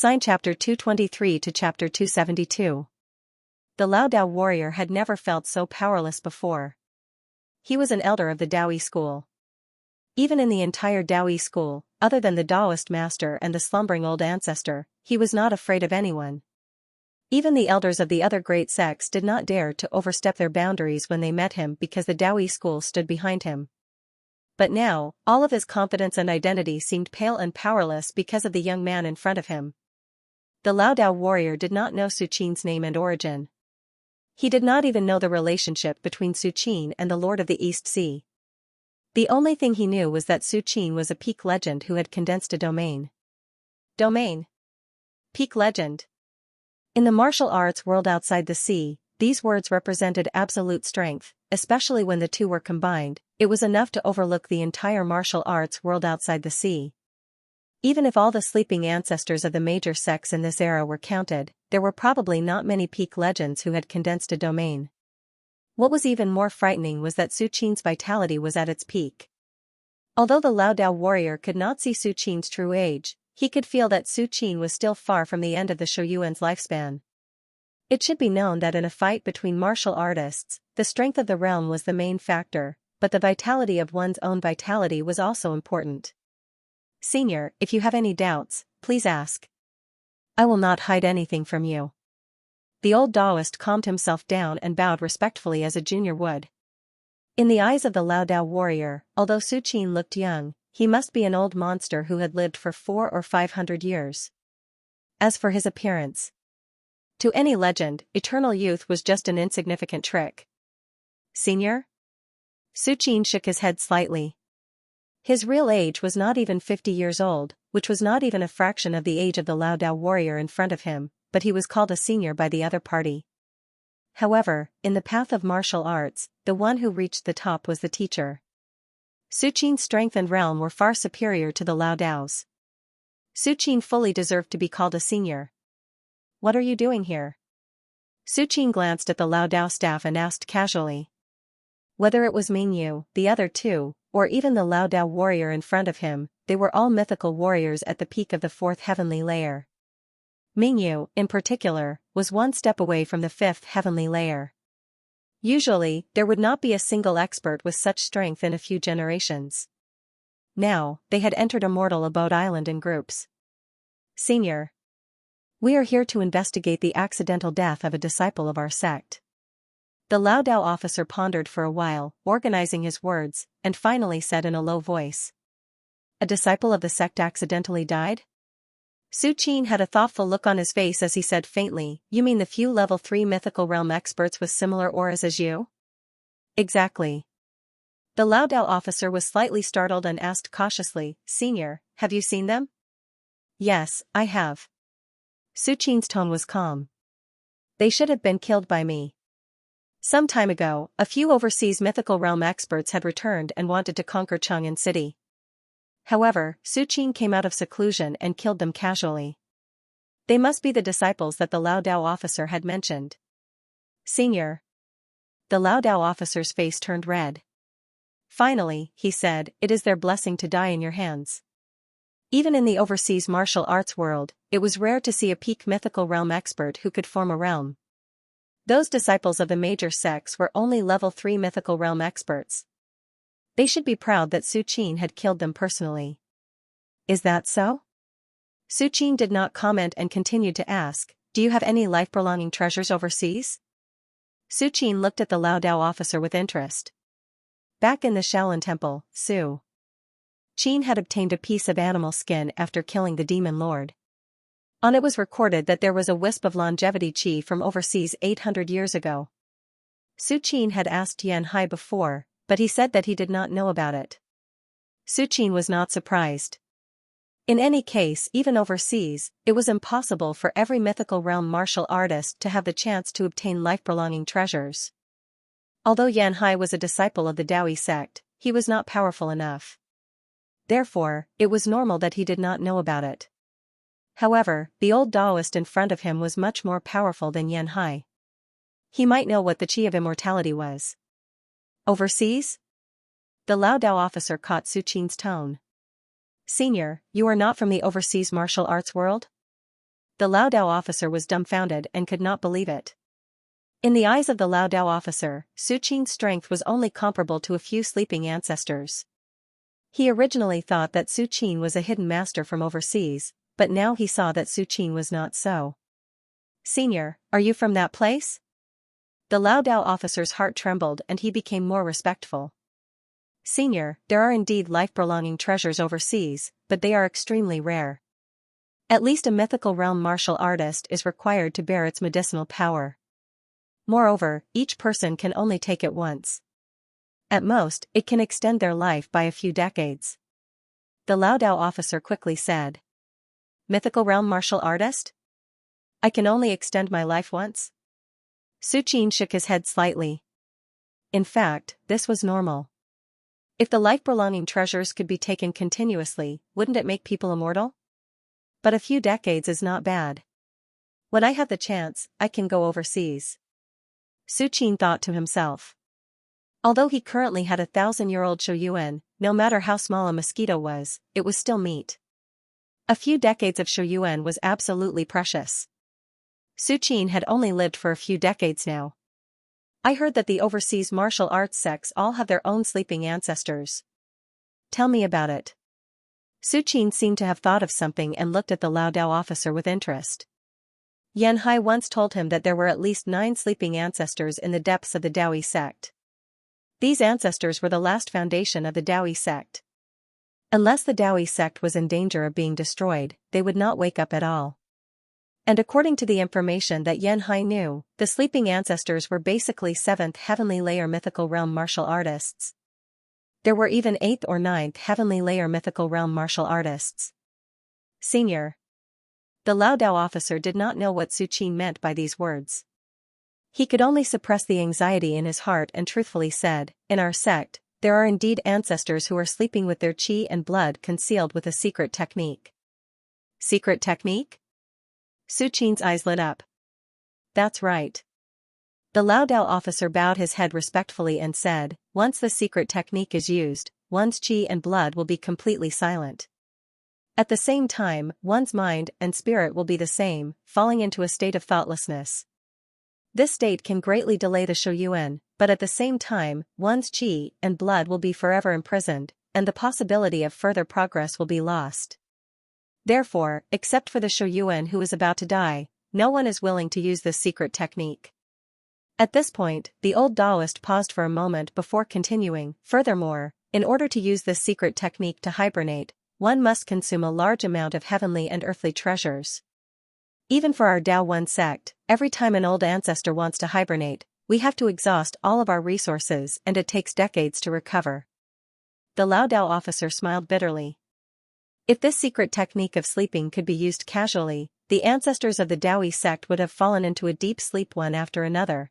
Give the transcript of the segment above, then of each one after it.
Sign Chapter 223 to Chapter 272. The Lao Dao warrior had never felt so powerless before. He was an elder of the Daoist school. Even in the entire Daoist school, other than the Daoist master and the slumbering old ancestor, he was not afraid of anyone. Even the elders of the other great sects did not dare to overstep their boundaries when they met him because the Daoist school stood behind him. But now, all of his confidence and identity seemed pale and powerless because of the young man in front of him. The Lao Dao warrior did not know Su Qin's name and origin. He did not even know the relationship between Su Qin and the Lord of the East Sea. The only thing he knew was that Su Qin was a peak legend who had condensed a domain. Domain. Peak legend. In the martial arts world outside the sea, these words represented absolute strength, especially when the two were combined. It was enough to overlook the entire martial arts world outside the sea. Even if all the sleeping ancestors of the major sects in this era were counted, there were probably not many peak legends who had condensed a domain. What was even more frightening was that Su Qin's vitality was at its peak. Although the Lao Dao warrior could not see Su Qin's true age, he could feel that Su Qin was still far from the end of the Shouyuan's lifespan. It should be known that in a fight between martial artists, the strength of the realm was the main factor, but the vitality of one's own vitality was also important. Senior, if you have any doubts, please ask. I will not hide anything from you. The old Daoist calmed himself down and bowed respectfully as a junior would. In the eyes of the Lao Dao warrior, although Su Qin looked young, he must be an old monster who had lived for 400 or 500 years. As for his appearance, to any legend, eternal youth was just an insignificant trick. Senior? Su Qin shook his head slightly. His real age was not even 50 years old, which was not even a fraction of the age of the Lao Dao warrior in front of him, but he was called a senior by the other party. However, in the path of martial arts, the one who reached the top was the teacher. Su Qin's strength and realm were far superior to the Lao Dao's. Su Qin fully deserved to be called a senior. What are you doing here? Su Qin glanced at the Lao Dao staff and asked casually. Whether it was Mingyu, the other two, or even the Lao Dao warrior in front of him, they were all mythical warriors at the peak of the fourth heavenly layer. Mingyu, in particular, was one step away from the fifth heavenly layer. Usually, there would not be a single expert with such strength in a few generations. Now, they had entered a mortal abode island in groups. Senior. We are here to investigate the accidental death of a disciple of our sect. The Lao Dao officer pondered for a while, organizing his words, and finally said in a low voice. A disciple of the sect accidentally died? Su Qin had a thoughtful look on his face as he said faintly, You mean the few level 3 mythical realm experts with similar auras as you? Exactly. The Lao Dao officer was slightly startled and asked cautiously, Senior, have you seen them? Yes, I have. Su Qin's tone was calm. They should have been killed by me. Some time ago, a few overseas mythical realm experts had returned and wanted to conquer Chang'an City. However, Su Qin came out of seclusion and killed them casually. They must be the disciples that the Lao Dao officer had mentioned. Senior. The Lao Dao officer's face turned red. Finally, he said, it is their blessing to die in your hands. Even in the overseas martial arts world, it was rare to see a peak mythical realm expert who could form a realm. Those disciples of the major sects were only level 3 mythical realm experts. They should be proud that Su Qin had killed them personally. Is that so? Su Qin did not comment and continued to ask, Do you have any life-prolonging treasures overseas? Su Qin looked at the Lao Dao officer with interest. Back in the Shaolin Temple, Su Qin had obtained a piece of animal skin after killing the demon lord. On it was recorded that there was a wisp of longevity qi from overseas 800 years ago. Su Qin had asked Yan Hai before, but he said that he did not know about it. Su Qin was not surprised. In any case, even overseas, it was impossible for every mythical realm martial artist to have the chance to obtain life-prolonging treasures. Although Yan Hai was a disciple of the Daoist sect, he was not powerful enough. Therefore, it was normal that he did not know about it. However, the old Daoist in front of him was much more powerful than Yan Hai. He might know what the Qi of immortality was. Overseas? The Lao Dao officer caught Su Qin's tone. Senior, you are not from the overseas martial arts world? The Lao Dao officer was dumbfounded and could not believe it. In the eyes of the Lao Dao officer, Su Qin's strength was only comparable to a few sleeping ancestors. He originally thought that Su Qin was a hidden master from overseas, but now he saw that Su Qin was not so. "Senior, are you from that place?" The Lao Dao officer's heart trembled and he became more respectful. "Senior, there are indeed life-prolonging treasures overseas, but they are extremely rare. At least a mythical realm martial artist is required to bear its medicinal power. Moreover, each person can only take it once. At most, it can extend their life by a few decades." The Lao Dao officer quickly said. "Mythical realm martial artist? I can only extend my life once?" Su Qin shook his head slightly. In fact, this was normal. If the life-prolonging treasures could be taken continuously, wouldn't it make people immortal? But a few decades is not bad. When I have the chance, I can go overseas. Su Qin thought to himself. Although he currently had 1,000-year-old Shouyuan, no matter how small a mosquito was, it was still meat. A few decades of Shouyuan was absolutely precious. Su Qin had only lived for a few decades now. "I heard that the overseas martial arts sects all have their own sleeping ancestors. Tell me about it." Su Qin seemed to have thought of something and looked at the Lao Dao officer with interest. Yan Hai once told him that there were at least 9 sleeping ancestors in the depths of the Daoyi sect. These ancestors were the last foundation of the Daoyi sect. Unless the Daoyi sect was in danger of being destroyed, they would not wake up at all. And according to the information that Yan Hai knew, the sleeping ancestors were basically 7th heavenly layer mythical realm martial artists. There were even 8th or 9th heavenly layer mythical realm martial artists. "Senior." The Lao Dao officer did not know what Su Qin meant by these words. He could only suppress the anxiety in his heart and truthfully said, "In our sect, there are indeed ancestors who are sleeping with their qi and blood concealed with a secret technique." "Secret technique?" Su Qin's eyes lit up. "That's right." The Lao Dao officer bowed his head respectfully and said, "Once the secret technique is used, one's qi and blood will be completely silent. At the same time, one's mind and spirit will be the same, falling into a state of thoughtlessness. This state can greatly delay the Shouyuan, but at the same time, one's qi and blood will be forever imprisoned, and the possibility of further progress will be lost. Therefore, except for the Shouyuan who is about to die, no one is willing to use this secret technique." At this point, the old Taoist paused for a moment before continuing. "Furthermore, in order to use this secret technique to hibernate, one must consume a large amount of heavenly and earthly treasures. Even for our Dao One sect, every time an old ancestor wants to hibernate, we have to exhaust all of our resources and it takes decades to recover." The Lao Dao officer smiled bitterly. If this secret technique of sleeping could be used casually, the ancestors of the Daoyi sect would have fallen into a deep sleep one after another.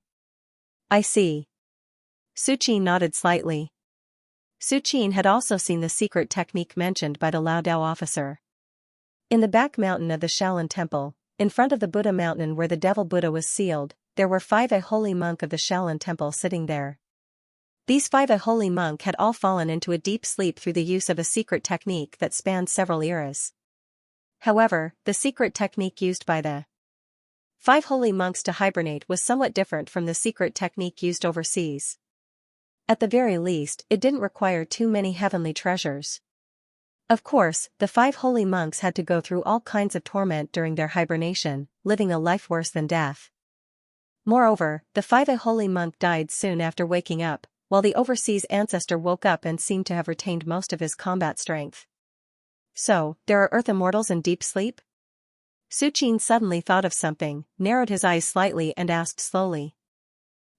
"I see." Su Qin nodded slightly. Su Qin had also seen the secret technique mentioned by the Lao Dao officer. In the back mountain of the Shaolin temple, in front of the Buddha mountain where the devil Buddha was sealed, there were 5 a holy monk of the Shaolin temple sitting there. These 5 a holy monk had all fallen into a deep sleep through the use of a secret technique that spanned several eras. However, the secret technique used by the 5 holy monks to hibernate was somewhat different from the secret technique used overseas. At the very least, it didn't require too many heavenly treasures. Of course, the 5 holy monks had to go through all kinds of torment during their hibernation, living a life worse than death. Moreover, the 5 a holy monk died soon after waking up, while the overseas ancestor woke up and seemed to have retained most of his combat strength. "So, there are earth immortals in deep sleep?" Su Qin suddenly thought of something, narrowed his eyes slightly and asked slowly.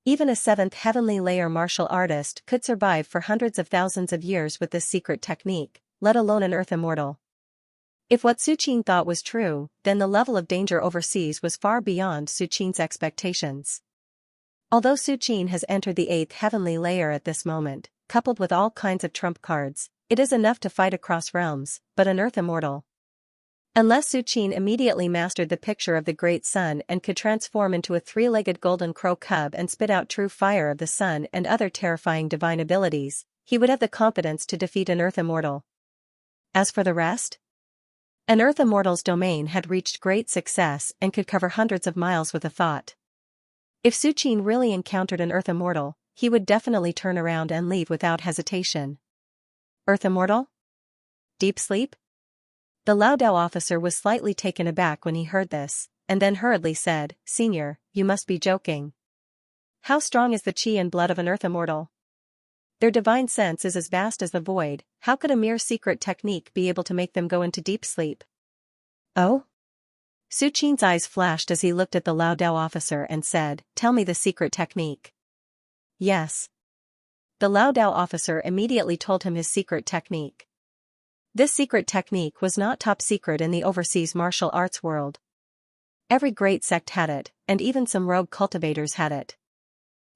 "Even a 7th heavenly layer martial artist could survive for hundreds of thousands of years with this secret technique, let alone an earth immortal." If what Su Qin thought was true, then the level of danger overseas was far beyond Su Qin's expectations. Although Su Qin has entered the 8th heavenly layer at this moment, coupled with all kinds of trump cards, it is enough to fight across realms, but an earth immortal. Unless Su Qin immediately mastered the picture of the great sun and could transform into a 3-legged golden crow cub and spit out true fire of the sun and other terrifying divine abilities, he would have the competence to defeat an earth immortal. As for the rest? An Earth Immortal's domain had reached great success and could cover hundreds of miles with a thought. If Su Qin really encountered an Earth Immortal, he would definitely turn around and leave without hesitation. Earth Immortal? Deep sleep? The Lao Dao officer was slightly taken aback when he heard this, and then hurriedly said, "Senior, you must be joking. How strong is the qi and blood of an Earth Immortal? Their divine sense is as vast as the void. How could a mere secret technique be able to make them go into deep sleep?" Oh? Su Qin's eyes flashed as he looked at the Lao Dao officer and said, "Tell me the secret technique." Yes. The Lao Dao officer immediately told him his secret technique. This secret technique was not top secret in the overseas martial arts world. Every great sect had it, and even some rogue cultivators had it.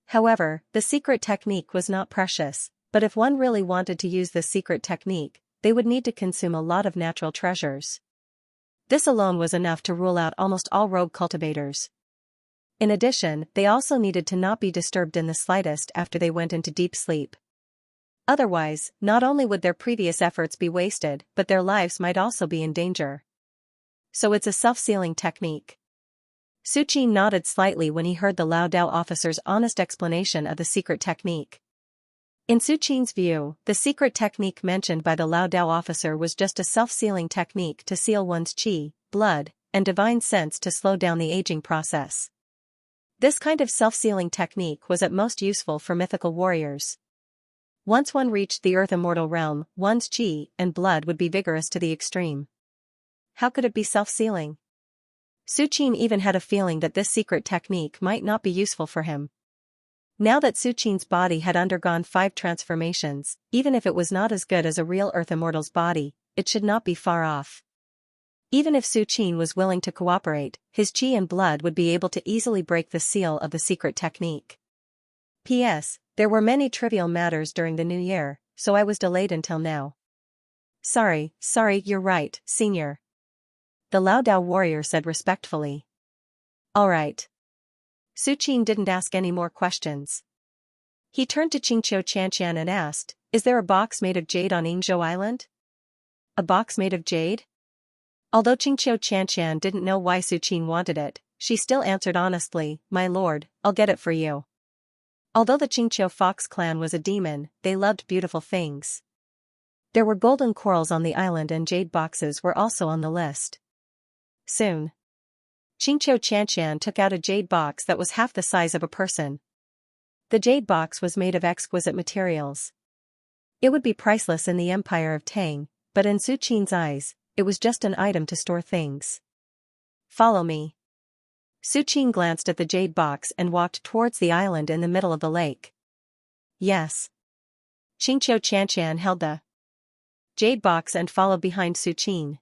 However, the secret technique was not precious, but if one really wanted to use this secret technique, they would need to consume a lot of natural treasures. This alone was enough to rule out almost all rogue cultivators. In addition, they also needed to not be disturbed in the slightest after they went into deep sleep. Otherwise, not only would their previous efforts be wasted, but their lives might also be in danger. So it's a self-sealing technique. Su Qin nodded slightly when he heard the Lao Dao officer's honest explanation of the secret technique. In Su Qin's view, the secret technique mentioned by the Lao Dao officer was just a self-sealing technique to seal one's qi, blood, and divine sense to slow down the aging process. This kind of self-sealing technique was at most useful for mythical warriors. Once one reached the Earth Immortal realm, one's qi and blood would be vigorous to the extreme. How could it be self-sealing? Su Qin even had a feeling that this secret technique might not be useful for him. Now that Su Qin's body had undergone 5 transformations, even if it was not as good as a real Earth Immortal's body, it should not be far off. Even if Su Qin was willing to cooperate, his qi and blood would be able to easily break the seal of the secret technique. P.S. There were many trivial matters during the new year, so I was delayed until now. Sorry, you're right, senior. The Lao Dao warrior said respectfully. All right. Su Qin didn't ask any more questions. He turned to Xianxia and asked, "Is there a box made of jade on Yingzhou Island?" A box made of jade? Although Xianxia didn't know why Su Qin wanted it, she still answered honestly, "My lord, I'll get it for you." Although the Xianxia Fox clan was a demon, they loved beautiful things. There were golden corals on the island and jade boxes were also on the list. Soon, Xianxia took out a jade box that was half the size of a person. The jade box was made of exquisite materials. It would be priceless in the empire of Tang, but in Su Qin's eyes, it was just an item to store things. Follow me. Su Qin glanced at the jade box and walked towards the island in the middle of the lake. Yes. Xianxia held the jade box and followed behind Su Qin.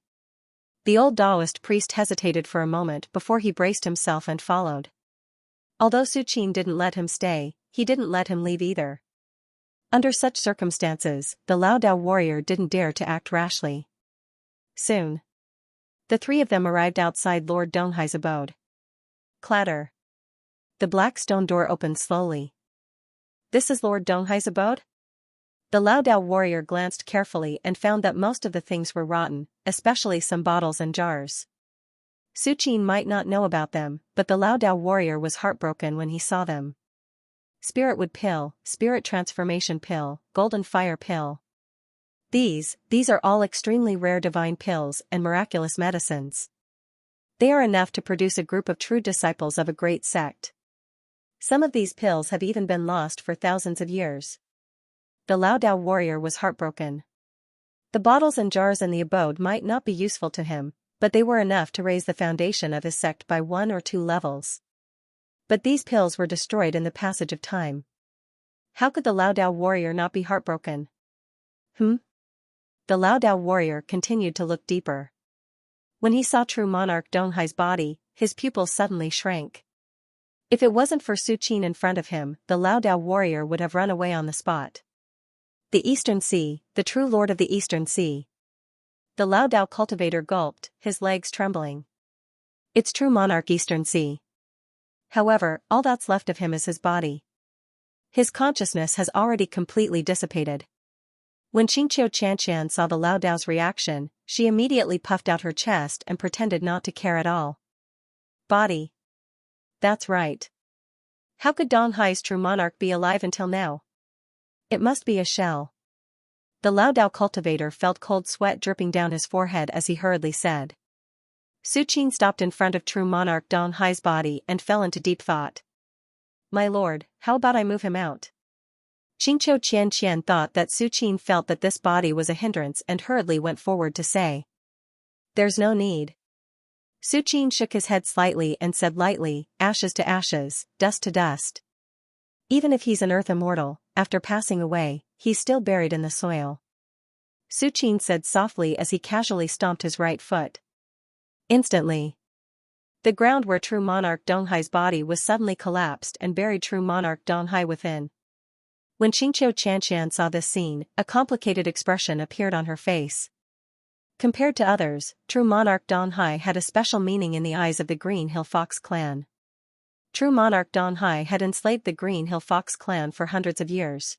The old Taoist priest hesitated for a moment before he braced himself and followed. Although Su Qin didn't let him stay, he didn't let him leave either. Under such circumstances, the Lao Dao warrior didn't dare to act rashly. Soon, the 3 of them arrived outside Lord Donghai's abode. Clatter. The black stone door opened slowly. This is Lord Donghai's abode? The Lao Dao warrior glanced carefully and found that most of the things were rotten, especially some bottles and jars. Su Qin might not know about them, but the Lao Dao warrior was heartbroken when he saw them. Spirit wood pill, spirit transformation pill, golden fire pill. These are all extremely rare divine pills and miraculous medicines. They are enough to produce a group of true disciples of a great sect. Some of these pills have even been lost for thousands of years. The Lao Dao warrior was heartbroken. The bottles and jars in the abode might not be useful to him, but they were enough to raise the foundation of his sect by 1 or 2 levels. But these pills were destroyed in the passage of time. How could the Lao Dao warrior not be heartbroken? The Lao Dao warrior continued to look deeper. When he saw true monarch Donghai's body, his pupils suddenly shrank. If it wasn't for Su Qin in front of him, the Lao Dao warrior would have run away on the spot. The Eastern Sea, the true lord of the Eastern Sea. The Lao Dao cultivator gulped, his legs trembling. It's true monarch Eastern Sea. However, all that's left of him is his body. His consciousness has already completely dissipated. When Xianxia saw the Lao Dao's reaction, she immediately puffed out her chest and pretended not to care at all. Body. That's right. How could Dong Hai's true monarch be alive until now? It must be a shell. The Lao Dao cultivator felt cold sweat dripping down his forehead as he hurriedly said. Su Qin stopped in front of true monarch Dong Hai's body and fell into deep thought. My lord, how about I move him out? Qingqiu Qianqian thought that Su Qin felt that this body was a hindrance and hurriedly went forward to say. There's no need. Su Qin shook his head slightly and said lightly, ashes to ashes, dust to dust. Even if he's an earth immortal, after passing away, he's still buried in the soil. Su Qin said softly as he casually stomped his right foot. Instantly, the ground where true monarch Dong Hai's body was suddenly collapsed and buried true monarch Dong Hai within. When Qingqiu Qianqian saw this scene, a complicated expression appeared on her face. Compared to others, true monarch Dong Hai had a special meaning in the eyes of the Green Hill Fox clan. True monarch Dong Hai had enslaved the Green Hill Fox clan for hundreds of years.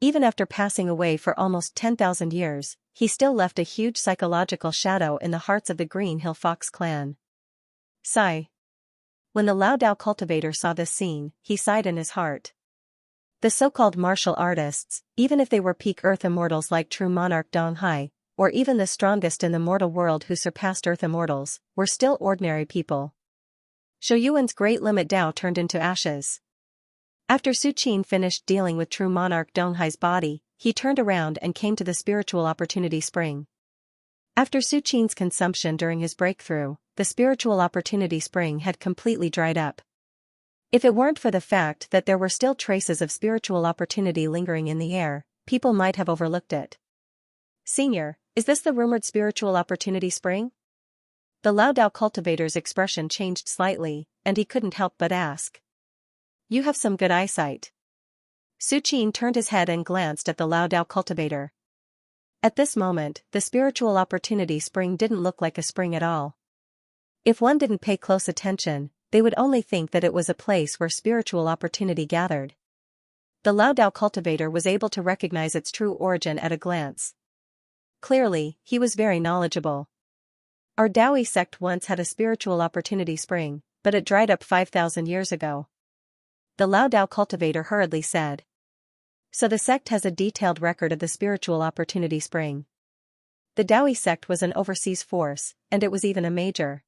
Even after passing away for almost 10,000 years, he still left a huge psychological shadow in the hearts of the Green Hill Fox clan. Sigh. When the Lao Dao cultivator saw this scene, he sighed in his heart. The so-called martial artists, even if they were peak Earth immortals like true monarch Dong Hai, or even the strongest in the mortal world who surpassed Earth immortals, were still ordinary people. Zhou Yuan's great limit Dao turned into ashes. After Su Qin finished dealing with true monarch Dong Hai's body, he turned around and came to the spiritual opportunity spring. After Su Qin's consumption during his breakthrough, the spiritual opportunity spring had completely dried up. If it weren't for the fact that there were still traces of spiritual opportunity lingering in the air, people might have overlooked it. Senior, is this the rumored spiritual opportunity spring? The Lao Dao cultivator's expression changed slightly, and he couldn't help but ask. You have some good eyesight. Su Qin turned his head and glanced at the Lao Dao cultivator. At this moment, the spiritual opportunity spring didn't look like a spring at all. If one didn't pay close attention, they would only think that it was a place where spiritual opportunity gathered. The Lao Dao cultivator was able to recognize its true origin at a glance. Clearly, he was very knowledgeable. Our Daoi sect once had a spiritual opportunity spring, but it dried up 5,000 years ago. The Lao Dao cultivator hurriedly said. So the sect has a detailed record of the spiritual opportunity spring. The Daoi sect was an overseas force, and it was even a major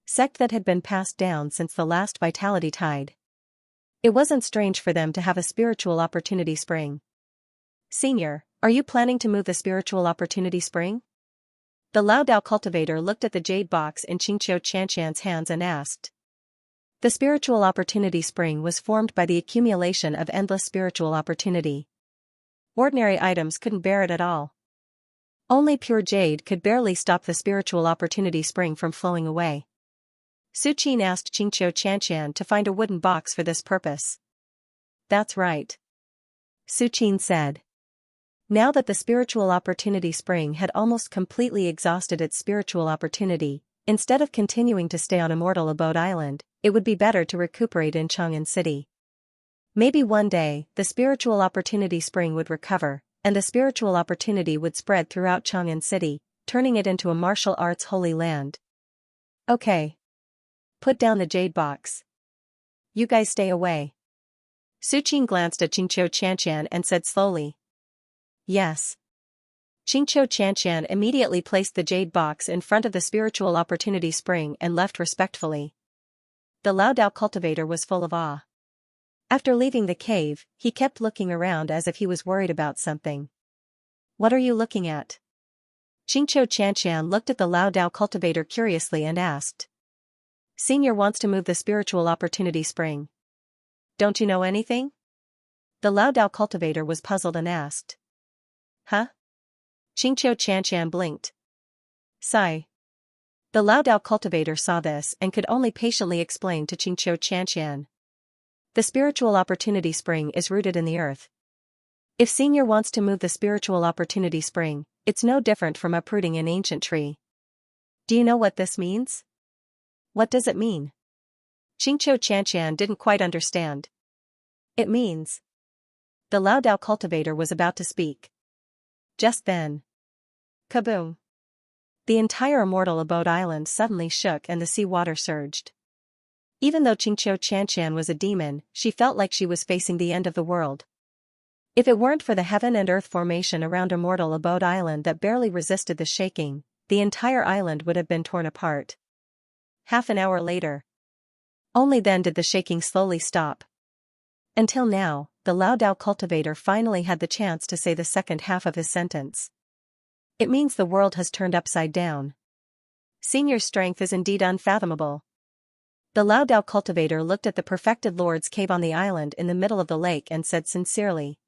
sect that had been passed down since the last vitality tide. It wasn't strange for them to have a spiritual opportunity spring. Senior, are you planning to move the spiritual opportunity spring? The Lao Dao cultivator looked at the jade box in Qingqiu Qianqian's hands and asked. The spiritual opportunity spring was formed by the accumulation of endless spiritual opportunity. Ordinary items couldn't bear it at all. Only pure jade could barely stop the spiritual opportunity spring from flowing away. Su Qin asked Qingqiu Qianqian to find a wooden box for this purpose. That's right. Su Qin said. Now that the spiritual opportunity spring had almost completely exhausted its spiritual opportunity, instead of continuing to stay on Immortal Abode Island, it would be better to recuperate in Chang'an City. Maybe one day, the spiritual opportunity spring would recover, and the spiritual opportunity would spread throughout Chang'an City, turning it into a martial arts holy land. Okay. Put down the jade box. You guys stay away. Su Qin glanced at Qingqiu Qianqian and said slowly. Yes. Qingqiu Qianqian immediately placed the jade box in front of the spiritual opportunity spring and left respectfully. The Lao Dao cultivator was full of awe. After leaving the cave, he kept looking around as if he was worried about something. What are you looking at? Qingqiu Qianqian looked at the Lao Dao cultivator curiously and asked. Senior wants to move the spiritual opportunity spring. Don't you know anything? The Lao Dao cultivator was puzzled and asked. Huh? Qingqiu Qianqian blinked. Sigh. The Lao Dao cultivator saw this and could only patiently explain to Qingqiu Qianqian. The spiritual opportunity spring is rooted in the earth. If Senior wants to move the spiritual opportunity spring, it's no different from uprooting an ancient tree. Do you know what this means? What does it mean? Qingqiu Qianqian didn't quite understand. It means. The Lao Dao cultivator was about to speak. Just then. Kaboom! The entire immortal abode island suddenly shook and the sea water surged. Even though Xianxia was a demon, she felt like she was facing the end of the world. If it weren't for the heaven and earth formation around immortal abode island that barely resisted the shaking, the entire island would have been torn apart. Half an hour later. Only then did the shaking slowly stop. Until now, the Lao Dao cultivator finally had the chance to say the second half of his sentence. It means the world has turned upside down. Senior's strength is indeed unfathomable. The Lao Dao cultivator looked at the perfected Lord's cave on the island in the middle of the lake and said sincerely.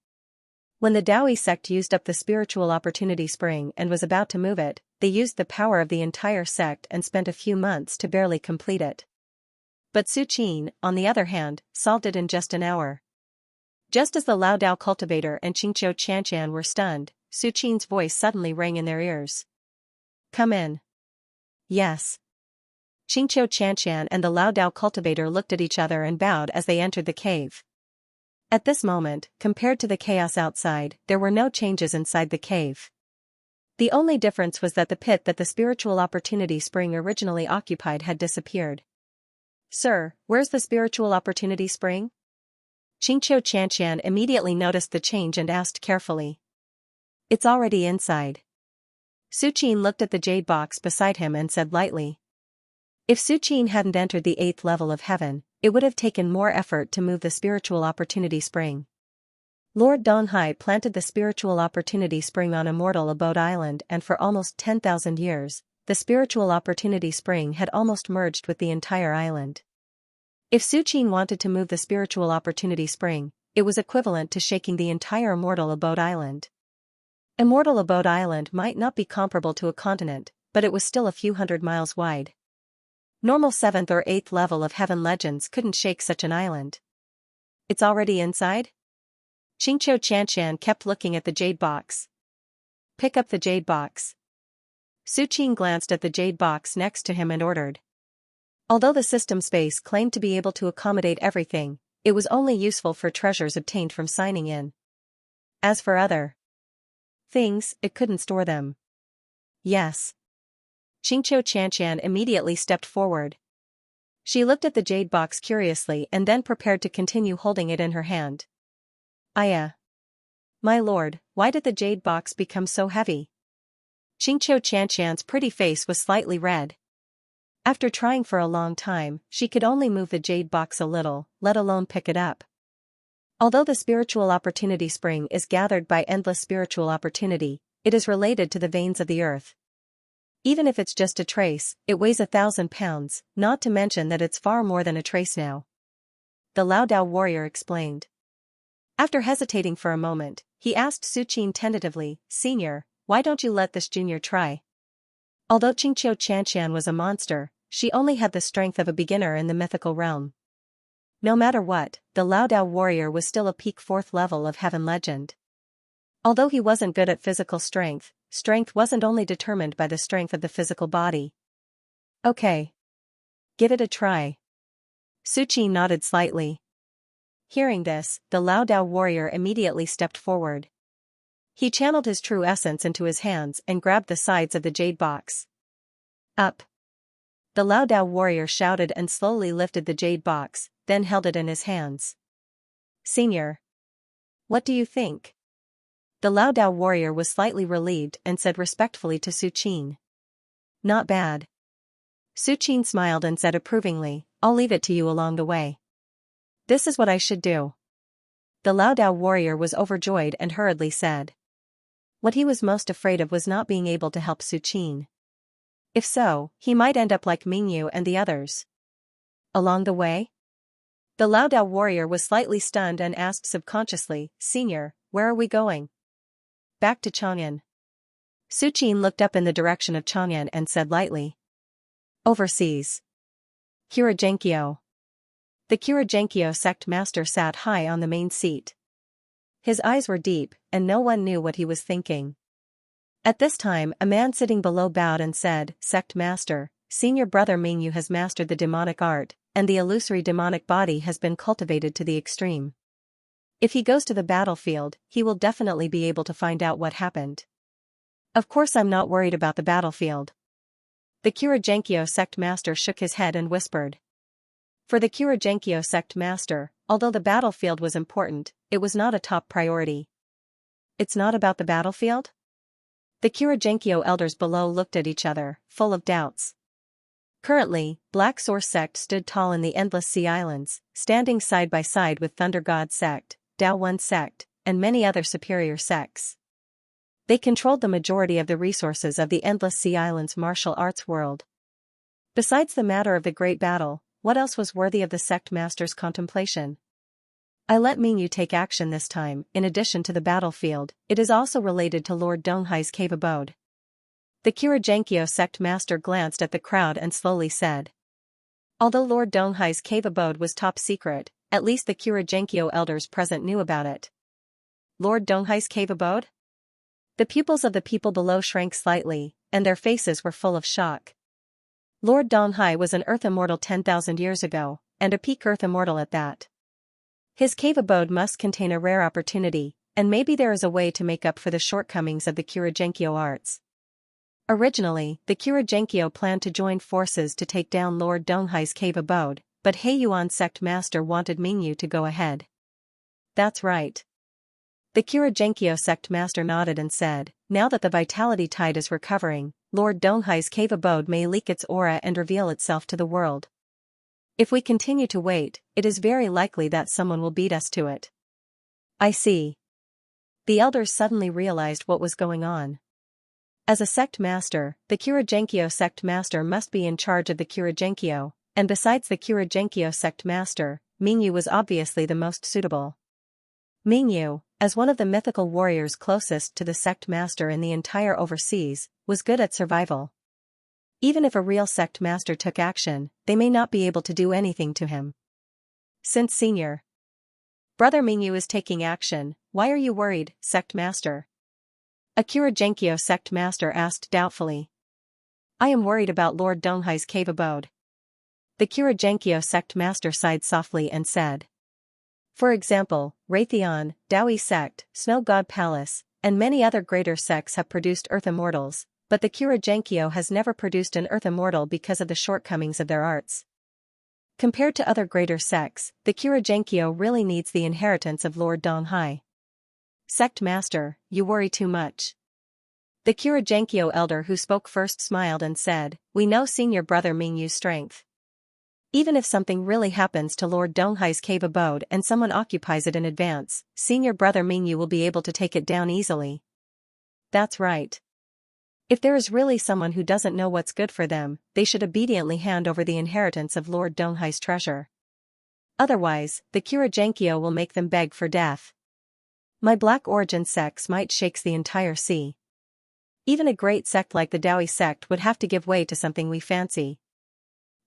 When the Daoi sect used up the spiritual opportunity spring and was about to move it, they used the power of the entire sect and spent a few months to barely complete it. But Su Qin, on the other hand, solved it in just an hour. Just as the Lao Dao cultivator and Xianxia were stunned, Su Qin's voice suddenly rang in their ears. Come in. Yes. Xianxia and the Lao Dao cultivator looked at each other and bowed as they entered the cave. At this moment, compared to the chaos outside, there were no changes inside the cave. The only difference was that the pit that the spiritual opportunity spring originally occupied had disappeared. Sir, where's the spiritual opportunity spring? Xianxia immediately noticed the change and asked carefully. It's already inside. Su Qin looked at the jade box beside him and said lightly. If Su Qin hadn't entered the 8th level of heaven, it would have taken more effort to move the spiritual opportunity spring. Lord Donghai planted the spiritual opportunity spring on immortal abode island, and for almost 10,000 years, the spiritual opportunity spring had almost merged with the entire island. If Su Qin wanted to move the spiritual opportunity spring, it was equivalent to shaking the entire immortal abode island. Immortal abode island might not be comparable to a continent, but it was still a few hundred miles wide. Normal 7th or 8th level of heaven legends couldn't shake such an island. It's already inside? Xianxia kept looking at the jade box. Pick up the jade box. Su Qin glanced at the jade box next to him and ordered. Although the system space claimed to be able to accommodate everything, it was only useful for treasures obtained from signing in. As for other things, it couldn't store them. Yes. Xianxia immediately stepped forward. She looked at the jade box curiously and then prepared to continue holding it in her hand. Aya. My lord, why did the jade box become so heavy? Xianxia's pretty face was slightly red. After trying for a long time, she could only move the jade box a little, let alone pick it up. Although the spiritual opportunity spring is gathered by endless spiritual opportunity, it is related to the veins of the earth. Even if it's just a trace, it weighs 1,000 pounds, not to mention that it's far more than a trace now. The Lao Dao warrior explained. After hesitating for a moment, he asked Su Qin tentatively, Senior, why don't you let this junior try? Although Xianxia was a monster, she only had the strength of a beginner in the mythical realm. No matter what, the Lao Dao warrior was still a peak 4th level of heaven legend. Although he wasn't good at physical strength, strength wasn't only determined by the strength of the physical body. Okay. Give it a try. Su Qin nodded slightly. Hearing this, the Lao Dao warrior immediately stepped forward. He channeled his true essence into his hands and grabbed the sides of the jade box. Up. The Lao Dao warrior shouted and slowly lifted the jade box, then held it in his hands. Senior. What do you think? The Lao Dao warrior was slightly relieved and said respectfully to Su Qin. Not bad. Su Qin smiled and said approvingly, I'll leave it to you along the way. This is what I should do. The Lao Dao warrior was overjoyed and hurriedly said. What he was most afraid of was not being able to help Su Qin. If so, he might end up like Mingyu and the others. Along the way? The Lao Dao warrior was slightly stunned and asked subconsciously, Senior, where are we going? Back to Chang'an. Su Qin looked up in the direction of Chang'an and said lightly. Overseas. Kuragenkyo. The Kuragenkyo sect master sat high on the main seat. His eyes were deep, and no one knew what he was thinking. At this time, a man sitting below bowed and said, Sect master, senior brother Mingyu has mastered the demonic art, and the illusory demonic body has been cultivated to the extreme. If he goes to the battlefield, he will definitely be able to find out what happened. Of course I'm not worried about the battlefield. The Kuragenkyo sect master shook his head and whispered. For the Kuragenkyo sect master, although the battlefield was important, it was not a top priority. It's not about the battlefield? The Kuragenkyo elders below looked at each other, full of doubts. Currently, Black Source sect stood tall in the Endless Sea Islands, standing side by side with Thunder God sect, Dao One sect, and many other superior sects. They controlled the majority of the resources of the Endless Sea Islands martial arts world. Besides the matter of the great battle, what else was worthy of the sect master's contemplation? I let Mingyu take action this time. In addition to the battlefield, it is also related to Lord Donghai's cave abode. The Kuragenkyo sect master glanced at the crowd and slowly said. Although Lord Donghai's cave abode was top secret, at least the Kuragenkyo elders present knew about it. Lord Donghai's cave abode? The pupils of the people below shrank slightly, and their faces were full of shock. Lord Donghai was an Earth Immortal 10,000 years ago, and a peak Earth Immortal at that. His cave abode must contain a rare opportunity, and maybe there is a way to make up for the shortcomings of the Kuragenkyo arts. Originally, the Kuragenkyo planned to join forces to take down Lord Donghai's cave abode, but Heiyuan sect master wanted Mingyu to go ahead. That's right. The Kuragenkyo sect master nodded and said, now that the vitality tide is recovering, Lord Donghai's cave abode may leak its aura and reveal itself to the world. If we continue to wait, it is very likely that someone will beat us to it. I see. The elders suddenly realized what was going on. As a sect master, the Kuragenkyo sect master must be in charge of the Kuragenkyo, and besides the Kuragenkyo sect master, Mingyu was obviously the most suitable. Mingyu, as one of the mythical warriors closest to the sect master in the entire overseas, was good at survival. Even if a real sect master took action, they may not be able to do anything to him. Since Senior Brother Mingyu is taking action, why are you worried, sect master? A Kuragenkyo sect master asked doubtfully. I am worried about Lord Donghai's cave abode. The Kuragenkyo sect master sighed softly and said. For example, Raytheon, Daoi sect, Snow God Palace, and many other greater sects have produced Earth Immortals, but the Kuragenkyo has never produced an Earth Immortal because of the shortcomings of their arts. Compared to other greater sects, the Kuragenkyo really needs the inheritance of Lord Donghai. Sect master, you worry too much. The Kuragenkyo elder who spoke first smiled and said, we know senior brother Mingyu's strength. Even if something really happens to Lord Donghai's cave abode and someone occupies it in advance, senior brother Mingyu will be able to take it down easily. That's right. If there is really someone who doesn't know what's good for them, they should obediently hand over the inheritance of Lord Donghai's treasure. Otherwise, the Kuragenkyo will make them beg for death. My black origin sects might shake the entire sea. Even a great sect like the Daoi sect would have to give way to something we fancy.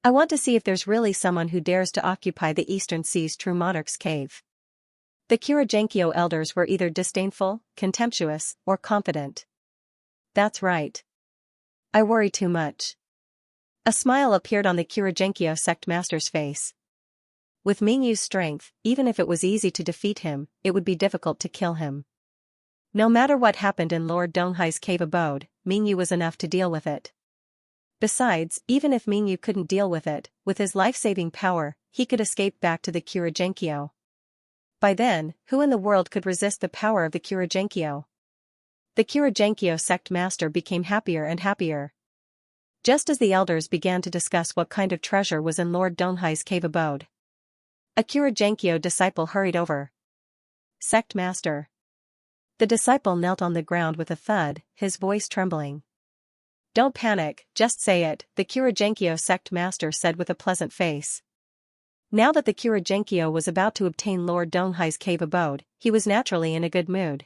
I want to see if there's really someone who dares to occupy the Eastern Sea's true monarch's cave. The Kuragenkyo elders were either disdainful, contemptuous, or confident. That's right. I worry too much. A smile appeared on the Kuragenkyo sect master's face. With Mingyu's strength, even if it was easy to defeat him, it would be difficult to kill him. No matter what happened in Lord Donghai's cave abode, Mingyu was enough to deal with it. Besides, even if Mingyu couldn't deal with it, with his life-saving power, he could escape back to the Kuragenkyo. By then, who in the world could resist the power of the Kuragenkyo? The Kuragenkyo sect master became happier and happier. Just as the elders began to discuss what kind of treasure was in Lord Donghai's cave abode, a Kuragenkyo disciple hurried over. Sect master. The disciple knelt on the ground with a thud, his voice trembling. Don't panic, just say it, the Kuragenkyo sect master said with a pleasant face. Now that the Kuragenkyo was about to obtain Lord Donghai's cave abode, he was naturally in a good mood.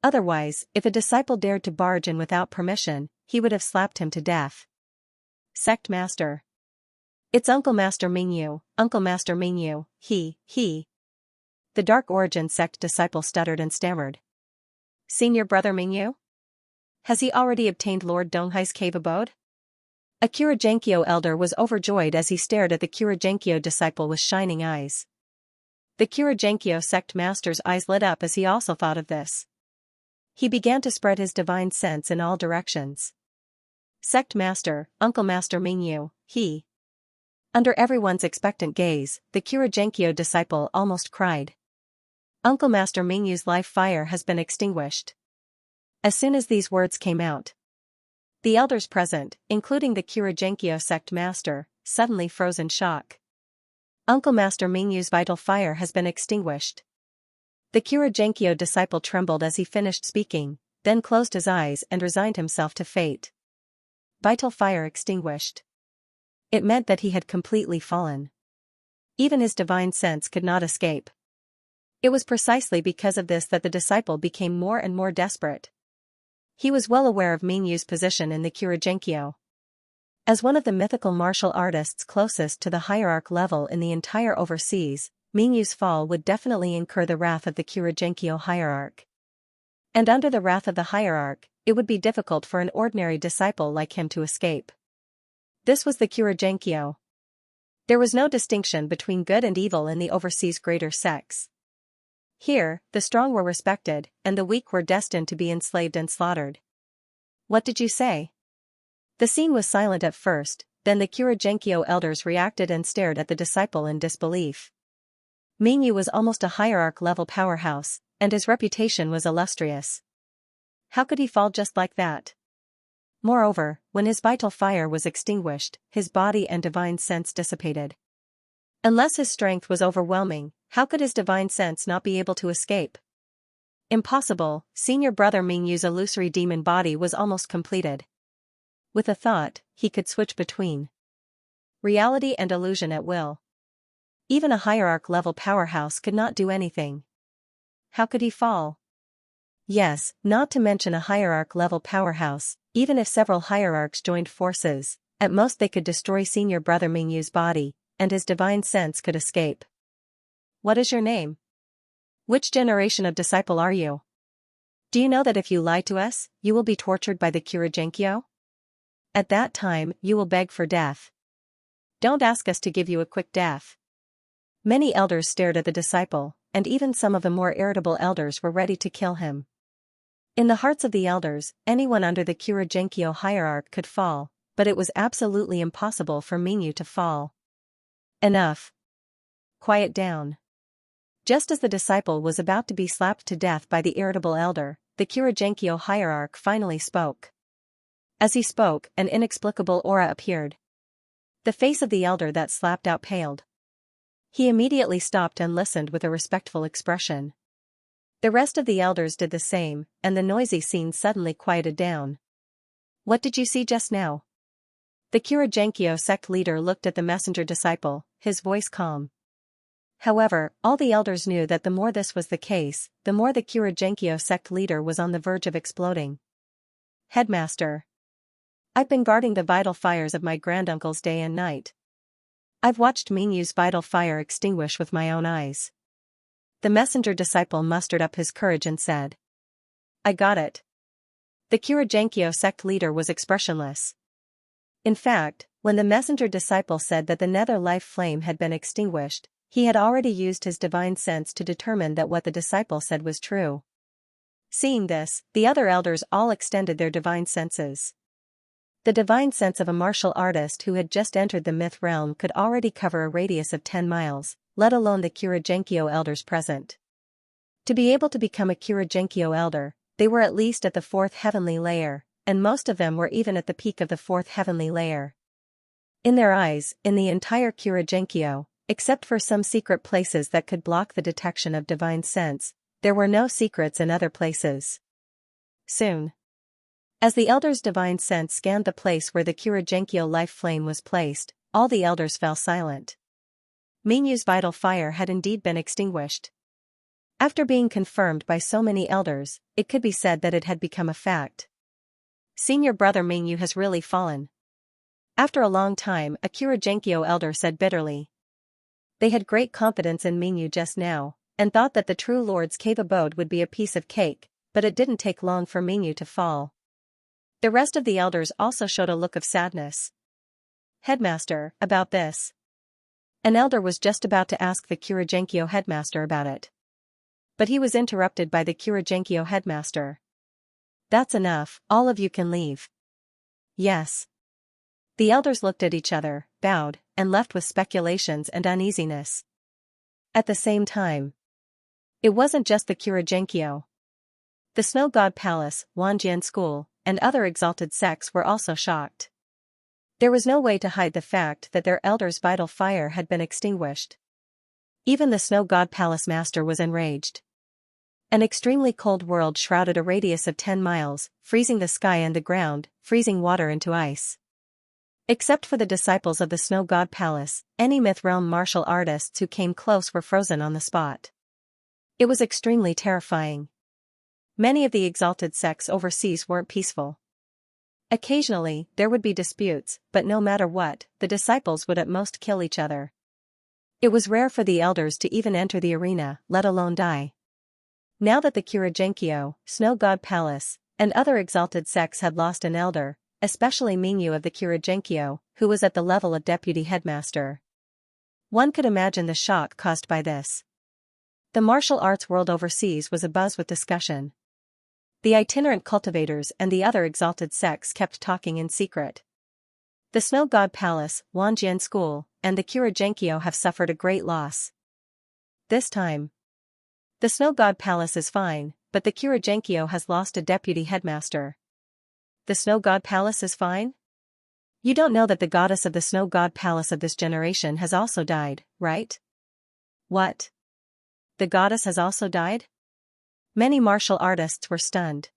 Otherwise, if a disciple dared to barge in without permission, he would have slapped him to death. Sect master. It's Uncle Master Mingyu, Uncle Master Mingyu, he. The Dark Origin sect disciple stuttered and stammered. Senior brother Mingyu? Has he already obtained Lord Donghai's cave abode? A Kuragenkyo elder was overjoyed as he stared at the Kuragenkyo disciple with shining eyes. The Kuragenkyo sect master's eyes lit up as he also thought of this. He began to spread his divine sense in all directions. Sect Master, Uncle Master Mingyu, he. Under everyone's expectant gaze, the Kurajenkyo disciple almost cried. Uncle Master Mingyu's life fire has been extinguished. As soon as these words came out, the elders present, including the Kurajenkyo sect master, suddenly froze in shock. Uncle Master Mingyu's vital fire has been extinguished. The Kurajenkyo disciple trembled as he finished speaking, then closed his eyes and resigned himself to fate. Vital fire extinguished. It meant that he had completely fallen. Even his divine sense could not escape. It was precisely because of this that the disciple became more and more desperate. He was well aware of Mingyu's position in the Kurajenkyo. As one of the mythical martial artists closest to the hierarch level in the entire overseas, Mingyu's fall would definitely incur the wrath of the Kurajenkyo hierarch. And under the wrath of the hierarch, it would be difficult for an ordinary disciple like him to escape. This was the Kurajenkyo. There was no distinction between good and evil in the overseas greater sects. Here, the strong were respected, and the weak were destined to be enslaved and slaughtered. What did you say? The scene was silent at first, then the Kurajenkyo elders reacted and stared at the disciple in disbelief. Mingyu was almost a hierarch-level powerhouse, and his reputation was illustrious. How could he fall just like that? Moreover, when his vital fire was extinguished, his body and divine sense dissipated. Unless his strength was overwhelming, how could his divine sense not be able to escape? Impossible. Senior brother Mingyu's illusory demon body was almost completed. With a thought, he could switch between reality and illusion at will. Even a hierarch-level powerhouse could not do anything. How could he fall? Yes, not to mention a hierarch-level powerhouse, even if several hierarchs joined forces, at most they could destroy senior brother Mingyu's body, and his divine sense could escape. What is your name? Which generation of disciple are you? Do you know that if you lie to us, you will be tortured by the Kurajenkyo? At that time, you will beg for death. Don't ask us to give you a quick death. Many elders stared at the disciple, and even some of the more irritable elders were ready to kill him. In the hearts of the elders, anyone under the Kurajenkyo hierarch could fall, but it was absolutely impossible for Mingyu to fall. Enough. Quiet down. Just as the disciple was about to be slapped to death by the irritable elder, the Kurajenkyo hierarch finally spoke. As he spoke, an inexplicable aura appeared. The face of the elder that slapped out paled. He immediately stopped and listened with a respectful expression. The rest of the elders did the same, and the noisy scene suddenly quieted down. What did you see just now? The Kurajenkyo sect leader looked at the messenger disciple, his voice calm. However, all the elders knew that the more this was the case, the more the Kurajenkyo sect leader was on the verge of exploding. Headmaster. I've been guarding the vital fires of my granduncles day and night. I've watched Mingyu's vital fire extinguish with my own eyes. The messenger disciple mustered up his courage and said. I got it. The Kurajenkyo sect leader was expressionless. In fact, when the messenger disciple said that the nether life flame had been extinguished, he had already used his divine sense to determine that what the disciple said was true. Seeing this, the other elders all extended their divine senses. The divine sense of a martial artist who had just entered the myth realm could already cover a radius of 10 miles, let alone the Kurajenkyo elders present. To be able to become a Kurajenkyo elder, they were at least at the 4th heavenly layer, and most of them were even at the peak of the 4th heavenly layer. In their eyes, in the entire Kurajenkyo, except for some secret places that could block the detection of divine sense, there were no secrets in other places. Soon. As the elders' divine sense scanned the place where the Kurajenkyo life flame was placed, all the elders fell silent. Mingyu's vital fire had indeed been extinguished. After being confirmed by so many elders, it could be said that it had become a fact. Senior brother Mingyu has really fallen. After a long time, a Kurajenkyo elder said bitterly. They had great confidence in Mingyu just now, and thought that the true Lord's cave abode would be a piece of cake, but it didn't take long for Mingyu to fall. The rest of the elders also showed a look of sadness. Headmaster, about this. An elder was just about to ask the Kurajenkyo headmaster about it. But he was interrupted by the Kurajenkyo headmaster. That's enough, all of you can leave. Yes. The elders looked at each other, bowed, and left with speculations and uneasiness. At the same time, it wasn't just the Kuragenkyo. The Snow God Palace, Wanjian School, and other exalted sects were also shocked. There was no way to hide the fact that their elders' vital fire had been extinguished. Even the Snow God Palace master was enraged. An extremely cold world shrouded a radius of 10 miles, freezing the sky and the ground, freezing water into ice. Except for the disciples of the Snow God Palace, any myth realm martial artists who came close were frozen on the spot. It was extremely terrifying. Many of the exalted sects overseas weren't peaceful. Occasionally, there would be disputes, but no matter what, the disciples would at most kill each other. It was rare for the elders to even enter the arena, let alone die. Now that the Kuragenkyo, Snow God Palace, and other exalted sects had lost an elder, especially Mingyu of the Kuragenkyo, who was at the level of deputy headmaster. One could imagine the shock caused by this. The martial arts world overseas was abuzz with discussion. The itinerant cultivators and the other exalted sects kept talking in secret. The Snow God Palace, Wanjian School, and the Kuragenkyo have suffered a great loss. This time, the Snow God Palace is fine, but the Kuragenkyo has lost a deputy headmaster. The Snow God Palace is fine? You don't know that the goddess of the Snow God Palace of this generation has also died, right? What? The goddess has also died? Many martial artists were stunned.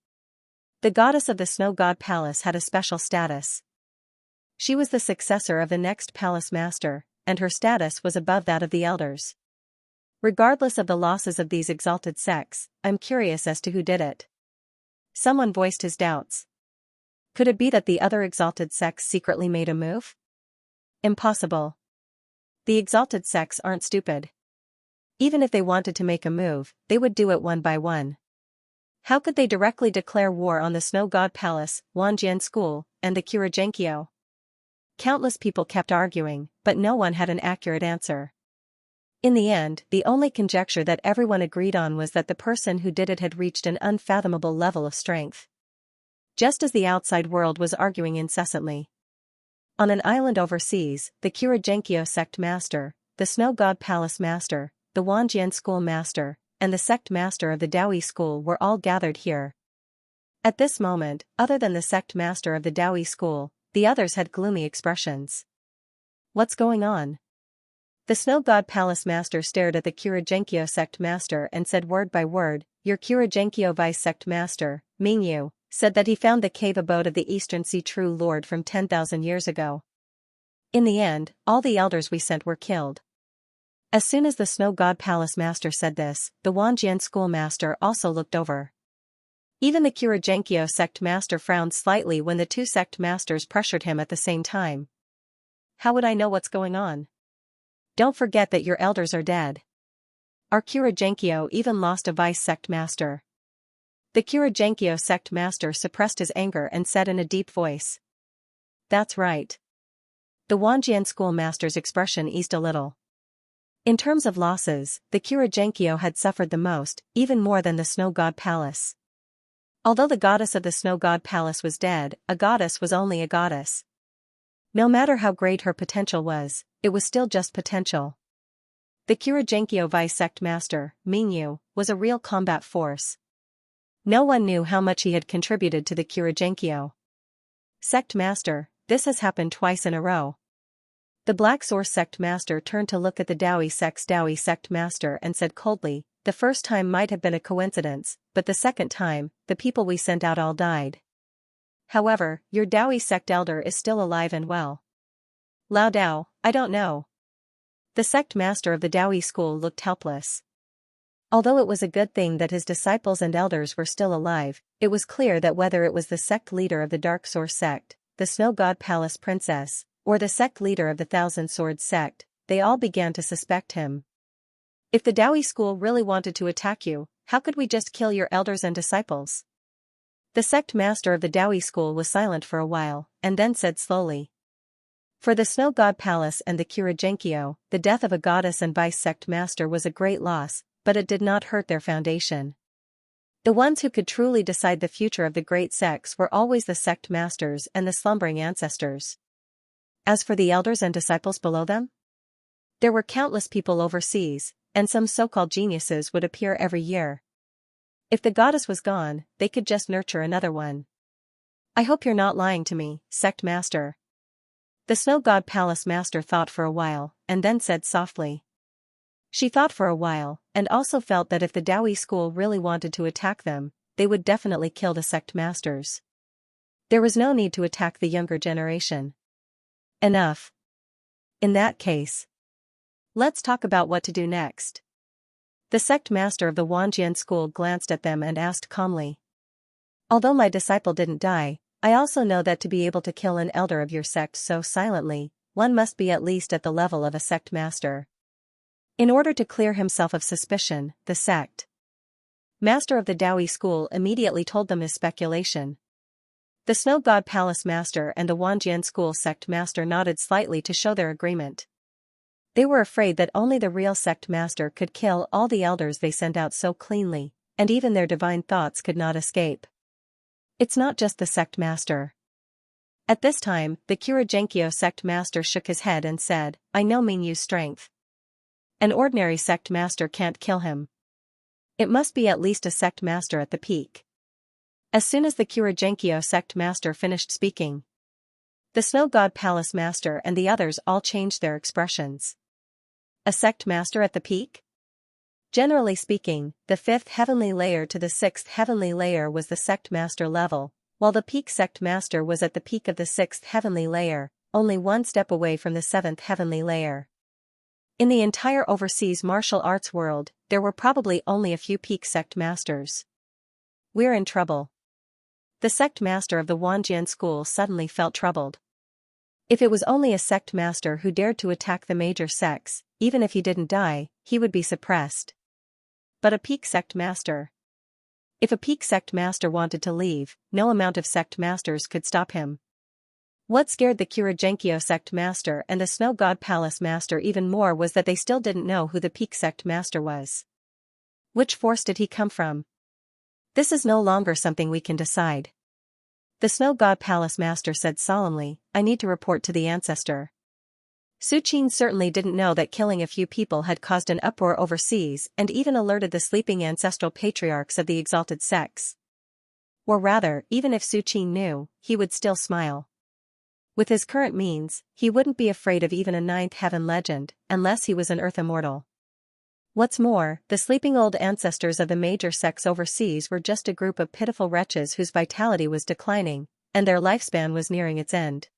The goddess of the Snow God Palace had a special status. She was the successor of the next palace master, and her status was above that of the elders. Regardless of the losses of these exalted sects, I'm curious as to who did it. Someone voiced his doubts. Could it be that the other exalted sects secretly made a move? Impossible. The exalted sects aren't stupid. Even if they wanted to make a move, they would do it one by one. How could they directly declare war on the Snow God Palace, Wanjian School, and the Kuragenkyo? Countless people kept arguing, but no one had an accurate answer. In the end, the only conjecture that everyone agreed on was that the person who did it had reached an unfathomable level of strength. Just as the outside world was arguing incessantly. On an island overseas, the Kuragenkyo sect master, the Snow God Palace master, the Wanjian School master, and the sect master of the Daoi School were all gathered here. At this moment, other than the sect master of the Daoi School, the others had gloomy expressions. What's going on? The Snow God Palace master stared at the Kuragenkyo sect master and said word by word, "Your Kuragenkyo vice sect master, Mingyu, said that he found the cave abode of the Eastern Sea True Lord from 10,000 years ago. In the end, all the elders we sent were killed." As soon as the Snow God Palace master said this, the Wanjian School master also looked over. Even the Kuragenkyo sect master frowned slightly when the two sect masters pressured him at the same time. How would I know what's going on? Don't forget that your elders are dead. Our Kuragenkyo even lost a vice sect master. The Kuragenkyo sect master suppressed his anger and said in a deep voice. That's right. The Wanjian School master's expression eased a little. In terms of losses, the Kuragenkyo had suffered the most, even more than the Snow God Palace. Although the goddess of the Snow God Palace was dead, a goddess was only a goddess. No matter how great her potential was, it was still just potential. The Kuragenkyo vice sect master, Mingyu, was a real combat force. No one knew how much he had contributed to the Kuragenkyo. Sect master, this has happened twice in a row. The Black Source sect master turned to look at the Daoi sect master and said coldly, "The first time might have been a coincidence, but the second time, the people we sent out all died. However, your Daoi sect elder is still alive and well." Lao Dao, I don't know. The sect master of the Daoi school looked helpless. Although it was a good thing that his disciples and elders were still alive, it was clear that whether it was the sect leader of the Dark Source sect, the Snow God Palace princess, or the sect leader of the Thousand Swords sect, they all began to suspect him. If the Daoi school really wanted to attack you, how could we just kill your elders and disciples? The sect master of the Daoi school was silent for a while, and then said slowly. For the Snow God Palace and the Kuragenkyo, the death of a goddess and vice sect master was a great loss, but it did not hurt their foundation. The ones who could truly decide the future of the great sects were always the sect masters and the slumbering ancestors. As for the elders and disciples below them, there were countless people overseas, and some so-called geniuses would appear every year. If the goddess was gone, they could just nurture another one. I hope you're not lying to me, sect master. The snow god palace master thought for a while, and then said softly. She thought for a while, and also felt that if the Dawi school really wanted to attack them, they would definitely kill the sect masters. There was no need to attack the younger generation. Enough. In that case, let's talk about what to do next. The sect master of the Wanjian school glanced at them and asked calmly. Although my disciple didn't die, I also know that to be able to kill an elder of your sect so silently, one must be at least at the level of a sect master. In order to clear himself of suspicion, the sect master of the Dawi school immediately told them his speculation. The Snow God Palace master and the Wanjian school sect master nodded slightly to show their agreement. They were afraid that only the real sect master could kill all the elders they sent out so cleanly, and even their divine thoughts could not escape. It's not just the sect master. At this time, the Xianxia sect master shook his head and said, I know mean use strength. An ordinary sect master can't kill him. It must be at least a sect master at the peak. As soon as the Xianxia sect master finished speaking, the Snow God Palace master and the others all changed their expressions. A sect master at the peak? Generally speaking, the 5th heavenly layer to the 6th heavenly layer was the sect master level, while the peak sect master was at the peak of the 6th heavenly layer, only one step away from the 7th heavenly layer. In the entire overseas martial arts world, there were probably only a few peak sect masters. We're in trouble. The sect master of the Wanjian school suddenly felt troubled. If it was only a sect master who dared to attack the major sects, even if he didn't die, he would be suppressed. But a peak sect master. If a peak sect master wanted to leave, no amount of sect masters could stop him. What scared the Xianxia sect master and the Snow God Palace master even more was that they still didn't know who the peak sect master was. Which force did he come from? This is no longer something we can decide. The Snow God Palace master said solemnly, I need to report to the ancestor. Su Qin certainly didn't know that killing a few people had caused an uproar overseas and even alerted the sleeping ancestral patriarchs of the exalted sects. Or rather, even if Su Qin knew, he would still smile. With his current means, he wouldn't be afraid of even a 9th heaven legend, unless he was an earth immortal. What's more, the sleeping old ancestors of the major sects overseas were just a group of pitiful wretches whose vitality was declining, and their lifespan was nearing its end.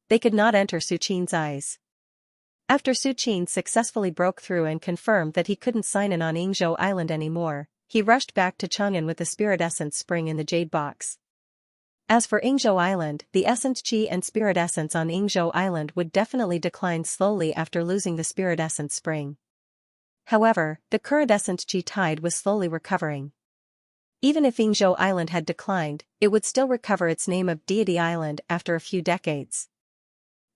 They could not enter Su Qin's eyes. After Su Qin successfully broke through and confirmed that he couldn't sign in on Yingzhou Island anymore, he rushed back to Chang'an with the spirit essence spring in the jade box. As for Yingzhou Island, the essence chi and spirit essence on Yingzhou Island would definitely decline slowly after losing the spirit essence spring. However, the current essence chi tide was slowly recovering. Even if Yingzhou Island had declined, it would still recover its name of Deity Island after a few decades.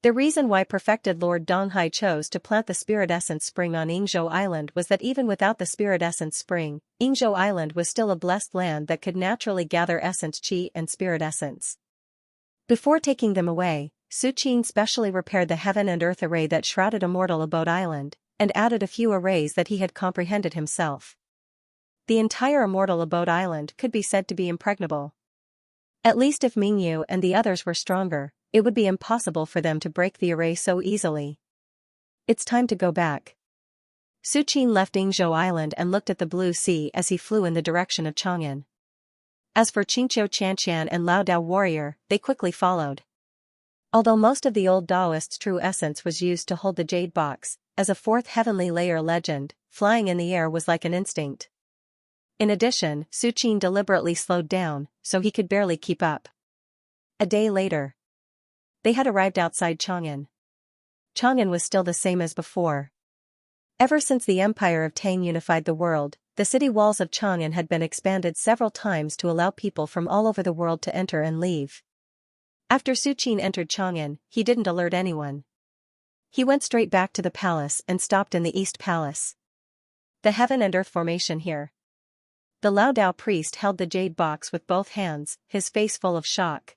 The reason why perfected Lord Donghai chose to plant the spirit essence spring on Yingzhou Island was that even without the spirit essence spring, Yingzhou Island was still a blessed land that could naturally gather essence chi and spirit essence. Before taking them away, Su Qin specially repaired the heaven and earth array that shrouded Immortal Abode Island, and added a few arrays that he had comprehended himself. The entire Immortal Abode Island could be said to be impregnable. At least if Mingyu and the others were stronger, it would be impossible for them to break the array so easily. It's time to go back. Su Qin left Yingzhou Island and looked at the blue sea as he flew in the direction of Chang'an. As for Qingqiu Qianqian and Lao Dao Warrior, they quickly followed. Although most of the old Daoists' true essence was used to hold the jade box, as a 4th heavenly layer legend, flying in the air was like an instinct. In addition, Su Qin deliberately slowed down, so he could barely keep up. A day later, they had arrived outside Chang'an. Chang'an was still the same as before. Ever since the Empire of Tang unified the world, the city walls of Chang'an had been expanded several times to allow people from all over the world to enter and leave. After Su Qin entered Chang'an, he didn't alert anyone. He went straight back to the palace and stopped in the East Palace. The heaven and earth formation here. The Lao Dao priest held the jade box with both hands, his face full of shock.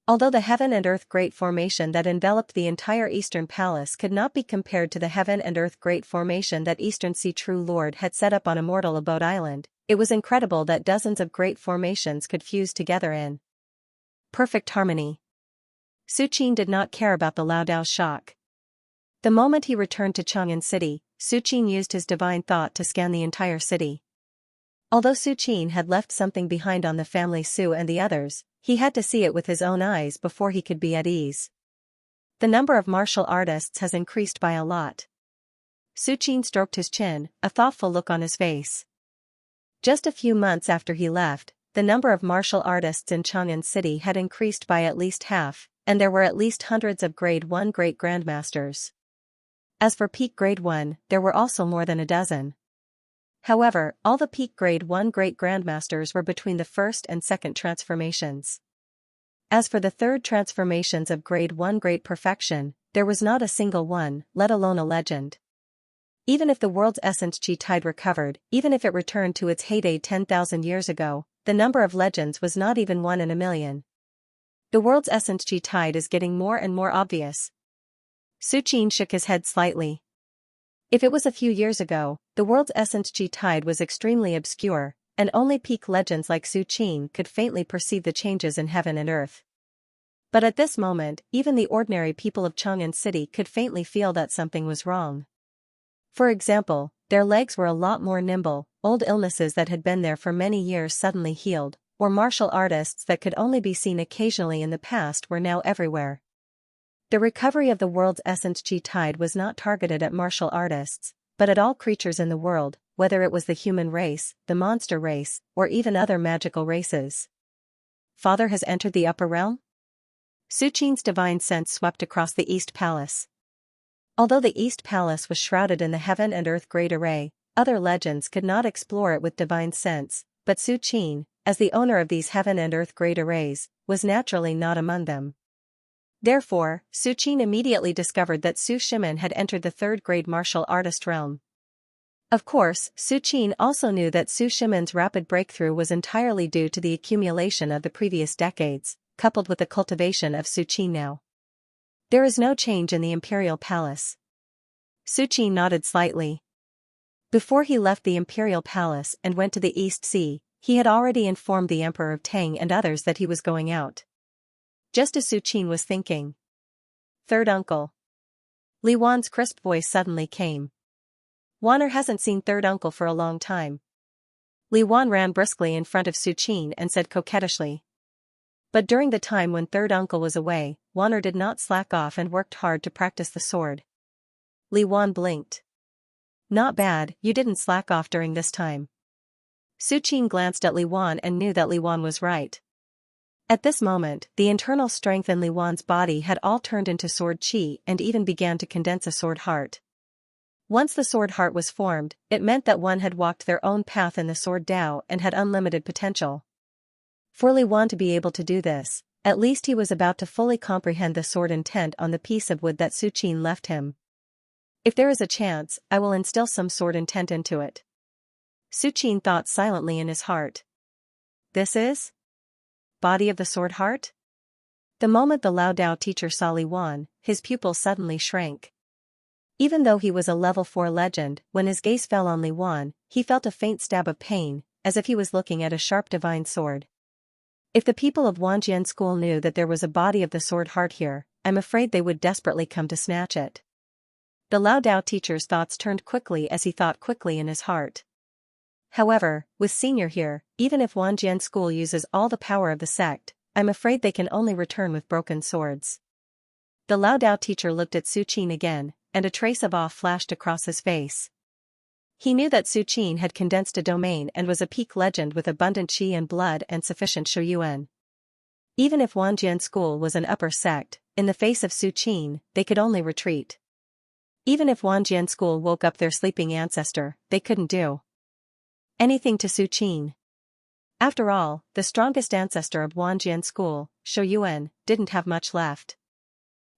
Although the heaven and earth great formation that enveloped the entire Eastern Palace could not be compared to the heaven and earth great formation that Eastern Sea True Lord had set up on Immortal Abode Island, it was incredible that dozens of great formations could fuse together in perfect harmony. Su Qin did not care about the Lao Dao's shock. The moment he returned to Chang'an City, Su Qin used his divine thought to scan the entire city. Although Su Qin had left something behind on the family Su and the others, he had to see it with his own eyes before he could be at ease. The number of martial artists has increased by a lot. Su Qin stroked his chin, a thoughtful look on his face. Just a few months after he left, the number of martial artists in Chang'an City had increased by at least half, and there were at least hundreds of Grade 1 great grandmasters. As for peak Grade 1, there were also more than a dozen. However, all the peak Grade 1 great grandmasters were between the first and second transformations. As for the third transformations of Grade 1 great perfection, there was not a single one, let alone a legend. Even if the world's essence Qi tide recovered, even if it returned to its heyday 10,000 years ago, the number of legends was not even 1 in a million. The world's essence Qi tide is getting more and more obvious. Su Qin shook his head slightly. If it was a few years ago, the world's essence Qi tide was extremely obscure, and only peak legends like Su Qin could faintly perceive the changes in heaven and earth. But at this moment, even the ordinary people of Chang'an City could faintly feel that something was wrong. For example, their legs were a lot more nimble, old illnesses that had been there for many years suddenly healed, or martial artists that could only be seen occasionally in the past were now everywhere. The recovery of the world's essence Qi tide was not targeted at martial artists, but at all creatures in the world, whether it was the human race, the monster race, or even other magical races. Father has entered the upper realm? Su Qin's divine sense swept across the East Palace. Although the East Palace was shrouded in the heaven and earth great array, other legends could not explore it with divine sense, but Su Qin, as the owner of these heaven and earth great arrays, was naturally not among them. Therefore, Su Qin immediately discovered that Su Shimin had entered the third grade martial artist realm. Of course, Su Qin also knew that Su Shimin's rapid breakthrough was entirely due to the accumulation of the previous decades, coupled with the cultivation of Su Qin now. There is no change in the Imperial Palace. Su Qin nodded slightly. Before he left the Imperial Palace and went to the East Sea, he had already informed the Emperor of Tang and others that he was going out. Just as Su Qin was thinking. Third uncle. Li Wan's crisp voice suddenly came. Wanner hasn't seen third uncle for a long time. Li Wan ran briskly in front of Su Qin and said coquettishly. But during the time when third uncle was away, Wanner did not slack off and worked hard to practice the sword. Li Wan blinked. Not bad, you didn't slack off during this time. Su Qin glanced at Li Wan and knew that Li Wan was right. At this moment, the internal strength in Li Wan's body had all turned into sword qi and even began to condense a sword heart. Once the sword heart was formed, it meant that one had walked their own path in the sword Dao and had unlimited potential. For Li Wan to be able to do this, at least he was about to fully comprehend the sword intent on the piece of wood that Su Qin left him. If there is a chance, I will instill some sword intent into it. Su Qin thought silently in his heart. This is? Body of the sword heart? The moment the Lao Dao teacher saw Li Wan, his pupil suddenly shrank. Even though he was a level 4 legend, when his gaze fell on Li Wan, he felt a faint stab of pain, as if he was looking at a sharp divine sword. If the people of Wanjian School knew that there was a body of the sword heart here, I'm afraid they would desperately come to snatch it. The Lao Dao teacher's thoughts turned quickly as he thought quickly in his heart. However, with Senior here, even if Wanjian School uses all the power of the sect, I'm afraid they can only return with broken swords. The Lao Dao teacher looked at Su Qin again, and a trace of awe flashed across his face. He knew that Su Qin had condensed a domain and was a peak legend with abundant qi and blood and sufficient shouyuan. Even if Wanjian School was an upper sect, in the face of Su Qin, they could only retreat. Even if Wanjian School woke up their sleeping ancestor, they couldn't do anything to Su Qin. After all, the strongest ancestor of Wanjian School, Shouyuan, didn't have much left.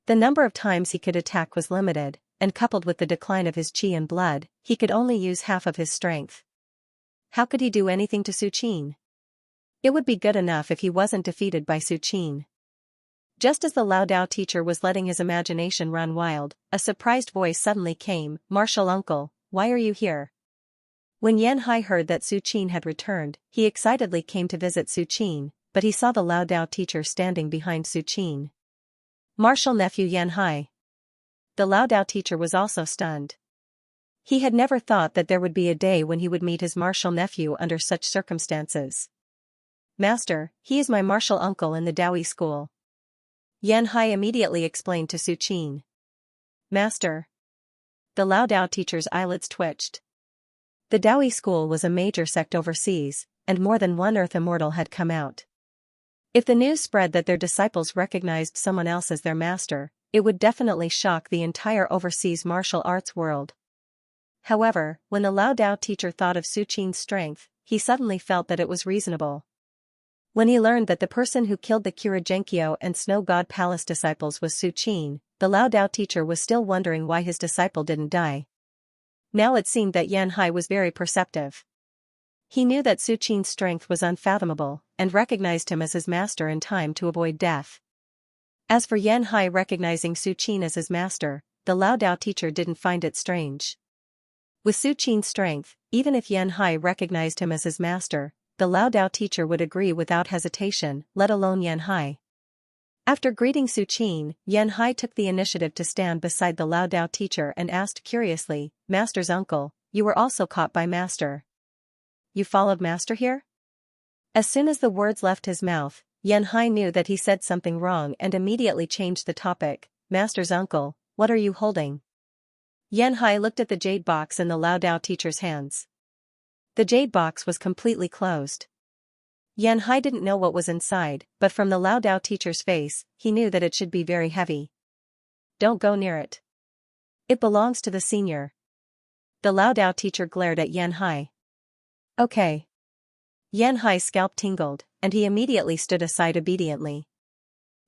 The number of times he could attack was limited, and coupled with the decline of his qi and blood, he could only use half of his strength. How could he do anything to Su Qin? It would be good enough if he wasn't defeated by Su Qin. Just as the Lao Dao teacher was letting his imagination run wild, a surprised voice suddenly came, "Martial uncle, why are you here?" When Yan Hai heard that Su Qin had returned, he excitedly came to visit Su Qin, but he saw the Lao Dao teacher standing behind Su Qin. "Martial nephew Yan Hai." The Lao Dao teacher was also stunned. He had never thought that there would be a day when he would meet his martial nephew under such circumstances. "Master, he is my martial uncle in the Daoyi school." Yan Hai immediately explained to Su Qin. "Master." The Lao Dao teacher's eyelids twitched. The Daoyi school was a major sect overseas, and more than one Earth immortal had come out. If the news spread that their disciples recognized someone else as their master, it would definitely shock the entire overseas martial arts world. However, when the Lao Dao teacher thought of Su Qin's strength, he suddenly felt that it was reasonable. When he learned that the person who killed the Xianxia and Snow God Palace disciples was Su Qin, the Lao Dao teacher was still wondering why his disciple didn't die. Now it seemed that Yan Hai was very perceptive. He knew that Su Qin's strength was unfathomable, and recognized him as his master in time to avoid death. As for Yan Hai recognizing Su Qin as his master, the Lao Dao teacher didn't find it strange. With Su Qin's strength, even if Yan Hai recognized him as his master, the Lao Dao teacher would agree without hesitation, let alone Yan Hai. After greeting Su Qin, Yan Hai took the initiative to stand beside the Lao Dao teacher and asked curiously, "Master's uncle, you were also caught by Master. You followed Master here?" As soon as the words left his mouth, Yan Hai knew that he said something wrong and immediately changed the topic. "Master's uncle, what are you holding?" Yan Hai looked at the jade box in the Lao Dao teacher's hands. The jade box was completely closed. Yan Hai didn't know what was inside, but from the Lao Dao teacher's face, he knew that it should be very heavy. "Don't go near it. It belongs to the senior." The Lao Dao teacher glared at Yan Hai. "Okay." Yan Hai's scalp tingled, and he immediately stood aside obediently.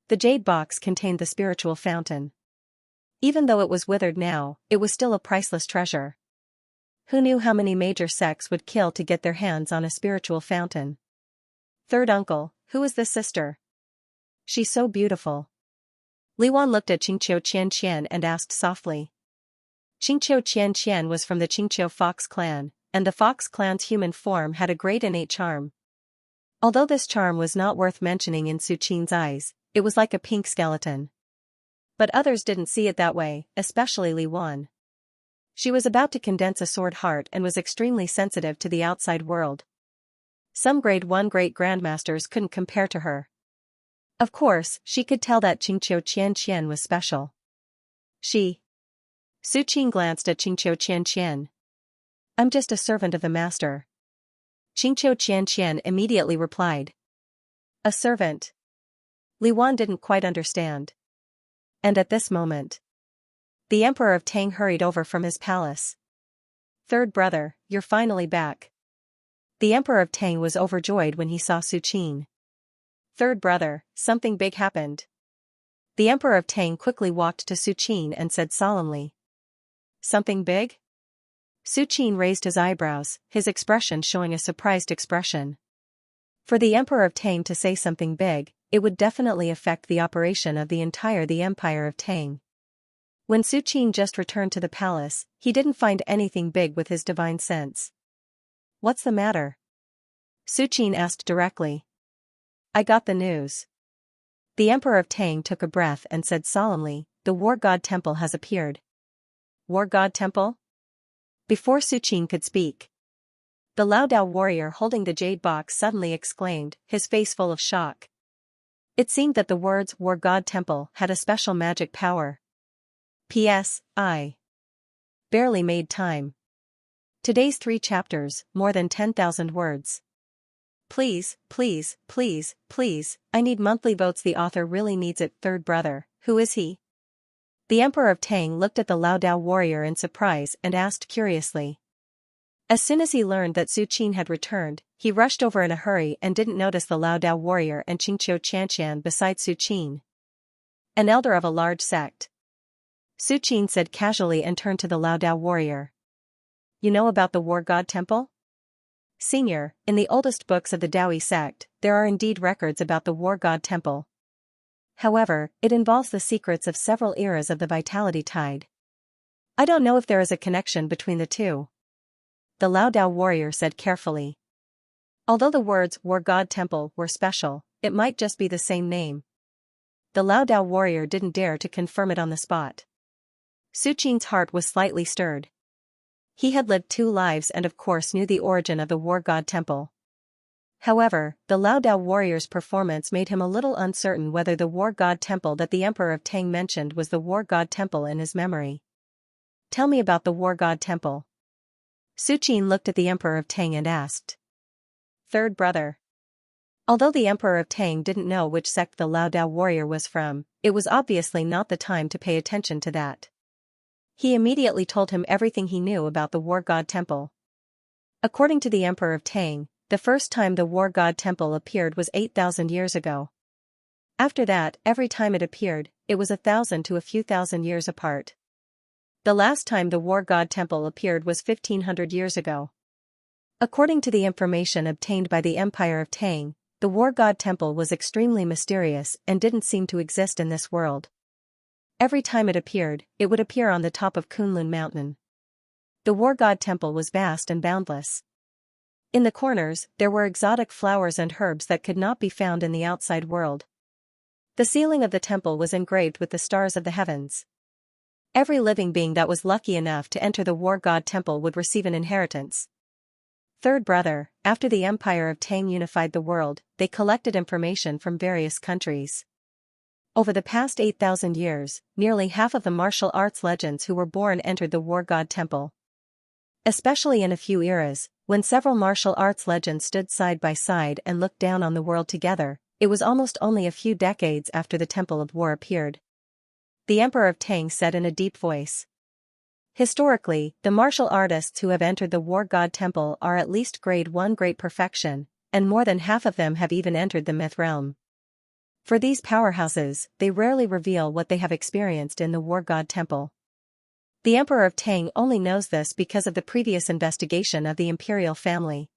The jade box contained the spiritual fountain. Even though it was withered now, it was still a priceless treasure. Who knew how many major sects would kill to get their hands on a spiritual fountain? "Third uncle, who is this sister? She's so beautiful." Li Wan looked at Qingqiu Qianqian and asked softly. Qingqiu Qianqian was from the Qingqiu Fox clan, and the Fox clan's human form had a great innate charm. Although this charm was not worth mentioning in Su Qin's eyes, it was like a pink skeleton. But others didn't see it that way, especially Li Wan. She was about to condense a sword heart and was extremely sensitive to the outside world. Some grade 1 great grandmasters couldn't compare to her. Of course, she could tell that Qingqiu Qianqian was special. Su Qin glanced at Qingqiu Qianqian. "I'm just a servant of the master." Qingqiu Qianqian immediately replied. "A servant?" Li Wan didn't quite understand. And at this moment, the Emperor of Tang hurried over from his palace. "Third brother, you're finally back." The Emperor of Tang was overjoyed when he saw Su Qin. "Third brother, something big happened." The Emperor of Tang quickly walked to Su Qin and said solemnly. "Something big?" Su Qin raised his eyebrows, his expression showing a surprised expression. For the Emperor of Tang to say something big, it would definitely affect the operation of the Empire of Tang. When Su Qin just returned to the palace, he didn't find anything big with his divine sense. "What's the matter?" Su Qin asked directly. "I got the news." The Emperor of Tang took a breath and said solemnly, "The War God Temple has appeared." "War God Temple?" Before Su Qin could speak, the Lao Dao warrior holding the jade box suddenly exclaimed, his face full of shock. It seemed that the words "War God Temple" had a special magic power. P.S. I barely made time. Today's 3 chapters, more than 10,000 words. Please, please, please, please, I need monthly votes. The author really needs it. Third brother, who is he? The Emperor of Tang looked at the Lao Dao warrior in surprise and asked curiously. As soon as he learned that Su Qin had returned, he rushed over in a hurry and didn't notice the Lao Dao warrior and Qingqiu Qianqian beside Su Qin. "An elder of a large sect," Su Qin said casually and turned to the Lao Dao warrior. "You know about the War God Temple?" Senior, in the oldest books of the Taoist sect, there are indeed records about the War God Temple. However, it involves the secrets of several eras of the vitality tide. I don't know if there is a connection between the two, the Lao Dao warrior said carefully. Although the words War God Temple were special, it might just be the same name. The Lao Dao warrior didn't dare to confirm it on the spot. Su Qin's heart was slightly stirred. He had lived 2 lives and of course knew the origin of the War God Temple. However, the Lao Dao warrior's performance made him a little uncertain whether the War God Temple that the Emperor of Tang mentioned was the War God Temple in his memory. Tell me about the War God Temple. Su Qin looked at the Emperor of Tang and asked. Third brother. Although the Emperor of Tang didn't know which sect the Lao Dao warrior was from, it was obviously not the time to pay attention to that. He immediately told him everything he knew about the War God Temple. According to the Emperor of Tang, the first time the War God Temple appeared was 8,000 years ago. After that, every time it appeared, it was 1,000 to a few thousand years apart. The last time the War God Temple appeared was 1,500 years ago. According to the information obtained by the Empire of Tang, the War God Temple was extremely mysterious and didn't seem to exist in this world. Every time it appeared, it would appear on the top of Kunlun Mountain. The War God Temple was vast and boundless. In the corners, there were exotic flowers and herbs that could not be found in the outside world. The ceiling of the temple was engraved with the stars of the heavens. Every living being that was lucky enough to enter the War God Temple would receive an inheritance. Third brother, after the Empire of Tang unified the world, they collected information from various countries. Over the past 8,000 years, nearly half of the martial arts legends who were born entered the War God Temple. Especially in a few eras, when several martial arts legends stood side by side and looked down on the world together, it was almost only a few decades after the Temple of War appeared. The Emperor of Tang said in a deep voice. Historically, the martial artists who have entered the War God Temple are at least grade 1 great perfection, and more than half of them have even entered the myth realm. For these powerhouses, they rarely reveal what they have experienced in the War God Temple. The Emperor of Tang only knows this because of the previous investigation of the imperial family.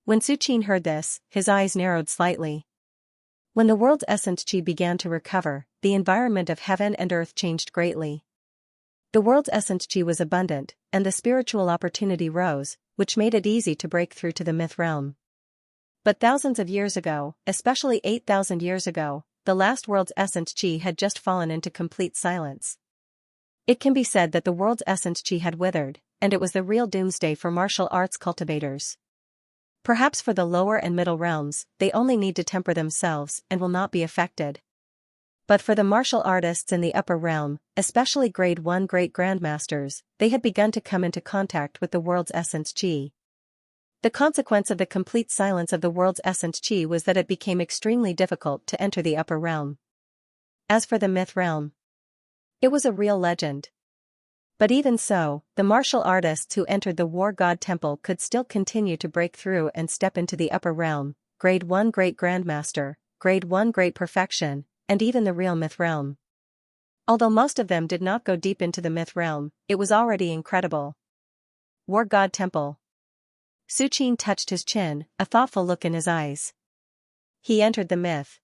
When Su Qin heard this, his eyes narrowed slightly. When the world's essence qi began to recover, the environment of heaven and earth changed greatly. The world's essence qi was abundant, and the spiritual opportunity rose, which made it easy to break through to the myth realm. But thousands of years ago, especially 8,000 years ago, the last world's essence qi had just fallen into complete silence. It can be said that the world's essence qi had withered, and it was the real doomsday for martial arts cultivators. Perhaps for the lower and middle realms, they only need to temper themselves and will not be affected. But for the martial artists in the upper realm, especially grade 1 great grandmasters, they had begun to come into contact with the world's essence qi. The consequence of the complete silence of the world's essence qi was that it became extremely difficult to enter the upper realm. As for the myth realm, it was a real legend. But even so, the martial artists who entered the War God Temple could still continue to break through and step into the upper realm, grade 1 great grandmaster, grade 1 great perfection, and even the real myth realm. Although most of them did not go deep into the myth realm, it was already incredible. War God Temple. Su Qin touched his chin, a thoughtful look in his eyes. He entered the myth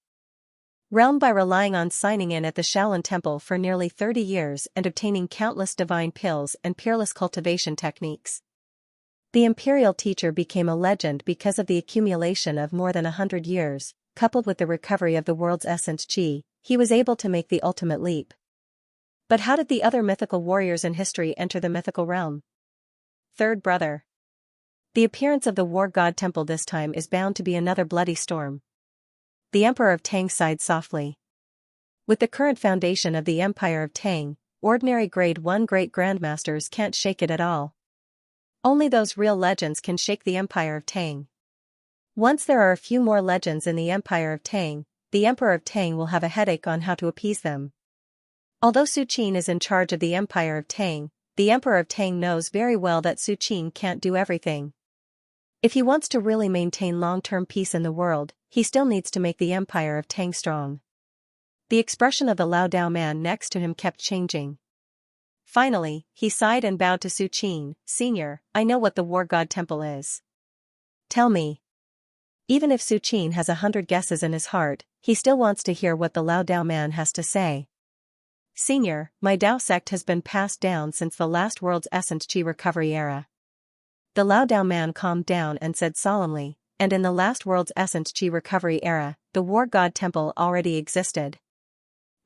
realm by relying on signing in at the Shaolin Temple for nearly 30 years and obtaining countless divine pills and peerless cultivation techniques. The imperial teacher became a legend because of the accumulation of more than 100 years, coupled with the recovery of the world's essence qi. He was able to make the ultimate leap. But how did the other mythical warriors in history enter the mythical realm? Third brother. The appearance of the War God Temple this time is bound to be another bloody storm. The Emperor of Tang sighed softly. With the current foundation of the Empire of Tang, ordinary grade 1 great grandmasters can't shake it at all. Only those real legends can shake the Empire of Tang. Once there are a few more legends in the Empire of Tang, the Emperor of Tang will have a headache on how to appease them. Although Su Qin is in charge of the Empire of Tang, the Emperor of Tang knows very well that Su Qin can't do everything. If he wants to really maintain long-term peace in the world, he still needs to make the Empire of Tang strong. The expression of the Lao Dao man next to him kept changing. Finally, he sighed and bowed to Su Qin. Senior, I know what the War God Temple is. Tell me. Even if Su Qin has 100 guesses in his heart, he still wants to hear what the Lao Dao man has to say. Senior, my Dao sect has been passed down since the last world's essence Qi recovery era. The Lao Dao man calmed down and said solemnly, and in the last world's essence Qi recovery era, the War God Temple already existed.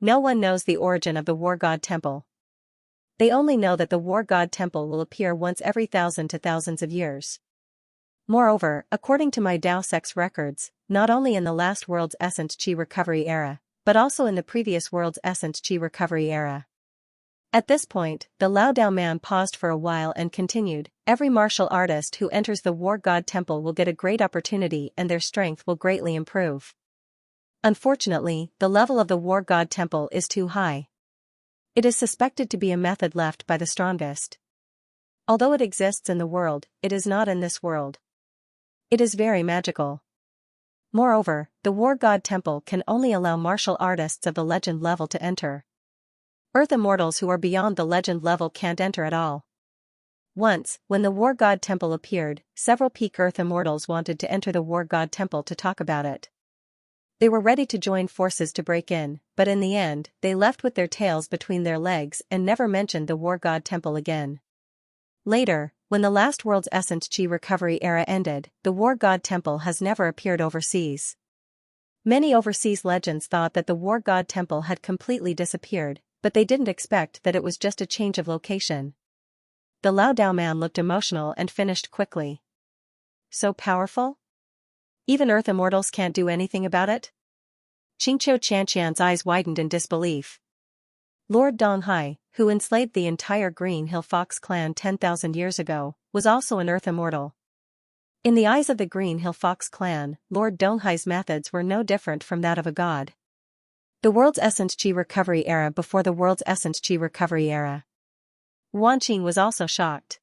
No one knows the origin of the War God Temple. They only know that the War God Temple will appear once every thousands of years. Moreover, according to my Dao sect's records, not only in the last world's essence Qi recovery era, but also in the previous world's essence Qi recovery era. At this point, the Lao Dao man paused for a while and continued, every martial artist who enters the War God Temple will get a great opportunity and their strength will greatly improve. Unfortunately, the level of the War God Temple is too high. It is suspected to be a method left by the strongest. Although it exists in the world, it is not in this world. It is very magical. Moreover, the War God Temple can only allow martial artists of the legend level to enter. Earth immortals who are beyond the legend level can't enter at all. Once, when the War God Temple appeared, several peak Earth immortals wanted to enter the War God Temple to talk about it. They were ready to join forces to break in, but in the end, they left with their tails between their legs and never mentioned the War God Temple again. Later, when the last world's essence Qi recovery era ended, the War God Temple has never appeared overseas. Many overseas legends thought that the War God Temple had completely disappeared, but they didn't expect that it was just a change of location. The Lao Dao man looked emotional and finished quickly. So powerful? Even Earth immortals can't do anything about it? Xianxia's eyes widened in disbelief. Lord Donghai, who enslaved the entire Green Hill Fox clan 10,000 years ago, was also an Earth immortal. In the eyes of the Green Hill Fox clan, Lord Donghai's methods were no different from that of a god. The world's essence Qi recovery era before the world's essence Qi recovery era. Wanqing was also shocked.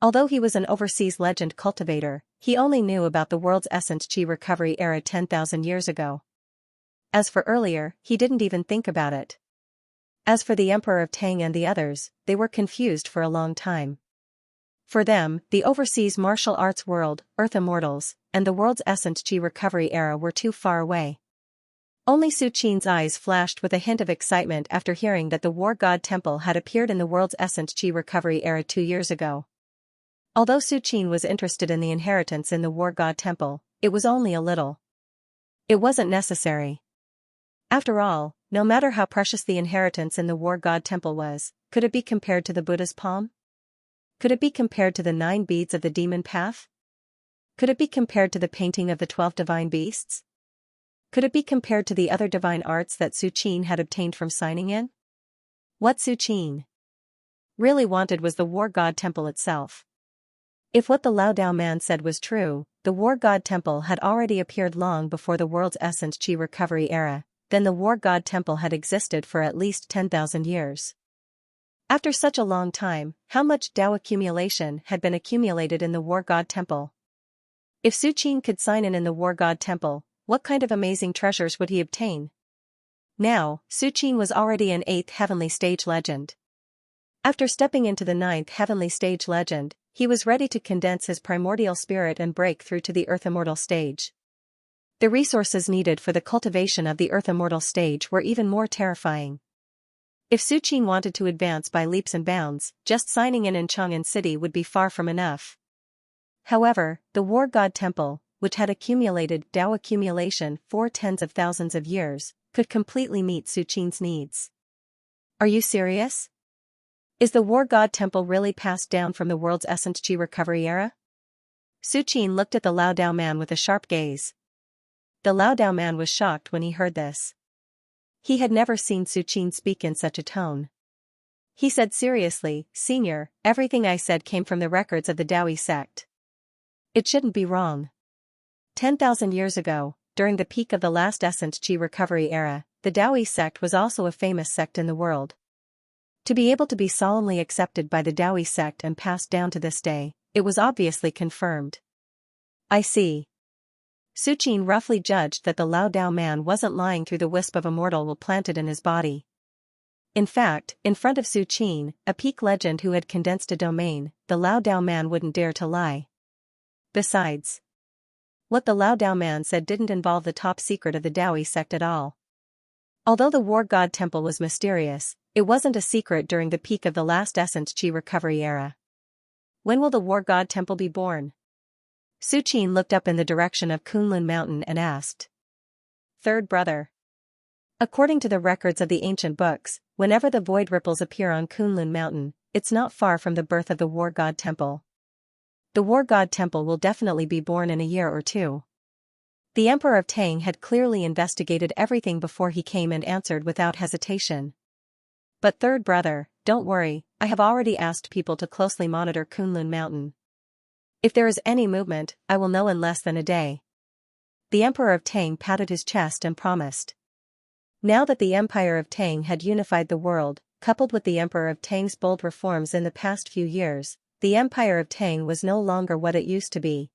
Although he was an overseas legend cultivator, he only knew about the world's essence Qi recovery era 10,000 years ago. As for earlier, he didn't even think about it. As for the Emperor of Tang and the others, they were confused for a long time. For them, the overseas martial arts world, Earth immortals, and the world's essence Qi recovery era were too far away. Only Su Qin's eyes flashed with a hint of excitement after hearing that the War God Temple had appeared in the world's essence Qi recovery era 2 years ago. Although Su Qin was interested in the inheritance in the War God Temple, it was only a little. It wasn't necessary. After all, no matter how precious the inheritance in the War God Temple was, could it be compared to the Buddha's palm? Could it be compared to the 9 beads of the demon path? Could it be compared to the painting of the 12 divine beasts? Could it be compared to the other divine arts that Su Qin had obtained from signing in? What Su Qin really wanted was the War God Temple itself. If what the Lao Dao man said was true, the War God Temple had already appeared long before the world's essence Qi recovery era, then the War God Temple had existed for at least 10,000 years. After such a long time, how much Dao accumulation had been accumulated in the War God Temple? If Su Qin could sign in the War God Temple, what kind of amazing treasures would he obtain? Now, Su Qin was already an 8th heavenly stage legend. After stepping into the 9th heavenly stage legend, he was ready to condense his primordial spirit and break through to the Earth Immortal stage. The resources needed for the cultivation of the Earth Immortal stage were even more terrifying. If Su Qin wanted to advance by leaps and bounds, just signing in Chang'an City would be far from enough. However, the War God Temple, which had accumulated Dao accumulation for tens of thousands of years, could completely meet Su Qin's needs. Are you serious? Is the War God Temple really passed down from the world's essence Qi recovery era? Su Qin looked at the Lao Dao man with a sharp gaze. The Lao Dao man was shocked when he heard this. He had never seen Su Qin speak in such a tone. He said seriously, "Senior, everything I said came from the records of the Daoist sect. It shouldn't be wrong." 10,000 years ago, during the peak of the last essence Qi recovery era, the Daoist sect was also a famous sect in the world. To be able to be solemnly accepted by the Daoist sect and passed down to this day, it was obviously confirmed. I see. Su Qin roughly judged that the Lao Dao man wasn't lying through the wisp of immortal will planted in his body. In fact, in front of Su Qin, a peak legend who had condensed a domain, the Lao Dao man wouldn't dare to lie. Besides, what the Lao Dao man said didn't involve the top secret of the Daoi sect at all. Although the War God Temple was mysterious, it wasn't a secret during the peak of the last Essence Chi recovery era. When will the War God Temple be born? Su Qin looked up in the direction of Kunlun Mountain and asked. Third brother. According to the records of the ancient books, whenever the void ripples appear on Kunlun Mountain, it's not far from the birth of the War God Temple. The War God Temple will definitely be born in a year or two. The Emperor of Tang had clearly investigated everything before he came and answered without hesitation. But third brother, don't worry, I have already asked people to closely monitor Kunlun Mountain. If there is any movement, I will know in less than a day. The Emperor of Tang patted his chest and promised. Now that the Empire of Tang had unified the world, coupled with the Emperor of Tang's bold reforms in the past few years, the Empire of Tang was no longer what it used to be.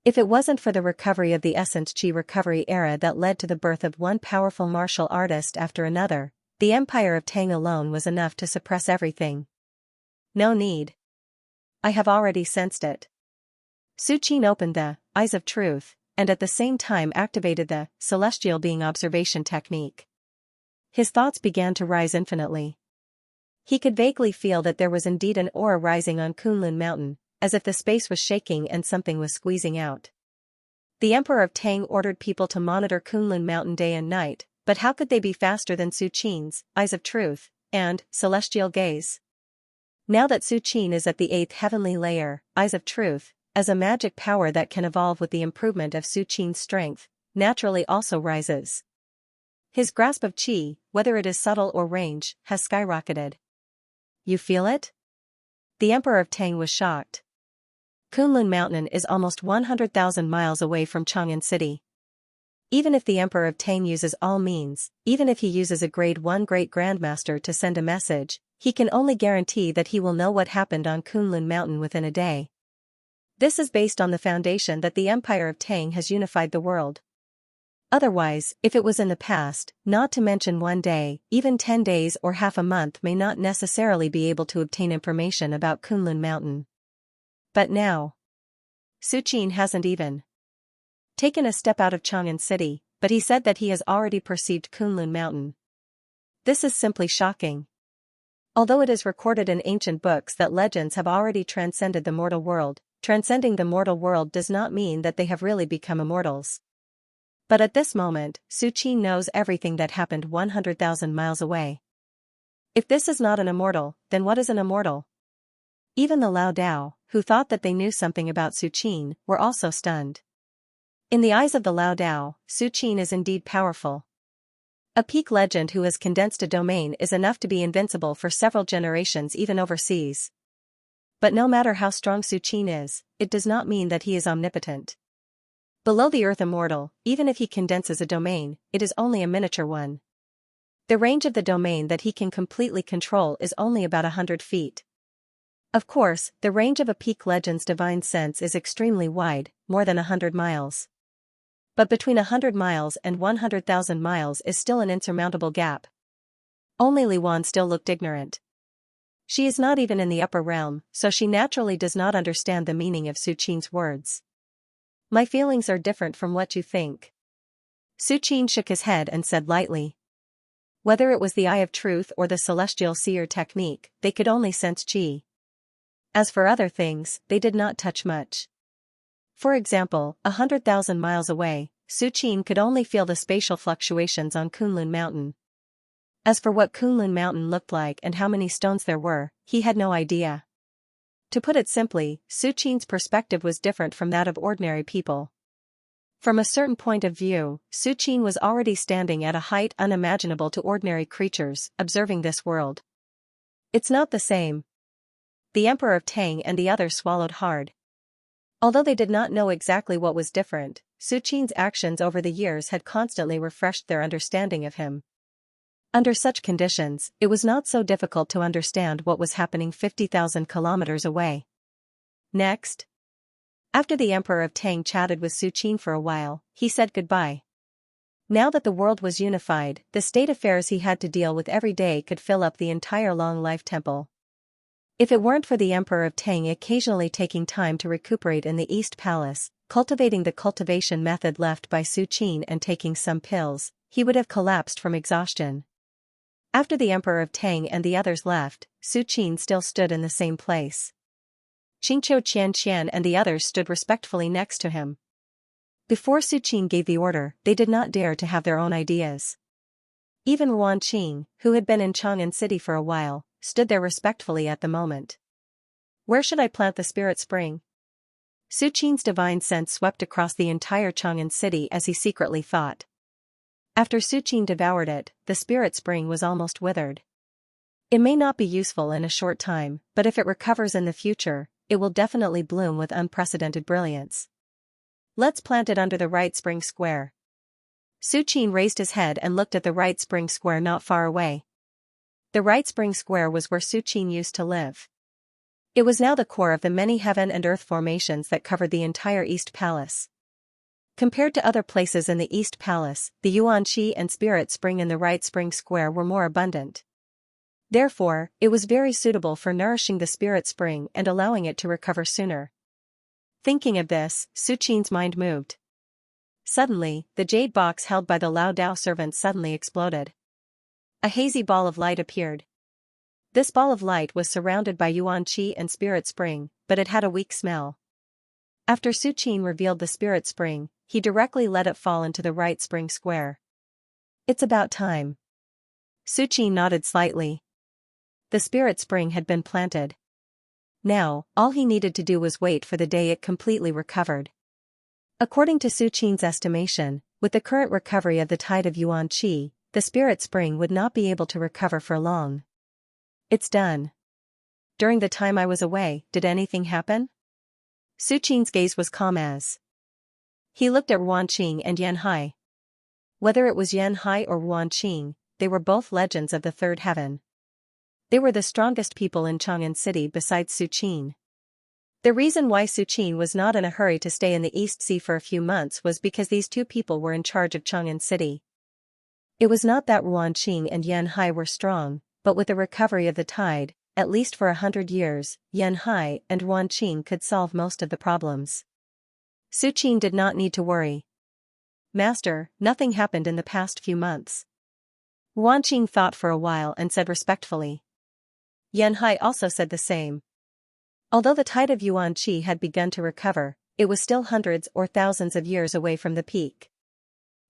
If it wasn't for the recovery of the Essence Chi recovery era that led to the birth of one powerful martial artist after another, the Empire of Tang alone was enough to suppress everything. No need. I have already sensed it. Su Qin opened the eyes of truth, and at the same time activated the celestial being observation technique. His thoughts began to rise infinitely. He could vaguely feel that there was indeed an aura rising on Kunlun Mountain, as if the space was shaking and something was squeezing out. The Emperor of Tang ordered people to monitor Kunlun Mountain day and night, but how could they be faster than Su Qin's eyes of truth and celestial gaze? Now that Su Qin is at the 8th heavenly layer, eyes of truth, as a magic power that can evolve with the improvement of Su Qin's strength, naturally also rises. His grasp of qi, whether it is subtle or range, has skyrocketed. You feel it? The Emperor of Tang was shocked. Kunlun Mountain is almost 100,000 miles away from Chang'an City. Even if the Emperor of Tang uses all means, even if he uses a grade 1 great grandmaster to send a message, he can only guarantee that he will know what happened on Kunlun Mountain within a day. This is based on the foundation that the Empire of Tang has unified the world. Otherwise, if it was in the past, not to mention one day, even 10 days or half a month may not necessarily be able to obtain information about Kunlun Mountain. But now, Su Qin hasn't even taken a step out of Chang'an City, but he said that he has already perceived Kunlun Mountain. This is simply shocking. Although it is recorded in ancient books that legends have already transcended the mortal world, transcending the mortal world does not mean that they have really become immortals. But at this moment, Su Qin knows everything that happened 100,000 miles away. If this is not an immortal, then what is an immortal? Even the Lao Dao, who thought that they knew something about Su Qin, were also stunned. In the eyes of the Lao Dao, Su Qin is indeed powerful. A peak legend who has condensed a domain is enough to be invincible for several generations even overseas. But no matter how strong Su Qin is, it does not mean that he is omnipotent. Below the earth immortal, even if he condenses a domain, it is only a miniature one. The range of the domain that he can completely control is only about 100 feet. Of course, the range of a peak legend's divine sense is extremely wide, more than 100 miles. But between 100 miles and 100,000 miles is still an insurmountable gap. Only Li Wan still looked ignorant. She is not even in the upper realm, so she naturally does not understand the meaning of Su Qin's words. My feelings are different from what you think. Su Qin shook his head and said lightly. Whether it was the eye of truth or the celestial seer technique, they could only sense qi. As for other things, they did not touch much. For example, 100,000 miles away, Su Qin could only feel the spatial fluctuations on Kunlun Mountain. As for what Kunlun Mountain looked like and how many stones there were, he had no idea. To put it simply, Su Qin's perspective was different from that of ordinary people. From a certain point of view, Su Qin was already standing at a height unimaginable to ordinary creatures, observing this world. It's not the same. The Emperor of Tang and the others swallowed hard. Although they did not know exactly what was different, Su Qin's actions over the years had constantly refreshed their understanding of him. Under such conditions, it was not so difficult to understand what was happening 50,000 kilometers away. Next, after the Emperor of Tang chatted with Su Qin for a while, he said goodbye. Now that the world was unified, the state affairs he had to deal with every day could fill up the entire Long Life Temple. If it weren't for the Emperor of Tang occasionally taking time to recuperate in the East Palace, cultivating the cultivation method left by Su Qin and taking some pills, he would have collapsed from exhaustion. After the Emperor of Tang and the others left, Su Qin still stood in the same place. Qingqiu Qianqian and the others stood respectfully next to him. Before Su Qin gave the order, they did not dare to have their own ideas. Even Ruan Qing, who had been in Chang'an City for a while, stood there respectfully at the moment. Where should I plant the spirit spring? Su Qin's divine sense swept across the entire Chang'an City as he secretly thought. After Su Qin devoured it, the spirit spring was almost withered. It may not be useful in a short time, but if it recovers in the future, it will definitely bloom with unprecedented brilliance. Let's plant it under the right spring square. Su Qin raised his head and looked at the right spring square not far away. The right spring square was where Su Qin used to live. It was now the core of the many heaven and earth formations that covered the entire East Palace. Compared to other places in the East Palace, the Yuan Qi and Spirit Spring in the right spring square were more abundant. Therefore, it was very suitable for nourishing the Spirit Spring and allowing it to recover sooner. Thinking of this, Su Qin's mind moved. Suddenly, the jade box held by the Lao Dao servant suddenly exploded. A hazy ball of light appeared. This ball of light was surrounded by Yuan Qi and Spirit Spring, but it had a weak smell. After Su Qin revealed the Spirit Spring, he directly let it fall into the right spring square. It's about time. Su Qin nodded slightly. The Spirit Spring had been planted. Now, all he needed to do was wait for the day it completely recovered. According to Su Qin's estimation, with the current recovery of the tide of Yuan Qi, the Spirit Spring would not be able to recover for long. It's done. During the time I was away, did anything happen? Su Qin's gaze was calm as. He looked at Ruan Qing and Yan Hai. Whether it was Yan Hai or Ruan Qing, they were both legends of the third heaven. They were the strongest people in Chang'an City besides Su Qin. The reason why Su Qin was not in a hurry to stay in the East Sea for a few months was because these two people were in charge of Chang'an City. It was not that Ruan Qing and Yan Hai were strong, but with the recovery of the tide, at least for 100 years, Yan Hai and Ruan Qing could solve most of the problems. Su Qin did not need to worry. Master, nothing happened in the past few months. Ruan Qing thought for a while and said respectfully. Yan Hai also said the same. Although the tide of Yuan Qi had begun to recover, it was still hundreds or thousands of years away from the peak.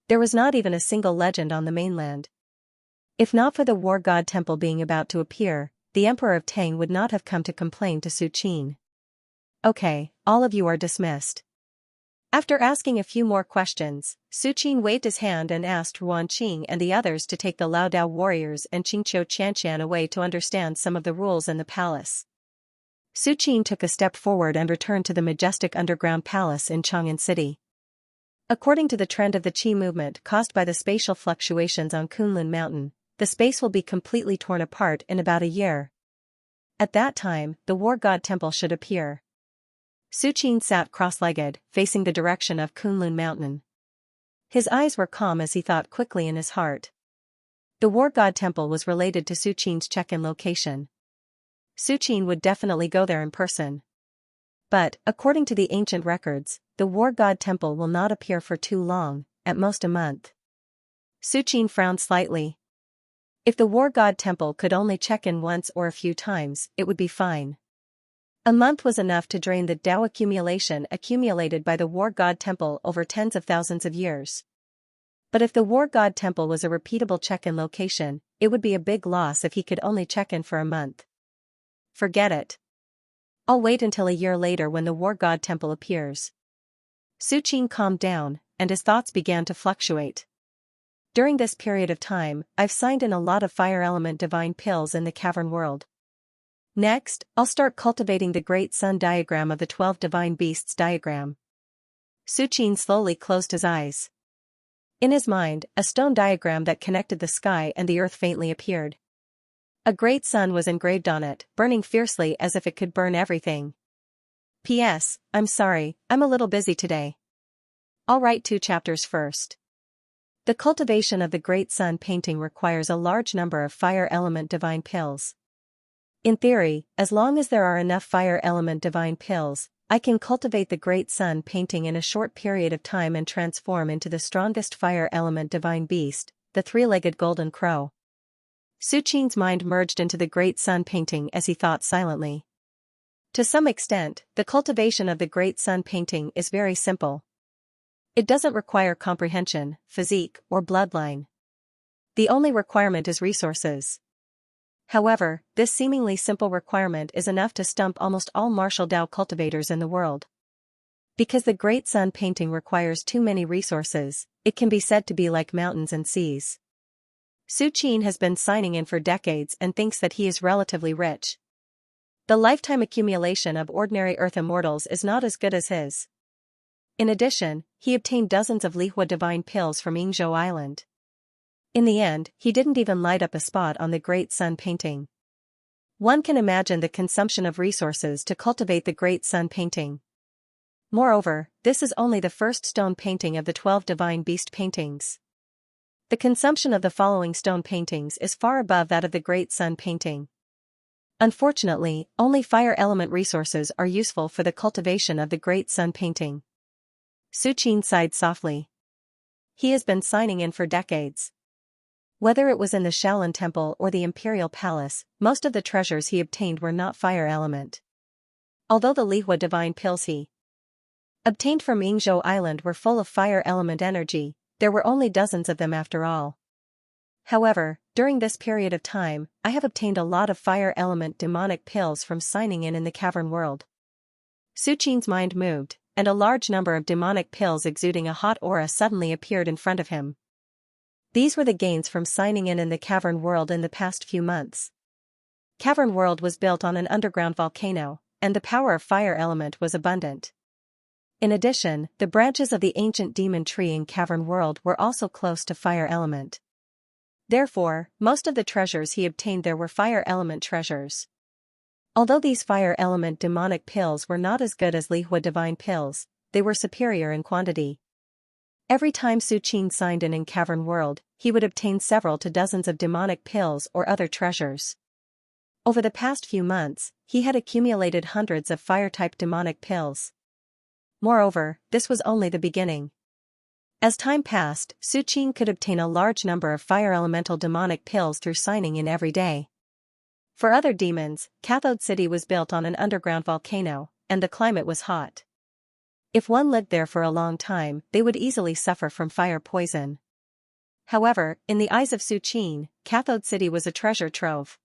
There was not even a single legend on the mainland. If not for the war god temple being about to appear, the Emperor of Tang would not have come to complain to Su Qin. Okay, all of you are dismissed. After asking a few more questions, Su Qin waved his hand and asked Ruan Qing and the others to take the Lao Dao warriors and Qingqiu Qianqian away to understand some of the rules in the palace. Su Qin took a step forward and returned to the majestic underground palace in Chang'an City. According to the trend of the Qi movement caused by the spatial fluctuations on Kunlun Mountain, the space will be completely torn apart in about a year. At that time, the war god temple should appear. Su Qin sat cross-legged, facing the direction of Kunlun Mountain. His eyes were calm as he thought quickly in his heart. The war god temple was related to Su Qin's check-in location. Su Qin would definitely go there in person. But, according to the ancient records, the war god temple will not appear for too long, at most a month. Su Qin frowned slightly. If the war god temple could only check in once or a few times, it would be fine. A month was enough to drain the Dao accumulation accumulated by the war god temple over tens of thousands of years. But if the war god temple was a repeatable check-in location, it would be a big loss if he could only check in for a month. Forget it. I'll wait until a year later when the war god temple appears. Su Qin calmed down, and his thoughts began to fluctuate. During this period of time, I've signed in a lot of fire element divine pills in the cavern world. Next, I'll start cultivating the Great Sun diagram of the 12 divine beasts diagram. Su Qin slowly closed his eyes. In his mind, a stone diagram that connected the sky and the earth faintly appeared. A great sun was engraved on it, burning fiercely as if it could burn everything. P.S. I'm sorry, I'm a little busy today. I'll write 2 chapters first. The cultivation of the Great Sun painting requires a large number of fire element divine pills. In theory, as long as there are enough fire element divine pills, I can cultivate the Great Sun painting in a short period of time and transform into the strongest fire element divine beast, the three-legged golden crow. Su Qing's mind merged into the Great Sun painting as he thought silently. To some extent, the cultivation of the Great Sun painting is very simple. It doesn't require comprehension, physique, or bloodline. The only requirement is resources. However, this seemingly simple requirement is enough to stump almost all martial Dao cultivators in the world. Because the Great Sun painting requires too many resources, it can be said to be like mountains and seas. Su Qing has been signing in for decades and thinks that he is relatively rich. The lifetime accumulation of ordinary earth immortals is not as good as his. In addition, he obtained dozens of Lihua divine pills from Yingzhou Island. In the end, he didn't even light up a spot on the Great Sun painting. One can imagine the consumption of resources to cultivate the Great Sun painting. Moreover, this is only the first stone painting of the 12 divine beast paintings. The consumption of the following stone paintings is far above that of the Great Sun painting. Unfortunately, only fire element resources are useful for the cultivation of the Great Sun painting. Su Qing sighed softly. He has been signing in for decades. Whether it was in the Shaolin Temple or the Imperial Palace, most of the treasures he obtained were not fire element. Although the Lihua divine pills he obtained from Yingzhou Island were full of fire element energy, there were only dozens of them after all. However, during this period of time, I have obtained a lot of fire element demonic pills from signing in the cavern world. Su Qing's mind moved, and a large number of demonic pills exuding a hot aura suddenly appeared in front of him. These were the gains from signing in the cavern world in the past few months. Cavern world was built on an underground volcano, and the power of fire element was abundant. In addition, the branches of the ancient demon tree in cavern world were also close to fire element. Therefore, most of the treasures he obtained there were fire element treasures. Although these fire element demonic pills were not as good as Lihua divine pills, they were superior in quantity. Every time Su Qing signed in cavern world, he would obtain several to dozens of demonic pills or other treasures. Over the past few months, he had accumulated hundreds of fire-type demonic pills. Moreover, this was only the beginning. As time passed, Su Qing could obtain a large number of fire elemental demonic pills through signing in every day. For other demons, Cathode City was built on an underground volcano, and the climate was hot. If one lived there for a long time, they would easily suffer from fire poison. However, in the eyes of Su Qing, Cathode City was a treasure trove.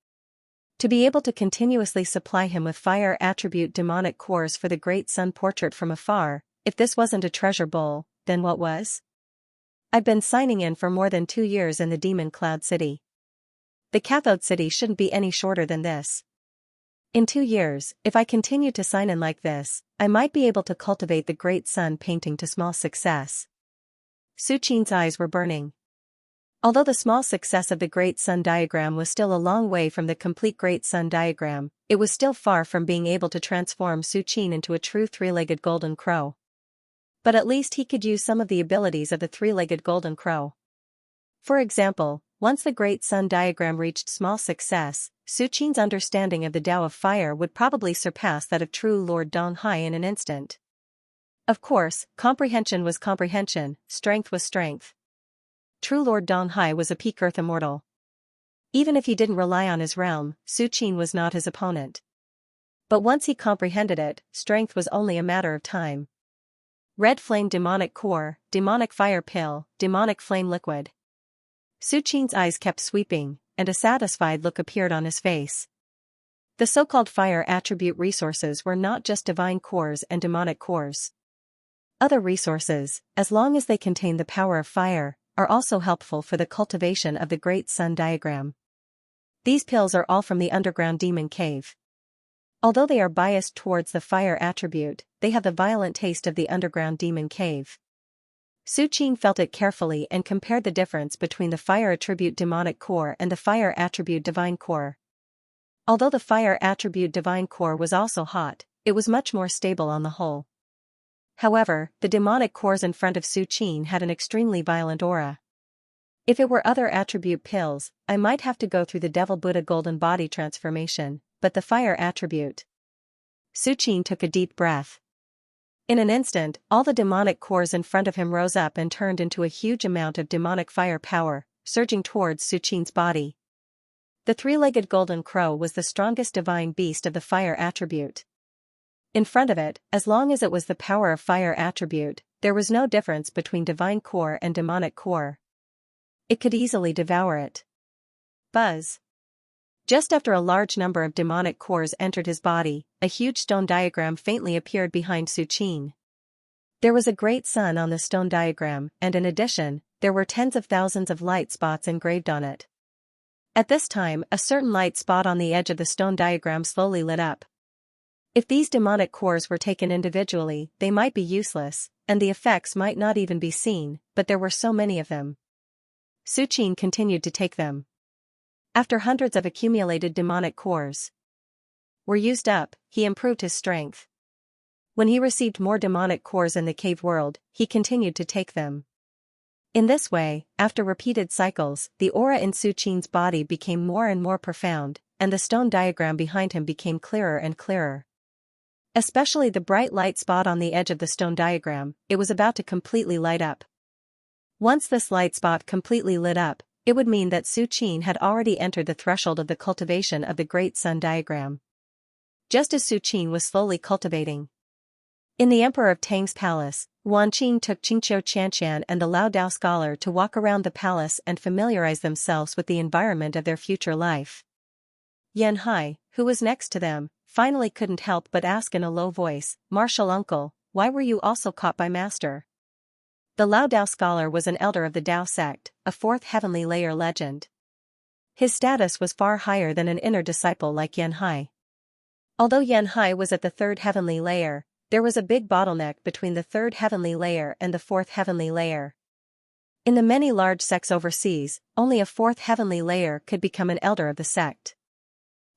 To be able to continuously supply him with fire attribute demonic cores for the Great Sun portrait from afar, if this wasn't a treasure bowl, then what was? I've been signing in for more than 2 years in the Demon Cloud City. The Cathode City shouldn't be any shorter than this. In 2 years, if I continue to sign in like this, I might be able to cultivate the Great Sun painting to small success. Su Qing's eyes were burning. Although the small success of the Great Sun diagram was still a long way from the complete Great Sun diagram, it was still far from being able to transform Su Qing into a true three-legged golden crow. But at least he could use some of the abilities of the three-legged golden crow. For example, once the Great Sun diagram reached small success, Su Qing's understanding of the Tao of Fire would probably surpass that of true Lord Donghai in an instant. Of course, comprehension was comprehension, strength was strength. True Lord Donghai was a peak earth immortal. Even if he didn't rely on his realm, Su Qing was not his opponent. But once he comprehended it, strength was only a matter of time. Red flame demonic core, demonic fire pill, demonic flame liquid. Su Qing's eyes kept sweeping, and a satisfied look appeared on his face. The so-called fire attribute resources were not just divine cores and demonic cores. Other resources, as long as they contain the power of fire, are also helpful for the cultivation of the Great Sun diagram. These pills are all from the underground demon cave. Although they are biased towards the fire attribute, they have the violent taste of the underground demon cave. Su Qing felt it carefully and compared the difference between the fire attribute demonic core and the fire attribute divine core. Although the fire attribute divine core was also hot, it was much more stable on the whole. However, the demonic cores in front of Su Qing had an extremely violent aura. If it were other attribute pills, I might have to go through the Devil Buddha golden body transformation, but the fire attribute. Su Qin took a deep breath. In an instant, all the demonic cores in front of him rose up and turned into a huge amount of demonic fire power, surging towards Su Qin's body. The three-legged golden crow was the strongest divine beast of the fire attribute. In front of it, as long as it was the power of fire attribute, there was no difference between divine core and demonic core. It could easily devour it. Buzz. Just after a large number of demonic cores entered his body, a huge stone diagram faintly appeared behind Su Qin. There was a great sun on the stone diagram, and in addition, there were tens of thousands of light spots engraved on it. At this time, a certain light spot on the edge of the stone diagram slowly lit up. If these demonic cores were taken individually, they might be useless, and the effects might not even be seen, but there were so many of them. Su Qin continued to take them. After hundreds of accumulated demonic cores were used up, he improved his strength. When he received more demonic cores in the cave world, he continued to take them. In this way, after repeated cycles, the aura in Su Qin's body became more and more profound, and the stone diagram behind him became clearer and clearer. Especially the bright light spot on the edge of the stone diagram, it was about to completely light up. Once this light spot completely lit up, it would mean that Su Qin had already entered the threshold of the cultivation of the Great Sun diagram. Just as Su Qin was slowly cultivating. In the Emperor of Tang's palace, Wan Qing took Qingqiu Qianxian and the Lao Dao scholar to walk around the palace and familiarize themselves with the environment of their future life. Yan Hai, who was next to them, finally couldn't help but ask in a low voice, "Martial uncle, why were you also caught by master?" The Lao Dao scholar was an elder of the Dao sect, a fourth heavenly layer legend. His status was far higher than an inner disciple like Yan Hai. Although Yan Hai was at the third heavenly layer, there was a big bottleneck between the third heavenly layer and the fourth heavenly layer. In the many large sects overseas, only a fourth heavenly layer could become an elder of the sect.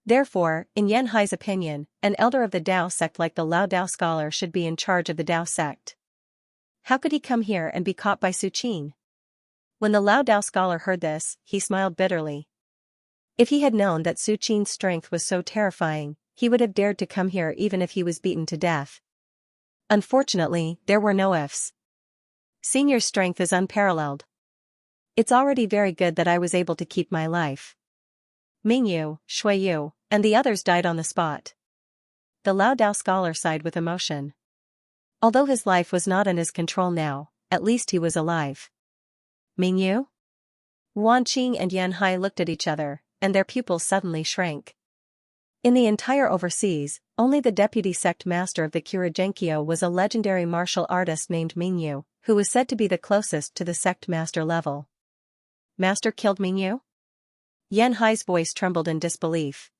Therefore, in Yan Hai's opinion, an elder of the Dao sect like the Lao Dao scholar should be in charge of the Dao sect. How could he come here and be caught by Su Qin? When the Lao Dao scholar heard this, he smiled bitterly. If he had known that Su Qin's strength was so terrifying, he would have dared to come here even if he was beaten to death. Unfortunately, there were no ifs. Senior's strength is unparalleled. It's already very good that I was able to keep my life. Mingyu, Shuiyu, and the others died on the spot. The Lao Dao scholar sighed with emotion. Although his life was not in his control now, at least he was alive. Mingyu? Wan Qing and Yan Hai looked at each other, and their pupils suddenly shrank. In the entire overseas, only the deputy sect master of the Kurajenkyo was a legendary martial artist named Mingyu, who was said to be the closest to the sect master level. Master killed Mingyu? Yan Hai's voice trembled in disbelief.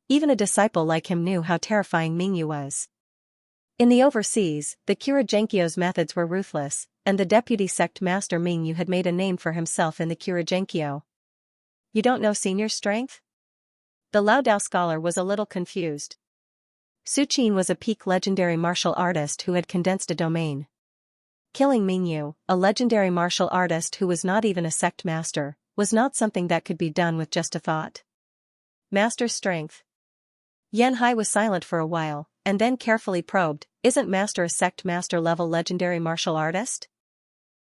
Even a disciple like him knew how terrifying Mingyu was. In the overseas, the Kurajenkyo's methods were ruthless, and the deputy sect master Mingyu had made a name for himself in the Kurajenkyo. You don't know senior's strength? The Lao Dao scholar was a little confused. Su Qin was a peak legendary martial artist who had condensed a domain. Killing Mingyu, a legendary martial artist who was not even a sect master, was not something that could be done with just a thought. Master's strength. Yan Hai was silent for a while, and then carefully probed, isn't Master a sect master level legendary martial artist?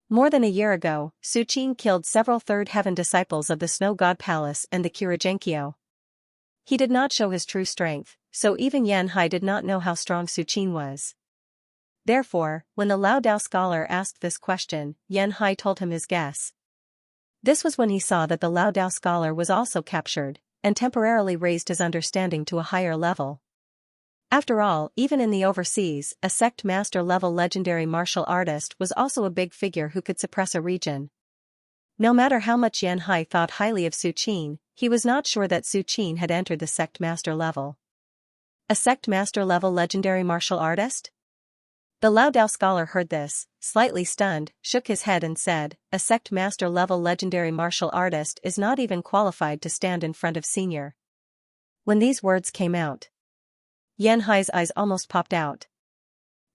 More than a year ago, Su Qin killed several third heaven disciples of the Snow God Palace and the Kurajenkyo. He did not show his true strength, so even Yan Hai did not know how strong Su Qin was. Therefore, when the Lao Dao scholar asked this question, Yan Hai told him his guess. This was when he saw that the Lao Dao scholar was also captured, and temporarily raised his understanding to a higher level. After all, even in the overseas, a sect master level legendary martial artist was also a big figure who could suppress a region. No matter how much Yan Hai thought highly of Su Qin, he was not sure that Su Qin had entered the sect master level. A sect master level legendary martial artist? The Lao Dao scholar heard this, slightly stunned, shook his head and said, a sect master level legendary martial artist is not even qualified to stand in front of senior. When these words came out, Yan Hai's eyes almost popped out.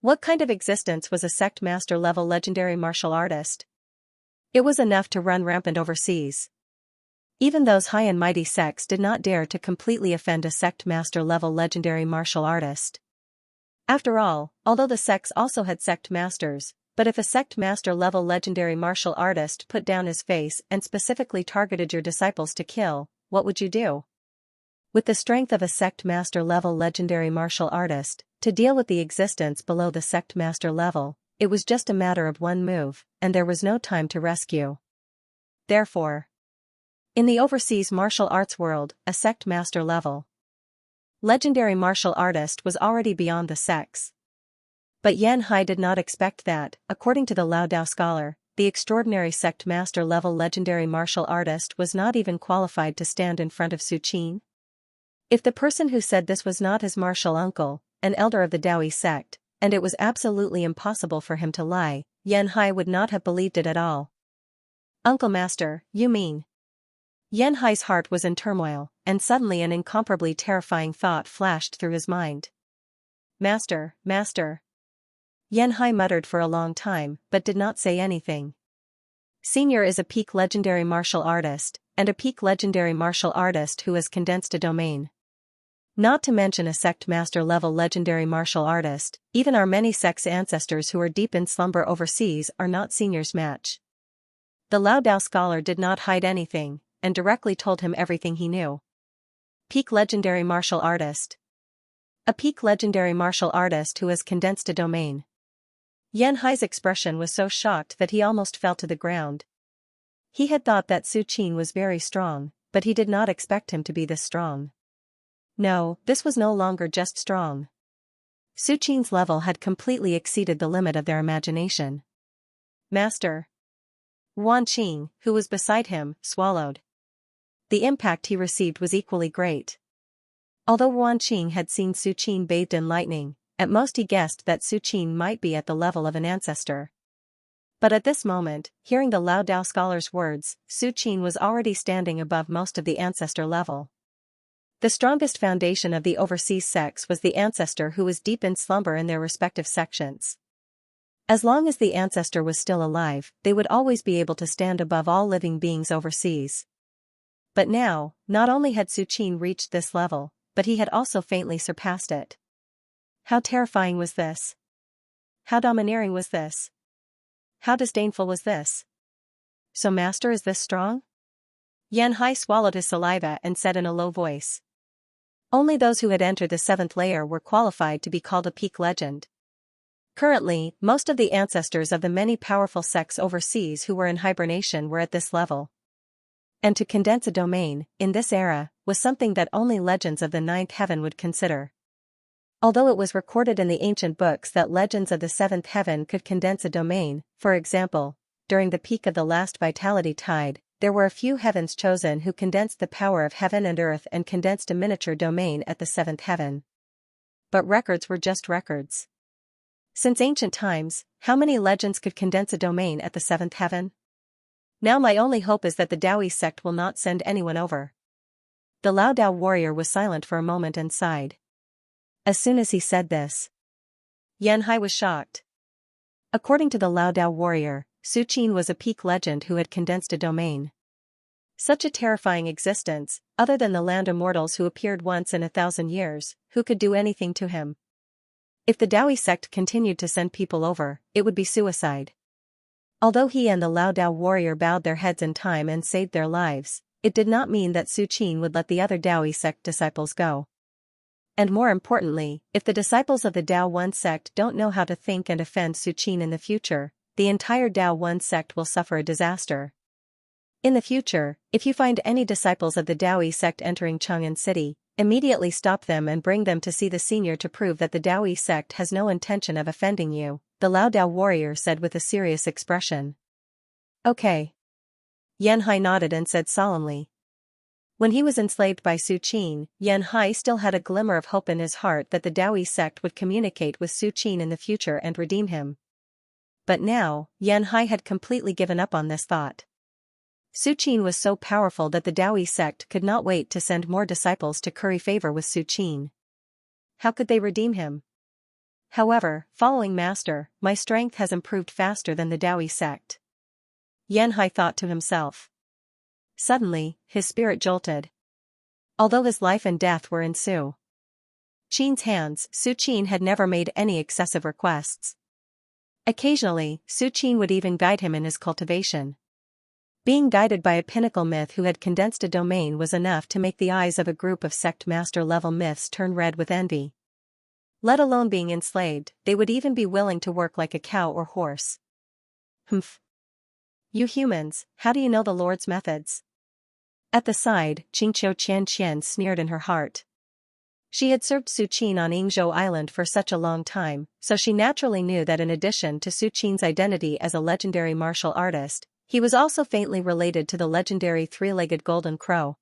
What kind of existence was a sect master level legendary martial artist? It was enough to run rampant overseas. Even those high and mighty sects did not dare to completely offend a sect master-level legendary martial artist. After all, although the sects also had sect masters, but if a sect master-level legendary martial artist put down his face and specifically targeted your disciples to kill, what would you do? With the strength of a sect master-level legendary martial artist, to deal with the existence below the sect master level, it was just a matter of one move, and there was no time to rescue. Therefore, in the overseas martial arts world, a sect master level legendary martial artist was already beyond the sects. But Xianxia did not expect that. According to the Lao Dao scholar, the extraordinary sect master level legendary martial artist was not even qualified to stand in front of Su Qin. If the person who said this was not his martial uncle, an elder of the Daoist sect, and it was absolutely impossible for him to lie, Xianxia would not have believed it at all. Uncle Master, you mean? Xianxia's heart was in turmoil, and suddenly an incomparably terrifying thought flashed through his mind. Master, Master. Xianxia muttered for a long time, but did not say anything. Senior is a peak legendary martial artist, and a peak legendary martial artist who has condensed a domain. Not to mention a sect master level legendary martial artist, even our many sects ancestors who are deep in slumber overseas are not Senior's match. The Lao Dao scholar did not hide anything, and directly told him everything he knew. Peak legendary martial artist. A peak legendary martial artist who has condensed a domain. Xianxia's expression was so shocked that he almost fell to the ground. He had thought that Su Qin was very strong, but he did not expect him to be this strong. No, this was no longer just strong. Su Qin's level had completely exceeded the limit of their imagination. Master. Wan Qing, who was beside him, swallowed. The impact he received was equally great. Although Wan Qing had seen Su Qin bathed in lightning, at most he guessed that Su Qin might be at the level of an ancestor. But at this moment, hearing the Lao Dao scholar's words, Su Qin was already standing above most of the ancestor level. The strongest foundation of the overseas sects was the ancestor who was deep in slumber in their respective sections. As long as the ancestor was still alive, they would always be able to stand above all living beings overseas. But now, not only had Su Qin reached this level, but he had also faintly surpassed it. How terrifying was this? How domineering was this? How disdainful was this? So Master is this strong? Xianxia swallowed his saliva and said in a low voice. Only those who had entered the 7th layer were qualified to be called a peak legend. Currently, most of the ancestors of the many powerful sects overseas who were in hibernation were at this level. And to condense a domain, in this era, was something that only legends of the 9th heaven would consider. Although it was recorded in the ancient books that legends of the 7th heaven could condense a domain, for example, during the peak of the last vitality tide, there were a few heavens chosen who condensed the power of heaven and earth and condensed a miniature domain at the 7th heaven. But records were just records. Since ancient times, how many legends could condense a domain at the 7th heaven? Now my only hope is that the Daoist sect will not send anyone over. The Lao Dao warrior was silent for a moment and sighed. As soon as he said this, Xianxia was shocked. According to the Lao Dao warrior, Su Qin was a peak legend who had condensed a domain. Such a terrifying existence, other than the land immortals who appeared once in 1,000 years, who could do anything to him? If the Daoist sect continued to send people over, it would be suicide. Although he and the Lao Dao warrior bowed their heads in time and saved their lives, it did not mean that Su Qin would let the other Daoist sect disciples go. And more importantly, if the disciples of the Dao One sect don't know how to think and offend Su Qin in the future, the entire Dao One sect will suffer a disaster. In the future, if you find any disciples of the Daoist sect entering Chang'an City, immediately stop them and bring them to see the senior to prove that the Daoist sect has no intention of offending you, the Lao Dao warrior said with a serious expression. Okay. Xianxia nodded and said solemnly. When he was enslaved by Su Qin, Xianxia still had a glimmer of hope in his heart that the Daoist sect would communicate with Su Qin in the future and redeem him. But now, Xianxia had completely given up on this thought. Su Qin was so powerful that the Daoist sect could not wait to send more disciples to curry favor with Su Qin. How could they redeem him? However, following Master, my strength has improved faster than the Daoist sect. Xianxia thought to himself. Suddenly, his spirit jolted. Although his life and death were in Su Qin's hands, Su Qin had never made any excessive requests. Occasionally, Su Qin would even guide him in his cultivation. Being guided by a pinnacle myth who had condensed a domain was enough to make the eyes of a group of sect master-level myths turn red with envy. Let alone being enslaved, they would even be willing to work like a cow or horse. Humph. You humans, how do you know the Lord's methods? At the side, Qingqiu Qianqian sneered in her heart. She had served Su Qin on Yingzhou Island for such a long time, so she naturally knew that in addition to Su Qin's identity as a legendary martial artist, he was also faintly related to the legendary three-legged golden crow.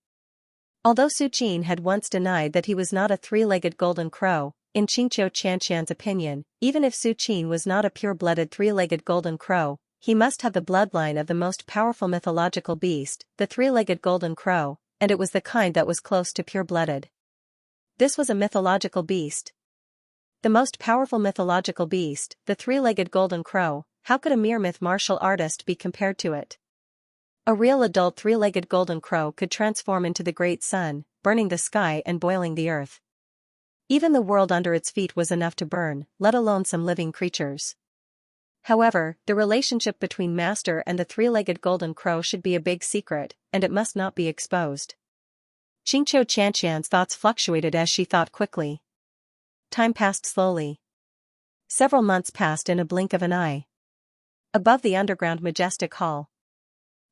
Although Su Qin had once denied that he was not a three-legged golden crow, in Qingqiu Qianqian's opinion, even if Su Qin was not a pure-blooded three-legged golden crow, he must have the bloodline of the most powerful mythological beast, the three-legged golden crow, and it was the kind that was close to pure-blooded. This was a mythological beast. The most powerful mythological beast, the three-legged golden crow, how could a mere myth martial artist be compared to it? A real adult three-legged golden crow could transform into the great sun, burning the sky and boiling the earth. Even the world under its feet was enough to burn, let alone some living creatures. However, the relationship between Master and the three-legged golden crow should be a big secret, and it must not be exposed. Qingqiu Qianqian's thoughts fluctuated as she thought quickly. Time passed slowly. Several months passed in a blink of an eye. Above the underground majestic hall.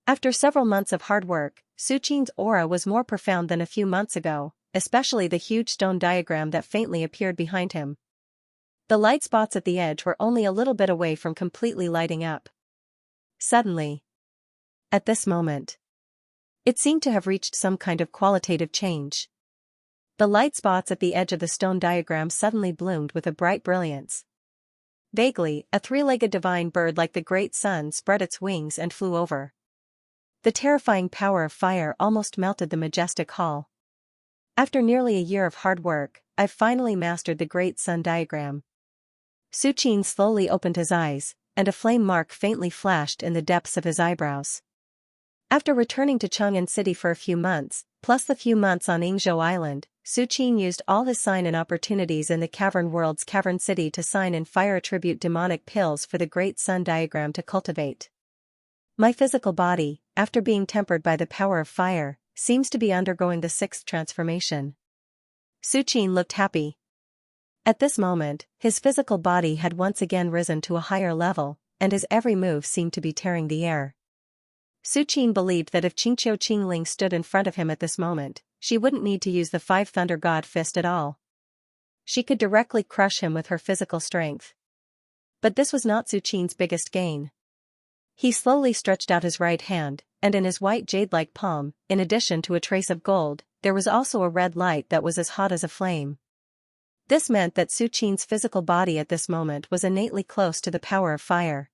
After several months of hard work, Su Qin's aura was more profound than a few months ago, especially the huge stone diagram that faintly appeared behind him. The light spots at the edge were only a little bit away from completely lighting up. Suddenly. At this moment. It seemed to have reached some kind of qualitative change. The light spots at the edge of the stone diagram suddenly bloomed with a bright brilliance. Vaguely, a three-legged divine bird like the great sun spread its wings and flew over. The terrifying power of fire almost melted the majestic hall. After nearly a year of hard work, I've finally mastered the great sun diagram. Su Qin slowly opened his eyes, and a flame mark faintly flashed in the depths of his eyebrows. After returning to Chang'an City for a few months, plus the few months on Yingzhou Island, Su Qin used all his sign-in opportunities in the cavern world's cavern city to sign in fire attribute demonic pills for the great sun diagram to cultivate. My physical body, after being tempered by the power of fire, seems to be undergoing the sixth transformation. Su Qin looked happy. At this moment, his physical body had once again risen to a higher level, and his every move seemed to be tearing the air. Su Qin believed that if Qingqiu Qingling stood in front of him at this moment, she wouldn't need to use the Five Thunder God Fist at all. She could directly crush him with her physical strength. But this was not Su Qin's biggest gain. He slowly stretched out his right hand, and in his white jade-like palm, in addition to a trace of gold, there was also a red light that was as hot as a flame. This meant that Su Qin's physical body at this moment was innately close to the power of fire.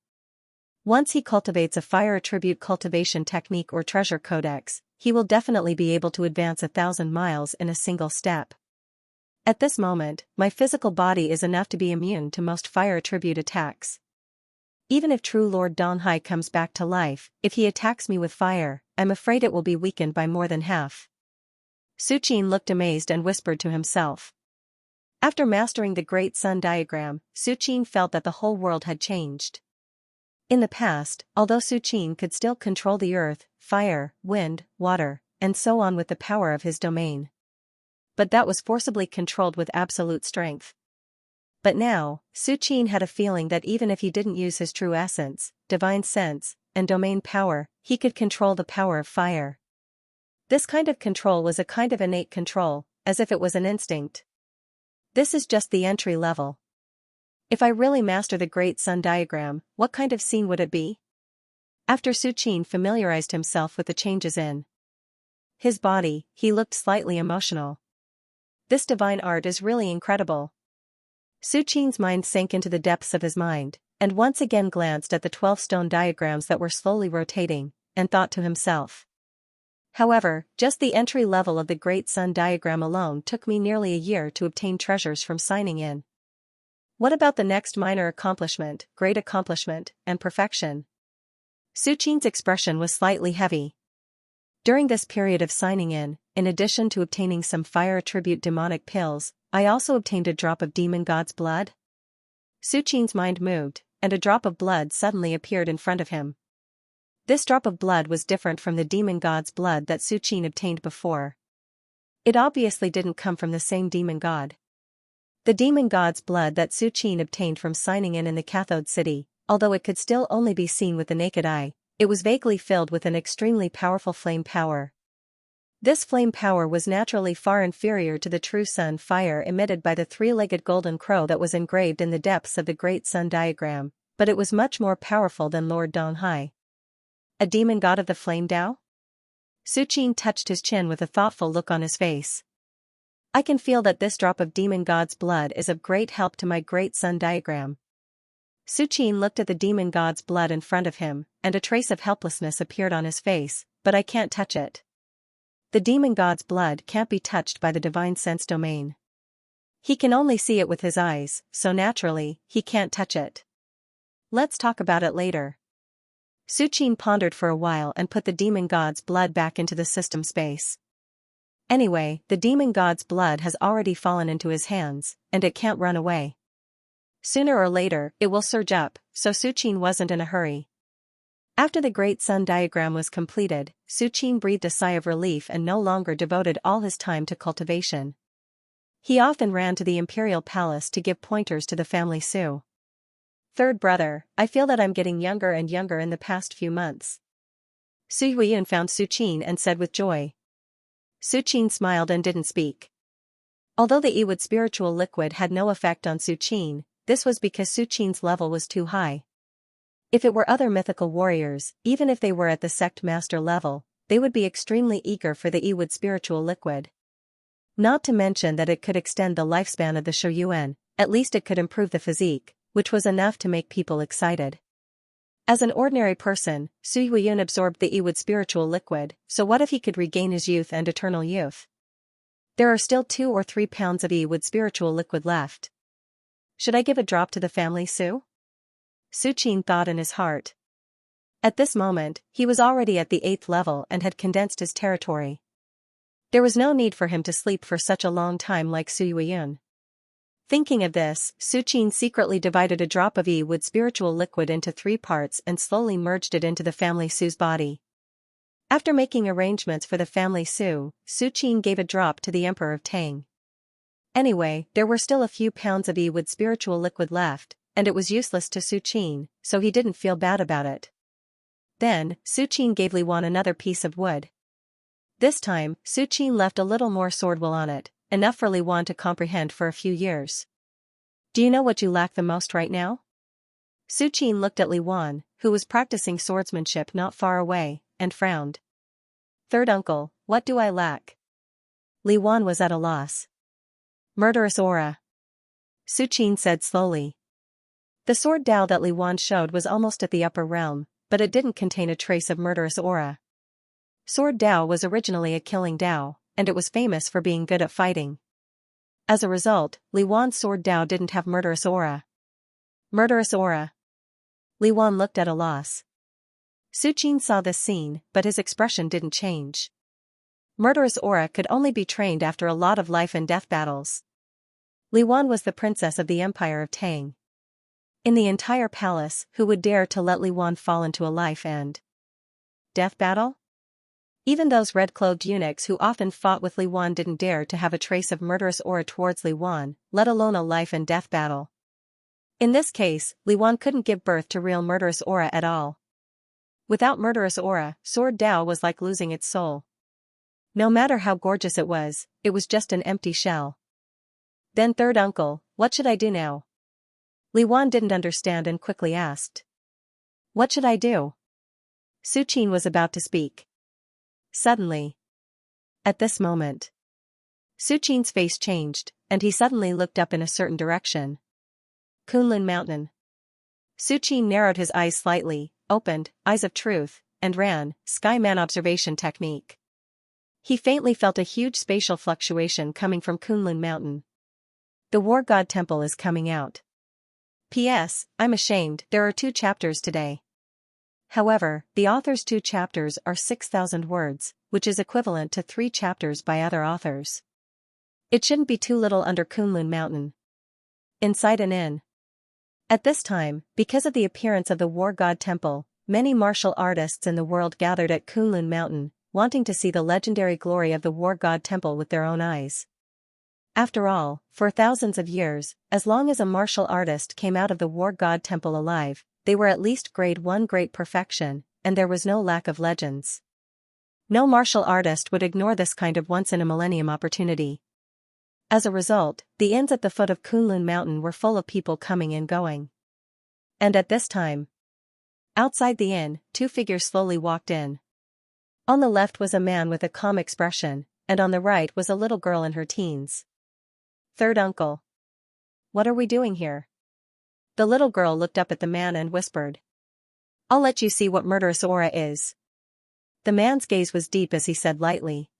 Once he cultivates a fire attribute cultivation technique or treasure codex, he will definitely be able to advance 1,000 miles in a single step. At this moment, my physical body is enough to be immune to most fire attribute attacks. Even if true Lord Donghai comes back to life, if he attacks me with fire, I'm afraid it will be weakened by more than half. Su Qin looked amazed and whispered to himself. After mastering the Great Sun diagram, Su Qin felt that the whole world had changed. In the past, although Su Qin could still control the earth, fire, wind, water, and so on with the power of his domain. But that was forcibly controlled with absolute strength. But now, Su Qin had a feeling that even if he didn't use his true essence, divine sense, and domain power, he could control the power of fire. This kind of control was a kind of innate control, as if it was an instinct. This is just the entry level. If I really master the Great Sun diagram, what kind of scene would it be? After Su Qin familiarized himself with the changes in his body, he looked slightly emotional. This divine art is really incredible. Su Qin's mind sank into the depths of his mind, and once again glanced at the 12 stone diagrams that were slowly rotating, and thought to himself. However, just the entry level of the Great Sun diagram alone took me nearly a year to obtain treasures from signing in. What about the next minor accomplishment, great accomplishment, and perfection? Su Qin's expression was slightly heavy. During this period of signing in addition to obtaining some fire attribute demonic pills, I also obtained a drop of demon god's blood? Su Qin's mind moved, and a drop of blood suddenly appeared in front of him. This drop of blood was different from the demon god's blood that Su Qin obtained before. It obviously didn't come from the same demon god. The demon god's blood that Su Qin obtained from signing in the cathode city, although it could still only be seen with the naked eye, it was vaguely filled with an extremely powerful flame power. This flame power was naturally far inferior to the true sun fire emitted by the three-legged golden crow that was engraved in the depths of the Great Sun diagram, but it was much more powerful than Lord Donghai. A demon god of the flame Tao? Su Qin touched his chin with a thoughtful look on his face. I can feel that this drop of demon god's blood is of great help to my Great Sun diagram. Su Qin looked at the demon god's blood in front of him, and a trace of helplessness appeared on his face, but I can't touch it. The demon god's blood can't be touched by the divine sense domain. He can only see it with his eyes, so naturally, he can't touch it. Let's talk about it later. Su Qin pondered for a while and put the demon god's blood back into the system space. Anyway, the demon god's blood has already fallen into his hands, and it can't run away. Sooner or later, it will surge up, so Su Qin wasn't in a hurry. After the Great Sun diagram was completed, Su Qin breathed a sigh of relief and no longer devoted all his time to cultivation. He often ran to the imperial palace to give pointers to the family Su. Third brother, I feel that I'm getting younger and younger in the past few months. Su Huiyun found Su Qin and said with joy. Su Qin smiled and didn't speak. Although the Yiwood spiritual liquid had no effect on Su Qin, this was because Su Qin's level was too high. If it were other mythical warriors, even if they were at the sect master level, they would be extremely eager for the Yiwood spiritual liquid. Not to mention that it could extend the lifespan of the Shouyuan, at least it could improve the physique, which was enough to make people excited. As an ordinary person, Su Huiyun absorbed the Yiwood spiritual liquid, so what if he could regain his youth and eternal youth? There are still 2 or 3 pounds of Yiwood spiritual liquid left. Should I give a drop to the family Su? Su Qin thought in his heart. At this moment, he was already at the 8th level and had condensed his territory. There was no need for him to sleep for such a long time like Su Huiyun. Thinking of this, Su Qin secretly divided a drop of Yiwood spiritual liquid into 3 parts and slowly merged it into the family Su's body. After making arrangements for the family Su, Su Qin gave a drop to the Emperor of Tang. Anyway, there were still a few pounds of Yiwood spiritual liquid left, and it was useless to Su Qin, so he didn't feel bad about it. Then, Su Qin gave Li Wan another piece of wood. This time, Su Qin left a little more swordwool on it, enough for Li Wan to comprehend for a few years. Do you know what you lack the most right now? Su Qin looked at Li Wan, who was practicing swordsmanship not far away, and frowned. Third uncle, what do I lack? Li Wan was at a loss. Murderous aura. Su Qin said slowly. The sword Dao that Li Wan showed was almost at the upper realm, but it didn't contain a trace of murderous aura. Sword Dao was originally a killing Dao, and it was famous for being good at fighting. As a result, Li Wan's sword Dao didn't have murderous aura. Murderous aura. Li Wan looked at a loss. Su Qin saw this scene, but his expression didn't change. Murderous aura could only be trained after a lot of life and death battles. Li Wan was the princess of the Empire of Tang. In the entire palace, who would dare to let Li Wan fall into a life and death battle? Even those red-clothed eunuchs who often fought with Li Wan didn't dare to have a trace of murderous aura towards Li Wan, let alone a life and death battle. In this case, Li Wan couldn't give birth to real murderous aura at all. Without murderous aura, sword Dao was like losing its soul. No matter how gorgeous it was just an empty shell. Then third uncle, what should I do now? Li Wan didn't understand and quickly asked. What should I do? Su Qin was about to speak. Suddenly. At this moment. Su Qin's face changed, and he suddenly looked up in a certain direction. Kunlun Mountain. Su Qin narrowed his eyes slightly, opened, eyes of truth, and ran, Skyman observation technique. He faintly felt a huge spatial fluctuation coming from Kunlun Mountain. The War God Temple is coming out. P.S. I'm ashamed, there are 2 chapters today. However, the author's 2 chapters are 6,000 words, which is equivalent to 3 chapters by other authors. It shouldn't be too little under Kunlun Mountain. Inside an inn. At this time, because of the appearance of the war god temple, many martial artists in the world gathered at Kunlun Mountain, wanting to see the legendary glory of the war god temple with their own eyes. After all, for thousands of years, as long as a martial artist came out of the war god temple alive, they were at least grade 1 great perfection, and there was no lack of legends. No martial artist would ignore this kind of once-in-a-millennium opportunity. As a result, the inns at the foot of Kunlun Mountain were full of people coming and going. And at this time, outside the inn, 2 figures slowly walked in. On the left was a man with a calm expression, and on the right was a little girl in her teens. Third uncle. What are we doing here? The little girl looked up at the man and whispered. I'll let you see what murderous aura is. The man's gaze was deep as he said lightly.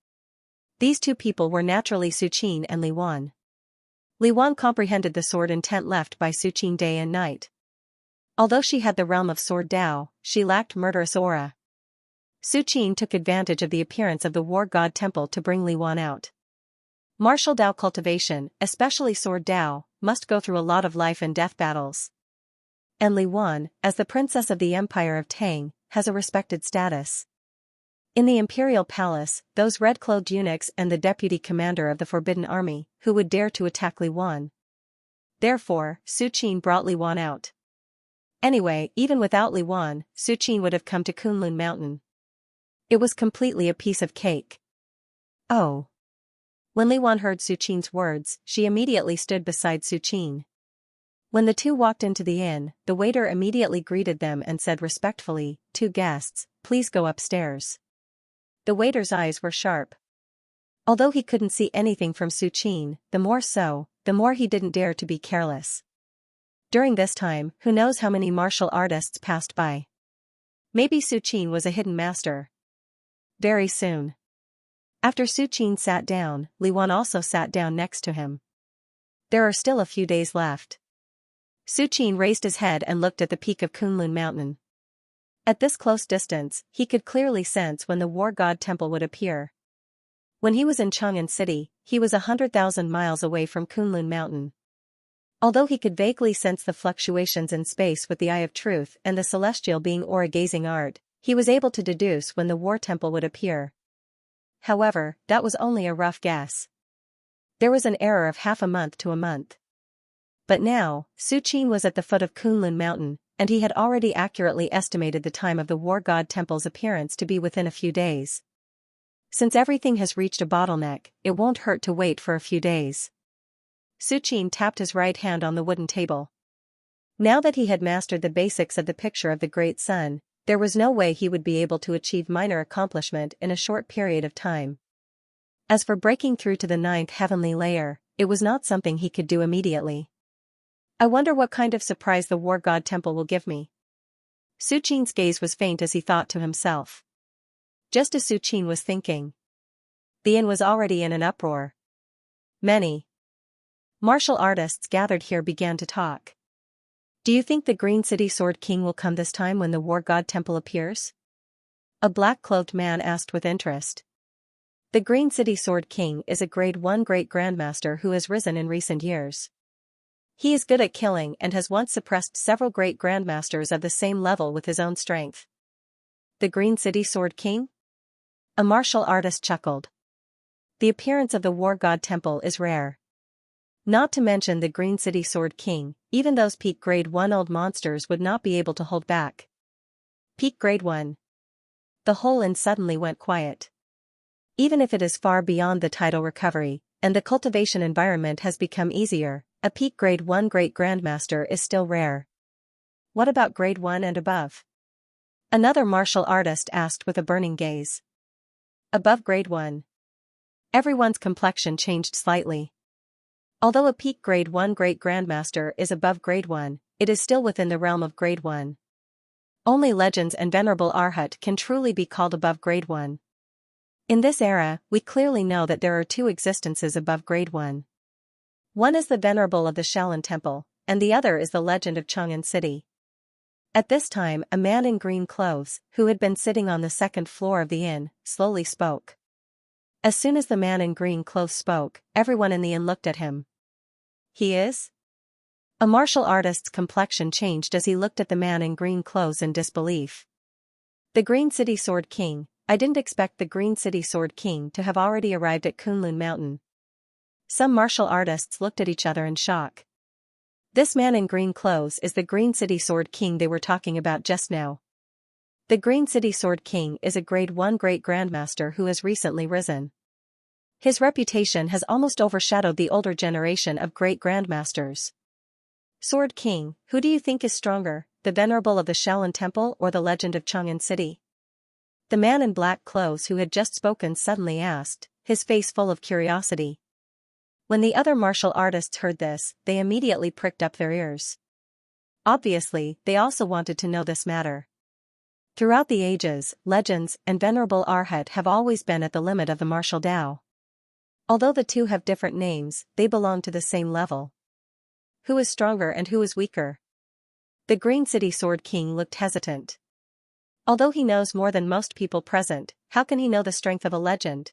These 2 people were naturally Su Qin and Li Wan. Li Wan comprehended the sword intent left by Su Qin day and night. Although she had the realm of sword Dao, she lacked murderous aura. Su Qin took advantage of the appearance of the war god temple to bring Li Wan out. Martial Dao cultivation, especially sword Dao, must go through a lot of life and death battles. And Li Wan, as the princess of the Empire of Tang, has a respected status. In the imperial palace, those red-clothed eunuchs and the deputy commander of the Forbidden Army, who would dare to attack Li Wan. Therefore, Su Qin brought Li Wan out. Anyway, even without Li Wan, Su Qin would have come to Kunlun Mountain. It was completely a piece of cake. Oh. When Li Wan heard Su Qin's words, she immediately stood beside Su Qin. When the 2 walked into the inn, the waiter immediately greeted them and said respectfully, 2 guests, please go upstairs. The waiter's eyes were sharp. Although he couldn't see anything from Su Qin, the more he didn't dare to be careless. During this time, who knows how many martial artists passed by. Maybe Su Qin was a hidden master. Very soon. After Su Qin sat down, Li Wan also sat down next to him. There are still a few days left. Su Qin raised his head and looked at the peak of Kunlun Mountain. At this close distance, he could clearly sense when the war god temple would appear. When he was in Chang'an City, he was 100,000 miles away from Kunlun Mountain. Although he could vaguely sense the fluctuations in space with the eye of truth and the celestial being aura-gazing art, he was able to deduce when the war temple would appear. However, that was only a rough guess. There was an error of half a month to a month. But now, Su Qin was at the foot of Kunlun Mountain, and he had already accurately estimated the time of the war god temple's appearance to be within a few days. Since everything has reached a bottleneck, it won't hurt to wait for a few days. Su Qin tapped his right hand on the wooden table. Now that he had mastered the basics of the picture of the Great Sun, there was no way he would be able to achieve minor accomplishment in a short period of time. As for breaking through to the 9th heavenly layer, it was not something he could do immediately. I wonder what kind of surprise the war god temple will give me. Su Qin's gaze was faint as he thought to himself. Just as Su Qin was thinking, the inn was already in an uproar. Many martial artists gathered here began to talk. Do you think the Green City Sword King will come this time when the war god temple appears? A black-clothed man asked with interest. The Green City Sword King is a grade 1 great grandmaster who has risen in recent years. He is good at killing and has once suppressed several great grandmasters of the same level with his own strength. The Green City Sword King? A martial artist chuckled. The appearance of the war god temple is rare. Not to mention the Green City Sword King, even those peak grade 1 old monsters would not be able to hold back. Peak grade 1. The whole inn suddenly went quiet. Even if it is far beyond the tidal recovery, and the cultivation environment has become easier, a peak grade 1 great grandmaster is still rare. What about grade 1 and above? Another martial artist asked with a burning gaze. Above grade 1. Everyone's complexion changed slightly. Although a peak grade 1 great grandmaster is above grade 1, it is still within the realm of grade 1. Only legends and venerable Arhat can truly be called above grade 1. In this era, we clearly know that there are 2 existences above grade 1. One is the venerable of the Shaolin Temple, and the other is the legend of Chang'an City. At this time a man in green clothes, who had been sitting on the second floor of the inn, slowly spoke. As soon as the man in green clothes spoke, everyone in the inn looked at him. He is? A martial artist's complexion changed as he looked at the man in green clothes in disbelief. The Green City Sword King. I didn't expect the Green City Sword King to have already arrived at Kunlun Mountain. Some martial artists looked at each other in shock. This man in green clothes is the Green City Sword King they were talking about just now. The Green City Sword King is a Grade 1 Great Grandmaster who has recently risen. His reputation has almost overshadowed the older generation of Great Grandmasters. Sword King, who do you think is stronger, the Venerable of the Shaolin Temple or the Legend of Chang'an City? The man in black clothes who had just spoken suddenly asked, his face full of curiosity. When the other martial artists heard this, they immediately pricked up their ears. Obviously, they also wanted to know this matter. Throughout the ages, legends and Venerable Arhat have always been at the limit of the martial Tao. Although the two have different names, they belong to the same level. Who is stronger and who is weaker? The Green City Sword King looked hesitant. Although he knows more than most people present, how can he know the strength of a legend?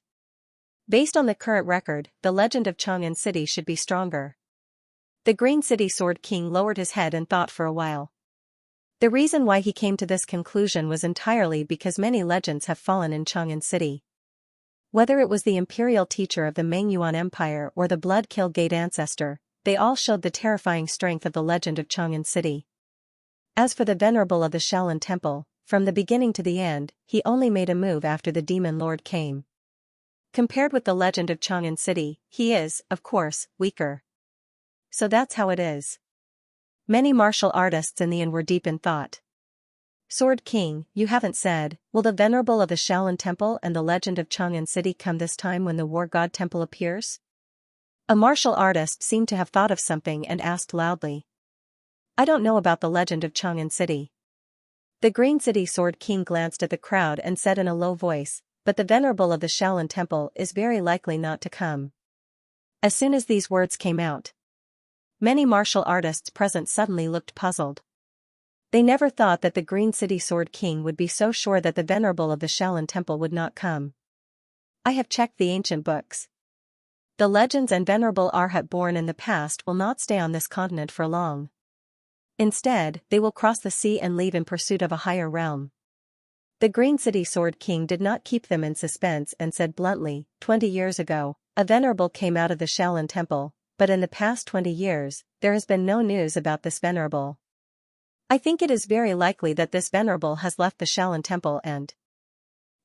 Based on the current record, the legend of Chang'an City should be stronger. The Green City Sword King lowered his head and thought for a while. The reason why he came to this conclusion was entirely because many legends have fallen in Chang'an City. Whether it was the imperial teacher of the Mengyuan Empire or the Blood-Kill Gate ancestor, they all showed the terrifying strength of the legend of Chang'an City. As for the Venerable of the Shaolin Temple, from the beginning to the end, he only made a move after the Demon Lord came. Compared with the legend of Chang'an City, he is, of course, weaker. So that's how it is. Many martial artists in the inn were deep in thought. Sword King, you haven't said, will the Venerable of the Shaolin Temple and the legend of Chang'an City come this time when the War God Temple appears? A martial artist seemed to have thought of something and asked loudly. I don't know about the legend of Chang'an City. The Green City Sword King glanced at the crowd and said in a low voice, but the Venerable of the Shaolin Temple is very likely not to come. As soon as these words came out, many martial artists present suddenly looked puzzled. They never thought that the Green City Sword King would be so sure that the Venerable of the Shaolin Temple would not come. I have checked the ancient books. The legends and Venerable Arhat born in the past will not stay on this continent for long. Instead, they will cross the sea and leave in pursuit of a higher realm. The Green City Sword King did not keep them in suspense and said bluntly, 20 years ago, a Venerable came out of the Shaolin Temple, but in the past 20 years, there has been no news about this Venerable. I think it is very likely that this Venerable has left the Shaolin Temple and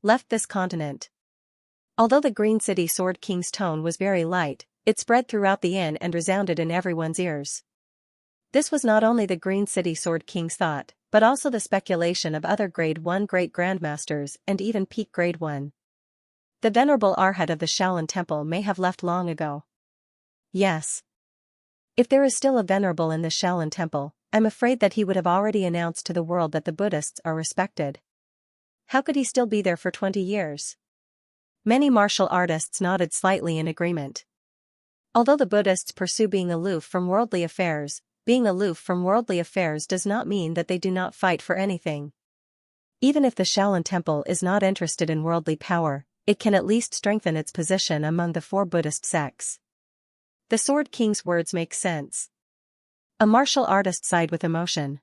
left this continent. Although the Green City Sword King's tone was very light, it spread throughout the inn and resounded in everyone's ears. This was not only the Green City Sword King's thought, but also the speculation of other Grade 1 Great Grandmasters and even Peak Grade 1. The Venerable Arhat of the Shaolin Temple may have left long ago. Yes. If there is still a Venerable in the Shaolin Temple, I'm afraid that he would have already announced to the world that the Buddhists are respected. How could he still be there for 20 years? Many martial artists nodded slightly in agreement. Although the Buddhists pursue being aloof from worldly affairs, being aloof from worldly affairs does not mean that they do not fight for anything. Even if the Shaolin Temple is not interested in worldly power, it can at least strengthen its position among the 4 Buddhist sects. The Sword King's words make sense. A martial artist sighed with emotion.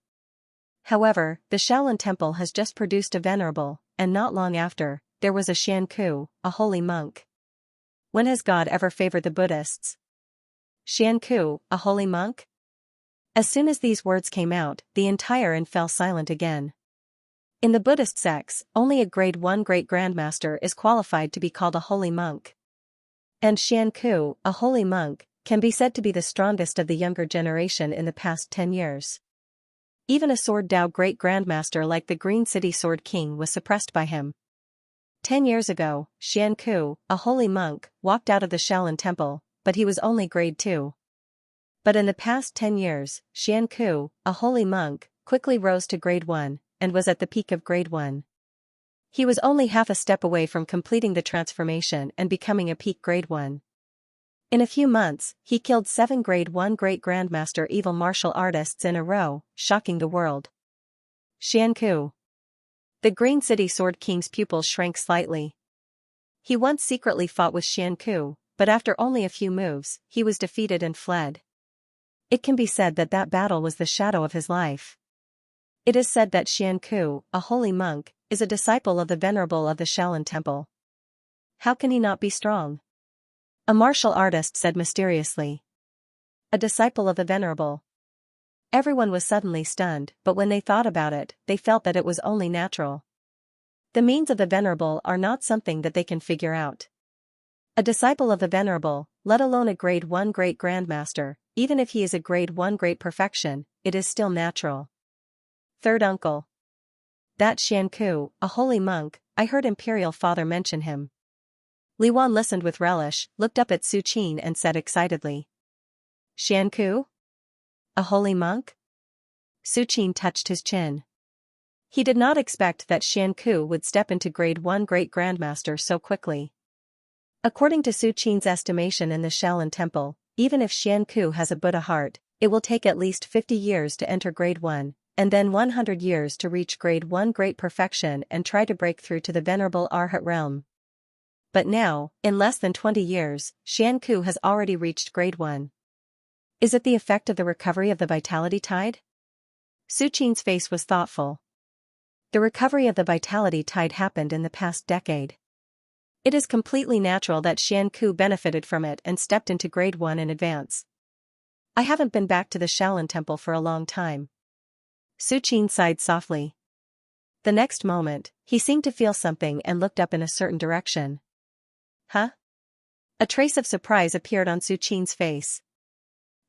However, the Shaolin Temple has just produced a Venerable, and not long after, there was a Xianxia, a holy monk. When has God ever favored the Buddhists? Xianxia, a holy monk? As soon as these words came out, the entire inn fell silent again. In the Buddhist sects, only a Grade 1 Great Grandmaster is qualified to be called a holy monk. And Xianxia, a holy monk, can be said to be the strongest of the younger generation in the past 10 years. Even a Sword Dao Great Grandmaster like the Green City Sword King was suppressed by him. 10 years ago, Xianxia, a holy monk, walked out of the Shaolin Temple, but he was only Grade 2. But in the past 10 years, Xianxia, a holy monk, quickly rose to Grade 1, and was at the peak of Grade 1. He was only half a step away from completing the transformation and becoming a peak Grade 1. In a few months, he killed 7 Grade 1 Great Grandmaster evil martial artists in a row, shocking the world. Xianku. The Green City Sword King's pupils shrank slightly. He once secretly fought with Xianku, but after only a few moves, he was defeated and fled. It can be said that that battle was the shadow of his life. It is said that Xianku, a holy monk, is a disciple of the Venerable of the Shaolin Temple. How can he not be strong? A martial artist said mysteriously. A disciple of the Venerable. Everyone was suddenly stunned, but when they thought about it, they felt that it was only natural. The means of the Venerable are not something that they can figure out. A disciple of the Venerable, let alone a grade 1 great grandmaster, even if he is a grade 1 great perfection, it is still natural. Third uncle. That Xianku, a holy monk, I heard Imperial Father mention him. Li Wan listened with relish, looked up at Su Qin and said excitedly. Xianku? A holy monk? Su Qin touched his chin. He did not expect that Xianku would step into grade 1 great grandmaster so quickly. According to Su Qin's estimation in the Shaolin Temple, even if Xianku has a Buddha heart, it will take at least 50 years to enter grade 1, and then 100 years to reach grade 1 great perfection and try to break through to the Venerable Arhat realm. But now, in less than 20 years, Xianku has already reached grade 1. Is it the effect of the recovery of the vitality tide? Su Qin's face was thoughtful. The recovery of the vitality tide happened in the past decade. It is completely natural that Xianku benefited from it and stepped into grade 1 in advance. I haven't been back to the Shaolin Temple for a long time. Su Qin sighed softly. The next moment, he seemed to feel something and looked up in a certain direction. Huh? A trace of surprise appeared on Su Qin's face.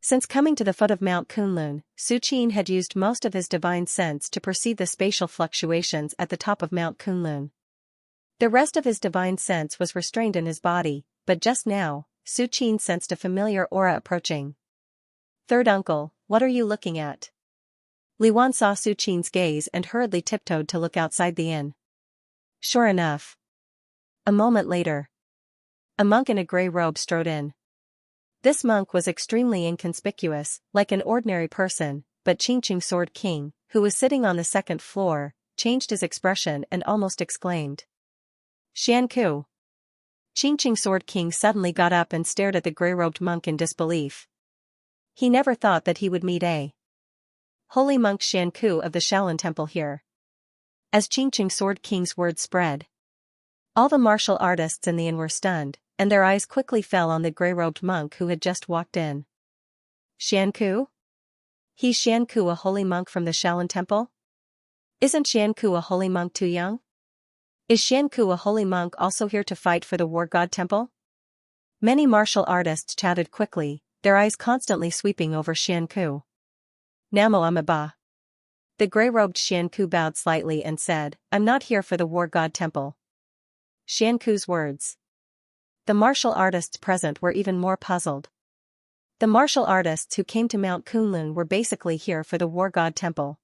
Since coming to the foot of Mount Kunlun, Su Qin had used most of his divine sense to perceive the spatial fluctuations at the top of Mount Kunlun. The rest of his divine sense was restrained in his body, but just now, Su Qin sensed a familiar aura approaching. Third uncle, what are you looking at? Li Wan saw Su Qin's gaze and hurriedly tiptoed to look outside the inn. Sure enough. A moment later, a monk in a gray robe strode in. This monk was extremely inconspicuous, like an ordinary person, but Xianxia Sword King, who was sitting on the second floor, changed his expression and almost exclaimed. Xianku. Xianxia Sword King suddenly got up and stared at the gray-robed monk in disbelief. He never thought that he would meet a holy monk Xianku of the Shaolin Temple here. As Xianxia Sword King's words spread, all the martial artists in the inn were stunned, and their eyes quickly fell on the gray-robed monk who had just walked in. Xianku? He's Xianku, a holy monk from the Shaolin Temple? Isn't Xianku a holy monk too young? Is Xianku a holy monk also here to fight for the War God Temple? Many martial artists chatted quickly, their eyes constantly sweeping over Xianku. Namo Amaba. The gray-robed Xianku bowed slightly and said, I'm not here for the War God Temple. Xianku's words. The martial artists present were even more puzzled. The martial artists who came to Mount Kunlun were basically here for the War God Temple.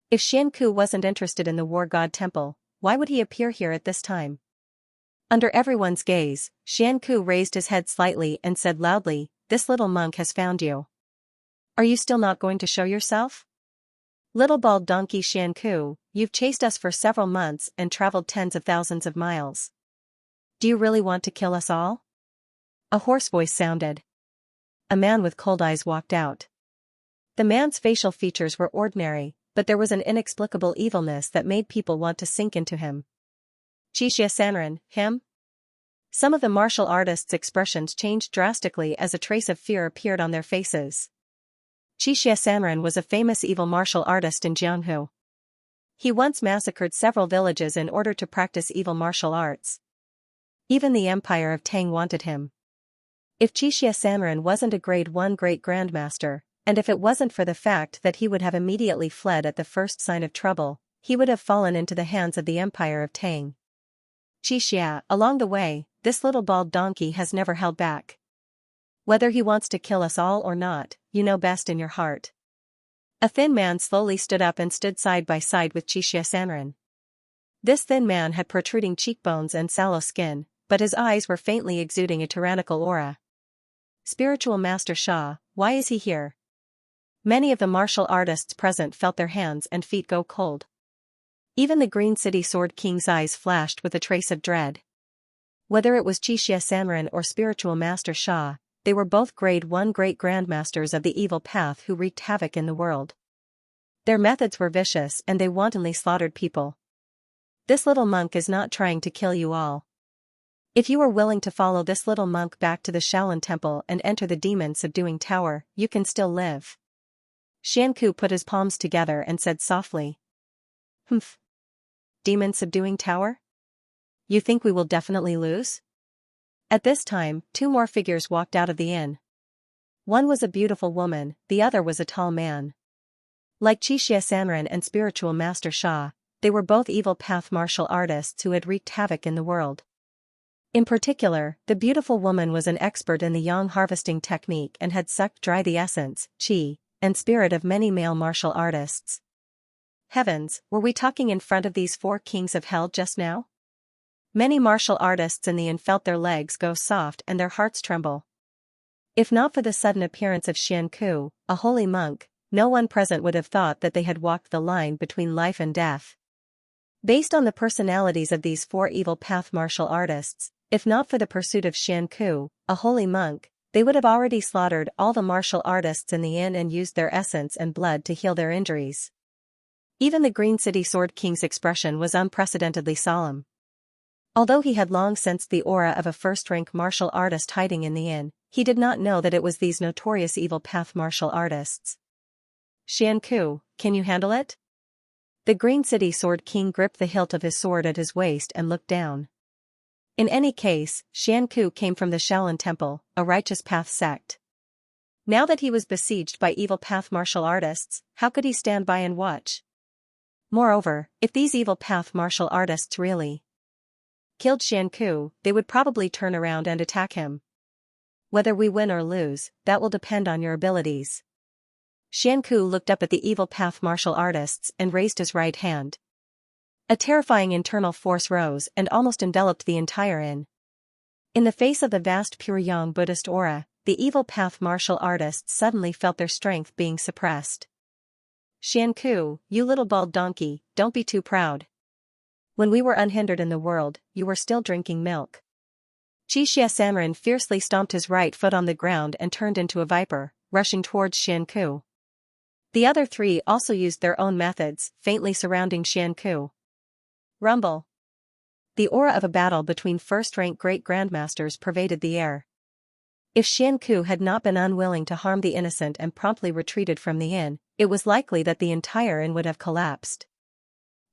If Xianku wasn't interested in the War God Temple, why would he appear here at this time? Under everyone's gaze, Xianku raised his head slightly and said loudly, This little monk has found you. Are you still not going to show yourself? Little bald donkey Xianku, you've chased us for several months and traveled tens of thousands of miles. Do you really want to kill us all? A hoarse voice sounded. A man with cold eyes walked out. The man's facial features were ordinary, but there was an inexplicable evilness that made people want to sink into him. Xianxia Sanren, him? Some of the martial artists' expressions changed drastically as a trace of fear appeared on their faces. Xianxia Sanren was a famous evil martial artist in Jianghu. He once massacred several villages in order to practice evil martial arts. Even the Empire of Tang wanted him. If Xianxia Sanren wasn't a grade 1 great grandmaster, and if it wasn't for the fact that he would have immediately fled at the first sign of trouble, he would have fallen into the hands of the Empire of Tang. Xianxia, along the way, this little bald donkey has never held back. Whether he wants to kill us all or not, you know best in your heart. A thin man slowly stood up and stood side by side with Xianxia Sanren. This thin man had protruding cheekbones and sallow skin, but his eyes were faintly exuding a tyrannical aura. Spiritual Master Sha, why is he here? Many of the martial artists present felt their hands and feet go cold. Even the Green City Sword King's eyes flashed with a trace of dread. Whether it was Xianxia or spiritual master Xia, they were both grade 1 great grandmasters of the evil path who wreaked havoc in the world. Their methods were vicious and they wantonly slaughtered people. This little monk is not trying to kill you all. If you are willing to follow this little monk back to the Shaolin Temple and enter the demon-subduing tower, you can still live. Xianku put his palms together and said softly. Humph. Demon-subduing tower? You think we will definitely lose? At this time, 2 more figures walked out of the inn. One was a beautiful woman, the other was a tall man. Like Xianxia and spiritual master Xia, they were both evil path martial artists who had wreaked havoc in the world. In particular, the beautiful woman was an expert in the yang harvesting technique and had sucked dry the essence, qi, and spirit of many male martial artists. Heavens, were we talking in front of these 4 kings of hell just now? Many martial artists in the inn felt their legs go soft and their hearts tremble. If not for the sudden appearance of Xianku, a holy monk, no one present would have thought that they had walked the line between life and death. Based on the personalities of these 4 evil path martial artists, if not for the pursuit of Xianku, a holy monk, they would have already slaughtered all the martial artists in the inn and used their essence and blood to heal their injuries. Even the Green City Sword King's expression was unprecedentedly solemn. Although he had long sensed the aura of a first-rank martial artist hiding in the inn, he did not know that it was these notorious evil path martial artists. Xianku, can you handle it? The Green City Sword King gripped the hilt of his sword at his waist and looked down. In any case, Xianku came from the Shaolin Temple, a righteous path sect. Now that he was besieged by evil path martial artists, how could he stand by and watch? Moreover, if these evil path martial artists really killed Xianku, they would probably turn around and attack him. Whether we win or lose, that will depend on your abilities. Xianku looked up at the evil path martial artists and raised his right hand. A terrifying internal force rose and almost enveloped the entire inn. In the face of the vast pure yang Buddhist aura, the evil path martial artists suddenly felt their strength being suppressed. Xianku, you little bald donkey, don't be too proud. When we were unhindered in the world, you were still drinking milk. Xianxia fiercely stomped his right foot on the ground and turned into a viper, rushing towards Xianku. The other 3 also used their own methods, faintly surrounding Xianku. Rumble. The aura of a battle between first-rank great grandmasters pervaded the air. If Xianku had not been unwilling to harm the innocent and promptly retreated from the inn, it was likely that the entire inn would have collapsed.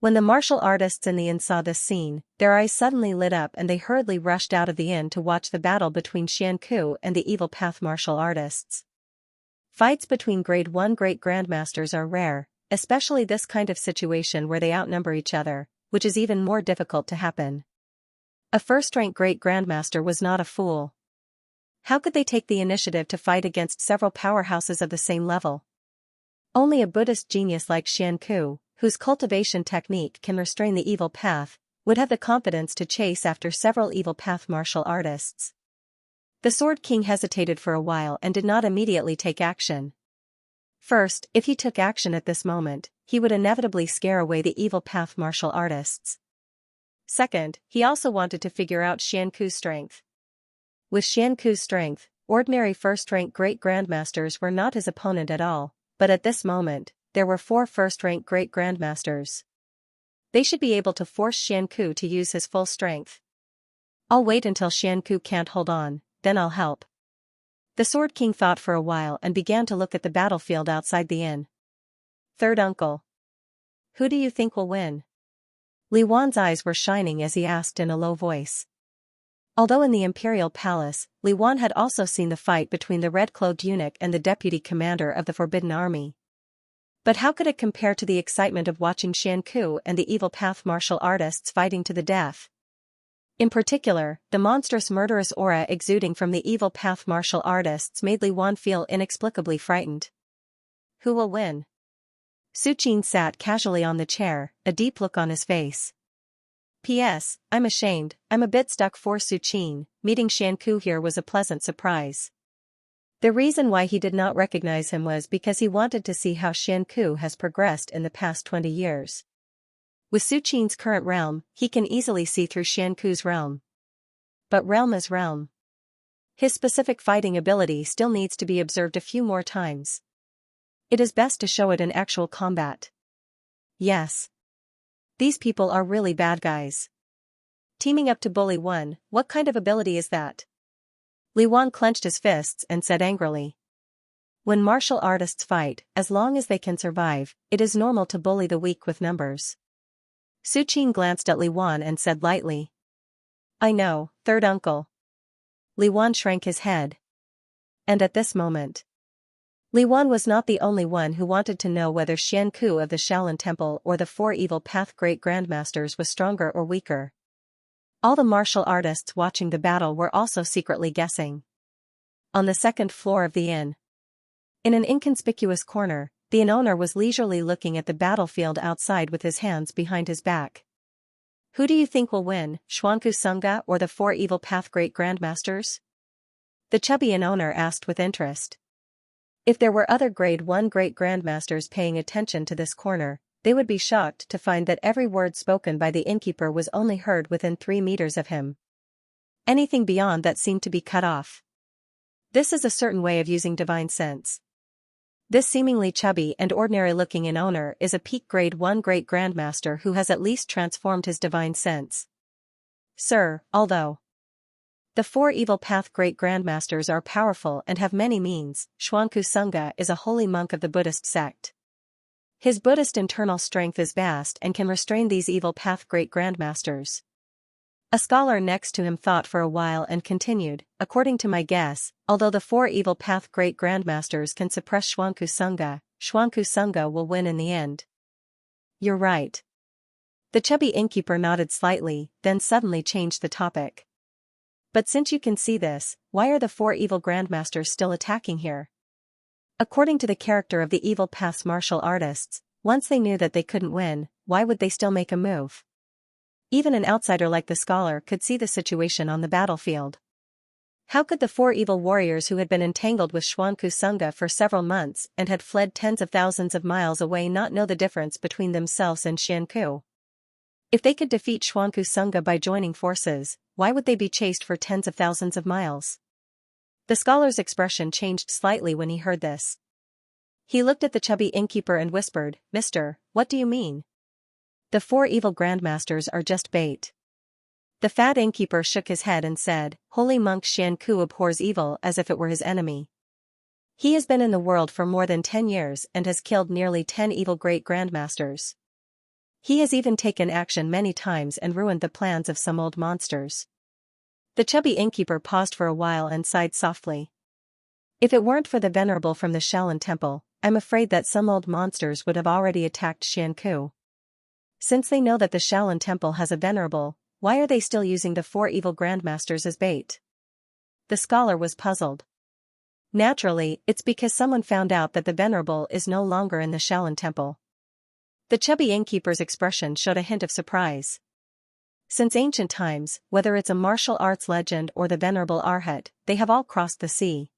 When the martial artists in the inn saw this scene, their eyes suddenly lit up and they hurriedly rushed out of the inn to watch the battle between Xianku and the evil path martial artists. Fights between grade 1 great grandmasters are rare, especially this kind of situation where they outnumber each other, which is even more difficult to happen. A first-rank great grandmaster was not a fool. How could they take the initiative to fight against several powerhouses of the same level? Only a Buddhist genius like Xianku, whose cultivation technique can restrain the evil path, would have the confidence to chase after several evil path martial artists. The Sword King hesitated for a while and did not immediately take action. First, if he took action at this moment, he would inevitably scare away the evil path martial artists. Second, he also wanted to figure out Xianku's strength. With Xianku's strength, ordinary first-rank great grandmasters were not his opponent at all, but at this moment, there were 4 first-rank great grandmasters. They should be able to force Xianku to use his full strength. I'll wait until Xianku can't hold on, then I'll help. The Sword King thought for a while and began to look at the battlefield outside the inn. Third uncle. Who do you think will win? Li Wan's eyes were shining as he asked in a low voice. Although in the imperial palace, Li Wan had also seen the fight between the red-clothed eunuch and the deputy commander of the Forbidden Army. But how could it compare to the excitement of watching Xianku and the evil path martial artists fighting to the death? In particular, the monstrous murderous aura exuding from the evil path martial artists made Li Wan feel inexplicably frightened. Who will win? Su Qin sat casually on the chair, a deep look on his face. P.S. I'm ashamed, I'm a bit stuck for Su Qin, meeting Xianku here was a pleasant surprise. The reason why he did not recognize him was because he wanted to see how Xianku has progressed in the past 20 years. With Su Qin's current realm, he can easily see through Xianku's realm. But realm is realm. His specific fighting ability still needs to be observed a few more times. It is best to show it in actual combat. Yes. These people are really bad guys. Teaming up to bully one, what kind of ability is that? Li Wan clenched his fists and said angrily. When martial artists fight, as long as they can survive, it is normal to bully the weak with numbers. Su Qin glanced at Li Wan and said lightly. I know, third uncle. Li Wan shrank his head. And at this moment, Li Wan was not the only one who wanted to know whether Xianku of the Shaolin Temple or the Four Evil Path Great Grandmasters was stronger or weaker. All the martial artists watching the battle were also secretly guessing. On the second floor of the inn, in an inconspicuous corner, the inn owner was leisurely looking at the battlefield outside with his hands behind his back. Who do you think will win, Xuanku Sunga or the Four Evil Path Great Grandmasters? The chubby inn owner asked with interest. If there were other Grade 1 Great Grandmasters paying attention to this corner, they would be shocked to find that every word spoken by the innkeeper was only heard within 3 meters of him. Anything beyond that seemed to be cut off. This is a certain way of using divine sense. This seemingly chubby and ordinary-looking inn owner is a peak Grade 1 Great Grandmaster who has at least transformed his divine sense. Sir, although the Four Evil Path Great Grandmasters are powerful and have many means, Xuanku Sunga is a holy monk of the Buddhist sect. His Buddhist internal strength is vast and can restrain these evil path great grandmasters. A scholar next to him thought for a while and continued, according to my guess, although the Four Evil Path Great Grandmasters can suppress Xuanku Sunga will win in the end. You're right. The chubby innkeeper nodded slightly, then suddenly changed the topic. But since you can see this, why are the Four Evil Grandmasters still attacking here? According to the character of the Evil Path's martial artists, once they knew that they couldn't win, why would they still make a move? Even an outsider like the scholar could see the situation on the battlefield. How could the four evil warriors who had been entangled with Xuanku Sunga for several months and had fled tens of thousands of miles away not know the difference between themselves and Xianku? If they could defeat Xuanku Sunga by joining forces, why would they be chased for tens of thousands of miles? The scholar's expression changed slightly when he heard this. He looked at the chubby innkeeper and whispered, "Mister, what do you mean? The four evil grandmasters are just bait." The fat innkeeper shook his head and said, "Holy monk Xianku abhors evil as if it were his enemy. He has been in the world for more than 10 years and has killed nearly 10 evil great grandmasters. He has even taken action many times and ruined the plans of some old monsters." The chubby innkeeper paused for a while and sighed softly. If it weren't for the venerable from the Shaolin Temple, I'm afraid that some old monsters would have already attacked Xianku. Since they know that the Shaolin Temple has a venerable, why are they still using the four evil grandmasters as bait? The scholar was puzzled. Naturally, it's because someone found out that the venerable is no longer in the Shaolin Temple. The chubby innkeeper's expression showed a hint of surprise. Since ancient times, whether it's a martial arts legend or the venerable Arhat, they have all crossed the sea.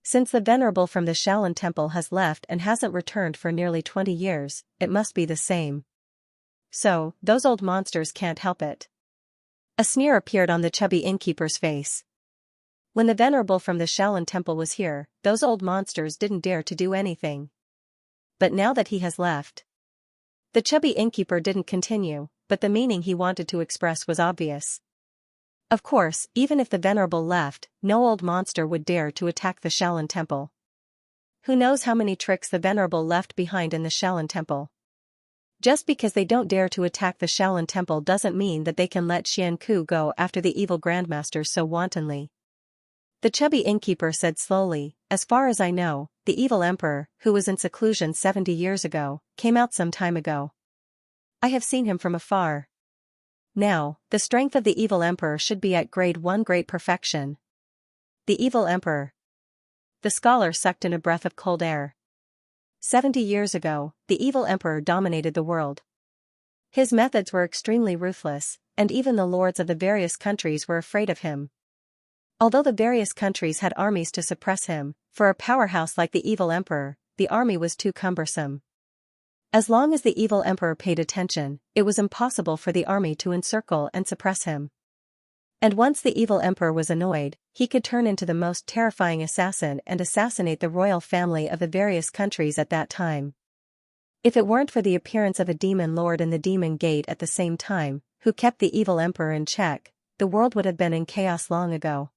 Since the venerable from the Shaolin Temple has left and hasn't returned for nearly 20 years, it must be the same. So, those old monsters can't help it. A sneer appeared on the chubby innkeeper's face. When the venerable from the Shaolin Temple was here, those old monsters didn't dare to do anything. But now that he has left. The chubby innkeeper didn't continue, but the meaning he wanted to express was obvious. Of course, even if the venerable left, no old monster would dare to attack the Shaolin Temple. Who knows how many tricks the venerable left behind in the Shaolin Temple? Just because they don't dare to attack the Shaolin Temple doesn't mean that they can let Xianku go after the evil grandmasters so wantonly. The chubby innkeeper said slowly, "As far as I know, the evil emperor, who was in seclusion 70 years ago, came out some time ago. I have seen him from afar. Now, the strength of the evil emperor should be at grade 1 great perfection." The evil emperor. The scholar sucked in a breath of cold air. 70 years ago, the evil emperor dominated the world. His methods were extremely ruthless, and even the lords of the various countries were afraid of him. Although the various countries had armies to suppress him, for a powerhouse like the evil emperor, the army was too cumbersome. As long as the evil emperor paid attention, it was impossible for the army to encircle and suppress him. And once the evil emperor was annoyed, he could turn into the most terrifying assassin and assassinate the royal family of the various countries at that time. If it weren't for the appearance of a demon lord in the demon gate at the same time, who kept the evil emperor in check, the world would have been in chaos long ago.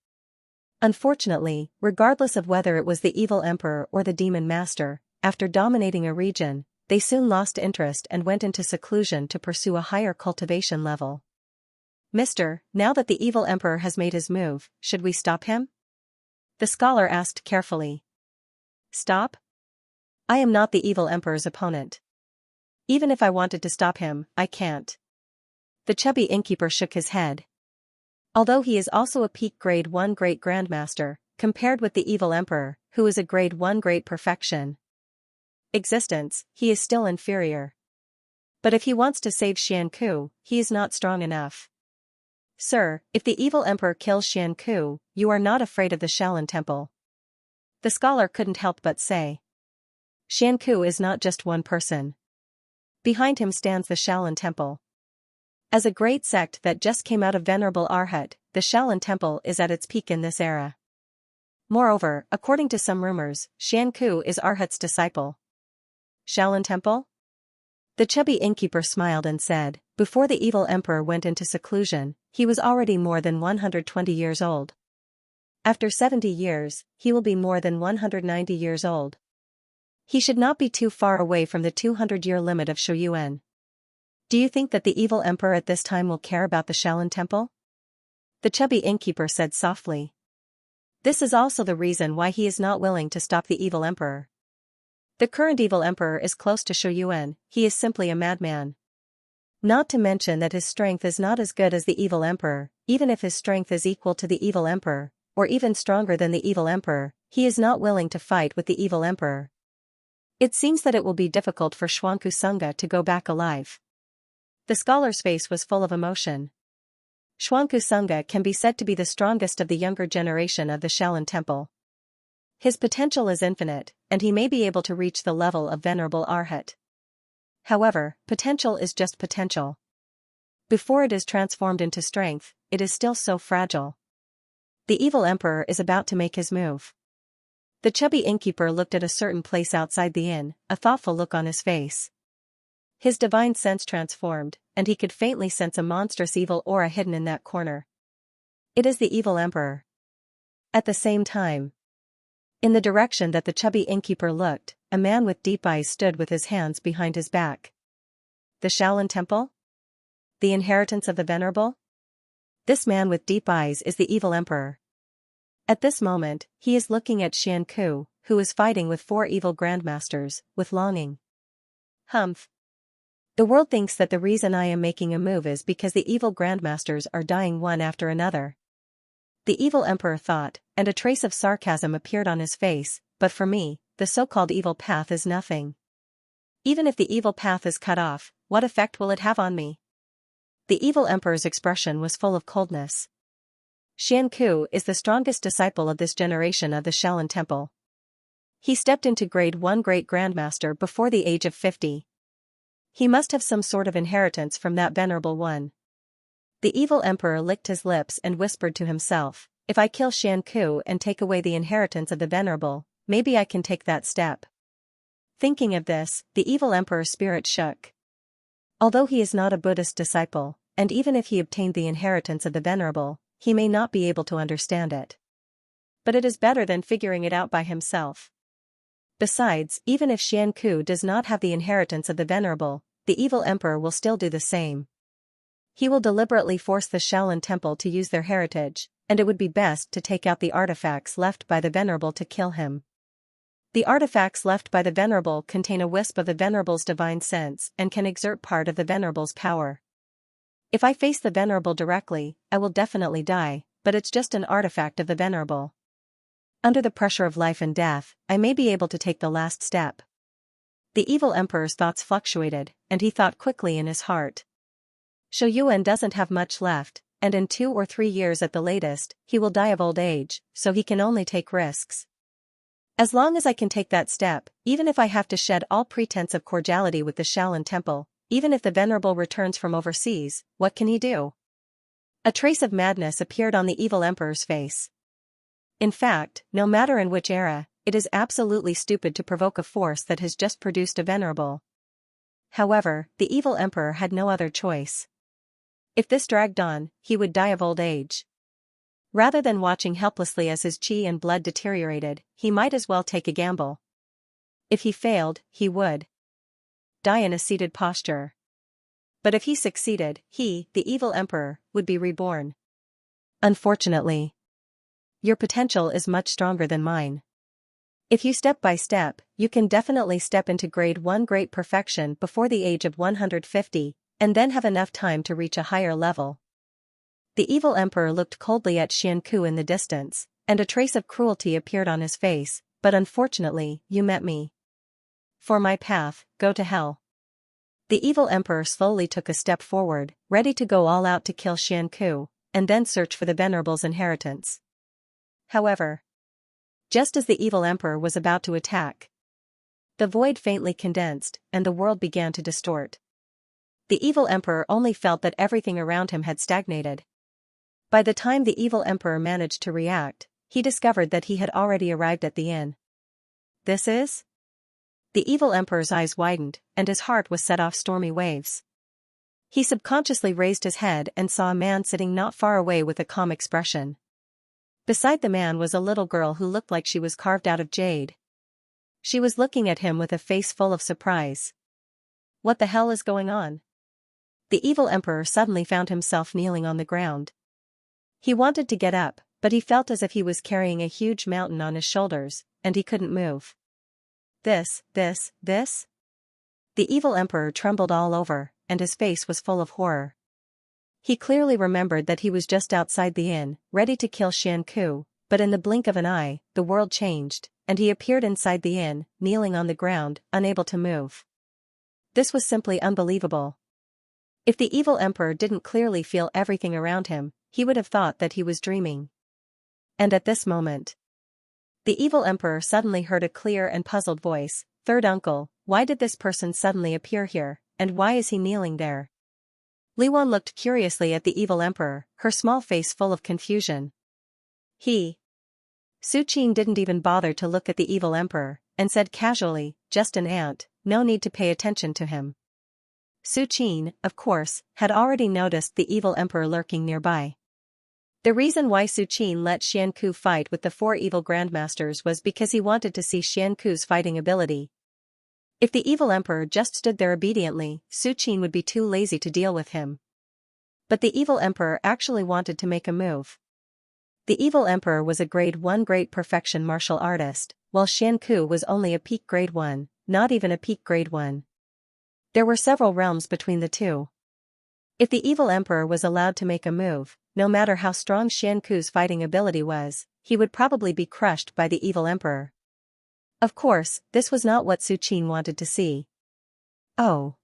Unfortunately, regardless of whether it was the evil emperor or the demon master, after dominating a region, they soon lost interest and went into seclusion to pursue a higher cultivation level. Mister, now that the evil emperor has made his move, should we stop him? The scholar asked carefully. Stop? I am not the evil emperor's opponent. Even if I wanted to stop him, I can't. The chubby innkeeper shook his head. Although he is also a peak grade 1 great grandmaster, compared with the evil emperor, who is a grade 1 great perfection existence, he is still inferior. But if he wants to save Xianxia, he is not strong enough. Sir, if the evil emperor kills Xianxia, you are not afraid of the Shaolin Temple. The scholar couldn't help but say. Xianxia is not just one person. Behind him stands the Shaolin Temple. As a great sect that just came out of Venerable Arhat, the Shaolin Temple is at its peak in this era. Moreover, according to some rumors, Xianxia is Arhat's disciple. Shaolin Temple? The chubby innkeeper smiled and said, before the evil emperor went into seclusion, he was already more than 120 years old. After 70 years, he will be more than 190 years old. He should not be too far away from the 200-year limit of Shouyuan. Do you think that the evil emperor at this time will care about the Shaolin Temple? The chubby innkeeper said softly. This is also the reason why he is not willing to stop the evil emperor. The current evil emperor is close to Shouyuan, he is simply a madman. Not to mention that his strength is not as good as the evil emperor, even if his strength is equal to the evil emperor, or even stronger than the evil emperor, he is not willing to fight with the evil emperor. It seems that it will be difficult for Xianxia to go back alive. The scholar's face was full of emotion. Xianxia can be said to be the strongest of the younger generation of the Shaolin Temple. His potential is infinite, and he may be able to reach the level of Venerable Arhat. However, potential is just potential. Before it is transformed into strength, it is still so fragile. The evil emperor is about to make his move. The chubby innkeeper looked at a certain place outside the inn, a thoughtful look on his face. His divine sense transformed, and he could faintly sense a monstrous evil aura hidden in that corner. It is the evil emperor. At the same time, in the direction that the chubby innkeeper looked, a man with deep eyes stood with his hands behind his back. The Shaolin Temple? The inheritance of the Venerable? This man with deep eyes is the evil emperor. At this moment, he is looking at Xianxia, who is fighting with 4 evil grandmasters, with longing. Humph. The world thinks that the reason I am making a move is because the evil grandmasters are dying one after another. The evil emperor thought, and a trace of sarcasm appeared on his face, but for me, the so-called evil path is nothing. Even if the evil path is cut off, what effect will it have on me? The evil emperor's expression was full of coldness. Xianxia is the strongest disciple of this generation of the Shaolin Temple. He stepped into grade 1 great grandmaster before the age of 50. He must have some sort of inheritance from that venerable one. The evil emperor licked his lips and whispered to himself, if I kill Xianxia and take away the inheritance of the venerable, maybe I can take that step. Thinking of this, the evil emperor's spirit shook. Although he is not a Buddhist disciple, and even if he obtained the inheritance of the venerable, he may not be able to understand it. But it is better than figuring it out by himself. Besides, even if Xianxia does not have the inheritance of the venerable, the evil emperor will still do the same. He will deliberately force the Shaolin Temple to use their heritage, and it would be best to take out the artifacts left by the venerable to kill him. The artifacts left by the venerable contain a wisp of the venerable's divine sense and can exert part of the venerable's power. If I face the venerable directly, I will definitely die, but it's just an artifact of the venerable. Under the pressure of life and death, I may be able to take the last step. The evil emperor's thoughts fluctuated, and he thought quickly in his heart. Shouyuan doesn't have much left, and in 2 or 3 years at the latest, he will die of old age, so he can only take risks. As long as I can take that step, even if I have to shed all pretense of cordiality with the Shaolin Temple, even if the Venerable returns from overseas, what can he do? A trace of madness appeared on the evil emperor's face. In fact, no matter in which era, it is absolutely stupid to provoke a force that has just produced a venerable. However, the evil emperor had no other choice. If this dragged on, he would die of old age. Rather than watching helplessly as his chi and blood deteriorated, he might as well take a gamble. If he failed, he would die in a seated posture. But if he succeeded, he, the evil emperor, would be reborn. Unfortunately, your potential is much stronger than mine. If you step by step, you can definitely step into grade 1 great perfection before the age of 150, and then have enough time to reach a higher level. The evil emperor looked coldly at Xianxia in the distance, and a trace of cruelty appeared on his face, but unfortunately, you met me. For my path, go to hell. The evil emperor slowly took a step forward, ready to go all out to kill Xianxia, and then search for the venerable's inheritance. However, just as the evil emperor was about to attack, the void faintly condensed, and the world began to distort. The evil emperor only felt that everything around him had stagnated. By the time the evil emperor managed to react, he discovered that he had already arrived at the inn. This is? The evil emperor's eyes widened, and his heart was set off stormy waves. He subconsciously raised his head and saw a man sitting not far away with a calm expression. Beside the man was a little girl who looked like she was carved out of jade. She was looking at him with a face full of surprise. What the hell is going on? The evil emperor suddenly found himself kneeling on the ground. He wanted to get up, but he felt as if he was carrying a huge mountain on his shoulders, and he couldn't move. This? The evil emperor trembled all over, and his face was full of horror. He clearly remembered that he was just outside the inn, ready to kill Xianxia, but in the blink of an eye, the world changed, and he appeared inside the inn, kneeling on the ground, unable to move. This was simply unbelievable. If the evil emperor didn't clearly feel everything around him, he would have thought that he was dreaming. And at this moment, the evil emperor suddenly heard a clear and puzzled voice, "Third uncle, why did this person suddenly appear here, and why is he kneeling there?" Liwan looked curiously at the evil emperor, her small face full of confusion. Su Qin didn't even bother to look at the evil emperor, and said casually, "Just an ant, no need to pay attention to him." Su Qin, of course, had already noticed the evil emperor lurking nearby. The reason why Su Qin let Xianxia fight with the 4 evil grandmasters was because he wanted to see Xianxia's fighting ability. If the evil emperor just stood there obediently, Su Qin would be too lazy to deal with him. But the evil emperor actually wanted to make a move. The evil emperor was a grade 1 great perfection martial artist, while Xianxia was only a peak grade 1, not even a peak grade 1. There were several realms between the two. If the evil emperor was allowed to make a move, no matter how strong Xianxia's fighting ability was, he would probably be crushed by the evil emperor. Of course, this was not what Su Qin wanted to see. Oh.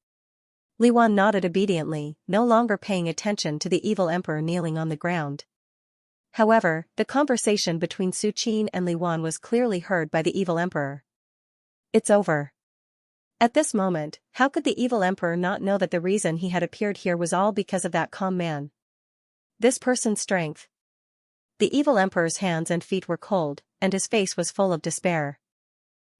Liwan nodded obediently, no longer paying attention to the evil emperor kneeling on the ground. However, the conversation between Su Qin and Liwan was clearly heard by the evil emperor. It's over. At this moment, how could the evil emperor not know that the reason he had appeared here was all because of that calm man? This person's strength. The evil emperor's hands and feet were cold, and his face was full of despair.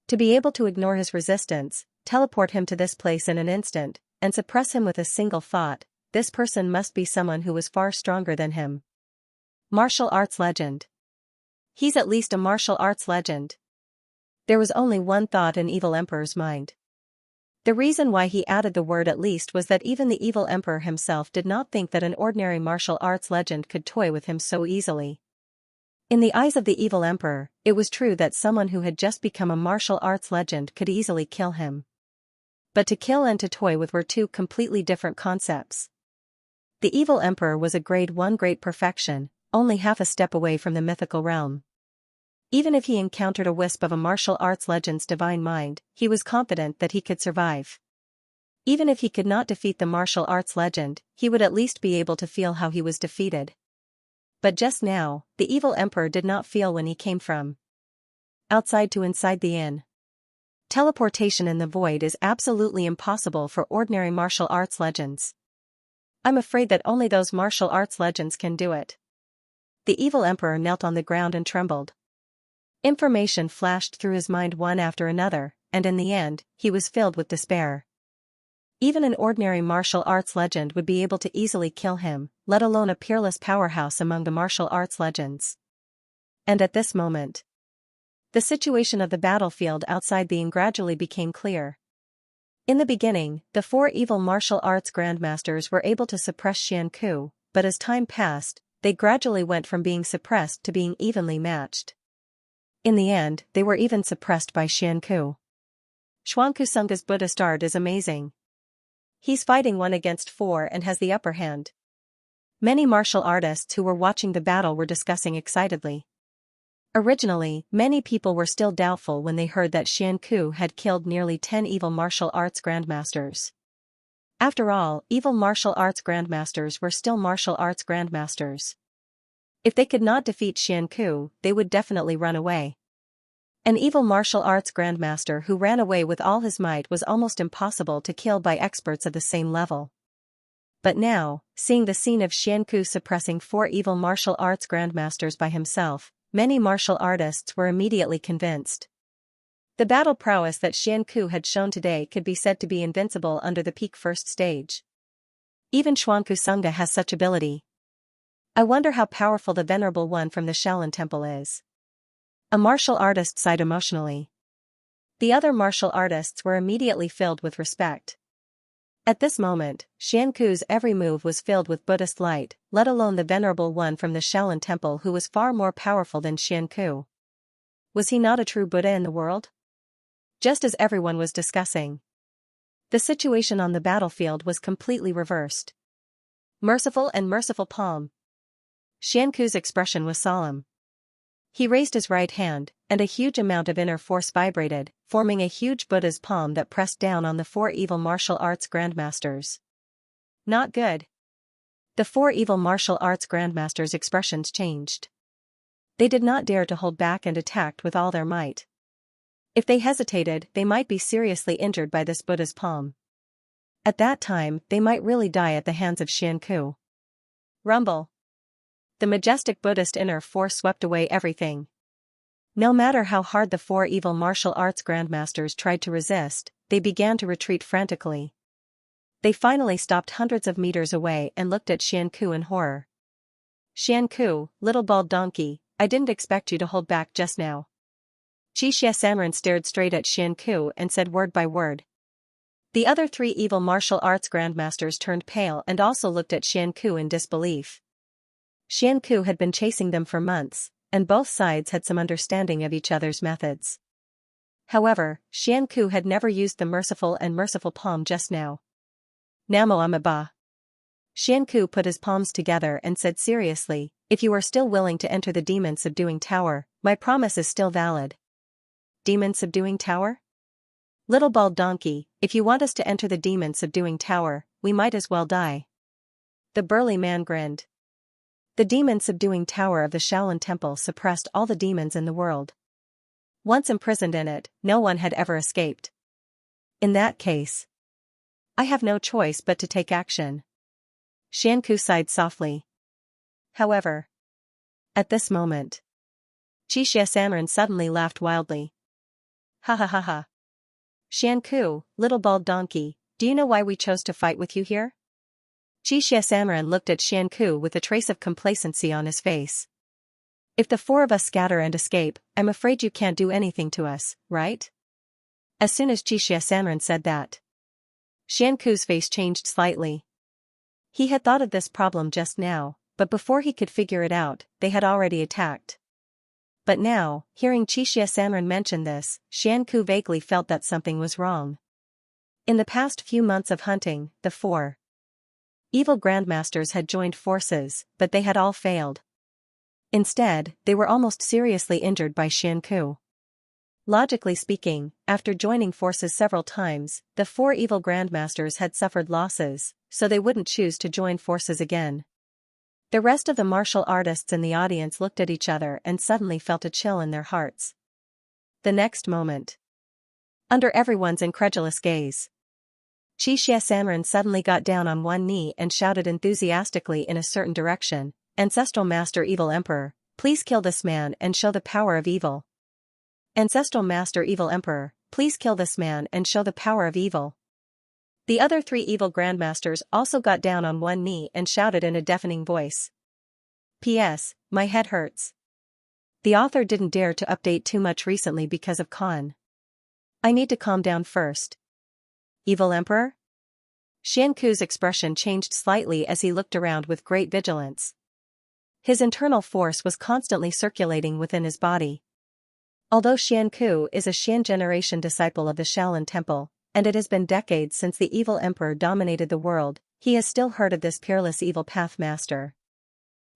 To be able to ignore his resistance, teleport him to this place in an instant, and suppress him with a single thought, this person must be someone who was far stronger than him. Martial arts legend. He's at least a martial arts legend. There was only one thought in evil emperor's mind. The reason why he added the word "at least" was that even the evil emperor himself did not think that an ordinary martial arts legend could toy with him so easily. In the eyes of the evil emperor, it was true that someone who had just become a martial arts legend could easily kill him. But to kill and to toy with were two completely different concepts. The evil emperor was a grade 1 great perfection, only half a step away from the mythical realm. Even if he encountered a wisp of a martial arts legend's divine mind, he was confident that he could survive. Even if he could not defeat the martial arts legend, he would at least be able to feel how he was defeated. But just now, the evil emperor did not feel when he came from outside to inside the inn. Teleportation in the void is absolutely impossible for ordinary martial arts legends. I'm afraid that only those martial arts legends can do it. The evil emperor knelt on the ground and trembled. Information flashed through his mind one after another, and in the end, he was filled with despair. Even an ordinary martial arts legend would be able to easily kill him, let alone a peerless powerhouse among the martial arts legends. And at this moment, the situation of the battlefield outside the inn gradually became clear. In the beginning, the 4 evil martial arts grandmasters were able to suppress Xianxia, but as time passed, they gradually went from being suppressed to being evenly matched. In the end, they were even suppressed by Xianxia. Xuankusunga's Buddhist art is amazing. He's fighting 1 against 4 and has the upper hand. Many martial artists who were watching the battle were discussing excitedly. Originally, many people were still doubtful when they heard that Xianxia had killed nearly 10 evil martial arts grandmasters. After all, evil martial arts grandmasters were still martial arts grandmasters. If they could not defeat Xianxia, they would definitely run away. An evil martial arts grandmaster who ran away with all his might was almost impossible to kill by experts of the same level. But now, seeing the scene of Xianxia suppressing 4 evil martial arts grandmasters by himself, many martial artists were immediately convinced. The battle prowess that Xianxia had shown today could be said to be invincible under the peak first stage. Even Xuankusunga has such ability. I wonder how powerful the Venerable One from the Shaolin Temple is. A martial artist sighed emotionally. The other martial artists were immediately filled with respect. At this moment, Xianxia's every move was filled with Buddhist light, let alone the Venerable One from the Shaolin Temple who was far more powerful than Xianxia. Was he not a true Buddha in the world? Just as everyone was discussing, the situation on the battlefield was completely reversed. Merciful and merciful palm. Xianxia's expression was solemn. He raised his right hand, and a huge amount of inner force vibrated, forming a huge Buddha's palm that pressed down on the 4 evil martial arts grandmasters. Not good. The 4 evil martial arts grandmasters' expressions changed. They did not dare to hold back and attacked with all their might. If they hesitated, they might be seriously injured by this Buddha's palm. At that time, they might really die at the hands of Xianxia. Rumble. The majestic Buddhist inner force swept away everything. No matter how hard the 4 evil martial arts grandmasters tried to resist, they began to retreat frantically. They finally stopped hundreds of meters away and looked at Xianxia in horror. Xianxia, little bald donkey, I didn't expect you to hold back just now. Xianxia stared straight at Xianxia and said word by word. The other 3 evil martial arts grandmasters turned pale and also looked at Xianxia in disbelief. Xianxia had been chasing them for months, and both sides had some understanding of each other's methods. However, Xianxia had never used the merciful and merciful palm just now. Namo Amida. Xianxia put his palms together and said seriously, if you are still willing to enter the demon subduing tower, my promise is still valid. Demon subduing tower? Little bald donkey, if you want us to enter the demon subduing tower, we might as well die. The burly man grinned. The demon-subduing tower of the Shaolin Temple suppressed all the demons in the world. Once imprisoned in it, no one had ever escaped. In that case, I have no choice but to take action. Xianxia sighed softly. However, at this moment, Xianxia suddenly laughed wildly. Ha ha ha ha. Xianxia, little bald donkey, do you know why we chose to fight with you here? Xianxia looked at Xianxia with a trace of complacency on his face. If the 4 of us scatter and escape, I'm afraid you can't do anything to us, right? As soon as Xianxia said that, Xianxia's face changed slightly. He had thought of this problem just now, but before he could figure it out, they had already attacked. But now, hearing Xianxia mention this, Xianxia vaguely felt that something was wrong. In the past few months of hunting, the 4 evil grandmasters had joined forces, but they had all failed. Instead, they were almost seriously injured by Xianxia. Logically speaking, after joining forces several times, the four evil grandmasters had suffered losses, so they wouldn't choose to join forces again. The rest of the martial artists in the audience looked at each other and suddenly felt a chill in their hearts. The next moment, under everyone's incredulous gaze, Xianxia suddenly got down on one knee and shouted enthusiastically in a certain direction, "Ancestral Master Evil Emperor, please kill this man and show the power of evil. Ancestral Master Evil Emperor, please kill this man and show the power of evil." The other three evil grandmasters also got down on one knee and shouted in a deafening voice. P.S. My head hurts. The author didn't dare to update too much recently because of Khan. I need to calm down first. Evil Emperor? Xianxu's expression changed slightly as he looked around with great vigilance. His internal force was constantly circulating within his body. Although Xianxu is a Xian generation disciple of the Shaolin Temple, and it has been decades since the evil emperor dominated the world, he has still heard of this peerless evil path master.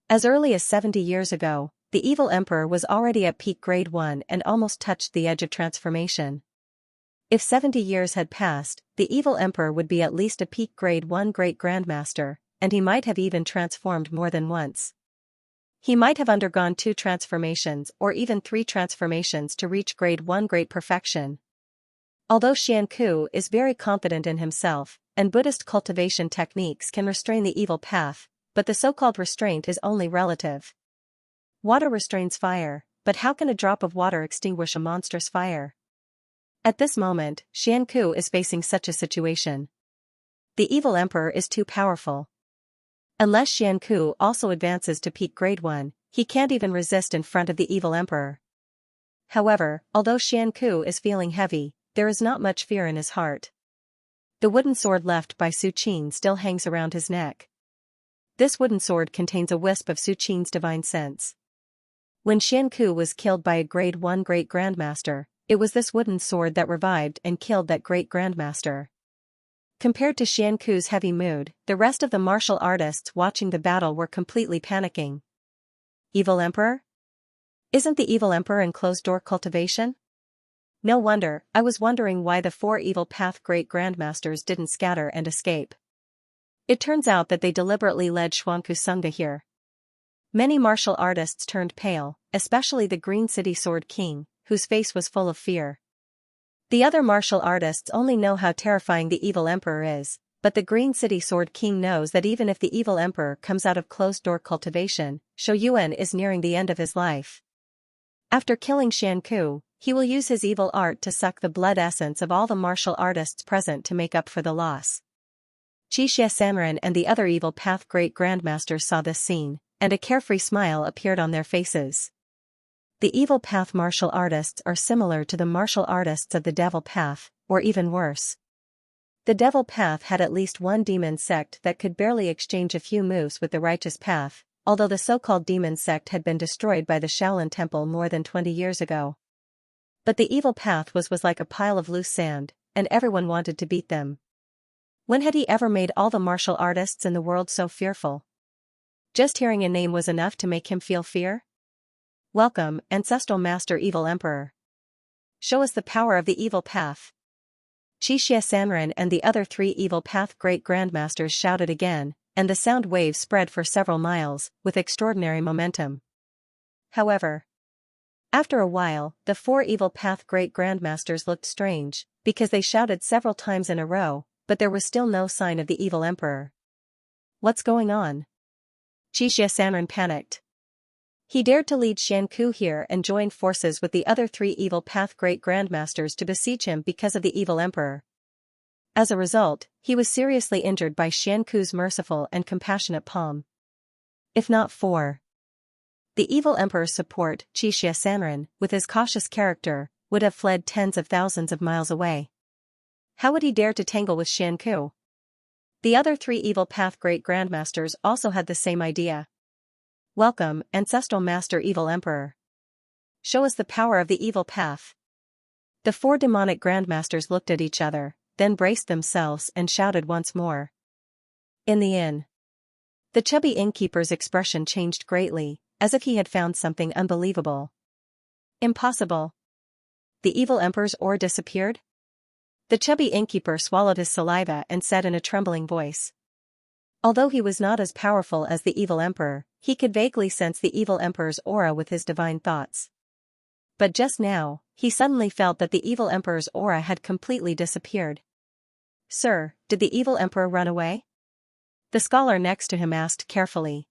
As early as 70 years ago, the evil emperor was already at peak grade 1 and almost touched the edge of transformation. If 70 years had passed, the evil emperor would be at least a peak grade 1 great grandmaster, and he might have even transformed more than once. He might have undergone 2 transformations or even 3 transformations to reach grade 1 great perfection. Although Xianxu is very confident in himself, and Buddhist cultivation techniques can restrain the evil path, but the so-called restraint is only relative. Water restrains fire, but how can a drop of water extinguish a monstrous fire? At this moment, Xianxu is facing such a situation. The evil emperor is too powerful. Unless Xianxu also advances to peak grade 1, he can't even resist in front of the evil emperor. However, although Xianxu is feeling heavy, there is not much fear in his heart. The wooden sword left by Su Qin still hangs around his neck. This wooden sword contains a wisp of Su Qin's divine sense. When Xianxu was killed by a grade 1 great grandmaster, it was this wooden sword that revived and killed that great grandmaster. Compared to Xianxu's heavy mood, the rest of the martial artists watching the battle were completely panicking. Evil Emperor? Isn't the evil emperor in closed-door cultivation? No wonder, I was wondering why the 4 evil path great grandmasters didn't scatter and escape. It turns out that they deliberately led Xuanku Sangha here. Many martial artists turned pale, especially the Green City Sword King, whose face was full of fear. The other martial artists only know how terrifying the evil emperor is, but the Green City Sword King knows that even if the evil emperor comes out of closed-door cultivation, Shou Yuan is nearing the end of his life. After killing Xianxu, he will use his evil art to suck the blood essence of all the martial artists present to make up for the loss. Xianxia and the other evil path great grandmasters saw this scene, and a carefree smile appeared on their faces. The evil path martial artists are similar to the martial artists of the devil path, or even worse. The devil path had at least one demon sect that could barely exchange a few moves with the righteous path, although the so-called demon sect had been destroyed by the Shaolin Temple more than 20 years ago. But the evil path was like a pile of loose sand, and everyone wanted to beat them. When had he ever made all the martial artists in the world so fearful? Just hearing a name was enough to make him feel fear? Welcome, Ancestral Master Evil Emperor. Show us the power of the evil path. Xianxia and the other 3 evil path great grandmasters shouted again, and the sound waves spread for several miles, with extraordinary momentum. However, after a while, the 4 evil path great grandmasters looked strange, because they shouted several times in a row, but there was still no sign of the evil emperor. What's going on? Xianxia panicked. He dared to lead Xianxu here and join forces with the other 3 evil path great grandmasters to besiege him because of the evil emperor. As a result, he was seriously injured by Xianxu's merciful and compassionate palm. If not for the evil emperor's support, Xianxia, with his cautious character, would have fled tens of thousands of miles away. How would he dare to tangle with Xianxu? The other 3 evil path great grandmasters also had the same idea. Welcome, Ancestral Master Evil Emperor. Show us the power of the evil path. The 4 demonic grandmasters looked at each other, then braced themselves and shouted once more. In the inn. The chubby innkeeper's expression changed greatly, as if he had found something unbelievable. Impossible. The evil emperor's aura disappeared? The chubby innkeeper swallowed his saliva and said in a trembling voice. Although he was not as powerful as the evil emperor, he could vaguely sense the evil emperor's aura with his divine thoughts. But just now, he suddenly felt that the evil emperor's aura had completely disappeared. Sir, did the evil emperor run away? The scholar next to him asked carefully.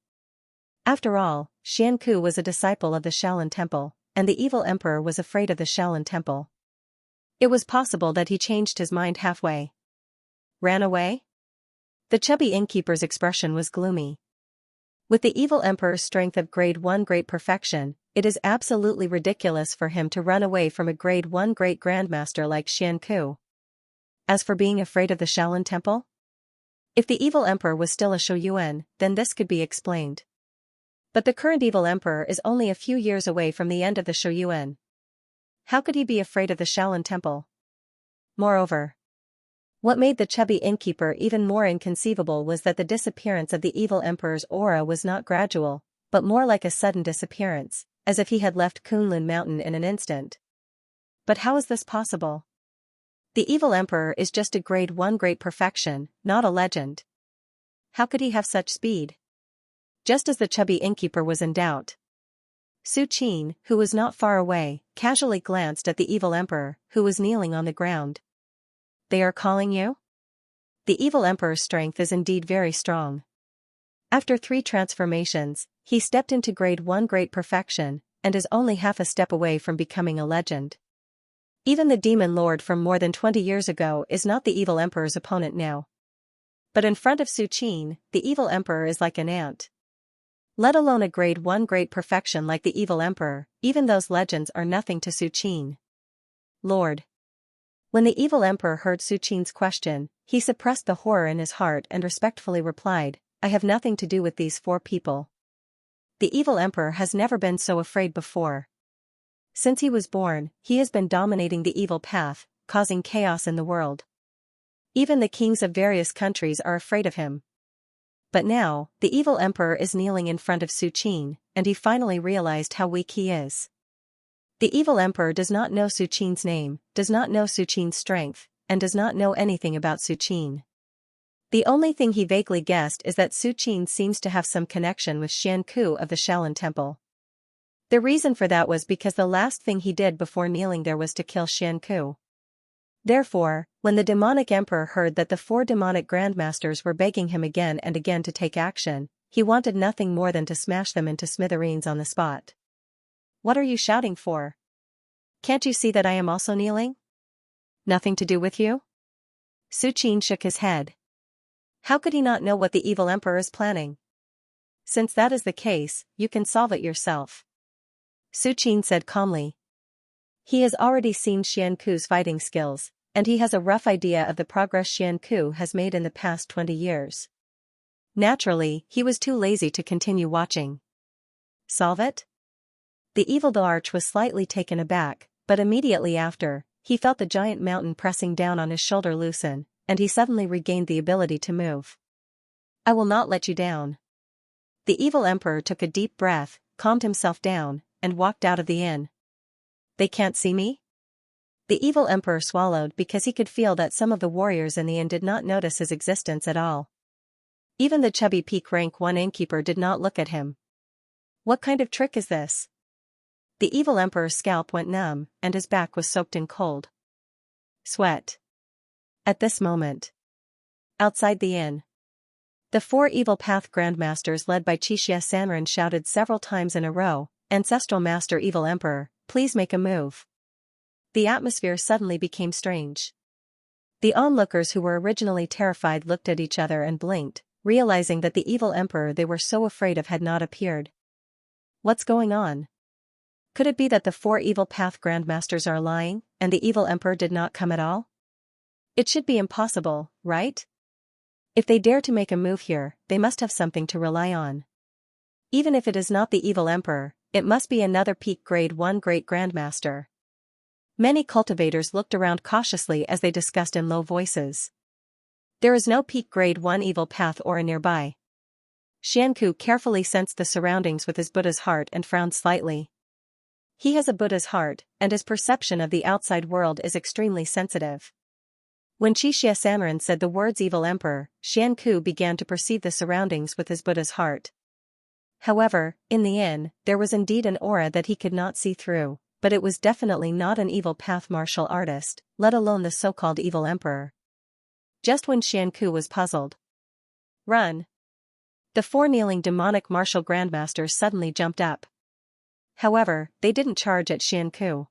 After all, Xianxia was a disciple of the Shaolin Temple, and the evil emperor was afraid of the Shaolin Temple. It was possible that he changed his mind halfway. Ran away? The chubby innkeeper's expression was gloomy. With the evil emperor's strength of grade 1 great perfection, it is absolutely ridiculous for him to run away from a grade 1 great grandmaster like Xianxia. As for being afraid of the Shaolin Temple? If the evil emperor was still a Shouyuan, then this could be explained. But the current evil emperor is only a few years away from the end of the Shouyuan. How could he be afraid of the Shaolin Temple? Moreover, what made the chubby innkeeper even more inconceivable was that the disappearance of the evil emperor's aura was not gradual, but more like a sudden disappearance, as if he had left Kunlun Mountain in an instant. But how is this possible? The evil emperor is just a grade 1 great perfection, not a legend. How could he have such speed? Just as the chubby innkeeper was in doubt, Su Qin, who was not far away, casually glanced at the evil emperor, who was kneeling on the ground. They are calling you? The evil emperor's strength is indeed very strong. After 3 transformations, he stepped into grade 1 great perfection, and is only half a step away from becoming a legend. Even the demon lord from more than 20 years ago is not the evil emperor's opponent now. But in front of Su Qin, the evil emperor is like an ant. Let alone a grade 1 great perfection like the evil emperor, even those legends are nothing to Su Qin. Lord. When the evil emperor heard Su Qin's question, he suppressed the horror in his heart and respectfully replied, I have nothing to do with these 4 people. The evil emperor has never been so afraid before. Since he was born, he has been dominating the evil path, causing chaos in the world. Even the kings of various countries are afraid of him. But now, the evil emperor is kneeling in front of Su Qin, and he finally realized how weak he is. The evil emperor does not know Su Qin's name, does not know Su Qin's strength, and does not know anything about Su Qin. The only thing he vaguely guessed is that Su Qin seems to have some connection with Xianxia of the Shaolin Temple. The reason for that was because the last thing he did before kneeling there was to kill Xianxia. Therefore, when the demonic emperor heard that the 4 demonic grandmasters were begging him again and again to take action, he wanted nothing more than to smash them into smithereens on the spot. What are you shouting for? Can't you see that I am also kneeling? Nothing to do with you? Su Qin shook his head. How could he not know what the evil emperor is planning? Since that is the case, you can solve it yourself. Su Qin said calmly. He has already seen Xianxia's fighting skills, and he has a rough idea of the progress Xianxia has made in the past 20 years. Naturally, he was too lazy to continue watching. Solve it? The evil arch was slightly taken aback, but immediately after, he felt the giant mountain pressing down on his shoulder loosen, and he suddenly regained the ability to move. I will not let you down. The evil emperor took a deep breath, calmed himself down, and walked out of the inn. They can't see me? The evil emperor swallowed because he could feel that some of the warriors in the inn did not notice his existence at all. Even the chubby peak rank 1 innkeeper did not look at him. What kind of trick is this? The evil emperor's scalp went numb, and his back was soaked in cold sweat. At this moment, outside the inn, the 4 evil path grandmasters led by Xianxia Sanren shouted several times in a row, Ancestral Master Evil Emperor, please make a move. The atmosphere suddenly became strange. The onlookers who were originally terrified looked at each other and blinked, realizing that the evil emperor they were so afraid of had not appeared. What's going on? Could it be that the 4 evil path grandmasters are lying, and the evil emperor did not come at all? It should be impossible, right? If they dare to make a move here, they must have something to rely on. Even if it is not the evil emperor, it must be another peak grade 1 great grandmaster. Many cultivators looked around cautiously as they discussed in low voices. There is no peak grade 1 evil path aura nearby. Xianxia carefully sensed the surroundings with his Buddha's heart and frowned slightly. He has a Buddha's heart, and his perception of the outside world is extremely sensitive. When Xianxia Sanren said the words evil emperor, Xianku began to perceive the surroundings with his Buddha's heart. However, in the inn, there was indeed an aura that he could not see through, but it was definitely not an evil path martial artist, let alone the so-called evil emperor. Just when Xianku was puzzled. Run! The four kneeling demonic martial grandmasters suddenly jumped up. However, they didn't charge at Xianku.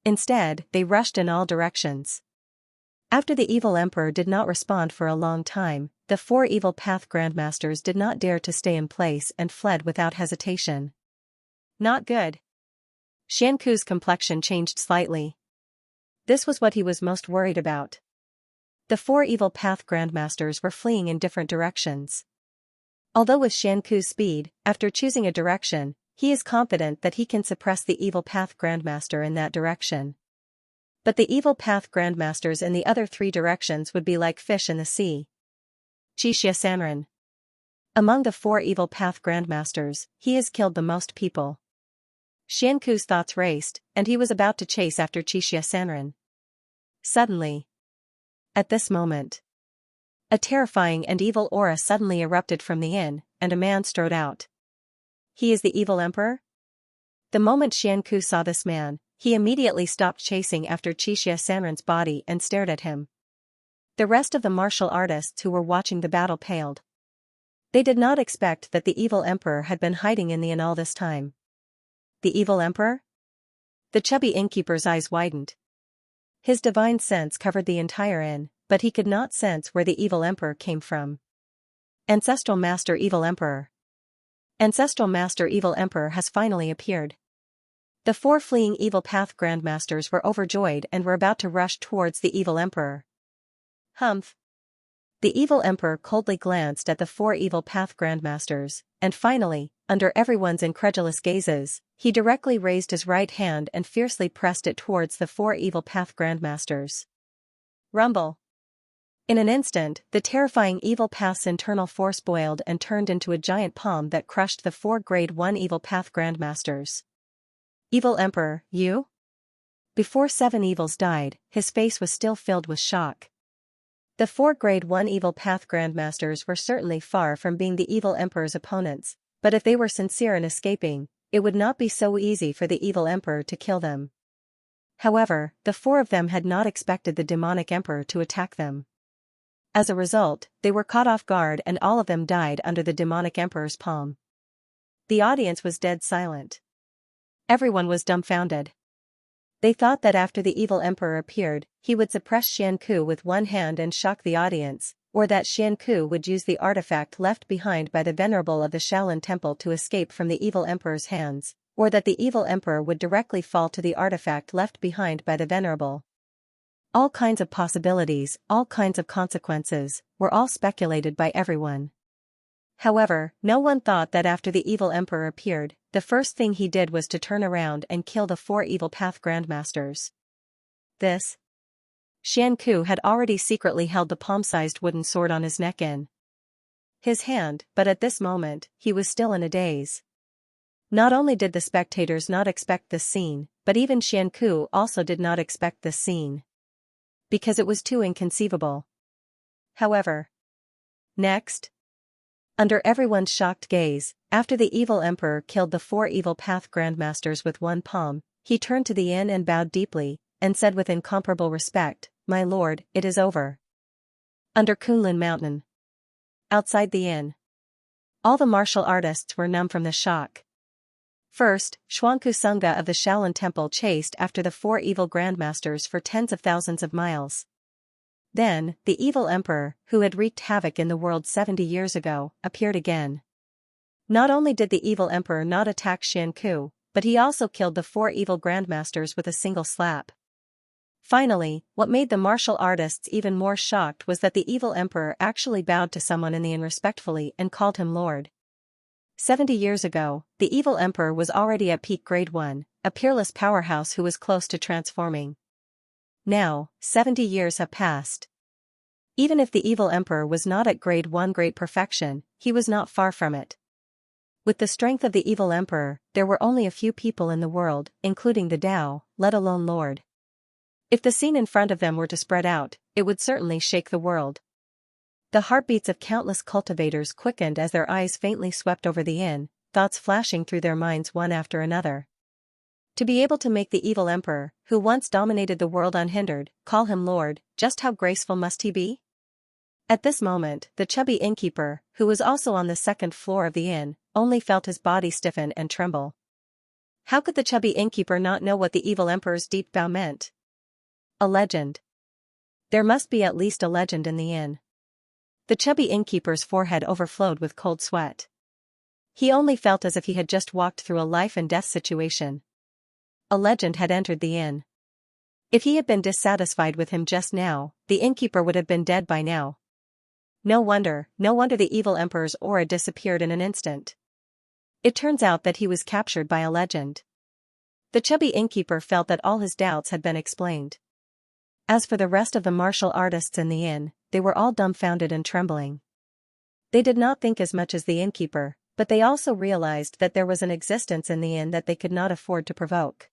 Instead, they rushed in all directions. After the evil emperor did not respond for a long time, the four evil path grandmasters did not dare to stay in place and fled without hesitation. Not good. Xianku's complexion changed slightly. This was what he was most worried about. The four evil path grandmasters were fleeing in different directions. Although with Xianku's speed, after choosing a direction, he is confident that he can suppress the evil path grandmaster in that direction. But the evil path grandmasters in the other three directions would be like fish in the sea. Xianxia Sanren. Among the four evil path grandmasters, he has killed the most people. Xianku's thoughts raced, and he was about to chase after Xianxia Sanren. Suddenly. At this moment. A terrifying and evil aura suddenly erupted from the inn, and a man strode out. He is the evil emperor? The moment Xianku saw this man, he immediately stopped chasing after Xianxia Sanren's body and stared at him. The rest of the martial artists who were watching the battle paled. They did not expect that the evil emperor had been hiding in the inn all this time. The evil emperor? The chubby innkeeper's eyes widened. His divine sense covered the entire inn, but he could not sense where the evil emperor came from. Ancestral Master Evil Emperor. Ancestral Master Evil Emperor has finally appeared. The four fleeing evil path grandmasters were overjoyed and were about to rush towards the evil emperor. Humph. The evil emperor coldly glanced at the four evil path grandmasters, and finally, under everyone's incredulous gazes, he directly raised his right hand and fiercely pressed it towards the four evil path grandmasters. Rumble. In an instant, the terrifying evil path's internal force boiled and turned into a giant palm that crushed the four grade 1 evil path grandmasters. Evil Emperor, you? Before 7 evils died, his face was still filled with shock. The 4 grade 1 evil path grandmasters were certainly far from being the evil emperor's opponents, but if they were sincere in escaping, it would not be so easy for the evil emperor to kill them. However, the 4 of them had not expected the demonic emperor to attack them. As a result, they were caught off guard and all of them died under the demonic emperor's palm. The audience was dead silent. Everyone was dumbfounded. They thought that after the evil emperor appeared, he would suppress Xianku with one hand and shock the audience, or that Xianku would use the artifact left behind by the venerable of the Shaolin Temple to escape from the evil emperor's hands, or that the evil emperor would directly fall to the artifact left behind by the venerable. All kinds of possibilities, all kinds of consequences, were all speculated by everyone. However, no one thought that after the evil emperor appeared, the first thing he did was to turn around and kill the 4 evil path grandmasters. This. Xianku had already secretly held the palm-sized wooden sword on his neck in his hand, but at this moment, he was still in a daze. Not only did the spectators not expect this scene, but even Xianku also did not expect this scene. Because it was too inconceivable. However. Next. Under everyone's shocked gaze, after the evil emperor killed the 4 evil path grandmasters with one palm, he turned to the inn and bowed deeply, and said with incomparable respect, "My lord, it is over." Under Kunlun Mountain. Outside the inn. All the martial artists were numb from the shock. First, Xuanku Sangha of the Shaolin Temple chased after the 4 evil grandmasters for tens of thousands of miles. Then, the evil emperor, who had wreaked havoc in the world 70 years ago, appeared again. Not only did the evil emperor not attack Xianku, but he also killed the 4 evil grandmasters with a single slap. Finally, what made the martial artists even more shocked was that the evil emperor actually bowed to someone in the inn respectfully and called him Lord. 70 years ago, the evil emperor was already at peak grade 1, a peerless powerhouse who was close to transforming. Now, 70 years have passed. Even if the evil emperor was not at grade 1 great perfection, he was not far from it. With the strength of the evil emperor, there were only a few people in the world, including the Tao, let alone Lord. If the scene in front of them were to spread out, it would certainly shake the world. The heartbeats of countless cultivators quickened as their eyes faintly swept over the inn, thoughts flashing through their minds one after another. To be able to make the evil emperor, who once dominated the world unhindered, call him Lord, just how graceful must he be? At this moment, the chubby innkeeper, who was also on the second floor of the inn, only felt his body stiffen and tremble. How could the chubby innkeeper not know what the evil emperor's deep bow meant? A legend. There must be at least a legend in the inn. The chubby innkeeper's forehead overflowed with cold sweat. He only felt as if he had just walked through a life and death situation. A legend had entered the inn. If he had been dissatisfied with him just now, the innkeeper would have been dead by now. No wonder the evil emperor's aura disappeared in an instant. It turns out that he was captured by a legend. The chubby innkeeper felt that all his doubts had been explained. As for the rest of the martial artists in the inn, they were all dumbfounded and trembling. They did not think as much as the innkeeper, but they also realized that there was an existence in the inn that they could not afford to provoke.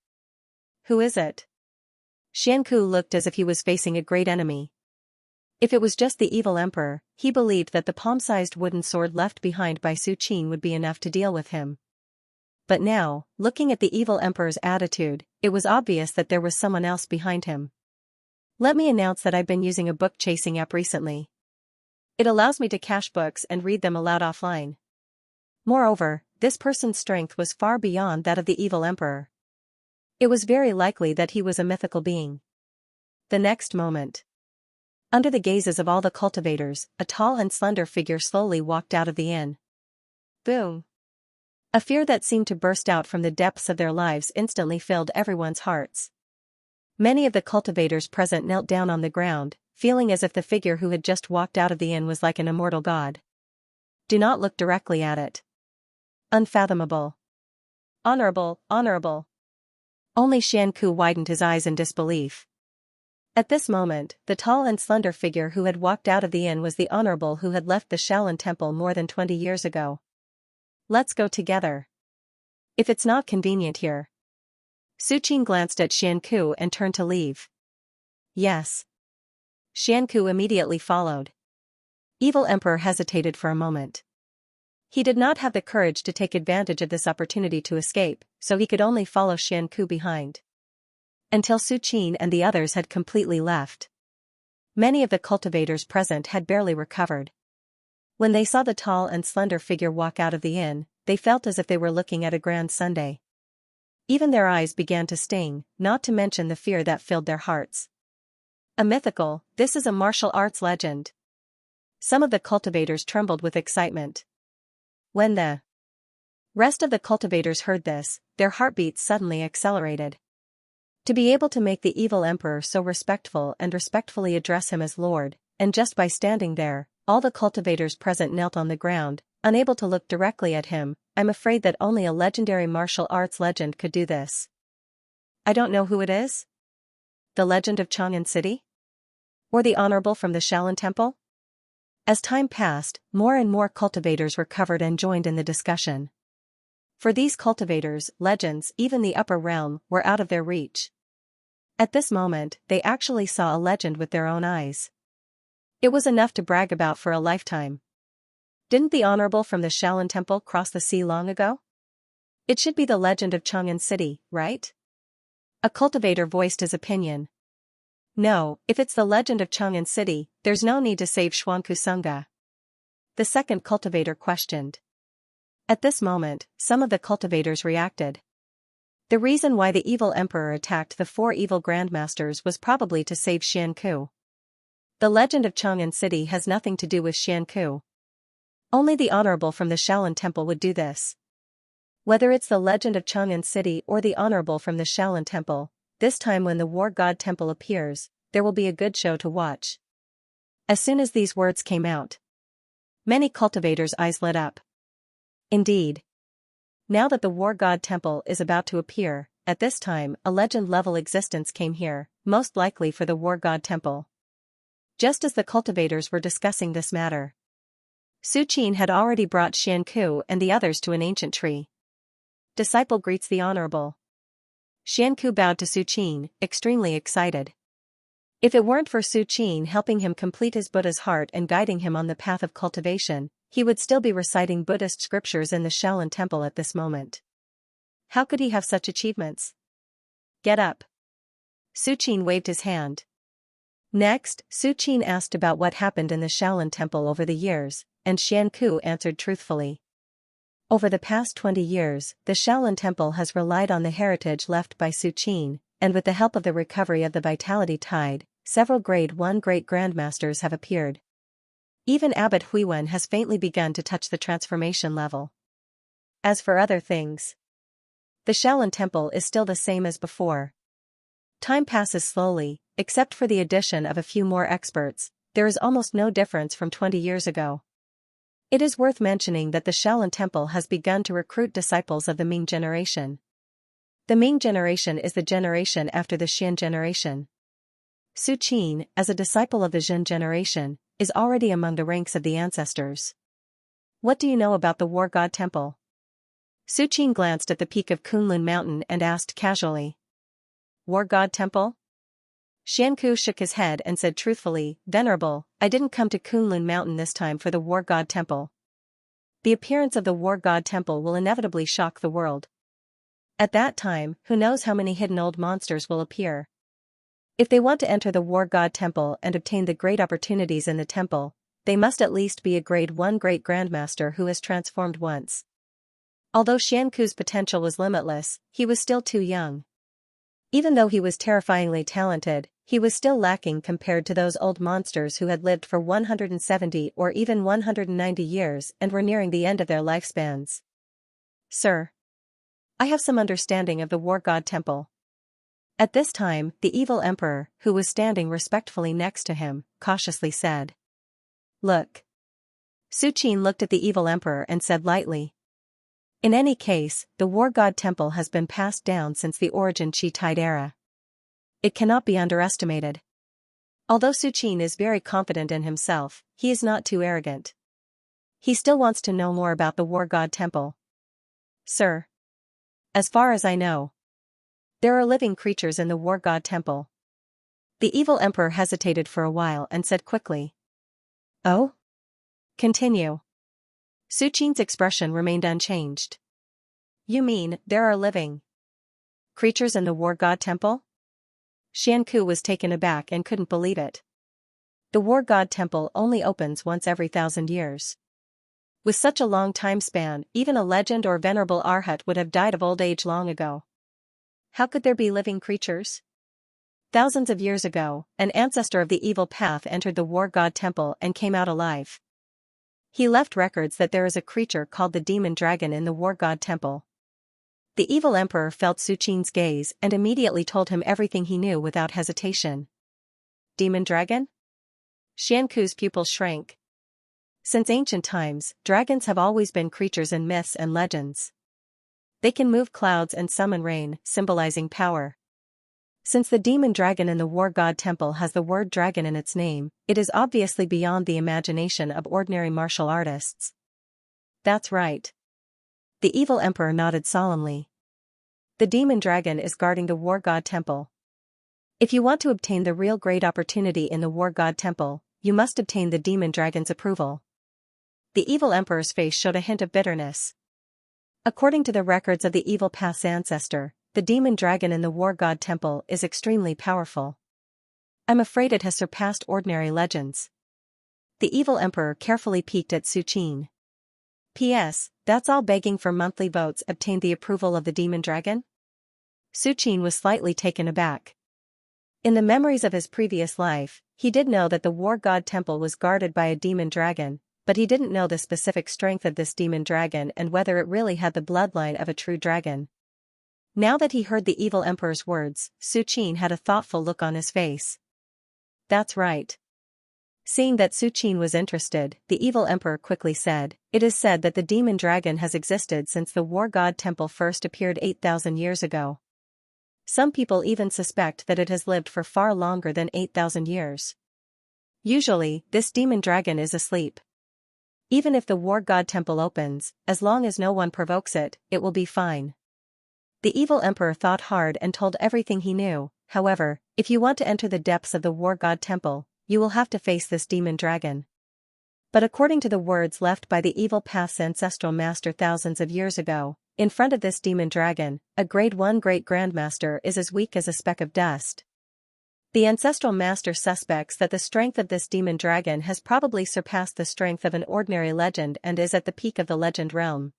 Who is it? Xianxia looked as if he was facing a great enemy. If it was just the evil emperor, he believed that the palm-sized wooden sword left behind by Su Qin would be enough to deal with him. But now, looking at the evil emperor's attitude, it was obvious that there was someone else behind him. Let me announce that I've been using a book-chasing app recently. It allows me to cache books and read them aloud offline. Moreover, this person's strength was far beyond that of the evil emperor. It was very likely that he was a mythical being. The next moment, under the gazes of all the cultivators, a tall and slender figure slowly walked out of the inn. Boom! A fear that seemed to burst out from the depths of their lives instantly filled everyone's hearts. Many of the cultivators present knelt down on the ground, feeling as if the figure who had just walked out of the inn was like an immortal god. Do not look directly at it. Unfathomable. Honorable. Only Xianxia widened his eyes in disbelief. At this moment, the tall and slender figure who had walked out of the inn was the honorable who had left the Shaolin Temple more than 20 years ago. Let's go together. If it's not convenient here. Su Qin glanced at Xianxia and turned to leave. Yes. Xianxia immediately followed. Evil Emperor hesitated for a moment. He did not have the courage to take advantage of this opportunity to escape, so he could only follow Xianxia behind. Until Su Qin and the others had completely left. Many of the cultivators present had barely recovered. When they saw the tall and slender figure walk out of the inn, they felt as if they were looking at a grand sundae. Even their eyes began to sting, not to mention the fear that filled their hearts. A mythical, this is a martial arts legend. Some of the cultivators trembled with excitement. When the rest of the cultivators heard this, their heartbeats suddenly accelerated. To be able to make the evil emperor so respectful and respectfully address him as Lord, and just by standing there, all the cultivators present knelt on the ground, unable to look directly at him. I'm afraid that only a legendary martial arts legend could do this. I don't know who it is? The legend of Chang'an City? Or the honorable from the Shaolin Temple? As time passed, more and more cultivators recovered and joined in the discussion. For these cultivators, legends, even the upper realm, were out of their reach. At this moment, they actually saw a legend with their own eyes. It was enough to brag about for a lifetime. Didn't the honorable from the Shaolin Temple cross the sea long ago? It should be the legend of Chang'an City, right? A cultivator voiced his opinion. No, if it's the legend of Chang'an City, there's no need to save Xuankusunga. The second cultivator questioned. At this moment, some of the cultivators reacted. The reason why the evil emperor attacked the 4 evil grandmasters was probably to save Xianxia. The legend of Chang'an City has nothing to do with Xianxia. Only the honorable from the Shaolin Temple would do this. Whether it's the legend of Chang'an City or the honorable from the Shaolin Temple, this time when the War God Temple appears, there will be a good show to watch. As soon as these words came out, many cultivators' eyes lit up. Indeed. Now that the War God Temple is about to appear, at this time a legend-level existence came here, most likely for the War God Temple. Just as the cultivators were discussing this matter, Su Qin had already brought Xianku and the others to an ancient tree. Disciple greets the honorable. Xianku bowed to Su Qin, extremely excited. If it weren't for Su Qin helping him complete his Buddha's heart and guiding him on the path of cultivation, he would still be reciting Buddhist scriptures in the Shaolin Temple at this moment. How could he have such achievements? Get up. Su Qin waved his hand. Next, Su Qin asked about what happened in the Shaolin Temple over the years, and Xianku answered truthfully. Over the past 20 years, the Shaolin Temple has relied on the heritage left by Su Qin, and with the help of the recovery of the Vitality Tide, several Grade 1 Great Grandmasters have appeared. Even Abbot Huiwen has faintly begun to touch the transformation level. As for other things, the Shaolin Temple is still the same as before. Time passes slowly, except for the addition of a few more experts, there is almost no difference from 20 years ago. It is worth mentioning that the Shaolin Temple has begun to recruit disciples of the Ming generation. The Ming generation is the generation after the Xian generation. Su Qin, as a disciple of the Zhen generation, is already among the ranks of the ancestors. What do you know about the War God Temple? Su Qin glanced at the peak of Kunlun Mountain and asked casually. War God Temple? Xianku shook his head and said truthfully, Venerable, I didn't come to Kunlun Mountain this time for the War God Temple. The appearance of the War God Temple will inevitably shock the world. At that time, who knows how many hidden old monsters will appear. If they want to enter the War God Temple and obtain the great opportunities in the temple, they must at least be a Grade 1 Great Grandmaster who has transformed once. Although Xianku's potential was limitless, he was still too young. Even though he was terrifyingly talented, he was still lacking compared to those old monsters who had lived for 170 or even 190 years and were nearing the end of their lifespans. Sir, I have some understanding of the War God Temple. At this time, the evil emperor, who was standing respectfully next to him, cautiously said. Look. Su Qin looked at the evil emperor and said lightly. In any case, the War God Temple has been passed down since the origin Qi Tide era. It cannot be underestimated. Although Su Qin is very confident in himself, he is not too arrogant. He still wants to know more about the War God Temple. Sir. As far as I know, there are living creatures in the War God Temple. The evil emperor hesitated for a while and said quickly. Oh? Continue. Su Qin's expression remained unchanged. You mean, there are living creatures in the War God Temple? Xianku was taken aback and couldn't believe it. The War God Temple only opens once every 1,000 years. With such a long time span, even a legend or venerable arhat would have died of old age long ago. How could there be living creatures? Thousands of years ago, an ancestor of the evil path entered the War God Temple and came out alive. He left records that there is a creature called the Demon Dragon in the War God Temple. The evil emperor felt Su Qin's gaze and immediately told him everything he knew without hesitation. Demon Dragon? Xianku's pupils shrank. Since ancient times, dragons have always been creatures in myths and legends. They can move clouds and summon rain, symbolizing power. Since the demon dragon in the War God Temple has the word dragon in its name, it is obviously beyond the imagination of ordinary martial artists. That's right. The evil emperor nodded solemnly. The demon dragon is guarding the War God Temple. If you want to obtain the real great opportunity in the War God Temple, you must obtain the demon dragon's approval. The evil emperor's face showed a hint of bitterness. According to the records of the evil path's ancestor, the demon dragon in the War God Temple is extremely powerful. I'm afraid it has surpassed ordinary legends. The evil emperor carefully peeked at Su Qin. P.S. That's all begging for monthly votes obtained the approval of the demon dragon? Su Qin was slightly taken aback. In the memories of his previous life, he did know that the War God Temple was guarded by a demon dragon, but he didn't know the specific strength of this demon dragon and whether it really had the bloodline of a true dragon. Now that he heard the evil emperor's words, Su Qin had a thoughtful look on his face. That's right. Seeing that Su Qin was interested, the evil emperor quickly said, It is said that the demon dragon has existed since the War God Temple first appeared 8,000 years ago. Some people even suspect that it has lived for far longer than 8,000 years. Usually, this demon dragon is asleep. Even if the war god temple opens, as long as no one provokes it, it will be fine. The evil emperor thought hard and told everything he knew. However, if you want to enter the depths of the war god temple, you will have to face this demon dragon. But according to the words left by the evil path's ancestral master thousands of years ago, in front of this demon dragon, a grade 1 great grandmaster is as weak as a speck of dust. The ancestral master suspects that the strength of this demon dragon has probably surpassed the strength of an ordinary legend and is at the peak of the legend realm.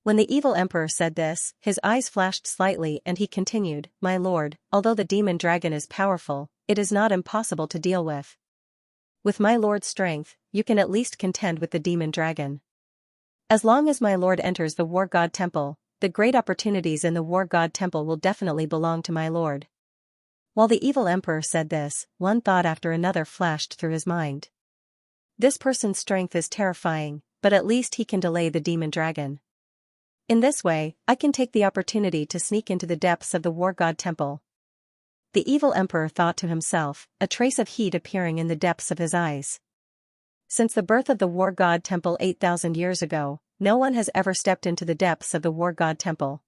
When the evil emperor said this, his eyes flashed slightly and he continued, "My lord, although the demon dragon is powerful, it is not impossible to deal with. With my lord's strength, you can at least contend with the demon dragon. As long as my lord enters the war god temple, the great opportunities in the war god temple will definitely belong to my lord." While the evil emperor said this, one thought after another flashed through his mind. This person's strength is terrifying, but at least he can delay the demon dragon. In this way, I can take the opportunity to sneak into the depths of the war god temple. The evil emperor thought to himself, a trace of heat appearing in the depths of his eyes. Since the birth of the war god temple 8,000 years ago, no one has ever stepped into the depths of the war god temple.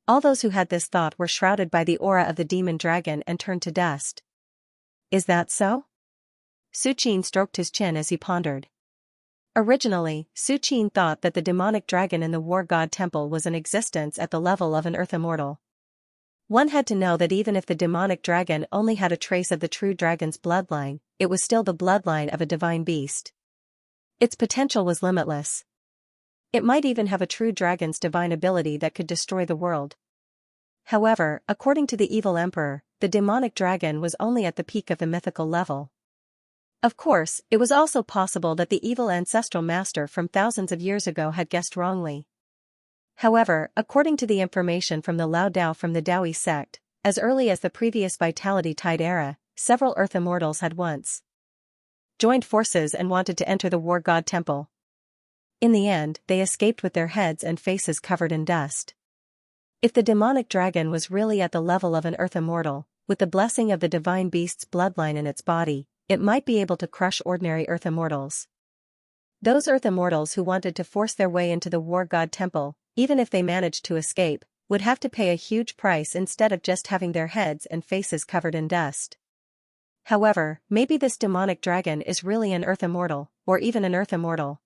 All those who had this thought were shrouded by the aura of the demon dragon and turned to dust. Is that so? Su Qin stroked his chin as he pondered. Originally, Su Qin thought that the demonic dragon in the war god temple was in existence at the level of an earth immortal. One had to know that even if the demonic dragon only had a trace of the true dragon's bloodline, it was still the bloodline of a divine beast. Its potential was limitless. It might even have a true dragon's divine ability that could destroy the world. However, according to the evil emperor, the demonic dragon was only at the peak of the mythical level. Of course, it was also possible that the evil ancestral master from thousands of years ago had guessed wrongly. However, according to the information from the Lao Dao from the Daoist sect, as early as the previous Vitality Tide era, several Earth Immortals had once joined forces and wanted to enter the War God Temple. In the end, they escaped with their heads and faces covered in dust. If the demonic dragon was really at the level of an Earth Immortal, with the blessing of the divine beast's bloodline in its body, it might be able to crush ordinary Earth Immortals. Those Earth Immortals who wanted to force their way into the War God Temple, even if they managed to escape, would have to pay a huge price instead of just having their heads and faces covered in dust. However, maybe this demonic dragon is really an Earth Immortal, or even an Earth Immortal.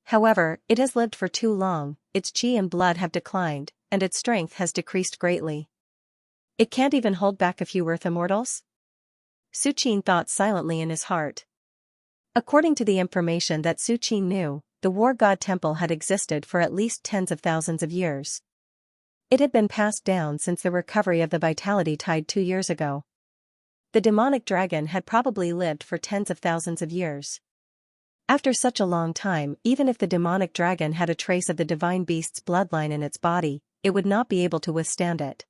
However, it has lived for too long, its chi and blood have declined, and its strength has decreased greatly. It can't even hold back a few Earth Immortals? Su Qin thought silently in his heart. According to the information that Su Qin knew, the War God Temple had existed for at least tens of thousands of years. It had been passed down since the recovery of the Vitality Tide 2 years ago. The demonic dragon had probably lived for tens of thousands of years. After such a long time, even if the demonic dragon had a trace of the divine beast's bloodline in its body, it would not be able to withstand it.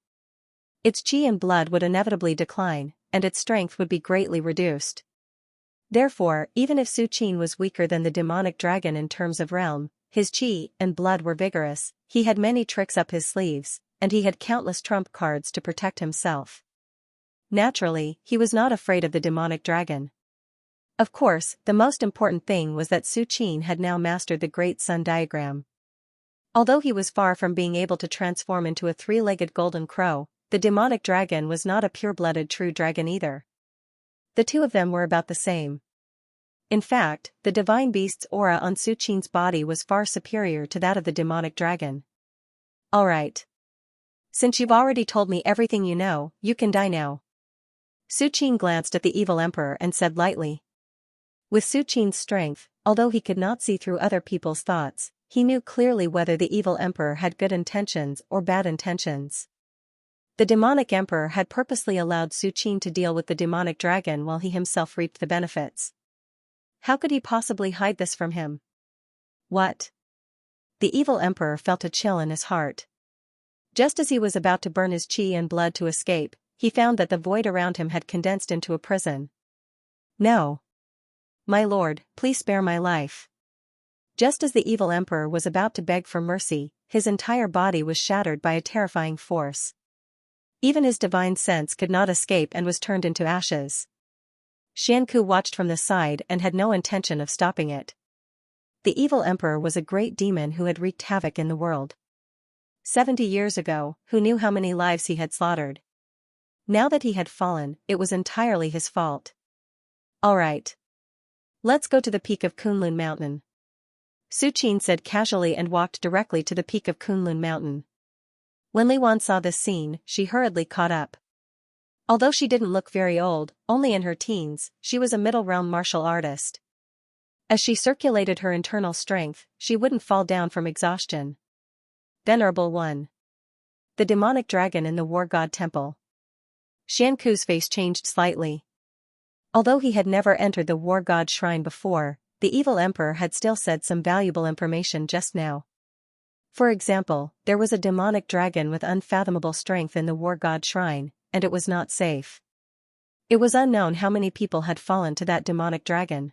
Its chi and blood would inevitably decline, and its strength would be greatly reduced. Therefore, even if Su Qin was weaker than the demonic dragon in terms of realm, his chi and blood were vigorous, he had many tricks up his sleeves, and he had countless trump cards to protect himself. Naturally, he was not afraid of the demonic dragon. Of course, the most important thing was that Su Qin had now mastered the Great Sun Diagram. Although he was far from being able to transform into a three-legged golden crow, the demonic dragon was not a pure-blooded true dragon either. The two of them were about the same. In fact, the divine beast's aura on Su Qin's body was far superior to that of the demonic dragon. Alright. Since you've already told me everything you know, you can die now. Su Qin glanced at the evil emperor and said lightly. With Su Qin's strength, although he could not see through other people's thoughts, he knew clearly whether the evil emperor had good intentions or bad intentions. The demonic emperor had purposely allowed Su Qin to deal with the demonic dragon while he himself reaped the benefits. How could he possibly hide this from him? What? The evil emperor felt a chill in his heart. Just as he was about to burn his chi and blood to escape, he found that the void around him had condensed into a prison. No. My lord, please spare my life. Just as the evil emperor was about to beg for mercy, his entire body was shattered by a terrifying force. Even his divine sense could not escape and was turned into ashes. Xianxia watched from the side and had no intention of stopping it. The evil emperor was a great demon who had wreaked havoc in the world. 70 years ago, who knew how many lives he had slaughtered? Now that he had fallen, it was entirely his fault. All right. Let's go to the peak of Kunlun Mountain. Su Qin said casually and walked directly to the peak of Kunlun Mountain. When Li Wan saw this scene, she hurriedly caught up. Although she didn't look very old, only in her teens, she was a middle-realm martial artist. As she circulated her internal strength, she wouldn't fall down from exhaustion. Venerable One. The demonic dragon in the war god temple. Xianxu's face changed slightly. Although he had never entered the war god shrine before, the evil emperor had still said some valuable information just now. For example, there was a demonic dragon with unfathomable strength in the war god shrine, and it was not safe. It was unknown how many people had fallen to that demonic dragon.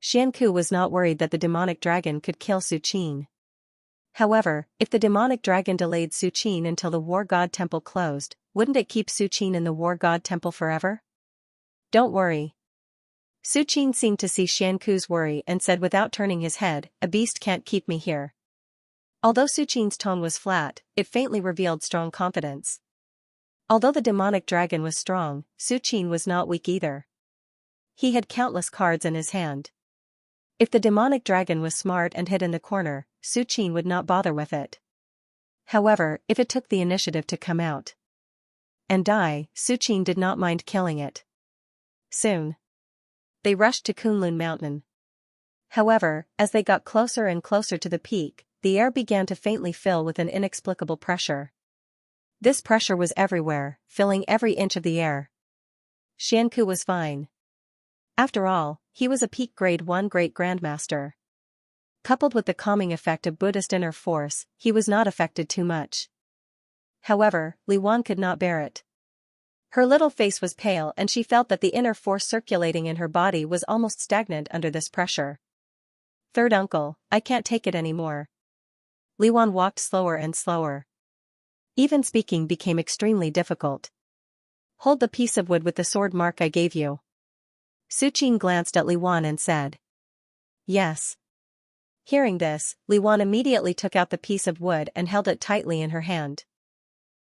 Xianxu was not worried that the demonic dragon could kill Su Qin. However, if the demonic dragon delayed Su Qin until the war god temple closed, wouldn't it keep Su Qin in the war god temple forever? Don't worry. Su Qin seemed to see Xianxu's worry and said without turning his head, "A beast can't keep me here." Although Su Qin's tone was flat, it faintly revealed strong confidence. Although the demonic dragon was strong, Su Qin was not weak either. He had countless cards in his hand. If the demonic dragon was smart and hid in the corner, Su Qin would not bother with it. However, if it took the initiative to come out and die, Su Qin did not mind killing it. Soon, they rushed to Kunlun Mountain. However, as they got closer and closer to the peak, the air began to faintly fill with an inexplicable pressure. This pressure was everywhere, filling every inch of the air. Xianxu was fine. After all, he was a peak grade 1 great grandmaster. Coupled with the calming effect of Buddhist inner force, he was not affected too much. However, Li Wan could not bear it. Her little face was pale and she felt that the inner force circulating in her body was almost stagnant under this pressure. Third uncle, I can't take it anymore. Li Wan walked slower and slower. Even speaking became extremely difficult. Hold the piece of wood with the sword mark I gave you. Su Qin glanced at Li Wan and said. Yes. Hearing this, Li Wan immediately took out the piece of wood and held it tightly in her hand.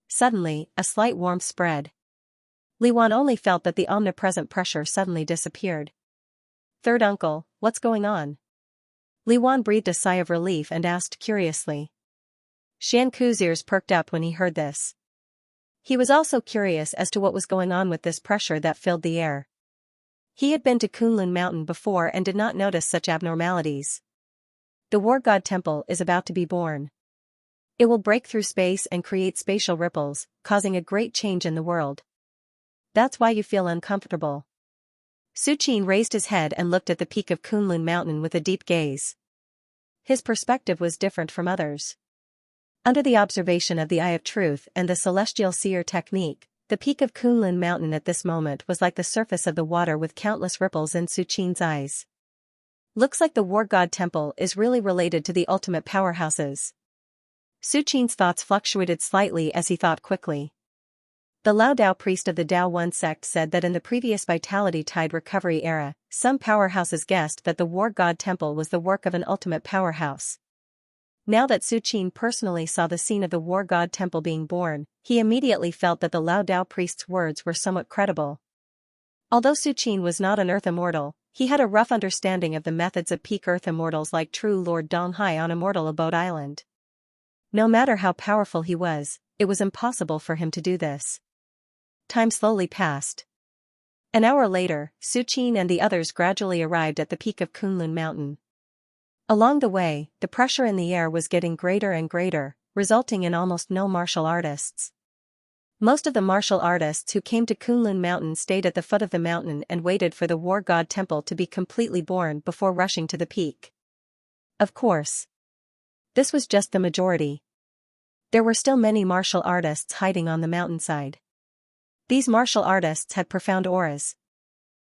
Suddenly, a slight warmth spread. Li Wan only felt that the omnipresent pressure suddenly disappeared. Third uncle, what's going on? Li Wan breathed a sigh of relief and asked curiously. Xianxu's ears perked up when he heard this. He was also curious as to what was going on with this pressure that filled the air. He had been to Kunlun Mountain before and did not notice such abnormalities. The war god temple is about to be born. It will break through space and create spatial ripples, causing a great change in the world. That's why you feel uncomfortable. Su Qin raised his head and looked at the peak of Kunlun Mountain with a deep gaze. His perspective was different from others. Under the observation of the Eye of Truth and the Celestial Seer technique, the peak of Kunlun Mountain at this moment was like the surface of the water with countless ripples in Su Qin's eyes. Looks like the war god temple is really related to the ultimate powerhouses. Su Qin's thoughts fluctuated slightly as he thought quickly. The Lao Dao priest of the Dao One sect said that in the previous Vitality Tide recovery era, some powerhouses guessed that the war god temple was the work of an ultimate powerhouse. Now that Su Qin personally saw the scene of the war god temple being born, he immediately felt that the Lao Dao priest's words were somewhat credible. Although Su Qin was not an Earth Immortal, he had a rough understanding of the methods of peak Earth Immortals like true Lord Donghai on Immortal Abode Island. No matter how powerful he was, it was impossible for him to do this. Time slowly passed. An hour later, Su Qin and the others gradually arrived at the peak of Kunlun Mountain. Along the way, the pressure in the air was getting greater and greater, resulting in almost no martial artists. Most of the martial artists who came to Kunlun Mountain stayed at the foot of the mountain and waited for the war god temple to be completely born before rushing to the peak. Of course, this was just the majority. There were still many martial artists hiding on the mountainside. These martial artists had profound auras.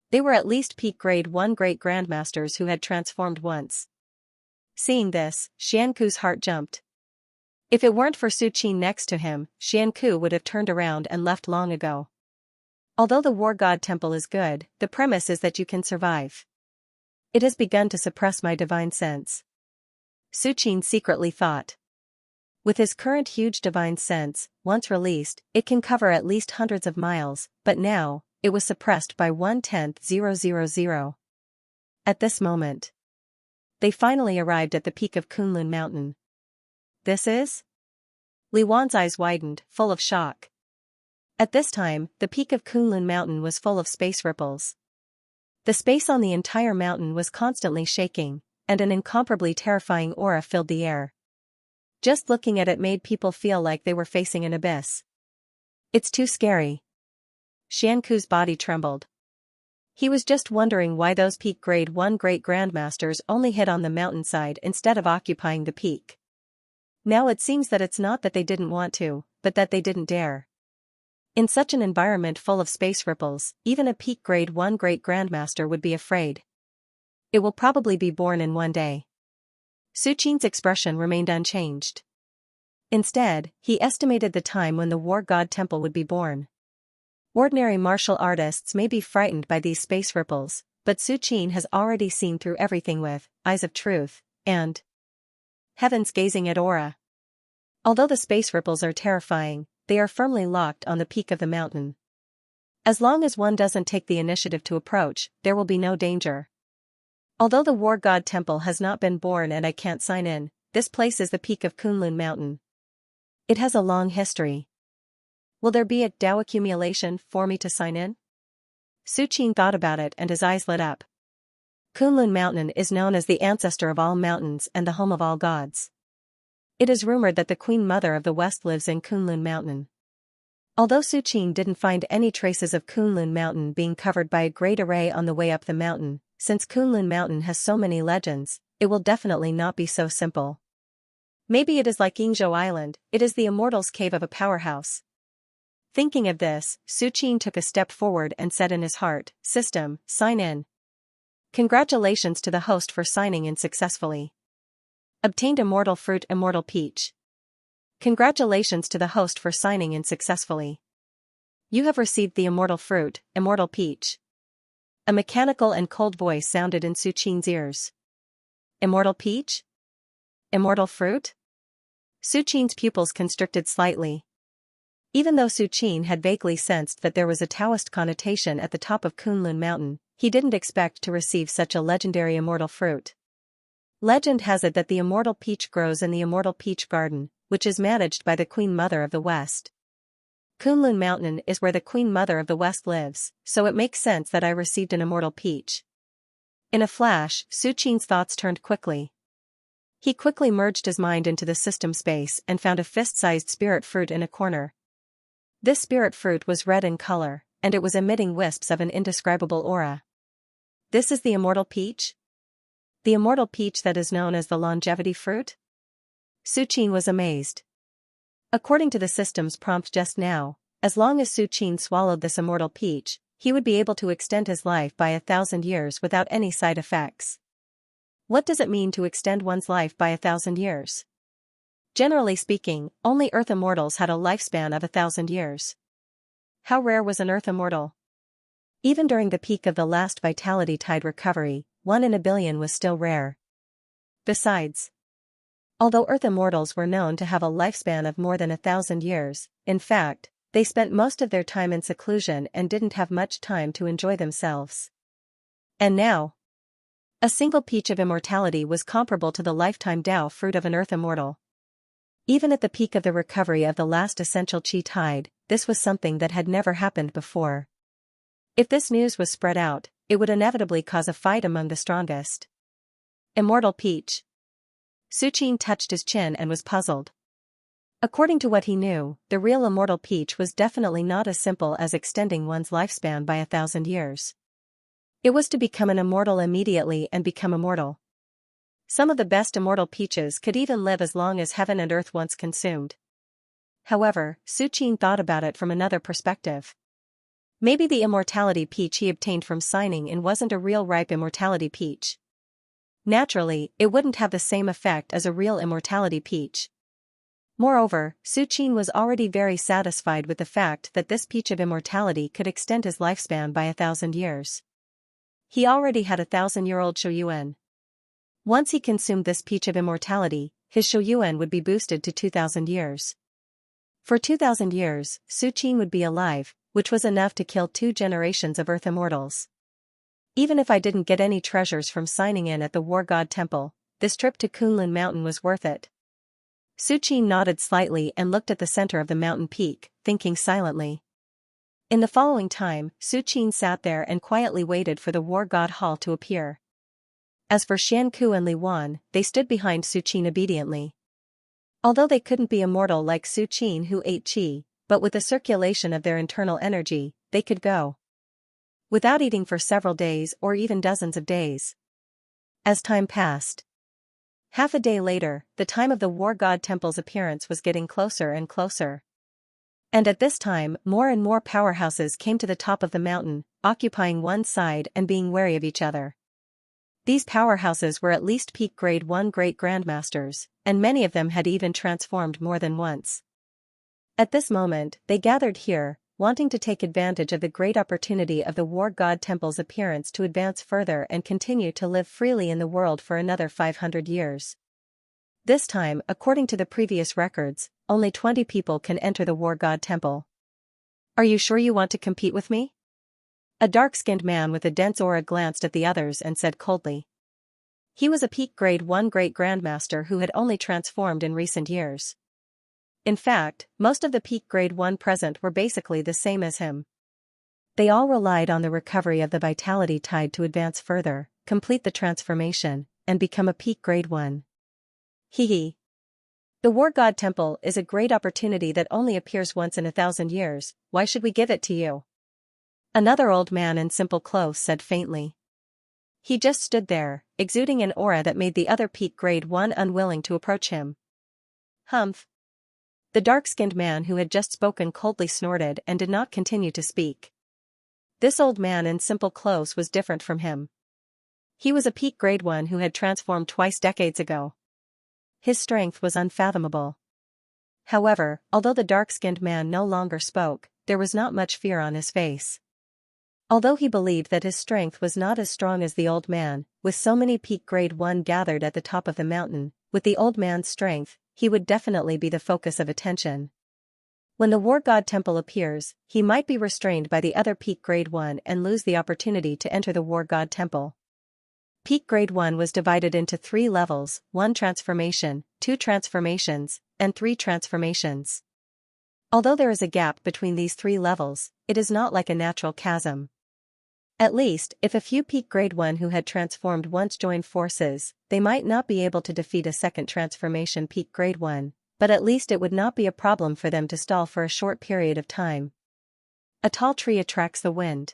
They were at least peak grade 1 great grandmasters who had transformed once. Seeing this, Xianxu's heart jumped. If it weren't for Su Qin next to him, Xianxu would have turned around and left long ago. Although the war god temple is good, the premise is that you can survive. It has begun to suppress my divine sense. Su Qin secretly thought. With his current huge divine sense, once released, it can cover at least hundreds of miles, but now, it was suppressed by 1/10,000. At this moment, they finally arrived at the peak of Kunlun Mountain. This is? Li Wan's eyes widened, full of shock. At this time, the peak of Kunlun Mountain was full of space ripples. The space on the entire mountain was constantly shaking, and an incomparably terrifying aura filled the air. Just looking at it made people feel like they were facing an abyss. It's too scary. Xianxu's body trembled. He was just wondering why those peak grade 1 great grandmasters only hid on the mountainside instead of occupying the peak. Now it seems that it's not that they didn't want to, but that they didn't dare. In such an environment full of space ripples, even a peak grade 1 great grandmaster would be afraid. It will probably be born in one day. Su Qin's expression remained unchanged. Instead, he estimated the time when the war god temple would be born. Ordinary martial artists may be frightened by these space ripples, but Su Qin has already seen through everything with eyes of truth, and heavens gazing at aura. Although the space ripples are terrifying, they are firmly locked on the peak of the mountain. As long as one doesn't take the initiative to approach, there will be no danger. Although the war god temple has not been born and I can't sign in, this place is the peak of Kunlun Mountain. It has a long history. Will there be a Dao accumulation for me to sign in? Su Qin thought about it and his eyes lit up. Kunlun Mountain is known as the ancestor of all mountains and the home of all gods. It is rumored that the Queen Mother of the West lives in Kunlun Mountain. Although Su Qin didn't find any traces of Kunlun Mountain being covered by a great array on the way up the mountain, since Kunlun Mountain has so many legends, it will definitely not be so simple. Maybe it is like Yingzhou Island, it is the immortal's cave of a powerhouse. Thinking of this, Su Qin took a step forward and said in his heart, "System, sign in." Congratulations to the host for signing in successfully. Obtained immortal fruit, immortal peach. Congratulations to the host for signing in successfully. You have received the immortal fruit, immortal peach. A mechanical and cold voice sounded in Su Qin's ears. Immortal peach? Immortal fruit? Su Qin's pupils constricted slightly. Even though Su Qin had vaguely sensed that there was a Taoist connotation at the top of Kunlun Mountain, he didn't expect to receive such a legendary immortal fruit. Legend has it that the immortal peach grows in the immortal peach garden, which is managed by the Queen Mother of the West. Kunlun Mountain is where the Queen Mother of the West lives, so it makes sense that I received an immortal peach. In a flash, Su Qin's thoughts turned quickly. He quickly merged his mind into the system space and found a fist-sized spirit fruit in a corner. This spirit fruit was red in color, and it was emitting wisps of an indescribable aura. This is the immortal peach? The immortal peach that is known as the longevity fruit? Su Qin was amazed. According to the system's prompt just now, as long as Su Qin swallowed this immortal peach, he would be able to extend his life by 1,000 years without any side effects. What does it mean to extend one's life by 1,000 years? Generally speaking, only Earth immortals had a lifespan of 1,000 years. How rare was an Earth immortal? Even during the peak of the last vitality tide recovery, 1 in a billion was still rare. Besides, although Earth immortals were known to have a lifespan of more than 1,000 years, in fact, they spent most of their time in seclusion and didn't have much time to enjoy themselves. And now, a single peach of immortality was comparable to the lifetime Dao fruit of an Earth immortal. Even at the peak of the recovery of the last essential qi tide, this was something that had never happened before. If this news was spread out, it would inevitably cause a fight among the strongest. Immortal peach. Su Qin touched his chin and was puzzled. According to what he knew, the real immortal peach was definitely not as simple as extending one's lifespan by 1,000 years. It was to become an immortal immediately and become immortal. Some of the best immortal peaches could even live as long as heaven and earth once consumed. However, Su Qin thought about it from another perspective. Maybe the immortality peach he obtained from signing in wasn't a real ripe immortality peach. Naturally, it wouldn't have the same effect as a real immortality peach. Moreover, Su Qin was already very satisfied with the fact that this peach of immortality could extend his lifespan by 1,000 years. He already had 1,000-year-old Shouyuan. Once he consumed this peach of immortality, his Shouyuan would be boosted to 2,000 years. For 2,000 years, Su Qin would be alive, which was enough to kill 2 generations of Earth immortals. Even if I didn't get any treasures from signing in at the War God Temple, this trip to Kunlun Mountain was worth it. Su Qin nodded slightly and looked at the center of the mountain peak, thinking silently. In the following time, Su Qin sat there and quietly waited for the War God Hall to appear. As for Xianku and Li Wan, they stood behind Su Qin obediently. Although they couldn't be immortal like Su Qin who ate qi, but with the circulation of their internal energy, they could go without eating for several days or even dozens of days. As time passed, half a day later, the time of the War God Temple's appearance was getting closer and closer. And at this time, more and more powerhouses came to the top of the mountain, occupying one side and being wary of each other. These powerhouses were at least peak grade 1 great grandmasters, and many of them had even transformed more than once. At this moment, they gathered here, wanting to take advantage of the great opportunity of the War God Temple's appearance to advance further and continue to live freely in the world for another 500 years. This time, according to the previous records, only 20 people can enter the War God Temple. Are you sure you want to compete with me? A dark-skinned man with a dense aura glanced at the others and said coldly. He was a peak grade 1 great grandmaster who had only transformed in recent years. In fact, most of the peak grade 1 present were basically the same as him. They all relied on the recovery of the vitality tide to advance further, complete the transformation, and become a peak grade 1. Hee. The War God Temple is a great opportunity that only appears once in 1,000 years, why should we give it to you? Another old man in simple clothes said faintly. He just stood there, exuding an aura that made the other peak grade 1 unwilling to approach him. Humph. The dark-skinned man who had just spoken coldly snorted and did not continue to speak. This old man in simple clothes was different from him. He was a peak grade 1 who had transformed twice decades ago. His strength was unfathomable. However, although the dark-skinned man no longer spoke, there was not much fear on his face. Although he believed that his strength was not as strong as the old man, with so many peak grade 1 gathered at the top of the mountain, with the old man's strength, he would definitely be the focus of attention. When the War God Temple appears, he might be restrained by the other peak grade 1 and lose the opportunity to enter the War God Temple. Peak grade 1 was divided into 3 levels, 1 transformation, 2 transformations, and 3 transformations. Although there is a gap between these 3 levels, it is not like a natural chasm. At least, if a few peak grade 1 who had transformed once joined forces, they might not be able to defeat a second transformation peak grade 1, but at least it would not be a problem for them to stall for a short period of time. A tall tree attracts the wind.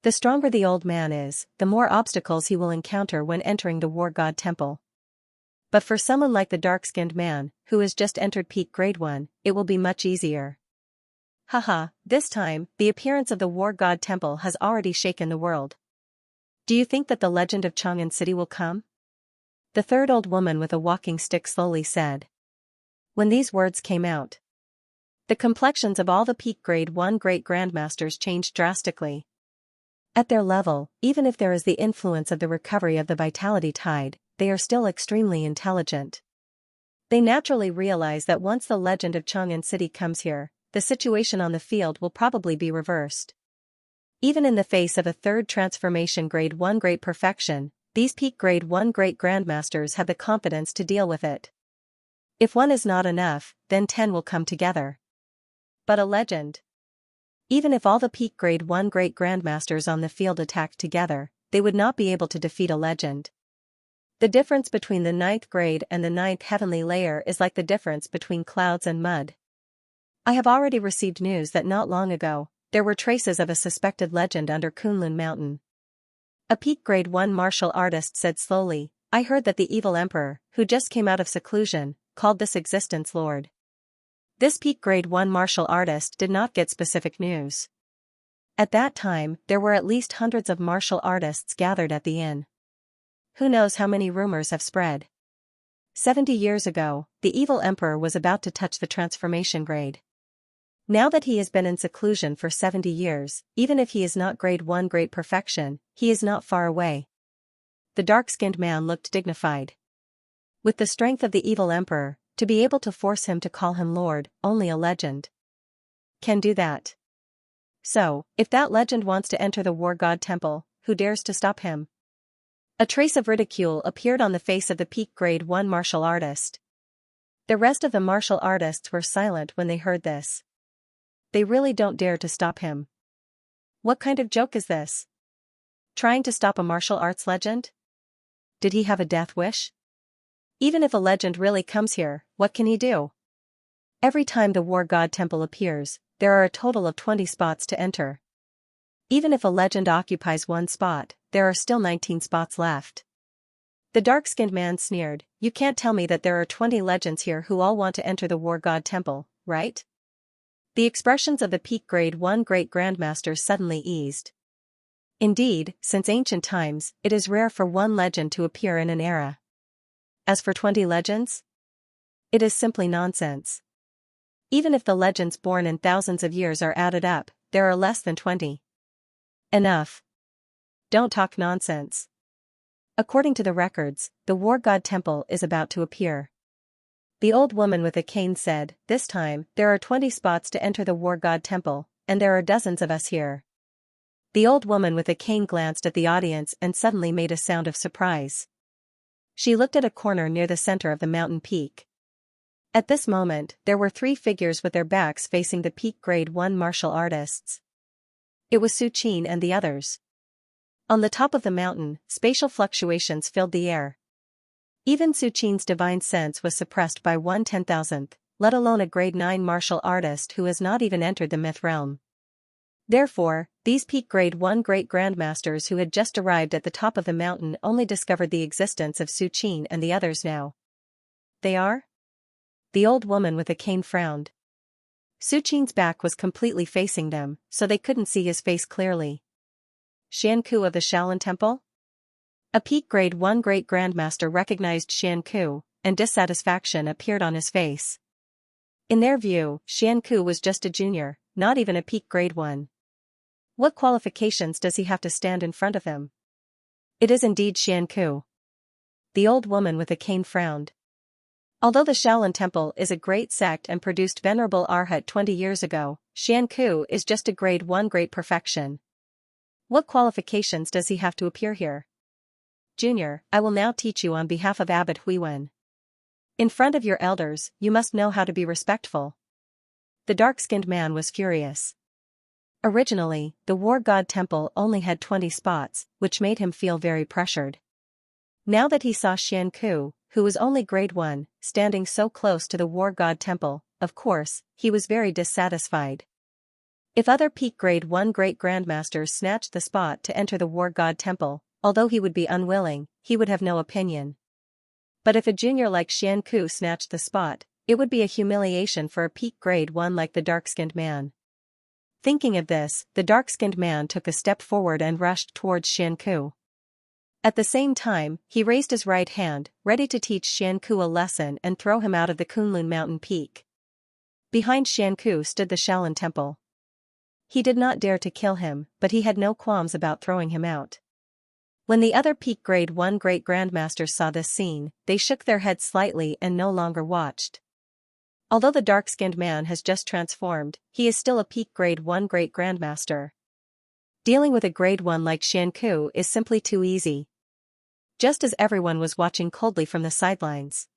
The stronger the old man is, the more obstacles he will encounter when entering the War God Temple. But for someone like the dark-skinned man, who has just entered peak grade 1, it will be much easier. Haha, this time, the appearance of the War God Temple has already shaken the world. Do you think that the legend of Chang'an City will come? The third old woman with a walking stick slowly said. When these words came out, the complexions of all the peak grade 1 great grandmasters changed drastically. At their level, even if there is the influence of the recovery of the vitality tide, they are still extremely intelligent. They naturally realize that once the legend of Chang'an City comes here, the situation on the field will probably be reversed. Even in the face of a third transformation grade 1 great perfection, these peak grade 1 great grandmasters have the confidence to deal with it. If one is not enough, then 10 will come together. But a legend. Even if all the peak grade 1 great grandmasters on the field attacked together, they would not be able to defeat a legend. The difference between the 9th grade and the 9th heavenly layer is like the difference between clouds and mud. I have already received news that not long ago, there were traces of a suspected legend under Kunlun Mountain. A peak grade 1 martial artist said slowly, I heard that the evil emperor, who just came out of seclusion, called this existence Lord. This peak grade 1 martial artist did not get specific news. At that time, there were at least hundreds of martial artists gathered at the inn. Who knows how many rumors have spread? 70 years ago, the evil emperor was about to touch the transformation grade. Now that he has been in seclusion for 70 years, even if he is not grade 1 great perfection, he is not far away. The dark-skinned man looked dignified. With the strength of the evil emperor, to be able to force him to call him Lord, only a legend can do that. So, if that legend wants to enter the war god temple, who dares to stop him? A trace of ridicule appeared on the face of the peak grade 1 martial artist. The rest of the martial artists were silent when they heard this. They really don't dare to stop him. What kind of joke is this? Trying to stop a martial arts legend? Did he have a death wish? Even if a legend really comes here, what can he do? Every time the war god temple appears, there are a total of 20 spots to enter. Even if a legend occupies one spot, there are still 19 spots left. The dark-skinned man sneered, "You can't tell me that there are 20 legends here who all want to enter the war god temple, right?" The expressions of the peak grade 1 great grandmasters suddenly eased. Indeed, since ancient times, it is rare for one legend to appear in an era. As for 20 legends? It is simply nonsense. Even if the legends born in thousands of years are added up, there are less than 20. Enough. Don't talk nonsense. According to the records, the war god temple is about to appear. The old woman with a cane said, "This time, there are 20 spots to enter the war god temple, and there are dozens of us here." The old woman with a cane glanced at the audience and suddenly made a sound of surprise. She looked at a corner near the center of the mountain peak. At this moment, there were 3 figures with their backs facing the peak grade 1 martial artists. It was Su Qin and the others. On the top of the mountain, spatial fluctuations filled the air. Even Su Qin's divine sense was suppressed by 1/10,000th, let alone a grade 9 martial artist who has not even entered the myth realm. Therefore, these peak grade 1 great grandmasters who had just arrived at the top of the mountain only discovered the existence of Su Qin and the others now. They are? The old woman with a cane frowned. Su Qin's back was completely facing them, so they couldn't see his face clearly. Xianxia of the Shaolin Temple? A peak grade 1 great grandmaster recognized Xianxia, and dissatisfaction appeared on his face. In their view, Xianxia was just a junior, not even a peak grade 1. What qualifications does he have to stand in front of them? It is indeed Xianxia. The old woman with a cane frowned. Although the Shaolin Temple is a great sect and produced Venerable Arhat 20 years ago, Xianxia is just a grade 1 great perfection. What qualifications does he have to appear here? Junior, I will now teach you on behalf of Abbot Huiwen. In front of your elders, you must know how to be respectful. The dark-skinned man was furious. Originally, the war god temple only had 20 spots, which made him feel very pressured. Now that he saw Xianxia, who was only grade 1, standing so close to the war god temple, of course, he was very dissatisfied. If other peak grade 1 great grandmasters snatched the spot to enter the war god temple, although he would be unwilling, he would have no opinion. But if a junior like Xianxia snatched the spot, it would be a humiliation for a peak grade 1 like the dark-skinned man. Thinking of this, the dark-skinned man took a step forward and rushed towards Xianxia. At the same time, he raised his right hand, ready to teach Xianxia a lesson and throw him out of the Kunlun mountain peak. Behind Xianxia stood the Shaolin Temple. He did not dare to kill him, but he had no qualms about throwing him out. When the other peak grade 1 great grandmasters saw this scene, they shook their heads slightly and no longer watched. Although the dark-skinned man has just transformed, he is still a peak grade 1 great grandmaster. Dealing with a grade 1 like Xianxia is simply too easy. Just as everyone was watching coldly from the sidelines.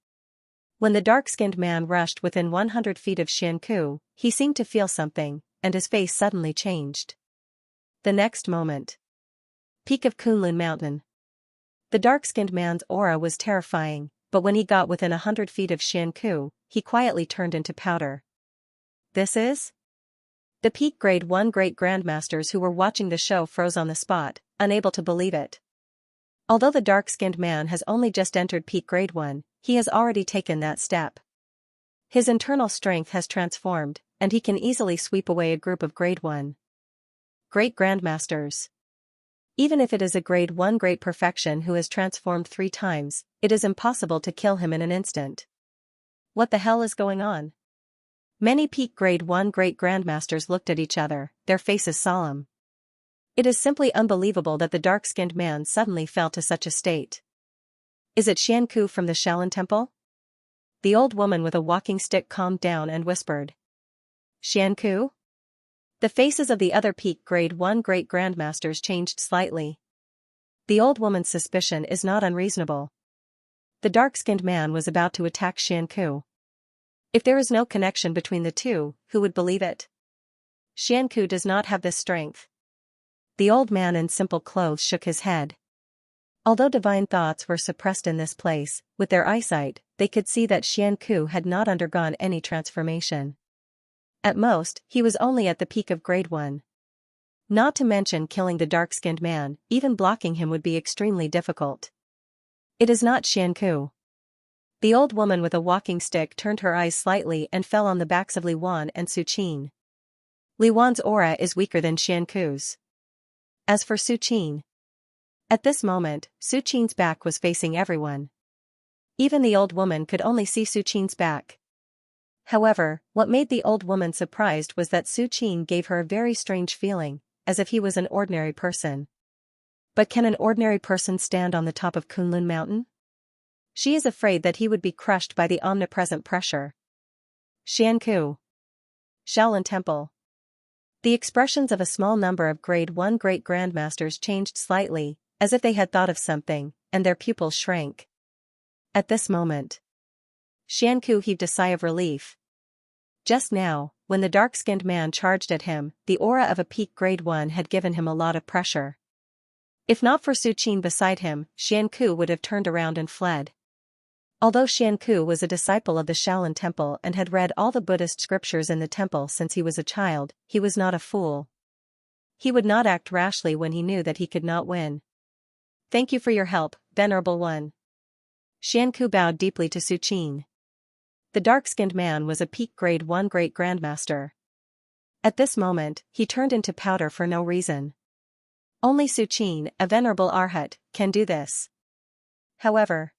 When the dark-skinned man rushed within 100 feet of Xianxia, he seemed to feel something, and his face suddenly changed. The next moment. Peak of Kunlun Mountain. The dark-skinned man's aura was terrifying, but when he got within 100 feet of Xianxia, he quietly turned into powder. This is? The peak grade 1 great grandmasters who were watching the show froze on the spot, unable to believe it. Although the dark-skinned man has only just entered peak grade 1, he has already taken that step. His internal strength has transformed, and he can easily sweep away a group of grade 1 great grandmasters. Even if it is a grade 1 great perfection who has transformed 3 times, it is impossible to kill him in an instant. What the hell is going on? Many peak grade 1 great grandmasters looked at each other, their faces solemn. It is simply unbelievable that the dark-skinned man suddenly fell to such a state. Is it Xianxia from the Shaolin Temple? The old woman with a walking stick calmed down and whispered. Xianxia? The faces of the other peak grade 1 great grandmasters changed slightly. The old woman's suspicion is not unreasonable. The dark-skinned man was about to attack Xianxia. If there is no connection between the two, who would believe it? Xianxia does not have this strength. The old man in simple clothes shook his head. Although divine thoughts were suppressed in this place, with their eyesight, they could see that Xianxia had not undergone any transformation. At most, he was only at the peak of grade 1. Not to mention killing the dark-skinned man, even blocking him would be extremely difficult. It is not Xianxia. The old woman with a walking stick turned her eyes slightly and fell on the backs of Li Wan and Su Qin. Li Wan's aura is weaker than Xianxia's. As for Su Qin. At this moment, Su Qin's back was facing everyone. Even the old woman could only see Su Qin's back. However, what made the old woman surprised was that Su Qin gave her a very strange feeling, as if he was an ordinary person. But can an ordinary person stand on the top of Kunlun Mountain? She is afraid that he would be crushed by the omnipresent pressure. Xianxia. Shaolin Temple. The expressions of a small number of grade 1 great grandmasters changed slightly, as if they had thought of something, and their pupils shrank. At this moment, Xianxia heaved a sigh of relief. Just now, when the dark-skinned man charged at him, the aura of a peak grade 1 had given him a lot of pressure. If not for Su Qin beside him, Xianxia would have turned around and fled. Although Xianxia was a disciple of the Shaolin Temple and had read all the Buddhist scriptures in the temple since he was a child, he was not a fool. He would not act rashly when he knew that he could not win. Thank you for your help, Venerable One. Xianxia bowed deeply to Su Qin. The dark-skinned man was a peak grade 1 great grandmaster. At this moment, he turned into powder for no reason. Only Su Qin, a venerable arhat, can do this. However,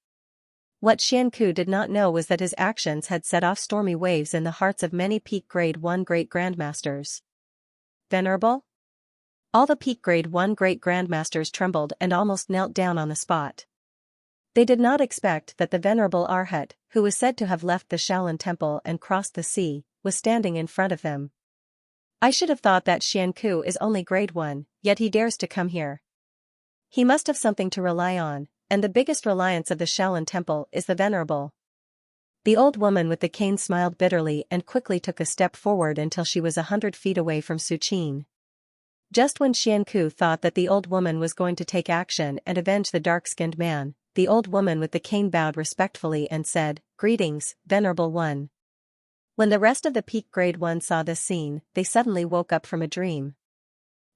what Xianxia did not know was that his actions had set off stormy waves in the hearts of many peak grade 1 great grandmasters. Venerable? All the peak grade 1 great grandmasters trembled and almost knelt down on the spot. They did not expect that the venerable arhat, who was said to have left the Shaolin Temple and crossed the sea, was standing in front of them. I should have thought that Xianxia is only grade 1, yet he dares to come here. He must have something to rely on, and the biggest reliance of the Shaolin Temple is the venerable. The old woman with the cane smiled bitterly and quickly took a step forward until she was 100 feet away from Su Qin. Just when Xianxia thought that the old woman was going to take action and avenge the dark-skinned man, the old woman with the cane bowed respectfully and said, "Greetings, Venerable One." When the rest of the peak grade 1 saw this scene, they suddenly woke up from a dream.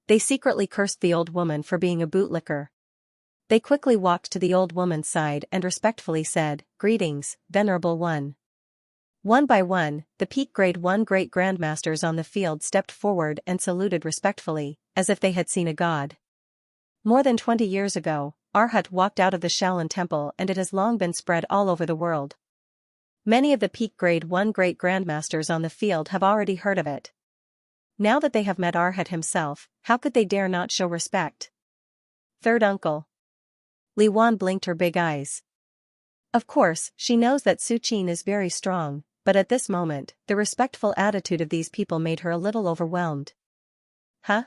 They secretly cursed the old woman for being a bootlicker. They quickly walked to the old woman's side and respectfully said, "Greetings, Venerable One." One by one, the peak grade 1 great grandmasters on the field stepped forward and saluted respectfully, as if they had seen a god. More than 20 years ago, Arhat walked out of the Shaolin Temple and it has long been spread all over the world. Many of the peak grade 1 great grandmasters on the field have already heard of it. Now that they have met Arhat himself, how could they dare not show respect? Third uncle. Li Wan blinked her big eyes. Of course, she knows that Su Qin is very strong, but at this moment, the respectful attitude of these people made her a little overwhelmed. Huh?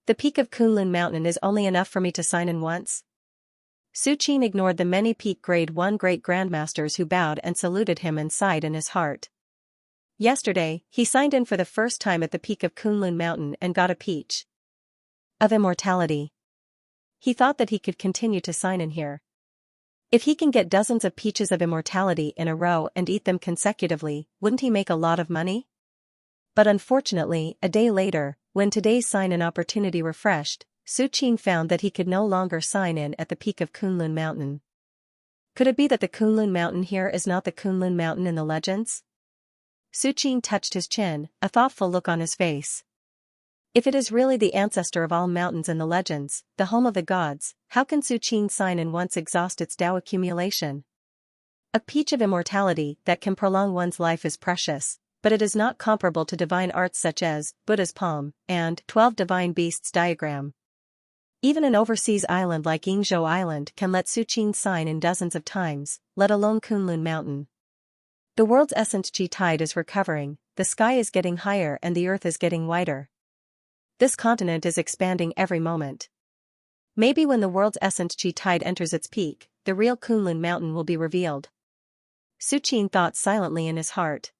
The peak of Kunlun Mountain is only enough for me to sign in once? Su Qin ignored the many peak grade 1 great grandmasters who bowed and saluted him and sighed in his heart. Yesterday, he signed in for the first time at the peak of Kunlun Mountain and got a peach of immortality. He thought that he could continue to sign in here. If he can get dozens of peaches of immortality in a row and eat them consecutively, wouldn't he make a lot of money? But unfortunately, a day later, when today's sign-in opportunity refreshed, Su Qin found that he could no longer sign in at the peak of Kunlun Mountain. Could it be that the Kunlun Mountain here is not the Kunlun Mountain in the legends? Su Qin touched his chin, a thoughtful look on his face. If it is really the ancestor of all mountains in the legends, the home of the gods, how can Su Qin sign in once exhaust its Tao accumulation? A peach of immortality that can prolong one's life is precious, but it is not comparable to divine arts such as Buddha's palm and 12 divine beasts diagram. Even an overseas island like Yingzhou Island can let Suqin sign in dozens of times, let alone Kunlun Mountain. The world's essence chi tide is recovering, the sky is getting higher and the earth is getting wider. This continent is expanding every moment. Maybe when the world's essence chi tide enters its peak, the real Kunlun Mountain will be revealed. Suqin thought silently in his heart.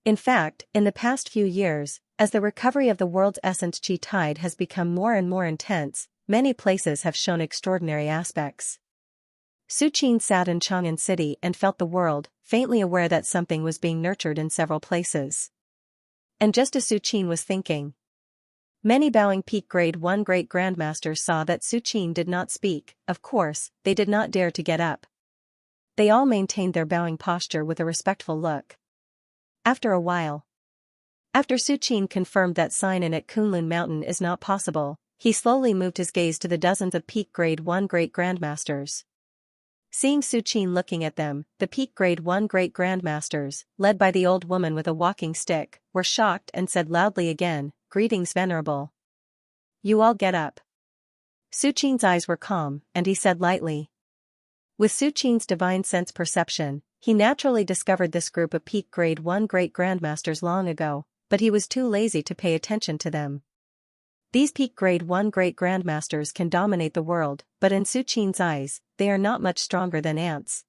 In fact, in the past few years, as the recovery of the world's essence chi tide has become more and more intense, many places have shown extraordinary aspects. Suqin sat in Chang'an City and felt the world, faintly aware that something was being nurtured in several places. And just as Suqin was thinking, many bowing peak grade 1 great grandmasters saw that Suqin did not speak. Of course, they did not dare to get up. They all maintained their bowing posture with a respectful look. After a while, after Suqin confirmed that sign-in at Kunlun Mountain is not possible, he slowly moved his gaze to the dozens of peak grade 1 great grandmasters. Seeing Suqin looking at them, the peak grade 1 great grandmasters, led by the old woman with a walking stick, were shocked and said loudly again, "Greetings, Venerable. You all get up." Suqin's eyes were calm, and he said lightly. With Suqin's divine sense perception, he naturally discovered this group of peak grade 1 great grandmasters long ago, but he was too lazy to pay attention to them. These peak grade 1 great grandmasters can dominate the world, but in Suqin's eyes, they are not much stronger than ants.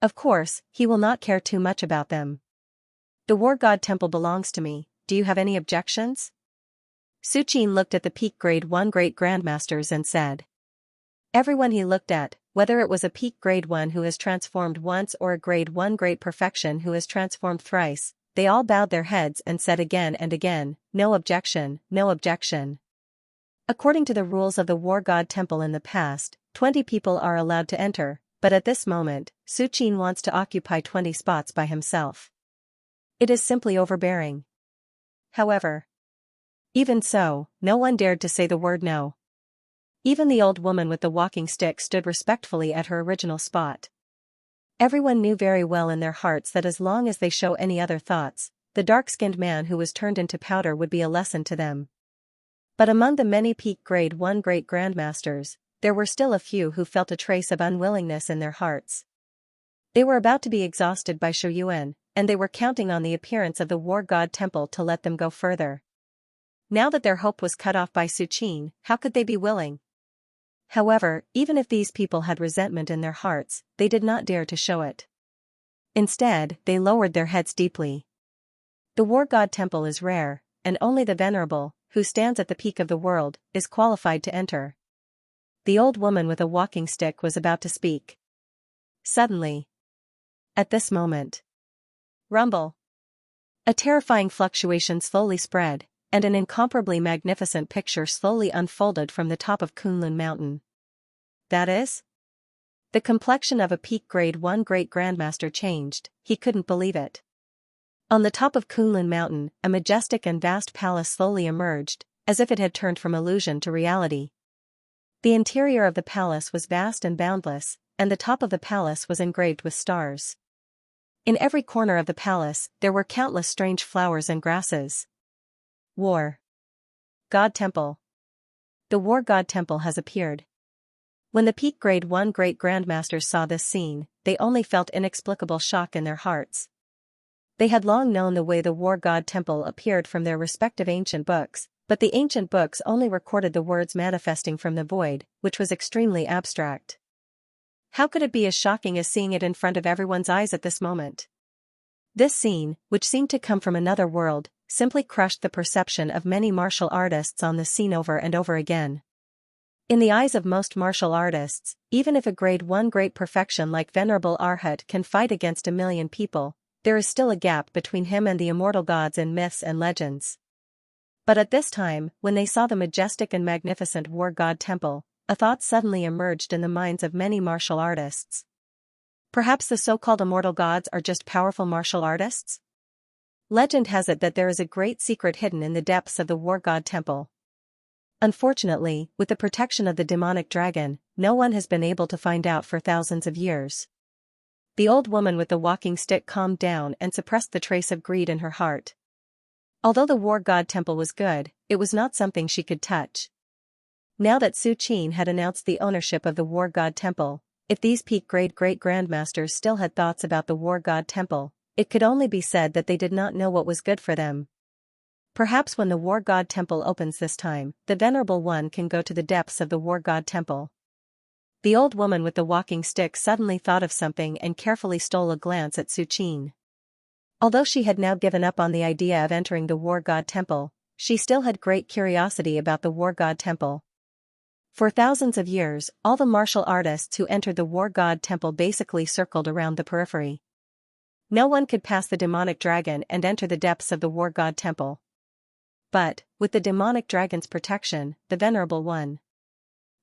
Of course, he will not care too much about them. The war god temple belongs to me, do you have any objections? Suqin looked at the peak grade 1 great grandmasters and said. Everyone he looked at, whether it was a peak grade 1 who has transformed once or a grade 1 great perfection who has transformed thrice, they all bowed their heads and said again and again, "No objection, no objection." According to the rules of the war god temple in the past, 20 people are allowed to enter, but at this moment, Suqin wants to occupy 20 spots by himself. It is simply overbearing. However, even so, no one dared to say the word no. Even the old woman with the walking stick stood respectfully at her original spot. Everyone knew very well in their hearts that as long as they show any other thoughts, the dark-skinned man who was turned into powder would be a lesson to them. But among the many peak grade 1 great grandmasters, there were still a few who felt a trace of unwillingness in their hearts. They were about to be exhausted by Shouyuan, and they were counting on the appearance of the war god temple to let them go further. Now that their hope was cut off by Suqin, how could they be willing? However, even if these people had resentment in their hearts, they did not dare to show it. Instead, they lowered their heads deeply. The war god temple is rare, and only the venerable, who stands at the peak of the world, is qualified to enter. The old woman with a walking stick was about to speak. Suddenly, at this moment, rumble! A terrifying fluctuation slowly spread, and an incomparably magnificent picture slowly unfolded from the top of Kunlun Mountain. That is? The complexion of a peak grade 1 great grandmaster changed, he couldn't believe it. On the top of Kunlun Mountain, a majestic and vast palace slowly emerged, as if it had turned from illusion to reality. The interior of the palace was vast and boundless, and the top of the palace was engraved with stars. In every corner of the palace, there were countless strange flowers and grasses. War God Temple. The War God Temple has appeared. When the peak grade 1 great grandmasters saw this scene, they only felt inexplicable shock in their hearts. They had long known the way the War God Temple appeared from their respective ancient books, but the ancient books only recorded the words manifesting from the void, which was extremely abstract. How could it be as shocking as seeing it in front of everyone's eyes at this moment? This scene, which seemed to come from another world, simply crushed the perception of many martial artists on the scene over and over again. In the eyes of most martial artists, even if a grade 1 great perfection like Venerable Arhat can fight against a million people, there is still a gap between him and the immortal gods in myths and legends. But at this time, when they saw the majestic and magnificent War God Temple, a thought suddenly emerged in the minds of many martial artists. Perhaps the so-called immortal gods are just powerful martial artists? Legend has it that there is a great secret hidden in the depths of the War God Temple. Unfortunately, with the protection of the demonic dragon, no one has been able to find out for thousands of years. The old woman with the walking stick calmed down and suppressed the trace of greed in her heart. Although the war god temple was good, it was not something she could touch. Now that Su Qin had announced the ownership of the war god temple, if these peak great-great-grandmasters still had thoughts about the war god temple, it could only be said that they did not know what was good for them. Perhaps when the war god temple opens this time, the venerable one can go to the depths of the war god temple. The old woman with the walking stick suddenly thought of something and carefully stole a glance at Su Qin. Although she had now given up on the idea of entering the war god temple, she still had great curiosity about the war god temple. For thousands of years, all the martial artists who entered the war god temple basically circled around the periphery. No one could pass the demonic dragon and enter the depths of the war god temple. But, with the demonic dragon's protection, the venerable one.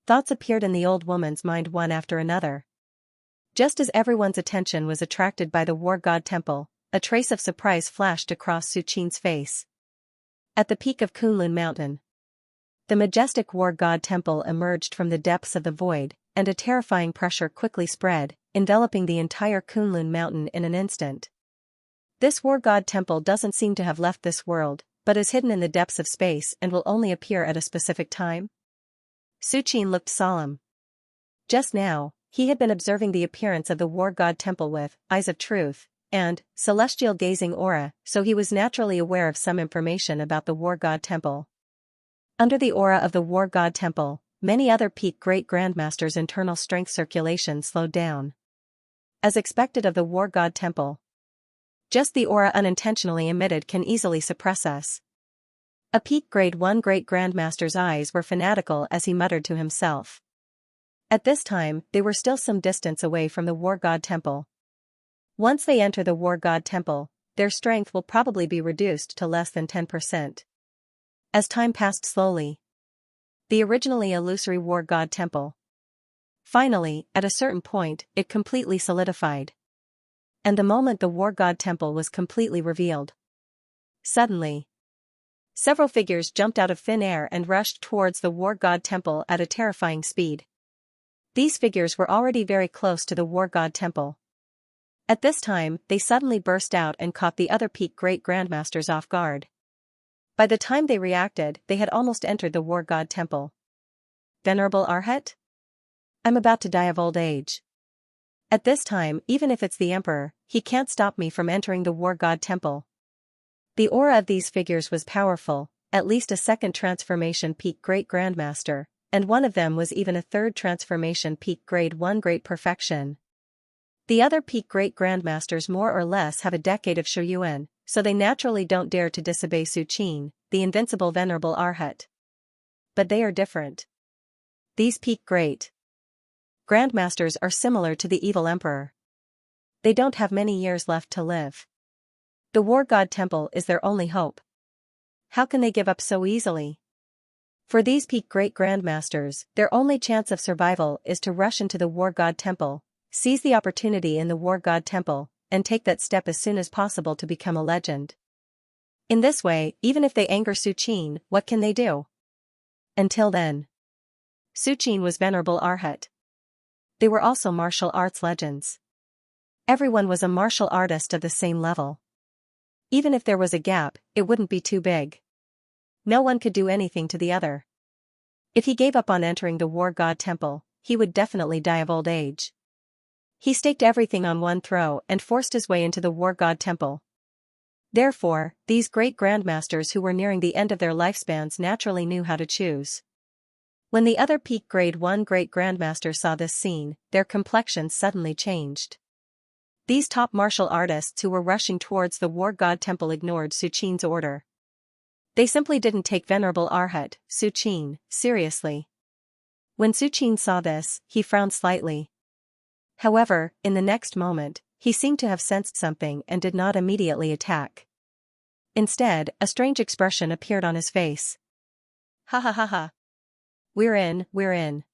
Thoughts appeared in the old woman's mind one after another. Just as everyone's attention was attracted by the war god temple, a trace of surprise flashed across Su Qin's face. At the peak of Kunlun Mountain, the majestic war god temple emerged from the depths of the void, and a terrifying pressure quickly spread, enveloping the entire Kunlun Mountain in an instant. This war god temple doesn't seem to have left this world, but is hidden in the depths of space and will only appear at a specific time. Su Qin looked solemn. Just now, he had been observing the appearance of the war god temple with eyes of truth and celestial gazing aura, so he was naturally aware of some information about the war god temple. Under the aura of the war god temple, many other peak great-grandmasters' internal strength circulation slowed down. As expected of the war god temple, just the aura unintentionally emitted can easily suppress us. A peak grade 1 great-grandmaster's eyes were fanatical as he muttered to himself. At this time, they were still some distance away from the war god temple. Once they enter the war god temple, their strength will probably be reduced to less than 10%. As time passed slowly, the originally illusory war god temple. Finally, at a certain point, it completely solidified. And the moment the war god temple was completely revealed, suddenly, several figures jumped out of thin air and rushed towards the war god temple at a terrifying speed. These figures were already very close to the war god temple. At this time, they suddenly burst out and caught the other peak great-grandmasters off guard. By the time they reacted, they had almost entered the war god temple. Venerable Arhat? I'm about to die of old age. At this time, even if it's the emperor, he can't stop me from entering the war god temple. The aura of these figures was powerful, at least a second transformation peak great-grandmaster, and one of them was even a third transformation peak grade 1 great perfection. The other peak great-grandmasters more or less have a decade of Shuyuan, so they naturally don't dare to disobey Su Qin, the invincible venerable Arhat. But they are different. These peak great-grandmasters are similar to the evil emperor. They don't have many years left to live. The war god temple is their only hope. How can they give up so easily? For these peak great-grandmasters, their only chance of survival is to rush into the war god temple, seize the opportunity in the war god temple, and take that step as soon as possible to become a legend. In this way, even if they anger Su Qin, what can they do? Until then, Su Qin was venerable Arhat. They were also martial arts legends. Everyone was a martial artist of the same level. Even if there was a gap, it wouldn't be too big. No one could do anything to the other. If he gave up on entering the war god temple, he would definitely die of old age. He staked everything on one throw and forced his way into the war god temple. Therefore, these great-grandmasters who were nearing the end of their lifespans naturally knew how to choose. When the other peak grade 1 great-grandmasters saw this scene, their complexions suddenly changed. These top martial artists who were rushing towards the war god temple ignored Su Qin's order. They simply didn't take venerable Arhat, Su Qin, seriously. When Su Qin saw this, he frowned slightly. However, in the next moment, he seemed to have sensed something and did not immediately attack. Instead, a strange expression appeared on his face. Ha ha ha ha. We're in.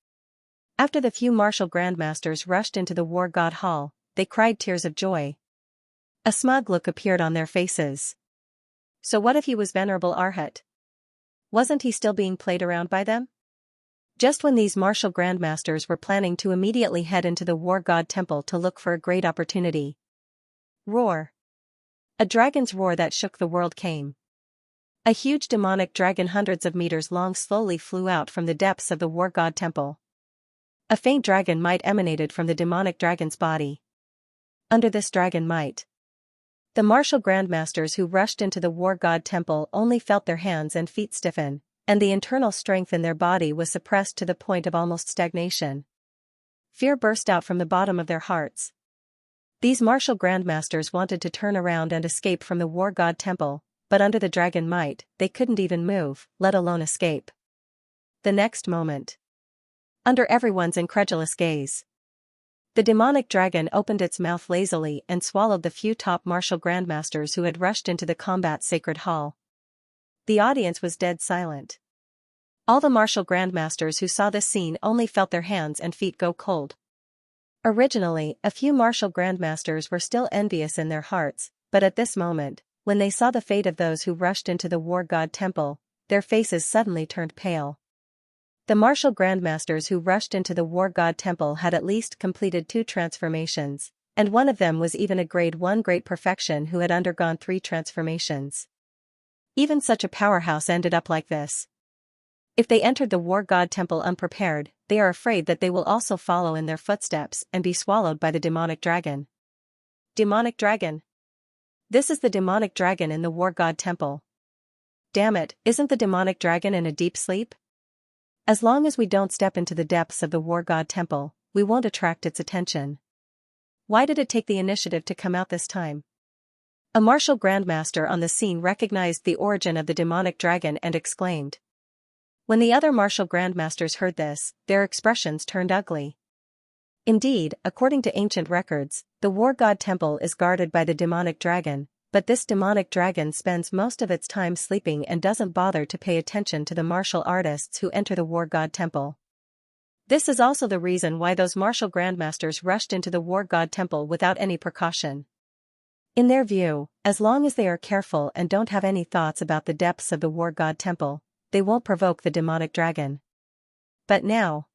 After the few martial grandmasters rushed into the war god hall, they cried tears of joy. A smug look appeared on their faces. So what if he was venerable Arhat? Wasn't he still being played around by them? Just when these martial grandmasters were planning to immediately head into the war god temple to look for a great opportunity. Roar. A dragon's roar that shook the world came. A huge demonic dragon hundreds of meters long slowly flew out from the depths of the war god temple. A faint dragon might emanated from the demonic dragon's body. Under this dragon might, the martial grandmasters who rushed into the war god temple only felt their hands and feet stiffen, and the internal strength in their body was suppressed to the point of almost stagnation. Fear burst out from the bottom of their hearts. These martial grandmasters wanted to turn around and escape from the war god temple, but under the dragon might, they couldn't even move, let alone escape. The next moment, under everyone's incredulous gaze, the demonic dragon opened its mouth lazily and swallowed the few top martial grandmasters who had rushed into the combat sacred hall. The audience was dead silent. All the martial grandmasters who saw this scene only felt their hands and feet go cold. Originally, a few martial grandmasters were still envious in their hearts, but at this moment, when they saw the fate of those who rushed into the war god temple, their faces suddenly turned pale. The martial grandmasters who rushed into the war god temple had at least completed 2 transformations, and one of them was even a grade 1 great perfection who had undergone 3 transformations. Even such a powerhouse ended up like this. If they entered the war god temple unprepared, they are afraid that they will also follow in their footsteps and be swallowed by the demonic dragon. Demonic dragon. This is the demonic dragon in the war god temple. Damn it, isn't the demonic dragon in a deep sleep? As long as we don't step into the depths of the war god temple, we won't attract its attention. Why did it take the initiative to come out this time? A martial grandmaster on the scene recognized the origin of the demonic dragon and exclaimed. When the other martial grandmasters heard this, their expressions turned ugly. Indeed, according to ancient records, the war god temple is guarded by the demonic dragon, but this demonic dragon spends most of its time sleeping and doesn't bother to pay attention to the martial artists who enter the war god temple. This is also the reason why those martial grandmasters rushed into the war god temple without any precaution. In their view, as long as they are careful and don't have any thoughts about the depths of the war god temple, they won't provoke the demonic dragon. But now,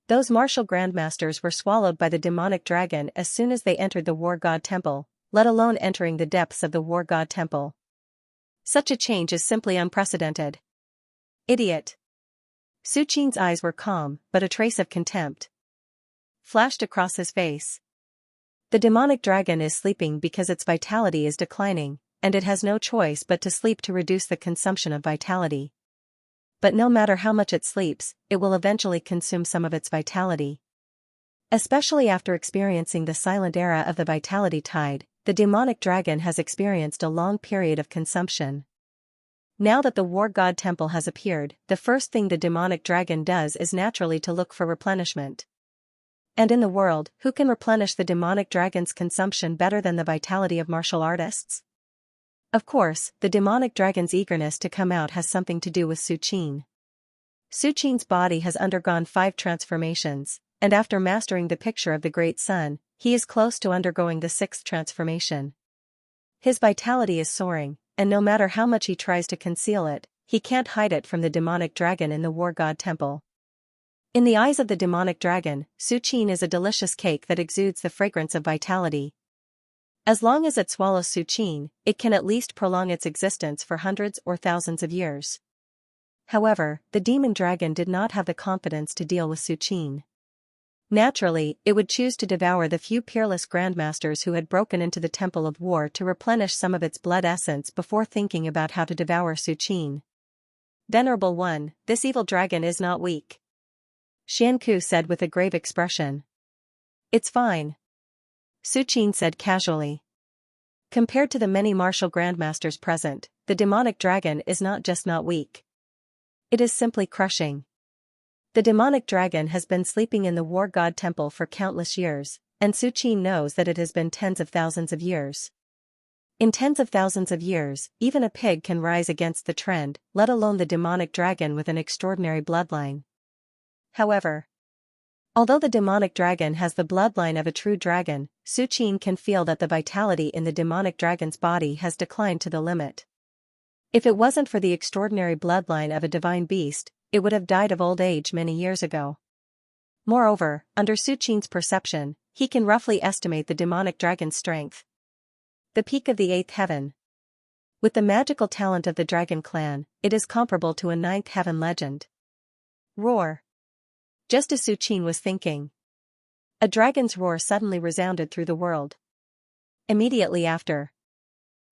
those martial grandmasters were swallowed by the demonic dragon as soon as they entered the war god temple, let alone entering the depths of the war god temple. Such a change is simply unprecedented. Idiot. Su Qin's eyes were calm, but a trace of contempt flashed across his face. The demonic dragon is sleeping because its vitality is declining, and it has no choice but to sleep to reduce the consumption of vitality. But no matter how much it sleeps, it will eventually consume some of its vitality. Especially after experiencing the silent era of the vitality tide, the demonic dragon has experienced a long period of consumption. Now that the war god temple has appeared, the first thing the demonic dragon does is naturally to look for replenishment. And in the world, who can replenish the demonic dragon's consumption better than the vitality of martial artists? Of course, the demonic dragon's eagerness to come out has something to do with Su Qin. Su Qin's body has undergone 5 transformations, and after mastering the picture of the Great Sun, he is close to undergoing the 6th transformation. His vitality is soaring, and no matter how much he tries to conceal it, he can't hide it from the demonic dragon in the war god temple. In the eyes of the demonic dragon, Su Qin is a delicious cake that exudes the fragrance of vitality. As long as it swallows Su Qin, it can at least prolong its existence for hundreds or thousands of years. However, the demon dragon did not have the confidence to deal with Su Qin. Naturally, it would choose to devour the few peerless grandmasters who had broken into the Temple of War to replenish some of its blood essence before thinking about how to devour Su Qin. Venerable One, this evil dragon is not weak, Xianxia said with a grave expression. It's fine, Su Qin said casually. Compared to the many martial grandmasters present, the demonic dragon is not just not weak. It is simply crushing. The demonic dragon has been sleeping in the war god temple for countless years, and Su Qin knows that it has been tens of thousands of years. In tens of thousands of years, even a pig can rise against the trend, let alone the demonic dragon with an extraordinary bloodline. However, although the demonic dragon has the bloodline of a true dragon, Su Qin can feel that the vitality in the demonic dragon's body has declined to the limit. If it wasn't for the extraordinary bloodline of a divine beast, it would have died of old age many years ago. Moreover, under Su Qin's perception, he can roughly estimate the demonic dragon's strength. The peak of the 8th heaven. With the magical talent of the dragon clan, it is comparable to a 9th heaven legend. Roar. Just as Su Qin was thinking, a dragon's roar suddenly resounded through the world. Immediately after,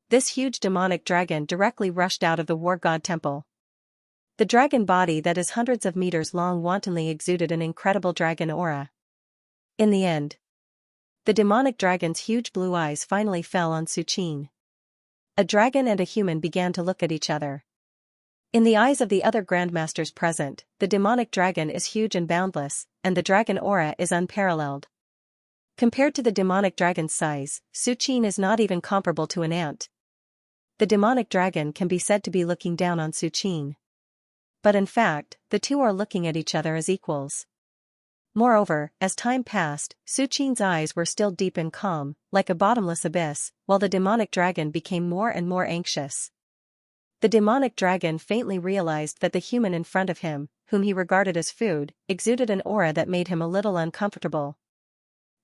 this huge demonic dragon directly rushed out of the war god temple. The dragon body that is hundreds of meters long wantonly exuded an incredible dragon aura. In the end, the demonic dragon's huge blue eyes finally fell on Su Qin. A dragon and a human began to look at each other. In the eyes of the other grandmasters present, the demonic dragon is huge and boundless, and the dragon aura is unparalleled. Compared to the demonic dragon's size, Su Qin is not even comparable to an ant. The demonic dragon can be said to be looking down on Su Qin. But in fact, the two are looking at each other as equals. Moreover, as time passed, Su Qin's eyes were still deep and calm, like a bottomless abyss, while the demonic dragon became more and more anxious. The demonic dragon faintly realized that the human in front of him, whom he regarded as food, exuded an aura that made him a little uncomfortable.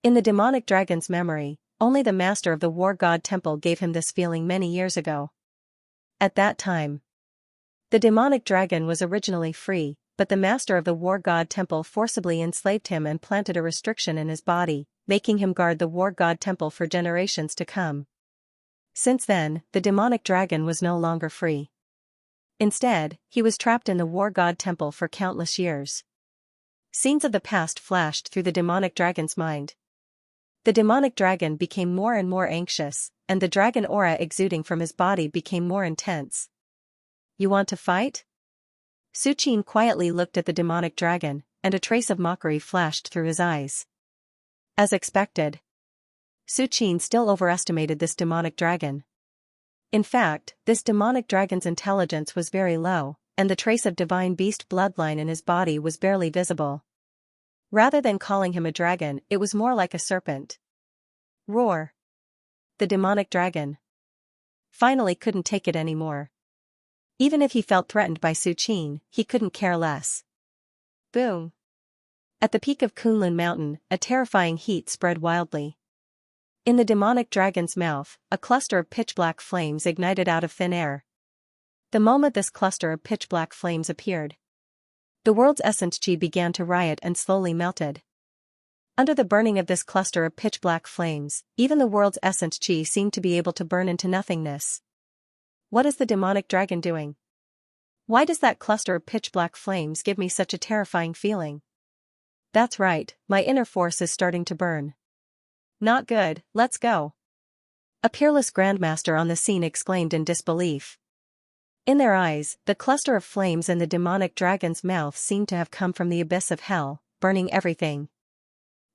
In the demonic dragon's memory, only the master of the war god temple gave him this feeling many years ago. At that time, the demonic dragon was originally free, but the master of the war god temple forcibly enslaved him and planted a restriction in his body, making him guard the war god temple for generations to come. Since then, the demonic dragon was no longer free. Instead, he was trapped in the war god temple for countless years. Scenes of the past flashed through the demonic dragon's mind. The demonic dragon became more and more anxious, and the dragon aura exuding from his body became more intense. "You want to fight?" Su Qin quietly looked at the demonic dragon, and a trace of mockery flashed through his eyes. As expected, Su Qin still overestimated this demonic dragon. In fact, this demonic dragon's intelligence was very low, and the trace of divine beast bloodline in his body was barely visible. Rather than calling him a dragon, it was more like a serpent. Roar. The demonic dragon finally couldn't take it anymore. Even if he felt threatened by Su Qin, he couldn't care less. Boom. At the peak of Kunlun Mountain, a terrifying heat spread wildly. In the demonic dragon's mouth, a cluster of pitch-black flames ignited out of thin air. The moment this cluster of pitch-black flames appeared, the world's essence chi began to riot and slowly melted. Under the burning of this cluster of pitch-black flames, even the world's essence chi seemed to be able to burn into nothingness. What is the demonic dragon doing? Why does that cluster of pitch-black flames give me such a terrifying feeling? That's right, my inner force is starting to burn. Not good, let's go. A peerless grandmaster on the scene exclaimed in disbelief. In their eyes, the cluster of flames in the demonic dragon's mouth seemed to have come from the abyss of hell, burning everything.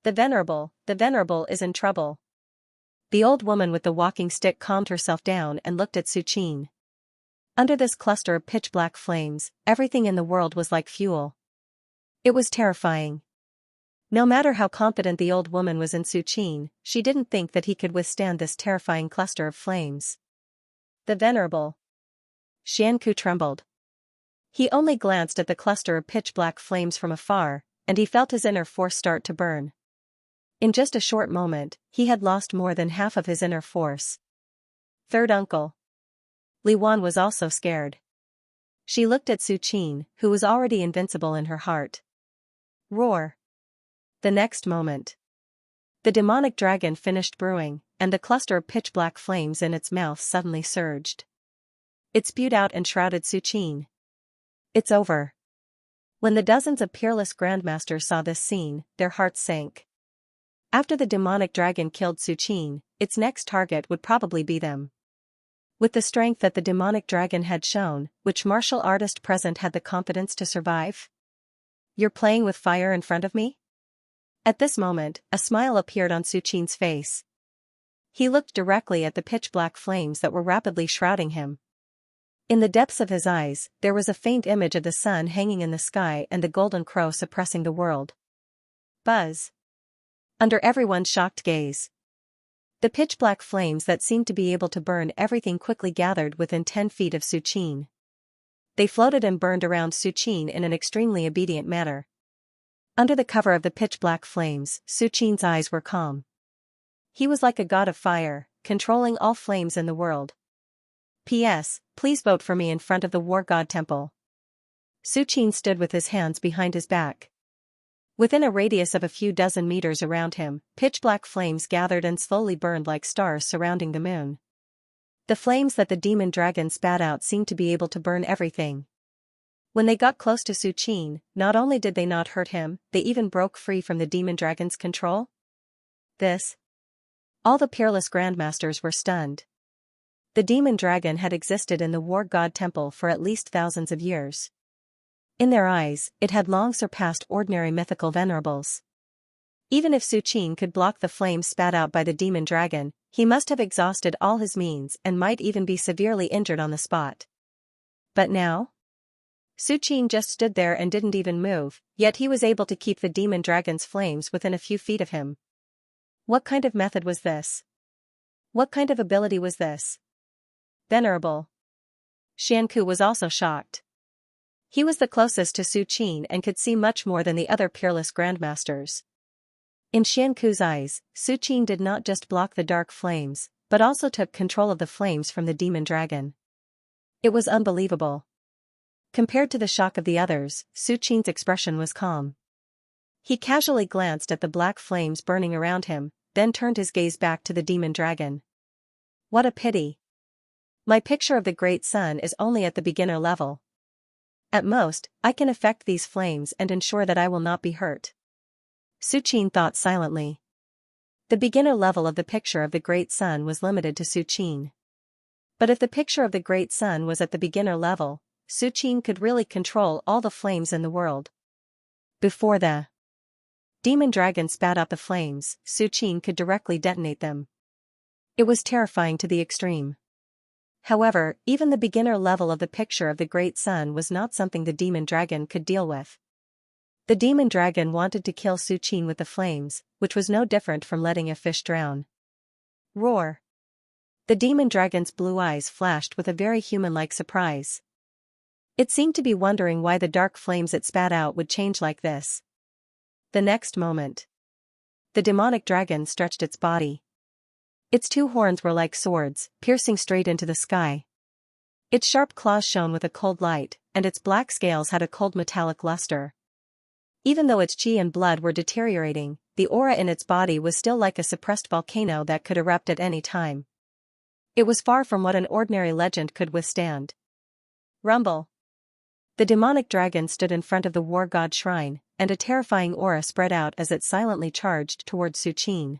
The venerable is in trouble. The old woman with the walking stick calmed herself down and looked at Su Qin. Under this cluster of pitch-black flames, everything in the world was like fuel. It was terrifying. No matter how confident the old woman was in Su Qin, she didn't think that he could withstand this terrifying cluster of flames. The venerable Xianxia trembled. He only glanced at the cluster of pitch-black flames from afar, and he felt his inner force start to burn. In just a short moment, he had lost more than half of his inner force. Third uncle Li Wan was also scared. She looked at Su Qin, who was already invincible in her heart. Roar. The next moment, the demonic dragon finished brewing, and the cluster of pitch-black flames in its mouth suddenly surged. It spewed out and shrouded Su Qin. It's over. When the dozens of peerless grandmasters saw this scene, their hearts sank. After the demonic dragon killed Su Qin, its next target would probably be them. With the strength that the demonic dragon had shown, which martial artist present had the confidence to survive? You're playing with fire in front of me? At this moment, a smile appeared on Su Qin's face. He looked directly at the pitch-black flames that were rapidly shrouding him. In the depths of his eyes, there was a faint image of the sun hanging in the sky and the golden crow suppressing the world. Buzz. Under everyone's shocked gaze, the pitch-black flames that seemed to be able to burn everything quickly gathered within 10 feet of Su Qin. They floated and burned around Su Qin in an extremely obedient manner. Under the cover of the pitch-black flames, Su Qin's eyes were calm. He was like a god of fire, controlling all flames in the world. P.S. Please vote for me in front of the War God Temple. Su Qin stood with his hands behind his back. Within a radius of a few dozen meters around him, pitch-black flames gathered and slowly burned like stars surrounding the moon. The flames that the demon dragon spat out seemed to be able to burn everything. When they got close to Su Qin, not only did they not hurt him, they even broke free from the demon dragon's control. All the peerless grandmasters were stunned. The demon dragon had existed in the War God Temple for at least thousands of years. In their eyes, it had long surpassed ordinary mythical venerables. Even if Su Qin could block the flames spat out by the demon dragon, he must have exhausted all his means and might even be severely injured on the spot. But now? Su Qin just stood there and didn't even move, yet he was able to keep the demon dragon's flames within a few feet of him. What kind of method was this? What kind of ability was this? Venerable. Xianxia was also shocked. He was the closest to Su Qin and could see much more than the other peerless grandmasters. In Xianxia's eyes, Su Qin did not just block the dark flames, but also took control of the flames from the demon dragon. It was unbelievable. Compared to the shock of the others, Su Qin's expression was calm. He casually glanced at the black flames burning around him, then turned his gaze back to the demon dragon. What a pity. My picture of the great sun is only at the beginner level. At most, I can affect these flames and ensure that I will not be hurt. Su Qin thought silently. The beginner level of the picture of the great sun was limited to Su Qin. But if the picture of the great sun was at the beginner level, Su Qin could really control all the flames in the world. Before the demon dragon spat out the flames, Su Qin could directly detonate them. It was terrifying to the extreme. However, even the beginner level of the picture of the great sun was not something the demon dragon could deal with. The demon dragon wanted to kill Su Qin with the flames, which was no different from letting a fish drown. Roar! The demon dragon's blue eyes flashed with a very human-like surprise. It seemed to be wondering why the dark flames it spat out would change like this. The next moment, the demonic dragon stretched its body. Its two horns were like swords, piercing straight into the sky. Its sharp claws shone with a cold light, and its black scales had a cold metallic luster. Even though its chi and blood were deteriorating, the aura in its body was still like a suppressed volcano that could erupt at any time. It was far from what an ordinary legend could withstand. Rumble! The demonic dragon stood in front of the war god shrine, and a terrifying aura spread out as it silently charged towards Su Qin.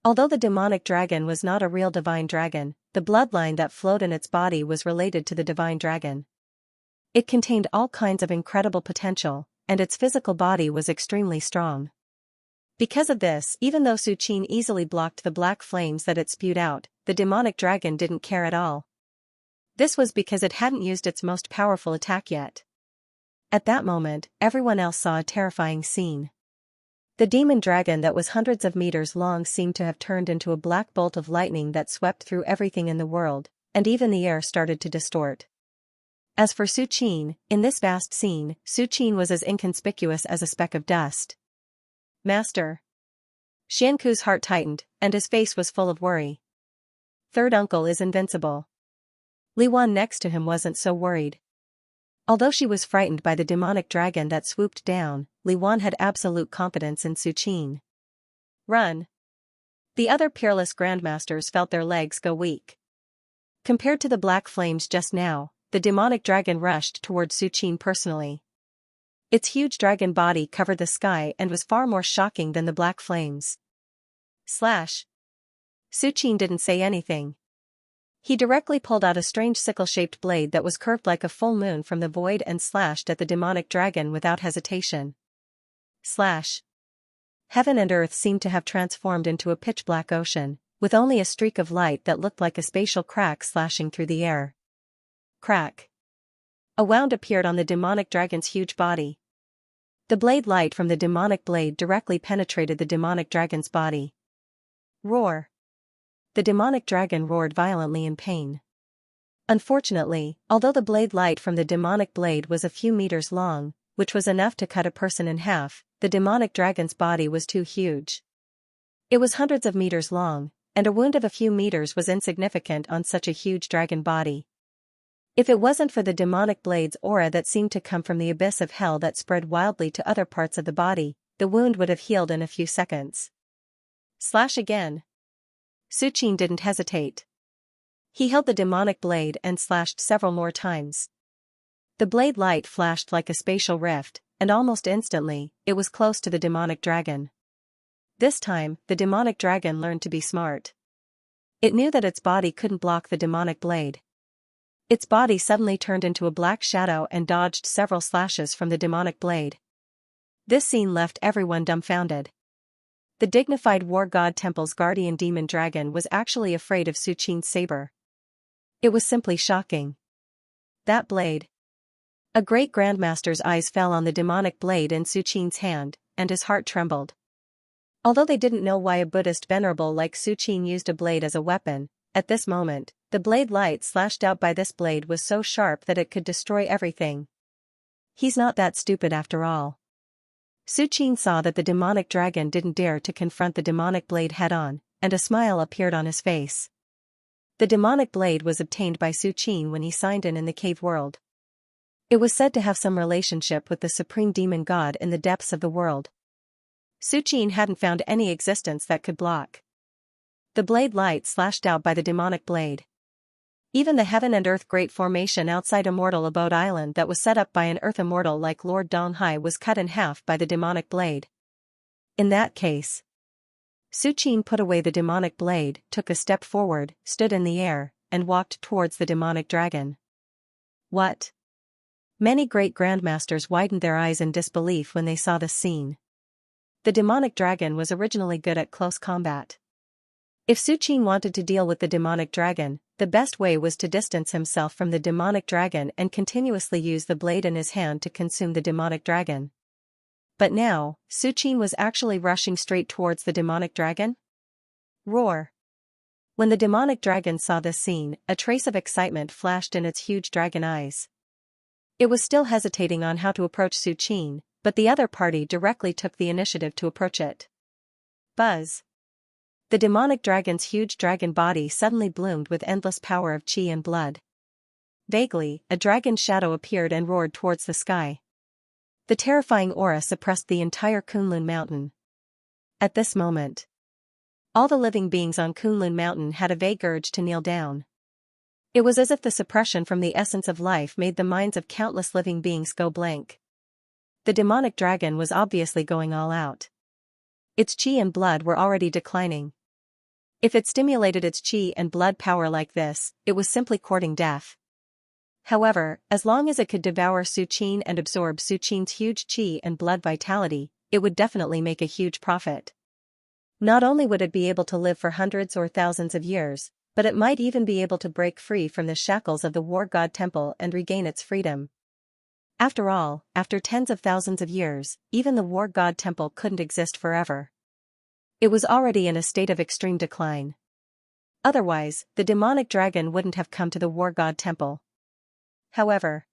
Although the demonic dragon was not a real divine dragon, the bloodline that flowed in its body was related to the divine dragon. It contained all kinds of incredible potential, and its physical body was extremely strong. Because of this, even though Su Qin easily blocked the black flames that it spewed out, the demonic dragon didn't care at all. This was because it hadn't used its most powerful attack yet. At that moment, everyone else saw a terrifying scene. The demon dragon that was hundreds of meters long seemed to have turned into a black bolt of lightning that swept through everything in the world, and even the air started to distort. As for Su Qin, in this vast scene, Su Qin was as inconspicuous as a speck of dust. Master. Xianxia's heart tightened, and his face was full of worry. Third uncle is invincible. Li Wan next to him wasn't so worried. Although she was frightened by the demonic dragon that swooped down, Li Wan had absolute confidence in Su Qin. Run! The other peerless grandmasters felt their legs go weak. Compared to the black flames just now, the demonic dragon rushed towards Su Qin personally. Its huge dragon body covered the sky and was far more shocking than the black flames. Slash! Su Qin didn't say anything. He directly pulled out a strange sickle-shaped blade that was curved like a full moon from the void and slashed at the demonic dragon without hesitation. Slash! Heaven and earth seemed to have transformed into a pitch-black ocean, with only a streak of light that looked like a spatial crack slashing through the air. Crack! A wound appeared on the demonic dragon's huge body. The blade light from the demonic blade directly penetrated the demonic dragon's body. Roar! The demonic dragon roared violently in pain. Unfortunately, although the blade light from the demonic blade was a few meters long, which was enough to cut a person in half, the demonic dragon's body was too huge. It was hundreds of meters long, and a wound of a few meters was insignificant on such a huge dragon body. If it wasn't for the demonic blade's aura that seemed to come from the abyss of hell that spread wildly to other parts of the body, the wound would have healed in a few seconds. Slash again. Su Qin didn't hesitate. He held the demonic blade and slashed several more times. The blade light flashed like a spatial rift, and almost instantly, it was close to the demonic dragon. This time, the demonic dragon learned to be smart. It knew that its body couldn't block the demonic blade. Its body suddenly turned into a black shadow and dodged several slashes from the demonic blade. This scene left everyone dumbfounded. The dignified war god temple's guardian demon dragon was actually afraid of Su Qin's saber. It was simply shocking. That blade. A great grandmaster's eyes fell on the demonic blade in Su Qin's hand, and his heart trembled. Although they didn't know why a Buddhist venerable like Su Qin used a blade as a weapon, at this moment, the blade light slashed out by this blade was so sharp that it could destroy everything. He's not that stupid after all. Su Qin saw that the demonic dragon didn't dare to confront the demonic blade head-on, and a smile appeared on his face. The demonic blade was obtained by Su Qin when he signed in the cave world. It was said to have some relationship with the supreme demon god in the depths of the world. Su Qin hadn't found any existence that could block the blade light slashed out by the demonic blade. Even the heaven and earth great formation outside Immortal Abode Island that was set up by an earth immortal like Lord Donghai was cut in half by the demonic blade. In that case, Su Qin put away the demonic blade, took a step forward, stood in the air, and walked towards the demonic dragon. What? Many great grandmasters widened their eyes in disbelief when they saw this scene. The demonic dragon was originally good at close combat. If Su Qin wanted to deal with the demonic dragon, the best way was to distance himself from the demonic dragon and continuously use the blade in his hand to consume the demonic dragon. But now, Su Qin was actually rushing straight towards the demonic dragon? Roar! When the demonic dragon saw this scene, a trace of excitement flashed in its huge dragon eyes. It was still hesitating on how to approach Su Qin, but the other party directly took the initiative to approach it. Buzz! The demonic dragon's huge dragon body suddenly bloomed with endless power of chi and blood. Vaguely, a dragon shadow appeared and roared towards the sky. The terrifying aura suppressed the entire Kunlun Mountain. At this moment, all the living beings on Kunlun Mountain had a vague urge to kneel down. It was as if the suppression from the essence of life made the minds of countless living beings go blank. The demonic dragon was obviously going all out. Its chi and blood were already declining. If it stimulated its chi and blood power like this, it was simply courting death. However, as long as it could devour Su Qin and absorb Su Qin's huge chi and blood vitality, it would definitely make a huge profit. Not only would it be able to live for hundreds or thousands of years, but it might even be able to break free from the shackles of the War God Temple and regain its freedom. After all, after tens of thousands of years, even the War God Temple couldn't exist forever. It was already in a state of extreme decline. Otherwise, the demonic dragon wouldn't have come to the War God Temple. However,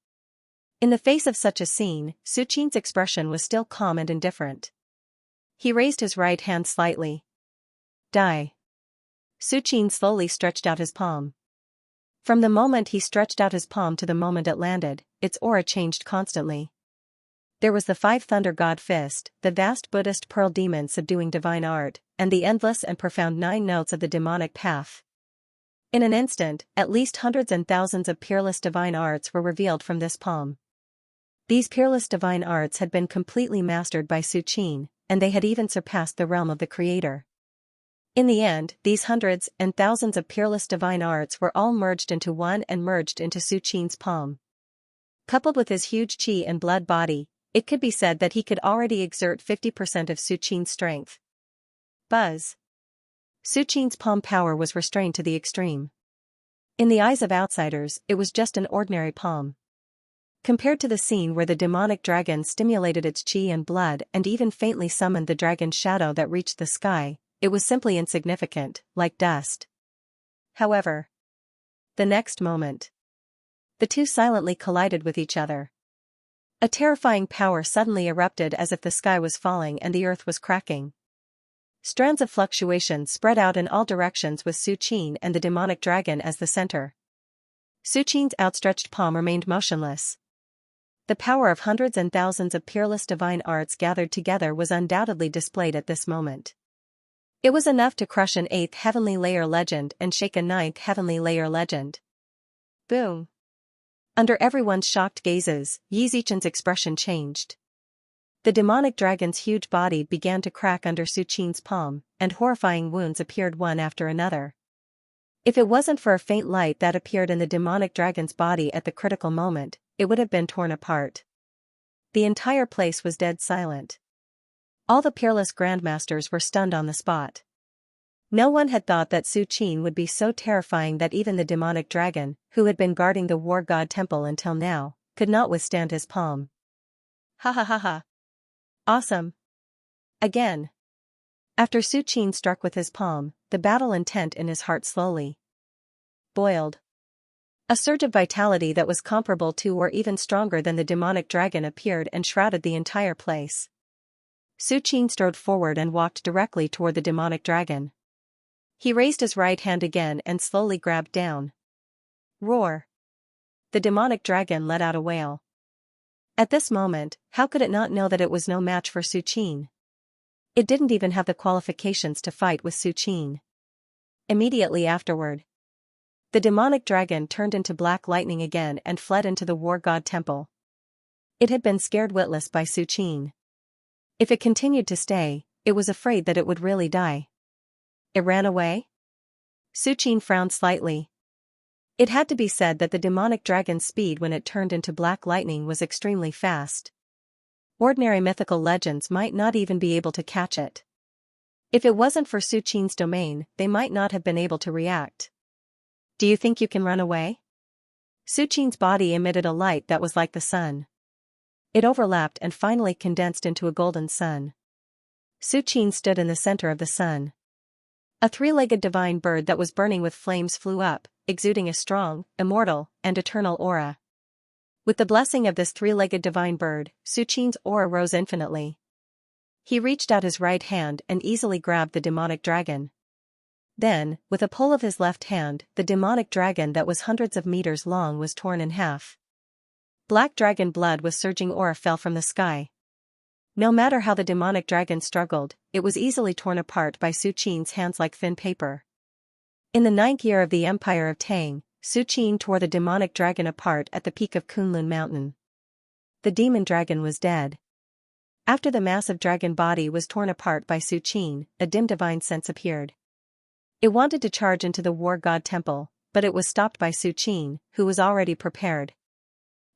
in the face of such a scene, Su Qin's expression was still calm and indifferent. He raised his right hand slightly. Die. Su Qin slowly stretched out his palm. From the moment he stretched out his palm to the moment it landed, its aura changed constantly. There was the five thunder god fist, the vast Buddhist pearl demon subduing divine art, and the endless and profound 9 notes of the demonic path. In an instant, at least hundreds and thousands of peerless divine arts were revealed from this palm. These peerless divine arts had been completely mastered by Su Qin, and they had even surpassed the realm of the Creator. In the end, these hundreds and thousands of peerless divine arts were all merged into one and merged into Su Qin's palm. Coupled with his huge chi and blood body, it could be said that he could already exert 50% of Su Qin's strength. Buzz. Su Qin's palm power was restrained to the extreme. In the eyes of outsiders, it was just an ordinary palm. Compared to the scene where the demonic dragon stimulated its chi and blood and even faintly summoned the dragon's shadow that reached the sky, it was simply insignificant, like dust. However, the next moment, The two silently collided with each other. A terrifying power suddenly erupted as if the sky was falling and the earth was cracking. Strands of fluctuation spread out in all directions with Su Qin and the demonic dragon as the center. Su Qin's outstretched palm remained motionless. The power of hundreds and thousands of peerless divine arts gathered together was undoubtedly displayed at this moment. It was enough to crush an 8th heavenly layer legend and shake a 9th heavenly layer legend. Boom! Under everyone's shocked gazes, Yi Zichen's expression changed. The demonic dragon's huge body began to crack under Su Qin's palm, and horrifying wounds appeared one after another. If it wasn't for a faint light that appeared in the demonic dragon's body at the critical moment, it would have been torn apart. The entire place was dead silent. All the peerless grandmasters were stunned on the spot. No one had thought that Su Qin would be so terrifying that even the demonic dragon, who had been guarding the war god temple until now, could not withstand his palm. Ha ha ha ha. Awesome. Again. After Su Qin struck with his palm, the battle intent in his heart slowly boiled. A surge of vitality that was comparable to or even stronger than the demonic dragon appeared and shrouded the entire place. Su Qin strode forward and walked directly toward the demonic dragon. He raised his right hand again and slowly grabbed down. Roar! The demonic dragon let out a wail. At this moment, how could it not know that it was no match for Su Qin? It didn't even have the qualifications to fight with Su Qin. Immediately afterward, the demonic dragon turned into black lightning again and fled into the war god temple. It had been scared witless by Su Qin. If it continued to stay, it was afraid that it would really die. It ran away? Su Qin frowned slightly. It had to be said that the demonic dragon's speed when it turned into black lightning was extremely fast. Ordinary mythical legends might not even be able to catch it. If it wasn't for Su Qin's domain, they might not have been able to react. Do you think you can run away? Su Qin's body emitted a light that was like the sun. It overlapped and finally condensed into a golden sun. Su Qin stood in the center of the sun. A three-legged divine bird that was burning with flames flew up, exuding a strong, immortal, and eternal aura. With the blessing of this three-legged divine bird, Su Qin's aura rose infinitely. He reached out his right hand and easily grabbed the demonic dragon. Then, with a pull of his left hand, the demonic dragon that was hundreds of meters long was torn in half. Black dragon blood with surging aura fell from the sky. No matter how the demonic dragon struggled, it was easily torn apart by Su Qin's hands like thin paper. In the 9th year of the Empire of Tang, Su Qin tore the demonic dragon apart at the peak of Kunlun Mountain. The demon dragon was dead. After the massive dragon body was torn apart by Su Qin, a dim divine sense appeared. It wanted to charge into the war god temple, but it was stopped by Su Qin, who was already prepared.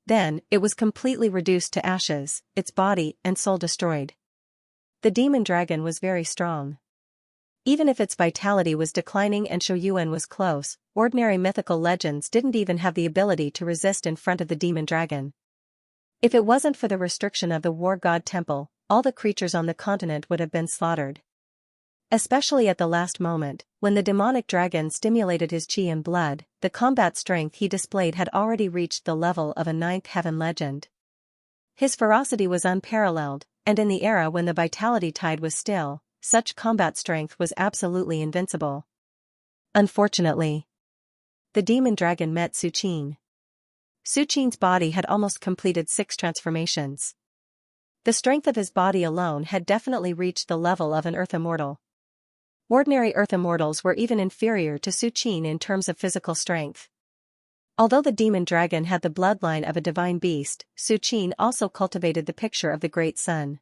Then, it was completely reduced to ashes, its body and soul destroyed. The demon dragon was very strong. Even if its vitality was declining and Shouyuan was close, ordinary mythical legends didn't even have the ability to resist in front of the demon dragon. If it wasn't for the restriction of the war god temple, all the creatures on the continent would have been slaughtered. Especially at the last moment, when the demonic dragon stimulated his chi and blood, the combat strength he displayed had already reached the level of a 9th heaven legend. His ferocity was unparalleled, and in the era when the vitality tide was still, such combat strength was absolutely invincible. Unfortunately, the demon dragon met Su Qin. Su Qin's body had almost completed 6 transformations. The strength of his body alone had definitely reached the level of an earth immortal. Ordinary earth immortals were even inferior to Su Qin in terms of physical strength. Although the demon dragon had the bloodline of a divine beast, Su Qin also cultivated the picture of the great sun.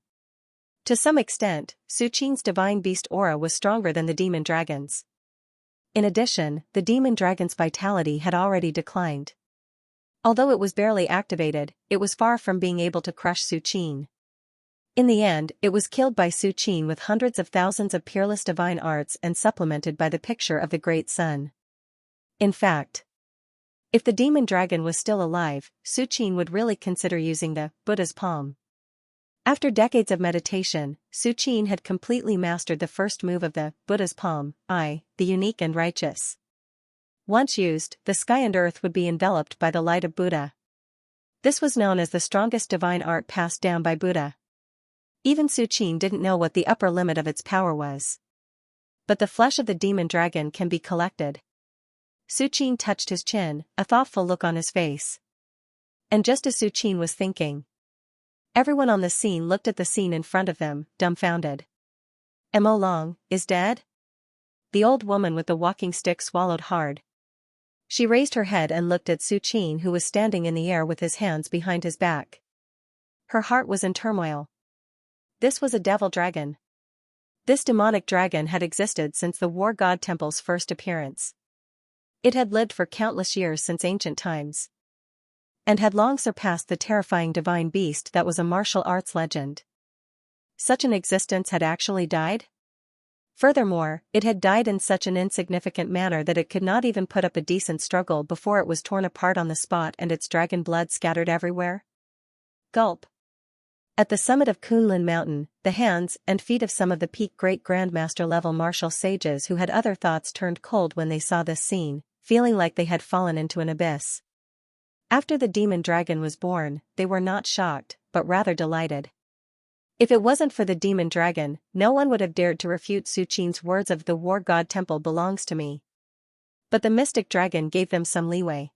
To some extent, Su Qin's divine beast aura was stronger than the demon dragon's. In addition, the demon dragon's vitality had already declined. Although it was barely activated, it was far from being able to crush Su Qin. In the end, it was killed by Su Qin with hundreds of thousands of peerless divine arts and supplemented by the picture of the great sun. In fact, if the demon dragon was still alive, Su Qin would really consider using the Buddha's palm. After decades of meditation, Su Qin had completely mastered the first move of the Buddha's palm, the unique and righteous. Once used, the sky and earth would be enveloped by the light of Buddha. This was known as the strongest divine art passed down by Buddha. Even Su Qin didn't know what the upper limit of its power was. But the flesh of the demon dragon can be collected. Su Qin touched his chin, a thoughtful look on his face. And just as Su Qin was thinking, everyone on the scene looked at the scene in front of them, dumbfounded. Mo Long is dead? The old woman with the walking stick swallowed hard. She raised her head and looked at Su Qin, who was standing in the air with his hands behind his back. Her heart was in turmoil. This was a devil dragon. This demonic dragon had existed since the war god temple's first appearance. It had lived for countless years since ancient times, and had long surpassed the terrifying divine beast that was a martial arts legend. Such an existence had actually died? Furthermore, it had died in such an insignificant manner that it could not even put up a decent struggle before it was torn apart on the spot and its dragon blood scattered everywhere. Gulp. At the summit of Kunlun Mountain, the hands and feet of some of the peak great grandmaster level martial sages who had other thoughts turned cold when they saw this scene, feeling like they had fallen into an abyss. After the demon dragon was born, they were not shocked, but rather delighted. If it wasn't for the demon dragon, no one would have dared to refute Su Qin's words of "the war god temple belongs to me." But the mystic dragon gave them some leeway.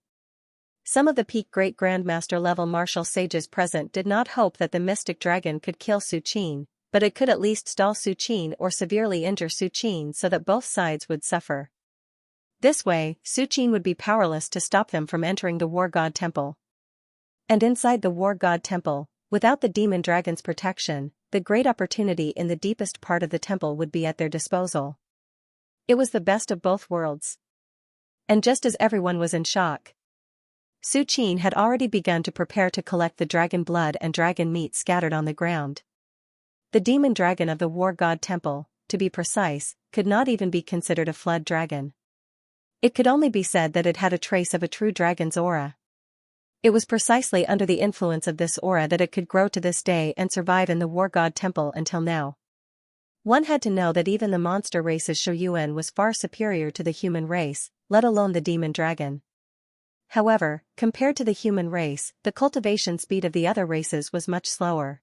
Some of the peak great grandmaster level martial sages present did not hope that the mystic dragon could kill Su Qin, but it could at least stall Su Qin or severely injure Su Qin so that both sides would suffer. This way, Su Qin would be powerless to stop them from entering the war god temple. And inside the war god temple, without the demon dragon's protection, the great opportunity in the deepest part of the temple would be at their disposal. It was the best of both worlds. And just as everyone was in shock, Su Qin had already begun to prepare to collect the dragon blood and dragon meat scattered on the ground. The demon dragon of the war god temple, to be precise, could not even be considered a flood dragon. It could only be said that it had a trace of a true dragon's aura. It was precisely under the influence of this aura that it could grow to this day and survive in the war god temple until now. One had to know that even the monster race's Shouyuan was far superior to the human race, let alone the demon dragon. However, compared to the human race, the cultivation speed of the other races was much slower.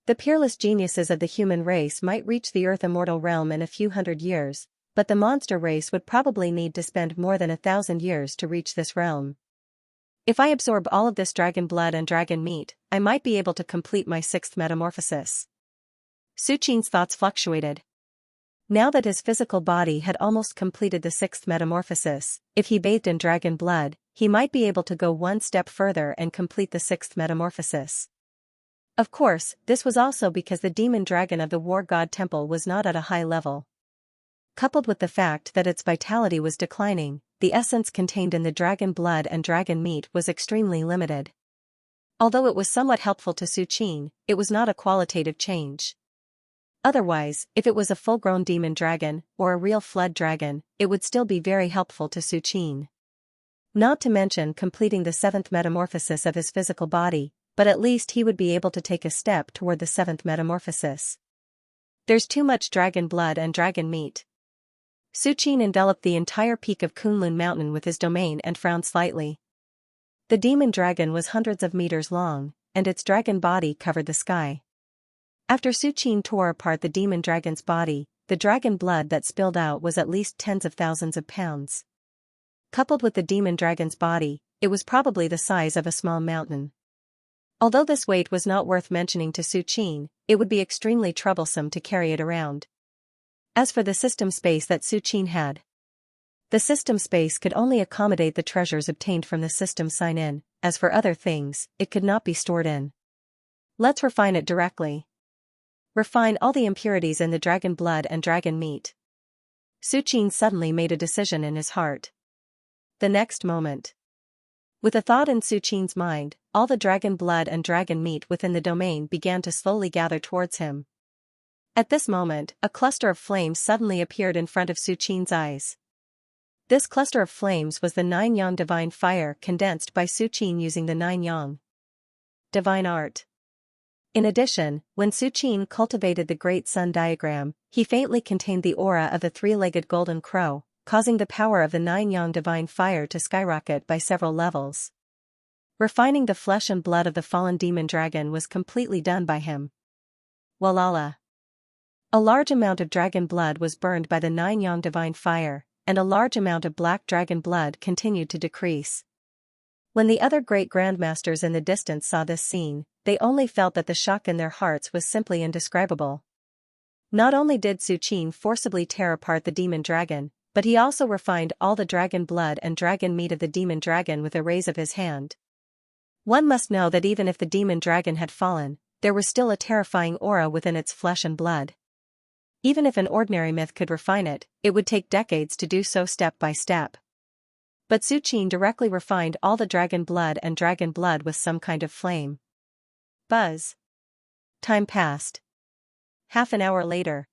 The peerless geniuses of the human race might reach the earth immortal realm in a few hundred years, but the monster race would probably need to spend more than 1,000 years to reach this realm. If I absorb all of this dragon blood and dragon meat, I might be able to complete my 6th metamorphosis. Su Qin's thoughts fluctuated. Now that his physical body had almost completed the 6th metamorphosis, if he bathed in dragon blood, he might be able to go one step further and complete the 6th metamorphosis. Of course, this was also because the demon dragon of the war god temple was not at a high level. Coupled with the fact that its vitality was declining, the essence contained in the dragon blood and dragon meat was extremely limited. Although it was somewhat helpful to Su Qin, it was not a qualitative change. Otherwise, if it was a full-grown demon dragon, or a real flood dragon, it would still be very helpful to Su Qin. Not to mention completing the 7th metamorphosis of his physical body, but at least he would be able to take a step toward the 7th metamorphosis. There's too much dragon blood and dragon meat. Su Qin enveloped the entire peak of Kunlun Mountain with his domain and frowned slightly. The demon dragon was hundreds of meters long, and its dragon body covered the sky. After Su Qin tore apart the demon dragon's body, the dragon blood that spilled out was at least tens of thousands of pounds. Coupled with the demon dragon's body, it was probably the size of a small mountain. Although this weight was not worth mentioning to Su Qin, it would be extremely troublesome to carry it around. As for the system space that Su Qin had, the system space could only accommodate the treasures obtained from the system sign-in. As for other things, it could not be stored in. Let's refine it directly. Refine all the impurities in the dragon blood and dragon meat. Su Qin suddenly made a decision in his heart. The next moment, with a thought in Su Qin's mind, all the dragon blood and dragon meat within the domain began to slowly gather towards him. At this moment, a cluster of flames suddenly appeared in front of Su Qin's eyes. This cluster of flames was the 9 yang divine fire condensed by Su Qin using the 9 yang divine art. In addition, when Su Qin cultivated the Great Sun diagram, he faintly contained the aura of the 3-legged golden crow, causing the power of the 9 yang divine fire to skyrocket by several levels. Refining the flesh and blood of the fallen demon dragon was completely done by him. Walala. A large amount of dragon blood was burned by the 9 yang divine fire, and a large amount of black dragon blood continued to decrease. When the other great grandmasters in the distance saw this scene, they only felt that the shock in their hearts was simply indescribable. Not only did Su Qin forcibly tear apart the demon dragon, but he also refined all the dragon blood and dragon meat of the demon dragon with a raise of his hand. One must know that even if the demon dragon had fallen, there was still a terrifying aura within its flesh and blood. Even if an ordinary myth could refine it, it would take decades to do so step by step. But Su Qin directly refined all the dragon blood and dragon blood with some kind of flame. Buzz. Time passed. Half an hour later.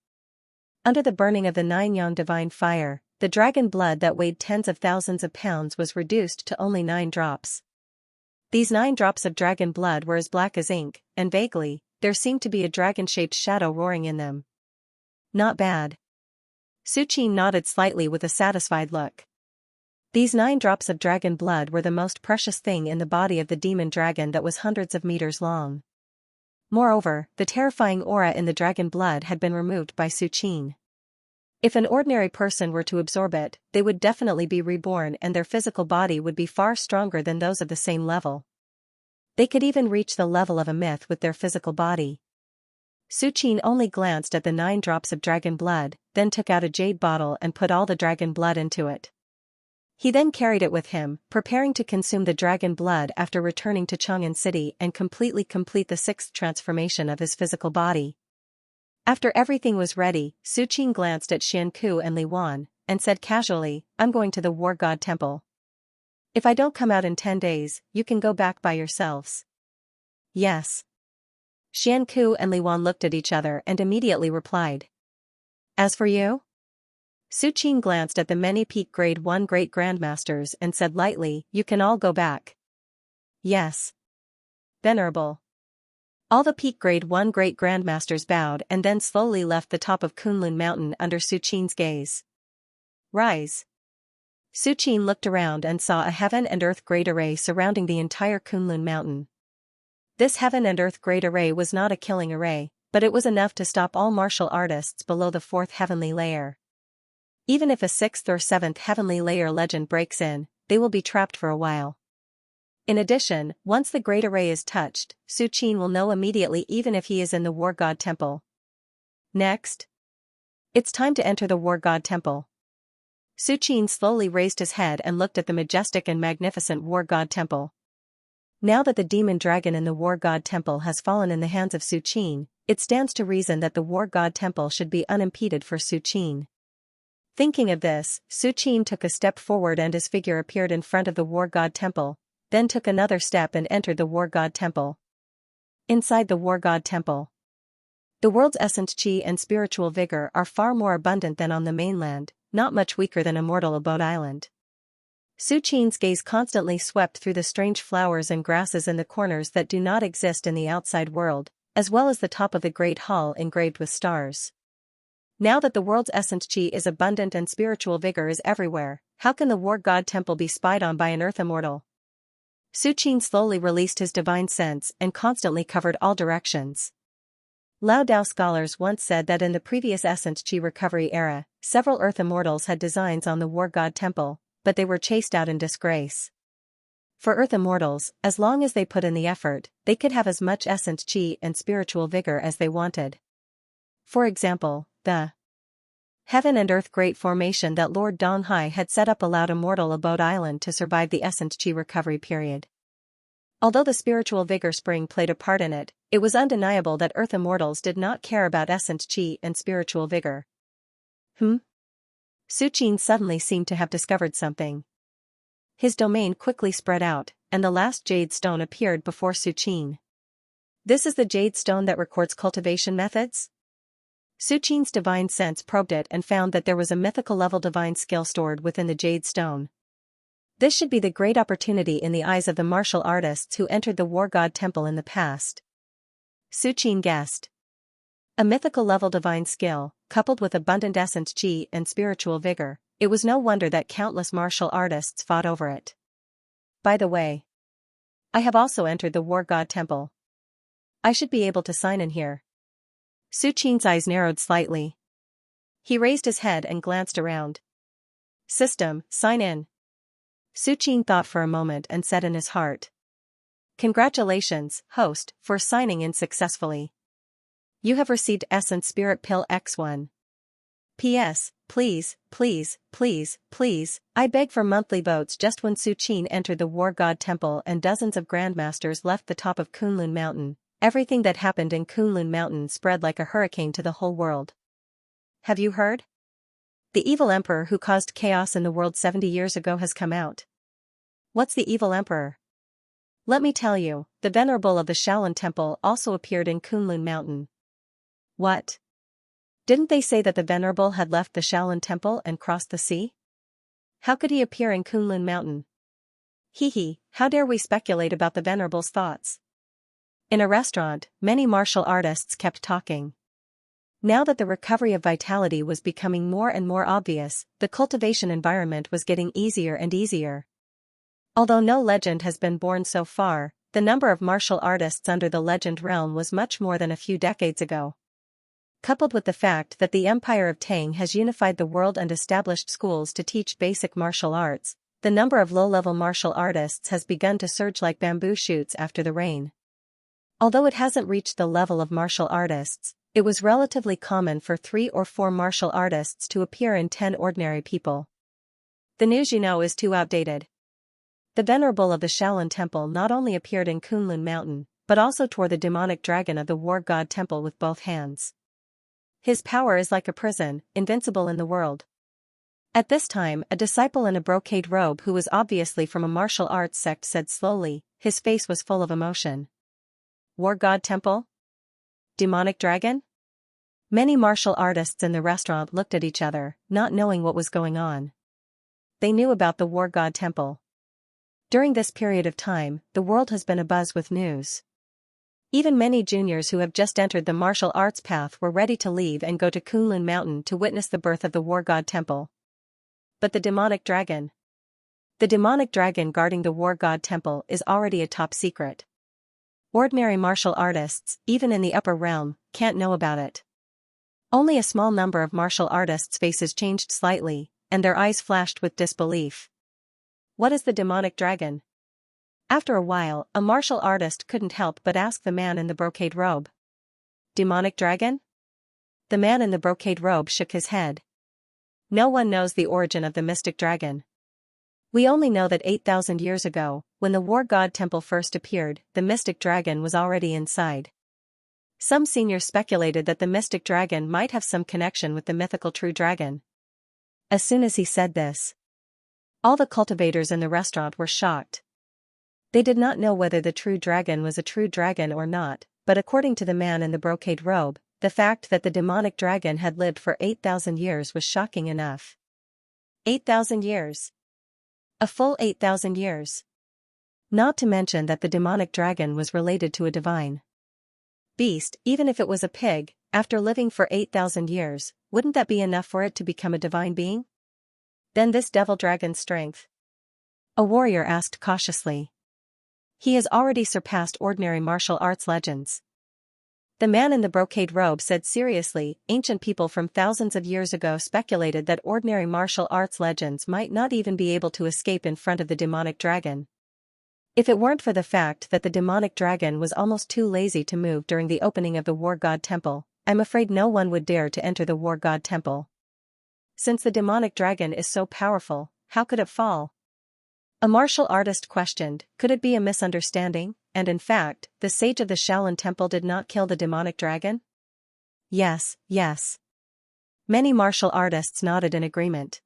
Under the burning of the 9 yang divine fire, the dragon blood that weighed tens of thousands of pounds was reduced to only 9 drops. These 9 drops of dragon blood were as black as ink, and vaguely, there seemed to be a dragon-shaped shadow roaring in them. Not bad. Su Qin nodded slightly with a satisfied look. These 9 drops of dragon blood were the most precious thing in the body of the demon dragon that was hundreds of meters long. Moreover, the terrifying aura in the dragon blood had been removed by Su Qin. If an ordinary person were to absorb it, they would definitely be reborn and their physical body would be far stronger than those of the same level. They could even reach the level of a myth with their physical body. Su Qin only glanced at the 9 drops of dragon blood, then took out a jade bottle and put all the dragon blood into it. He then carried it with him, preparing to consume the dragon blood after returning to Chang'an City and completely complete the 6th transformation of his physical body. After everything was ready, Su Qin glanced at Xianxia and Li Wan, and said casually, "I'm going to the War God Temple. If I don't come out in 10 days, you can go back by yourselves." "Yes." Xianxia and Li Wan looked at each other and immediately replied. "As for you?" Su Qin glanced at the many peak grade 1 great grandmasters and said lightly, "You can all go back." "Yes." "Venerable." All the peak grade 1 great grandmasters bowed and then slowly left the top of Kunlun Mountain under Su Qin's gaze. "Rise." Su Qin looked around and saw a heaven and earth great array surrounding the entire Kunlun Mountain. This heaven and earth great array was not a killing array, but it was enough to stop all martial artists below the 4th heavenly layer. Even if a 6th or 7th heavenly layer legend breaks in, they will be trapped for a while. In addition, once the great array is touched, Su Qin will know immediately even if he is in the War God Temple. Next. It's time to enter the War God Temple. Su Qin slowly raised his head and looked at the majestic and magnificent War God Temple. Now that the demon dragon in the War God Temple has fallen in the hands of Su Qin, it stands to reason that the War God Temple should be unimpeded for Su Qin. Thinking of this, Su Qin took a step forward and his figure appeared in front of the War God Temple, then took another step and entered the War God Temple. Inside the War God Temple, the world's essence chi and spiritual vigor are far more abundant than on the mainland, not much weaker than a mortal abode island. Su Qin's gaze constantly swept through the strange flowers and grasses in the corners that do not exist in the outside world, as well as the top of the great hall engraved with stars. Now that the world's essence chi is abundant and spiritual vigor is everywhere, how can the War God Temple be spied on by an earth immortal? Su Qin slowly released his divine sense and constantly covered all directions. Lao Dao scholars once said that in the previous essence chi recovery era, several earth immortals had designs on the War God Temple, but they were chased out in disgrace. For earth immortals, as long as they put in the effort, they could have as much essence chi and spiritual vigor as they wanted. For example, the heaven and earth great formation that Lord Donghai had set up allowed a mortal abode island to survive the essence chi recovery period. Although the spiritual vigor spring played a part in it, it was undeniable that earth immortals did not care about essence chi and spiritual vigor. Su Qin suddenly seemed to have discovered something. His domain quickly spread out, and the last jade stone appeared before Su Qin. This is the jade stone that records cultivation methods? Su Qin's divine sense probed it and found that there was a mythical level divine skill stored within the jade stone. This should be the great opportunity in the eyes of the martial artists who entered the War God Temple in the past. Su Qin guessed. A mythical level divine skill, coupled with abundant essence chi and spiritual vigor, it was no wonder that countless martial artists fought over it. By the way, I have also entered the War God Temple. I should be able to sign in here. Su Qin's eyes narrowed slightly. He raised his head and glanced around. System, sign in. Su Qin thought for a moment and said in his heart. Congratulations, host, for signing in successfully. You have received Essence Spirit Pill X1. P.S. Please, please, please, please, I beg for monthly votes. Just when Su Qin entered the War God Temple and dozens of grandmasters left the top of Kunlun Mountain, everything that happened in Kunlun Mountain spread like a hurricane to the whole world. Have you heard? The evil emperor who caused chaos in the world 70 years ago has come out. What's the evil emperor? Let me tell you, the venerable of the Shaolin Temple also appeared in Kunlun Mountain. What? Didn't they say that the venerable had left the Shaolin Temple and crossed the sea? How could he appear in Kunlun Mountain? Hee, how dare we speculate about the venerable's thoughts? In a restaurant, many martial artists kept talking. Now that the recovery of vitality was becoming more and more obvious, the cultivation environment was getting easier and easier. Although no legend has been born so far, the number of martial artists under the legend realm was much more than a few decades ago. Coupled with the fact that the Empire of Tang has unified the world and established schools to teach basic martial arts, the number of low-level martial artists has begun to surge like bamboo shoots after the rain. Although it hasn't reached the level of martial artists, it was relatively common for 3 or 4 martial artists to appear in 10 ordinary people. The news you know is too outdated. The venerable of the Shaolin Temple not only appeared in Kunlun Mountain, but also tore the demonic dragon of the War God Temple with both hands. His power is like a prison, invincible in the world. At this time, a disciple in a brocade robe who was obviously from a martial arts sect said slowly, his face was full of emotion. War God Temple? Demonic dragon? Many martial artists in the restaurant looked at each other, not knowing what was going on. They knew about the War God Temple. During this period of time, the world has been abuzz with news. Even many juniors who have just entered the martial arts path were ready to leave and go to Kunlun Mountain to witness the birth of the War God Temple. But the demonic dragon? The demonic dragon guarding the War God Temple is already a top secret. Ordinary martial artists, even in the upper realm, can't know about it. Only a small number of martial artists' faces changed slightly, and their eyes flashed with disbelief. What is the demonic dragon? After a while, a martial artist couldn't help but ask the man in the brocade robe. Demonic dragon? The man in the brocade robe shook his head. No one knows the origin of the mystic dragon. We only know that 8,000 years ago, when the War God Temple first appeared, the mystic dragon was already inside. Some seniors speculated that the mystic dragon might have some connection with the mythical true dragon. As soon as he said this, all the cultivators in the restaurant were shocked. They did not know whether the true dragon was a true dragon or not, but according to the man in the brocade robe, the fact that the demonic dragon had lived for 8,000 years was shocking enough. 8,000 years. A full 8,000 years. Not to mention that the demonic dragon was related to a divine beast. Even if it was a pig, after living for 8,000 years, wouldn't that be enough for it to become a divine being? Then this devil dragon's strength? A warrior asked cautiously. He has already surpassed ordinary martial arts legends. The man in the brocade robe said seriously, ancient people from thousands of years ago speculated that ordinary martial arts legends might not even be able to escape in front of the demonic dragon. If it weren't for the fact that the demonic dragon was almost too lazy to move during the opening of the War God Temple, I'm afraid no one would dare to enter the War God Temple. Since the demonic dragon is so powerful, how could it fall? A martial artist questioned, could it be a misunderstanding, and in fact, the sage of the Shaolin Temple did not kill the demonic dragon? Yes, yes. Many martial artists nodded in agreement.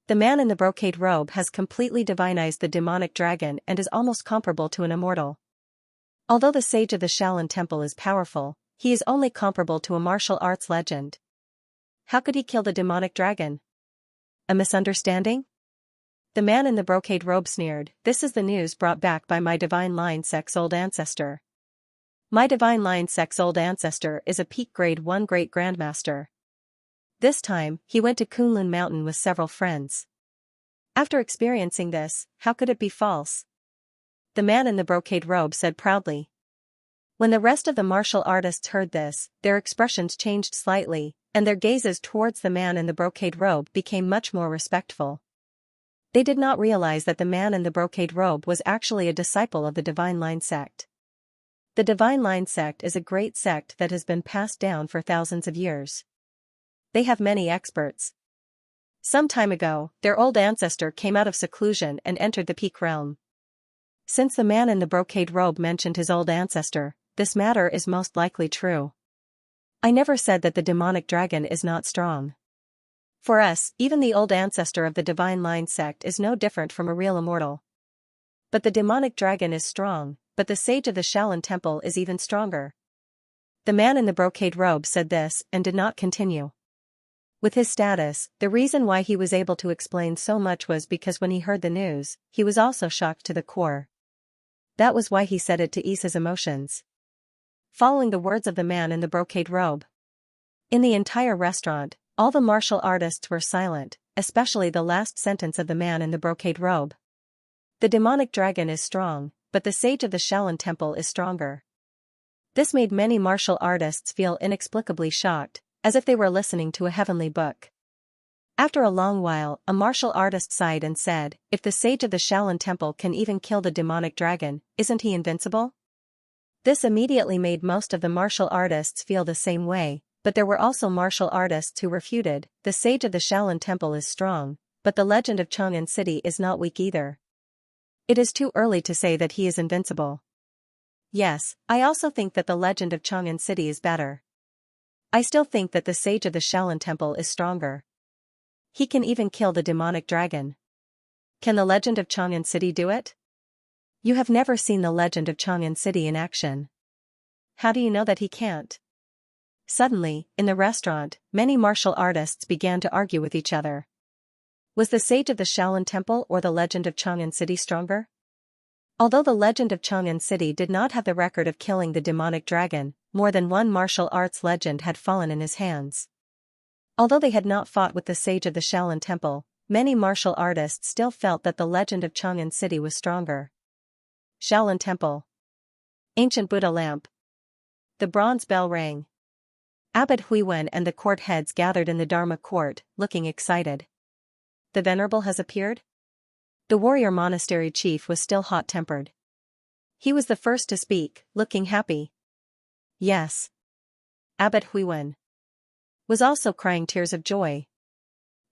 The man in the brocade robe has completely divinized the demonic dragon and is almost comparable to an immortal. Although the sage of the Shaolin Temple is powerful, he is only comparable to a martial arts legend. How could he kill the demonic dragon? A misunderstanding? The man in the brocade robe sneered, this is the news brought back by my divine line sex old ancestor. My divine line sex old ancestor is a peak grade 1 great grandmaster. This time, he went to Kunlun Mountain with several friends. After experiencing this, how could it be false? The man in the brocade robe said proudly. When the rest of the martial artists heard this, their expressions changed slightly, and their gazes towards the man in the brocade robe became much more respectful. They did not realize that the man in the brocade robe was actually a disciple of the Divine Line sect. The Divine Line sect is a great sect that has been passed down for thousands of years. They have many experts. Some time ago, their old ancestor came out of seclusion and entered the peak realm. Since the man in the brocade robe mentioned his old ancestor, this matter is most likely true. I never said that the demonic dragon is not strong. For us, even the old ancestor of the Divine Line sect is no different from a real immortal. But the demonic dragon is strong, but the sage of the Shaolin Temple is even stronger. The man in the brocade robe said this and did not continue. With his status, the reason why he was able to explain so much was because when he heard the news, he was also shocked to the core. That was why he said it to ease his emotions. Following the words of the man in the brocade robe. In the entire restaurant, all the martial artists were silent, especially the last sentence of the man in the brocade robe. The demonic dragon is strong, but the sage of the Shaolin Temple is stronger. This made many martial artists feel inexplicably shocked, as if they were listening to a heavenly book. After a long while, a martial artist sighed and said, "If the sage of the Shaolin Temple can even kill the demonic dragon, isn't he invincible?" This immediately made most of the martial artists feel the same way, but there were also martial artists who refuted, "The sage of the Shaolin Temple is strong, but the legend of Chang'an City is not weak either. It is too early to say that he is invincible." Yes, I also think that the legend of Chang'an City is better. I still think that the sage of the Shaolin Temple is stronger. He can even kill the demonic dragon. Can the legend of Chang'an City do it? You have never seen the legend of Chang'an City in action. How do you know that he can't? Suddenly, in the restaurant, many martial artists began to argue with each other. Was the sage of the Shaolin Temple or the legend of Chang'an City stronger? Although the legend of Chang'an City did not have the record of killing the demonic dragon, more than one martial arts legend had fallen in his hands. Although they had not fought with the sage of the Shaolin Temple, many martial artists still felt that the legend of Chang'an City was stronger. Shaolin Temple. Ancient Buddha lamp. The bronze bell rang. Abbot Huiwen and the court heads gathered in the Dharma court, looking excited. The Venerable has appeared? The warrior monastery chief was still hot-tempered. He was the first to speak, looking happy. Yes. Abbot Huiwen was also crying tears of joy.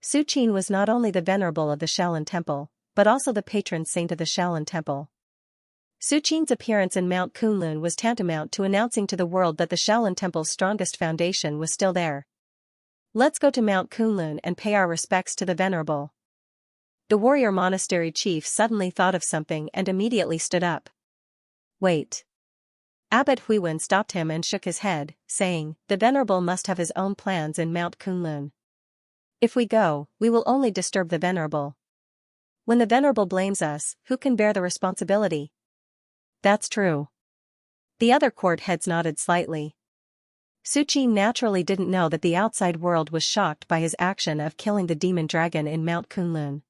Su Qin was not only the venerable of the Shaolin Temple, but also the patron saint of the Shaolin Temple. Su Qin's appearance in Mount Kunlun was tantamount to announcing to the world that the Shaolin Temple's strongest foundation was still there. Let's go to Mount Kunlun and pay our respects to the venerable. The warrior monastery chief suddenly thought of something and immediately stood up. Wait. Abbot Huiwen stopped him and shook his head, saying, "The venerable must have his own plans in Mount Kunlun. If we go, we will only disturb the venerable. When the venerable blames us, who can bear the responsibility?" That's true. The other court heads nodded slightly. Su Qin naturally didn't know that the outside world was shocked by his action of killing the demon dragon in Mount Kunlun.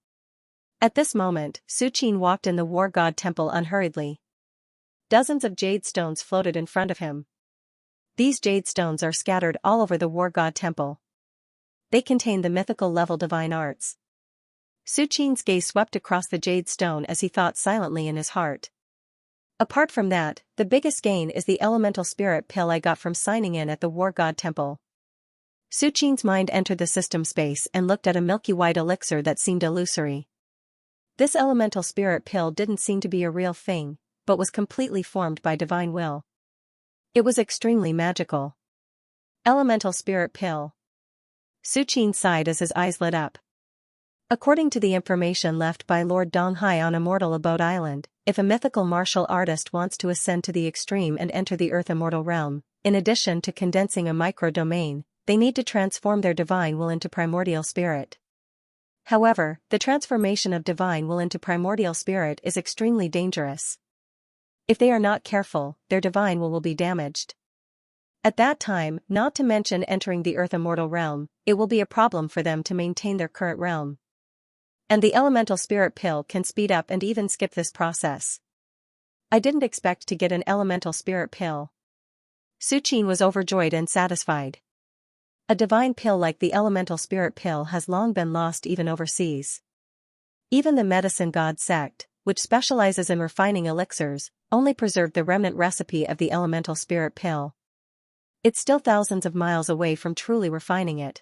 At this moment, Su Qin walked in the war god temple unhurriedly. Dozens of jade stones floated in front of him. These jade stones are scattered all over the war god temple. They contain the mythical level divine arts. Su Qin's gaze swept across the jade stone as he thought silently in his heart. Apart from that, the biggest gain is the elemental spirit pill I got from signing in at the war god temple. Su Qin's mind entered the system space and looked at a milky white elixir that seemed illusory. This elemental spirit pill didn't seem to be a real thing, but was completely formed by divine will. It was extremely magical. Elemental spirit pill. Su Qin sighed as his eyes lit up. According to the information left by Lord Donghai on Immortal Abode Island, if a mythical martial artist wants to ascend to the extreme and enter the Earth Immortal Realm, in addition to condensing a micro-domain, they need to transform their divine will into primordial spirit. However, the transformation of divine will into primordial spirit is extremely dangerous. If they are not careful, their divine will be damaged. At that time, not to mention entering the earth immortal realm, it will be a problem for them to maintain their current realm. And the elemental spirit pill can speed up and even skip this process. I didn't expect to get an elemental spirit pill. Su Qin was overjoyed and satisfied. A divine pill like the elemental spirit pill has long been lost even overseas. Even the medicine god sect, which specializes in refining elixirs, only preserved the remnant recipe of the elemental spirit pill. It's still thousands of miles away from truly refining it.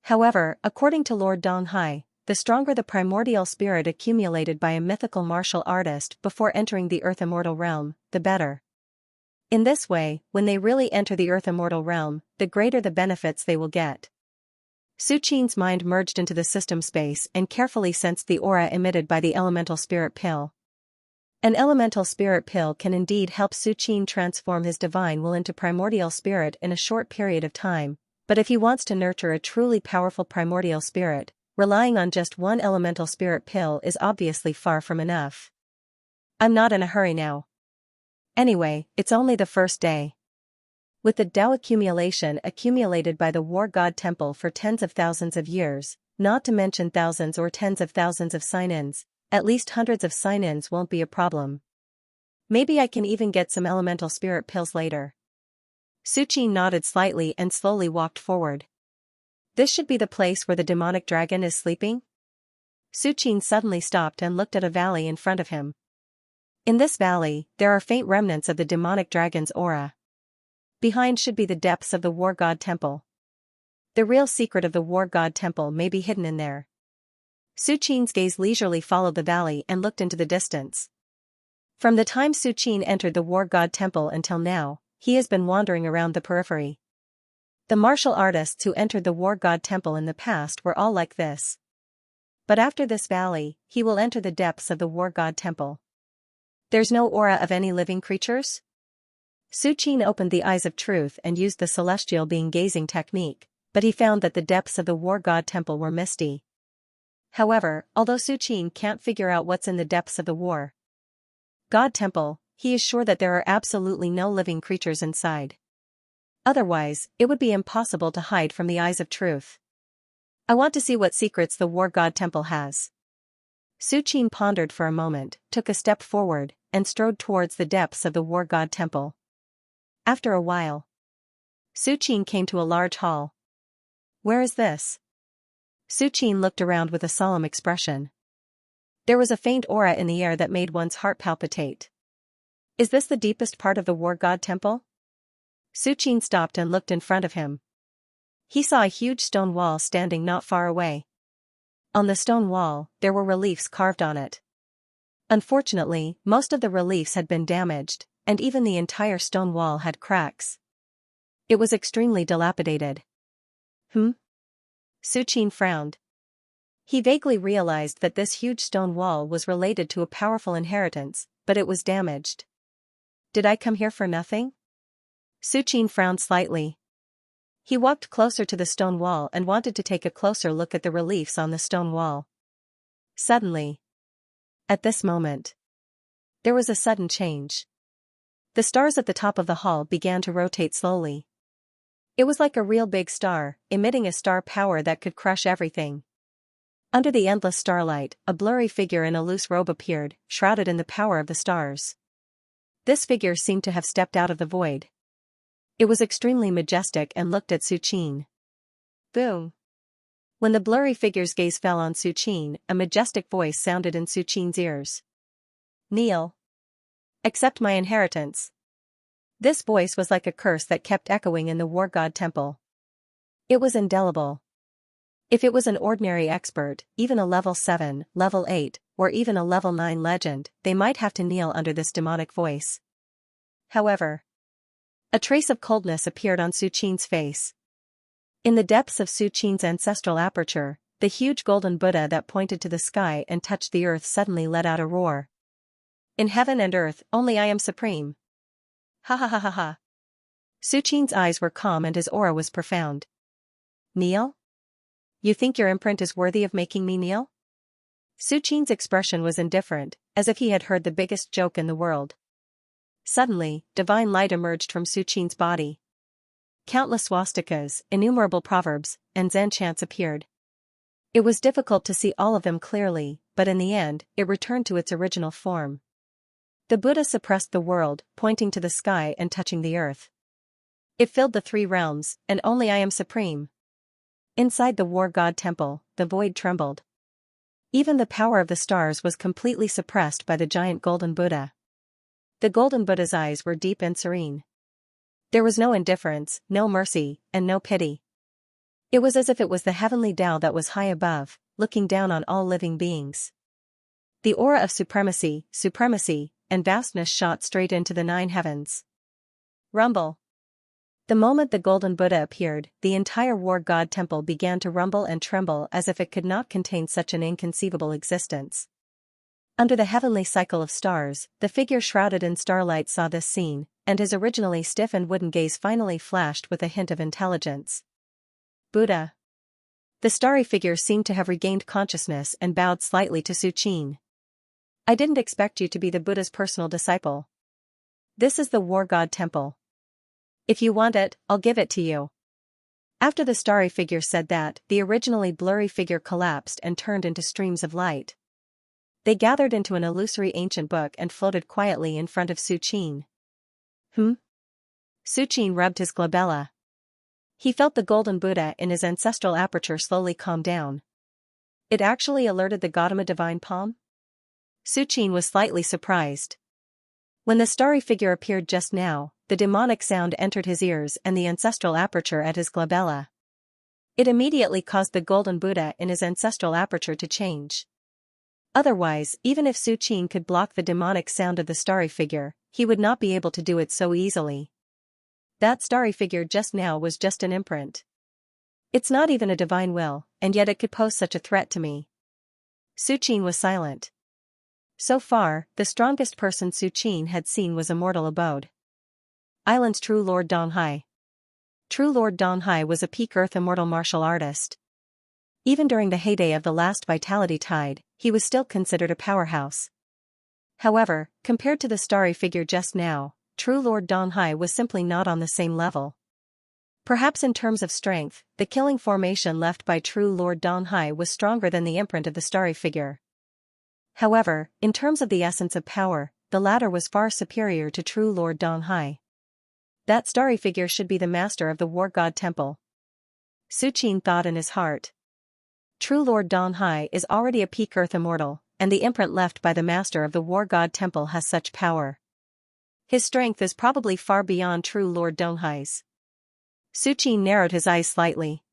However, according to Lord Donghai, the stronger the primordial spirit accumulated by a mythical martial artist before entering the earth immortal realm, the better. In this way, when they really enter the earth immortal realm, the greater the benefits they will get. Su Qin's mind merged into the system space and carefully sensed the aura emitted by the elemental spirit pill. An elemental spirit pill can indeed help Su Qin transform his divine will into primordial spirit in a short period of time, but if he wants to nurture a truly powerful primordial spirit, relying on just one elemental spirit pill is obviously far from enough. I'm not in a hurry now. Anyway, it's only the first day. With the Tao accumulated by the War God Temple for tens of thousands of years, not to mention thousands or tens of thousands of sign-ins, at least hundreds of sign-ins won't be a problem. Maybe I can even get some elemental spirit pills later. Su Qin nodded slightly and slowly walked forward. This should be the place where the demonic dragon is sleeping? Su Qin suddenly stopped and looked at a valley in front of him. In this valley, there are faint remnants of the demonic dragon's aura. Behind should be the depths of the War God Temple. The real secret of the War God Temple may be hidden in there. Su Qin's gaze leisurely followed the valley and looked into the distance. From the time Su Qin entered the War God Temple until now, he has been wandering around the periphery. The martial artists who entered the War God Temple in the past were all like this. But after this valley, he will enter the depths of the War God Temple. There's no aura of any living creatures? Su Qin opened the eyes of truth and used the celestial being gazing technique, but he found that the depths of the War God Temple were misty. However, although Su Qin can't figure out what's in the depths of the War God Temple, he is sure that there are absolutely no living creatures inside. Otherwise, it would be impossible to hide from the eyes of truth. I want to see what secrets the War God Temple has. Su Qin pondered for a moment, took a step forward, and strode towards the depths of the War God Temple. After a while, Su Qin came to a large hall. Where is this? Su Qin looked around with a solemn expression. There was a faint aura in the air that made one's heart palpitate. Is this the deepest part of the War God Temple? Su Qin stopped and looked in front of him. He saw a huge stone wall standing not far away. On the stone wall, there were reliefs carved on it. Unfortunately, most of the reliefs had been damaged, and even the entire stone wall had cracks. It was extremely dilapidated. Su Qin frowned. He vaguely realized that this huge stone wall was related to a powerful inheritance, but it was damaged. Did I come here for nothing? Su Qin frowned slightly. He walked closer to the stone wall and wanted to take a closer look at the reliefs on the stone wall. Suddenly, at this moment, there was a sudden change. The stars at the top of the hall began to rotate slowly. It was like a real big star, emitting a star power that could crush everything. Under the endless starlight, a blurry figure in a loose robe appeared, shrouded in the power of the stars. This figure seemed to have stepped out of the void. It was extremely majestic and looked at Su Qin. Boom! When the blurry figure's gaze fell on Su Qin, a majestic voice sounded in Su Qin's ears. Kneel. Accept my inheritance. This voice was like a curse that kept echoing in the War God Temple. It was indelible. If it was an ordinary expert, even a level 7, level 8, or even a level 9 legend, they might have to kneel under this demonic voice. However, a trace of coldness appeared on Su Qin's face. In the depths of Su Qin's ancestral aperture, the huge golden Buddha that pointed to the sky and touched the earth suddenly let out a roar. In heaven and earth, only I am supreme. Ha ha ha ha ha. Su Qin's eyes were calm and his aura was profound. Kneel? You think your imprint is worthy of making me kneel? Su Qin's expression was indifferent, as if he had heard the biggest joke in the world. Suddenly, divine light emerged from Su Qin's body. Countless swastikas, innumerable proverbs, and Zen chants appeared. It was difficult to see all of them clearly, but in the end, it returned to its original form. The Buddha suppressed the world, pointing to the sky and touching the earth. It filled the three realms, and only I am supreme. Inside the war god temple, the void trembled. Even the power of the stars was completely suppressed by the giant golden Buddha. The golden Buddha's eyes were deep and serene. There was no indifference, no mercy, and no pity. It was as if it was the heavenly Tao that was high above, looking down on all living beings. The aura of supremacy, and vastness shot straight into the nine heavens. Rumble. The moment the golden Buddha appeared, the entire war god temple began to rumble and tremble as if it could not contain such an inconceivable existence. Under the heavenly cycle of stars, the figure shrouded in starlight saw this scene, and his originally stiff and wooden gaze finally flashed with a hint of intelligence. Buddha. The starry figure seemed to have regained consciousness and bowed slightly to Suqin. I didn't expect you to be the Buddha's personal disciple. This is the war god temple. If you want it, I'll give it to you. After the starry figure said that, the originally blurry figure collapsed and turned into streams of light. They gathered into an illusory ancient book and floated quietly in front of Suqin. Suqin rubbed his glabella. He felt the golden Buddha in his ancestral aperture slowly calm down. It actually alerted the Gautama divine palm? Suqin was slightly surprised. When the starry figure appeared just now, the demonic sound entered his ears and the ancestral aperture at his glabella. It immediately caused the golden Buddha in his ancestral aperture to change. Otherwise, even if Suqin could block the demonic sound of the starry figure, he would not be able to do it so easily. That starry figure just now was just an imprint. It's not even a divine will, and yet it could pose such a threat to me. Suqin was silent. So far, the strongest person Suqin had seen was a mortal abode. Island's true Lord Donghai. True Lord Donghai was a peak earth immortal martial artist. Even during the heyday of the last vitality tide, he was still considered a powerhouse. However, compared to the starry figure just now, true Lord Donghai was simply not on the same level. Perhaps in terms of strength, the killing formation left by true Lord Donghai was stronger than the imprint of the starry figure. However, in terms of the essence of power, the latter was far superior to true Lord Donghai. That starry figure should be the master of the war god temple. Suqin thought in his heart. True Lord Donghai is already a peak earth immortal, and the imprint left by the master of the war god temple has such power. His strength is probably far beyond true Lord Donghai's. Suqin narrowed his eyes slightly.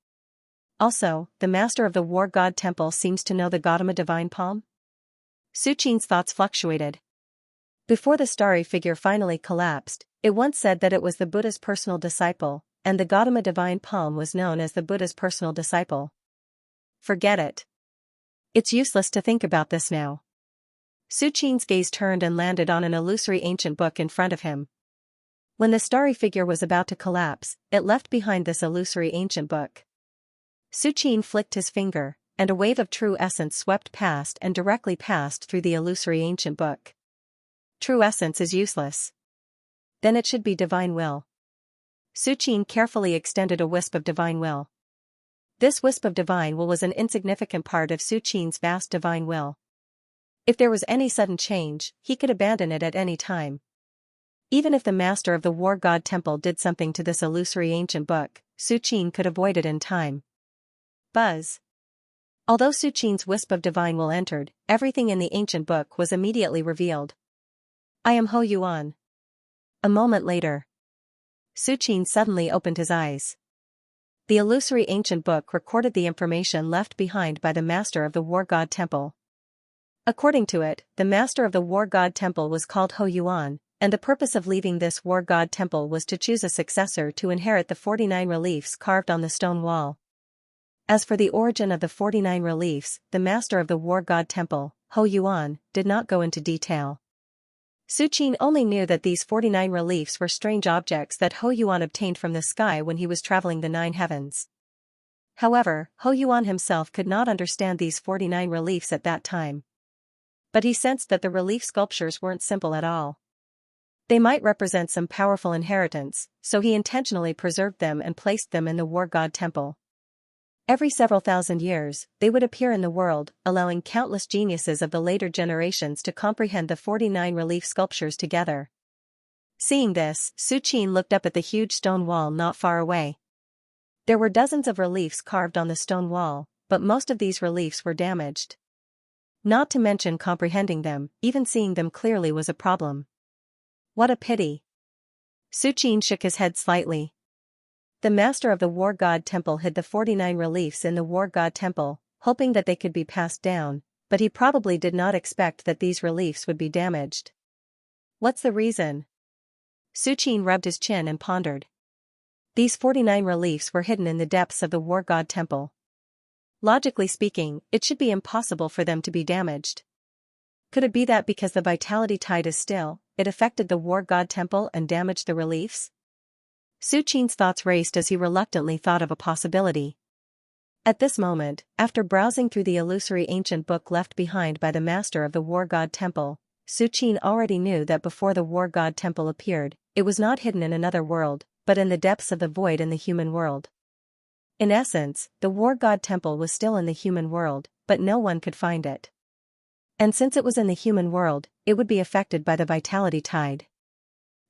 Also, the master of the war god temple seems to know the Gautama divine palm? Suqin's thoughts fluctuated. Before the starry figure finally collapsed, it once said that it was the Buddha's personal disciple, and the Gautama divine palm was known as the Buddha's personal disciple. Forget it. It's useless to think about this now. Suqin's gaze turned and landed on an illusory ancient book in front of him. When the starry figure was about to collapse, it left behind this illusory ancient book. Suqin flicked his finger, and a wave of true essence swept past and directly passed through the illusory ancient book. True essence is useless. Then it should be divine will. Suqin carefully extended a wisp of divine will. This wisp of divine will was an insignificant part of Suqin's vast divine will. If there was any sudden change, he could abandon it at any time. Even if the master of the war god temple did something to this illusory ancient book, Suqin could avoid it in time. Buzz. Although Suqin's wisp of divine will entered, everything in the ancient book was immediately revealed. I am Ho Yuan. A moment later, Suqin suddenly opened his eyes. The illusory ancient book recorded the information left behind by the master of the war god temple. According to it, the master of the war god temple was called Ho Yuan, and the purpose of leaving this war god temple was to choose a successor to inherit the 49 reliefs carved on the stone wall. As for the origin of the 49 reliefs, the master of the war god temple, Ho Yuan, did not go into detail. Suqin only knew that these 49 reliefs were strange objects that Ho Yuan obtained from the sky when he was traveling the 9 heavens. However, Ho Yuan himself could not understand these 49 reliefs at that time. But he sensed that the relief sculptures weren't simple at all. They might represent some powerful inheritance, so he intentionally preserved them and placed them in the war god temple. Every several thousand years, they would appear in the world, allowing countless geniuses of the later generations to comprehend the 49 relief sculptures together. Seeing this, Su Qin looked up at the huge stone wall not far away. There were dozens of reliefs carved on the stone wall, but most of these reliefs were damaged. Not to mention comprehending them, even seeing them clearly was a problem. What a pity. Su Qin shook his head slightly. The master of the war god temple hid the 49 reliefs in the war god temple, hoping that they could be passed down, but he probably did not expect that these reliefs would be damaged. What's the reason? Su Qin rubbed his chin and pondered. These 49 reliefs were hidden in the depths of the war god temple. Logically speaking, it should be impossible for them to be damaged. Could it be that because the vitality tide is still, it affected the war god temple and damaged the reliefs? Su Qin's thoughts raced as he reluctantly thought of a possibility. At this moment, after browsing through the illusory ancient book left behind by the master of the war god temple, Su Qin already knew that before the war god temple appeared, it was not hidden in another world, but in the depths of the void in the human world. In essence, the war god temple was still in the human world, but no one could find it. And since it was in the human world, it would be affected by the vitality tide.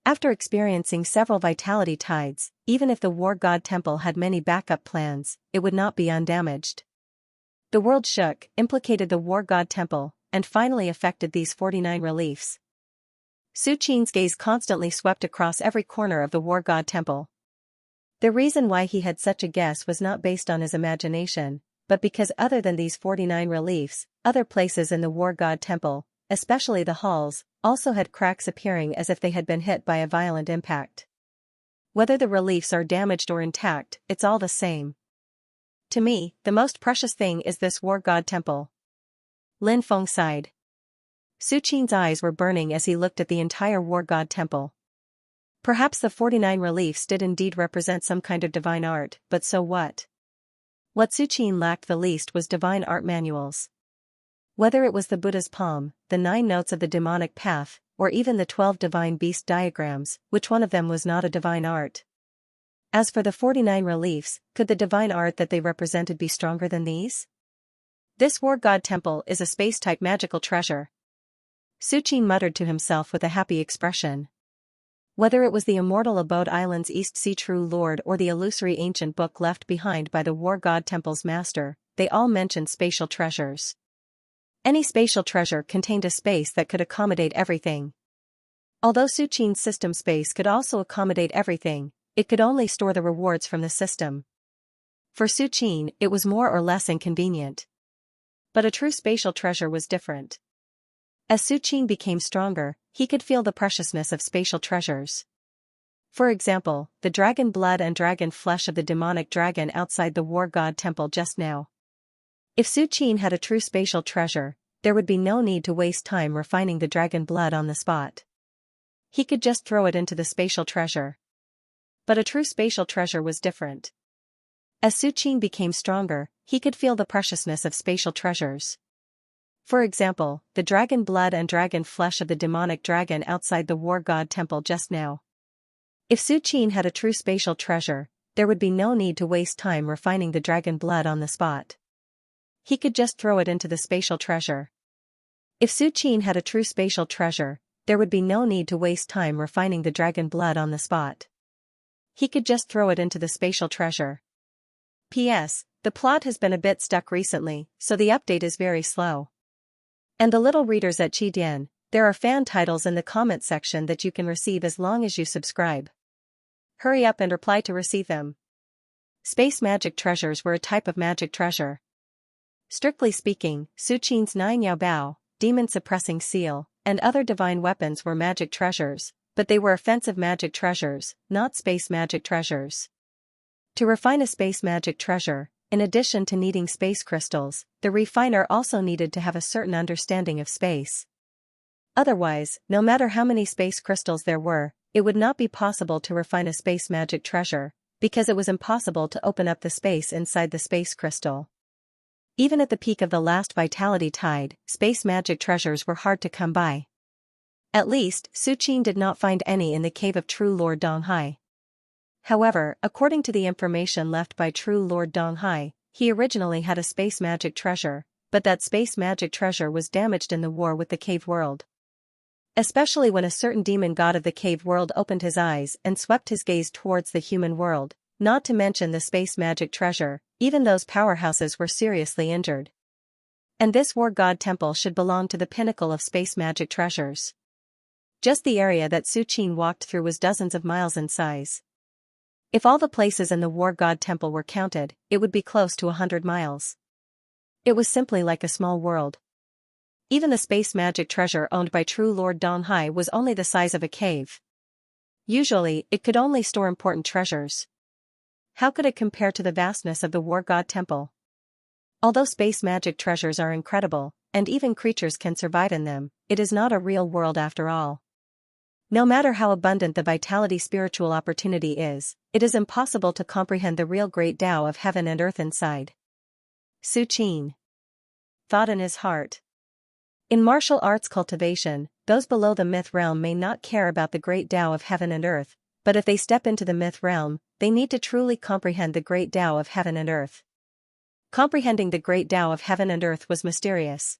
After experiencing several vitality tides, even if the war god temple had many backup plans, it would not be undamaged. The world shook, implicated the war god temple, and finally affected these 49 reliefs. Su Qin's gaze constantly swept across every corner of the war god temple. The reason why he had such a guess was not based on his imagination, but because other than these 49 reliefs, other places in the war god temple, especially the halls, also had cracks appearing as if they had been hit by a violent impact. Whether the reliefs are damaged or intact, it's all the same. To me, the most precious thing is this war god temple. Lin Feng sighed. Su Qin's eyes were burning as he looked at the entire war god temple. Perhaps the 49 reliefs did indeed represent some kind of divine art, but so what? What Su Qin lacked the least was divine art manuals. Whether it was the Buddha's palm, the 9 notes of the demonic path, or even the 12 divine beast diagrams, which one of them was not a divine art? As for the 49 reliefs, could the divine art that they represented be stronger than these? This war god temple is a space-type magical treasure. Su Qin muttered to himself with a happy expression. Whether it was the immortal Abode Island's East Sea True Lord or the illusory ancient book left behind by the war god temple's master, they all mentioned spatial treasures. Any spatial treasure contained a space that could accommodate everything. Although Su Qin's system space could also accommodate everything, it could only store the rewards from the system. For Su Qin, it was more or less inconvenient. But a true spatial treasure was different. As Su Qin became stronger, he could feel the preciousness of spatial treasures. For example, the dragon blood and dragon flesh of the demonic dragon outside the war god temple just now. If Su Qin had a true spatial treasure, there would be no need to waste time refining the dragon blood on the spot. He could just throw it into the spatial treasure. But a true spatial treasure was different. As Su Qin became stronger, he could feel the preciousness of spatial treasures. For example, the dragon blood and dragon flesh of the demonic dragon outside the war god temple just now. If Su Qin had a true spatial treasure, there would be no need to waste time refining the dragon blood on the spot. He could just throw it into the spatial treasure. If Su Qin had a true spatial treasure, there would be no need to waste time refining the dragon blood on the spot. He could just throw it into the spatial treasure. P.S. The plot has been a bit stuck recently, so the update is very slow. And the little readers at Qidian, there are fan titles in the comment section that you can receive as long as you subscribe. Hurry up and reply to receive them. Space magic treasures were a type of magic treasure. Strictly speaking, Su Qin's 9 Yao Bao, demon-suppressing seal, and other divine weapons were magic treasures, but they were offensive magic treasures, not space magic treasures. To refine a space magic treasure, in addition to needing space crystals, the refiner also needed to have a certain understanding of space. Otherwise, no matter how many space crystals there were, it would not be possible to refine a space magic treasure, because it was impossible to open up the space inside the space crystal. Even at the peak of the last vitality tide, space magic treasures were hard to come by. At least, Su Qin did not find any in the cave of True Lord Donghai. However, according to the information left by True Lord Donghai, he originally had a space magic treasure, but that space magic treasure was damaged in the war with the cave world. Especially when a certain demon god of the cave world opened his eyes and swept his gaze towards the human world, not to mention the space magic treasure, even those powerhouses were seriously injured. And this war god temple should belong to the pinnacle of space magic treasures. Just the area that Su Qin walked through was dozens of miles in size. If all the places in the war god temple were counted, it would be close to 100 miles. It was simply like a small world. Even the space magic treasure owned by True Lord Donghai was only the size of a cave. Usually, it could only store important treasures. How could it compare to the vastness of the war god temple? Although space magic treasures are incredible, and even creatures can survive in them, it is not a real world after all. No matter how abundant the vitality spiritual opportunity is, it is impossible to comprehend the real great Tao of heaven and earth inside. Su Qin thought in his heart. In martial arts cultivation, those below the myth realm may not care about the great Tao of heaven and earth, but if they step into the myth realm, they need to truly comprehend the great Tao of heaven and earth. Comprehending the great Tao of heaven and earth was mysterious.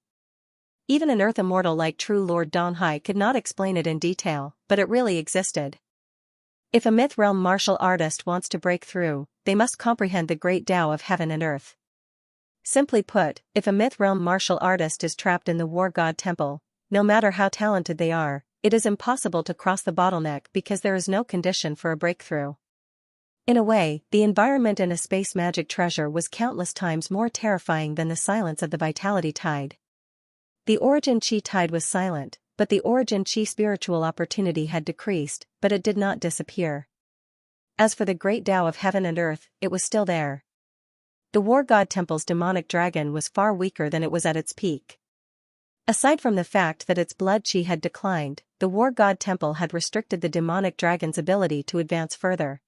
Even an earth immortal like True Lord Donghai could not explain it in detail, but it really existed. If a myth realm martial artist wants to break through, they must comprehend the great Tao of heaven and earth. Simply put, if a myth realm martial artist is trapped in the war god temple, no matter how talented they are, it is impossible to cross the bottleneck because there is no condition for a breakthrough. In a way, the environment in a space magic treasure was countless times more terrifying than the silence of the vitality tide. The origin chi tide was silent, but the origin chi spiritual opportunity had decreased, but it did not disappear. As for the great Tao of heaven and earth, it was still there. The war god temple's demonic dragon was far weaker than it was at its peak. Aside from the fact that its blood chi had declined, the war god temple had restricted the demonic dragon's ability to advance further.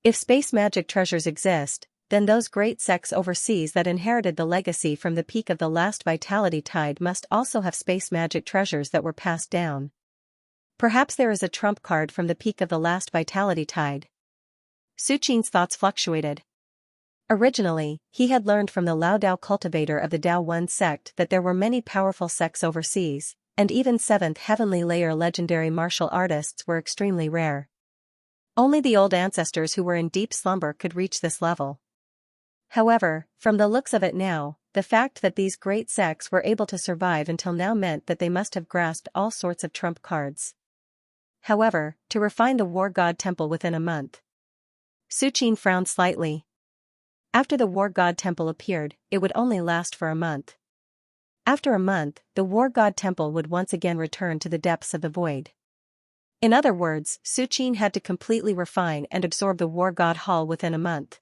If space magic treasures exist, then those great sects overseas that inherited the legacy from the peak of the last vitality tide must also have space magic treasures that were passed down. Perhaps there is a trump card from the peak of the last vitality tide. Su Qin's thoughts fluctuated. Originally, he had learned from the Lao Dao cultivator of the Dao One sect that there were many powerful sects overseas, and even 7th heavenly layer legendary martial artists were extremely rare. Only the old ancestors who were in deep slumber could reach this level. However, from the looks of it now, the fact that these great sects were able to survive until now meant that they must have grasped all sorts of trump cards. However, to refine the war god temple within a month. Su Qin frowned slightly. After the war god temple appeared, it would only last for a month. After a month, the war god temple would once again return to the depths of the void. In other words, Su Qin had to completely refine and absorb the war god hall within a month.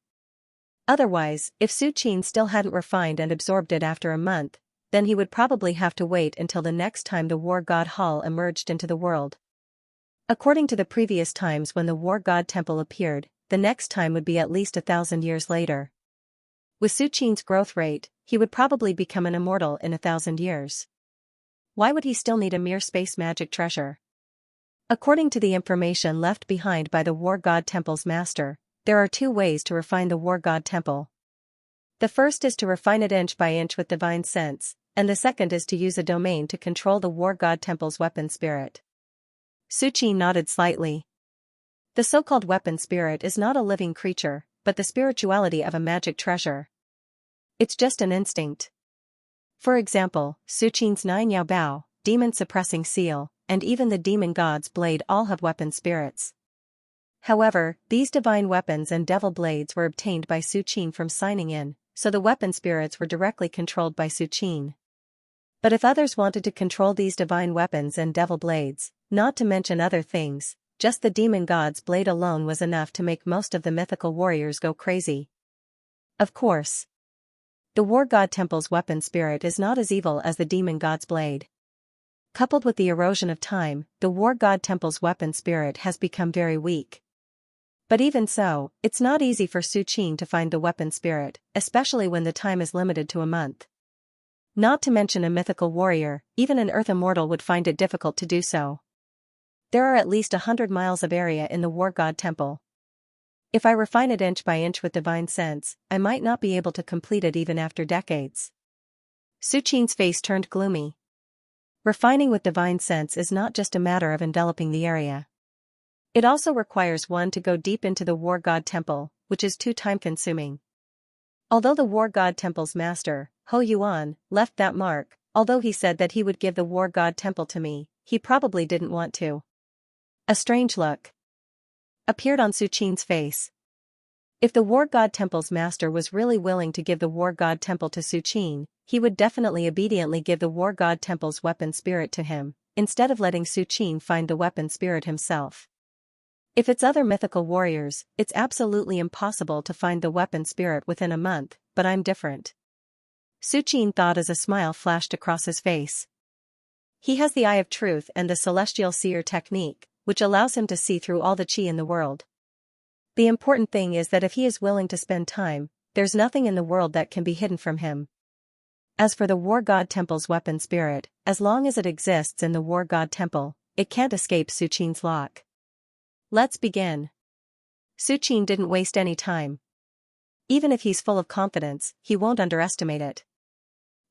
Otherwise, if Su Qin still hadn't refined and absorbed it after a month, then he would probably have to wait until the next time the war god hall emerged into the world. According to the previous times when the war god temple appeared, the next time would be at least 1,000 years later. With Su Qin's growth rate, he would probably become an immortal in 1,000 years. Why would he still need a mere space magic treasure? According to the information left behind by the War God Temple's master, there are 2 ways to refine the War God Temple. The first is to refine it inch by inch with divine sense, and the second is to use a domain to control the War God Temple's weapon spirit. Su Qin nodded slightly. The so-called weapon spirit is not a living creature, but the spirituality of a magic treasure. It's just an instinct. For example, Su Qin's 9 Yao Bao, demon-suppressing seal, and even the demon god's blade all have weapon spirits. However, these divine weapons and devil blades were obtained by Su Qin from signing in, so the weapon spirits were directly controlled by Su Qin. But if others wanted to control these divine weapons and devil blades, not to mention other things, just the demon god's blade alone was enough to make most of the mythical warriors go crazy. Of course, the War God Temple's weapon spirit is not as evil as the demon god's blade. Coupled with the erosion of time, the War God Temple's weapon spirit has become very weak. But even so, it's not easy for Su Qin to find the weapon spirit, especially when the time is limited to a month. Not to mention a mythical warrior, even an earth immortal would find it difficult to do so. There are at least 100 miles of area in the war god temple. If I refine it inch by inch with divine sense, I might not be able to complete it even after decades. Su Qin's face turned gloomy. Refining with divine sense is not just a matter of enveloping the area. It also requires one to go deep into the war god temple, which is too time-consuming. Although the war god temple's master, Ho Yuan, left that mark, although he said that he would give the war god temple to me, he probably didn't want to. A strange look appeared on Su Qin's face. If the war god temple's master was really willing to give the war god temple to Su Qin, he would definitely obediently give the war god temple's weapon spirit to him, instead of letting Su Qin find the weapon spirit himself. If it's other mythical warriors, it's absolutely impossible to find the weapon spirit within a month, but I'm different. Su Qin thought as a smile flashed across his face. He has the eye of truth and the celestial seer technique, which allows him to see through all the qi in the world. The important thing is that if he is willing to spend time, there's nothing in the world that can be hidden from him. As for the war god temple's weapon spirit, as long as it exists in the war god temple, it can't escape Su Qin's lock. Let's begin. Su Qin didn't waste any time. Even if he's full of confidence, he won't underestimate it.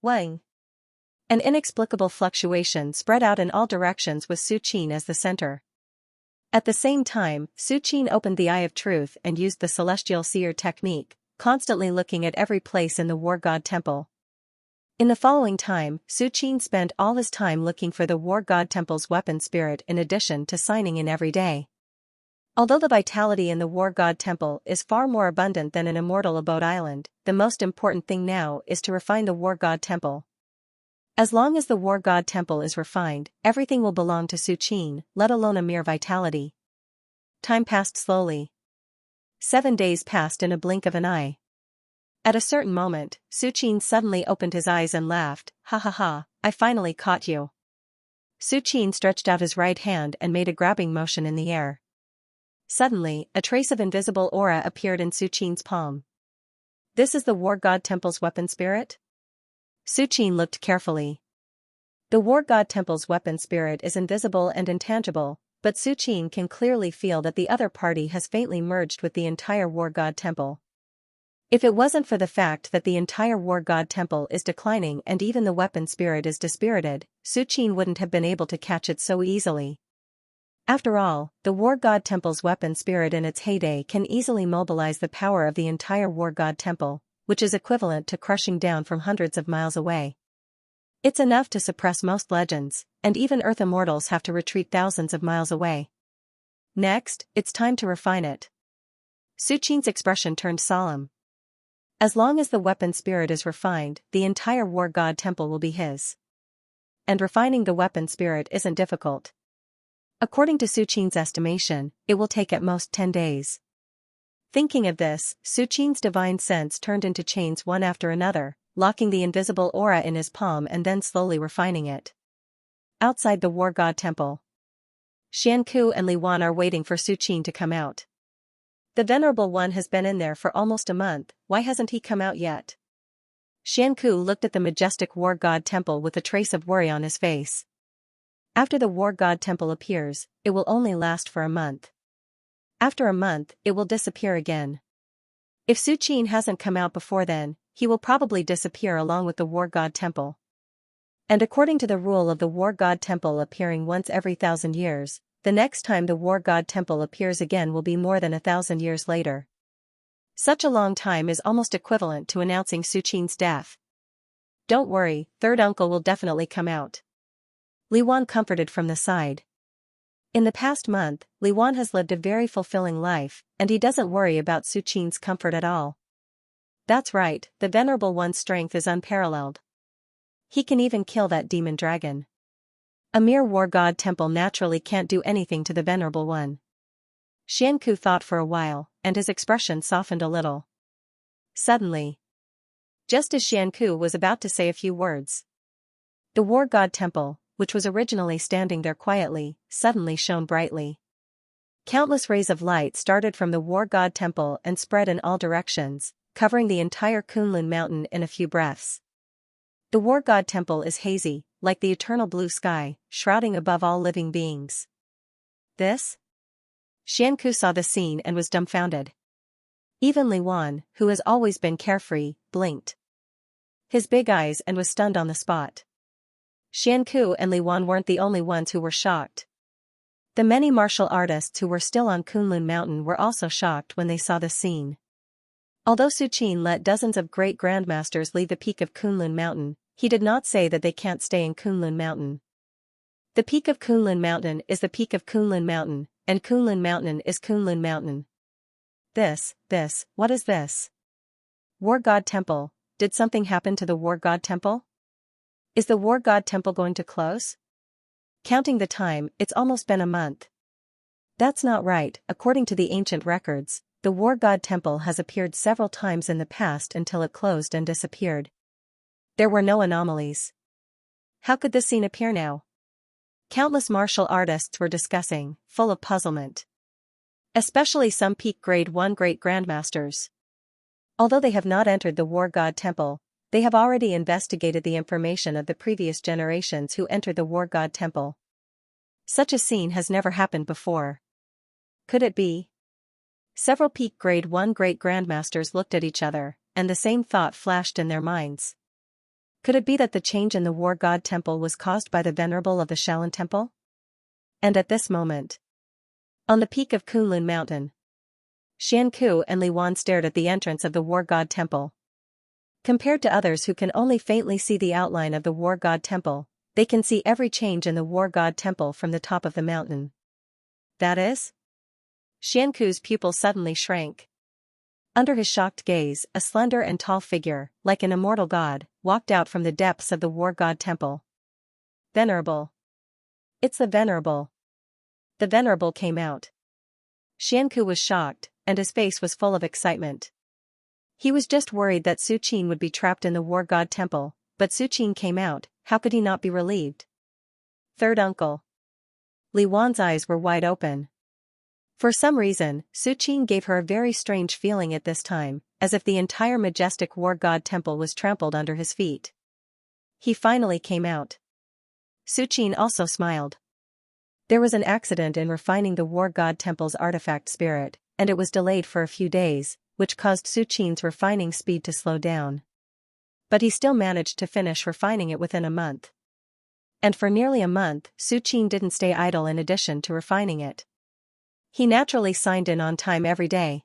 Wang. An inexplicable fluctuation spread out in all directions with Su Qin as the center. At the same time, Su Qin opened the Eye of Truth and used the Celestial Seer technique, constantly looking at every place in the War God Temple. In the following time, Su Qin spent all his time looking for the War God Temple's weapon spirit in addition to signing in every day. Although the vitality in the War God Temple is far more abundant than in Immortal Abode Island, the most important thing now is to refine the War God Temple. As long as the War God Temple is refined, everything will belong to Su Qin, let alone a mere vitality. Time passed slowly. 7 days passed in a blink of an eye. At a certain moment, Su Qin suddenly opened his eyes and laughed, "Ha ha ha, I finally caught you." Su Qin stretched out his right hand and made a grabbing motion in the air. Suddenly, a trace of invisible aura appeared in Su Qin's palm. This is the War God Temple's weapon spirit? Su Qin looked carefully. The War God Temple's weapon spirit is invisible and intangible, but Su Qin can clearly feel that the other party has faintly merged with the entire War God Temple. If it wasn't for the fact that the entire War God Temple is declining and even the weapon spirit is dispirited, Su Qin wouldn't have been able to catch it so easily. After all, the War God Temple's weapon spirit in its heyday can easily mobilize the power of the entire War God Temple, which is equivalent to crushing down from hundreds of miles away. It's enough to suppress most legends, and even Earth immortals have to retreat thousands of miles away. Next, it's time to refine it. Su Qin's expression turned solemn. As long as the weapon spirit is refined, the entire War God Temple will be his. And refining the weapon spirit isn't difficult. According to Su Qin's estimation, it will take at most 10 days. Thinking of this, Su Qin's divine sense turned into chains one after another, locking the invisible aura in his palm and then slowly refining it. Outside the War God Temple, Xianxia and Li Wan are waiting for Su Qin to come out. The Venerable One has been in there for almost a month, why hasn't he come out yet? Xianxia looked at the majestic War God Temple with a trace of worry on his face. After the War God Temple appears, it will only last for a month. After a month, it will disappear again. If Su Qin hasn't come out before then, he will probably disappear along with the War God Temple. And according to the rule of the War God Temple appearing once every 1,000 years, the next time the War God Temple appears again will be more than 1,000 years later. Such a long time is almost equivalent to announcing Su Qin's death. Don't worry, third uncle will definitely come out. Li Wan comforted from the side. In the past month, Li Wan has lived a very fulfilling life, and he doesn't worry about Su Qin's comfort at all. That's right, the Venerable One's strength is unparalleled. He can even kill that demon dragon. A mere War God Temple naturally can't do anything to the Venerable One. Xianxia thought for a while, and his expression softened a little. Suddenly, just as Xianxia was about to say a few words, the War God Temple, which was originally standing there quietly, suddenly shone brightly. Countless rays of light started from the War God Temple and spread in all directions, covering the entire Kunlun mountain in a few breaths. The war god temple is hazy, like the eternal blue sky, shrouding above all living beings. This? Xianxia saw the scene and was dumbfounded. Even Li Wan, who has always been carefree, blinked his big eyes and was stunned on the spot. Xianxia and Li Wan weren't the only ones who were shocked. The many martial artists who were still on Kunlun Mountain were also shocked when they saw the scene. Although Su Qin let dozens of great grandmasters leave the peak of Kunlun Mountain, he did not say that they can't stay in Kunlun Mountain. The peak of Kunlun Mountain is the peak of Kunlun Mountain, and Kunlun Mountain is Kunlun Mountain. What is this? War God Temple. Did something happen to the War God Temple? Is the War God Temple going to close? Counting the time, it's almost been a month. That's not right. According to the ancient records, the War God Temple has appeared several times in the past until it closed and disappeared. There were no anomalies. How could this scene appear now? Countless martial artists were discussing, full of puzzlement. Especially some peak grade 1 great grandmasters. Although they have not entered the War God Temple, they have already investigated the information of the previous generations who entered the War God Temple. Such a scene has never happened before. Could it be? Several peak grade 1 great grandmasters looked at each other, and the same thought flashed in their minds. Could it be that the change in the War God Temple was caused by the venerable of the Shaolin Temple? And at this moment, on the peak of Kunlun Mountain, Xianxia and Li Wan stared at the entrance of the War God Temple. Compared to others who can only faintly see the outline of the War God Temple, they can see every change in the War God Temple from the top of the mountain. That is? Xianxia's pupil suddenly shrank. Under his shocked gaze, a slender and tall figure, like an immortal god, walked out from the depths of the War God Temple. Venerable. It's the Venerable. The Venerable came out. Xianxia was shocked, and his face was full of excitement. He was just worried that Su Qin would be trapped in the War God Temple, but Su Qin came out. How could he not be relieved? Third uncle. Li Wan's eyes were wide open. For some reason, Su Qin gave her a very strange feeling at this time, as if the entire majestic War God Temple was trampled under his feet. He finally came out. Su Qin also smiled. There was an accident in refining the War God Temple's artifact spirit, and it was delayed for a few days, which caused Su Qin's refining speed to slow down. But he still managed to finish refining it within a month. And for nearly a month, Su Qin didn't stay idle in addition to refining it. He naturally signed in on time every day.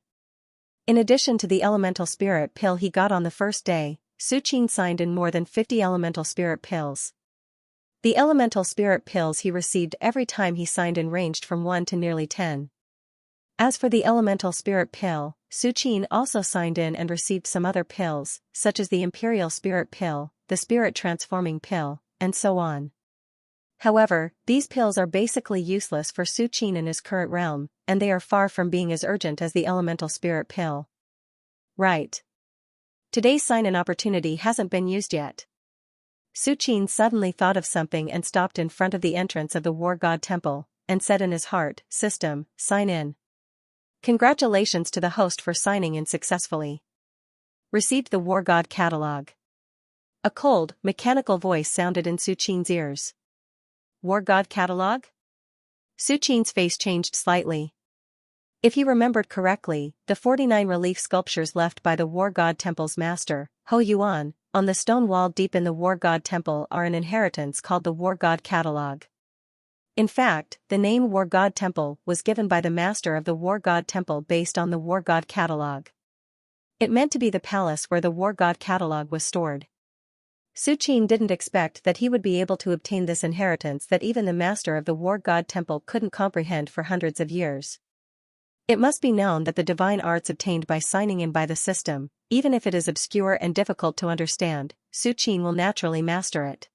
In addition to the elemental spirit pill he got on the first day, Su Qin signed in more than 50 elemental spirit pills. The elemental spirit pills he received every time he signed in ranged from 1 to nearly 10. As for the elemental spirit pill, Su Qin also signed in and received some other pills, such as the imperial spirit pill, the spirit transforming pill, and so on. However, these pills are basically useless for Su Qin in his current realm, and they are far from being as urgent as the elemental spirit pill. Right. Today's sign-in opportunity hasn't been used yet. Su Qin suddenly thought of something and stopped in front of the entrance of the War God Temple, and said in his heart, "System, sign in." Congratulations to the host for signing in successfully. Received the War God catalog. A cold, mechanical voice sounded in Su Qin's ears. War God catalog? Su Qin's face changed slightly. If he remembered correctly, the 49 relief sculptures left by the War God Temple's master, Ho Yuan, on the stone wall deep in the War God Temple are an inheritance called the War God catalog. In fact, the name War God Temple was given by the master of the War God Temple based on the War God catalog. It meant to be the palace where the War God catalog was stored. Su Qin didn't expect that he would be able to obtain this inheritance that even the master of the War God Temple couldn't comprehend for hundreds of years. It must be known that the divine arts obtained by signing in by the system, even if it is obscure and difficult to understand, Su Qin will naturally master it.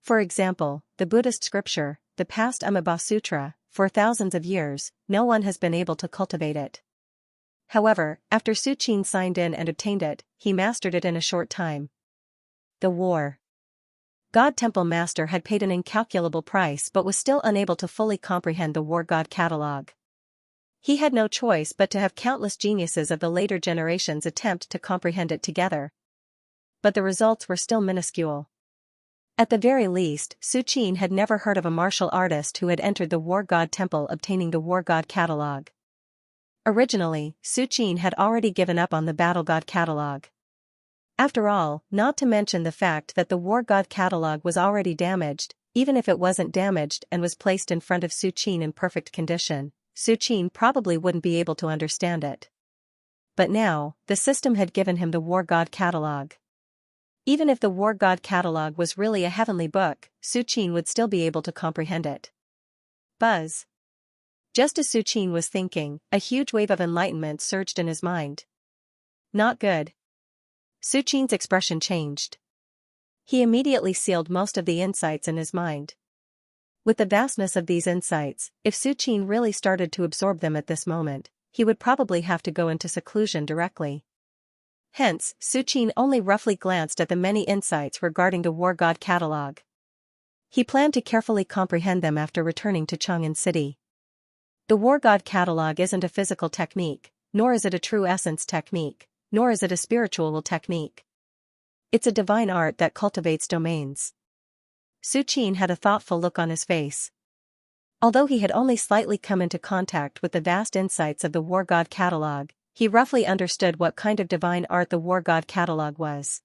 For example, the Buddhist scripture, the past Amitabha Sutra, for thousands of years, no one has been able to cultivate it. However, after Su Qin signed in and obtained it, he mastered it in a short time. The War God Temple Master had paid an incalculable price but was still unable to fully comprehend the War God catalog. He had no choice but to have countless geniuses of the later generations attempt to comprehend it together. but the results were still minuscule. At the very least, Su Qin had never heard of a martial artist who had entered the War God Temple obtaining the War God catalog. Originally, Su Qin had already given up on the Battle God catalog. After all, not to mention the fact that the War God catalog was already damaged, even if it wasn't damaged and was placed in front of Su Qin in perfect condition, Su Qin probably wouldn't be able to understand it. But now, the system had given him the War God catalog. Even if the War God catalog was really a heavenly book, Su Qin would still be able to comprehend it. Buzz. Just as Su Qin was thinking, a huge wave of enlightenment surged in his mind. Not good. Su Qin's expression changed. He immediately sealed most of the insights in his mind. With the vastness of these insights, if Su Qin really started to absorb them at this moment, he would probably have to go into seclusion directly. Hence, Su Qin only roughly glanced at the many insights regarding the War God catalog. He planned to carefully comprehend them after returning to Chang'an City. The War God catalog isn't a physical technique, nor is it a true essence technique, nor is it a spiritual technique. It's a divine art that cultivates domains. Su Qin had a thoughtful look on his face. Although he had only slightly come into contact with the vast insights of the War God catalog, he roughly understood what kind of divine art the War God catalog was.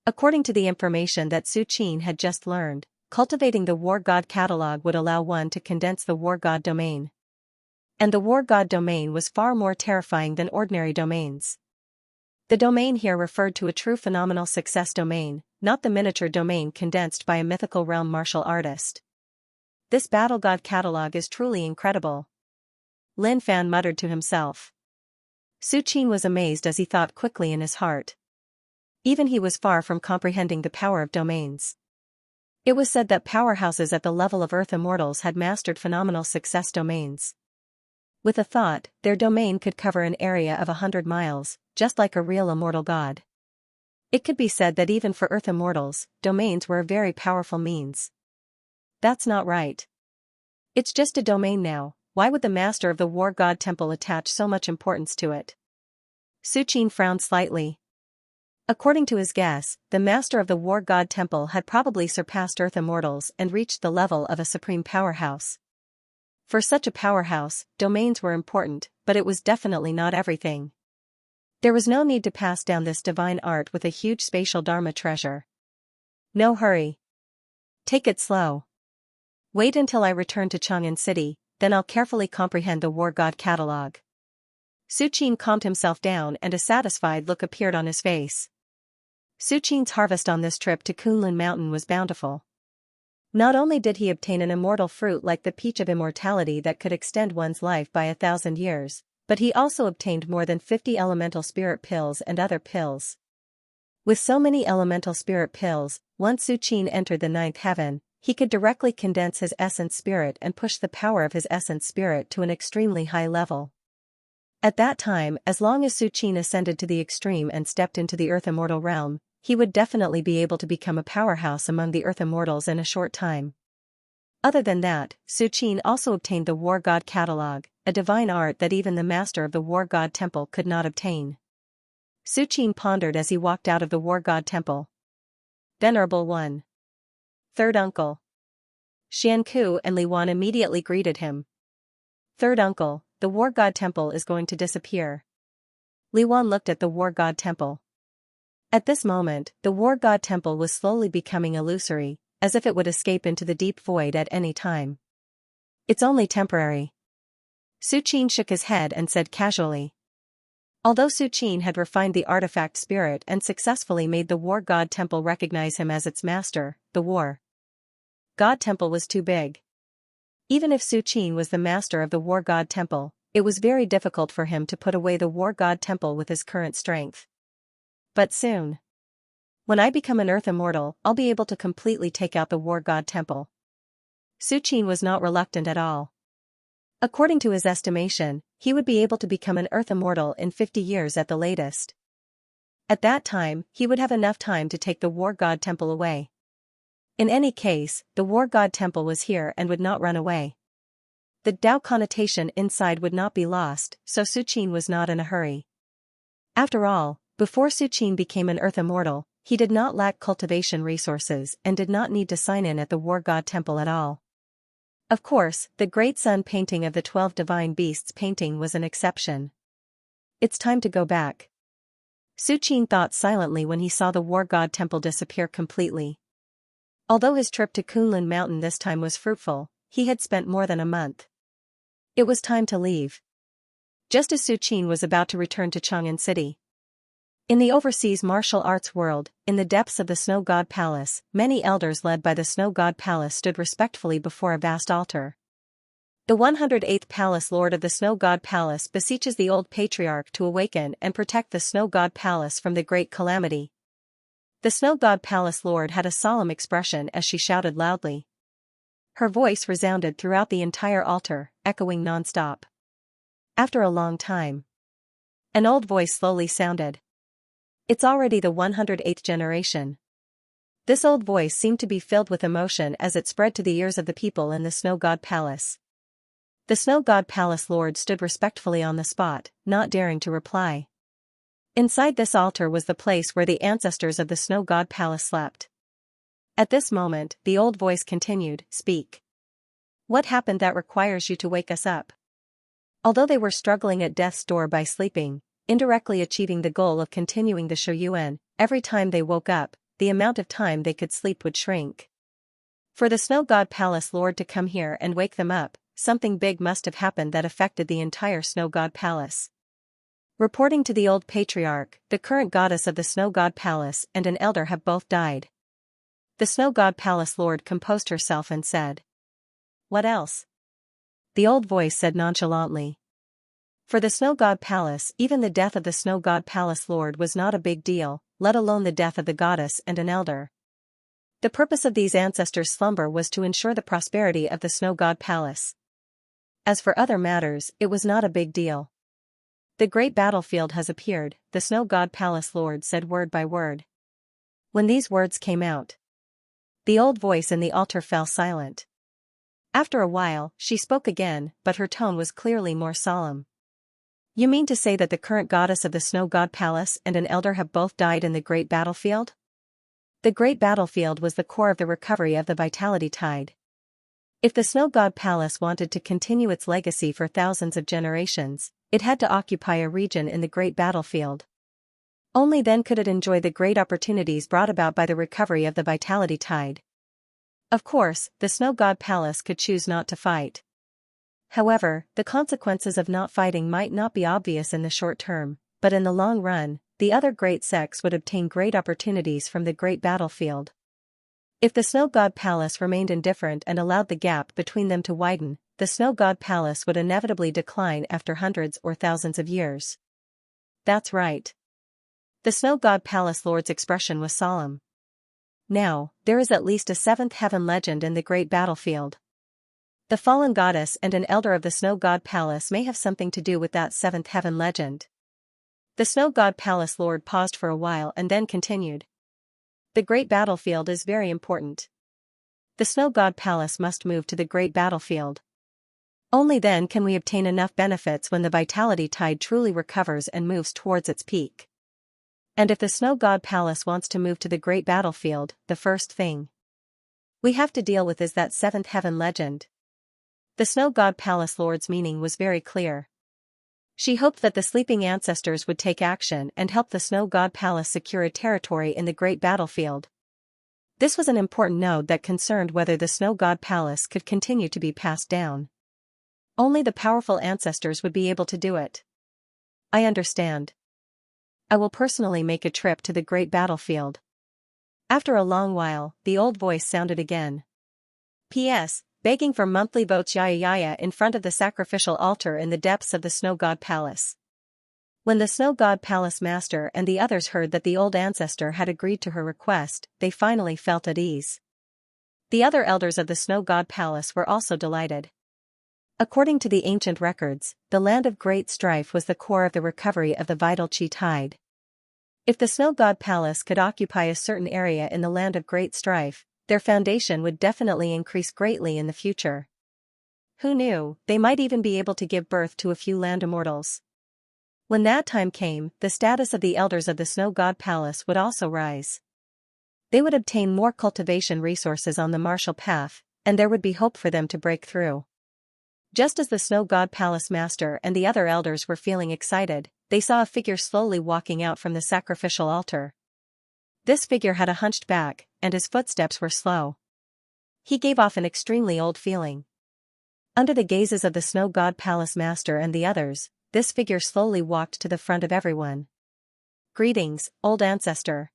According to the information that Su Qin had just learned, cultivating the War God catalog would allow one to condense the War God domain. And the War God domain was far more terrifying than ordinary domains. The domain here referred to a true phenomenal success domain, not the miniature domain condensed by a mythical realm martial artist. This Battle God catalog is truly incredible. Lin Fan muttered to himself. Su Qin was amazed as he thought quickly in his heart. Even he was far from comprehending the power of domains. It was said that powerhouses at the level of Earth Immortals had mastered phenomenal success domains. With a thought, their domain could cover an area of 100 miles, just like a real immortal god. It could be said that even for Earth Immortals, domains were a very powerful means. That's not right. It's just a domain now. Why would the master of the War God Temple attach so much importance to it? Su Qin frowned slightly. According to his guess, the master of the War God Temple had probably surpassed Earth Immortals and reached the level of a supreme powerhouse. For such a powerhouse, domains were important, but it was definitely not everything. There was no need to pass down this divine art with a huge spatial Dharma treasure. No hurry. Take it slow. Wait until I return to Chang'an City, then I'll carefully comprehend the War God catalog. Su Qin calmed himself down and a satisfied look appeared on his face. Su Qin's harvest on this trip to Kunlun Mountain was bountiful. Not only did he obtain an immortal fruit like the peach of immortality that could extend one's life by 1,000 years, but he also obtained more than 50 elemental spirit pills and other pills. With so many elemental spirit pills, once Su Qin entered the 9th heaven, he could directly condense his essence spirit and push the power of his essence spirit to an extremely high level. At that time, as long as Su Qin ascended to the extreme and stepped into the Earth Immortal realm, he would definitely be able to become a powerhouse among the Earth Immortals in a short time. Other than that, Su Qin also obtained the War God catalog, a divine art that even the master of the War God Temple could not obtain. Su Qin pondered as he walked out of the War God Temple. Venerable One. Third Uncle. Xianxia and Li Wan immediately greeted him. Third Uncle, the War God Temple is going to disappear. Li Wan looked at the War God Temple. At this moment, the War God Temple was slowly becoming illusory, as if it would escape into the deep void at any time. It's only temporary. Su Qin shook his head and said casually. Although Su Qin had refined the artifact spirit and successfully made the War God Temple recognize him as its master, the War God Temple was too big. Even if Su Qin was the master of the War God Temple, it was very difficult for him to put away the War God Temple with his current strength. But soon. When I become an Earth Immortal, I'll be able to completely take out the War God Temple. Su Qin was not reluctant at all. According to his estimation, he would be able to become an Earth Immortal in 50 years at the latest. At that time, he would have enough time to take the War God Temple away. In any case, the War God Temple was here and would not run away. The Tao connotation inside would not be lost, so Su Qin was not in a hurry. After all, before Su Qin became an Earth Immortal, He did not lack cultivation resources and did not need to sign in at the war god temple at all. Of course, the Great Sun painting of the 12 divine beasts painting was an exception. It's time to go back. Su Qin thought silently when he saw the war god temple disappear completely. Although his trip to Kunlun Mountain this time was fruitful, he had spent more than a month. It was time to leave. Just as Su Qin was about to return to Chang'an City. In the overseas martial arts world, in the depths of the Snow God Palace, many elders led by the Snow God Palace stood respectfully before a vast altar. The 108th Palace Lord of the Snow God Palace beseeches the old patriarch to awaken and protect the Snow God Palace from the great calamity. The Snow God Palace Lord had a solemn expression as she shouted loudly. Her voice resounded throughout the entire altar, echoing non-stop. After a long time, an old voice slowly sounded. It's already the 108th generation. This old voice seemed to be filled with emotion as it spread to the ears of the people in the Snow God Palace. The Snow God Palace Lord stood respectfully on the spot, not daring to reply. Inside this altar was the place where the ancestors of the Snow God Palace slept. At this moment, the old voice continued, "Speak. What happened that requires you to wake us up?" Although they were struggling at death's door by sleeping, indirectly achieving the goal of continuing the Shoyuan, every time they woke up, the amount of time they could sleep would shrink. For the Snow God Palace Lord to come here and wake them up, something big must have happened that affected the entire Snow God Palace. Reporting to the old patriarch, the current goddess of the Snow God Palace and an elder have both died. The Snow God Palace Lord composed herself and said. What else? The old voice said nonchalantly. For the Snow God Palace, even the death of the Snow God Palace Lord was not a big deal, let alone the death of the goddess and an elder. The purpose of these ancestors' slumber was to ensure the prosperity of the Snow God Palace. As for other matters, it was not a big deal. The great battlefield has appeared, the Snow God Palace Lord said word by word. When these words came out, the old voice in the altar fell silent. After a while, she spoke again, but her tone was clearly more solemn. You mean to say that the current goddess of the Snow God Palace and an elder have both died in the great battlefield? The great battlefield was the core of the recovery of the vitality tide. If the Snow God Palace wanted to continue its legacy for thousands of generations, it had to occupy a region in the great battlefield. Only then could it enjoy the great opportunities brought about by the recovery of the vitality tide. Of course, the Snow God Palace could choose not to fight. However, the consequences of not fighting might not be obvious in the short term, but in the long run, the other great sects would obtain great opportunities from the great battlefield. If the Snow God Palace remained indifferent and allowed the gap between them to widen, the Snow God Palace would inevitably decline after hundreds or thousands of years. That's right. The Snow God Palace Lord's expression was solemn. Now, there is at least a seventh heaven legend in the great battlefield. The fallen goddess and an elder of the Snow God Palace may have something to do with that seventh heaven legend. The Snow God Palace Lord paused for a while and then continued. The great battlefield is very important. The Snow God Palace must move to the great battlefield. Only then can we obtain enough benefits when the vitality tide truly recovers and moves towards its peak. And if the Snow God Palace wants to move to the great battlefield, the first thing we have to deal with is that seventh heaven legend. The Snow God Palace Lord's meaning was very clear. She hoped that the sleeping ancestors would take action and help the Snow God Palace secure a territory in the great battlefield. This was an important node that concerned whether the Snow God Palace could continue to be passed down. Only the powerful ancestors would be able to do it. I understand. I will personally make a trip to the great battlefield. After a long while, the old voice sounded again. P.S. Begging for monthly votes yaya in front of the sacrificial altar in the depths of the Snow God Palace. When the Snow God Palace Master and the others heard that the old ancestor had agreed to her request, they finally felt at ease. The other elders of the Snow God Palace were also delighted. According to the ancient records, the land of great strife was the core of the recovery of the vital chi tide. If the Snow God Palace could occupy a certain area in the land of great strife, their foundation would definitely increase greatly in the future. Who knew, they might even be able to give birth to a few land immortals. When that time came, the status of the elders of the Snow God Palace would also rise. They would obtain more cultivation resources on the martial path, and there would be hope for them to break through. Just as the Snow God Palace Master and the other elders were feeling excited, they saw a figure slowly walking out from the sacrificial altar. This figure had a hunched back, and his footsteps were slow. He gave off an extremely old feeling. Under the gazes of the Snow God Palace Master and the others, this figure slowly walked to the front of everyone. "Greetings, old ancestor."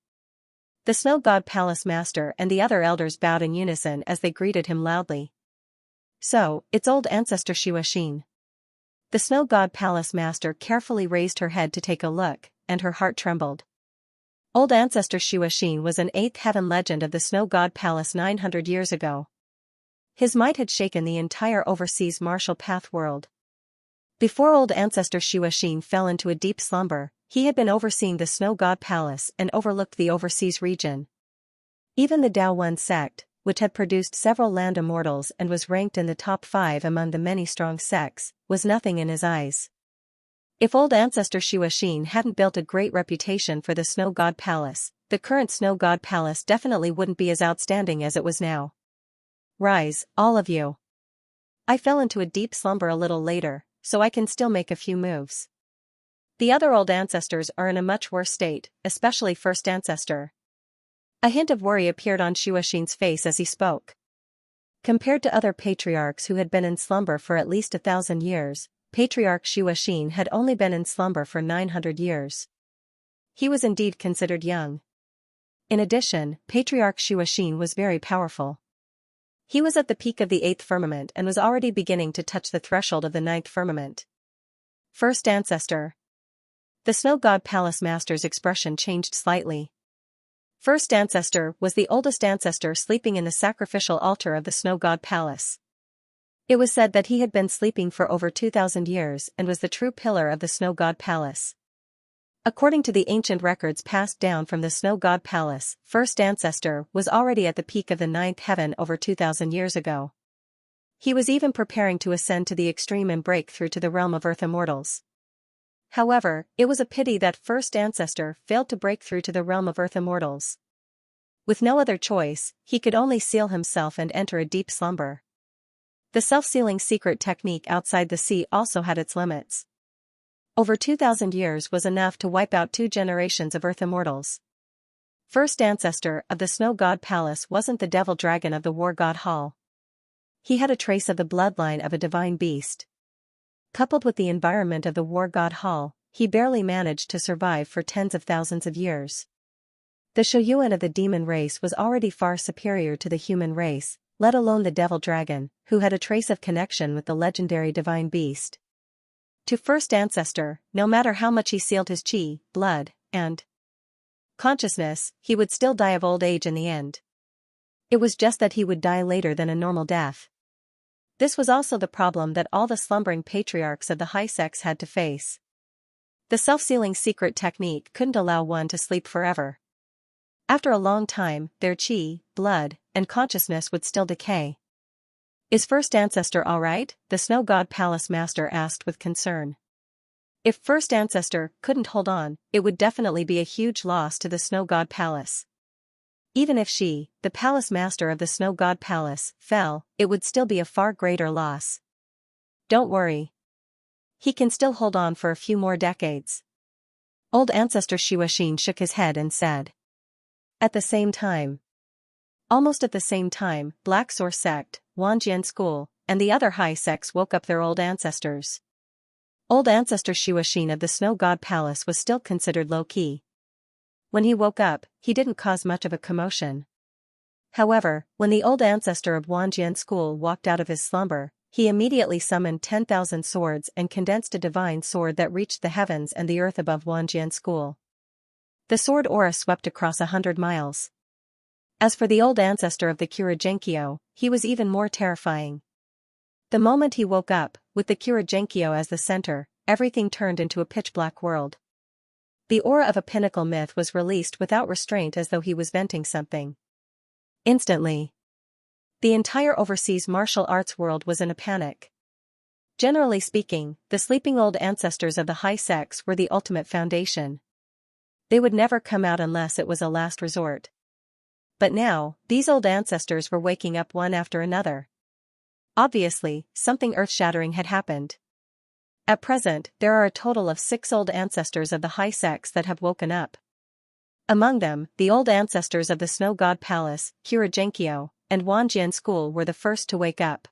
The Snow God Palace Master and the other elders bowed in unison as they greeted him loudly. "So, it's old ancestor Xianxia." The Snow God Palace Master carefully raised her head to take a look, and her heart trembled. Old ancestor Xianxia was an 8th heaven legend of the Snow God Palace 900 years ago. His might had shaken the entire overseas martial path world. Before old ancestor Xianxia fell into a deep slumber, he had been overseeing the Snow God Palace and overlooked the overseas region. Even the Dao One sect, which had produced several land immortals and was ranked in the top 5 among the many strong sects, was nothing in his eyes. If old ancestor Xianxia hadn't built a great reputation for the Snow God Palace, the current Snow God Palace definitely wouldn't be as outstanding as it was now. "Rise, all of you. I fell into a deep slumber a little later, so I can still make a few moves. The other old ancestors are in a much worse state, especially first ancestor." A hint of worry appeared on Xianxia's face as he spoke. Compared to other patriarchs who had been in slumber for at least 1,000 years, Patriarch Xianxia had only been in slumber for 900 years. He was indeed considered young. In addition, Patriarch Xianxia was very powerful. He was at the peak of the 8th firmament and was already beginning to touch the threshold of the 9th firmament. First ancestor. The Snow God Palace Master's expression changed slightly. First ancestor was the oldest ancestor sleeping in the sacrificial altar of the Snow God Palace. It was said that he had been sleeping for over 2,000 years and was the true pillar of the Snow God Palace. According to the ancient records passed down from the Snow God Palace, first ancestor was already at the peak of the 9th heaven over 2,000 years ago. He was even preparing to ascend to the extreme and break through to the realm of earth immortals. However, it was a pity that first ancestor failed to break through to the realm of earth immortals. With no other choice, he could only seal himself and enter a deep slumber. The self-sealing secret technique outside the sea also had its limits. Over 2,000 years was enough to wipe out 2 generations of earth immortals. First ancestor of the Snow God Palace wasn't the devil dragon of the War God Hall. He had a trace of the bloodline of a divine beast. Coupled with the environment of the War God Hall, he barely managed to survive for tens of thousands of years. The Shoyuan of the demon race was already far superior to the human race, let alone the devil dragon, who had a trace of connection with the legendary divine beast. To first ancestor, no matter how much he sealed his chi, blood, and consciousness, he would still die of old age in the end. It was just that he would die later than a normal death. This was also the problem that all the slumbering patriarchs of the high sects had to face. The self-sealing secret technique couldn't allow one to sleep forever. After a long time, their chi, blood, and consciousness would still decay. "Is first ancestor alright?" the Snow God Palace Master asked with concern. If first ancestor couldn't hold on, it would definitely be a huge loss to the Snow God Palace. Even if she, the Palace Master of the Snow God Palace, fell, it would still be a far greater loss. "Don't worry. He can still hold on for a few more decades." Old ancestor Xianxia shook his head and said. Almost at the same time, Black Sword Sect, Wanjian School, and the other high sects woke up their old ancestors. Old ancestor Xianxia of the Snow God Palace was still considered low-key. When he woke up, he didn't cause much of a commotion. However, when the old ancestor of Wanjian School walked out of his slumber, he immediately summoned 10,000 swords and condensed a divine sword that reached the heavens and the earth above Wanjian School. The sword aura swept across 100 miles. As for the old ancestor of the Xianxia, he was even more terrifying. The moment he woke up, with the Xianxia as the center, everything turned into a pitch-black world. The aura of a pinnacle myth was released without restraint as though he was venting something. Instantly, the entire overseas martial arts world was in a panic. Generally speaking, the sleeping old ancestors of the high sects were the ultimate foundation. They would never come out unless it was a last resort. But now, these old ancestors were waking up one after another. Obviously, something earth-shattering had happened. At present, there are a total of 6 old ancestors of the high sex that have woken up. Among them, the old ancestors of the Snow God Palace, Xianxia, and Wanjian School were the first to wake up.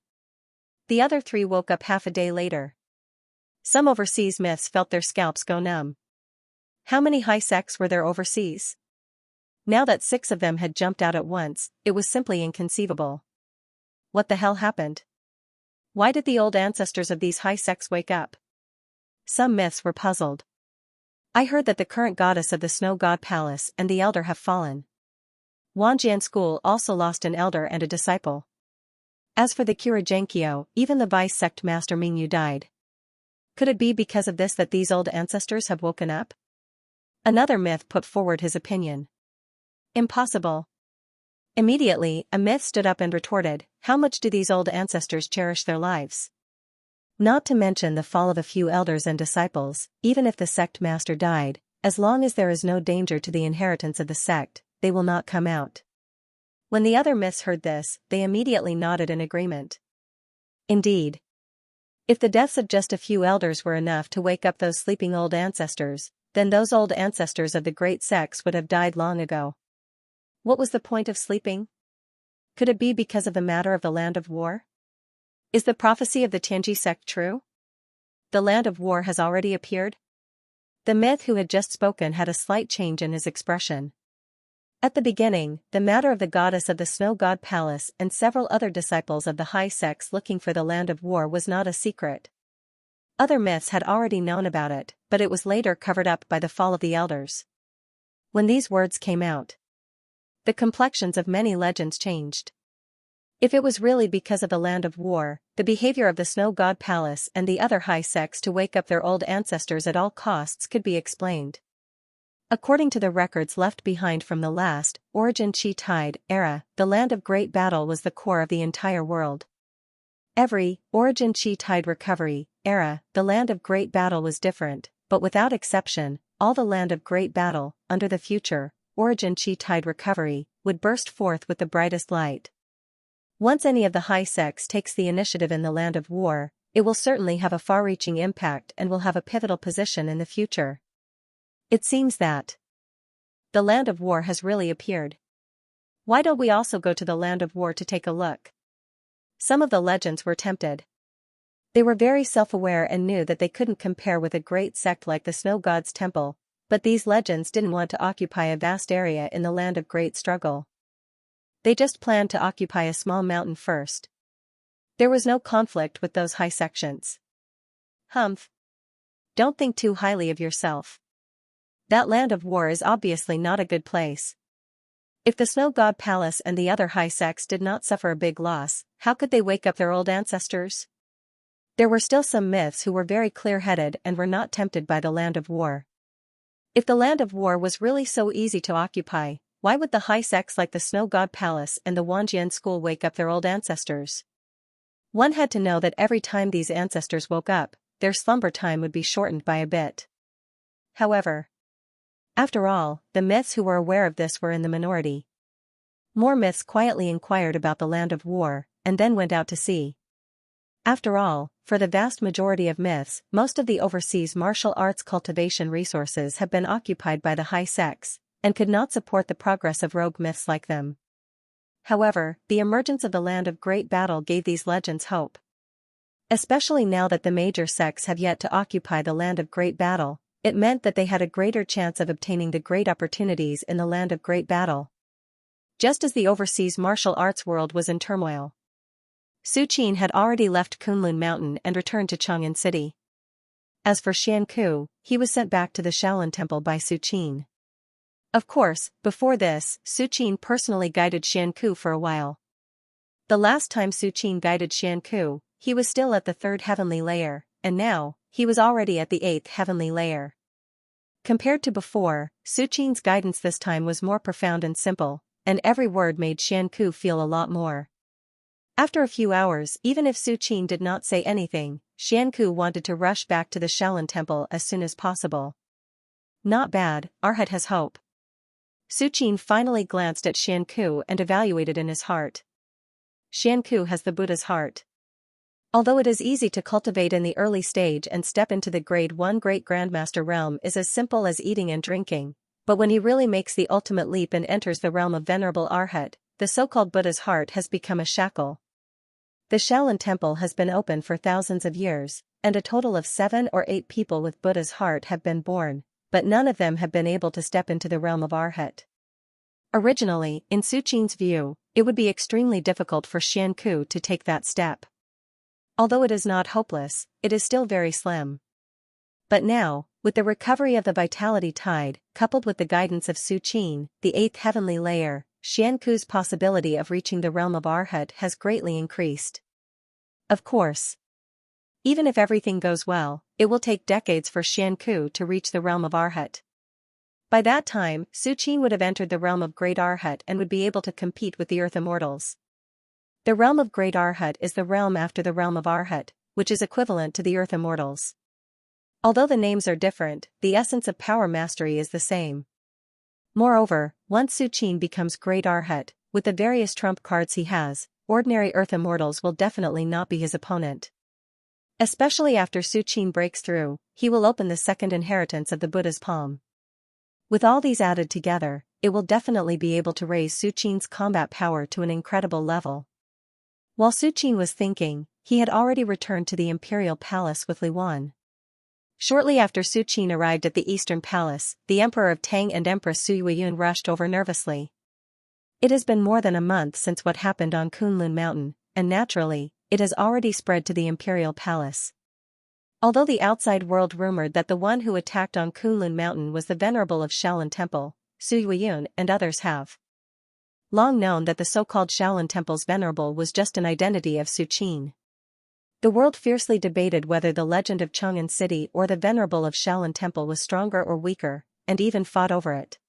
The other 3 woke up half a day later. Some overseas myths felt their scalps go numb. How many high sex were there overseas? Now that 6 of them had jumped out at once, it was simply inconceivable. What the hell happened? Why did the old ancestors of these high sex wake up? Some myths were puzzled. I heard that the current goddess of the Snow God Palace and the elder have fallen. Wanjian School also lost an elder and a disciple. As for the Xianxia, even the vice sect master Mingyu died. Could it be because of this that these old ancestors have woken up? Another myth put forward his opinion. Impossible. Immediately, a myth stood up and retorted, how much do these old ancestors cherish their lives? Not to mention the fall of a few elders and disciples, even if the sect master died, as long as there is no danger to the inheritance of the sect, they will not come out. When the other myths heard this, they immediately nodded in agreement. Indeed. If the deaths of just a few elders were enough to wake up those sleeping old ancestors, then those old ancestors of the great sects would have died long ago. What was the point of sleeping? Could it be because of the matter of the land of war? Is the prophecy of the Tianji sect true? The land of war has already appeared? The myth who had just spoken had a slight change in his expression. At the beginning, the matter of the goddess of the Snow God Palace and several other disciples of the high sects looking for the land of war was not a secret. Other myths had already known about it, but it was later covered up by the fall of the elders. When these words came out, the complexions of many legends changed. If it was really because of the land of war, the behavior of the Snow God Palace and the other high sects to wake up their old ancestors at all costs could be explained. According to the records left behind from the last, Origin Qi Tide era, the land of great battle was the core of the entire world. Every Origin Qi Tide recovery era, the land of great battle was different, but without exception, all the land of great battle, under the future Origin Qi Tide recovery, would burst forth with the brightest light. Once any of the high sects takes the initiative in the land of war, it will certainly have a far-reaching impact and will have a pivotal position in the future. It seems that the land of war has really appeared. Why don't we also go to the land of war to take a look? Some of the legends were tempted. They were very self-aware and knew that they couldn't compare with a great sect like the Snow God's Temple, but these legends didn't want to occupy a vast area in the land of great struggle. They just planned to occupy a small mountain first. There was no conflict with those high sections. Humph. Don't think too highly of yourself. That land of war is obviously not a good place. If the Snow God Palace and the other high sects did not suffer a big loss, how could they wake up their old ancestors? There were still some myths who were very clear-headed and were not tempted by the land of war. If the land of war was really so easy to occupy, why would the high sects like the Snow God Palace and the Wanjian School wake up their old ancestors? One had to know that every time these ancestors woke up, their slumber time would be shortened by a bit. However, after all, the myths who were aware of this were in the minority. More myths quietly inquired about the land of war, and then went out to sea. After all, for the vast majority of myths, most of the overseas martial arts cultivation resources have been occupied by the high sects, and could not support the progress of rogue myths like them. However, the emergence of the land of great battle gave these legends hope. Especially now that the major sects have yet to occupy the land of great battle, it meant that they had a greater chance of obtaining the great opportunities in the land of great battle. Just as the overseas martial arts world was in turmoil, Su Qin had already left Kunlun Mountain and returned to Chang'an City. As for Xianku, he was sent back to the Shaolin Temple by Su Qin. Of course, before this, Su Qin personally guided Xianku for a while. The last time Su Qin guided Xianku, he was still at the 3rd heavenly layer, and now, he was already at the 8th heavenly layer. Compared to before, Su Qin's guidance this time was more profound and simple, and every word made Xianku feel a lot more. After a few hours, even if Su Qin did not say anything, Xianku wanted to rush back to the Shaolin Temple as soon as possible. Not bad, Arhat has hope. Su Qin finally glanced at Xianku and evaluated in his heart. Xianku has the Buddha's heart. Although it is easy to cultivate in the early stage and step into the grade 1 great grandmaster realm is as simple as eating and drinking, but when he really makes the ultimate leap and enters the realm of Venerable Arhat, the so-called Buddha's heart has become a shackle. The Shaolin Temple has been open for thousands of years, and a total of 7 or 8 people with Buddha's heart have been born, but none of them have been able to step into the realm of Arhat. Originally, in Su Qin's view, it would be extremely difficult for Xianku to take that step. Although it is not hopeless, it is still very slim. But now, with the recovery of the vitality tide, coupled with the guidance of Su Qin, the 8th heavenly layer, Xianku's possibility of reaching the realm of Arhat has greatly increased. Of course, even if everything goes well, it will take decades for Xianku to reach the realm of Arhat. By that time, Su Qin would have entered the realm of Great Arhat and would be able to compete with the Earth Immortals. The realm of Great Arhat is the realm after the realm of Arhat, which is equivalent to the Earth Immortals. Although the names are different, the essence of power mastery is the same. Moreover, once Su Qin becomes Great Arhat, with the various trump cards he has, ordinary Earth Immortals will definitely not be his opponent. Especially after Su Qin breaks through, he will open the second inheritance of the Buddha's palm. With all these added together, it will definitely be able to raise Su Qin's combat power to an incredible level. While Su Qin was thinking, he had already returned to the imperial palace with Li Wan. Shortly after Su Qin arrived at the Eastern Palace, the Emperor of Tang and Empress Su Yueyun rushed over nervously. It has been more than a month since what happened on Kunlun Mountain, and naturally, it has already spread to the Imperial Palace. Although the outside world rumored that the one who attacked on Kunlun Mountain was the Venerable of Shaolin Temple, Su Yueyun and others have long known that the so-called Shaolin Temple's Venerable was just an identity of Su Qin. The world fiercely debated whether the legend of Chang'an City or the Venerable of Shaolin Temple was stronger or weaker, and even fought over it.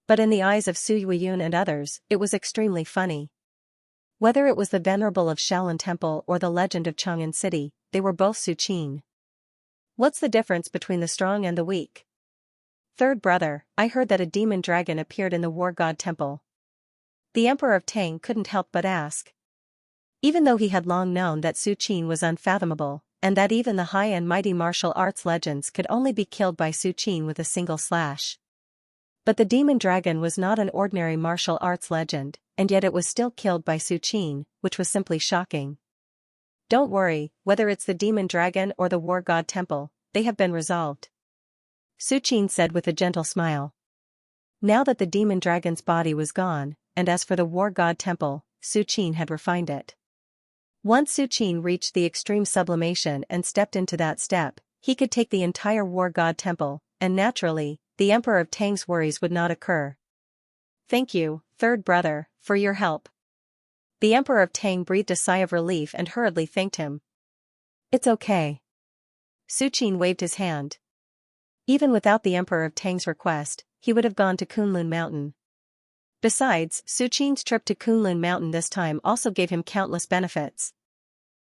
But in the eyes of Su Yueyun and others, it was extremely funny. Whether it was the Venerable of Shaolin Temple or the legend of Chang'an City, they were both Su Qin. What's the difference between the strong and the weak? Third brother, I heard that a demon dragon appeared in the War God Temple. The Emperor of Tang couldn't help but ask. Even though he had long known that Su Qin was unfathomable, and that even the high and mighty martial arts legends could only be killed by Su Qin with a single slash. But the demon dragon was not an ordinary martial arts legend, and yet it was still killed by Su Qin, which was simply shocking. Don't worry, whether it's the demon dragon or the War God Temple, they have been resolved. Su Qin said with a gentle smile. Now that the demon dragon's body was gone, and as for the War God Temple, Su Qin had refined it. Once Su Qin reached the extreme sublimation and stepped into that step, he could take the entire War God Temple, and naturally, the Emperor of Tang's worries would not occur. Thank you, third brother, for your help. The Emperor of Tang breathed a sigh of relief and hurriedly thanked him. It's okay. Su Qin waved his hand. Even without the Emperor of Tang's request, he would have gone to Kunlun Mountain. Besides, Su Qin's trip to Kunlun Mountain this time also gave him countless benefits.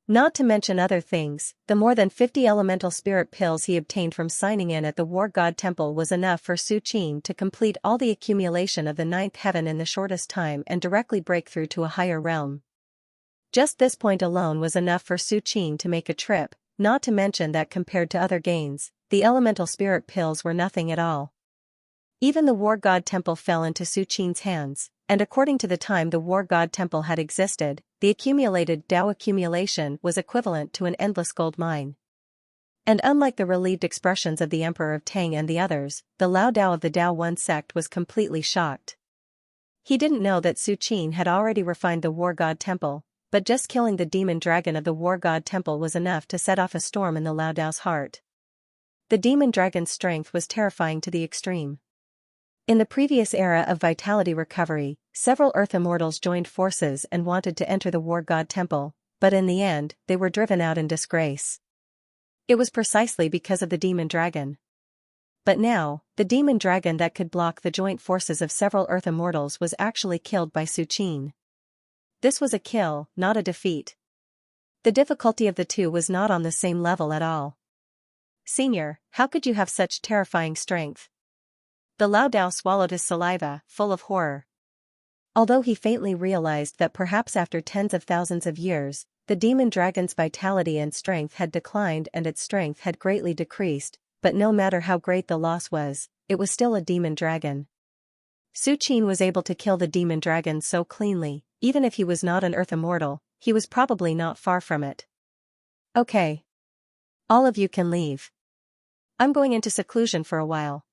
Not to mention other things, the more than 50 elemental spirit pills he obtained from signing in at the War God Temple was enough for Su Qin to complete all the accumulation of the 9th heaven in the shortest time and directly break through to a higher realm. Just this point alone was enough for Su Qin to make a trip, not to mention that compared to other gains, the elemental spirit pills were nothing at all. Even the War God Temple fell into Su Qin's hands, and according to the time the War God Temple had existed, the accumulated Dao accumulation was equivalent to an endless gold mine. And unlike the relieved expressions of the Emperor of Tang and the others, the Lao Dao of the Dao One sect was completely shocked. He didn't know that Su Qin had already refined the War God Temple, but just killing the demon dragon of the War God Temple was enough to set off a storm in the Lao Dao's heart. The demon dragon's strength was terrifying to the extreme. In the previous era of vitality recovery, several Earth Immortals joined forces and wanted to enter the War God Temple, but in the end, they were driven out in disgrace. It was precisely because of the demon dragon. But now, the demon dragon that could block the joint forces of several Earth Immortals was actually killed by Su Qin. This was a kill, not a defeat. The difficulty of the two was not on the same level at all. Senior, how could you have such terrifying strength? The Lao Dao swallowed his saliva, full of horror. Although he faintly realized that perhaps after tens of thousands of years, the demon dragon's vitality and strength had declined and its strength had greatly decreased, but no matter how great the loss was, it was still a demon dragon. Su Qin was able to kill the demon dragon so cleanly, even if he was not an earth immortal, he was probably not far from it. Okay. All of you can leave. I'm going into seclusion for a while.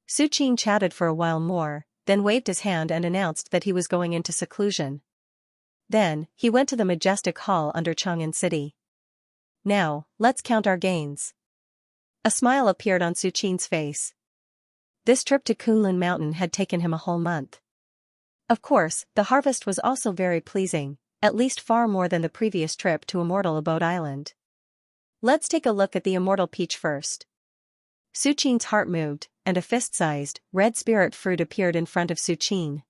Su Qin chatted for a while more, then waved his hand and announced that he was going into seclusion. Then, he went to the majestic hall under Chang'an City. Now, let's count our gains. A smile appeared on Su Qin's face. This trip to Kunlun Mountain had taken him a whole month. Of course, the harvest was also very pleasing, at least far more than the previous trip to Immortal Abode Island. Let's take a look at the Immortal Peach first. Su Qin's heart moved, and a fist-sized, red spirit fruit appeared in front of Su Qin.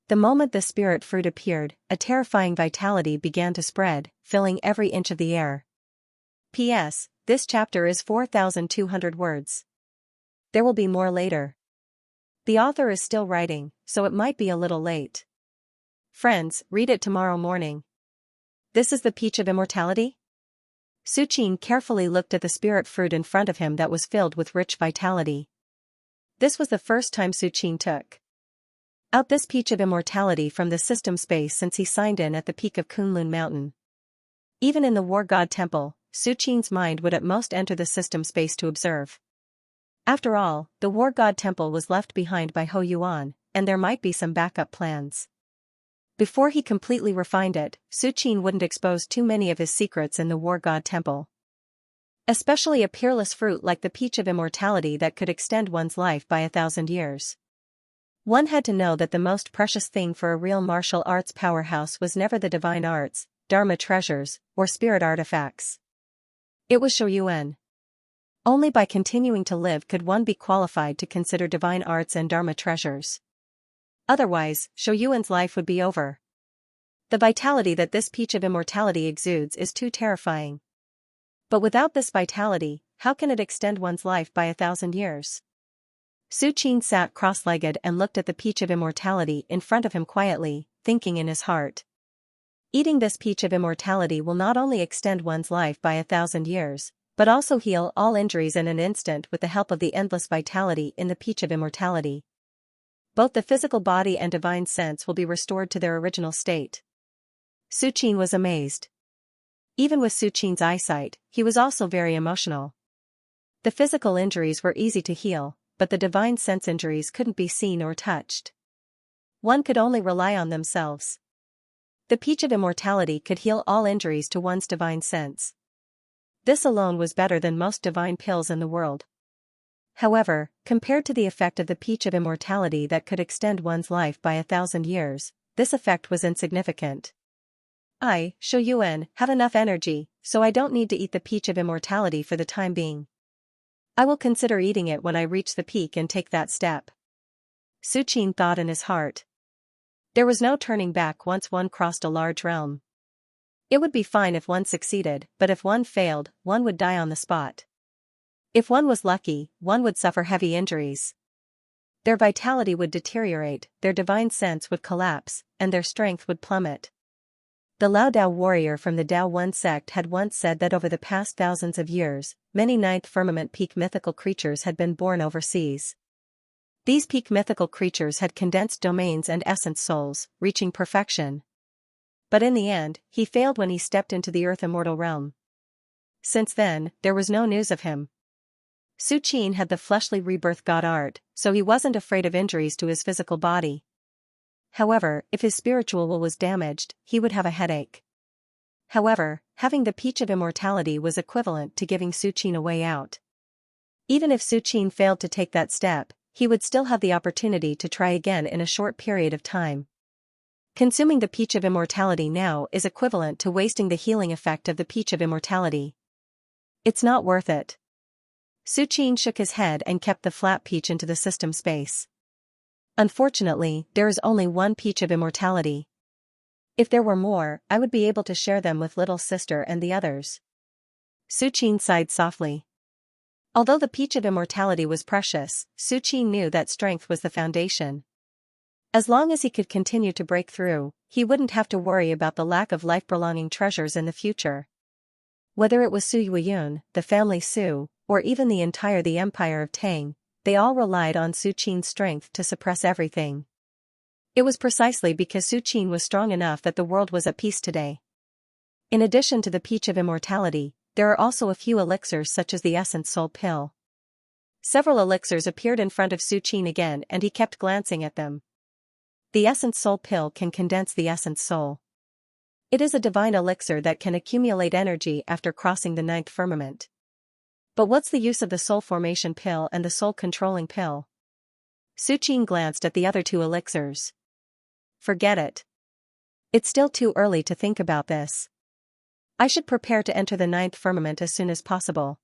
The moment the spirit fruit appeared, a terrifying vitality began to spread, filling every inch of the air. P.S. This chapter is 4,200 words. There will be more later. The author is still writing, so it might be a little late. Friends, read it tomorrow morning. This is the Peach of Immortality? Su Qin carefully looked at the spirit fruit in front of him that was filled with rich vitality. This was the first time Su Qin took out this Peach of Immortality from the system space since he signed in at the peak of Kunlun Mountain. Even in the War God Temple, Su Qin's mind would at most enter the system space to observe. After all, the War God Temple was left behind by Ho Yuan, and there might be some backup plans. Before he completely refined it, Su Qin wouldn't expose too many of his secrets in the War God Temple. Especially a peerless fruit like the Peach of Immortality that could extend one's life by 1,000 years. One had to know that the most precious thing for a real martial arts powerhouse was never the divine arts, Dharma treasures, or spirit artifacts. It was Shouyuan. Only by continuing to live could one be qualified to consider divine arts and Dharma treasures. Otherwise, Shouyuan's life would be over. The vitality that this Peach of Immortality exudes is too terrifying. But without this vitality, how can it extend one's life by 1,000 years? Su Qin sat cross-legged and looked at the Peach of Immortality in front of him quietly, thinking in his heart. Eating this Peach of Immortality will not only extend one's life by 1,000 years, but also heal all injuries in an instant with the help of the endless vitality in the Peach of Immortality. Both the physical body and divine sense will be restored to their original state. Su Qin was amazed. Even with Su Qin's eyesight, he was also very emotional. The physical injuries were easy to heal, but the divine sense injuries couldn't be seen or touched. One could only rely on themselves. The Peach of Immortality could heal all injuries to one's divine sense. This alone was better than most divine pills in the world. However, compared to the effect of the Peach of Immortality that could extend one's life by 1,000 years, this effect was insignificant. I, Shouyuan, have enough energy, so I don't need to eat the Peach of Immortality for the time being. I will consider eating it when I reach the peak and take that step. Su Qin thought in his heart. There was no turning back once one crossed a large realm. It would be fine if one succeeded, but if one failed, one would die on the spot. If one was lucky, one would suffer heavy injuries. Their vitality would deteriorate, their divine sense would collapse, and their strength would plummet. The Lao Dao warrior from the Dao One sect had once said that over the past thousands of years, many ninth firmament peak mythical creatures had been born overseas. These peak mythical creatures had condensed domains and essence souls, reaching perfection. But in the end, he failed when he stepped into the earth immortal realm. Since then, there was no news of him. Su Qin had the fleshly rebirth god art, so he wasn't afraid of injuries to his physical body. However, if his spiritual will was damaged, he would have a headache. However, having the Peach of Immortality was equivalent to giving Su Qin a way out. Even if Su Qin failed to take that step, he would still have the opportunity to try again in a short period of time. Consuming the Peach of Immortality now is equivalent to wasting the healing effect of the Peach of Immortality. It's not worth it. Su Qin shook his head and kept the flat peach into the system space. Unfortunately, there is only one Peach of Immortality. If there were more, I would be able to share them with little sister and the others. Su Qin sighed softly. Although the peach of immortality was precious, Su Qin knew that strength was the foundation. As long as he could continue to break through, he wouldn't have to worry about the lack of life-belonging treasures in the future. Whether it was Su Yueyun, the family Su, or even the empire of Tang, they all relied on Su Qin's strength to suppress everything. It was precisely because Su Qin was strong enough that the world was at peace today. In addition to the peach of immortality, there are also a few elixirs such as the essence soul pill. Several elixirs appeared in front of Su Qin again and he kept glancing at them. The essence soul pill can condense the essence soul. It is a divine elixir that can accumulate energy after crossing the ninth firmament. But what's the use of the soul formation pill and the soul controlling pill? Su Qin glanced at the other two elixirs. Forget it. It's still too early to think about this. I should prepare to enter the ninth firmament as soon as possible.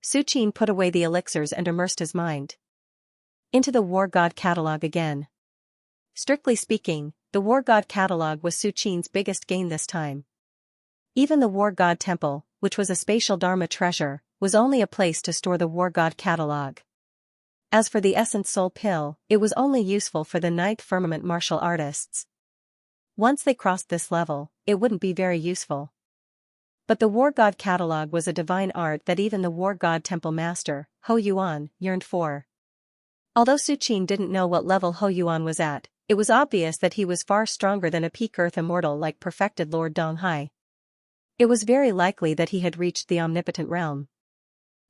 Su Qin put away the elixirs and immersed his mind into the War God Catalog again. Strictly speaking, the War God Catalog was Su Qin's biggest gain this time. Even the War God Temple, which was a spatial Dharma treasure, was only a place to store the War God Catalog. As for the Essence Soul Pill, it was only useful for the ninth firmament martial artists. Once they crossed this level, it wouldn't be very useful. But the War God Catalog was a divine art that even the War God Temple Master, Ho Yuan, yearned for. Although Su Qin didn't know what level Ho Yuan was at, it was obvious that he was far stronger than a peak earth immortal like perfected Lord Donghai. It was very likely that he had reached the omnipotent realm.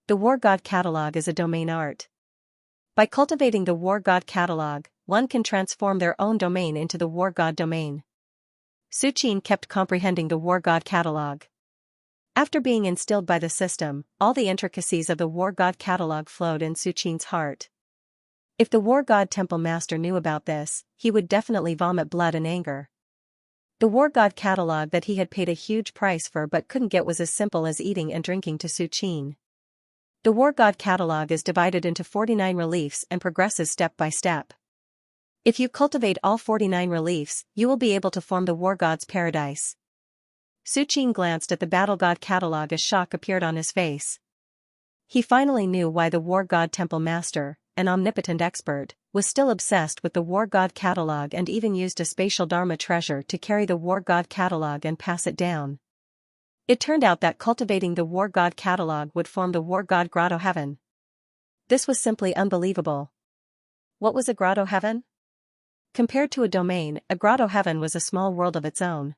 The War God Catalog is a domain art. By cultivating the War God Catalog, one can transform their own domain into the War God domain. Su Qin kept comprehending the War God Catalog. After being instilled by the system, all the intricacies of the War God Catalog flowed in Su Qin's heart. If the War God Temple Master knew about this, he would definitely vomit blood and anger. The War God Catalog that he had paid a huge price for but couldn't get was as simple as eating and drinking to Su Qin. The War God Catalog is divided into 49 reliefs and progresses step by step. If you cultivate all 49 reliefs, you will be able to form the War God's paradise. Su Qin glanced at the Battle God Catalog as shock appeared on his face. He finally knew why the War God Temple Master, an omnipotent expert, was still obsessed with the War God Catalog and even used a spatial Dharma treasure to carry the War God Catalog and pass it down. It turned out that cultivating the War God Catalog would form the War God Grotto Heaven. This was simply unbelievable. What was a Grotto Heaven? Compared to a domain, a Grotto Heaven was a small world of its own.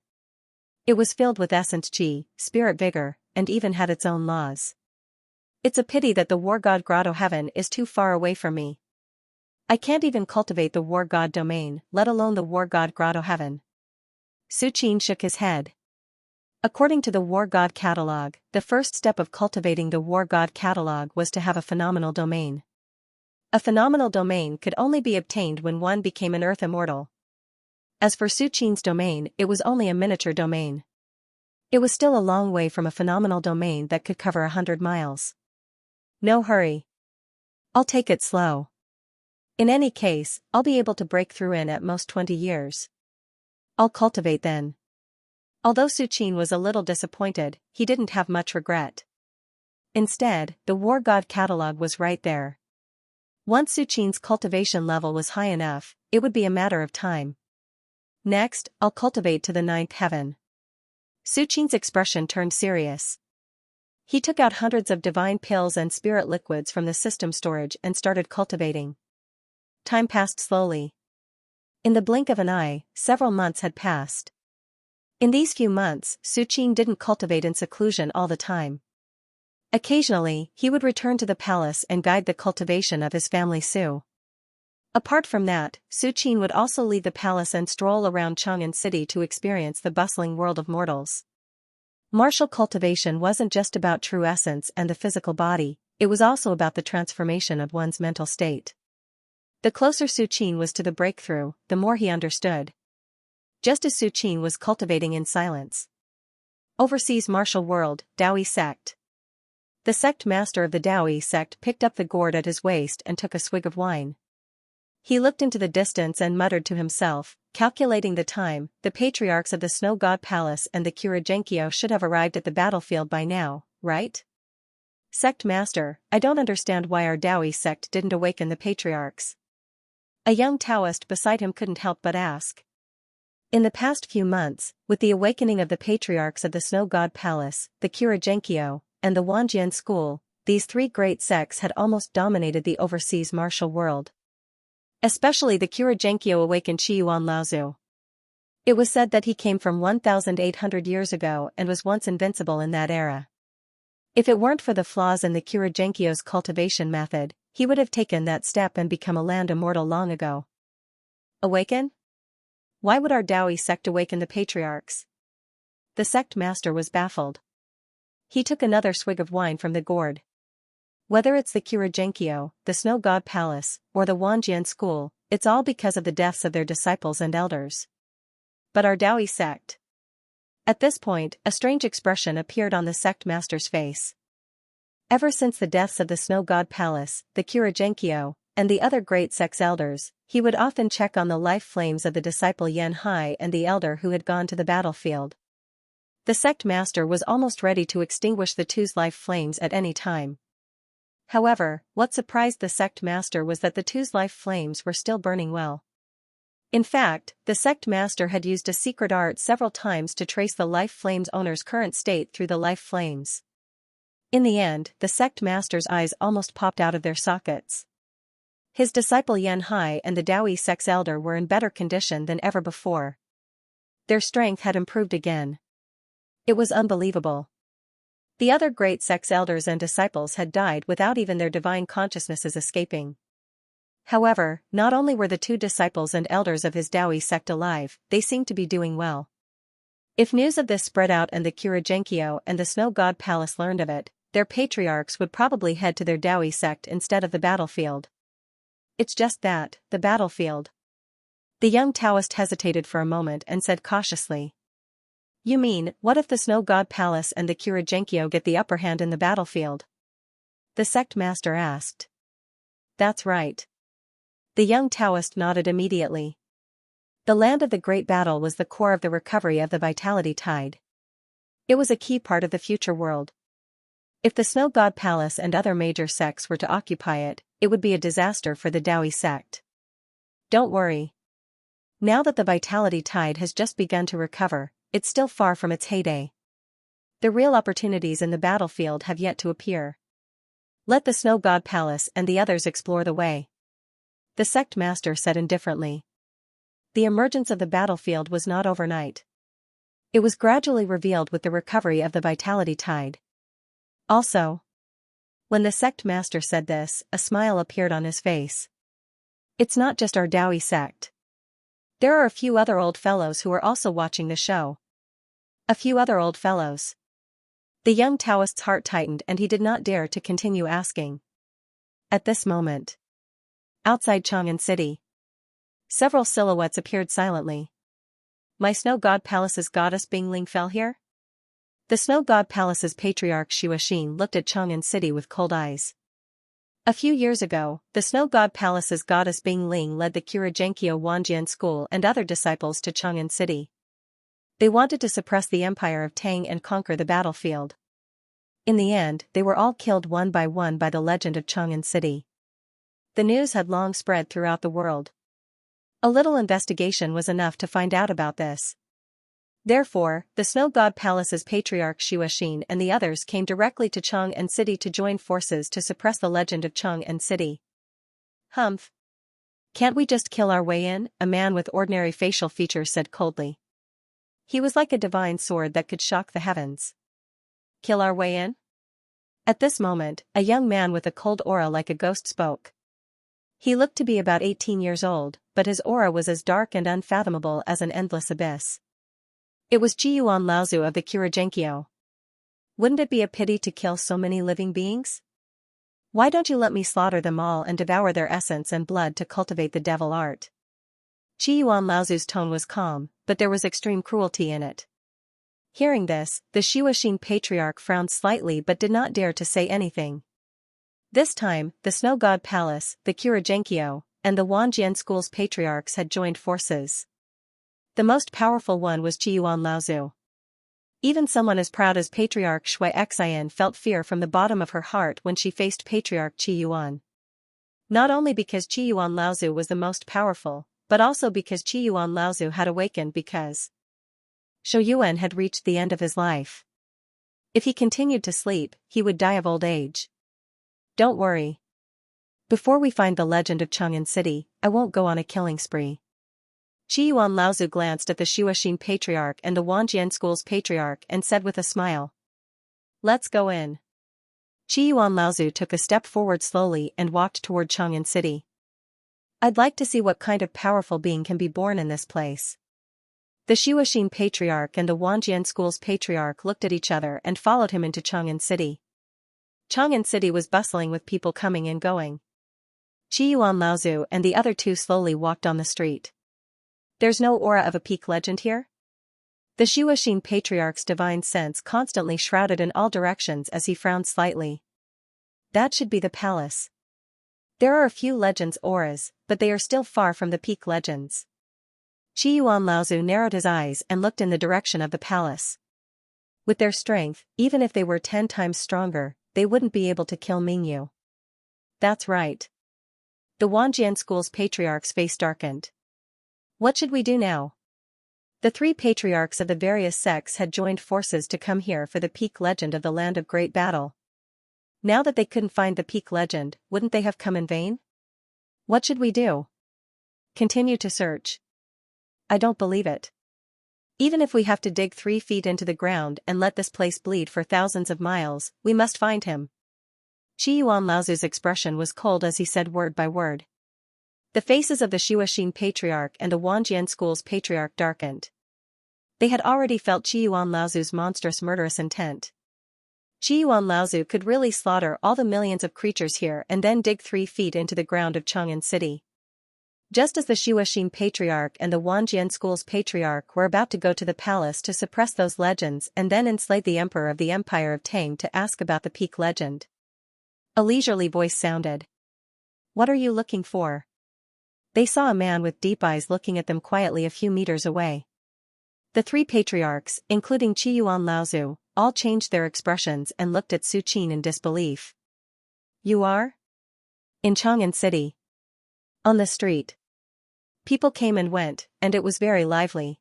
It was filled with essence chi, spirit vigor, and even had its own laws. It's a pity that the War God Grotto Heaven is too far away from me. I can't even cultivate the War God domain, let alone the War God Grotto Heaven. Su Qin shook his head. According to the War God Catalog, the first step of cultivating the War God Catalog was to have a phenomenal domain. A phenomenal domain could only be obtained when one became an earth immortal. As for Su Qin's domain, it was only a miniature domain. It was still a long way from a phenomenal domain that could cover 100 miles. No hurry. I'll take it slow. In any case, I'll be able to break through in at most 20 years. I'll cultivate then. Although Su Qin was a little disappointed, he didn't have much regret. Instead, the War God Catalog was right there. Once Su Qin's cultivation level was high enough, it would be a matter of time. Next, I'll cultivate to the ninth heaven. Su Qin's expression turned serious. He took out hundreds of divine pills and spirit liquids from the system storage and started cultivating. Time passed slowly. In the blink of an eye, several months had passed. In these few months, Su Qin didn't cultivate in seclusion all the time. Occasionally, he would return to the palace and guide the cultivation of his family Su. Apart from that, Su Qin would also leave the palace and stroll around Chang'an City to experience the bustling world of mortals. Martial cultivation wasn't just about true essence and the physical body, it was also about the transformation of one's mental state. The closer Su Qin was to the breakthrough, the more he understood. Just as Su Qin was cultivating in silence. Overseas martial world, Daoyi sect. The sect master of the Daoyi sect picked up the gourd at his waist and took a swig of wine. He looked into the distance and muttered to himself, calculating the time, the patriarchs of the Snow God Palace and the Kura Xianxia should have arrived at the battlefield by now, right? Sect Master, I don't understand why our Daoist sect didn't awaken the patriarchs. A young Taoist beside him couldn't help but ask. In the past few months, with the awakening of the patriarchs of the Snow God Palace, the Xianxia, and the Wanjian School, these three great sects had almost dominated the overseas martial world. Especially the Xianxia awakened Qiyuan Laozu. It was said that he came from 1,800 years ago and was once invincible in that era. If it weren't for the flaws in the Xianxia's cultivation method, he would have taken that step and become a land immortal long ago. Awaken? Why would our Daoist sect awaken the patriarchs? The sect master was baffled. He took another swig of wine from the gourd. Whether it's the Xianxia, the Snow God Palace, or the Wanjian School, it's all because of the deaths of their disciples and elders. But our Daoist sect? At this point, a strange expression appeared on the sect master's face. Ever since the deaths of the Snow God Palace, the Xianxia, and the other great sect's elders, he would often check on the life flames of the disciple Xianxia and the elder who had gone to the battlefield. The sect master was almost ready to extinguish the two's life flames at any time. However, what surprised the sect master was that the two's life flames were still burning well. In fact, the sect master had used a secret art several times to trace the life flame's owner's current state through the life flames. In the end, the sect master's eyes almost popped out of their sockets. His disciple Xianxia and the Daoist sect's elder were in better condition than ever before. Their strength had improved again. It was unbelievable. The other great sect's elders and disciples had died without even their divine consciousnesses escaping. However, not only were the two disciples and elders of his Daoist sect alive, they seemed to be doing well. If news of this spread out and the Xianxia and the Snow God Palace learned of it, their patriarchs would probably head to their Daoist sect instead of the battlefield. It's just that, the battlefield. The young Taoist hesitated for a moment and said cautiously. You mean, what if the Snow God Palace and the Xianxia get the upper hand in the battlefield? The sect master asked. That's right. The young Taoist nodded immediately. The land of the great battle was the core of the recovery of the vitality tide. It was a key part of the future world. If the Snow God Palace and other major sects were to occupy it, it would be a disaster for the Daoist sect. Don't worry. Now that the vitality tide has just begun to recover, it's still far from its heyday. The real opportunities in the battlefield have yet to appear. Let the Snow God Palace and the others explore the way. The sect master said indifferently. The emergence of the battlefield was not overnight. It was gradually revealed with the recovery of the vitality tide. Also, when the sect master said this, a smile appeared on his face. It's not just our Daoist sect. There are a few other old fellows who are also watching the show. A few other old fellows. The young Taoist's heart tightened and he did not dare to continue asking. At this moment, outside Chang'an City, several silhouettes appeared silently. My Snow God Palace's goddess Bingling fell here? The Snow God Palace's patriarch Xiaoxin looked at Chang'an City with cold eyes. A few years ago, the Snow God Palace's goddess Bingling led the Xianxia Wanjian School and other disciples to Chang'an City. They wanted to suppress the empire of Tang and conquer the battlefield. In the end, they were all killed one by the legend of Chang'an City. The news had long spread throughout the world. A little investigation was enough to find out about this. Therefore, the Snow God Palace's patriarch Xiaoxin and the others came directly to Chang'an City to join forces to suppress the legend of Chang'an City. Humph. Can't we just kill our way in? A man with ordinary facial features said coldly. He was like a divine sword that could shock the heavens. Kill our way in? At this moment, a young man with a cold aura like a ghost spoke. He looked to be about 18 years old, but his aura was as dark and unfathomable as an endless abyss. It was Qiyuan Laozu of the Xianxia. Wouldn't it be a pity to kill so many living beings? Why don't you let me slaughter them all and devour their essence and blood to cultivate the devil art? Qiyuan Laozu's tone was calm, but there was extreme cruelty in it. Hearing this, the Xiaoxin patriarch frowned slightly but did not dare to say anything. This time, the Snow God Palace, the Xianxia, and the Wanjian School's patriarchs had joined forces. The most powerful one was Qiyuan Laozu. Even someone as proud as Patriarch Xianxia felt fear from the bottom of her heart when she faced Patriarch Qi Yuan. Not only because Qi Yuan Laozu was the most powerful, but also because Qi Yuan Laozu had awakened because Shou Yuan had reached the end of his life. If he continued to sleep, he would die of old age. Don't worry. Before we find the legend of Chang'an City, I won't go on a killing spree. Qi Yuan Laozu glanced at the Shuoxin Patriarch and the Wanjian School's Patriarch and said with a smile, "Let's go in." Qi Yuan Laozu took a step forward slowly and walked toward Chang'an City. I'd like to see what kind of powerful being can be born in this place. The Shuoxin Patriarch and the Wanjian School's Patriarch looked at each other and followed him into Chang'an City. Chang'an City was bustling with people coming and going. Qi Yuan Laozu and the other two slowly walked on the street. There's no aura of a peak legend here? The Shuoxin Patriarch's divine sense constantly shrouded in all directions as he frowned slightly. That should be the palace. There are a few legends auras, but they are still far from the peak legends. Qi Yuan Laozu narrowed his eyes and looked in the direction of the palace. With their strength, even if they were 10 times stronger, they wouldn't be able to kill Mingyu. That's right. The Wanjian School's Patriarch's face darkened. What should we do now? The 3 patriarchs of the various sects had joined forces to come here for the peak legend of the Land of Great Battle. Now that they couldn't find the peak legend, wouldn't they have come in vain? What should we do? Continue to search. I don't believe it. Even if we have to dig 3 feet into the ground and let this place bleed for thousands of miles, we must find him. Qi Yuan Laozu's expression was cold as he said word by word. The faces of the Shuoxin Patriarch and the Wanjian School's Patriarch darkened. They had already felt Qi Yuan Laozu's monstrous murderous intent. Qi Yuan Laozu could really slaughter all the millions of creatures here and then dig 3 feet into the ground of Chang'an City. Just as the Shuoxin Patriarch and the Wanjian School's Patriarch were about to go to the palace to suppress those legends and then enslave the Emperor of the Empire of Tang to ask about the peak legend. A leisurely voice sounded. What are you looking for? They saw a man with deep eyes looking at them quietly a few meters away. The 3 patriarchs, including Qi Yuan Laozu, all changed their expressions and looked at Su Qin in disbelief. You are? In Chang'an City. On the street. People came and went, and it was very lively.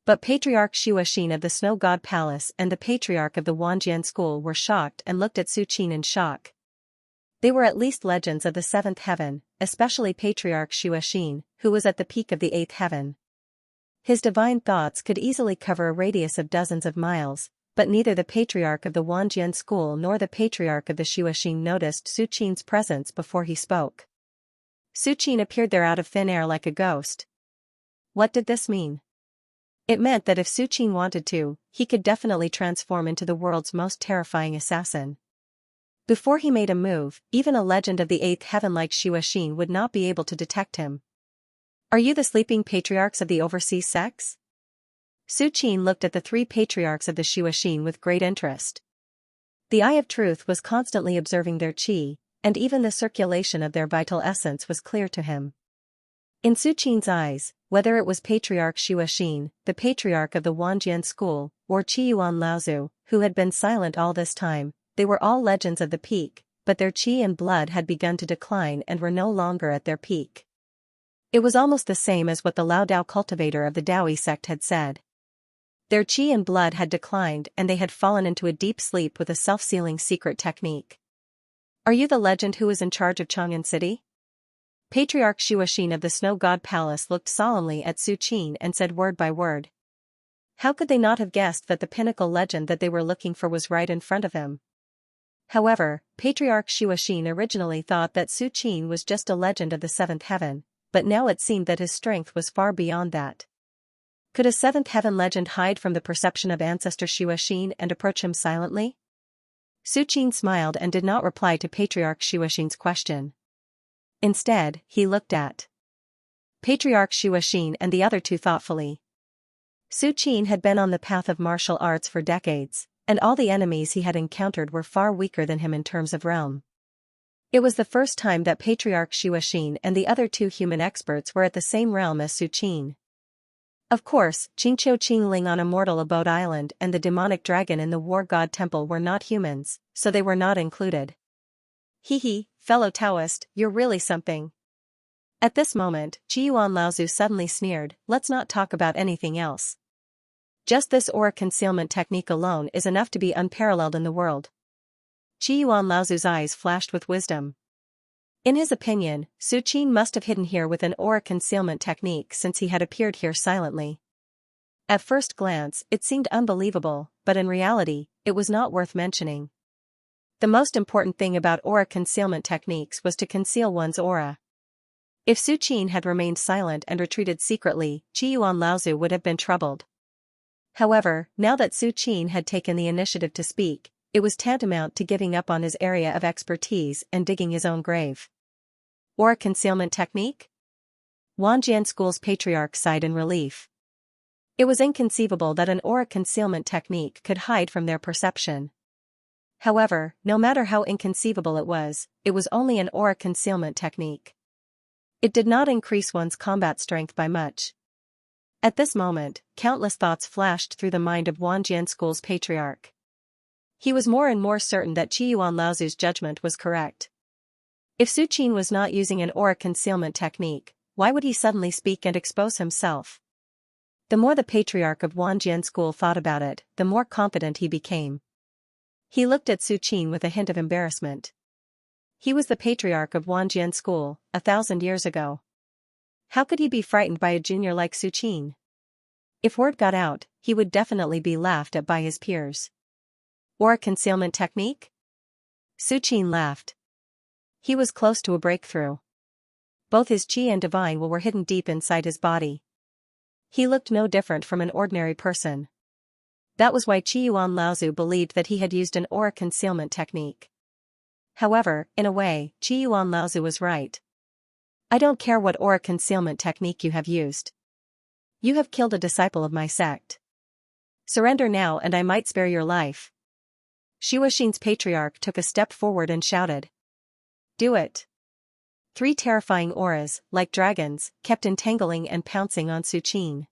But Patriarch Shuoxin of the Snow God Palace and the Patriarch of the Wanjian School were shocked and looked at Su Qin in shock. They were at least legends of the 7th heaven, especially Patriarch Shuoxin, who was at the peak of the 8th heaven. His divine thoughts could easily cover a radius of dozens of miles, but neither the Patriarch of the Wanjian School nor the Patriarch of the Shuoxin noticed Su Qin's presence before he spoke. Su Qin appeared there out of thin air like a ghost. What did this mean? It meant that if Su Qin wanted to, he could definitely transform into the world's most terrifying assassin. Before he made a move, even a legend of the 8th heaven like Shuoxin would not be able to detect him. Are you the sleeping patriarchs of the overseas sects? Su Qin looked at the 3 patriarchs of the Shuoxin with great interest. The Eye of Truth was constantly observing their qi, and even the circulation of their vital essence was clear to him. In Su Qin's eyes, whether it was Patriarch Shuoxin, the Patriarch of the Wanjian School, or Qi Yuan Laozu, who had been silent all this time, they were all legends of the peak, but their qi and blood had begun to decline and were no longer at their peak. It was almost the same as what the Lao Dao cultivator of the Daoyi sect had said. Their qi and blood had declined and they had fallen into a deep sleep with a self-sealing secret technique. Are you the legend who is in charge of Chang'an City? Patriarch Shuoxin of the Snow God Palace looked solemnly at Su Qin and said word by word. How could they not have guessed that the pinnacle legend that they were looking for was right in front of him? However, Patriarch Shuoxin originally thought that Su Qin was just a legend of the 7th heaven, but now it seemed that his strength was far beyond that. Could a 7th heaven legend hide from the perception of ancestor Shuoxin and approach him silently? Su Qin smiled and did not reply to Patriarch Shuoxin's question. Instead, he looked at Patriarch Shuoxin and the other 2 thoughtfully. Su Qin had been on the path of martial arts for decades, and all the enemies he had encountered were far weaker than him in terms of realm. It was the first time that Patriarch Shuoxin and the other 2 human experts were at the same realm as Su Qin. Of course, Qingqiu Qingling on Immortal Abode Island and the demonic dragon in the War God Temple were not humans, so they were not included. Hee, fellow Taoist, you're really something. At this moment, Qiyuan Laozu suddenly sneered, let's not talk about anything else. Just this aura concealment technique alone is enough to be unparalleled in the world. Qiyuan Laozu's eyes flashed with wisdom. In his opinion, Su Qin must have hidden here with an aura concealment technique since he had appeared here silently. At first glance, it seemed unbelievable, but in reality, it was not worth mentioning. The most important thing about aura concealment techniques was to conceal one's aura. If Su Qin had remained silent and retreated secretly, Qiyuan Laozu would have been troubled. However, now that Su Qin had taken the initiative to speak, it was tantamount to giving up on his area of expertise and digging his own grave. Aura concealment technique? Wanjian School's patriarch sighed in relief. It was inconceivable that an aura concealment technique could hide from their perception. However, no matter how inconceivable it was only an aura concealment technique. It did not increase one's combat strength by much. At this moment, countless thoughts flashed through the mind of Wanjian School's patriarch. He was more and more certain that Qiyuan Laozu's judgment was correct. If Su Qin was not using an aura concealment technique, why would he suddenly speak and expose himself? The more the patriarch of Wanjian School thought about it, the more confident he became. He looked at Su Qin with a hint of embarrassment. He was the patriarch of Wanjian School, 1,000 years ago. How could he be frightened by a junior like Su Qin? If word got out, he would definitely be laughed at by his peers. Aura concealment technique? Su Qin laughed. He was close to a breakthrough. Both his qi and divine will were hidden deep inside his body. He looked no different from an ordinary person. That was why Qiyuan Laozu believed that he had used an aura concealment technique. However, in a way, Qiyuan Laozu was right. I don't care what aura concealment technique you have used. You have killed a disciple of my sect. Surrender now and I might spare your life. Shuoxin's patriarch took a step forward and shouted. Do it. 3 terrifying auras, like dragons, kept entangling and pouncing on Su Qin.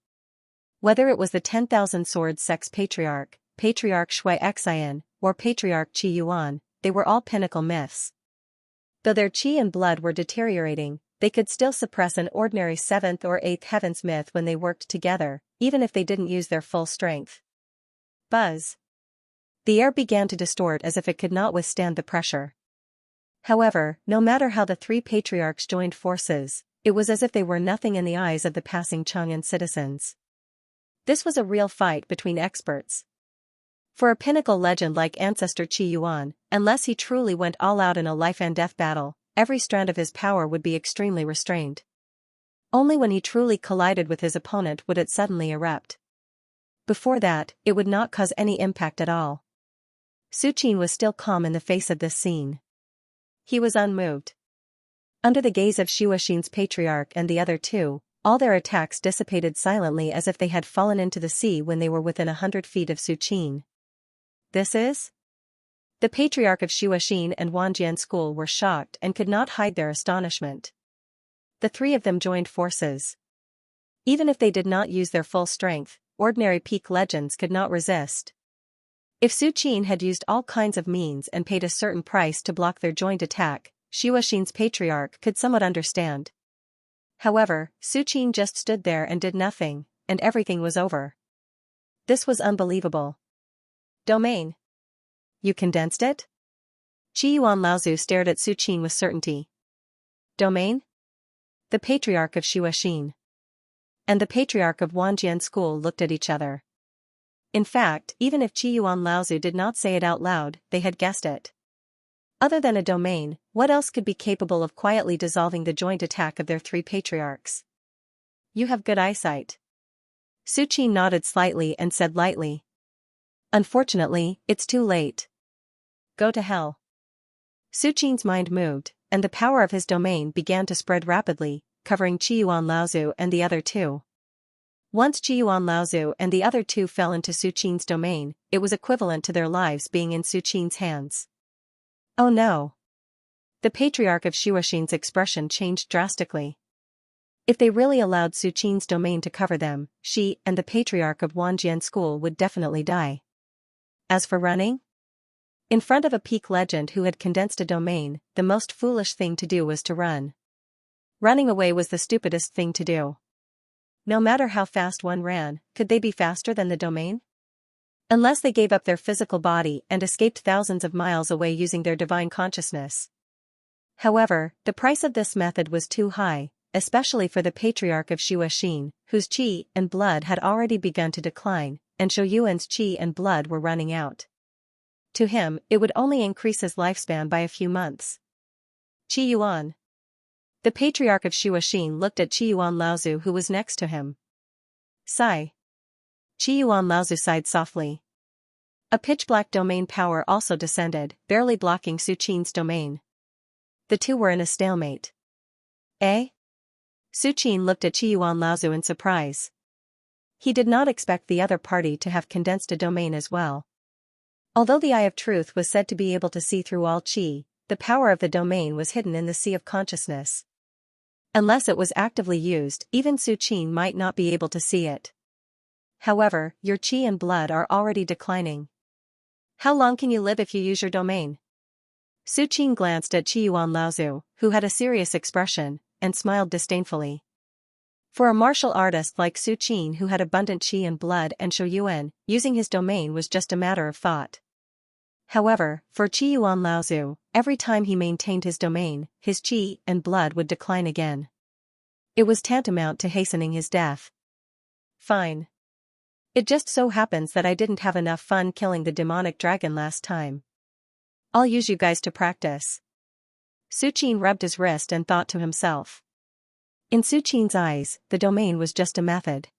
Whether it was the 10,000 Swords Sect's patriarch, Patriarch Shui Xian, or Patriarch Qi Yuan, they were all pinnacle myths. Though their qi and blood were deteriorating, they could still suppress an ordinary 7th or 8th heavens myth when they worked together, even if they didn't use their full strength. Buzz. The air began to distort as if it could not withstand the pressure. However, no matter how the 3 patriarchs joined forces, it was as if they were nothing in the eyes of the passing Chang'an citizens. This was a real fight between experts. For a pinnacle legend like Ancestor Qi Yuan, unless he truly went all out in a life-and-death battle, every strand of his power would be extremely restrained. Only when he truly collided with his opponent would it suddenly erupt. Before that, it would not cause any impact at all. Su Qin was still calm in the face of this scene. He was unmoved. Under the gaze of Shuoxin's patriarch and the other 2, all their attacks dissipated silently as if they had fallen into the sea when they were within 100 feet of Su Qin. This is? The patriarch of Shuoxin and Wanjian School were shocked and could not hide their astonishment. The 3 of them joined forces. Even if they did not use their full strength, ordinary peak legends could not resist. If Su Qin had used all kinds of means and paid a certain price to block their joint attack, Shuoxin's patriarch could somewhat understand. However, Su Qin just stood there and did nothing, and everything was over. This was unbelievable. Domain. You condensed it? Qiyuan Laozu stared at Su Qin with certainty. Domain? The patriarch of Shuoxin and the patriarch of Wanjian School looked at each other. In fact, even if Qiyuan Laozu did not say it out loud, they had guessed it. Other than a domain, what else could be capable of quietly dissolving the joint attack of their 3 patriarchs? You have good eyesight. Su Qin nodded slightly and said lightly. Unfortunately, it's too late. Go to hell. Su Qin's mind moved, and the power of his domain began to spread rapidly, covering Qiyuan Laozu and the other 2. Once Qiyuan Laozu and the other 2 fell into Su Qin's domain, it was equivalent to their lives being in Su Qin's hands. Oh no. The patriarch of Shuoxin's expression changed drastically. If they really allowed Su Qin's domain to cover them, she and the patriarch of Wanjian school would definitely die. As for running? In front of a peak legend who had condensed a domain, the most foolish thing to do was to run. Running away was the stupidest thing to do. No matter how fast one ran, could they be faster than the domain? Unless they gave up their physical body and escaped thousands of miles away using their divine consciousness. However, the price of this method was too high, especially for the patriarch of Xuexin, whose qi and blood had already begun to decline, and Zhou Yuan's qi and blood were running out. To him, it would only increase his lifespan by a few months. Qi Yuan. The patriarch of Xuexin looked at Qi Yuan Laozu who was next to him. Sigh. Qi Yuan Laozu sighed softly. A pitch-black domain power also descended, barely blocking Su Qin's domain. The two were in a stalemate. Eh? Su Qin looked at Qi Yuan Laozu in surprise. He did not expect the other party to have condensed a domain as well. Although the Eye of Truth was said to be able to see through all qi, the power of the domain was hidden in the sea of consciousness. Unless it was actively used, even Su Qin might not be able to see it. However, your qi and blood are already declining. How long can you live if you use your domain? Su Qin glanced at Qi Yuan Laozu, who had a serious expression, and smiled disdainfully. For a martial artist like Su Qin who had abundant qi and blood and Zhou Yuan, using his domain was just a matter of thought. However, for Qi Yuan Laozu, every time he maintained his domain, his qi and blood would decline again. It was tantamount to hastening his death. Fine. It just so happens that I didn't have enough fun killing the demonic dragon last time. I'll use you guys to practice. Su Qin rubbed his wrist and thought to himself. In Su Qin's eyes, the domain was just a method.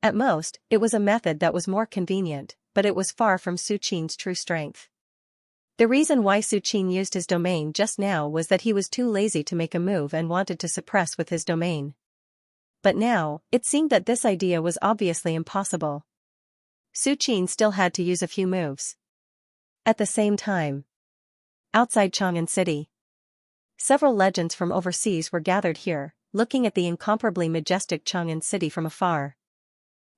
At most, it was a method that was more convenient, but it was far from Su Qin's true strength. The reason why Su Qin used his domain just now was that he was too lazy to make a move and wanted to suppress with his domain. But now, it seemed that this idea was obviously impossible. Su Qin still had to use a few moves. At the same time, outside Chang'an City, several legends from overseas were gathered here, looking at the incomparably majestic Chang'an City from afar.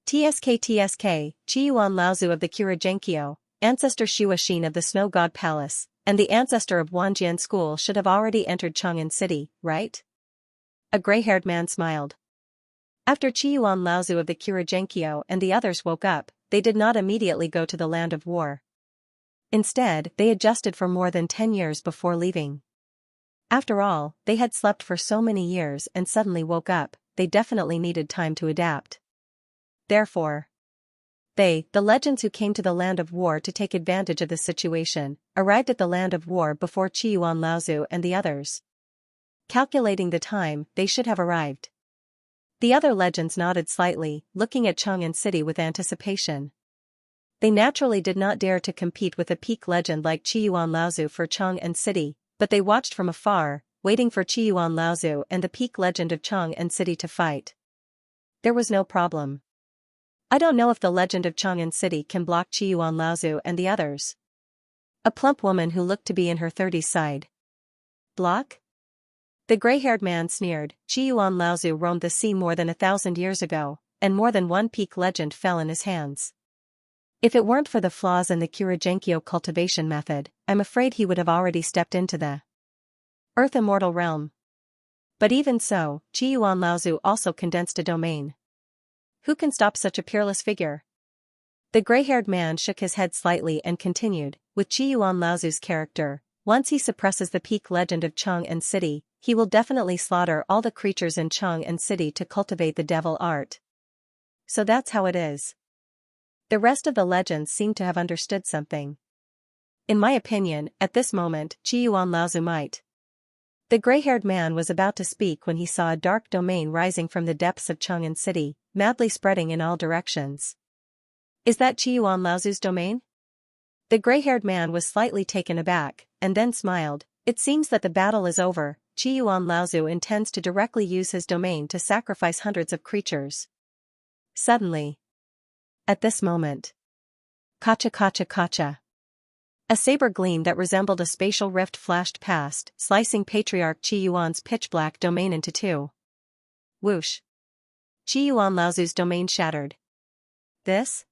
Tsk, Qi Yuan Laozu of the Xianxia, ancestor Xuexin of the Snow God Palace, and the ancestor of Wanjian School should have already entered Chang'an City, right? A gray-haired man smiled. After Qi Yuan Laozu of the Xianxia and the others woke up, they did not immediately go to the land of war. Instead, they adjusted for more than 10 years before leaving. After all, they had slept for so many years and suddenly woke up, they definitely needed time to adapt. Therefore, the legends who came to the land of war to take advantage of the situation, arrived at the land of war before Qi Yuan Laozu and the others. Calculating the time, they should have arrived. The other legends nodded slightly, looking at Chang'an City with anticipation. They naturally did not dare to compete with a peak legend like Qi Yuan Laozu for Chang'an City, but they watched from afar, waiting for Qi Yuan Laozu and the peak legend of Chang'an City to fight. There was no problem. I don't know if the legend of Chang'an City can block Qi Yuan Laozu and the others. A plump woman who looked to be in her 30s sighed. Block? The gray-haired man sneered. Qi Yuan Laozu roamed the sea more than 1,000 years ago, and more than one peak legend fell in his hands. If it weren't for the flaws in the Xianxia cultivation method, I'm afraid he would have already stepped into the Earth Immortal realm. But even so, Qi Yuan Laozu also condensed a domain. Who can stop such a peerless figure? The gray-haired man shook his head slightly and continued, with Qi Yuan Laozu's character, once he suppresses the peak legend of Chang'an City, he will definitely slaughter all the creatures in Chang'an City to cultivate the devil art. So that's how it is. The rest of the legends seem to have understood something. In my opinion, at this moment, Qi Yuan Laozu might. The gray-haired man was about to speak when he saw a dark domain rising from the depths of Chang'an City, madly spreading in all directions. Is that Qi Yuan Laozu's domain? The gray-haired man was slightly taken aback, and then smiled. It seems that the battle is over. Qi Yuan Laozu intends to directly use his domain to sacrifice hundreds of creatures. Suddenly, at this moment, Kacha. A saber gleam that resembled a spatial rift flashed past, slicing Patriarch Qi Yuan's pitch-black domain into two. Whoosh. Qi Yuan Laozu's domain shattered. This?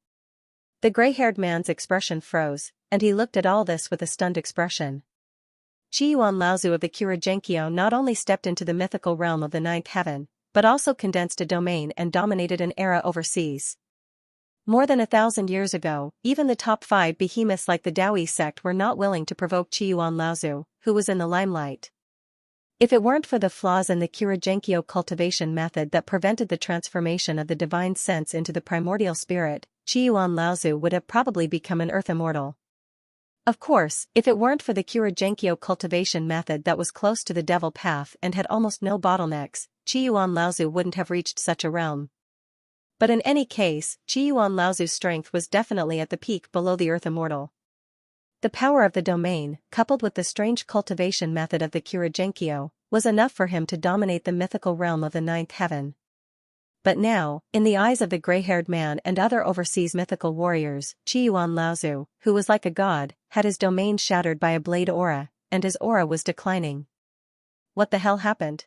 The gray-haired man's expression froze, and he looked at all this with a stunned expression. Qi Yuan Laozu of the Xianxia not only stepped into the mythical realm of the ninth heaven, but also condensed a domain and dominated an era overseas. More than 1,000 years ago, even the top 5 behemoths like the Daoist sect were not willing to provoke Qi Yuan Laozu, who was in the limelight. If it weren't for the flaws in the Xianxia cultivation method that prevented the transformation of the divine sense into the primordial spirit, Qi Yuan Laozu would have probably become an earth immortal. Of course, if it weren't for the Xianxia cultivation method that was close to the devil path and had almost no bottlenecks, Qi Yuan Laozu wouldn't have reached such a realm. But in any case, Qi Yuan Laozu's strength was definitely at the peak below the earth immortal. The power of the domain, coupled with the strange cultivation method of the Xianxia, was enough for him to dominate the mythical realm of the ninth heaven. But now, in the eyes of the gray-haired man and other overseas mythical warriors, Qi Yuan Laozu, who was like a god, had his domain shattered by a blade aura, and his aura was declining. What the hell happened?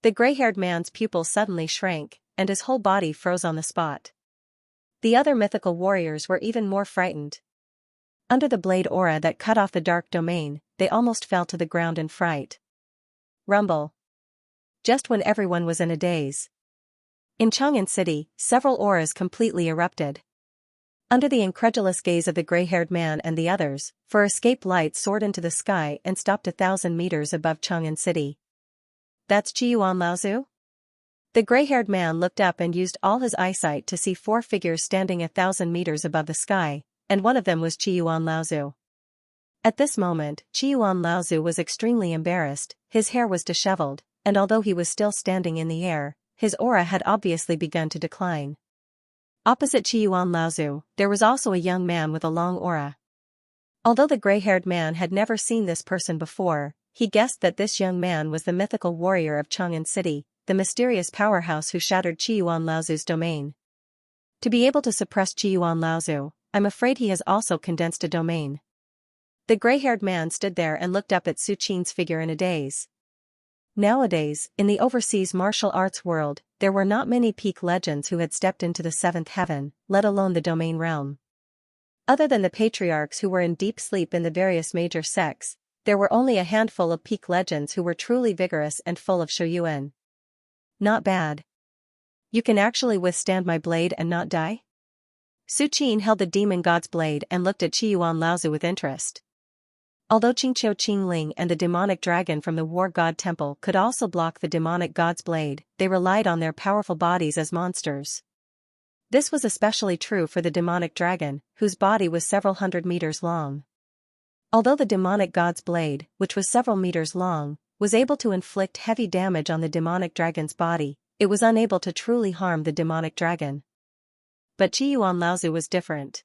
The gray-haired man's pupils suddenly shrank, and his whole body froze on the spot. The other mythical warriors were even more frightened. Under the blade aura that cut off the dark domain, they almost fell to the ground in fright. Rumble. Just when everyone was in a daze. In Chang'an City, several auras completely erupted. Under the incredulous gaze of the gray-haired man and the others, for escape lights soared into the sky and stopped 1,000 meters above Chang'an City. That's Qi Yuan Laozu? The gray-haired man looked up and used all his eyesight to see 4 figures standing 1,000 meters above the sky, and one of them was Qi Yuan Laozu. At this moment, Qi Yuan Laozu was extremely embarrassed, his hair was disheveled, and although he was still standing in the air, his aura had obviously begun to decline. Opposite Qi Yuan Laozu, there was also a young man with a long aura. Although the gray-haired man had never seen this person before, he guessed that this young man was the mythical warrior of Chang'an City, the mysterious powerhouse who shattered Qi Yuan Laozu's domain. To be able to suppress Qi Yuan Laozu, I'm afraid he has also condensed a domain. The gray-haired man stood there and looked up at Su Qin's figure in a daze. Nowadays, in the overseas martial arts world, there were not many peak legends who had stepped into the seventh heaven, let alone the domain realm. Other than the patriarchs who were in deep sleep in the various major sects, there were only a handful of peak legends who were truly vigorous and full of shouyuan. Not bad. You can actually withstand my blade and not die? Su Qin held the demon god's blade and looked at Qi Yuan Laozu with interest. Although Qingqiu Qingling and the demonic dragon from the war god temple could also block the demonic god's blade, they relied on their powerful bodies as monsters. This was especially true for the demonic dragon, whose body was several hundred meters long. Although the demonic god's blade, which was several meters long, was able to inflict heavy damage on the demonic dragon's body, it was unable to truly harm the demonic dragon. But Qi Yuan Laozu was different.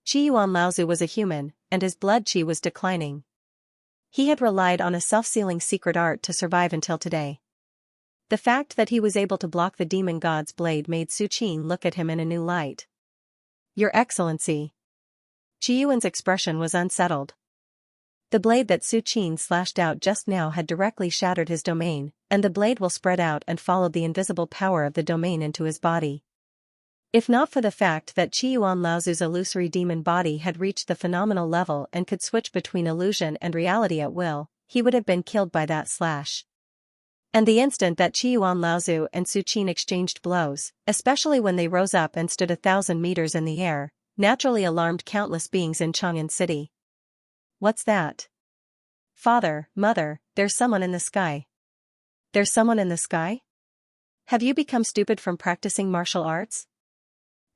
Qi Yuan Laozu was a human, and his blood qi was declining. He had relied on a self-sealing secret art to survive until today. The fact that he was able to block the demon god's blade made Su Qin look at him in a new light. Your Excellency. Qi Yuan's expression was unsettled. The blade that Su Qin slashed out just now had directly shattered his domain, and the blade will spread out and followed the invisible power of the domain into his body. If not for the fact that Qi Yuan Laozu's illusory demon body had reached the phenomenal level and could switch between illusion and reality at will, he would have been killed by that slash. And the instant that Qi Yuan Laozu and Su Qin exchanged blows, especially when they rose up and stood 1,000 meters in the air, naturally alarmed countless beings in Chang'an City. What's that? Father, mother, there's someone in the sky. There's someone in the sky? Have you become stupid from practicing martial arts?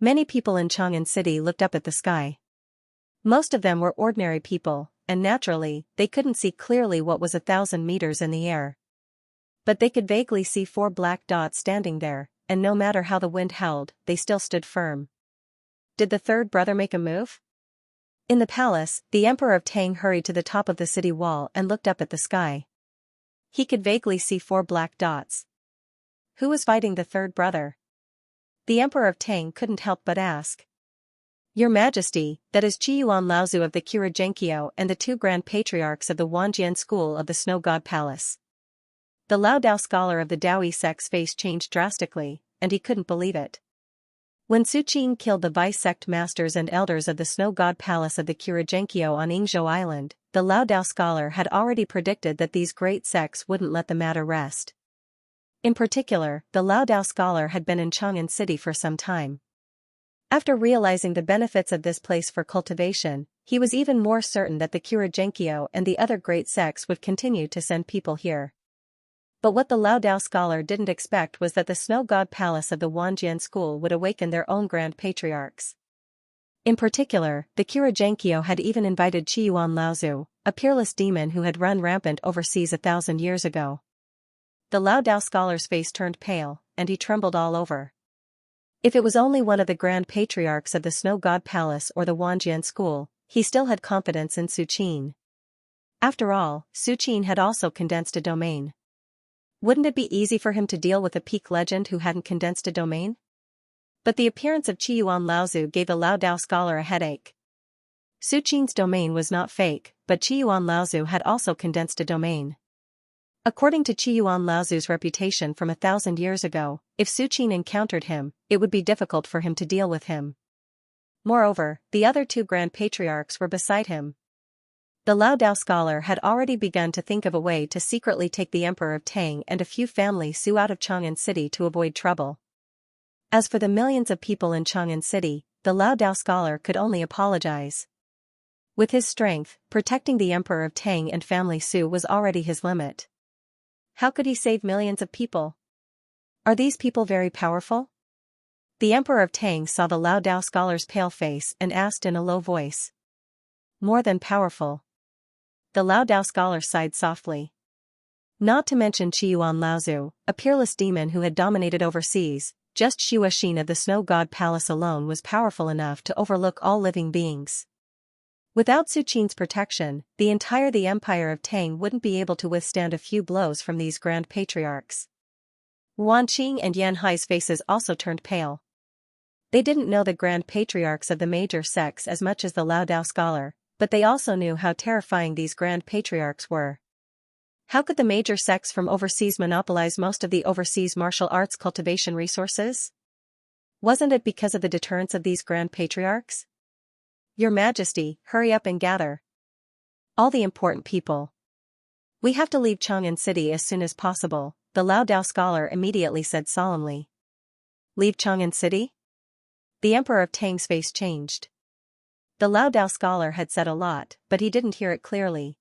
Many people in Chang'an City looked up at the sky. Most of them were ordinary people, and naturally, they couldn't see clearly what was 1,000 meters in the air. But they could vaguely see 4 black dots standing there, and no matter how the wind howled, they still stood firm. Did the third brother make a move? In the palace, the Emperor of Tang hurried to the top of the city wall and looked up at the sky. He could vaguely see 4 black dots. Who was fighting the third brother? The Emperor of Tang couldn't help but ask. Your Majesty, that is Qi Yuan Laozu of the Xianxia and the 2 grand patriarchs of the Wanjian school of the Snow God Palace. The Lao Dao scholar of the Daoist sect's face changed drastically, and he couldn't believe it. When Su Qin killed the vice sect masters and elders of the snow god palace of the Xianxia on Yingzhou Island, the Lao Dao scholar had already predicted that these great sects wouldn't let the matter rest. In particular, the Lao Dao scholar had been in Chang'an City for some time. After realizing the benefits of this place for cultivation, he was even more certain that the Xianxia and the other great sects would continue to send people here. But what the Lao Dao scholar didn't expect was that the snow god palace of the Wanjian school would awaken their own grand patriarchs. In particular, the Xianxia had even invited Qiyuan Laozu, a peerless demon who had run rampant overseas 1,000 years ago. The Lao Dao scholar's face turned pale, and he trembled all over. If it was only one of the grand patriarchs of the snow god palace or the Wanjian school, he still had confidence in Su Qin. After all, Su Qin had also condensed a domain. Wouldn't it be easy for him to deal with a peak legend who hadn't condensed a domain? But the appearance of Qiyuan Laozu gave the Lao Dao scholar a headache. Su Qin's domain was not fake, but Qiyuan Laozu had also condensed a domain. According to Qiyuan Laozu's reputation from 1,000 years ago, if Su Qin encountered him, it would be difficult for him to deal with him. Moreover, the other two grand patriarchs were beside him. The Lao Dao scholar had already begun to think of a way to secretly take the Emperor of Tang and a few family Su out of Chang'an City to avoid trouble. As for the millions of people in Chang'an City, the Lao Dao scholar could only apologize. With his strength, protecting the Emperor of Tang and family Su was already his limit. How could he save millions of people? Are these people very powerful? The Emperor of Tang saw the Lao Dao scholar's pale face and asked in a low voice. More than powerful. The Lao Dao scholar sighed softly. Not to mention Qiyuan Laozu, a peerless demon who had dominated overseas, just Xianxia of the snow god palace alone was powerful enough to overlook all living beings. Without Su Qin's protection, the Empire of Tang wouldn't be able to withstand a few blows from these grand patriarchs. Wan Qing and Yan Hai's faces also turned pale. They didn't know the grand patriarchs of the major sects as much as the Lao Dao scholar, but they also knew how terrifying these grand patriarchs were. How could the major sects from overseas monopolize most of the overseas martial arts cultivation resources? Wasn't it because of the deterrence of these grand patriarchs? Your Majesty, hurry up and gather all the important people. We have to leave Chang'an City as soon as possible, the Lao Dao scholar immediately said solemnly. Leave Chang'an City? The Emperor of Tang's face changed. The Lao Dao scholar had said a lot, but he didn't hear it clearly.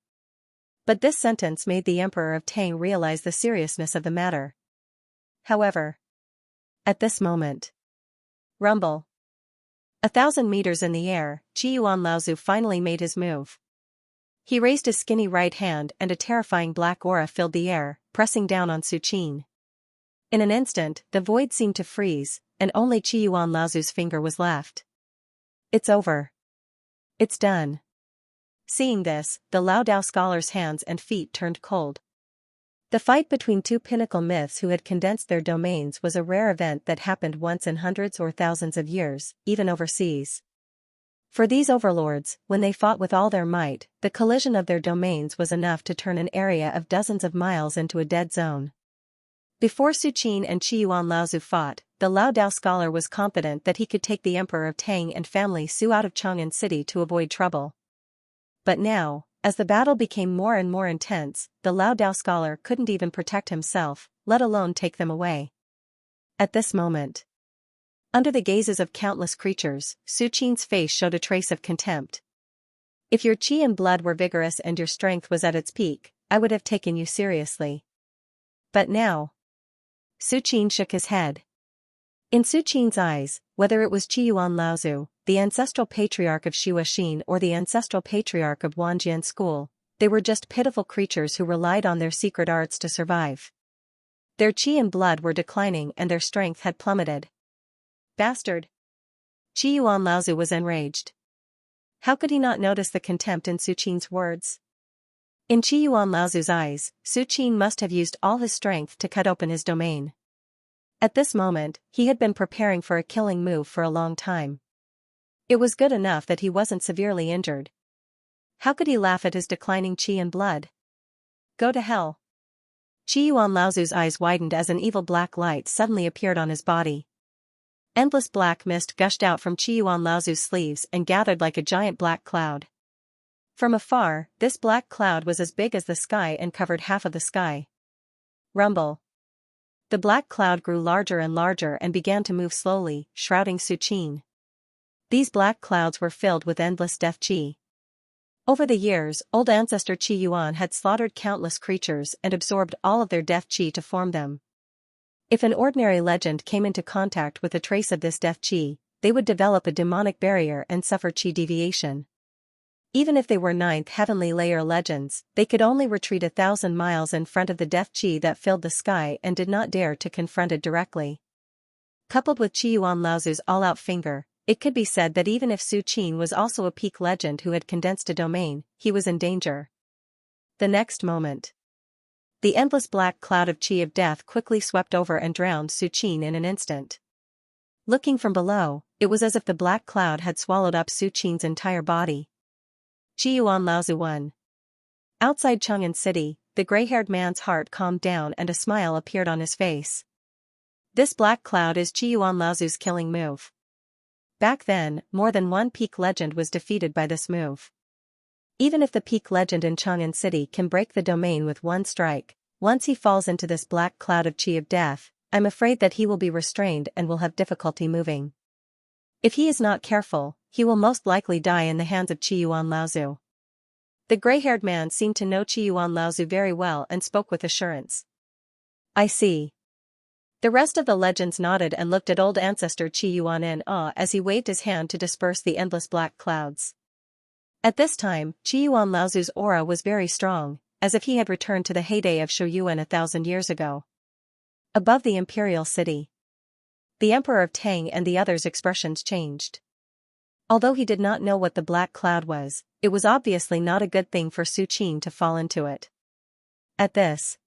But this sentence made the Emperor of Tang realize the seriousness of the matter. However, at this moment, rumble. 1,000 meters in the air, Qiyuan Laozu finally made his move. He raised his skinny right hand and a terrifying black aura filled the air, pressing down on Su Qin. In an instant, the void seemed to freeze, and only Qiyuan Laozu's finger was left. It's over. It's done. Seeing this, the Lao Dao scholar's hands and feet turned cold. The fight between two pinnacle myths who had condensed their domains was a rare event that happened once in hundreds or thousands of years, even overseas. For these overlords, when they fought with all their might, the collision of their domains was enough to turn an area of dozens of miles into a dead zone. Before Su Qin and Qiyuan Laozu fought, the Lao Dao scholar was confident that he could take the Emperor of Tang and family Su out of Chang'an City to avoid trouble. But now, as the battle became more and more intense, the Lao Dao scholar couldn't even protect himself, let alone take them away. At this moment, under the gazes of countless creatures, Su Qin's face showed a trace of contempt. If your qi and blood were vigorous and your strength was at its peak, I would have taken you seriously. But now, Su Qin shook his head. In Su Qin's eyes, whether it was Qiyuan Laozu, the ancestral patriarch of Xianxia or the ancestral patriarch of Wanjian school, they were just pitiful creatures who relied on their secret arts to survive. Their qi and blood were declining and their strength had plummeted. Bastard! Qiyuan Laozu was enraged. How could he not notice the contempt in Su Qin's words? In Qiyuan Laozu's eyes, Su Qin must have used all his strength to cut open his domain. At this moment, he had been preparing for a killing move for a long time. It was good enough that he wasn't severely injured. How could he laugh at his declining qi and blood? Go to hell. Qi Yuan Laozu's eyes widened as an evil black light suddenly appeared on his body. Endless black mist gushed out from Qi Yuan Laozu's sleeves and gathered like a giant black cloud. From afar, this black cloud was as big as the sky and covered half of the sky. Rumble. The black cloud grew larger and larger and began to move slowly, shrouding Su Qin. These black clouds were filled with endless death qi. Over the years, old ancestor Qi Yuan had slaughtered countless creatures and absorbed all of their death qi to form them. If an ordinary legend came into contact with a trace of this death qi, they would develop a demonic barrier and suffer qi deviation. Even if they were ninth heavenly layer legends, they could only retreat 1,000 miles in front of the death qi that filled the sky and did not dare to confront it directly. Coupled with Qi Yuan Laozu's all-out finger, it could be said that even if Su Qin was also a peak legend who had condensed a domain, he was in danger. The next moment, the endless black cloud of qi of death quickly swept over and drowned Su Qin in an instant. Looking from below, it was as if the black cloud had swallowed up Su Qin's entire body. Qi Yuan Laozu 1. Outside Chang'an City, the gray-haired man's heart calmed down and a smile appeared on his face. This black cloud is Qi Yuan Laozu's killing move. Back then, more than one peak legend was defeated by this move. Even if the peak legend in Chang'an City can break the domain with one strike, once he falls into this black cloud of qi of death, I'm afraid that he will be restrained and will have difficulty moving. If he is not careful, he will most likely die in the hands of Qi Yuan Laozu. The gray-haired man seemed to know Qi Yuan Laozu very well and spoke with assurance. I see. The rest of the legends nodded and looked at old ancestor Qi Yuan in awe as he waved his hand to disperse the endless black clouds. At this time, Qi Yuan Laozu's aura was very strong, as if he had returned to the heyday of Shouyuan 1,000 years ago. Above the imperial city, the Emperor of Tang and the others' expressions changed. Although he did not know what the black cloud was, it was obviously not a good thing for Su Qin to fall into it. At this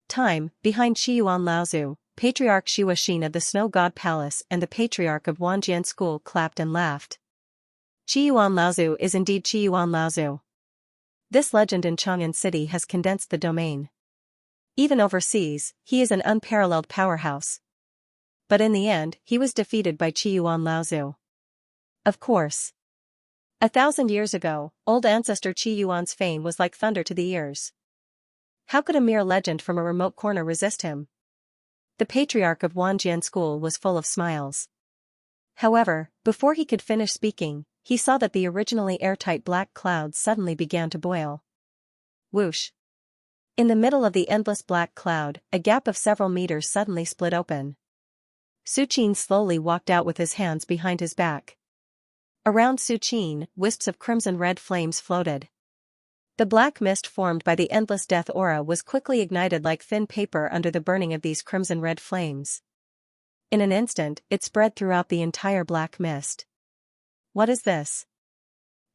time, behind Qi Yuan Laozu, Patriarch Xuexin of the Snow God Palace and the Patriarch of Wanjian School clapped and laughed. Qi Yuan Laozu is indeed Qi Yuan Laozu. This legend in Chang'an City has condensed the domain. Even overseas, he is an unparalleled powerhouse. But in the end, he was defeated by Qi Yuan Laozu. Of course. 1,000 years ago, old ancestor Qi Yuan's fame was like thunder to the ears. How could a mere legend from a remote corner resist him? The Patriarch of Wanjian School was full of smiles. However, before he could finish speaking, he saw that the originally airtight black clouds suddenly began to boil. Whoosh! In the middle of the endless black cloud, a gap of several meters suddenly split open. Su Qin slowly walked out with his hands behind his back. Around Su Qin, wisps of crimson-red flames floated. The black mist formed by the endless death aura was quickly ignited like thin paper under the burning of these crimson-red flames. In an instant, it spread throughout the entire black mist. What is this?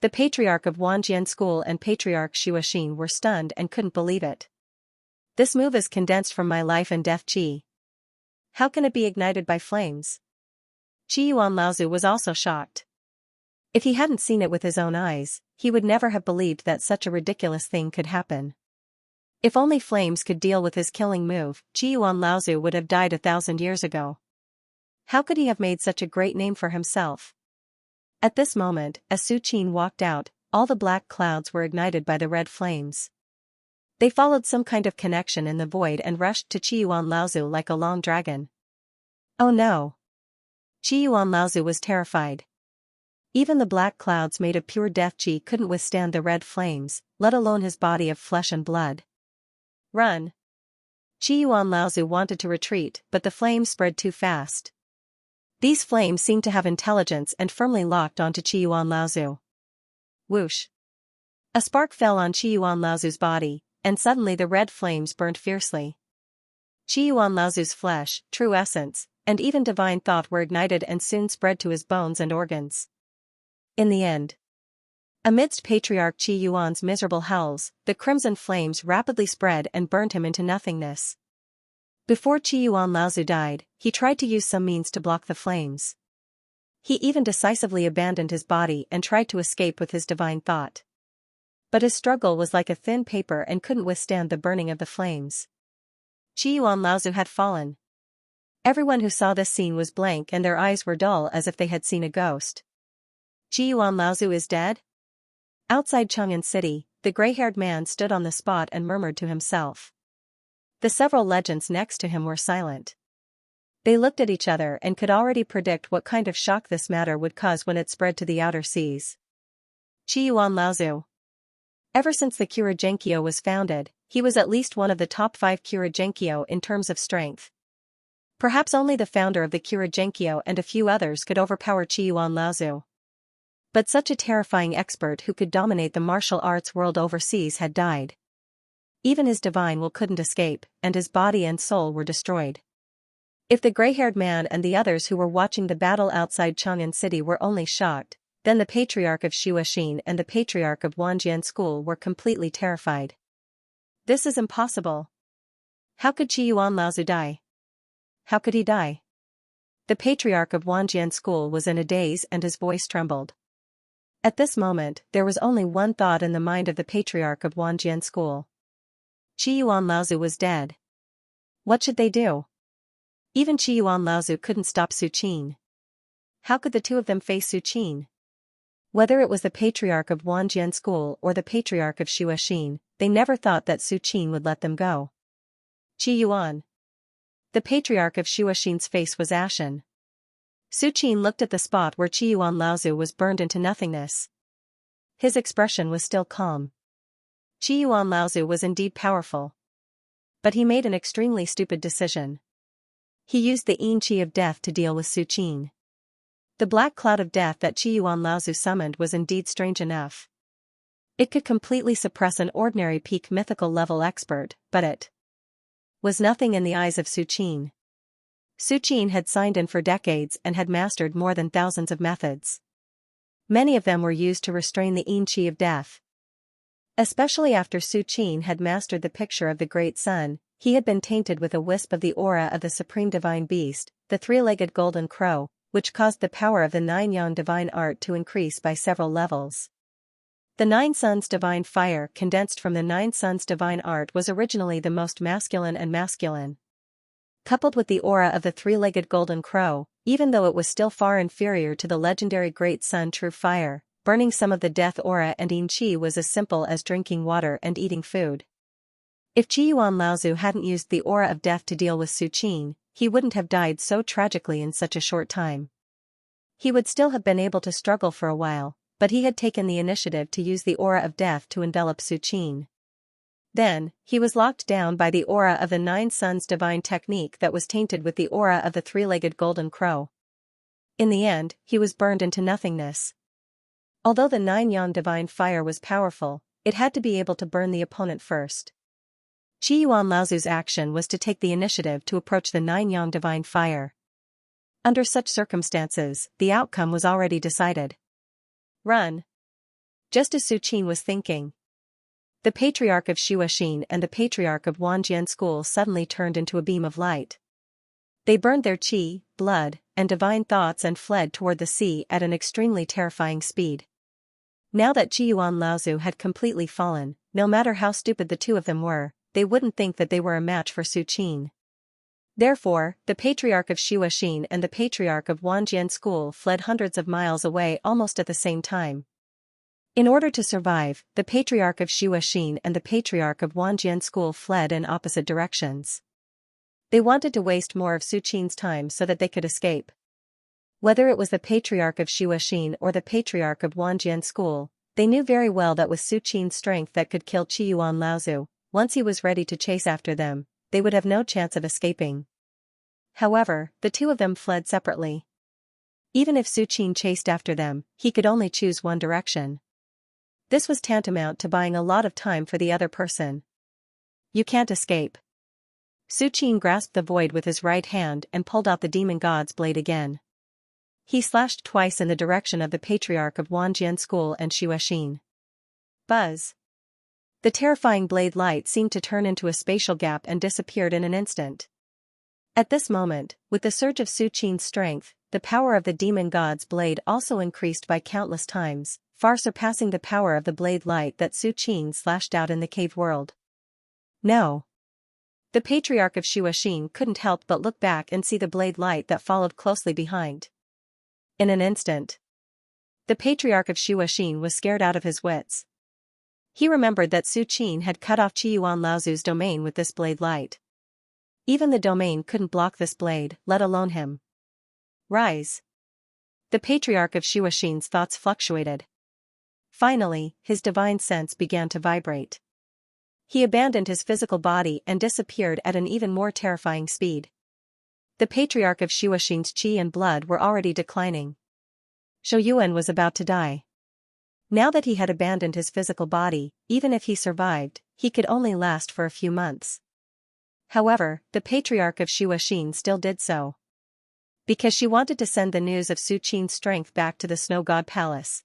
The Patriarch of Wanjian School and Patriarch Xuexin were stunned and couldn't believe it. This move is condensed from my life and death qi. How can it be ignited by flames? Qi Yuan Laozu was also shocked. If he hadn't seen it with his own eyes, he would never have believed that such a ridiculous thing could happen. If only flames could deal with his killing move, Qi Yuan Laozu would have died 1,000 years ago. How could he have made such a great name for himself? At this moment, as Su Qin walked out, all the black clouds were ignited by the red flames. They followed some kind of connection in the void and rushed to Qi Yuan Laozu like a long dragon. Oh no! Qi Yuan Laozu was terrified. Even the black clouds made of pure death qi couldn't withstand the red flames, let alone his body of flesh and blood. Run! Qi Yuan Laozu wanted to retreat, but the flames spread too fast. These flames seemed to have intelligence and firmly locked onto Qi Yuan Laozu. Whoosh! A spark fell on Qi Yuan Laozu's body, and suddenly the red flames burned fiercely. Qi Yuan Laozu's flesh, true essence, and even divine thought were ignited and soon spread to his bones and organs. In the end, amidst Patriarch Qi Yuan's miserable howls, the crimson flames rapidly spread and burned him into nothingness. Before Qi Yuan Laozu died, he tried to use some means to block the flames. He even decisively abandoned his body and tried to escape with his divine thought. But his struggle was like a thin paper and couldn't withstand the burning of the flames. Qi Yuan Laozu had fallen. Everyone who saw this scene was blank and their eyes were dull as if they had seen a ghost. Qi Yuan Laozu is dead? Outside Chang'an City, the gray-haired man stood on the spot and murmured to himself. The several legends next to him were silent. They looked at each other and could already predict what kind of shock this matter would cause when it spread to the outer seas. Qi Yuan Laozu. Ever since the Kura-Genkyo was founded, he was at least one of the top 5 Kura-Genkyo in terms of strength. Perhaps only the founder of the Kura-Genkyo and a few others could overpower Qi Yuan Laozu. But such a terrifying expert who could dominate the martial arts world overseas had died. Even his divine will couldn't escape, and his body and soul were destroyed. If the gray-haired man and the others who were watching the battle outside Chang'an City were only shocked, then the patriarch of Shuoxin and the patriarch of Wanjian School were completely terrified. This is impossible. How could Qi Yuan Laozu die? How could he die? The patriarch of Wanjian School was in a daze and his voice trembled. At this moment, there was only one thought in the mind of the patriarch of Wanjian School. Qi Yuan Laozu was dead. What should they do? Even Qi Yuan Laozu couldn't stop Su Qin. How could the two of them face Su Qin? Whether it was the patriarch of Wanjian School or the patriarch of Shuoxin, they never thought that Su Qin would let them go. Qi Yuan. The patriarch of Shuoxin's face was ashen. Su Qin looked at the spot where Qi Yuan Laozu was burned into nothingness. His expression was still calm. Qi Yuan Laozu was indeed powerful. But he made an extremely stupid decision. He used the Yin Qi of death to deal with Su Qin. The black cloud of death that Qi Yuan Laozu summoned was indeed strange enough. It could completely suppress an ordinary peak mythical level expert, but it was nothing in the eyes of Su Qin. Su Qin had signed in for decades and had mastered more than thousands of methods. Many of them were used to restrain the Yin Qi of death. Especially after Su Qin had mastered the picture of the Great Sun, he had been tainted with a wisp of the aura of the Supreme Divine Beast, the three-legged golden crow, which caused the power of the Nine-Yang divine art to increase by several levels. The Nine Suns divine fire condensed from the Nine Suns divine art was originally the most masculine and masculine. Coupled with the aura of the three-legged golden crow, even though it was still far inferior to the legendary Great Sun true fire, burning some of the death aura and Yin Qi was as simple as drinking water and eating food. If Qi Yuan Laozu hadn't used the aura of death to deal with Su Qin, he wouldn't have died so tragically in such a short time. He would still have been able to struggle for a while, but he had taken the initiative to use the aura of death to envelop Su Qin. Then, he was locked down by the aura of the Nine Suns divine technique that was tainted with the aura of the three-legged golden crow. In the end, he was burned into nothingness. Although the Nine Yang divine fire was powerful, it had to be able to burn the opponent first. Qi Yuan Laozu's action was to take the initiative to approach the Nine Yang divine fire. Under such circumstances, the outcome was already decided. Run. Just as Su Qin was thinking, the patriarch of Shuoxin and the patriarch of Wanjian School suddenly turned into a beam of light. They burned their qi, blood, and divine thoughts and fled toward the sea at an extremely terrifying speed. Now that Qi Yuan Laozu had completely fallen, no matter how stupid the two of them were, they wouldn't think that they were a match for Su Qin. Therefore, the patriarch of Shuoxin and the patriarch of Wanjian School fled hundreds of miles away almost at the same time. In order to survive, the patriarch of Shuoxin and the patriarch of Wanjian School fled in opposite directions. They wanted to waste more of Su Qin's time so that they could escape. Whether it was the patriarch of Shuoxin or the patriarch of Wanjian School, they knew very well that with Su Qin's strength that could kill Qi Yuan Laozu, once he was ready to chase after them, they would have no chance of escaping. However, the two of them fled separately. Even if Su Qin chased after them, he could only choose one direction. This was tantamount to buying a lot of time for the other person. You can't escape. Su Qin grasped the void with his right hand and pulled out the demon god's blade again. He slashed twice in the direction of the patriarch of Wanjian School and Shuoxin. Buzz. The terrifying blade light seemed to turn into a spatial gap and disappeared in an instant. At this moment, with the surge of Su Qin's strength, the power of the demon god's blade also increased by countless times, far surpassing the power of the blade light that Su Qin slashed out in the cave world. No. The patriarch of Shuaxin couldn't help but look back and see the blade light that followed closely behind. In an instant, the patriarch of Shuaxin was scared out of his wits. He remembered that Su Qin had cut off Qiyuan Laozu's domain with this blade light. Even the domain couldn't block this blade, let alone him. Rise. The patriarch of Shuaxin's thoughts fluctuated. Finally, his divine sense began to vibrate. He abandoned his physical body and disappeared at an even more terrifying speed. The patriarch of Shuaxin's qi and blood were already declining. Zhou Yuan was about to die. Now that he had abandoned his physical body, even if he survived, he could only last for a few months. However, the patriarch of Shuaxin still did so. Because she wanted to send the news of Su Qin's strength back to the Snow God Palace.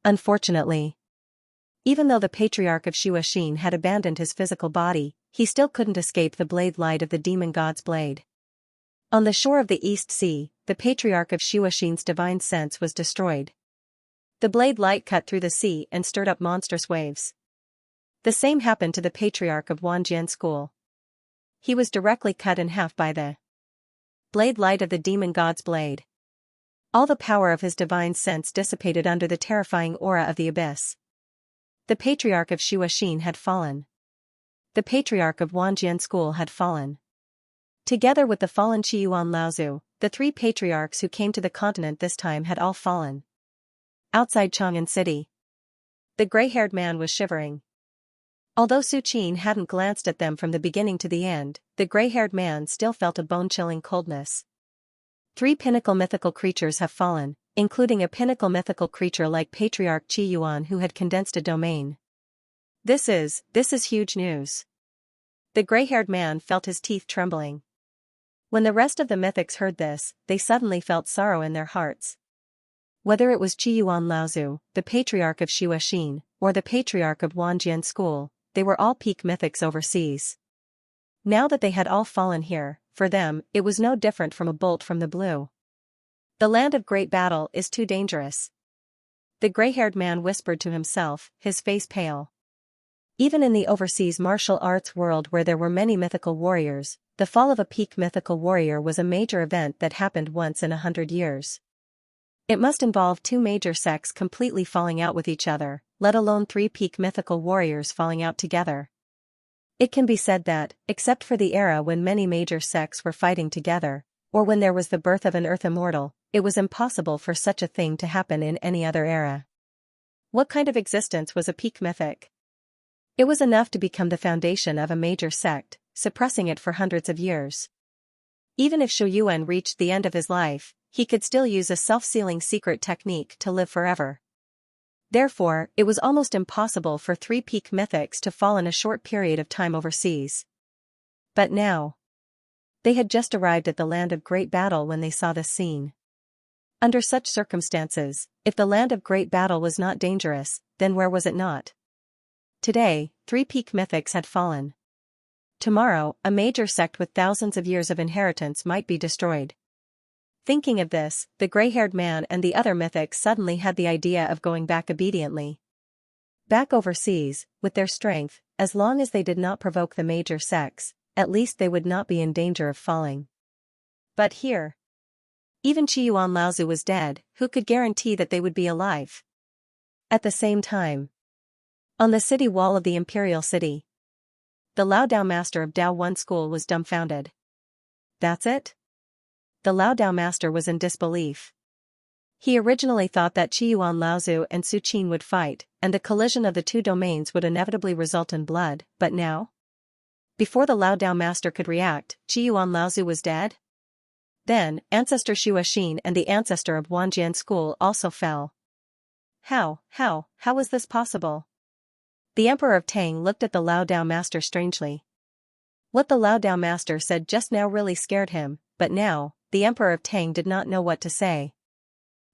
Unfortunately, even though the patriarch of Shuaxin had abandoned his physical body, he still couldn't escape the blade light of the demon god's blade. On the shore of the East Sea, the patriarch of Shuaxin's divine sense was destroyed. The blade light cut through the sea and stirred up monstrous waves. The same happened to the patriarch of Wanjian School. He was directly cut in half by the blade light of the demon god's blade. All the power of his divine sense dissipated under the terrifying aura of the abyss. The patriarch of Shuaxin had fallen. The patriarch of Wanjian School had fallen. Together with the fallen Qiyuan Laozu, the three patriarchs who came to the continent this time had all fallen. Outside Chang'an City, the gray-haired man was shivering. Although Su Qin hadn't glanced at them from the beginning to the end, the gray-haired man still felt a bone-chilling coldness. 3 pinnacle mythical creatures have fallen, including a pinnacle mythical creature like Patriarch Qi Yuan who had condensed a domain. This is huge news. The gray-haired man felt his teeth trembling. When the rest of the mythics heard this, they suddenly felt sorrow in their hearts. Whether it was Qiyuan Laozu, the patriarch of Shuaxin, or the patriarch of Wanjian School, they were all peak mythics overseas. Now that they had all fallen here, for them, it was no different from a bolt from the blue. The land of great battle is too dangerous. The gray-haired man whispered to himself, his face pale. Even in the overseas martial arts world where there were many mythical warriors, the fall of a peak mythical warrior was a major event that happened once in 100 years. It must involve 2 major sects completely falling out with each other, let alone 3 peak mythical warriors falling out together. It can be said that, except for the era when many major sects were fighting together, or when there was the birth of an Earth Immortal, it was impossible for such a thing to happen in any other era. What kind of existence was a peak mythic? It was enough to become the foundation of a major sect, suppressing it for hundreds of years. Even if Zhou Yuan reached the end of his life, he could still use a self-sealing secret technique to live forever. Therefore, it was almost impossible for 3 peak mythics to fall in a short period of time overseas. But now, they had just arrived at the land of great battle when they saw this scene. Under such circumstances, if the land of great battle was not dangerous, then where was it not? Today, 3 peak mythics had fallen. Tomorrow, a major sect with thousands of years of inheritance might be destroyed. Thinking of this, the gray-haired man and the other mythics suddenly had the idea of going back obediently. Back overseas, with their strength, as long as they did not provoke the major sects, at least they would not be in danger of falling. But here, even Qiyuan Laozu was dead, who could guarantee that they would be alive? At the same time, on the city wall of the imperial city, the Lao Dao master of Dao One School was dumbfounded. That's it? The Lao Dao master was in disbelief. He originally thought that Qiyuan Laozu and Su Qin would fight, and the collision of the 2 domains would inevitably result in blood, but now? Before the Lao Dao master could react, Qiyuan Laozu was dead? Then, Ancestor Shuaxin and the ancestor of Wanjian School also fell. How was this possible? The Emperor of Tang looked at the Lao Dao master strangely. What the Lao Dao master said just now really scared him, but now, the Emperor of Tang did not know what to say.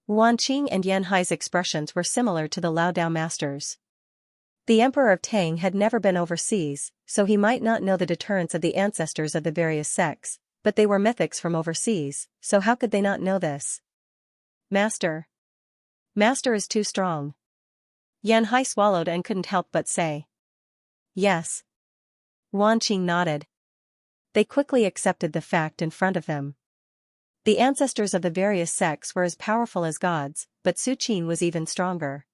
Wan Qing and Yan Hai's expressions were similar to the Lao Dao master's. The Emperor of Tang had never been overseas, so he might not know the deterrence of the ancestors of the various sects, but they were mythics from overseas, so how could they not know this? Master is too strong. Yan Hai swallowed and couldn't help but say. Yes. Wan Qing nodded. They quickly accepted the fact in front of them. The ancestors of the various sects were as powerful as gods, but Su Qin was even stronger.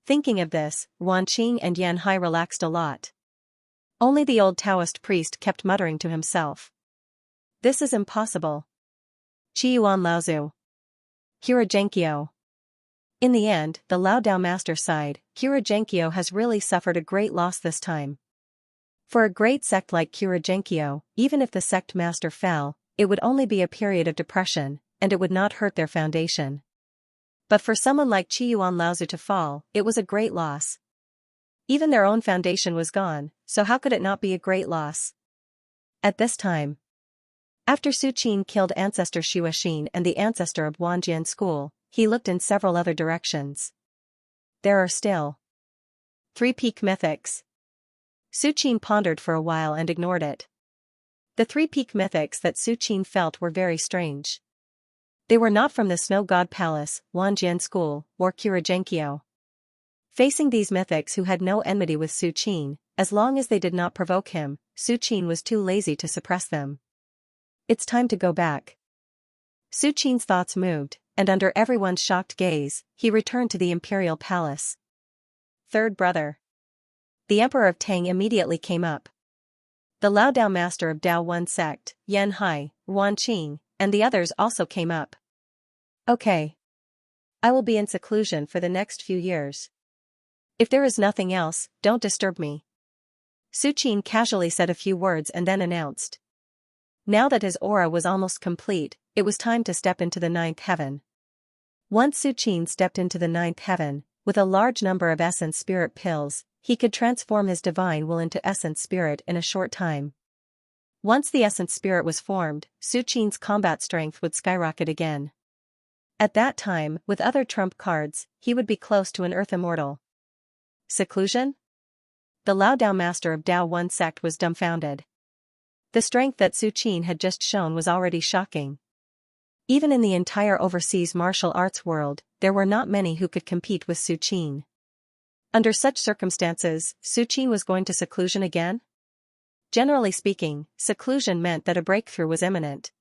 Thinking of this, Wan Qing and Yan Hai relaxed a lot. Only the old Taoist priest kept muttering to himself. This is impossible. Qi Yuan Laozu. Kira Genkyo. In the end, the Lao Dao master sighed. Kira Genkyo has really suffered a great loss this time. For a great sect like Kira Genkyo, even if the sect master fell, it would only be a period of depression, and it would not hurt their foundation. But for someone like Qi Yuan Laozu to fall, it was a great loss. Even their own foundation was gone, so how could it not be a great loss? At this time, after Su Qin killed ancestor Xuexin and the ancestor of Wanjian school, he looked in several other directions. There are still 3 peak mythics. Su Qin pondered for a while and ignored it. The 3 peak mythics that Su Qin felt were very strange. They were not from the Snow God Palace, Wanjian School, or Kira Genkyo. Facing these mythics who had no enmity with Su Qin, as long as they did not provoke him, Su Qin was too lazy to suppress them. It's time to go back. Su Qin's thoughts moved, and under everyone's shocked gaze, he returned to the imperial palace. Third brother. The emperor of Tang immediately came up. The Lao Dao master of Dao One sect, Yan Hai, Wan Qing, and the others also came up. Okay. I will be in seclusion for the next few years. If there is nothing else, don't disturb me. Su Qin casually said a few words and then announced. Now that his aura was almost complete, it was time to step into the 9th heaven. Once Su Qin stepped into the 9th heaven, with a large number of essence spirit pills, he could transform his divine will into essence spirit in a short time. Once the essence spirit was formed, Su Qin's combat strength would skyrocket again. At that time, with other trump cards, he would be close to an earth immortal. Seclusion? The Lao Dao master of Dao One sect was dumbfounded. The strength that Su Qin had just shown was already shocking. Even in the entire overseas martial arts world, there were not many who could compete with Su Qin. Under such circumstances, Su Qin was going to seclusion again? Generally speaking, seclusion meant that a breakthrough was imminent.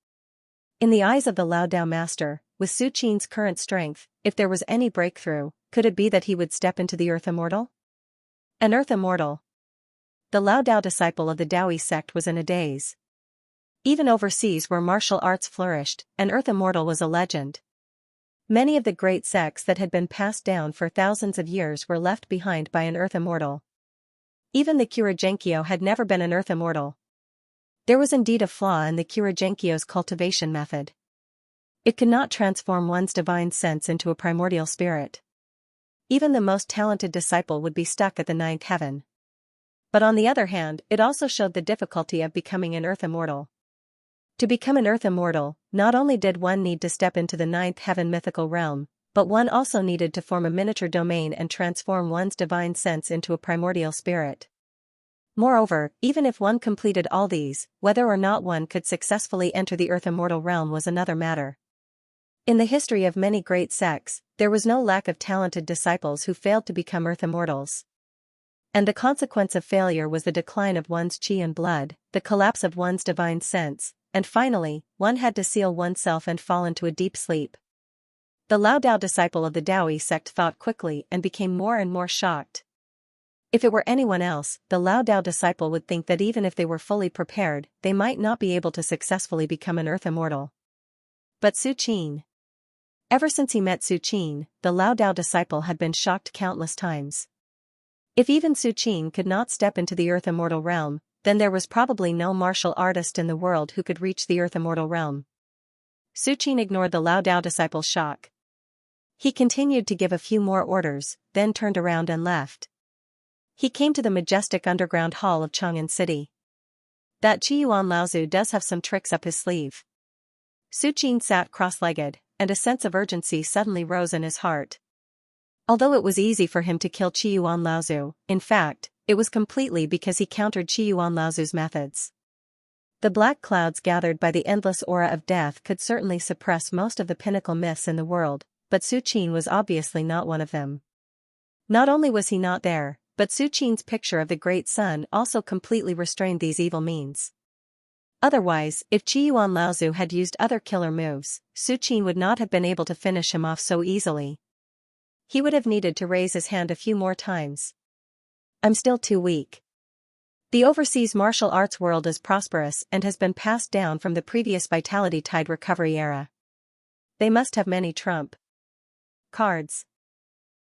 In the eyes of the Lao Dao master, with Su Qin's current strength, if there was any breakthrough, could it be that he would step into the Earth Immortal? An Earth Immortal. The Lao Dao disciple of the Daoist sect was in a daze. Even overseas where martial arts flourished, an Earth Immortal was a legend. Many of the great sects that had been passed down for thousands of years were left behind by an Earth Immortal. Even the Kira Genkyo had never been an Earth Immortal. There was indeed a flaw in the Kira Genkyo's cultivation method. It could not transform one's divine sense into a primordial spirit. Even the most talented disciple would be stuck at the 9th heaven. But on the other hand, it also showed the difficulty of becoming an Earth Immortal. To become an Earth Immortal, not only did one need to step into the 9th heaven mythical realm, but one also needed to form a miniature domain and transform one's divine sense into a primordial spirit. Moreover, even if one completed all these, whether or not one could successfully enter the Earth Immortal realm was another matter. In the history of many great sects, there was no lack of talented disciples who failed to become Earth Immortals. And the consequence of failure was the decline of one's qi and blood, the collapse of one's divine sense, and finally, one had to seal oneself and fall into a deep sleep. The Lao Dao disciple of the Daoist sect thought quickly and became more and more shocked. If it were anyone else, the Lao Dao disciple would think that even if they were fully prepared, they might not be able to successfully become an Earth Immortal. But Su Qin. Ever since he met Su Qin, the Lao Dao disciple had been shocked countless times. If even Su Qin could not step into the Earth Immortal realm, then there was probably no martial artist in the world who could reach the Earth Immortal realm. Su Qin ignored the Lao Dao disciple's shock. He continued to give a few more orders, then turned around and left. He came to the majestic underground hall of Chang'an City. That Qi Yuan Laozu does have some tricks up his sleeve. Su Qin sat cross-legged, and a sense of urgency suddenly rose in his heart. Although it was easy for him to kill Qi Yuan Laozu, in fact, it was completely because he countered Qi Yuan Laozu's methods. The black clouds gathered by the endless aura of death could certainly suppress most of the pinnacle myths in the world, but Su Qin was obviously not one of them. Not only was he not there, but Su Qin's picture of the Great Sun also completely restrained these evil means. Otherwise, if Qi Yuan Laozu had used other killer moves, Su Qin would not have been able to finish him off so easily. He would have needed to raise his hand a few more times. I'm still too weak. The overseas martial arts world is prosperous and has been passed down from the previous Vitality Tide recovery era. They must have many trump cards.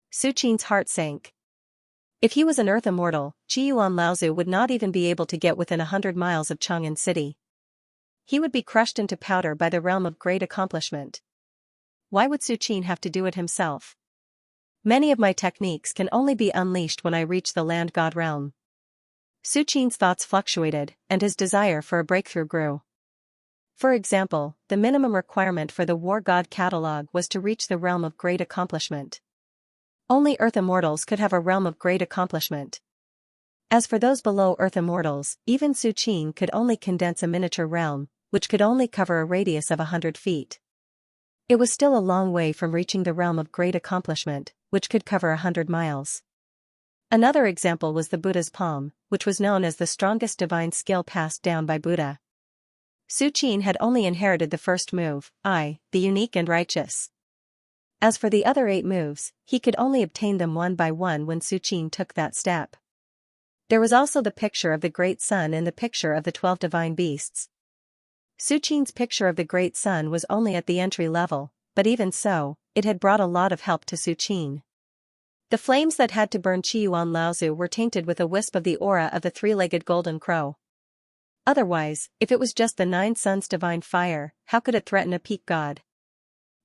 Su Qin's heart sank. If he was an Earth immortal, Qi Yuan Laozu would not even be able to get within 100 miles of Chang'an City. He would be crushed into powder by the realm of great accomplishment. Why would Su Qin have to do it himself? Many of my techniques can only be unleashed when I reach the land god realm. Su Qin's thoughts fluctuated, and his desire for a breakthrough grew. For example, the minimum requirement for the War God Catalog was to reach the realm of great accomplishment. Only Earth immortals could have a realm of great accomplishment. As for those below Earth immortals, even Su Qin could only condense a miniature realm, which could only cover a radius of 100 feet. It was still a long way from reaching the realm of great accomplishment, which could cover 100 miles. Another example was the Buddha's palm, which was known as the strongest divine skill passed down by Buddha. Su Qin had only inherited the first move, the unique and righteous. As for the other 8 moves, he could only obtain them one by one when Su Qin took that step. There was also the picture of the Great Sun and the picture of the 12 divine beasts. Su Qin's picture of the Great Sun was only at the entry level, but even so, it had brought a lot of help to Su Qin. The flames that had to burn Qi Yuan Laozu were tainted with a wisp of the aura of the 3-legged golden crow. Otherwise, if it was just the 9 suns' divine fire, how could it threaten a peak god?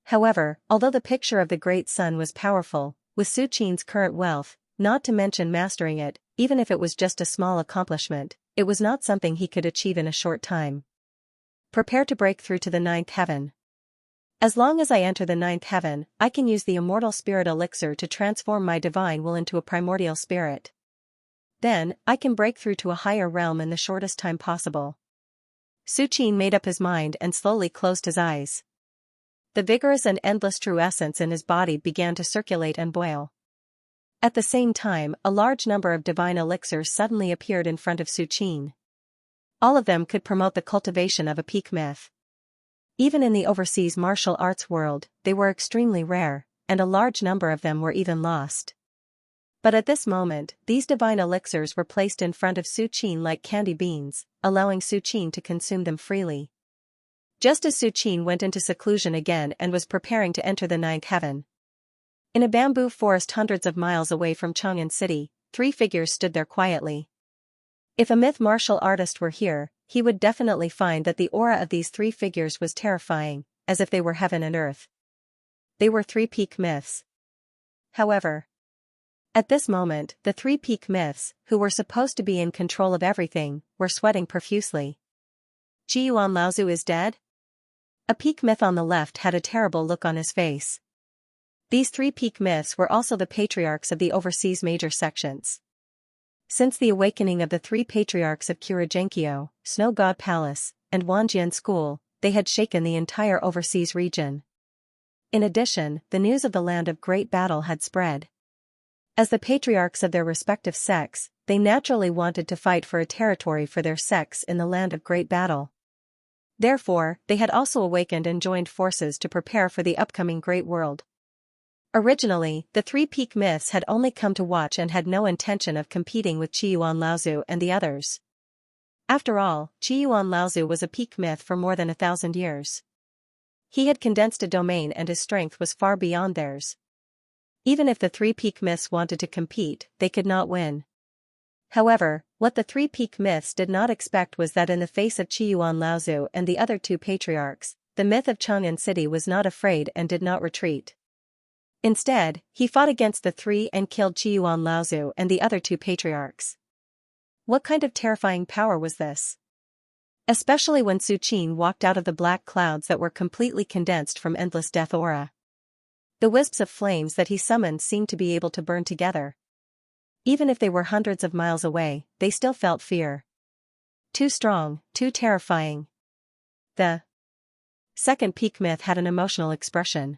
However, although the picture of the Great Sun was powerful, with Su Qin's current wealth, not to mention mastering it, even if it was just a small accomplishment, it was not something he could achieve in a short time. Prepare to break through to the 9th heaven. As long as I enter the 9th heaven, I can use the immortal spirit elixir to transform my divine will into a primordial spirit. Then, I can break through to a higher realm in the shortest time possible. Su Qin made up his mind and slowly closed his eyes. The vigorous and endless true essence in his body began to circulate and boil. At the same time, a large number of divine elixirs suddenly appeared in front of Su Qin. All of them could promote the cultivation of a peak myth. Even in the overseas martial arts world, they were extremely rare, and a large number of them were even lost. But at this moment, these divine elixirs were placed in front of Su Qin like candy beans, allowing Su Qin to consume them freely. Just as Su Qin went into seclusion again and was preparing to enter the 9th heaven. In a bamboo forest hundreds of miles away from Chang'an City, 3 figures stood there quietly. If a myth martial artist were here, he would definitely find that the aura of these 3 figures was terrifying, as if they were heaven and earth. They were 3 peak myths. However, at this moment, the 3 peak myths, who were supposed to be in control of everything, were sweating profusely. Qi Yuan Laozu is dead? A peak myth on the left had a terrible look on his face. These 3 peak myths were also the patriarchs of the overseas major sections. Since the awakening of the 3 patriarchs of Xianxia, Snow God Palace, and Wanjian School, they had shaken the entire overseas region. In addition, the news of the land of great battle had spread. As the patriarchs of their respective sects, they naturally wanted to fight for a territory for their sects in the land of great battle. Therefore, they had also awakened and joined forces to prepare for the upcoming great world. Originally, the 3 peak myths had only come to watch and had no intention of competing with Qi Yuan Laozu and the others. After all, Qi Yuan Laozu was a peak myth for more than 1,000 years. He had condensed a domain and his strength was far beyond theirs. Even if the 3 peak myths wanted to compete, they could not win. However, what the 3 peak myths did not expect was that in the face of Qi Yuan Laozu and the other 2 patriarchs, the myth of Chang'an City was not afraid and did not retreat. Instead, he fought against the 3 and killed Qi Yuan Laozu and the other 2 patriarchs. What kind of terrifying power was this? Especially when Su Qin walked out of the black clouds that were completely condensed from endless death aura. The wisps of flames that he summoned seemed to be able to burn together. Even if they were hundreds of miles away, they still felt fear. Too strong, too terrifying. The second peak myth had an emotional expression.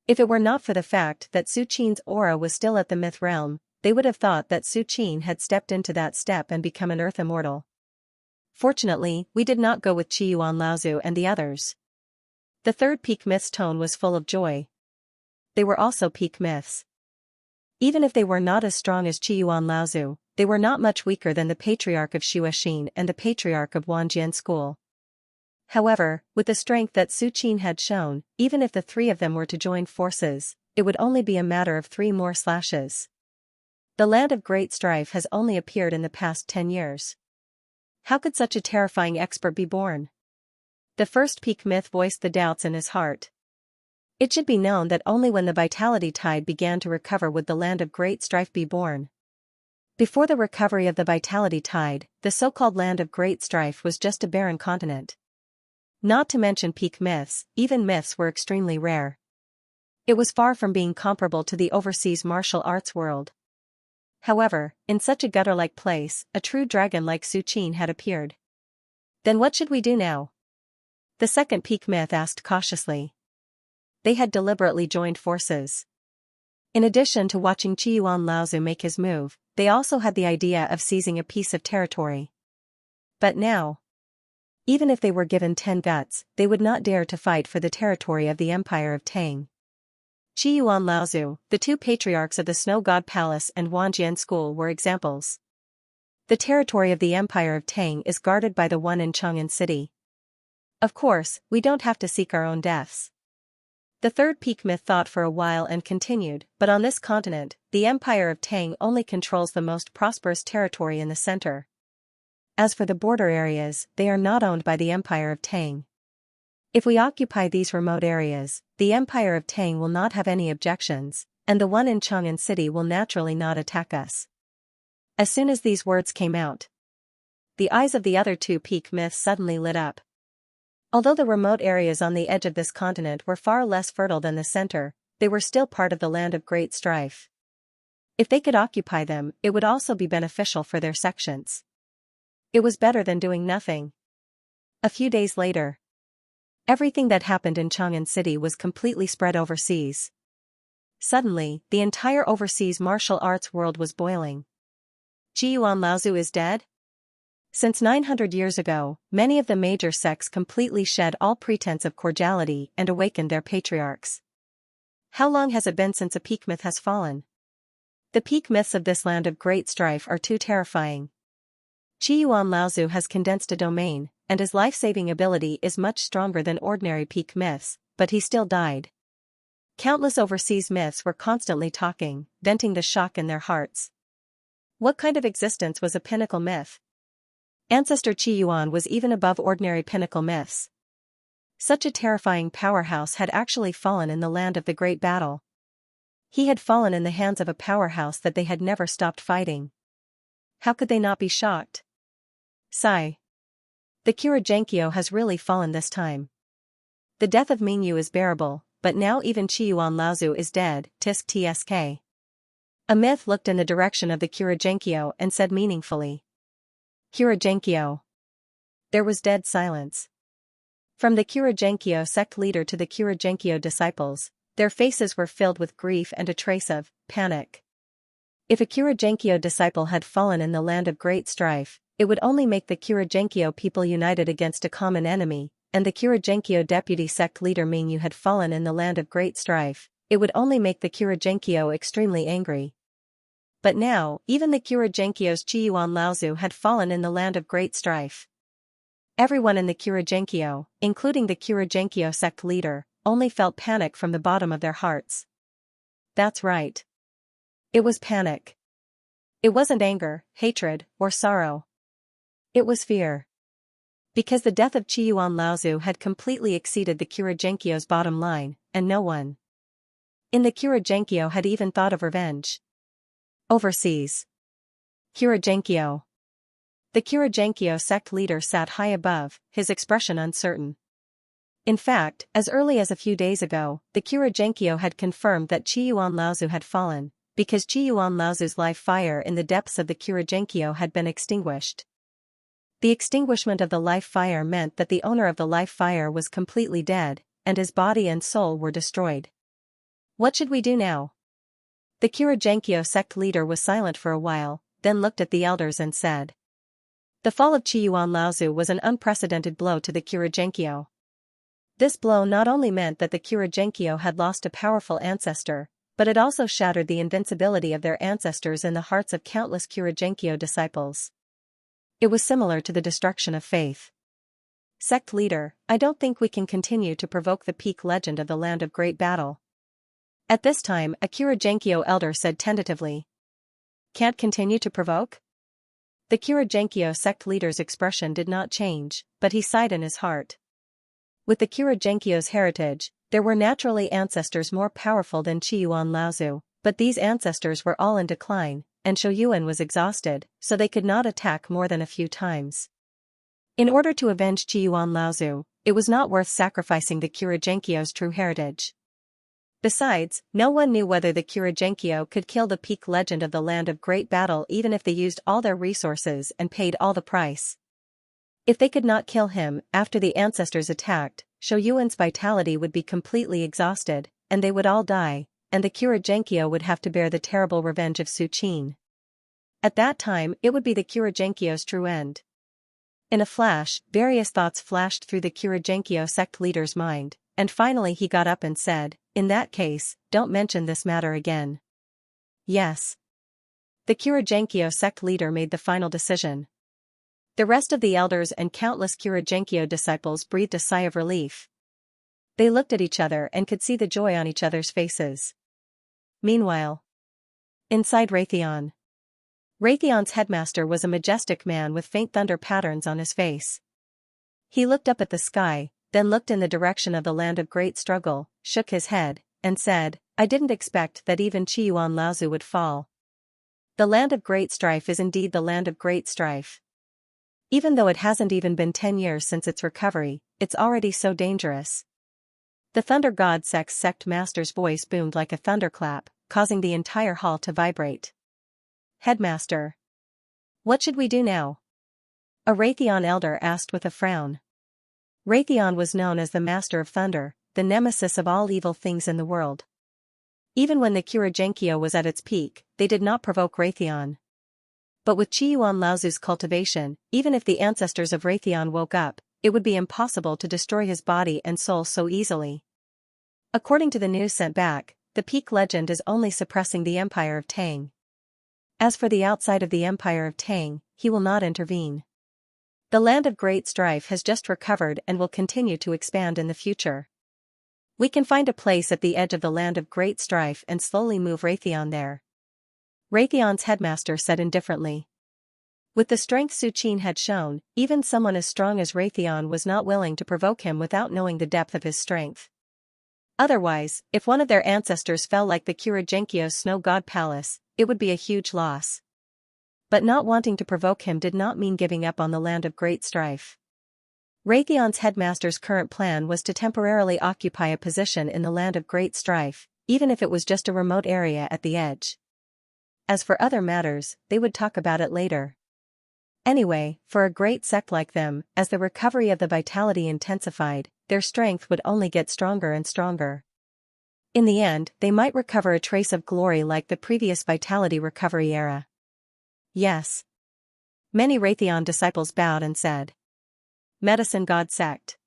If it were not for the fact that Su Qin's aura was still at the myth realm, they would have thought that Su Qin had stepped into that step and become an earth immortal. Fortunately, we did not go with Qiyuan Laozu and the others. The third peak myth's tone was full of joy. They were also peak myths. Even if they were not as strong as Qiyuan Laozu, they were not much weaker than the patriarch of Shuoxin and the patriarch of Wanjian school. However, with the strength that Su Qin had shown, even if the three of them were to join forces, it would only be a matter of 3 more slashes. The land of great strife has only appeared in the past 10 years. How could such a terrifying expert be born? The first peak myth voiced the doubts in his heart. It should be known that only when the vitality tide began to recover would the land of great strife be born. Before the recovery of the vitality tide, the so-called land of great strife was just a barren continent. Not to mention peak myths, even myths were extremely rare. It was far from being comparable to the overseas martial arts world. However, in such a gutter-like place, a true dragon like Su Qin had appeared. Then what should we do now? The second peak myth asked cautiously. They had deliberately joined forces. In addition to watching Qiyuan Laozu make his move, they also had the idea of seizing a piece of territory. But now, even if they were given 10 guts, they would not dare to fight for the territory of the Empire of Tang. Qiyuan Laozu, the 2 patriarchs of the Snow God Palace and Wanjian School were examples. The territory of the Empire of Tang is guarded by the one in Chang'an City. Of course, we don't have to seek our own deaths. The third peak myth thought for a while and continued, but on this continent, the Empire of Tang only controls the most prosperous territory in the center. As for the border areas, they are not owned by the Empire of Tang. If we occupy these remote areas, the Empire of Tang will not have any objections, and the one in Chang'an City will naturally not attack us. As soon as these words came out, the eyes of the other 2 peak myths suddenly lit up. Although the remote areas on the edge of this continent were far less fertile than the center, they were still part of the land of great strife. If they could occupy them, it would also be beneficial for their sections. It was better than doing nothing. A few days later, everything that happened in Chang'an City was completely spread overseas. Suddenly, the entire overseas martial arts world was boiling. Qiyuan Laozu is dead? Since 900 years ago, many of the major sects completely shed all pretense of cordiality and awakened their patriarchs. How long has it been since a peak myth has fallen? The peak myths of this land of great strife are too terrifying. Qiyuan Laozu has condensed a domain, and his life-saving ability is much stronger than ordinary peak myths, but he still died. Countless overseas myths were constantly talking, venting the shock in their hearts. What kind of existence was a pinnacle myth? Ancestor Qiyuan was even above ordinary pinnacle myths. Such a terrifying powerhouse had actually fallen in the land of the great battle. He had fallen in the hands of a powerhouse that they had never stopped fighting. How could they not be shocked? Sigh. The Kuragenkyo has really fallen this time. The death of Mingyu is bearable, but now even Qiyuan Laozu is dead, tisk tsk. A myth looked in the direction of the Kuragenkyo and said meaningfully. Kuragenkyo. There was dead silence. From the Kuragenkyo sect leader to the Kuragenkyo disciples, their faces were filled with grief and a trace of panic. If a Kuragenkyo disciple had fallen in the land of great strife, it would only make the Kuragenkyo people united against a common enemy, and the Kuragenkyo deputy sect leader Mingyu had fallen in the land of great strife, it would only make the Kuragenkyo extremely angry. But now, even the Kuragenkyo's Qiyuan Laozu had fallen in the land of great strife. Everyone in the Kuragenkyo, including the Kuragenkyo sect leader, only felt panic from the bottom of their hearts. That's right. It was panic. It wasn't anger, hatred, or sorrow. It was fear. Because the death of Qiyuan Laozu had completely exceeded the Kuragenkyo's bottom line, and no one in the Kuragenkyo had even thought of revenge. Overseas. Kuragenkyo. The Kuragenkyo sect leader sat high above, his expression uncertain. In fact, as early as a few days ago, the Kuragenkyo had confirmed that Qiyuan Laozu had fallen, because Qiyuan Laozu's life fire in the depths of the Kuragenkyo had been extinguished. The extinguishment of the life fire meant that the owner of the life fire was completely dead, and his body and soul were destroyed. What should we do now? The Kuragenkyo sect leader was silent for a while, then looked at the elders and said. The fall of Qiyuan Laozu was an unprecedented blow to the Kurajenkyo. This blow not only meant that the Kurajenkyo had lost a powerful ancestor, but it also shattered the invincibility of their ancestors in the hearts of countless Kurajenkyo disciples. It was similar to the destruction of faith. Sect leader, I don't think we can continue to provoke the peak legend of the land of great battle. At this time, a Kurajenkyo elder said tentatively. Can't continue to provoke? The Kurajenkyo sect leader's expression did not change, but he sighed in his heart. With the Kurajenkyo's heritage, there were naturally ancestors more powerful than Qiyuan Laozu, but these ancestors were all in decline, and Shouyuan was exhausted, so they could not attack more than a few times. In order to avenge Qiyuan Laozu, it was not worth sacrificing the Kurajenkyo's true heritage. Besides, no one knew whether the Kurajenkyo could kill the peak legend of the land of great battle even if they used all their resources and paid all the price. If they could not kill him after the ancestors attacked, Shouyuan's vitality would be completely exhausted, and they would all die, and the Kurajenkyo would have to bear the terrible revenge of Su Qin. At that time, it would be the Kurajenkyo's true end. In a flash, various thoughts flashed through the Kurajenkyo sect leader's mind, and finally he got up and said, in that case, don't mention this matter again. Yes. The Kurajenkyo sect leader made the final decision. The rest of the elders and countless Kurajenkyo disciples breathed a sigh of relief. They looked at each other and could see the joy on each other's faces. Meanwhile, inside Raytheon. Raytheon's headmaster was a majestic man with faint thunder patterns on his face. He looked up at the sky, then looked in the direction of the land of great struggle, shook his head, and said, I didn't expect that even Qiyuan Laozu would fall. The land of great strife is indeed the land of great strife. Even though it hasn't even been 10 years since its recovery, it's already so dangerous. The Thunder God sect master's voice boomed like a thunderclap, causing the entire hall to vibrate. Headmaster. What should we do now? A Raytheon elder asked with a frown. Raytheon was known as the Master of Thunder, the nemesis of all evil things in the world. Even when the Kurajenkyo was at its peak, they did not provoke Raytheon. But with Qiyuan Laozu's cultivation, even if the ancestors of Raytheon woke up, it would be impossible to destroy his body and soul so easily. According to the news sent back, the peak legend is only suppressing the Empire of Tang. As for the outside of the Empire of Tang, he will not intervene. The land of great strife has just recovered and will continue to expand in the future. We can find a place at the edge of the land of great strife and slowly move Raytheon there. Raytheon's headmaster said indifferently. With the strength Su Qin had shown, even someone as strong as Raytheon was not willing to provoke him without knowing the depth of his strength. Otherwise, if one of their ancestors fell like the Kurajenkyo's snow god palace, it would be a huge loss. But not wanting to provoke him did not mean giving up on the land of great strife. Raytheon's headmaster's current plan was to temporarily occupy a position in the land of great strife, even if it was just a remote area at the edge. As for other matters, they would talk about it later. Anyway, for a great sect like them, as the recovery of the vitality intensified, their strength would only get stronger and stronger. In the end, they might recover a trace of glory like the previous vitality recovery era. Yes. Many Raytheon disciples bowed and said. Medicine God sect.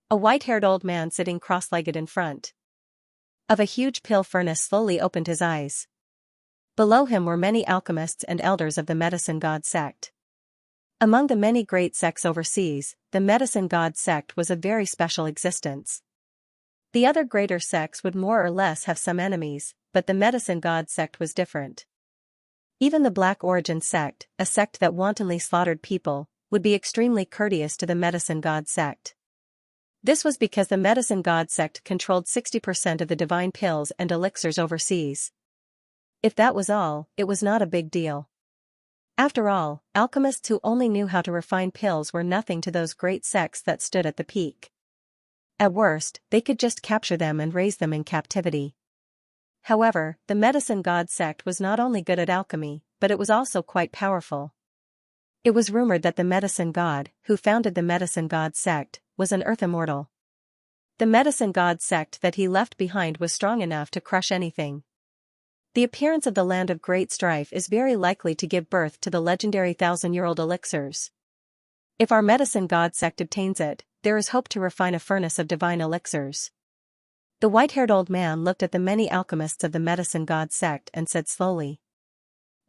A white-haired old man sitting cross-legged in front of a huge pill furnace slowly opened his eyes. Below him were many alchemists and elders of the Medicine God sect. Among the many great sects overseas, the Medicine God sect was a very special existence. The other greater sects would more or less have some enemies, but the Medicine God sect was different. Even the Black Origin sect, a sect that wantonly slaughtered people, would be extremely courteous to the Medicine God sect. This was because the Medicine God sect controlled 60% of the divine pills and elixirs overseas. If that was all, it was not a big deal. After all, alchemists who only knew how to refine pills were nothing to those great sects that stood at the peak. At worst, they could just capture them and raise them in captivity. However, the Medicine God sect was not only good at alchemy, but it was also quite powerful. It was rumored that the Medicine God, who founded the Medicine God sect, was an earth immortal. The Medicine God sect that he left behind was strong enough to crush anything. The appearance of the land of great strife is very likely to give birth to the legendary 1,000-year-old elixirs. If our medicine god sect obtains it, there is hope to refine a furnace of divine elixirs. The white-haired old man looked at the many alchemists of the medicine god sect and said slowly,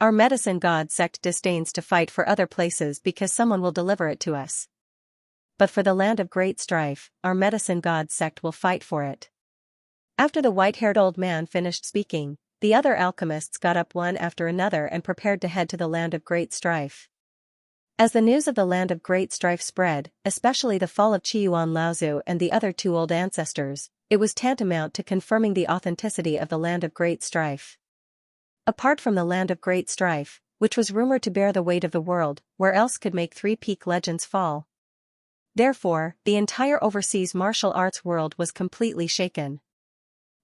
"Our medicine god sect disdains to fight for other places because someone will deliver it to us. But for the land of great strife, our medicine god sect will fight for it." After the white-haired old man finished speaking, the other alchemists got up one after another and prepared to head to the land of great strife. As the news of the land of great strife spread, especially the fall of Qiuan Laozu and the other two old ancestors, it was tantamount to confirming the authenticity of the land of great strife. Apart from the land of great strife, which was rumored to bear the weight of the world, where else could make three peak legends fall? Therefore, the entire overseas martial arts world was completely shaken.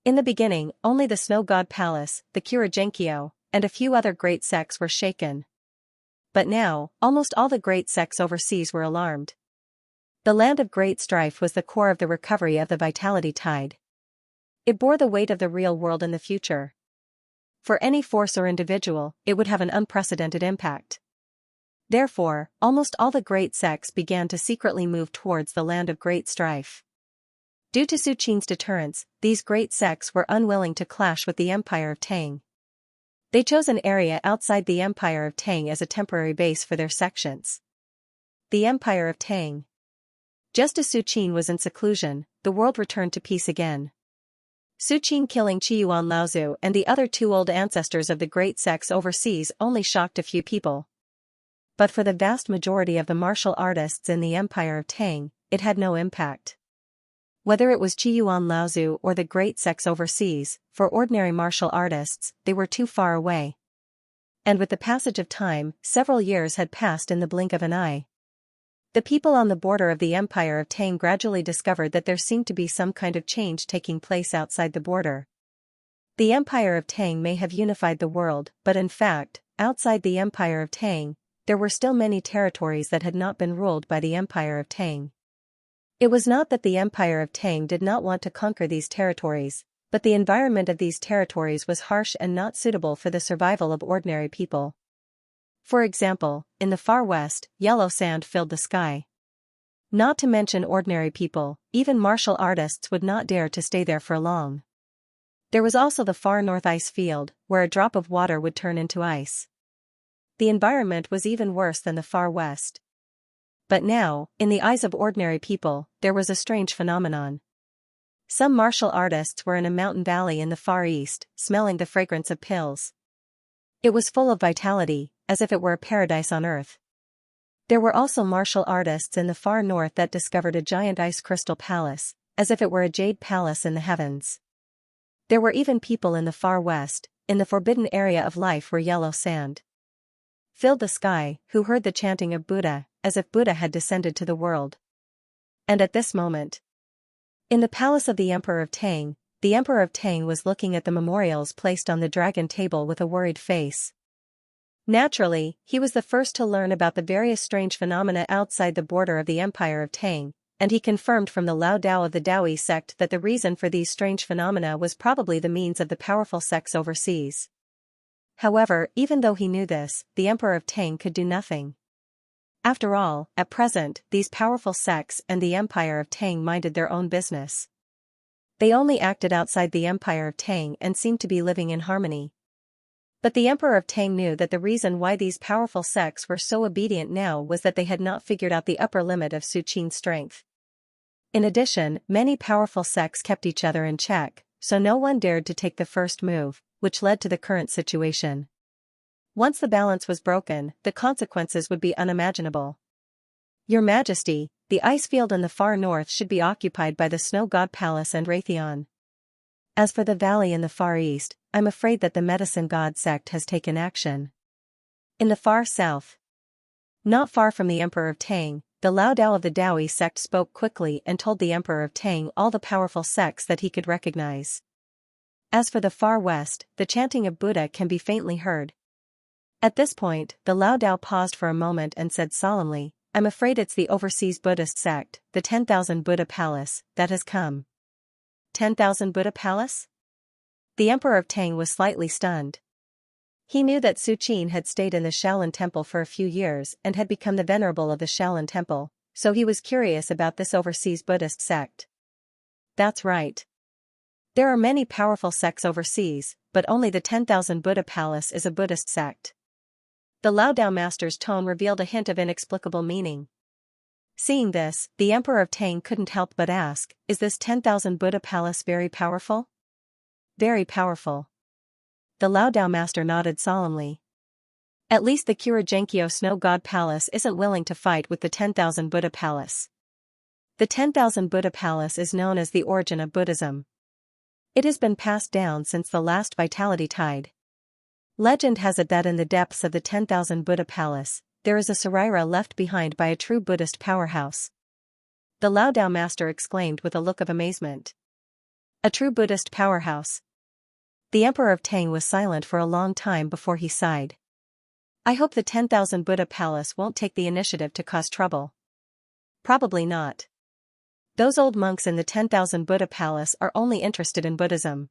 In the beginning, only the Snow God Palace, the Xianxia, and a few other great sects were shaken. But now, almost all the great sects overseas were alarmed. The land of great strife was the core of the recovery of the vitality tide. It bore the weight of the real world in the future. For any force or individual, it would have an unprecedented impact. Therefore, almost all the great sects began to secretly move towards the land of great strife. Due to Su Qin's deterrence, these great sects were unwilling to clash with the Empire of Tang. They chose an area outside the Empire of Tang as a temporary base for their sections. The Empire of Tang. Just as Su Qin was in seclusion, the world returned to peace again. Su Qin killing Qiuan Laozu and the other two old ancestors of the great sects overseas only shocked a few people. But for the vast majority of the martial artists in the Empire of Tang, it had no impact. Whether it was Qiuan Laozu or the great sects overseas, for ordinary martial artists, they were too far away. And with the passage of time, several years had passed in the blink of an eye. The people on the border of the Empire of Tang gradually discovered that there seemed to be some kind of change taking place outside the border. The Empire of Tang may have unified the world, but in fact, outside the Empire of Tang, there were still many territories that had not been ruled by the Empire of Tang. It was not that the Empire of Tang did not want to conquer these territories, but the environment of these territories was harsh and not suitable for the survival of ordinary people. For example, in the far west, yellow sand filled the sky. Not to mention ordinary people, even martial artists would not dare to stay there for long. There was also the far north ice field, where a drop of water would turn into ice. The environment was even worse than the far west. But now, in the eyes of ordinary people, there was a strange phenomenon. Some martial artists were in a mountain valley in the far east, smelling the fragrance of pills. It was full of vitality, as if it were a paradise on earth. There were also martial artists in the far north that discovered a giant ice crystal palace, as if it were a jade palace in the heavens. There were even people in the far west, in the forbidden area of life where yellow sand filled the sky, who heard the chanting of Buddha, as if Buddha had descended to the world. And at this moment, in the palace of the Emperor of Tang, the Emperor of Tang was looking at the memorials placed on the dragon table with a worried face. Naturally, he was the first to learn about the various strange phenomena outside the border of the Empire of Tang, and he confirmed from the Lao Dao of the Daoist sect that the reason for these strange phenomena was probably the means of the powerful sects overseas. However, even though he knew this, the Emperor of Tang could do nothing. After all, at present, these powerful sects and the Empire of Tang minded their own business. They only acted outside the Empire of Tang and seemed to be living in harmony. But the Emperor of Tang knew that the reason why these powerful sects were so obedient now was that they had not figured out the upper limit of Su Qin's strength. In addition, many powerful sects kept each other in check, so no one dared to take the first move, which led to the current situation. Once the balance was broken, the consequences would be unimaginable. Your Majesty, the ice field in the far north should be occupied by the Snow God Palace and Raytheon. As for the valley in the far east, I'm afraid that the Medicine God sect has taken action. In the far south, not far from the Emperor of Tang, the Lao Dao of the Daoist sect spoke quickly and told the Emperor of Tang all the powerful sects that he could recognize. As for the far west, the chanting of Buddha can be faintly heard. At this point, the Lao Dao paused for a moment and said solemnly, I'm afraid it's the overseas Buddhist sect, the 10,000 Buddha Palace, that has come. 10,000 Buddha Palace? The Emperor of Tang was slightly stunned. He knew that Su Qin had stayed in the Shaolin Temple for a few years and had become the venerable of the Shaolin Temple, so he was curious about this overseas Buddhist sect. That's right. There are many powerful sects overseas, but only the 10,000 Buddha Palace is a Buddhist sect. The Lao Dao master's tone revealed a hint of inexplicable meaning. Seeing this, the Emperor of Tang couldn't help but ask, is this 10,000 Buddha Palace very powerful? Very powerful. The Lao Dao master nodded solemnly. At least the Kurajenkyo Snow God Palace isn't willing to fight with the 10,000 Buddha Palace. The 10,000 Buddha Palace is known as the origin of Buddhism. It has been passed down since the last vitality tide. Legend has it that in the depths of the 10,000 Buddha Palace, there is a sarira left behind by a true Buddhist powerhouse. The Lao Dao master exclaimed with a look of amazement. A true Buddhist powerhouse. The Emperor of Tang was silent for a long time before he sighed. I hope the 10,000 Buddha Palace won't take the initiative to cause trouble. Probably not. Those old monks in the 10,000 Buddha Palace are only interested in Buddhism.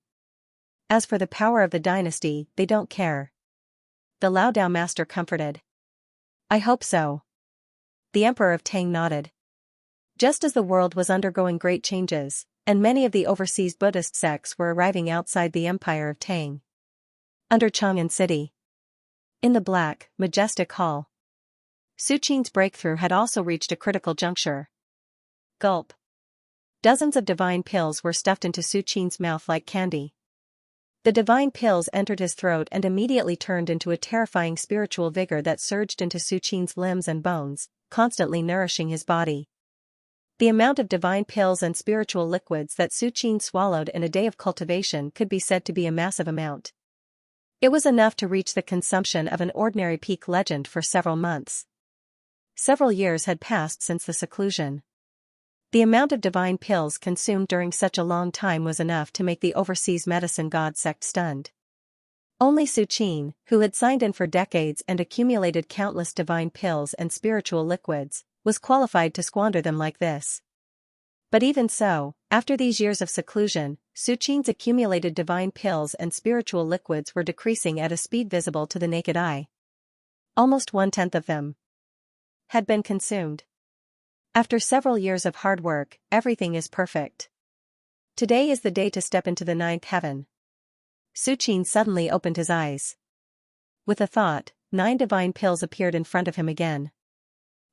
As for the power of the dynasty, they don't care. The Lao Dao master comforted. I hope so. The Emperor of Tang nodded. Just as the world was undergoing great changes, and many of the overseas Buddhist sects were arriving outside the Empire of Tang. Under Chang'an City. In the black, majestic hall. Su Qin's breakthrough had also reached a critical juncture. Gulp. Dozens of divine pills were stuffed into Su Qin's mouth like candy. The divine pills entered his throat and immediately turned into a terrifying spiritual vigor that surged into Su Qin's limbs and bones, constantly nourishing his body. The amount of divine pills and spiritual liquids that Su Qin swallowed in a day of cultivation could be said to be a massive amount. It was enough to reach the consumption of an ordinary peak legend for several months. Several years had passed since the seclusion. The amount of divine pills consumed during such a long time was enough to make the overseas medicine god sect stunned. Only Su Qin, who had signed in for decades and accumulated countless divine pills and spiritual liquids, was qualified to squander them like this. But even so, after these years of seclusion, Su Qin's accumulated divine pills and spiritual liquids were decreasing at a speed visible to the naked eye. Almost 1/10 of them had been consumed. After several years of hard work, everything is perfect. Today is the day to step into the ninth heaven. Su Qin suddenly opened his eyes. With a thought, 9 divine pills appeared in front of him again.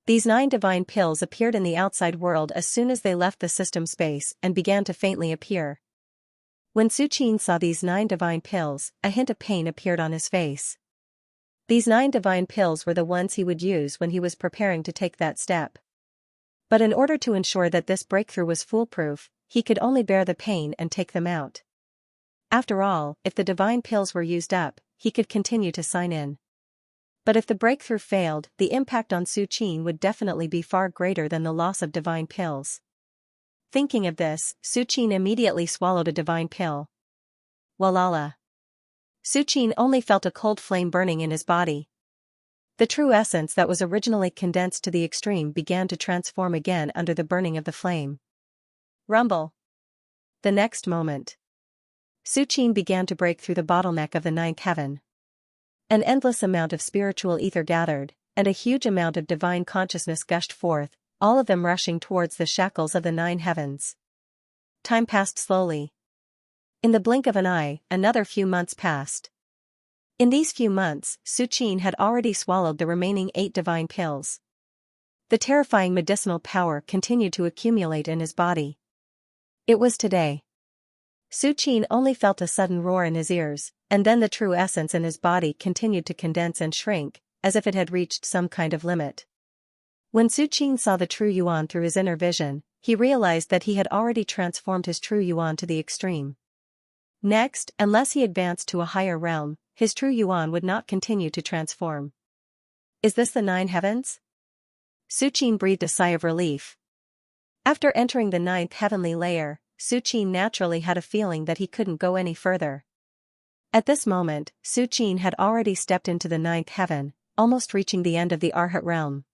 These 9 divine pills appeared in the outside world as soon as they left the system space and began to faintly appear. When Su Qin saw these 9 divine pills, a hint of pain appeared on his face. These 9 divine pills were the ones he would use when he was preparing to take that step. But in order to ensure that this breakthrough was foolproof, he could only bear the pain and take them out. After all, if the divine pills were used up, he could continue to sign in. But if the breakthrough failed, the impact on Su Qin would definitely be far greater than the loss of divine pills. Thinking of this, Su Qin immediately swallowed a divine pill. Walala. Su Qin only felt a cold flame burning in his body. The true essence that was originally condensed to the extreme began to transform again under the burning of the flame. Rumble. The next moment, Su Qin began to break through the bottleneck of the ninth heaven. An endless amount of spiritual ether gathered, and a huge amount of divine consciousness gushed forth, all of them rushing towards the shackles of the 9 heavens. Time passed slowly. In the blink of an eye, another few months passed. In these few months, Su Qin had already swallowed the remaining 8 divine pills. The terrifying medicinal power continued to accumulate in his body. It was today. Su Qin only felt a sudden roar in his ears, and then the true essence in his body continued to condense and shrink, as if it had reached some kind of limit. When Su Qin saw the true Yuan through his inner vision, he realized that he had already transformed his true Yuan to the extreme. Next, unless he advanced to a higher realm, his true Yuan would not continue to transform. Is this the 9 heavens? Su Qin breathed a sigh of relief. After entering the 9th heavenly layer, Su Qin naturally had a feeling that he couldn't go any further. At this moment, Su Qin had already stepped into the 9th heaven, almost reaching the end of the Arhat realm.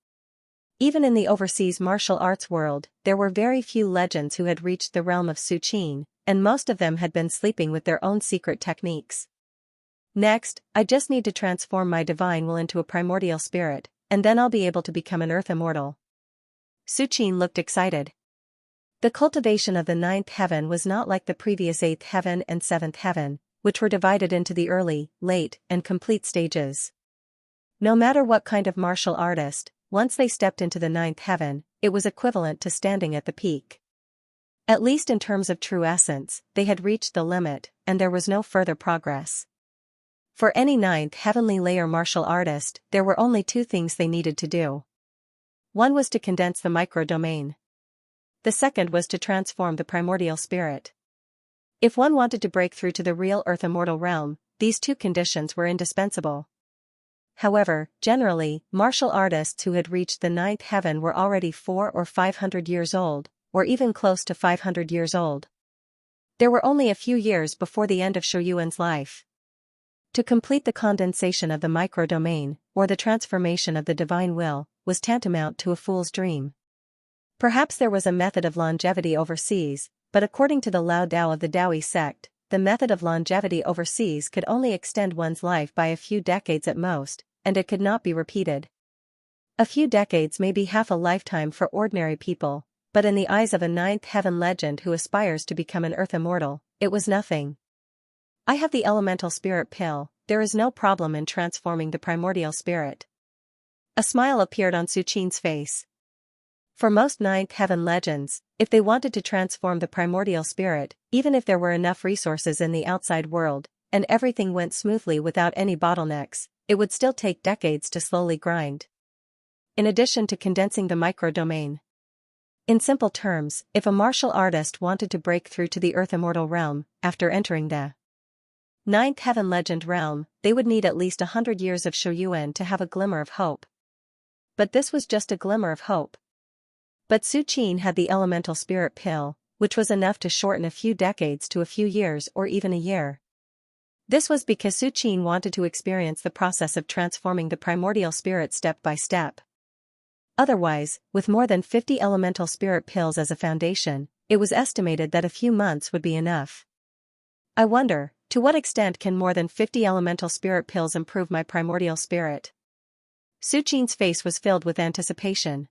Even in the overseas martial arts world, there were very few legends who had reached the realm of Su Qin, and most of them had been sleeping with their own secret techniques. Next, I just need to transform my divine will into a primordial spirit, and then I'll be able to become an earth immortal. Suqin looked excited. The cultivation of the ninth heaven was not like the previous eighth heaven and seventh heaven, which were divided into the early, late, and complete stages. No matter what kind of martial artist, once they stepped into the ninth heaven, it was equivalent to standing at the peak. At least in terms of true essence, they had reached the limit, and there was no further progress. For any ninth heavenly layer martial artist, there were only two things they needed to do. One was to condense the micro-domain. The second was to transform the primordial spirit. If one wanted to break through to the real earth immortal realm, these two conditions were indispensable. However, generally, martial artists who had reached the ninth heaven were already 400 or 500 years old, or even close to 500 years old. There were only a few years before the end of Shoyuan's life. To complete the condensation of the micro-domain, or the transformation of the divine will, was tantamount to a fool's dream. Perhaps there was a method of longevity overseas, but according to the Lao Dao of the Daoist sect, the method of longevity overseas could only extend one's life by a few decades at most, and it could not be repeated. A few decades may be half a lifetime for ordinary people, but in the eyes of a ninth heaven legend who aspires to become an earth immortal, it was nothing. I have the elemental spirit pill, there is no problem in transforming the primordial spirit. A smile appeared on Suqin's face. For most ninth heaven legends, if they wanted to transform the primordial spirit, even if there were enough resources in the outside world, and everything went smoothly without any bottlenecks, it would still take decades to slowly grind. In addition to condensing the micro-domain. In simple terms, if a martial artist wanted to break through to the earth immortal realm, after entering the ninth heaven legend realm, they would need at least 100 years of Shoyuan to have a glimmer of hope. But this was just a glimmer of hope. But Suqin had the elemental spirit pill, which was enough to shorten a few decades to a few years or even a year. This was because Suqin wanted to experience the process of transforming the primordial spirit step by step. Otherwise, with more than 50 elemental spirit pills as a foundation, it was estimated that a few months would be enough. I wonder, to what extent can more than 50 elemental spirit pills improve my primordial spirit? Suqin's face was filled with anticipation.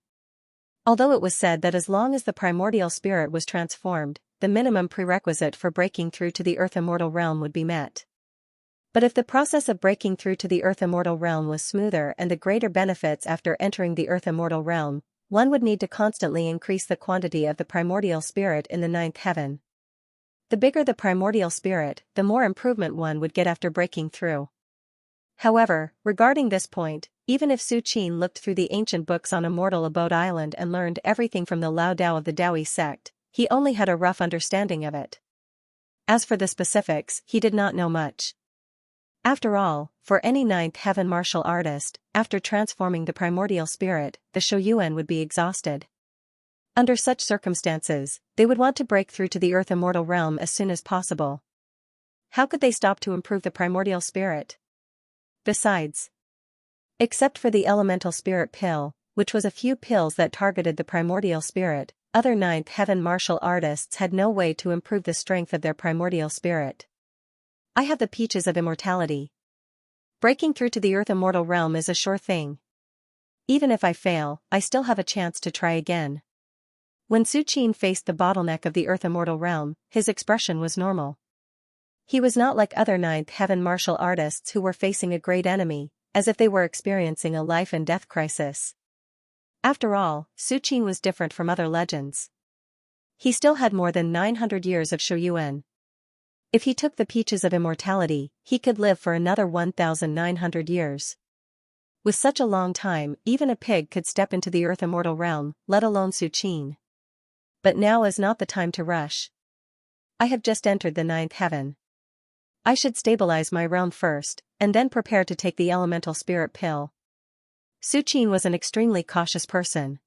Although it was said that as long as the primordial spirit was transformed, the minimum prerequisite for breaking through to the earth immortal realm would be met. But if the process of breaking through to the earth immortal realm was smoother and the greater benefits after entering the earth immortal realm, one would need to constantly increase the quantity of the primordial spirit in the ninth heaven. The bigger the primordial spirit, the more improvement one would get after breaking through. However, regarding this point, even if Suqin looked through the ancient books on Immortal Abode Island and learned everything from the Lao Dao of the Daoist sect, he only had a rough understanding of it. As for the specifics, he did not know much. After all, for any ninth heaven martial artist, after transforming the primordial spirit, the Shoyuan would be exhausted. Under such circumstances, they would want to break through to the earth immortal realm as soon as possible. How could they stop to improve the primordial spirit? Besides, except for the elemental spirit pill, which was a few pills that targeted the primordial spirit, other ninth heaven martial artists had no way to improve the strength of their primordial spirit. I have the peaches of immortality. Breaking through to the earth immortal realm is a sure thing. Even if I fail, I still have a chance to try again. When Suqin faced the bottleneck of the earth immortal realm, his expression was normal. He was not like other ninth heaven martial artists who were facing a great enemy, as if they were experiencing a life and death crisis. After all, Suqin was different from other legends. He still had more than 900 years of Shoyuan. If he took the peaches of immortality, he could live for another 1,900 years. With such a long time, even a pig could step into the earth immortal realm, let alone Suqin. But now is not the time to rush. I have just entered the ninth heaven. I should stabilize my realm first, and then prepare to take the elemental spirit pill. Suqin was an extremely cautious person.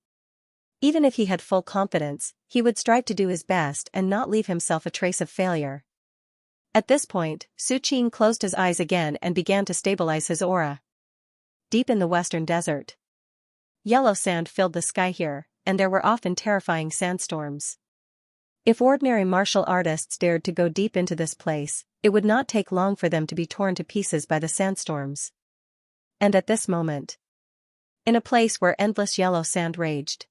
Even if he had full confidence, he would strive to do his best and not leave himself a trace of failure. At this point, Suqin closed his eyes again and began to stabilize his aura. Deep in the western desert, yellow sand filled the sky here, and there were often terrifying sandstorms. If ordinary martial artists dared to go deep into this place, it would not take long for them to be torn to pieces by the sandstorms. And at this moment, in a place where endless yellow sand raged,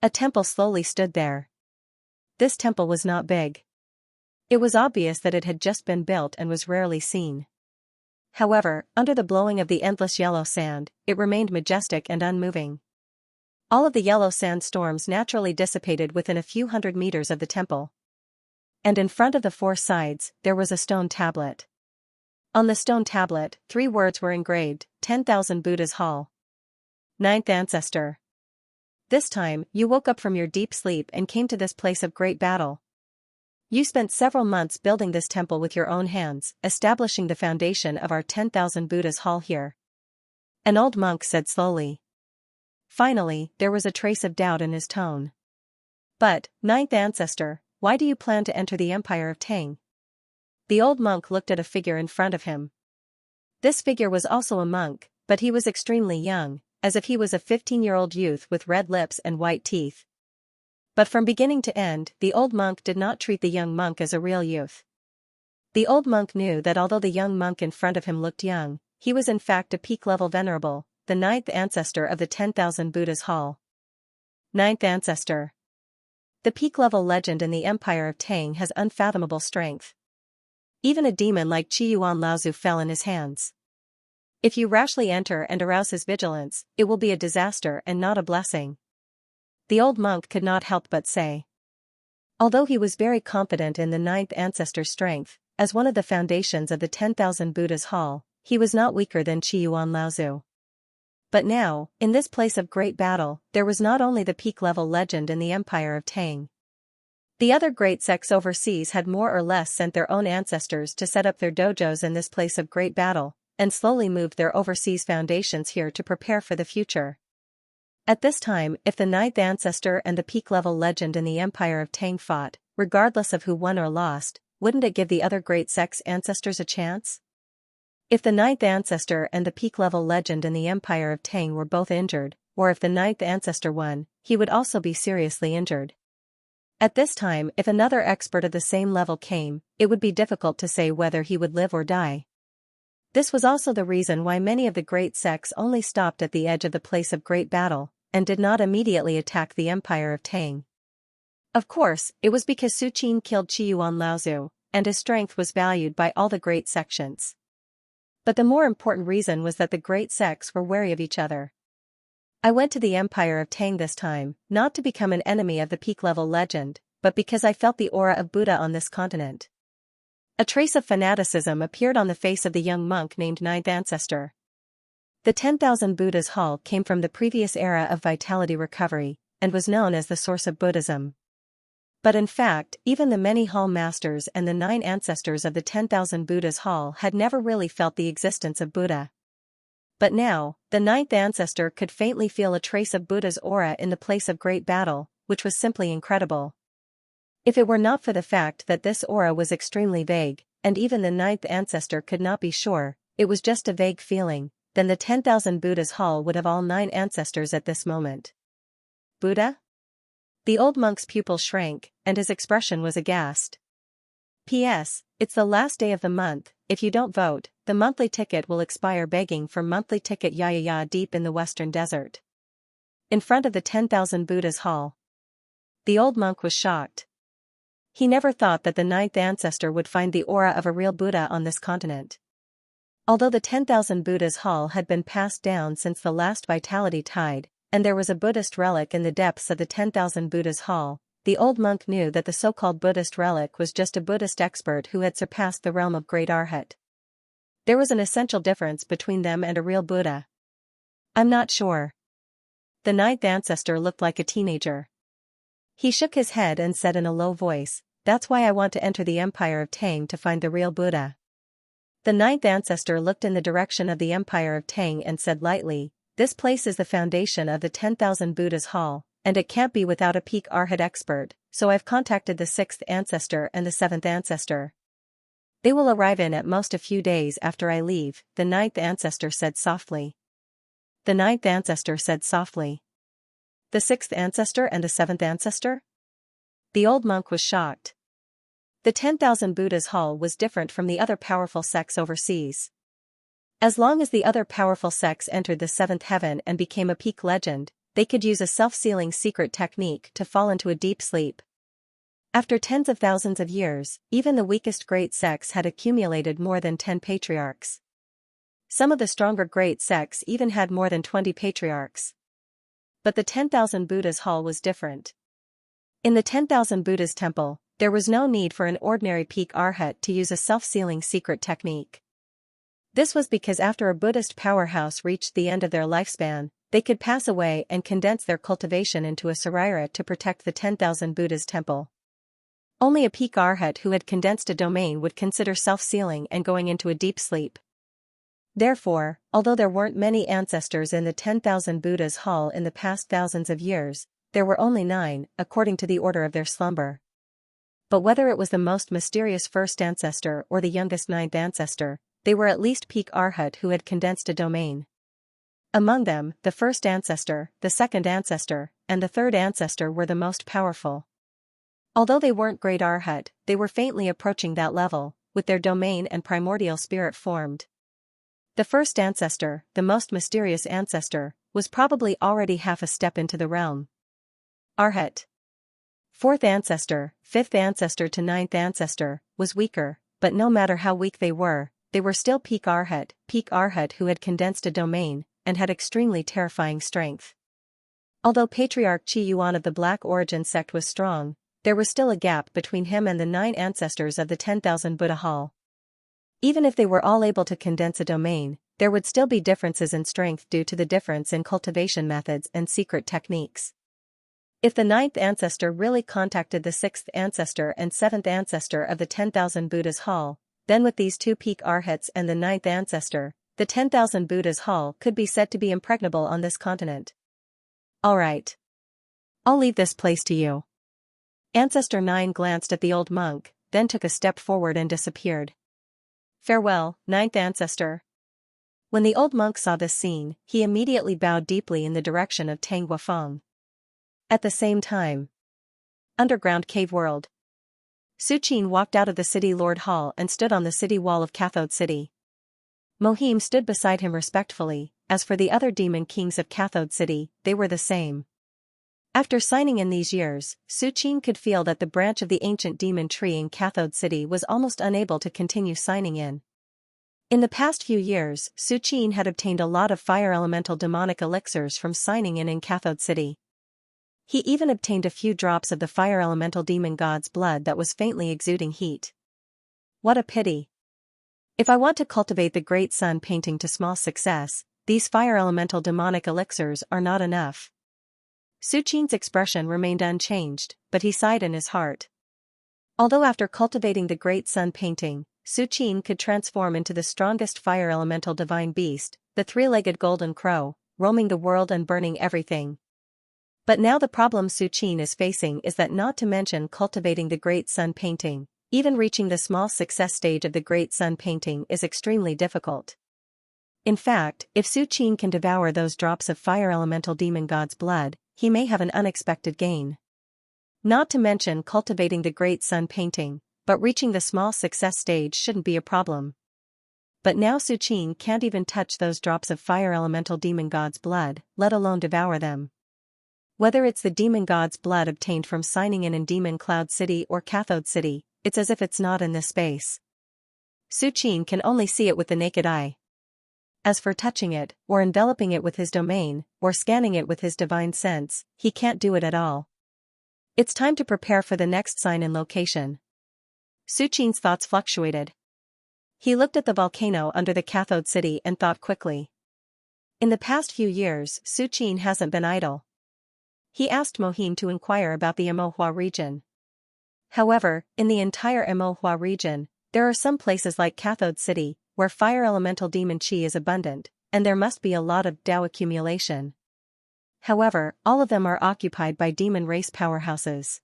a temple slowly stood there. This temple was not big. It was obvious that it had just been built and was rarely seen. However, under the blowing of the endless yellow sand, it remained majestic and unmoving. All of the yellow sand storms naturally dissipated within a few hundred meters of the temple. And in front of the four sides, there was a stone tablet. On the stone tablet, 3 words were engraved: 10,000 Buddha's Hall. 9th Ancestor. This time, you woke up from your deep sleep and came to this place of great battle. You spent several months building this temple with your own hands, establishing the foundation of our 10,000 Buddha's Hall here. An old monk said slowly. Finally, there was a trace of doubt in his tone. But, 9th Ancestor, why do you plan to enter the Empire of Tang? The old monk looked at a figure in front of him. This figure was also a monk, but he was extremely young, as if he was a 15-year-old youth with red lips and white teeth. But from beginning to end, the old monk did not treat the young monk as a real youth. The old monk knew that although the young monk in front of him looked young, he was in fact a peak-level venerable, the 9th Ancestor of the 10,000 Buddha's Hall. 9th Ancestor. The peak-level legend in the Empire of Tang has unfathomable strength. Even a demon like Qi Yuan Laozu fell in his hands. If you rashly enter and arouse his vigilance, it will be a disaster and not a blessing. The old monk could not help but say. Although he was very confident in the 9th Ancestor's strength, as one of the foundations of the 10,000 Buddha's Hall, he was not weaker than Qi Yuan Laozu. But now, in this place of great battle, there was not only the peak-level legend in the Empire of Tang. The other great sects overseas had more or less sent their own ancestors to set up their dojos in this place of great battle, and slowly moved their overseas foundations here to prepare for the future. At this time, if the 9th Ancestor and the peak-level legend in the Empire of Tang fought, regardless of who won or lost, wouldn't it give the other great sects' ancestors a chance? If the 9th Ancestor and the peak-level legend in the Empire of Tang were both injured, or if the 9th Ancestor won, he would also be seriously injured. At this time, if another expert of the same level came, it would be difficult to say whether he would live or die. This was also the reason why many of the great sects only stopped at the edge of the place of great battle, and did not immediately attack the Empire of Tang. Of course, it was because Su Qin killed Qi Yuan Laozu, and his strength was valued by all the great sections. But the more important reason was that the great sects were wary of each other. I went to the Empire of Tang this time, not to become an enemy of the peak-level legend, but because I felt the aura of Buddha on this continent. A trace of fanaticism appeared on the face of the young monk named 9th Ancestor. The 10,000 Buddha's Hall came from the previous era of vitality recovery, and was known as the source of Buddhism. But in fact, even the many hall masters and the 9 ancestors of the 10,000 Buddha's Hall had never really felt the existence of Buddha. But now, the 9th Ancestor could faintly feel a trace of Buddha's aura in the place of great battle, which was simply incredible. If it were not for the fact that this aura was extremely vague, and even the 9th Ancestor could not be sure, it was just a vague feeling, then the 10,000 Buddha's Hall would have all 9 ancestors at this moment. Buddha? The old monk's pupil shrank, and his expression was aghast. P.S. It's the last day of the month. If you don't vote, the monthly ticket will expire. Begging for monthly ticket. Ya deep in the western desert. In front of the 10,000 Buddha's Hall. The old monk was shocked. He never thought that the 9th Ancestor would find the aura of a real Buddha on this continent. Although the 10,000 Buddha's Hall had been passed down since the last vitality tide, and there was a Buddhist relic in the depths of the 10,000 Buddha's Hall, the old monk knew that the so-called Buddhist relic was just a Buddhist expert who had surpassed the realm of great arhat. There was an essential difference between them and a real Buddha. I'm not sure. The 9th Ancestor looked like a teenager. He shook his head and said in a low voice, "That's why I want to enter the Empire of Tang, to find the real Buddha." The 9th Ancestor looked in the direction of the Empire of Tang and said lightly, "This place is the foundation of the 10,000 Buddha's Hall, and it can't be without a peak arhat expert, so I've contacted the 6th Ancestor and the 7th Ancestor. They will arrive in at most a few days after I leave," the 9th Ancestor said softly. The 9th Ancestor said softly. The 6th Ancestor and the 7th Ancestor? The old monk was shocked. The 10,000 Buddhas hall was different from the other powerful sects overseas. As long as the other powerful sects entered the seventh heaven and became a peak legend, they could use a self-sealing secret technique to fall into a deep sleep. After tens of thousands of years, even the weakest great sects had accumulated more than 10 patriarchs. Some of the stronger great sects even had more than 20 patriarchs. But the 10,000 Buddhas hall was different. In the 10,000 Buddhas temple, there was no need for an ordinary peak arhat to use a self-sealing secret technique. This was because after a Buddhist powerhouse reached the end of their lifespan, they could pass away and condense their cultivation into a sarira to protect the 10,000 Buddhas temple. Only a peak arhat who had condensed a domain would consider self-sealing and going into a deep sleep. Therefore, although there weren't many ancestors in the 10,000 Buddhas hall in the past thousands of years, there were only 9, according to the order of their slumber. But whether it was the most mysterious first ancestor or the youngest 9th ancestor, they were at least peak arhat who had condensed a domain. Among them, the first ancestor, the second ancestor, and the third ancestor were the most powerful. Although they weren't great arhat, they were faintly approaching that level, with their domain and primordial spirit formed. The first ancestor, the most mysterious ancestor, was probably already half a step into the realm. Arhat. Fourth ancestor, fifth ancestor to 9th ancestor, was weaker, but no matter how weak they were still peak arhat who had condensed a domain, and had extremely terrifying strength. Although Patriarch Chi Yuan of the Black Origin sect was strong, there was still a gap between him and the 9 ancestors of the 10,000 Buddha hall. Even if they were all able to condense a domain, there would still be differences in strength due to the difference in cultivation methods and secret techniques. If the 9th ancestor really contacted the 6th ancestor and 7th ancestor of the 10,000 Buddhas hall, then with these 2 peak arhats and the 9th ancestor, the 10,000 Buddhas hall could be said to be impregnable on this continent. Alright. I'll leave this place to you. Ancestor 9 glanced at the old monk, then took a step forward and disappeared. Farewell, 9th ancestor. When the old monk saw this scene, he immediately bowed deeply in the direction of Tang Guofeng. At the same time. Underground cave world. Su Qin walked out of the city lord hall and stood on the city wall of Cathode City. Mohim stood beside him respectfully. As for the other demon kings of Cathode City, they were the same. After signing in these years, Su Qin could feel that the branch of the ancient demon tree in Cathode City was almost unable to continue signing in. In the past few years, Su Qin had obtained a lot of fire elemental demonic elixirs from signing in Cathode City. He even obtained a few drops of the fire elemental demon god's blood that was faintly exuding heat. What a pity. If I want to cultivate the great sun painting to small success, these fire elemental demonic elixirs are not enough. Su Qin's expression remained unchanged, but he sighed in his heart. Although after cultivating the great sun painting, Su Qin could transform into the strongest fire elemental divine beast, the 3-legged golden crow, roaming the world and burning everything. But now the problem Su Qin is facing is that not to mention cultivating the great sun painting, even reaching the small success stage of the great sun painting is extremely difficult. In fact, if Su Qin can devour those drops of fire elemental demon god's blood, he may have an unexpected gain. Not to mention cultivating the great sun painting, but reaching the small success stage shouldn't be a problem. But now Su Qin can't even touch those drops of fire elemental demon god's blood, let alone devour them. Whether it's the demon god's blood obtained from signing in Demon Cloud City or Cathode City, it's as if it's not in this space. Su Qin can only see it with the naked eye. As for touching it, or enveloping it with his domain, or scanning it with his divine sense, he can't do it at all. It's time to prepare for the next sign in location. Su Qin's thoughts fluctuated. He looked at the volcano under the Cathode City and thought quickly. In the past few years, Su Qin hasn't been idle. He asked Mohim to inquire about the Amohua region. However, in the entire Amohua region, there are some places like Cathode City, where fire elemental demon chi is abundant, and there must be a lot of Dao accumulation. However, all of them are occupied by demon race powerhouses.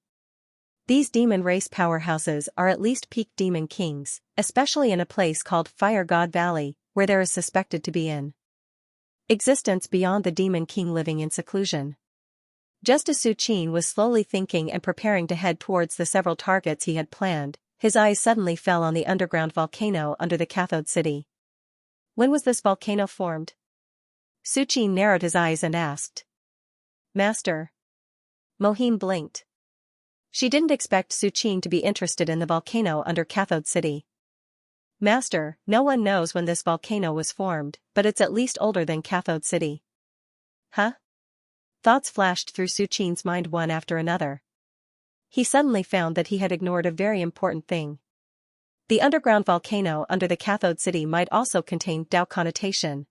These demon race powerhouses are at least peak demon kings, especially in a place called Fire God Valley, where there is suspected to be an existence beyond the demon king living in seclusion. Just as Su Qin was slowly thinking and preparing to head towards the several targets he had planned, his eyes suddenly fell on the underground volcano under the cathode city. When was this volcano formed? Su Qin narrowed his eyes and asked. Master. Mohim blinked. She didn't expect Su Qin to be interested in the volcano under cathode city. Master, no one knows when this volcano was formed, but it's at least older than cathode city. Huh? Thoughts flashed through Su Qin's mind one after another. He suddenly found that he had ignored a very important thing. The underground volcano under the cathode city might also contain Dao connotation.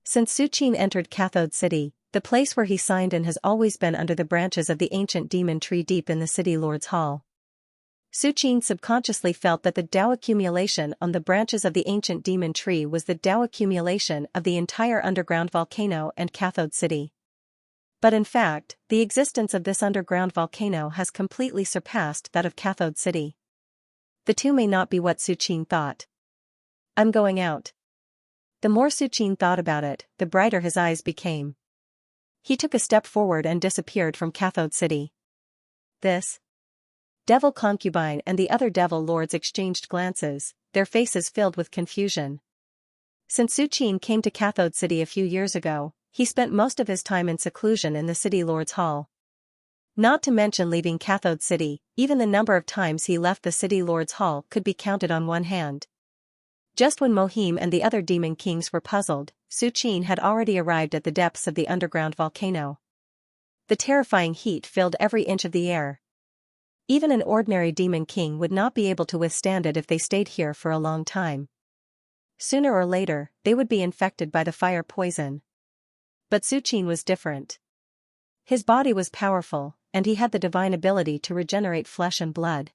Since Su Qin entered cathode city, the place where he signed in has always been under the branches of the ancient demon tree deep in the city lord's hall. Su Qin subconsciously felt that the Dao accumulation on the branches of the ancient demon tree was the Dao accumulation of the entire underground volcano and cathode city. But in fact, the existence of this underground volcano has completely surpassed that of cathode city. The two may not be what Su Qin thought. I'm going out. The more Su Qin thought about it, the brighter his eyes became. He took a step forward and disappeared from cathode city. This devil concubine and the other devil lords exchanged glances, their faces filled with confusion. Since Su Qin came to cathode city a few years ago, he spent most of his time in seclusion in the city lord's hall. Not to mention leaving cathode city, even the number of times he left the city lord's hall could be counted on one hand. Just when Mohim and the other demon kings were puzzled, Su Qin had already arrived at the depths of the underground volcano. The terrifying heat filled every inch of the air. Even an ordinary demon king would not be able to withstand it if they stayed here for a long time. Sooner or later, they would be infected by the fire poison. But Su Qin was different. His body was powerful, and he had the divine ability to regenerate flesh and blood.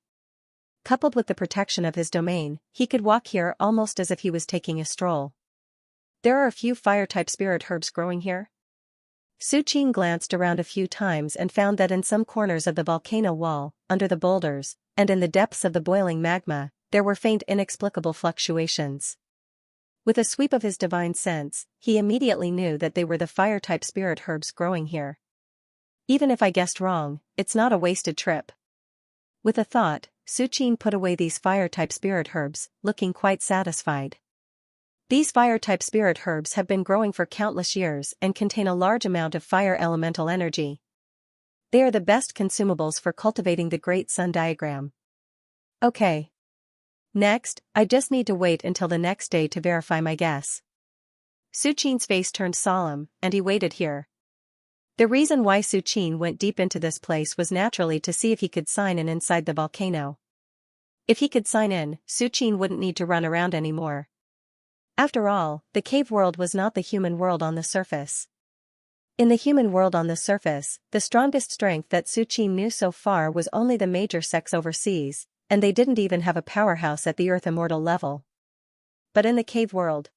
Coupled with the protection of his domain, he could walk here almost as if he was taking a stroll. There are a few fire-type spirit herbs growing here. Su Qin glanced around a few times and found that in some corners of the volcano wall, under the boulders, and in the depths of the boiling magma, there were faint inexplicable fluctuations. With a sweep of his divine sense, he immediately knew that they were the fire-type spirit herbs growing here. Even if I guessed wrong, it's not a wasted trip. With a thought, Su Qin put away these fire-type spirit herbs, looking quite satisfied. These fire-type spirit herbs have been growing for countless years and contain a large amount of fire elemental energy. They are the best consumables for cultivating the Great Sun diagram. Okay. Next, I just need to wait until the next day to verify my guess. Su Qin's face turned solemn, and he waited here. The reason why Su Qin went deep into this place was naturally to see if he could sign in inside the volcano. If he could sign in, Su Qin wouldn't need to run around anymore. After all, the cave world was not the human world on the surface. In the human world on the surface, the strongest strength that Su Qin knew so far was only the major sects overseas, and they didn't even have a powerhouse at the Earth Immortal level. But in the cave world,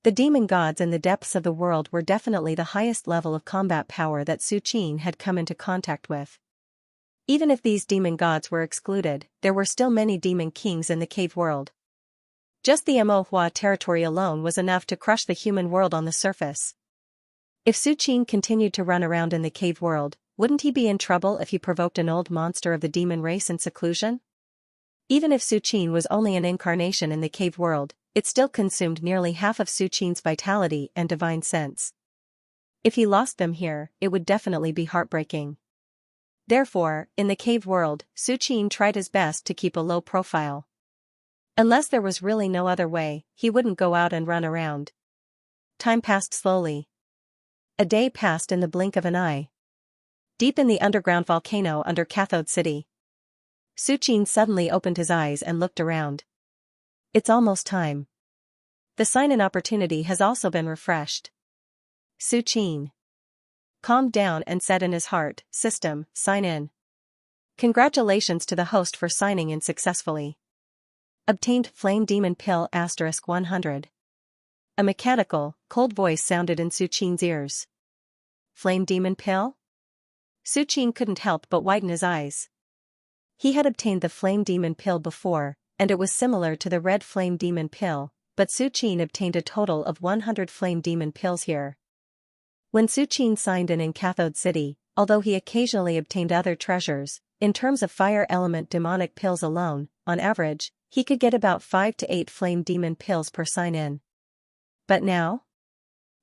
the demon gods in the depths of the world were definitely the highest level of combat power that Su Qin had come into contact with. Even if these demon gods were excluded, there were still many demon kings in the cave world. Just the Amohua territory alone was enough to crush the human world on the surface. If Su Qin continued to run around in the cave world, wouldn't he be in trouble if he provoked an old monster of the demon race in seclusion? Even if Su Qin was only an incarnation in the cave world, it still consumed nearly half of Su Qin's vitality and divine sense. If he lost them here, it would definitely be heartbreaking. Therefore, in the cave world, Su Qin tried his best to keep a low profile. Unless there was really no other way, he wouldn't go out and run around. Time passed slowly. A day passed in the blink of an eye. Deep in the underground volcano under Cathode City, Su Qin suddenly opened his eyes and looked around. It's almost time. The sign-in opportunity has also been refreshed. Su Qin calmed down and said in his heart, "System, sign in. Congratulations to the host for signing in successfully. Obtained Flame Demon Pill *100. A mechanical, cold voice sounded in Su Qin's ears. Flame Demon Pill? Su Qin couldn't help but widen his eyes. He had obtained the Flame Demon Pill before, and it was similar to the Red Flame Demon Pill, but Su Qin obtained a total of 100 Flame Demon Pills here. When Su Qin signed in Cathode City, although he occasionally obtained other treasures. In terms of fire element demonic pills alone, on average, he could get about 5 to 8 flame demon pills per sign-in. But now?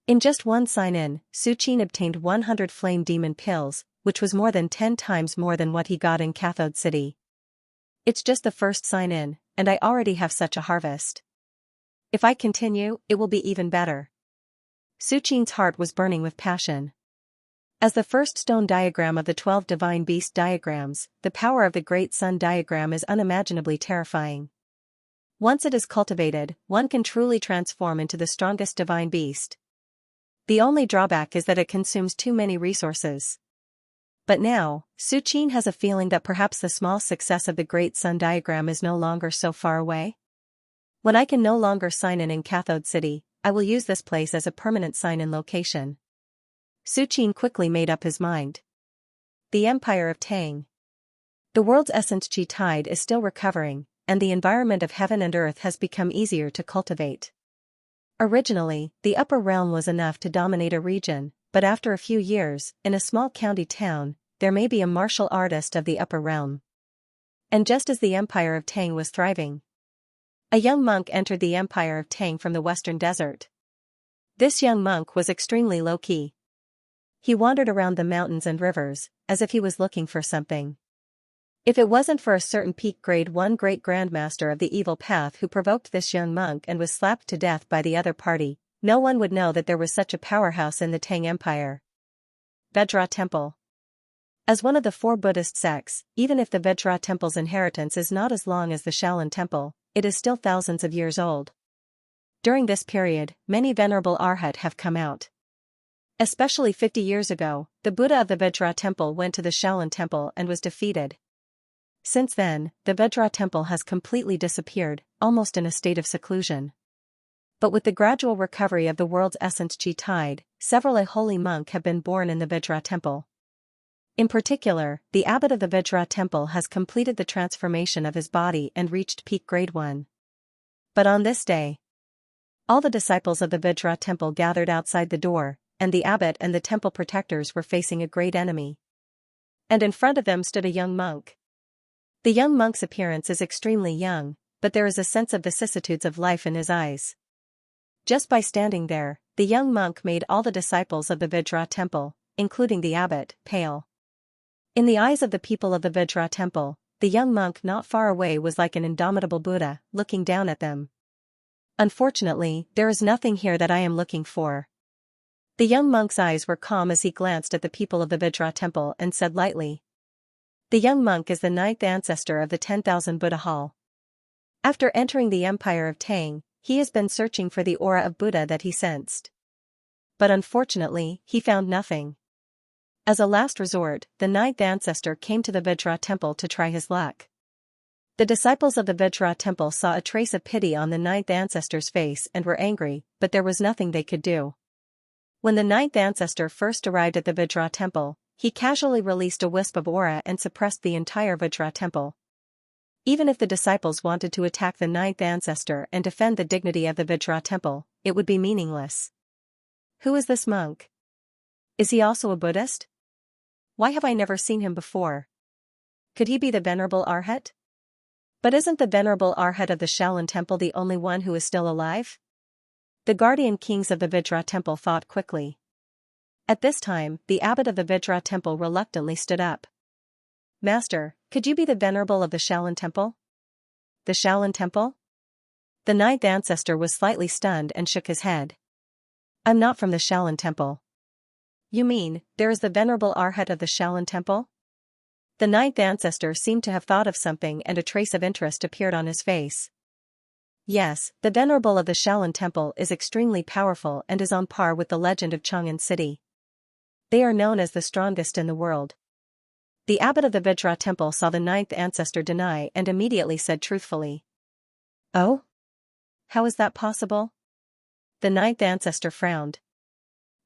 In just one sign-in, Su Qin obtained 100 flame demon pills, which was more than 10 times more than what he got in Cathode City. It's just the first sign-in, and I already have such a harvest. If I continue, it will be even better. Su Qin's heart was burning with passion. As the first stone diagram of the 12 divine beast diagrams, the power of the Great Sun diagram is unimaginably terrifying. Once it is cultivated, one can truly transform into the strongest divine beast. The only drawback is that it consumes too many resources. But now, Su Qin has a feeling that perhaps the small success of the Great Sun diagram is no longer so far away. When I can no longer sign in Cathode City, I will use this place as a permanent sign-in location. Su Qin quickly made up his mind. The Empire of Tang. The world's essence Qi tide is still recovering, and the environment of heaven and earth has become easier to cultivate. Originally, the upper realm was enough to dominate a region, but after a few years, in a small county town, there may be a martial artist of the upper realm. And just as the Empire of Tang was thriving, a young monk entered the Empire of Tang from the western desert. This young monk was extremely low-key. He wandered around the mountains and rivers, as if he was looking for something. If it wasn't for a certain peak grade 1 great grandmaster of the evil path who provoked this young monk and was slapped to death by the other party, no one would know that there was such a powerhouse in the Tang Empire. Vajra Temple. As one of the 4 Buddhist sects, even if the Vajra Temple's inheritance is not as long as the Shaolin Temple, it is still thousands of years old. During this period, many venerable arhat have come out. Especially 50 years ago, the Buddha of the Vajra Temple went to the Shaolin Temple and was defeated. Since then, the Vajra Temple has completely disappeared, almost in a state of seclusion. But with the gradual recovery of the world's essence Qi tide, several a holy monk have been born in the Vajra Temple. In particular, the abbot of the Vajra Temple has completed the transformation of his body and reached peak grade 1. But on this day, all the disciples of the Vajra Temple gathered outside the door, and the abbot and the temple protectors were facing a great enemy. And in front of them stood a young monk. The young monk's appearance is extremely young, but there is a sense of vicissitudes of life in his eyes. Just by standing there, the young monk made all the disciples of the Vajra Temple, including the abbot, pale. In the eyes of the people of the Vajra Temple, the young monk not far away was like an indomitable Buddha, looking down at them. Unfortunately, there is nothing here that I am looking for. The young monk's eyes were calm as he glanced at the people of the Vajra Temple and said lightly. The young monk is the 9th ancestor of the 10,000 Buddha Hall. After entering the Empire of Tang, he has been searching for the aura of Buddha that he sensed. But unfortunately, he found nothing. As a last resort, the 9th ancestor came to the Vajra Temple to try his luck. The disciples of the Vajra Temple saw a trace of pity on the 9th ancestor's face and were angry, but there was nothing they could do. When the 9th ancestor first arrived at the Vajra Temple, he casually released a wisp of aura and suppressed the entire Vajra Temple. Even if the disciples wanted to attack the 9th ancestor and defend the dignity of the Vajra Temple, it would be meaningless. Who is this monk? Is he also a Buddhist? Why have I never seen him before? Could he be the Venerable Arhat? But isn't the Venerable Arhat of the Shaolin Temple the only one who is still alive? The guardian kings of the Vajra Temple thought quickly. At this time, the abbot of the Vajra Temple reluctantly stood up. Master, could you be the Venerable of the Shaolin Temple? The Shaolin Temple? The 9th ancestor was slightly stunned and shook his head. I'm not from the Shaolin Temple. You mean, there is the Venerable Arhat of the Shaolin Temple? The 9th ancestor seemed to have thought of something and a trace of interest appeared on his face. Yes, the Venerable of the Shaolin Temple is extremely powerful and is on par with the legend of Chang'an City. They are known as the strongest in the world. The abbot of the Vajra Temple saw the 9th ancestor deny and immediately said truthfully. Oh? How is that possible? The 9th ancestor frowned.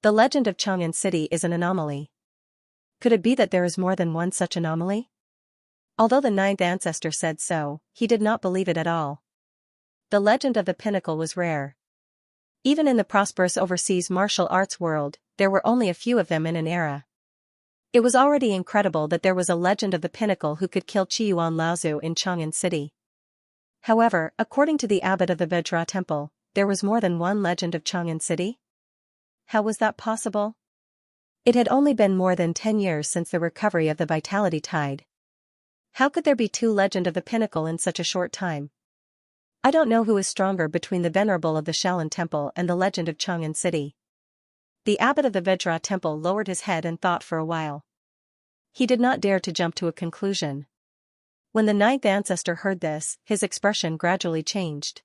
The legend of Chang'an City is an anomaly. Could it be that there is more than one such anomaly? Although the 9th ancestor said so, he did not believe it at all. The legend of the pinnacle was rare. Even in the prosperous overseas martial arts world, there were only a few of them in an era. It was already incredible that there was a legend of the pinnacle who could kill Qiyuan Laozu in Chang'an City. However, according to the abbot of the Vajra temple, there was more than one legend of Chang'an City? How was that possible? It had only been more than 10 years since the recovery of the vitality tide. How could there be two legends of the pinnacle in such a short time? I don't know who is stronger between the venerable of the Shaolin temple and the legend of Chang'an City. The abbot of the Vajra temple lowered his head and thought for a while. He did not dare to jump to a conclusion. When the ninth ancestor heard this, his expression gradually changed.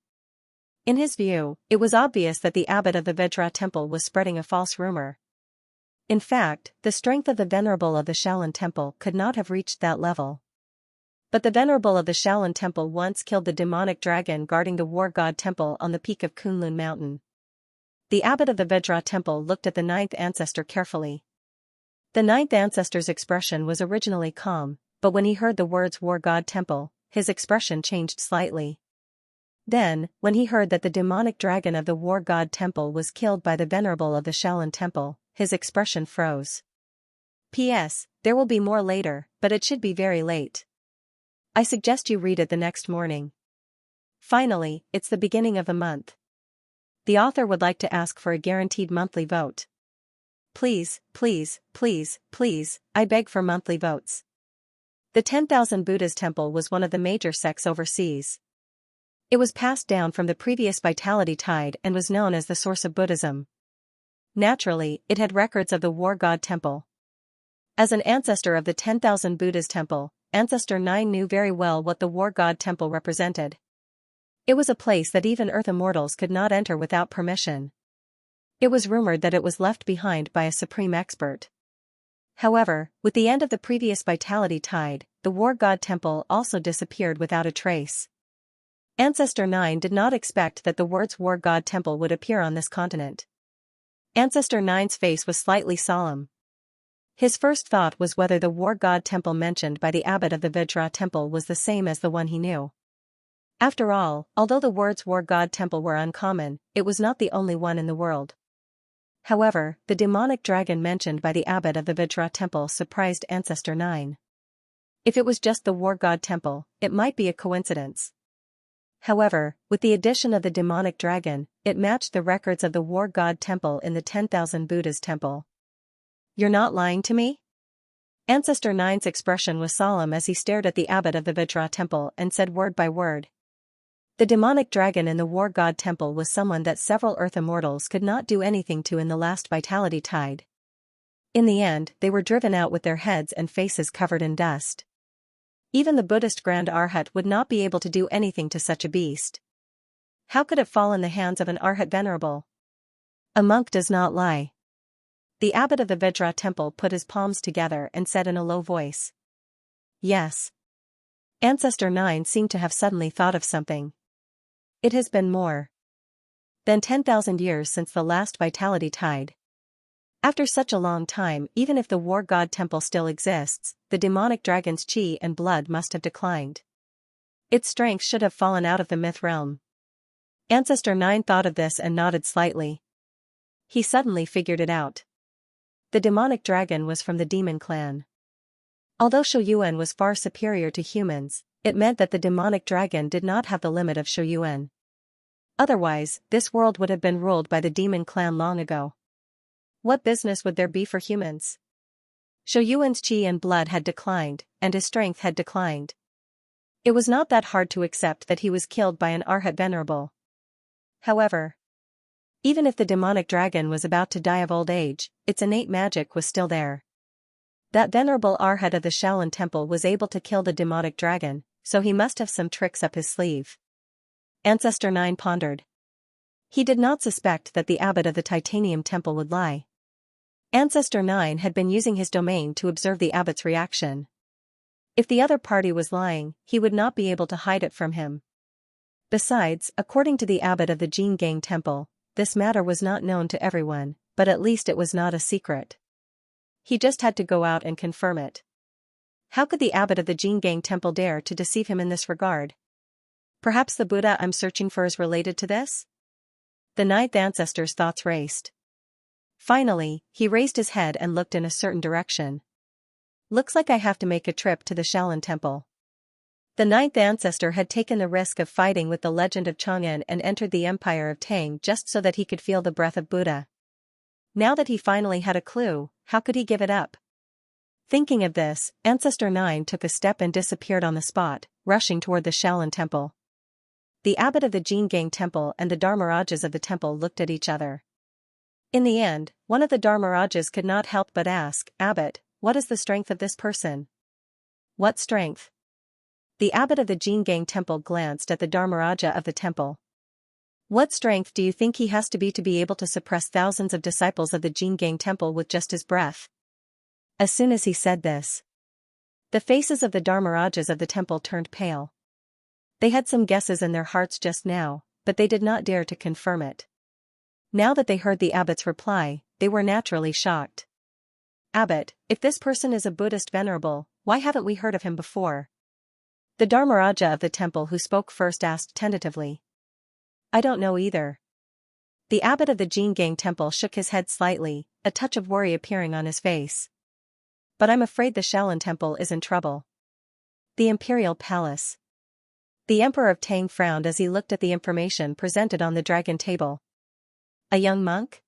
In his view, it was obvious that the abbot of the Vajra temple was spreading a false rumor. In fact, the strength of the venerable of the Shaolin temple could not have reached that level. But the venerable of the Shaolin temple once killed the demonic dragon guarding the war god temple on the peak of Kunlun mountain. The abbot of the Vajra temple looked at the ninth ancestor carefully. The ninth ancestor's expression was originally calm, but when he heard the words war god temple, his expression changed slightly. Then, when he heard that the demonic dragon of the war god temple was killed by the venerable of the Shaolin temple, his expression froze. P.S. There will be more later, but it should be very late. I suggest you read it the next morning. Finally, it's the beginning of the month. The author would like to ask for a guaranteed monthly vote. Please, please, please, please, I beg for monthly votes. The 10,000 Buddhas temple was one of the major sects overseas. It was passed down from the previous vitality tide and was known as the source of Buddhism. Naturally, it had records of the war god temple. As an ancestor of the 10,000 Buddhas temple, Ancestor 9 knew very well what the war god temple represented. It was a place that even earth immortals could not enter without permission. It was rumored that it was left behind by a supreme expert. However, with the end of the previous vitality tide, the war god temple also disappeared without a trace. Ancestor 9 did not expect that the words war god temple would appear on this continent. Ancestor 9's face was slightly solemn. His first thought was whether the war god temple mentioned by the abbot of the Vajra temple was the same as the one he knew. After all, although the words war god temple were uncommon, it was not the only one in the world. However, the demonic dragon mentioned by the abbot of the Vajra temple surprised Ancestor 9. If it was just the war god temple, it might be a coincidence. However, with the addition of the demonic dragon, it matched the records of the war god temple in the 10,000 Buddhas temple. You're not lying to me? Ancestor 9's expression was solemn as he stared at the abbot of the Vajra temple and said word by word. The demonic dragon in the war god temple was someone that several earth immortals could not do anything to in the last vitality tide. In the end, they were driven out with their heads and faces covered in dust. Even the Buddhist Grand Arhat would not be able to do anything to such a beast. How could it fall in the hands of an Arhat venerable? A monk does not lie. The abbot of the Vajra temple put his palms together and said in a low voice. Yes. Ancestor 9 seemed to have suddenly thought of something. It has been more than 10,000 years since the last vitality tide. After such a long time, even if the war god temple still exists, the demonic dragon's chi and blood must have declined. Its strength should have fallen out of the myth realm. Ancestor 9 thought of this and nodded slightly. He suddenly figured it out. The demonic dragon was from the demon clan. Although Shouyuan was far superior to humans, it meant that the demonic dragon did not have the limit of Shouyuan. Otherwise, this world would have been ruled by the demon clan long ago. What business would there be for humans? Shouyuan's chi and blood had declined, and his strength had declined. It was not that hard to accept that he was killed by an Arhat venerable. However, even if the demonic dragon was about to die of old age, its innate magic was still there. That venerable Arhat of the Shaolin temple was able to kill the demonic dragon, so he must have some tricks up his sleeve. Ancestor 9 pondered. He did not suspect that the abbot of the Titanium temple would lie. Ancestor 9 had been using his domain to observe the abbot's reaction. If the other party was lying, he would not be able to hide it from him. Besides, according to the abbot of the Jinggang temple, this matter was not known to everyone, but at least it was not a secret. He just had to go out and confirm it. How could the abbot of the Jinggang temple dare to deceive him in this regard? Perhaps the Buddha I'm searching for is related to this? The ninth ancestor's thoughts raced. Finally, he raised his head and looked in a certain direction. Looks like I have to make a trip to the Shaolin Temple. The ninth ancestor had taken the risk of fighting with the legend of Chang'an and entered the empire of Tang just so that he could feel the breath of Buddha. Now that he finally had a clue, how could he give it up? Thinking of this, Ancestor 9 took a step and disappeared on the spot, rushing toward the Shaolin Temple. The abbot of the Jingang Temple and the Dharmarajas of the temple looked at each other. In the end, one of the Dharmarajas could not help but ask, "Abbot, what is the strength of this person?" "What strength?" The abbot of the Jingang Temple glanced at the Dharmaraja of the temple. "What strength do you think he has to be able to suppress thousands of disciples of the Jingang Temple with just his breath?" As soon as he said this, the faces of the Dharmarajas of the temple turned pale. They had some guesses in their hearts just now, but they did not dare to confirm it. Now that they heard the abbot's reply, they were naturally shocked. "Abbot, if this person is a Buddhist venerable, why haven't we heard of him before?" The Dharmaraja of the temple who spoke first asked tentatively. "I don't know either." The abbot of the Jingang Temple shook his head slightly, a touch of worry appearing on his face. "But I'm afraid the Shaolin Temple is in trouble." The Imperial Palace. The Emperor of Tang frowned as he looked at the information presented on the dragon table. A young monk?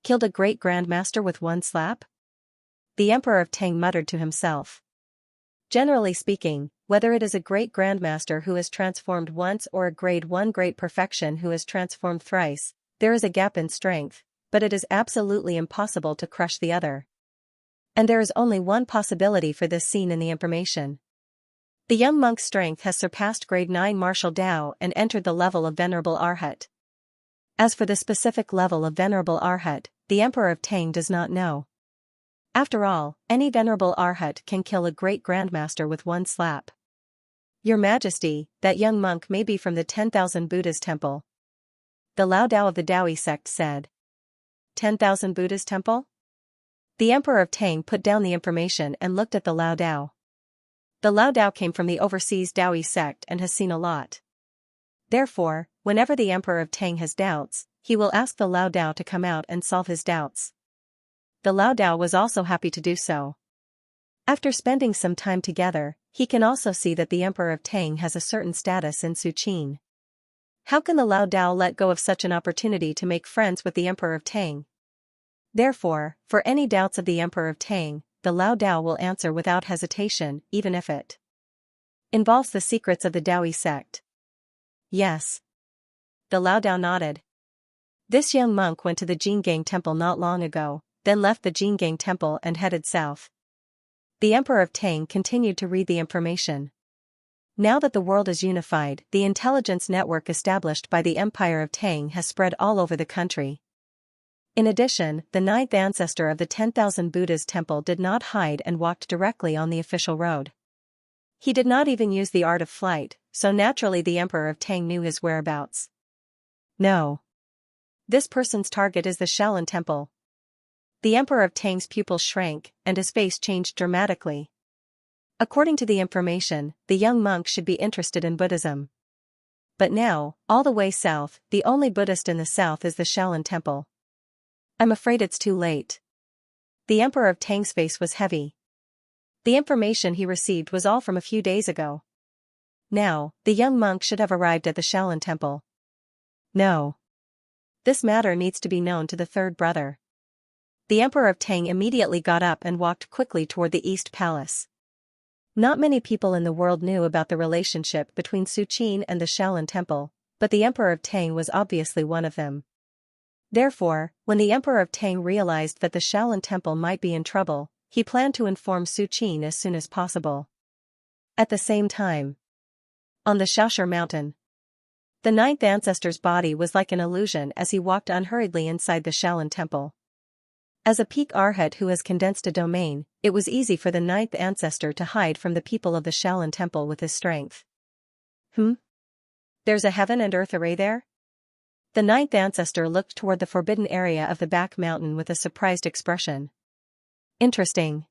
Killed a great grandmaster with one slap? The Emperor of Tang muttered to himself. Generally speaking, whether it is a great grandmaster who has transformed once or a grade 1 great perfection who has transformed thrice, there is a gap in strength, but it is absolutely impossible to crush the other. And there is only one possibility for this scene in the information. The young monk's strength has surpassed grade 9 martial Dao and entered the level of Venerable Arhat. As for the specific level of Venerable Arhat, the Emperor of Tang does not know. After all, any Venerable Arhat can kill a great grandmaster with one slap. "Your Majesty, that young monk may be from the 10,000 Buddha's temple," the Lao Dao of the Daoist sect said. 10,000 Buddha's temple? The Emperor of Tang put down the information and looked at the Lao Dao. The Lao Dao came from the overseas Daoist sect and has seen a lot. Therefore, whenever the Emperor of Tang has doubts, he will ask the Lao Dao to come out and solve his doubts. The Lao Dao was also happy to do so. After spending some time together, he can also see that the Emperor of Tang has a certain status in Suqin. How can the Lao Dao let go of such an opportunity to make friends with the Emperor of Tang? Therefore, for any doubts of the Emperor of Tang, the Lao Dao will answer without hesitation, even if it involves the secrets of the Daoist sect. Yes. The Lao Dao nodded. This young monk went to the Jingang Temple not long ago, then left the Jingang Temple and headed south. The Emperor of Tang continued to read the information. Now that the world is unified, the intelligence network established by the Empire of Tang has spread all over the country. In addition, the ninth ancestor of the 10,000 Buddha's temple did not hide and walked directly on the official road. He did not even use the art of flight, so naturally the Emperor of Tang knew his whereabouts. No. This person's target is the Shaolin Temple. The Emperor of Tang's pupils shrank, and his face changed dramatically. According to the information, the young monk should be interested in Buddhism. But now, all the way south, the only Buddhist in the south is the Shaolin Temple. I'm afraid it's too late. The Emperor of Tang's face was heavy. The information he received was all from a few days ago. Now, the young monk should have arrived at the Shaolin Temple. No. This matter needs to be known to the third brother. The Emperor of Tang immediately got up and walked quickly toward the East Palace. Not many people in the world knew about the relationship between Suqin and the Shaolin Temple, but the Emperor of Tang was obviously one of them. Therefore, when the Emperor of Tang realized that the Shaolin Temple might be in trouble, he planned to inform Suqin as soon as possible. At the same time, on the Xiaoshi mountain, the ninth ancestor's body was like an illusion as he walked unhurriedly inside the Shaolin Temple. As a peak Arhat who has condensed a domain, it was easy for the ninth ancestor to hide from the people of the Shaolin Temple with his strength. There's a heaven and earth array there? The ninth ancestor looked toward the forbidden area of the back mountain with a surprised expression. Interesting.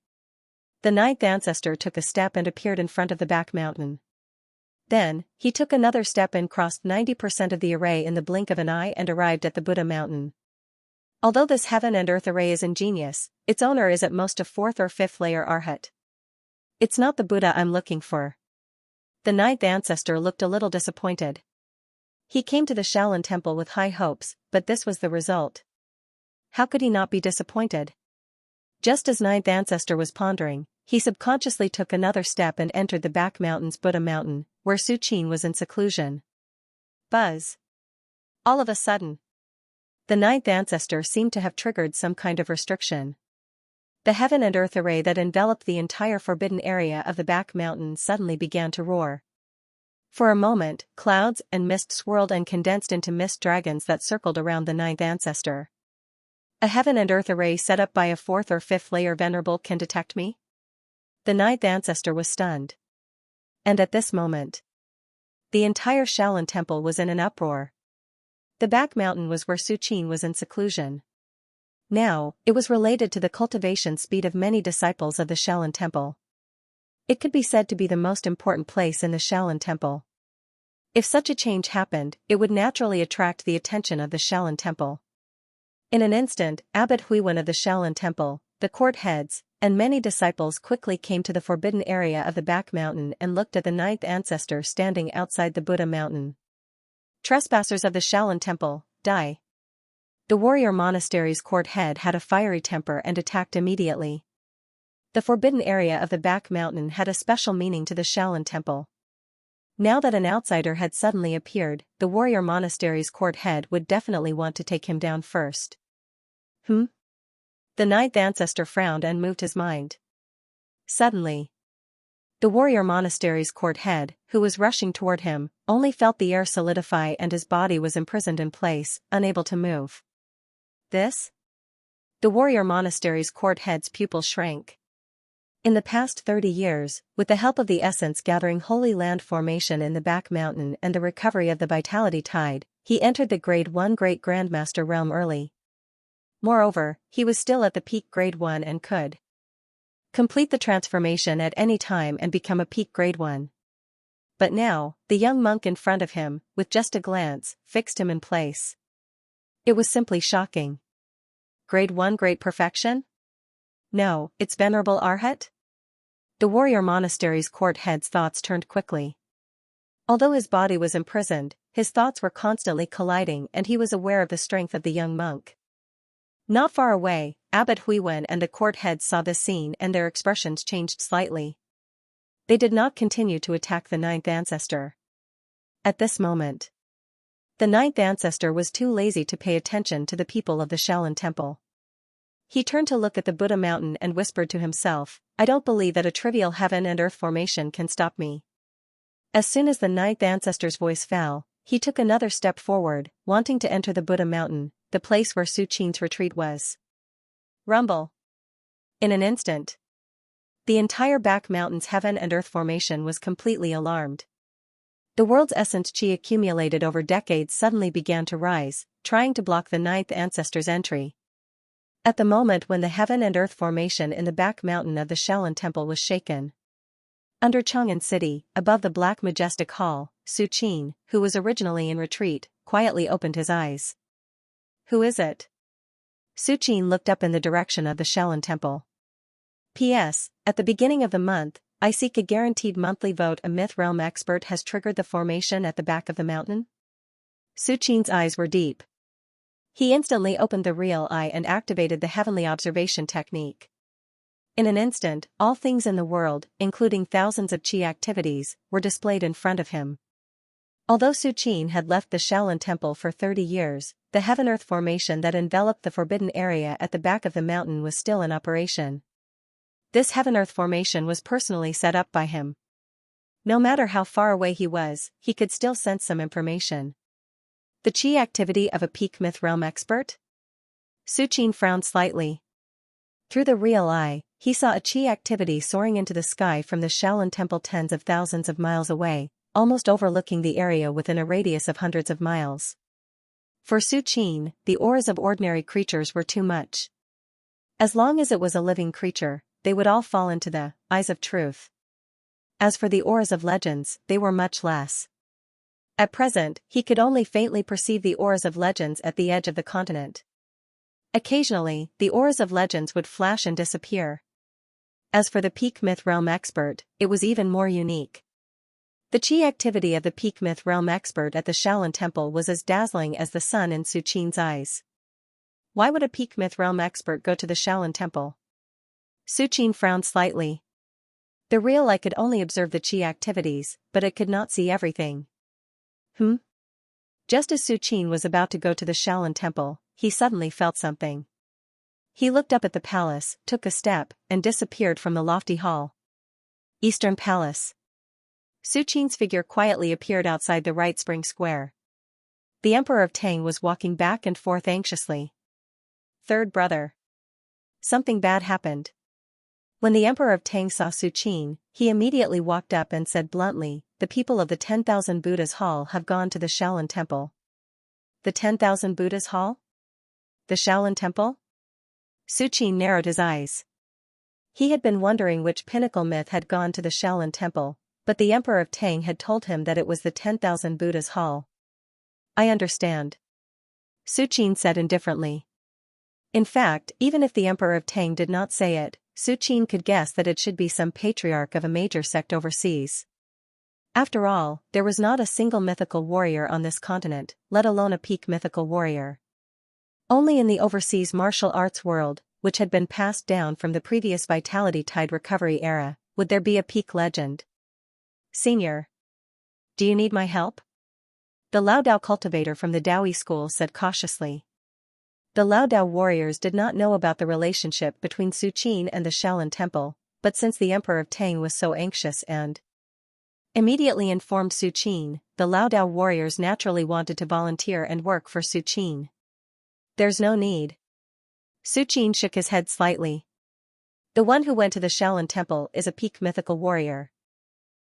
The ninth ancestor took a step and appeared in front of the back mountain. Then, he took another step and crossed 90% of the array in the blink of an eye and arrived at the Buddha mountain. Although this heaven and earth array is ingenious, its owner is at most a 4th or 5th layer Arhat. It's not the Buddha I'm looking for. The ninth ancestor looked a little disappointed. He came to the Shaolin temple with high hopes, but this was the result. How could he not be disappointed? Just as ninth ancestor was pondering, he subconsciously took another step and entered the back mountains Buddha Mountain, where Su Qin was in seclusion. Buzz. All of a sudden, the ninth ancestor seemed to have triggered some kind of restriction. The heaven and earth array that enveloped the entire forbidden area of the back mountain suddenly began to roar. For a moment, clouds and mist swirled and condensed into mist dragons that circled around the ninth ancestor. A heaven and earth array set up by a fourth or fifth layer venerable can detect me? The ninth ancestor was stunned. And at this moment, the entire Shaolin temple was in an uproar. The back mountain was where Su Qin was in seclusion. Now, it was related to the cultivation speed of many disciples of the Shaolin temple. It could be said to be the most important place in the Shaolin temple. If such a change happened, it would naturally attract the attention of the Shaolin temple. In an instant, Abbot Huiwen of the Shaolin temple, the court heads, and many disciples quickly came to the forbidden area of the back mountain and looked at the ninth ancestor standing outside the Buddha mountain. Trespassers of the Shaolin temple, die. The warrior monastery's court head had a fiery temper and attacked immediately. The forbidden area of the back mountain had a special meaning to the Shaolin temple. Now that an outsider had suddenly appeared, the warrior monastery's court head would definitely want to take him down first. The ninth ancestor frowned and moved his mind. Suddenly, the warrior monastery's court head, who was rushing toward him, only felt the air solidify and his body was imprisoned in place, unable to move. This? The warrior monastery's court head's pupil shrank. In the past 30 years, with the help of the essence gathering Holy Land formation in the back mountain and the recovery of the vitality tide, he entered the Grade 1 Great Grandmaster realm early. Moreover, he was still at the peak Grade 1 and could complete the transformation at any time and become a peak Grade 1. But now, the young monk in front of him, with just a glance, fixed him in place. It was simply shocking. Grade 1 Great Perfection? No, it's Venerable Arhat? The warrior monastery's court head's thoughts turned quickly. Although his body was imprisoned, his thoughts were constantly colliding and he was aware of the strength of the young monk. Not far away, Abbot Huiwen and the court heads saw this scene and their expressions changed slightly. They did not continue to attack the ninth ancestor. At this moment, the ninth ancestor was too lazy to pay attention to the people of the Shaolin temple. He turned to look at the Buddha mountain and whispered to himself, I don't believe that a trivial heaven and earth formation can stop me. As soon as the ninth ancestor's voice fell, he took another step forward, wanting to enter the Buddha mountain, the place where Su Qin's retreat was. Rumble. In an instant, the entire back mountain's heaven and earth formation was completely alarmed. The world's essence chi accumulated over decades suddenly began to rise, trying to block the ninth ancestor's entry. At the moment when the heaven and earth formation in the back mountain of the Shaolin temple was shaken. Under Chang'an City, above the black majestic hall, Su Qin, who was originally in retreat, quietly opened his eyes. Who is it? Su Qin looked up in the direction of the Shaolin temple. P.S. At the beginning of the month, I seek a guaranteed monthly vote. A myth realm expert has triggered the formation at the back of the mountain. Su Qin's eyes were deep. He instantly opened the real eye and activated the heavenly observation technique. In an instant, all things in the world, including thousands of chi activities, were displayed in front of him. Although Su Qin had left the Shaolin temple for 30 years, the heaven-earth formation that enveloped the forbidden area at the back of the mountain was still in operation. This heaven-earth formation was personally set up by him. No matter how far away he was, he could still sense some information. The chi activity of a peak myth realm expert? Su Qin frowned slightly. Through the real eye, he saw a chi activity soaring into the sky from the Shaolin temple tens of thousands of miles away, almost overlooking the area within a radius of hundreds of miles. For Su Qin, the auras of ordinary creatures were too much. As long as it was a living creature, they would all fall into the eyes of truth. As for the auras of legends, they were much less. At present, he could only faintly perceive the auras of legends at the edge of the continent. Occasionally, the auras of legends would flash and disappear. As for the peak myth realm expert, it was even more unique. The chi activity of the peak myth realm expert at the Shaolin Temple was as dazzling as the sun in Su Qin's eyes. Why would a peak myth realm expert go to the Shaolin Temple? Su Qin frowned slightly. The real eye could only observe the chi activities, but it could not see everything. Just as Su Qin was about to go to the Shaolin Temple, he suddenly felt something. He looked up at the palace, took a step, and disappeared from the lofty hall. Eastern Palace. Su Qin's figure quietly appeared outside the right spring square. The Emperor of Tang was walking back and forth anxiously. Third brother. Something bad happened. When the Emperor of Tang saw Su Qin, he immediately walked up and said bluntly, "The people of the 10,000 Buddhas Hall have gone to the Shaolin Temple." The 10,000 Buddhas Hall? The Shaolin Temple? Su Qin narrowed his eyes. He had been wondering which pinnacle myth had gone to the Shaolin Temple, but the Emperor of Tang had told him that it was the 10,000 Buddhas Hall. I understand. Su Qin said indifferently. In fact, even if the Emperor of Tang did not say it, Su Qin could guess that it should be some patriarch of a major sect overseas. After all, there was not a single mythical warrior on this continent, let alone a peak mythical warrior. Only in the overseas martial arts world, which had been passed down from the previous Vitality Tide recovery era, would there be a peak legend. Senior. Do you need my help? The Lao Dao cultivator from the Daoi school said cautiously. The Lao Dao warriors did not know about the relationship between Su Qin and the Shaolin Temple, but since the Emperor of Tang was so anxious and immediately informed Su Qin, the Lao Dao warriors naturally wanted to volunteer and work for Su Qin. There's no need. Su Qin shook his head slightly. The one who went to the Shaolin Temple is a peak mythical warrior.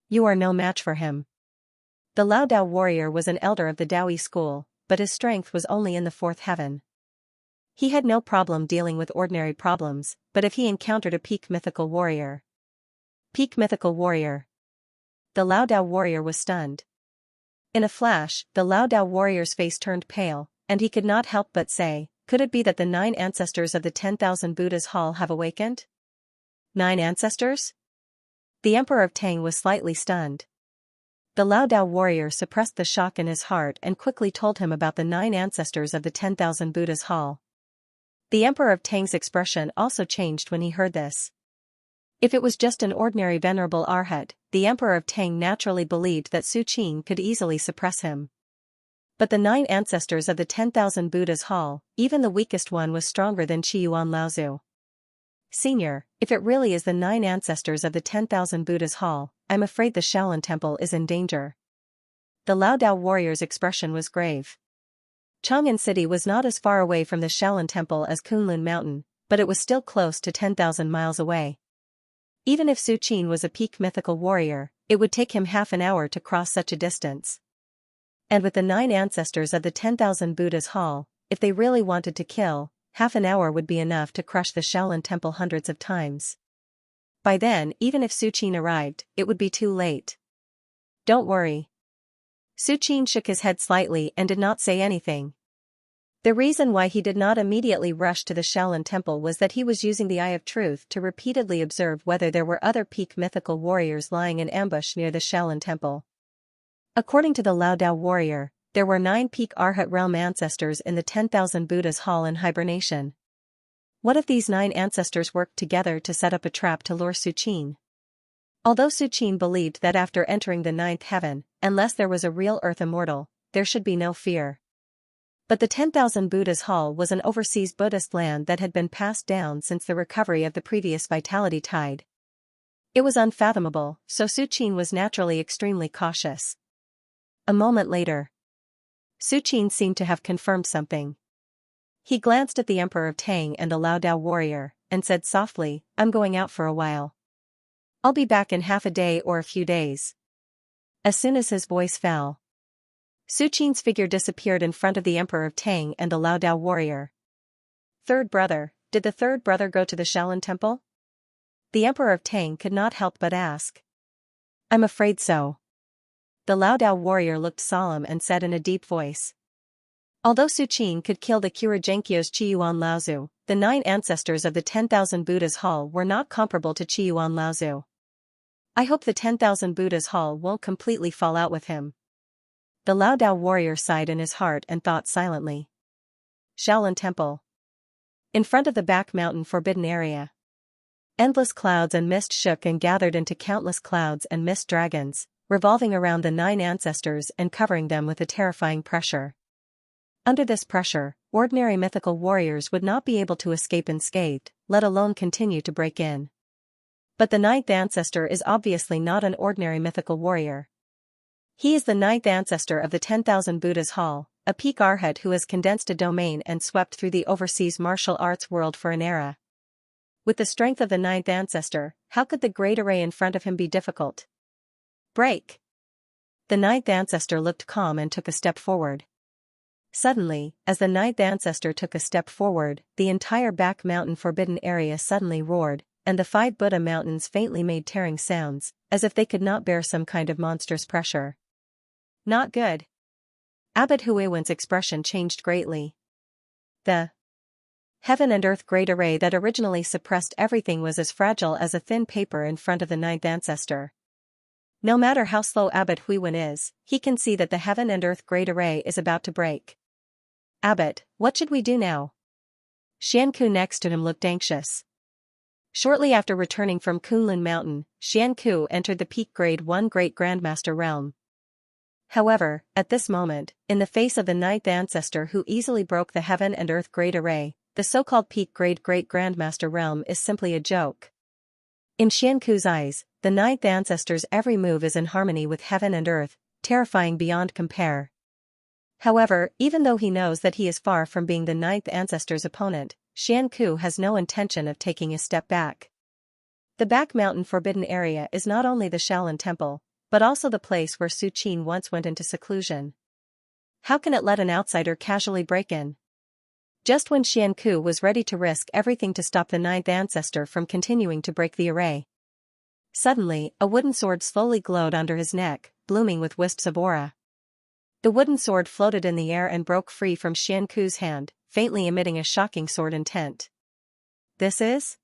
You are no match for him. The Lao Dao warrior was an elder of the Daoi school, but his strength was only in the fourth heaven. He had no problem dealing with ordinary problems, but if he encountered a peak mythical warrior. Peak mythical warrior. The Lao Dao warrior was stunned. In a flash, the Lao Dao warrior's face turned pale, and he could not help but say, could it be that the 9 ancestors of the 10,000 Buddhas Hall have awakened? 9 ancestors? The Emperor of Tang was slightly stunned. The Lao Dao warrior suppressed the shock in his heart and quickly told him about the 9 ancestors of the 10,000 Buddhas Hall. The Emperor of Tang's expression also changed when he heard this. If it was just an ordinary venerable arhat, the Emperor of Tang naturally believed that Su Qin could easily suppress him. But the 9 ancestors of the 10,000 Buddhas Hall, even the weakest one was stronger than Qiyuan Laozu. Senior, if it really is the 9 ancestors of the 10,000 Buddhas Hall, I'm afraid the Shaolin Temple is in danger. The Lao Dao warrior's expression was grave. Chang'an City was not as far away from the Shaolin Temple as Kunlun Mountain, but it was still close to 10,000 miles away. Even if Su Qin was a peak mythical warrior, it would take him half an hour to cross such a distance. And with the 9 ancestors of the 10,000 Buddhas Hall, if they really wanted to kill, half an hour would be enough to crush the Shaolin Temple hundreds of times. By then, even if Su Qin arrived, it would be too late. Don't worry. Su Qin shook his head slightly and did not say anything. The reason why he did not immediately rush to the Shaolin Temple was that he was using the Eye of Truth to repeatedly observe whether there were other peak mythical warriors lying in ambush near the Shaolin Temple. According to the Lao Dao warrior, there were 9 peak Arhat realm ancestors in the 10,000 Buddhas Hall in hibernation. What if these 9 ancestors worked together to set up a trap to lure Su Qin? Although Su Qin believed that after entering the 9th heaven, unless there was a real earth immortal, there should be no fear. But the 10,000 Buddhas Hall was an overseas Buddhist land that had been passed down since the recovery of the previous Vitality Tide. It was unfathomable, so Su Qin was naturally extremely cautious. A moment later, Su Qin seemed to have confirmed something. He glanced at the Emperor of Tang and the Lao Dao warrior, and said softly, I'm going out for a while. I'll be back in half a day or a few days. As soon as his voice fell, Su Qin's figure disappeared in front of the Emperor of Tang and the Lao Dao warrior. Third brother, did the third brother go to the Shaolin Temple? The Emperor of Tang could not help but ask. I'm afraid so. The Lao Dao warrior looked solemn and said in a deep voice. Although Su Qin could kill the Kura Genkyo's Qiyuan Laozu, the 9 ancestors of the 10,000 Buddhas hall were not comparable to Qiyuan Laozu. I hope the 10,000 Buddhas hall won't completely fall out with him. The Lao Dao warrior sighed in his heart and thought silently. Shaolin Temple. In front of the back mountain forbidden area. Endless clouds and mist shook and gathered into countless clouds and mist dragons, revolving around the 9 ancestors and covering them with a terrifying pressure. Under this pressure, ordinary mythical warriors would not be able to escape unscathed, let alone continue to break in. But the 9th ancestor is obviously not an ordinary mythical warrior. He is the 9th ancestor of the 10,000 Buddhas hall, a peak arhat who has condensed a domain and swept through the overseas martial arts world for an era. With the strength of the 9th ancestor, how could the great array in front of him be difficult? Break! The 9th ancestor looked calm and took a step forward. Suddenly, as the 9th ancestor took a step forward, the entire back mountain forbidden area suddenly roared, and the 5 Buddha mountains faintly made tearing sounds, as if they could not bear some kind of monstrous pressure. Not good. Abbot Huiwen's expression changed greatly. The heaven and earth great array that originally suppressed everything was as fragile as a thin paper in front of the 9th ancestor. No matter how slow Abbot Huiwen is, he can see that the heaven and earth great array is about to break. Abbot, what should we do now? Xianku next to him looked anxious. Shortly after returning from Kunlun Mountain, Xianku entered the peak grade 1 Great Grandmaster realm. However, at this moment, in the face of the 9th ancestor who easily broke the heaven and earth great array, the so-called peak grade Great Grandmaster realm is simply a joke. In Xianku's eyes, the 9th ancestor's every move is in harmony with heaven and earth, terrifying beyond compare. However, even though he knows that he is far from being the 9th ancestor's opponent, Xianku has no intention of taking a step back. The back mountain forbidden area is not only the Shaolin Temple, but also the place where Su Qin once went into seclusion. How can it let an outsider casually break in? Just when Xianku was ready to risk everything to stop the 9th ancestor from continuing to break the array. Suddenly, a wooden sword slowly glowed under his neck, blooming with wisps of aura. The wooden sword floated in the air and broke free from Xianku's hand, faintly emitting a shocking sword intent. This is?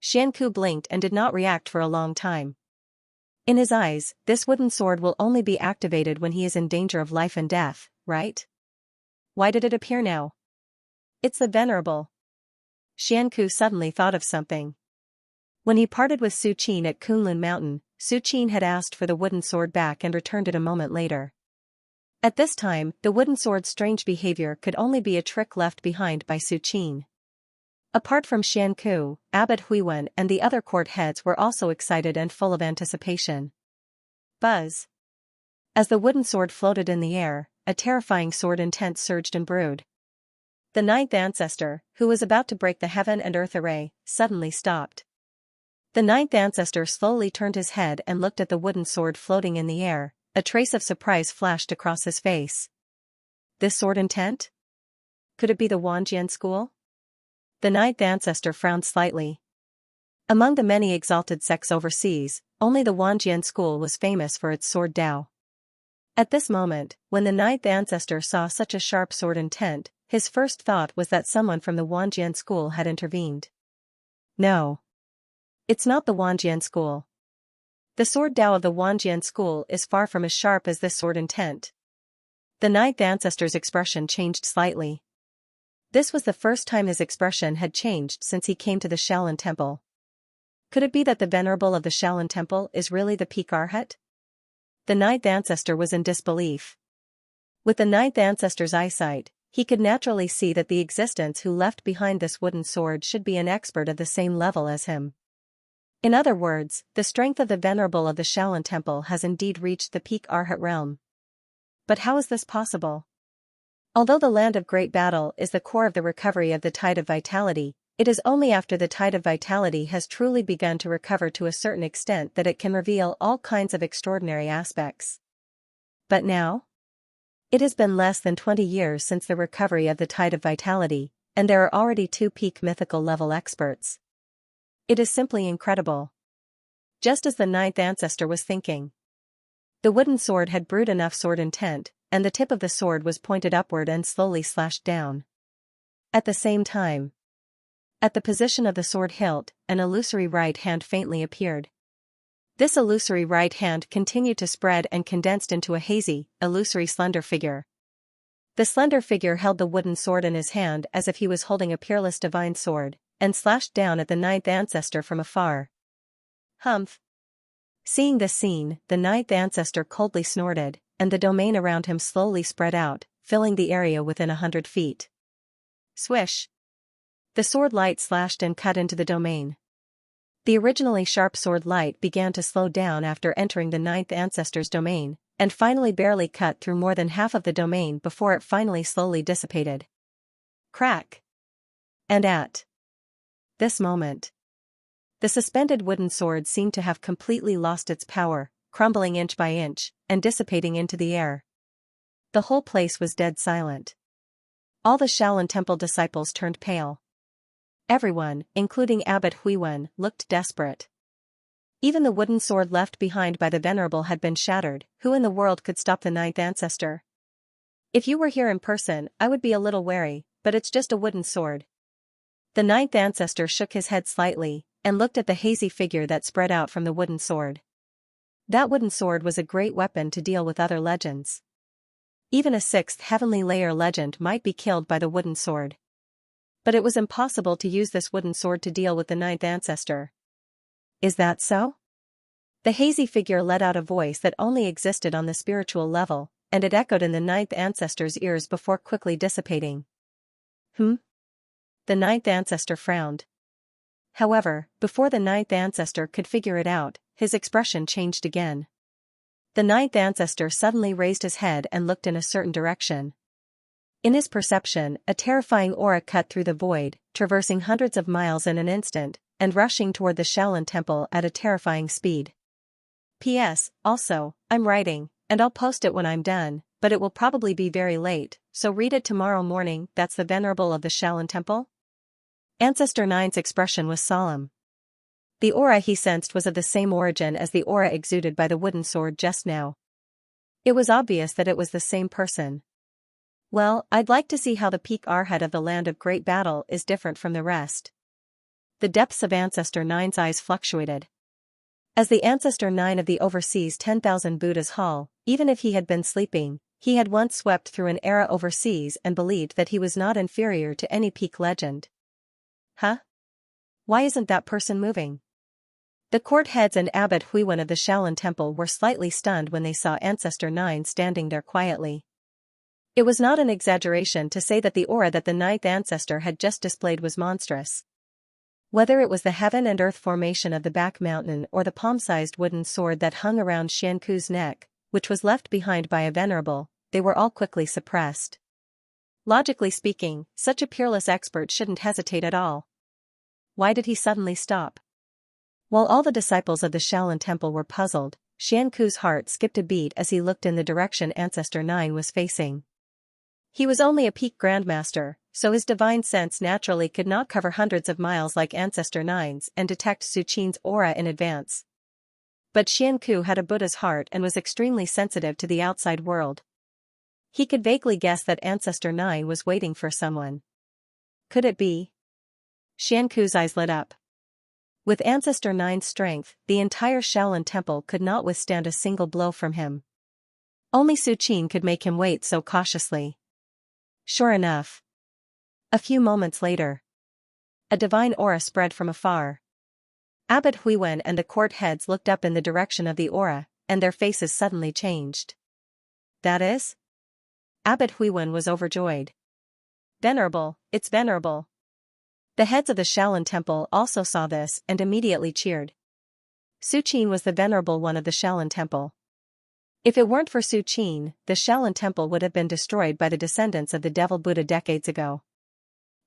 Xianku blinked and did not react for a long time. In his eyes, this wooden sword will only be activated when he is in danger of life and death, right? Why did it appear now? It's the Venerable. Xianku suddenly thought of something. When he parted with Su Qin at Kunlun Mountain, Su Qin had asked for the wooden sword back and returned it a moment later. At this time, the wooden sword's strange behavior could only be a trick left behind by Su Qin. Apart from Xianku, Abbot Huiwen and the other court heads were also excited and full of anticipation. Buzz! As the wooden sword floated in the air, a terrifying sword intent surged and brewed. The 9th ancestor, who was about to break the heaven and earth array, suddenly stopped. The 9th ancestor slowly turned his head and looked at the wooden sword floating in the air. A trace of surprise flashed across his face. This sword intent? Could it be the Wanjian school? The 9th ancestor frowned slightly. Among the many exalted sects overseas, only the Wanjian school was famous for its sword Dao. At this moment, when the 9th ancestor saw such a sharp sword intent, his first thought was that someone from the Wanjian school had intervened. No. It's not the Wanjian school. The sword Dao of the Wanjian school is far from as sharp as this sword intent. The 9th ancestor's expression changed slightly. This was the first time his expression had changed since he came to the Shaolin Temple. Could it be that the Venerable of the Shaolin Temple is really the peak arhat? The 9th ancestor was in disbelief. With the 9th ancestor's eyesight, he could naturally see that the existence who left behind this wooden sword should be an expert of the same level as him. In other words, the strength of the Venerable of the Shaolin Temple has indeed reached the peak arhat realm. But how is this possible? Although the land of great battle is the core of the recovery of the tide of vitality, it is only after the tide of vitality has truly begun to recover to a certain extent that it can reveal all kinds of extraordinary aspects. But now? It has been less than 20 years since the recovery of the tide of vitality, and there are already 2 peak mythical level experts. It is simply incredible. Just as the 9th ancestor was thinking. The wooden sword had brewed enough sword intent, and the tip of the sword was pointed upward and slowly slashed down. At the same time, At the position of the sword hilt, an illusory right hand faintly appeared. This illusory right hand continued to spread and condensed into a hazy, illusory slender figure. The slender figure held the wooden sword in his hand as if he was holding a peerless divine sword, and slashed down at the ninth ancestor from afar. Humph! Seeing this scene, the ninth ancestor coldly snorted, and the domain around him slowly spread out, filling the area within 100 feet. Swish! The sword light slashed and cut into the domain. The originally sharp sword light began to slow down after entering the ninth ancestor's domain, and finally barely cut through more than half of the domain before it finally slowly dissipated. Crack! And at this moment, the suspended wooden sword seemed to have completely lost its power, crumbling inch by inch, and dissipating into the air. The whole place was dead silent. All the Shaolin Temple disciples turned pale. Everyone, including Abbot Huiwen, looked desperate. Even the wooden sword left behind by the Venerable had been shattered. Who in the world could stop the ninth ancestor? If you were here in person, I would be a little wary, but it's just a wooden sword. The ninth ancestor shook his head slightly, and looked at the hazy figure that spread out from the wooden sword. That wooden sword was a great weapon to deal with other legends. Even a sixth heavenly layer legend might be killed by the wooden sword. But it was impossible to use this wooden sword to deal with the ninth ancestor. Is that so? The hazy figure let out a voice that only existed on the spiritual level, and it echoed in the ninth ancestor's ears before quickly dissipating. The ninth ancestor frowned. However, before the ninth ancestor could figure it out, his expression changed again. The ninth ancestor suddenly raised his head and looked in a certain direction. In his perception, a terrifying aura cut through the void, traversing hundreds of miles in an instant, and rushing toward the Shaolin Temple at a terrifying speed. P.S. Also, I'm writing, and I'll post it when I'm done, but it will probably be very late, so read it tomorrow morning. That's the Venerable of the Shaolin Temple? Ancestor Nine's expression was solemn. The aura he sensed was of the same origin as the aura exuded by the wooden sword just now. It was obvious that it was the same person. Well, I'd like to see how the peak Arhat of the Land of Great Battle is different from the rest. The depths of Ancestor Nine's eyes fluctuated. As the Ancestor Nine of the overseas 10,000 Buddha's Hall, even if he had been sleeping, he had once swept through an era overseas and believed that he was not inferior to any peak legend. Huh? Why isn't that person moving? The court heads and Abbot Huiwen of the Shaolin Temple were slightly stunned when they saw Ancestor Nine standing there quietly. It was not an exaggeration to say that the aura that the ninth ancestor had just displayed was monstrous. Whether it was the heaven and earth formation of the back mountain or the palm-sized wooden sword that hung around Xianxu's neck, which was left behind by a venerable, they were all quickly suppressed. Logically speaking, such a peerless expert shouldn't hesitate at all. Why did he suddenly stop? While all the disciples of the Shaolin Temple were puzzled, Xianxu's heart skipped a beat as he looked in the direction Ancestor Nine was facing. He was only a peak grandmaster, so his divine sense naturally could not cover hundreds of miles like Ancestor Nine's and detect Su Qin's aura in advance. But Xianxu had a Buddha's heart and was extremely sensitive to the outside world. He could vaguely guess that Ancestor Nine was waiting for someone. Could it be? Xianxu's eyes lit up. With Ancestor Nine's strength, the entire Shaolin Temple could not withstand a single blow from him. Only Su Qin could make him wait so cautiously. Sure enough. A few moments later, a divine aura spread from afar. Abbot Huiwen and the court heads looked up in the direction of the aura, and their faces suddenly changed. That is? Abbot Huiwen was overjoyed. Venerable, it's venerable. The heads of the Shaolin Temple also saw this and immediately cheered. Su Qin was the venerable one of the Shaolin Temple. If it weren't for Su Qin, the Shaolin Temple would have been destroyed by the descendants of the Devil Buddha decades ago.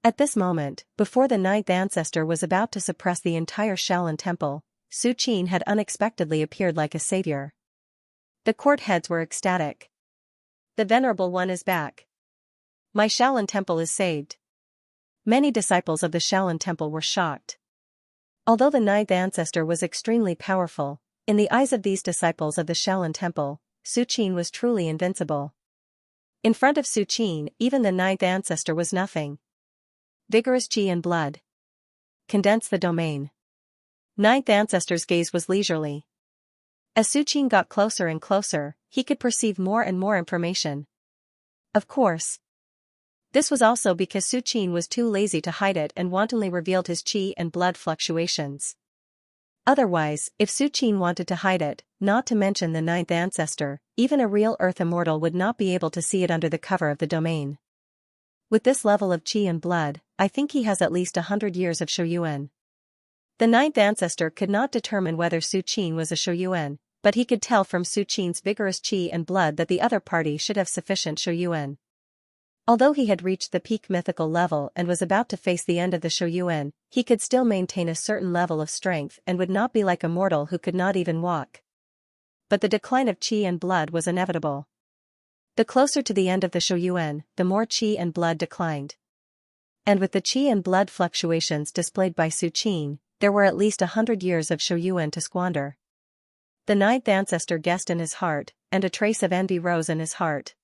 At this moment, before the ninth ancestor was about to suppress the entire Shaolin Temple, Su Qin had unexpectedly appeared like a savior. The court heads were ecstatic. The Venerable One is back. My Shaolin Temple is saved. Many disciples of the Shaolin Temple were shocked. Although the ninth ancestor was extremely powerful, in the eyes of these disciples of the Shaolin Temple, Su Qin was truly invincible. In front of Su Qin, even the ninth ancestor was nothing. Vigorous qi and blood. condense the domain. Ninth Ancestor's gaze was leisurely. As Su Qin got closer and closer, he could perceive more and more information. Of course. This was also because Su Qin was too lazy to hide it and wantonly revealed his qi and blood fluctuations. Otherwise, if Su Qin wanted to hide it, not to mention the Ninth Ancestor, even a real Earth immortal would not be able to see it under the cover of the domain. With this level of qi and blood, I think he has at least 100 years of Shouyuan. The Ninth Ancestor could not determine whether Su Qin was a Shouyuan, but he could tell from Su Qin's vigorous qi and blood that the other party should have sufficient Shouyuan. Although he had reached the peak mythical level and was about to face the end of the Shouyuan, he could still maintain a certain level of strength and would not be like a mortal who could not even walk. But the decline of qi and blood was inevitable. The closer to the end of the Shouyuan, the more qi and blood declined. And with the qi and blood fluctuations displayed by Su Qin, there were at least 100 years of Shouyuan to squander. The Ninth Ancestor guessed in his heart, and a trace of envy rose in his heart.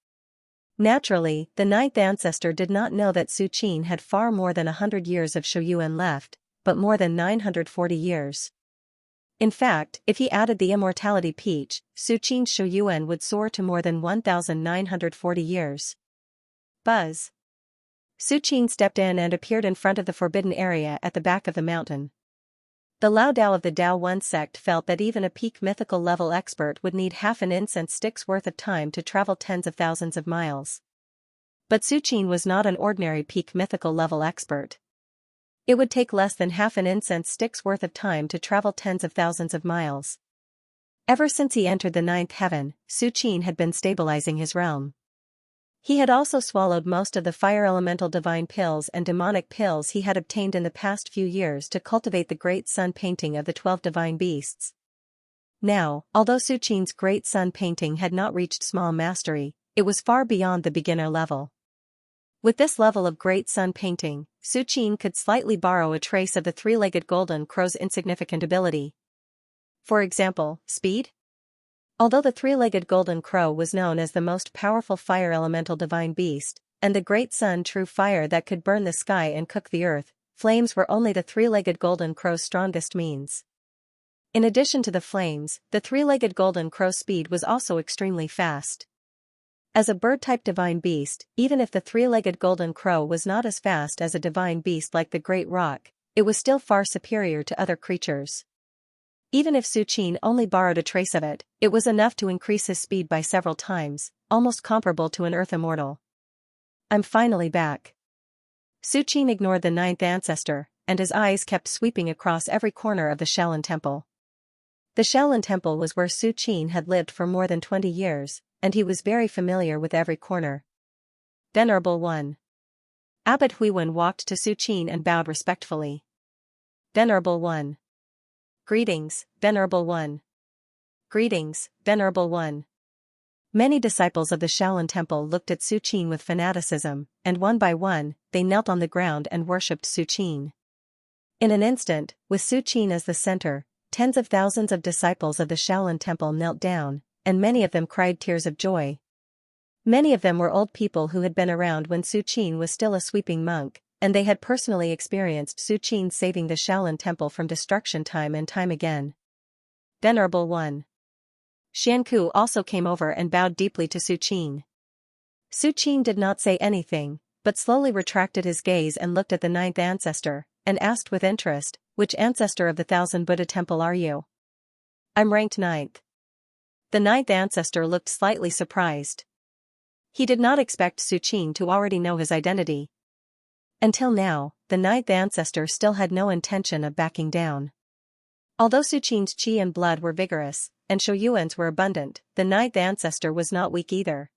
Naturally, the Ninth Ancestor did not know that Su Qin had far more than 100 years of Shouyuan left, but more than 940 years. In fact, if he added the immortality peach, Su Qin's Shouyuan would soar to more than 1,940 years. Buzz. Su Qin stepped in and appeared in front of the forbidden area at the back of the mountain. The Lao Dao of the Dao One sect felt that even a peak mythical level expert would need half an incense stick's worth of time to travel tens of thousands of miles. But Su Qin was not an ordinary peak mythical level expert. It would take less than half an incense stick's worth of time to travel tens of thousands of miles. Ever since he entered the ninth heaven, Su Qin had been stabilizing his realm. He had also swallowed most of the fire elemental divine pills and demonic pills he had obtained in the past few years to cultivate the great sun painting of the 12 divine beasts. Now, although Su Qin's great sun painting had not reached small mastery, it was far beyond the beginner level. With this level of great sun painting, Su Qin could slightly borrow a trace of the three-legged golden crow's insignificant ability. For example, speed? Although the three-legged golden crow was known as the most powerful fire elemental divine beast, and the great sun true fire that could burn the sky and cook the earth, flames were only the three-legged golden crow's strongest means. In addition to the flames, the three-legged golden crow's speed was also extremely fast. As a bird-type divine beast, even if the three-legged golden crow was not as fast as a divine beast like the great roc, it was still far superior to other creatures. Even if Su Qin only borrowed a trace of it, it was enough to increase his speed by several times, almost comparable to an earth immortal. I'm finally back. Su Qin ignored the ninth ancestor, and his eyes kept sweeping across every corner of the Shaolin Temple. The Shaolin Temple was where Su Qin had lived for more than 20 years, and he was very familiar with every corner. Venerable One. Abbot Huiwen walked to Su Qin and bowed respectfully. Venerable One. Greetings, Venerable One. Greetings, Venerable One. Many disciples of the Shaolin Temple looked at Su Qin with fanaticism, and one by one, they knelt on the ground and worshipped Su Qin. In an instant, with Su Qin as the center, tens of thousands of disciples of the Shaolin Temple knelt down, and many of them cried tears of joy. Many of them were old people who had been around when Su Qin was still a sweeping monk, and they had personally experienced Su Qin saving the Shaolin Temple from destruction time and time again. Venerable One. Xianxia also came over and bowed deeply to Su Qin. Su Qin did not say anything, but slowly retracted his gaze and looked at the ninth ancestor, and asked with interest, "Which ancestor of the Thousand Buddha Temple are you?" "I'm ranked ninth." The ninth ancestor looked slightly surprised. He did not expect Su Qin to already know his identity. Until now, the ninth ancestor still had no intention of backing down. Although Su Qin's qi and blood were vigorous, and Shouyuans were abundant, the ninth ancestor was not weak either.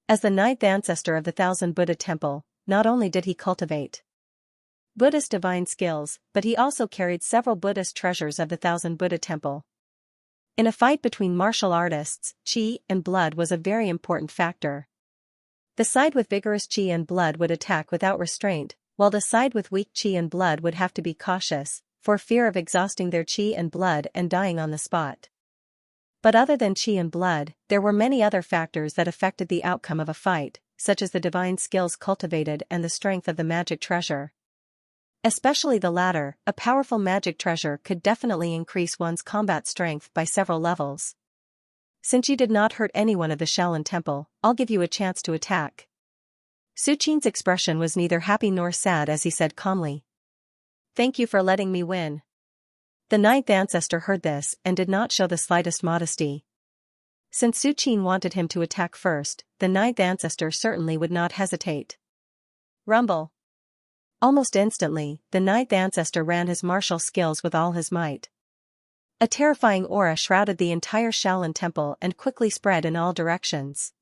As the ninth ancestor of the Thousand Buddha Temple, not only did he cultivate Buddhist divine skills, but he also carried several Buddhist treasures of the Thousand Buddha Temple. In a fight between martial artists, qi and blood was a very important factor. The side with vigorous qi and blood would attack without restraint, while the side with weak qi and blood would have to be cautious, for fear of exhausting their qi and blood and dying on the spot. But other than qi and blood, there were many other factors that affected the outcome of a fight, such as the divine skills cultivated and the strength of the magic treasure. Especially the latter, a powerful magic treasure could definitely increase one's combat strength by several levels. Since you did not hurt anyone of the Shaolin Temple, I'll give you a chance to attack. Su Qin's expression was neither happy nor sad as he said calmly. Thank you for letting me win. The ninth ancestor heard this and did not show the slightest modesty. Since Su Qin wanted him to attack first, the ninth ancestor certainly would not hesitate. Rumble. Almost instantly, the ninth ancestor ran his martial skills with all his might. A terrifying aura shrouded the entire Shaolin Temple and quickly spread in all directions.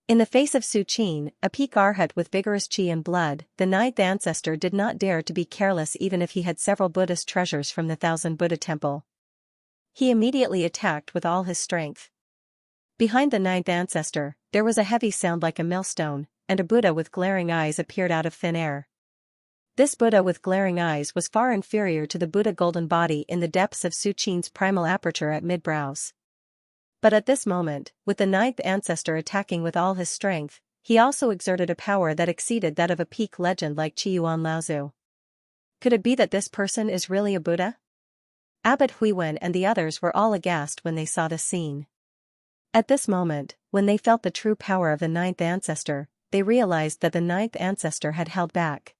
In the face of Su Qin, a peak arhat with vigorous qi and blood, the ninth ancestor did not dare to be careless even if he had several Buddhist treasures from the Thousand Buddha Temple. He immediately attacked with all his strength. Behind the ninth ancestor, there was a heavy sound like a millstone, and a Buddha with glaring eyes appeared out of thin air. This Buddha with glaring eyes was far inferior to the Buddha golden body in the depths of Su Qin's primal aperture at mid-brows. But at this moment, with the ninth ancestor attacking with all his strength, he also exerted a power that exceeded that of a peak legend like Qiyuan Laozu. Could it be that this person is really a Buddha? Abbot Huiwen and the others were all aghast when they saw this scene. At this moment, when they felt the true power of the ninth ancestor, they realized that the ninth ancestor had held back.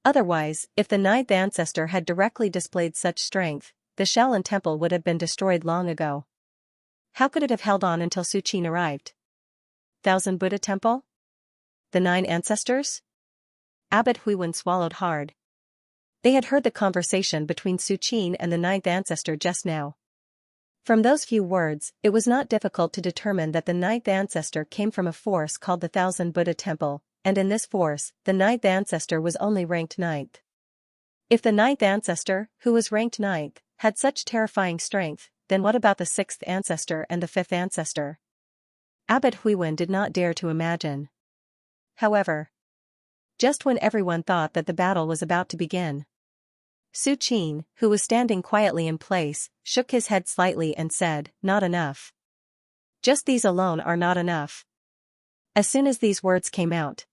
Otherwise, if the ninth ancestor had directly displayed such strength, the Shaolin Temple would have been destroyed long ago. How could it have held on until Su Qin arrived? Thousand Buddha Temple? The nine ancestors? Abbot Huiwen swallowed hard. They had heard the conversation between Su Qin and the ninth ancestor just now. From those few words, it was not difficult to determine that the ninth ancestor came from a force called the Thousand Buddha Temple, and in this force, the ninth ancestor was only ranked ninth. If the ninth ancestor, who was ranked ninth, had such terrifying strength, then what about the sixth ancestor and the fifth ancestor? Abbot Huiwen did not dare to imagine. However, just when everyone thought that the battle was about to begin, Su Qin, who was standing quietly in place, shook his head slightly and said, "Not enough. Just these alone are not enough." As soon as these words came out,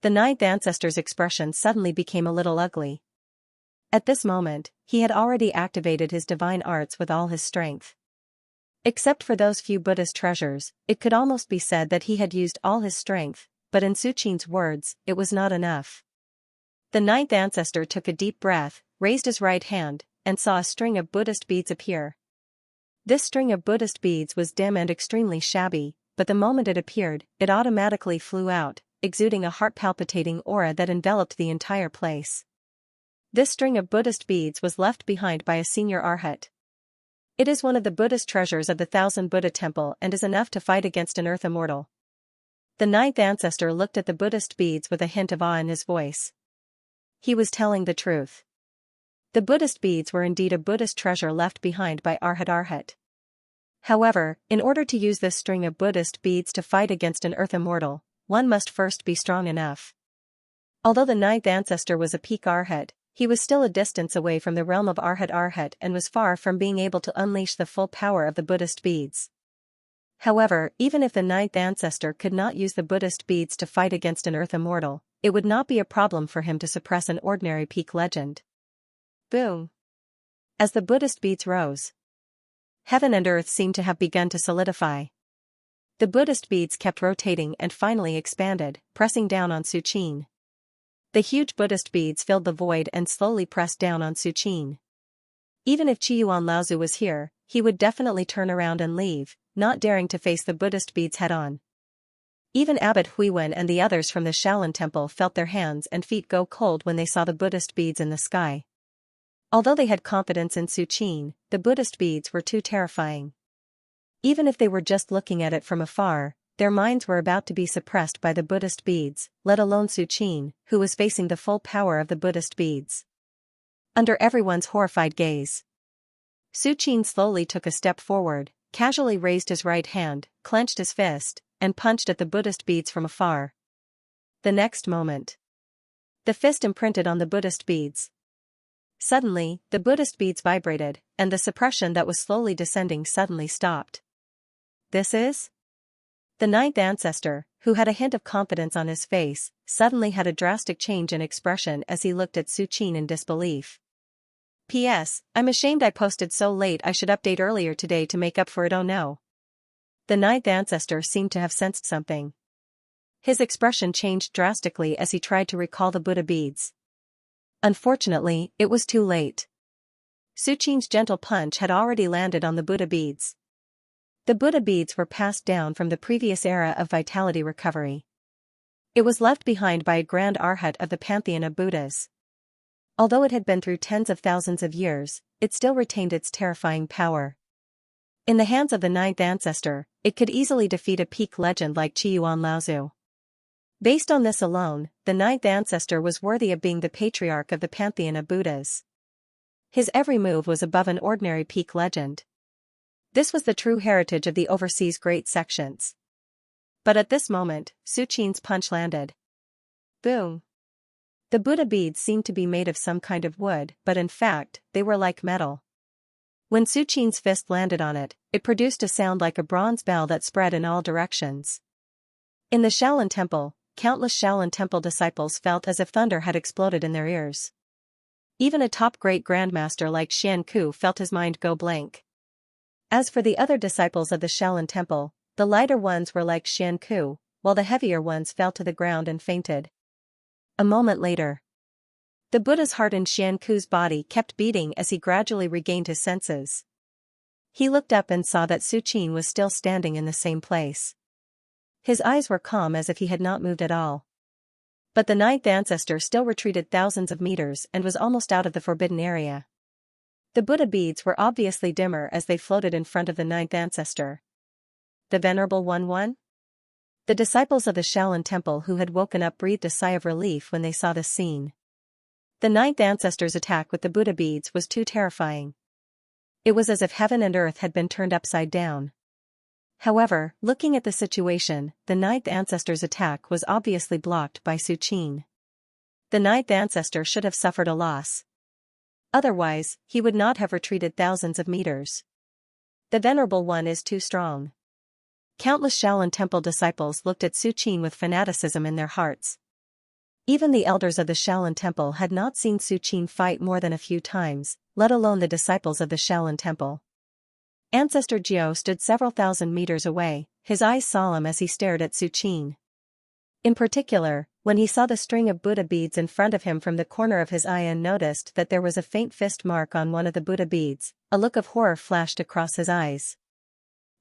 the ninth ancestor's expression suddenly became a little ugly. At this moment, he had already activated his divine arts with all his strength. Except for those few Buddhist treasures, it could almost be said that he had used all his strength, but in Su Qin's words, it was not enough. The ninth ancestor took a deep breath, raised his right hand, and saw a string of Buddhist beads appear. This string of Buddhist beads was dim and extremely shabby, but the moment it appeared, it automatically flew out, exuding a heart-palpitating aura that enveloped the entire place. This string of Buddhist beads was left behind by a senior arhat. It is one of the Buddhist treasures of the Thousand Buddha Temple and is enough to fight against an earth immortal. The ninth ancestor looked at the Buddhist beads with a hint of awe in his voice. He was telling the truth. The Buddhist beads were indeed a Buddhist treasure left behind by Arhat. However, in order to use this string of Buddhist beads to fight against an earth immortal, one must first be strong enough. Although the ninth ancestor was a peak arhat, he was still a distance away from the realm of Arhat and was far from being able to unleash the full power of the Buddhist beads. However, even if the ninth ancestor could not use the Buddhist beads to fight against an earth immortal, it would not be a problem for him to suppress an ordinary peak legend. Boom! As the Buddhist beads rose, heaven and earth seemed to have begun to solidify. The Buddhist beads kept rotating and finally expanded, pressing down on Su Qin. The huge Buddhist beads filled the void and slowly pressed down on Su Qin. Even if Qiyuan Laozu was here, he would definitely turn around and leave, not daring to face the Buddhist beads head-on. Even Abbot Huiwen and the others from the Shaolin Temple felt their hands and feet go cold when they saw the Buddhist beads in the sky. Although they had confidence in Su Qin, the Buddhist beads were too terrifying. Even if they were just looking at it from afar, their minds were about to be suppressed by the Buddhist beads, let alone Su Qin, who was facing the full power of the Buddhist beads. Under everyone's horrified gaze, Su Qin slowly took a step forward, casually raised his right hand, clenched his fist, and punched at the Buddhist beads from afar. The next moment, the fist imprinted on the Buddhist beads. Suddenly, the Buddhist beads vibrated, and the suppression that was slowly descending suddenly stopped. This is? The ninth ancestor, who had a hint of confidence on his face, suddenly had a drastic change in expression as he looked at Su Qin in disbelief. P.S. I'm ashamed I posted so late. I should update earlier today to make up for it. Oh no. The ninth ancestor seemed to have sensed something. His expression changed drastically as he tried to recall the Buddha beads. Unfortunately, it was too late. Su Qin's gentle punch had already landed on the Buddha beads. The Buddha beads were passed down from the previous era of vitality recovery. It was left behind by a grand arhat of the pantheon of Buddhas. Although it had been through tens of thousands of years, it still retained its terrifying power. In the hands of the ninth ancestor, it could easily defeat a peak legend like Qiyuan Laozu. Based on this alone, the ninth ancestor was worthy of being the patriarch of the pantheon of Buddhas. His every move was above an ordinary peak legend. This was the true heritage of the overseas great sections. But at this moment, Su Qin's punch landed. Boom! The Buddha beads seemed to be made of some kind of wood, but in fact, they were like metal. When Su Qin's fist landed on it, it produced a sound like a bronze bell that spread in all directions. In the Shaolin Temple, countless Shaolin Temple disciples felt as if thunder had exploded in their ears. Even a top great grandmaster like Xian Ku felt his mind go blank. As for the other disciples of the Shaolin Temple, the lighter ones were like Xian Ku, while the heavier ones fell to the ground and fainted. A moment later, the Buddha's heart in Xian Ku's body kept beating as he gradually regained his senses. He looked up and saw that Su Qin was still standing in the same place. His eyes were calm as if he had not moved at all. But the ninth ancestor still retreated thousands of meters and was almost out of the forbidden area. The Buddha beads were obviously dimmer as they floated in front of the ninth ancestor. The Venerable One won? The disciples of the Shaolin Temple who had woken up breathed a sigh of relief when they saw this scene. The ninth ancestor's attack with the Buddha beads was too terrifying. It was as if heaven and earth had been turned upside down. However, looking at the situation, the ninth ancestor's attack was obviously blocked by Su Qin. The ninth ancestor should have suffered a loss. Otherwise, he would not have retreated thousands of meters. The Venerable One is too strong. Countless Shaolin Temple disciples looked at Su Qin with fanaticism in their hearts. Even the elders of the Shaolin Temple had not seen Su Qin fight more than a few times, let alone the disciples of the Shaolin Temple. Ancestor Jiao stood several thousand meters away, his eyes solemn as he stared at Su Qin. In particular, when he saw the string of Buddha beads in front of him from the corner of his eye and noticed that there was a faint fist mark on one of the Buddha beads, a look of horror flashed across his eyes.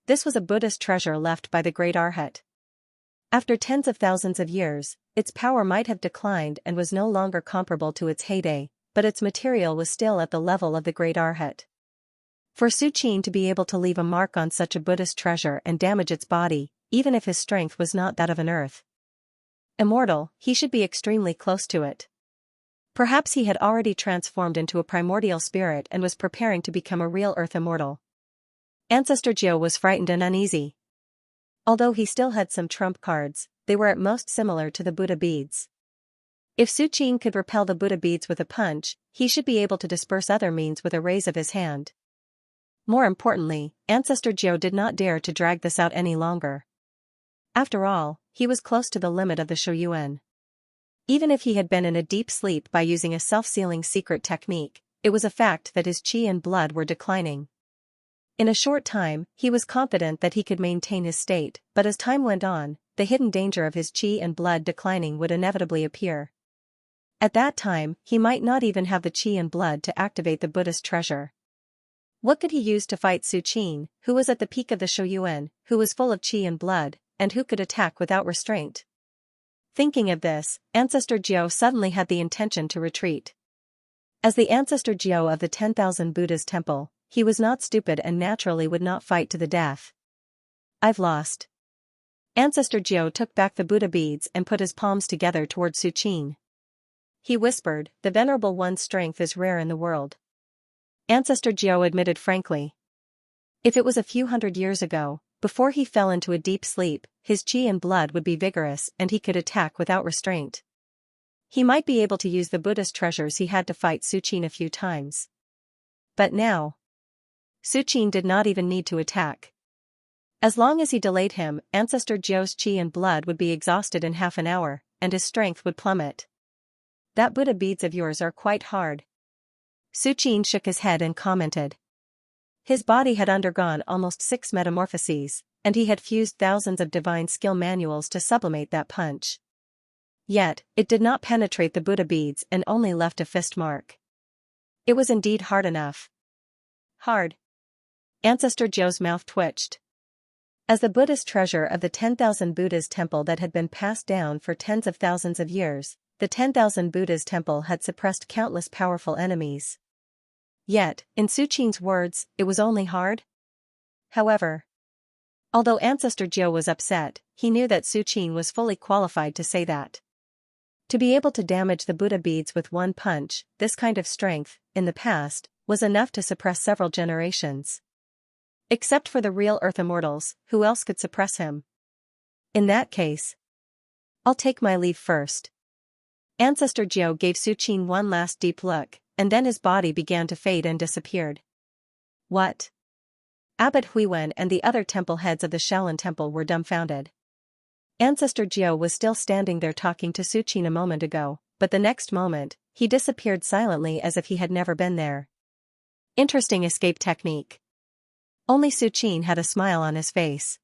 This was a Buddhist treasure left by the great Arhat. After tens of thousands of years, its power might have declined and was no longer comparable to its heyday, but its material was still at the level of the great Arhat. For Su Qin to be able to leave a mark on such a Buddhist treasure and damage its body, even if his strength was not that of an earth immortal, he should be extremely close to it. Perhaps he had already transformed into a primordial spirit and was preparing to become a real earth immortal. Ancestor Jiao was frightened and uneasy. Although he still had some trump cards, they were at most similar to the Buddha beads. If Su Qin could repel the Buddha beads with a punch, he should be able to disperse other means with a raise of his hand. More importantly, Ancestor Jiao did not dare to drag this out any longer. After all, he was close to the limit of the Shouyuan. Even if he had been in a deep sleep by using a self-sealing secret technique, it was a fact that his qi and blood were declining. In a short time, he was confident that he could maintain his state, but as time went on, the hidden danger of his qi and blood declining would inevitably appear. At that time, he might not even have the qi and blood to activate the Buddhist treasure. What could he use to fight Su Qin, who was at the peak of the Shouyuan, who was full of qi and blood, and who could attack without restraint? Thinking of this, Ancestor Jiao suddenly had the intention to retreat. As the Ancestor Jiao of the 10,000 Buddha's temple, he was not stupid and naturally would not fight to the death. I've lost. Ancestor Jiao took back the Buddha beads and put his palms together toward Su Qin. He whispered, "The Venerable One's strength is rare in the world." Ancestor Jiao admitted frankly. If it was a few hundred years ago, before he fell into a deep sleep, his qi and blood would be vigorous and he could attack without restraint. He might be able to use the Buddhist treasures he had to fight Su Qin a few times. But now, Su Qin did not even need to attack. As long as he delayed him, Ancestor Jiu's qi and blood would be exhausted in half an hour, and his strength would plummet. That Buddha beads of yours are quite hard. Su Qin shook his head and commented. His body had undergone almost 6 metamorphoses, and he had fused thousands of divine skill manuals to sublimate that punch. Yet, it did not penetrate the Buddha beads and only left a fist mark. It was indeed hard enough. Hard. Ancestor Jiu's mouth twitched. As the Buddhist treasure of the 10,000 Buddhas temple that had been passed down for tens of thousands of years, the 10,000 Buddhas temple had suppressed countless powerful enemies. Yet, in Su Qin's words, it was only hard? However, although Ancestor Jiu was upset, he knew that Su Qin was fully qualified to say that. To be able to damage the Buddha beads with one punch, this kind of strength, in the past, was enough to suppress several generations. Except for the real Earth Immortals, who else could suppress him? In that case, I'll take my leave first. Ancestor Jiu gave Su Qin one last deep look, and then his body began to fade and disappeared. What? Abbot Huiwen and the other temple heads of the Shaolin Temple were dumbfounded. Ancestor Jiu was still standing there talking to Su Qin a moment ago, but the next moment, he disappeared silently as if he had never been there. Interesting escape technique. Only Su Qin had a smile on his face.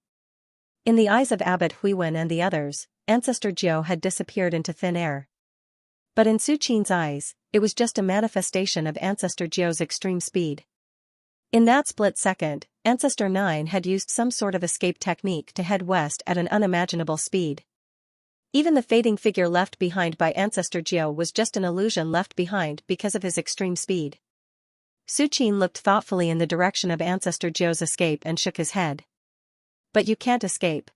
In the eyes of Abbot Huiwen and the others, Ancestor Jiu had disappeared into thin air. But in Su Qin's eyes, it was just a manifestation of Ancestor Jiu's extreme speed. In that split second, Ancestor 9 had used some sort of escape technique to head west at an unimaginable speed. Even the fading figure left behind by Ancestor Jiu was just an illusion left behind because of his extreme speed. Su Qin looked thoughtfully in the direction of Ancestor Jiu's escape and shook his head. But you can't escape.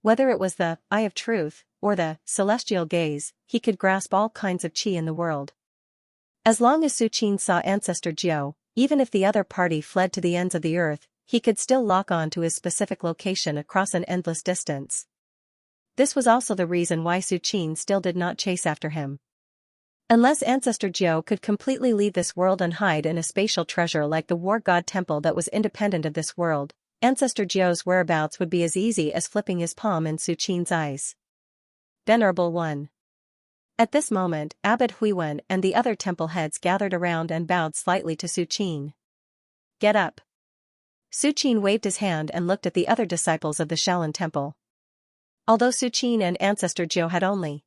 Whether it was the Eye of Truth, or the Celestial Gaze, he could grasp all kinds of qi in the world. As long as Su Qin saw Ancestor Jiu, even if the other party fled to the ends of the earth, he could still lock on to his specific location across an endless distance. This was also the reason why Su Qin still did not chase after him. Unless Ancestor Jiu could completely leave this world and hide in a spatial treasure like the War God Temple that was independent of this world, Ancestor Jiu's whereabouts would be as easy as flipping his palm in Su Qin's eyes. Venerable One. At this moment, Abbot Huiwen and the other temple heads gathered around and bowed slightly to Su Qin. Get up. Su Qin waved his hand and looked at the other disciples of the Shaolin Temple. Although Su Qin and Ancestor Jiu had only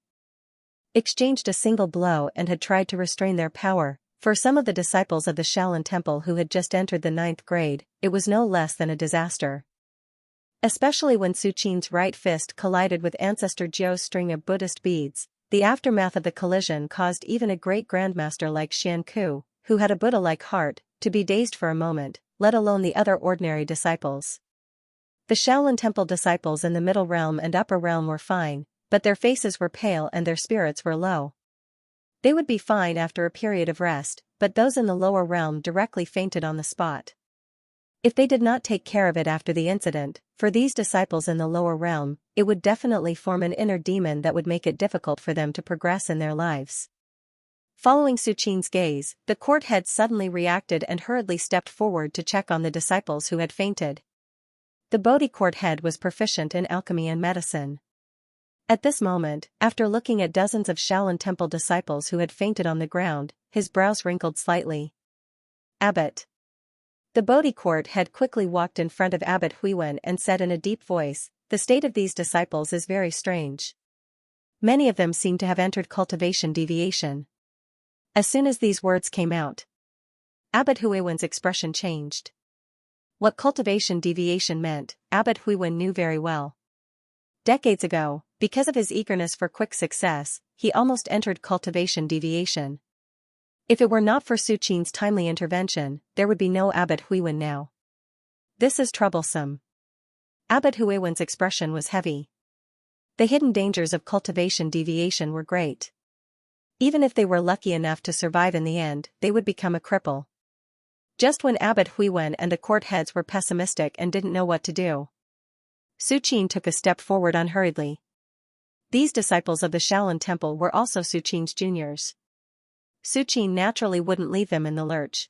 exchanged a single blow and had tried to restrain their power, for some of the disciples of the Shaolin Temple who had just entered the 9th grade, it was no less than a disaster. Especially when Su Qin's right fist collided with Ancestor Jiu's string of Buddhist beads. The aftermath of the collision caused even a great grandmaster like Xianxia, who had a Buddha-like heart, to be dazed for a moment, let alone the other ordinary disciples. The Shaolin Temple disciples in the middle realm and upper realm were fine, but their faces were pale and their spirits were low. They would be fine after a period of rest, but those in the lower realm directly fainted on the spot. If they did not take care of it after the incident, for these disciples in the lower realm, it would definitely form an inner demon that would make it difficult for them to progress in their lives. Following Su Qin's gaze, the court head suddenly reacted and hurriedly stepped forward to check on the disciples who had fainted. The Bodhi court head was proficient in alchemy and medicine. At this moment, after looking at dozens of Shaolin Temple disciples who had fainted on the ground, his brows wrinkled slightly. Abbot. The Bodhi court head quickly walked in front of Abbot Huiwen and said in a deep voice, "The state of these disciples is very strange. Many of them seem to have entered cultivation deviation." As soon as these words came out, Abbot Huiwen's expression changed. What cultivation deviation meant, Abbot Huiwen knew very well. Decades ago, because of his eagerness for quick success, he almost entered cultivation deviation. If it were not for Su Qin's timely intervention, there would be no Abbot Huiwen now. This is troublesome. Abbot Huiwen's expression was heavy. The hidden dangers of cultivation deviation were great. Even if they were lucky enough to survive in the end, they would become a cripple. Just when Abbot Huiwen and the court heads were pessimistic and didn't know what to do, Su Qin took a step forward unhurriedly. These disciples of the Shaolin Temple were also Su Qin's juniors. Su Qin naturally wouldn't leave them in the lurch.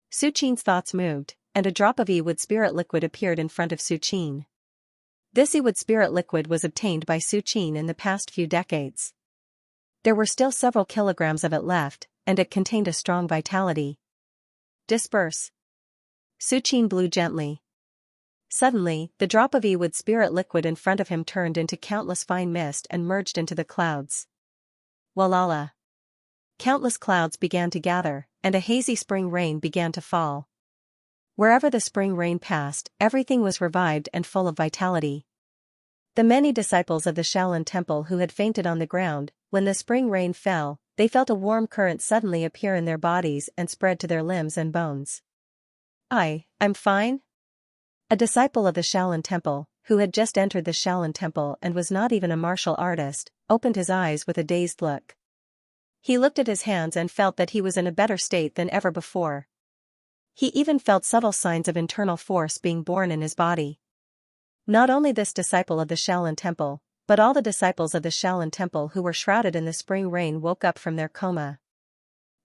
Su Qin's thoughts moved, and a drop of E-Wood spirit liquid appeared in front of Su Qin. This E-Wood spirit liquid was obtained by Su Qin in the past few decades. There were still several kilograms of it left, and it contained a strong vitality. Disperse. Su Qin blew gently. Suddenly, the drop of E-Wood spirit liquid in front of him turned into countless fine mist and merged into the clouds. Walala. Countless clouds began to gather, and a hazy spring rain began to fall. Wherever the spring rain passed, everything was revived and full of vitality. The many disciples of the Shaolin Temple who had fainted on the ground, when the spring rain fell, they felt a warm current suddenly appear in their bodies and spread to their limbs and bones. I'm fine? A disciple of the Shaolin Temple, who had just entered the Shaolin Temple and was not even a martial artist, opened his eyes with a dazed look. He looked at his hands and felt that he was in a better state than ever before. He even felt subtle signs of internal force being born in his body. Not only this disciple of the Shaolin Temple, but all the disciples of the Shaolin Temple who were shrouded in the spring rain woke up from their coma.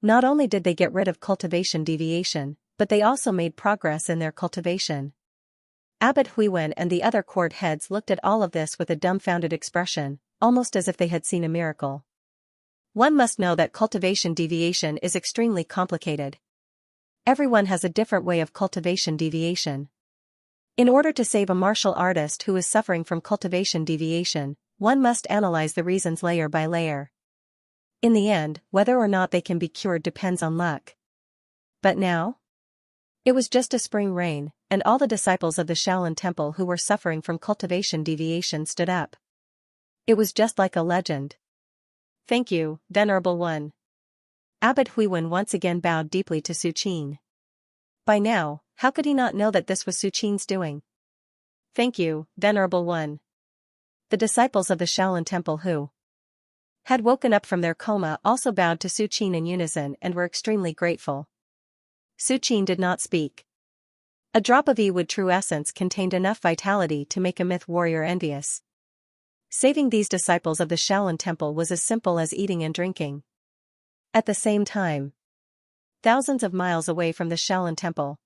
Not only did they get rid of cultivation deviation, but they also made progress in their cultivation. Abbot Huiwen and the other court heads looked at all of this with a dumbfounded expression, almost as if they had seen a miracle. One must know that cultivation deviation is extremely complicated. Everyone has a different way of cultivation deviation. In order to save a martial artist who is suffering from cultivation deviation, one must analyze the reasons layer by layer. In the end, whether or not they can be cured depends on luck. But now? It was just a spring rain, and all the disciples of the Shaolin Temple who were suffering from cultivation deviation stood up. It was just like a legend. Thank you, Venerable One. Abbot Huiwen once again bowed deeply to Su Qin. By now, how could he not know that this was Su Qin's doing? Thank you, Venerable One. The disciples of the Shaolin Temple who had woken up from their coma also bowed to Su Qin in unison and were extremely grateful. Su Qin did not speak. A drop of E-Wood true essence contained enough vitality to make a myth warrior envious. Saving these disciples of the Shaolin Temple was as simple as eating and drinking. At the same time, thousands of miles away from the Shaolin Temple,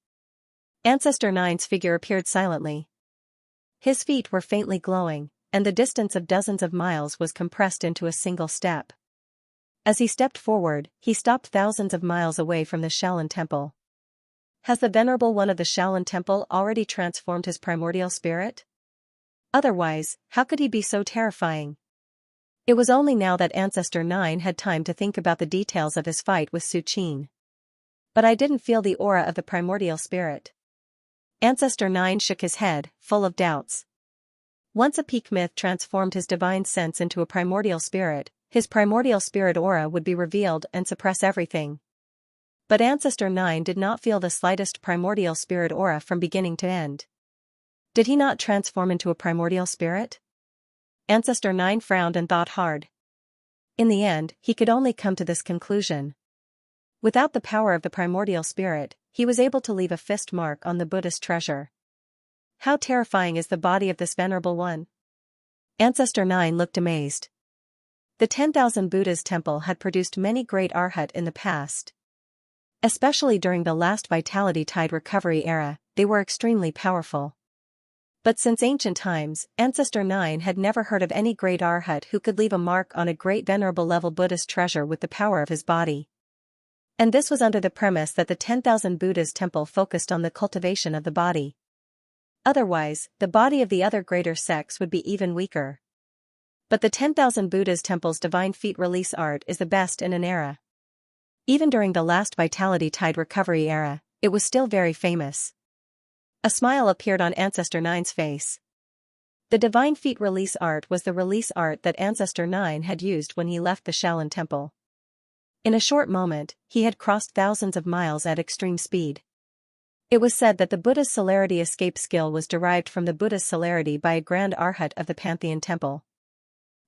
Ancestor Nine's figure appeared silently. His feet were faintly glowing, and the distance of dozens of miles was compressed into a single step. As he stepped forward, he stopped thousands of miles away from the Shaolin Temple. Has the Venerable One of the Shaolin Temple already transformed his primordial spirit? Otherwise, how could he be so terrifying? It was only now that Ancestor 9 had time to think about the details of his fight with Su Qin. But I didn't feel the aura of the primordial spirit. Ancestor 9 shook his head, full of doubts. Once a peak myth transformed his divine sense into a primordial spirit, his primordial spirit aura would be revealed and suppress everything. But Ancestor 9 did not feel the slightest primordial spirit aura from beginning to end. Did he not transform into a primordial spirit? Ancestor 9 frowned and thought hard. In the end, he could only come to this conclusion. Without the power of the primordial spirit, he was able to leave a fist mark on the Buddhist treasure. How terrifying is the body of this Venerable One? Ancestor 9 looked amazed. The 10,000 Buddha's temple had produced many great arhat in the past. Especially during the last vitality tide recovery era, they were extremely powerful. But since ancient times, Ancestor 9 had never heard of any great arhat who could leave a mark on a great venerable level Buddhist treasure with the power of his body. And this was under the premise that the 10,000 Buddha's temple focused on the cultivation of the body. Otherwise, the body of the other greater sects would be even weaker. But the 10,000 Buddha's temple's divine feet release art is the best in an era. Even during the last vitality tide recovery era, it was still very famous. A smile appeared on Ancestor 9's face. The divine feet release art was the release art that Ancestor 9 had used when he left the Shaolin Temple. In a short moment, he had crossed thousands of miles at extreme speed. It was said that the Buddha's celerity escape skill was derived from the Buddha's celerity by a grand arhat of the Pantheon Temple.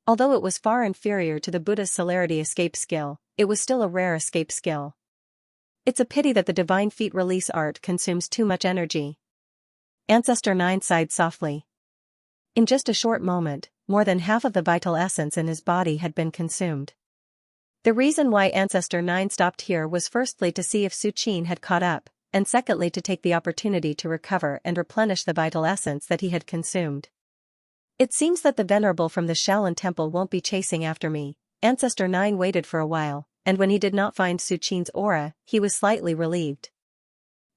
Although it was far inferior to the Buddha's celerity escape skill, it was still a rare escape skill. It's a pity that the divine feet release art consumes too much energy. Ancestor 9 sighed softly. In just a short moment, more than half of the vital essence in his body had been consumed. The reason why Ancestor 9 stopped here was firstly to see if Su Qin had caught up, and secondly to take the opportunity to recover and replenish the vital essence that he had consumed. It seems that the Venerable from the Shaolin Temple won't be chasing after me. Ancestor 9 waited for a while, and when he did not find Su Qin's aura, he was slightly relieved.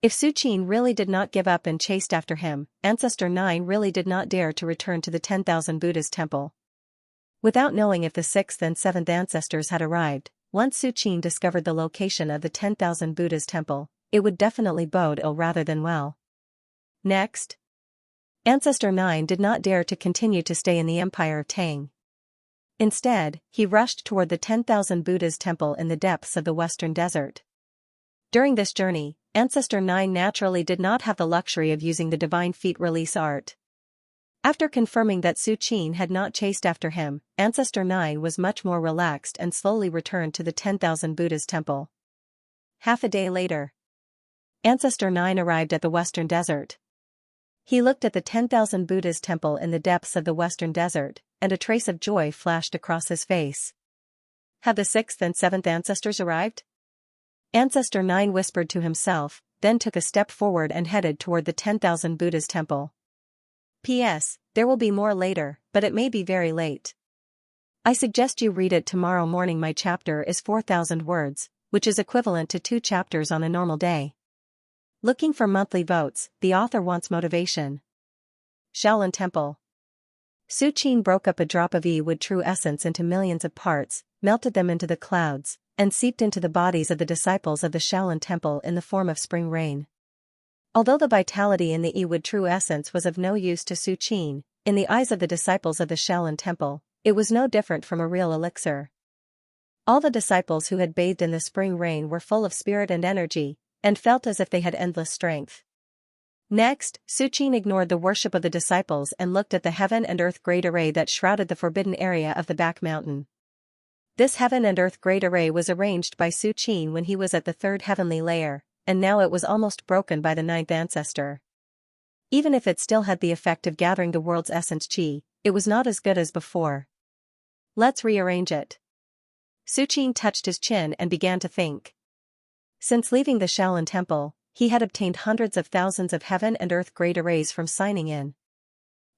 If Su Qin really did not give up and chased after him, Ancestor 9 really did not dare to return to the 10,000 Buddha's temple. Without knowing if the 6th and 7th ancestors had arrived, once Su Qin discovered the location of the 10,000 Buddha's temple, it would definitely bode ill rather than well. Next, Ancestor 9 did not dare to continue to stay in the Empire of Tang. Instead, he rushed toward the 10,000 Buddha's temple in the depths of the Western Desert. During this journey, Ancestor 9 naturally did not have the luxury of using the divine feat release art. After confirming that Su Qin had not chased after him, Ancestor 9 was much more relaxed and slowly returned to the 10,000 Buddha's temple. Half a day later, Ancestor 9 arrived at the Western Desert. He looked at the 10,000 Buddha's temple in the depths of the Western Desert, and a trace of joy flashed across his face. Have the 6th and 7th ancestors arrived? Ancestor 9 whispered to himself, then took a step forward and headed toward the 10,000 Buddha's temple. P.S. There will be more later, but it may be very late. I suggest you read it tomorrow morning. My chapter is 4,000 words, which is equivalent to 2 chapters on a normal day. Looking for monthly votes, the author wants motivation. Shaolin Temple. Su Qin broke up a drop of Yi-Wood True Essence into millions of parts, melted them into the clouds, and seeped into the bodies of the disciples of the Shaolin Temple in the form of spring rain. Although the vitality in the Yi-Wood True Essence was of no use to Su Qin, in the eyes of the disciples of the Shaolin Temple, it was no different from a real elixir. All the disciples who had bathed in the spring rain were full of spirit and energy, and felt as if they had endless strength. Next, Su Qin ignored the worship of the disciples and looked at the heaven and earth great array that shrouded the forbidden area of the back mountain. This heaven and earth great array was arranged by Su Qin when he was at the 3rd heavenly layer, and now it was almost broken by the 9th ancestor. Even if it still had the effect of gathering the world's essence qi, it was not as good as before. Let's rearrange it. Su Qin touched his chin and began to think. Since leaving the Shaolin Temple, he had obtained hundreds of thousands of heaven and earth great arrays from signing in.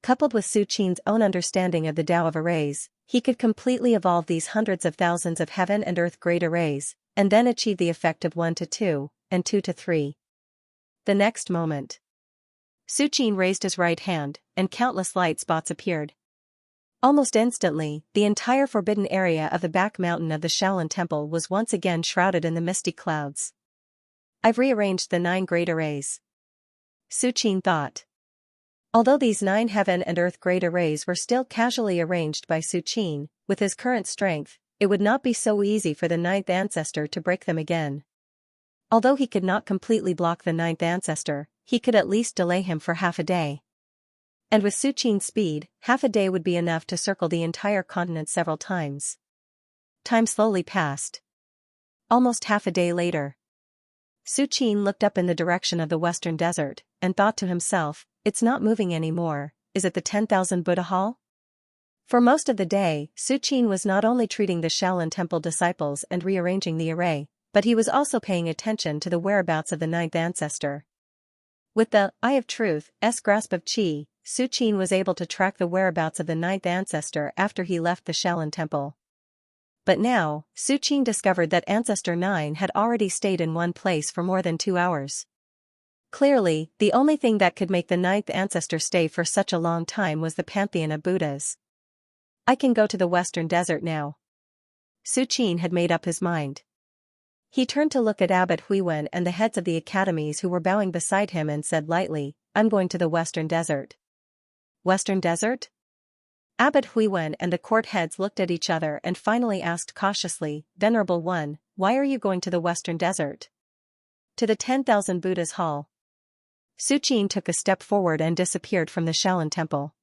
Coupled with Su Qin's own understanding of the Tao of arrays, he could completely evolve these hundreds of thousands of heaven and earth great arrays, and then achieve the effect of 1 to 2, and 2 to 3. The next moment, Su Qin raised his right hand, and countless light spots appeared. Almost instantly, the entire forbidden area of the back mountain of the Shaolin Temple was once again shrouded in the misty clouds. I've rearranged the 9 great arrays, Su Qin thought. Although these 9 heaven and earth great arrays were still casually arranged by Su Qin, with his current strength, it would not be so easy for the 9th ancestor to break them again. Although he could not completely block the 9th ancestor, he could at least delay him for half a day. And with Su Qin's speed, half a day would be enough to circle the entire continent several times. Time slowly passed. Almost half a day later, Su Qin looked up in the direction of the Western Desert, and thought to himself, it's not moving anymore. Is it the 10,000 Buddha Hall? For most of the day, Su Qin was not only treating the Shaolin Temple disciples and rearranging the array, but he was also paying attention to the whereabouts of the 9th ancestor. With the Eye of Truth's grasp of Qi, Su Qin was able to track the whereabouts of the 9th ancestor after he left the Shaolin Temple. But now, Su Qin discovered that Ancestor 9 had already stayed in one place for more than 2 hours. Clearly, the only thing that could make the 9th ancestor stay for such a long time was the pantheon of Buddhas. I can go to the Western Desert now. Su Qin had made up his mind. He turned to look at Abbot Huiwen and the heads of the academies who were bowing beside him and said lightly, I'm going to the Western Desert. Western Desert? Abbot Huiwen and the court heads looked at each other and finally asked cautiously, Venerable One, why are you going to the Western Desert? To the 10,000 Buddha's Hall. Su Qin took a step forward and disappeared from the Shaolin Temple.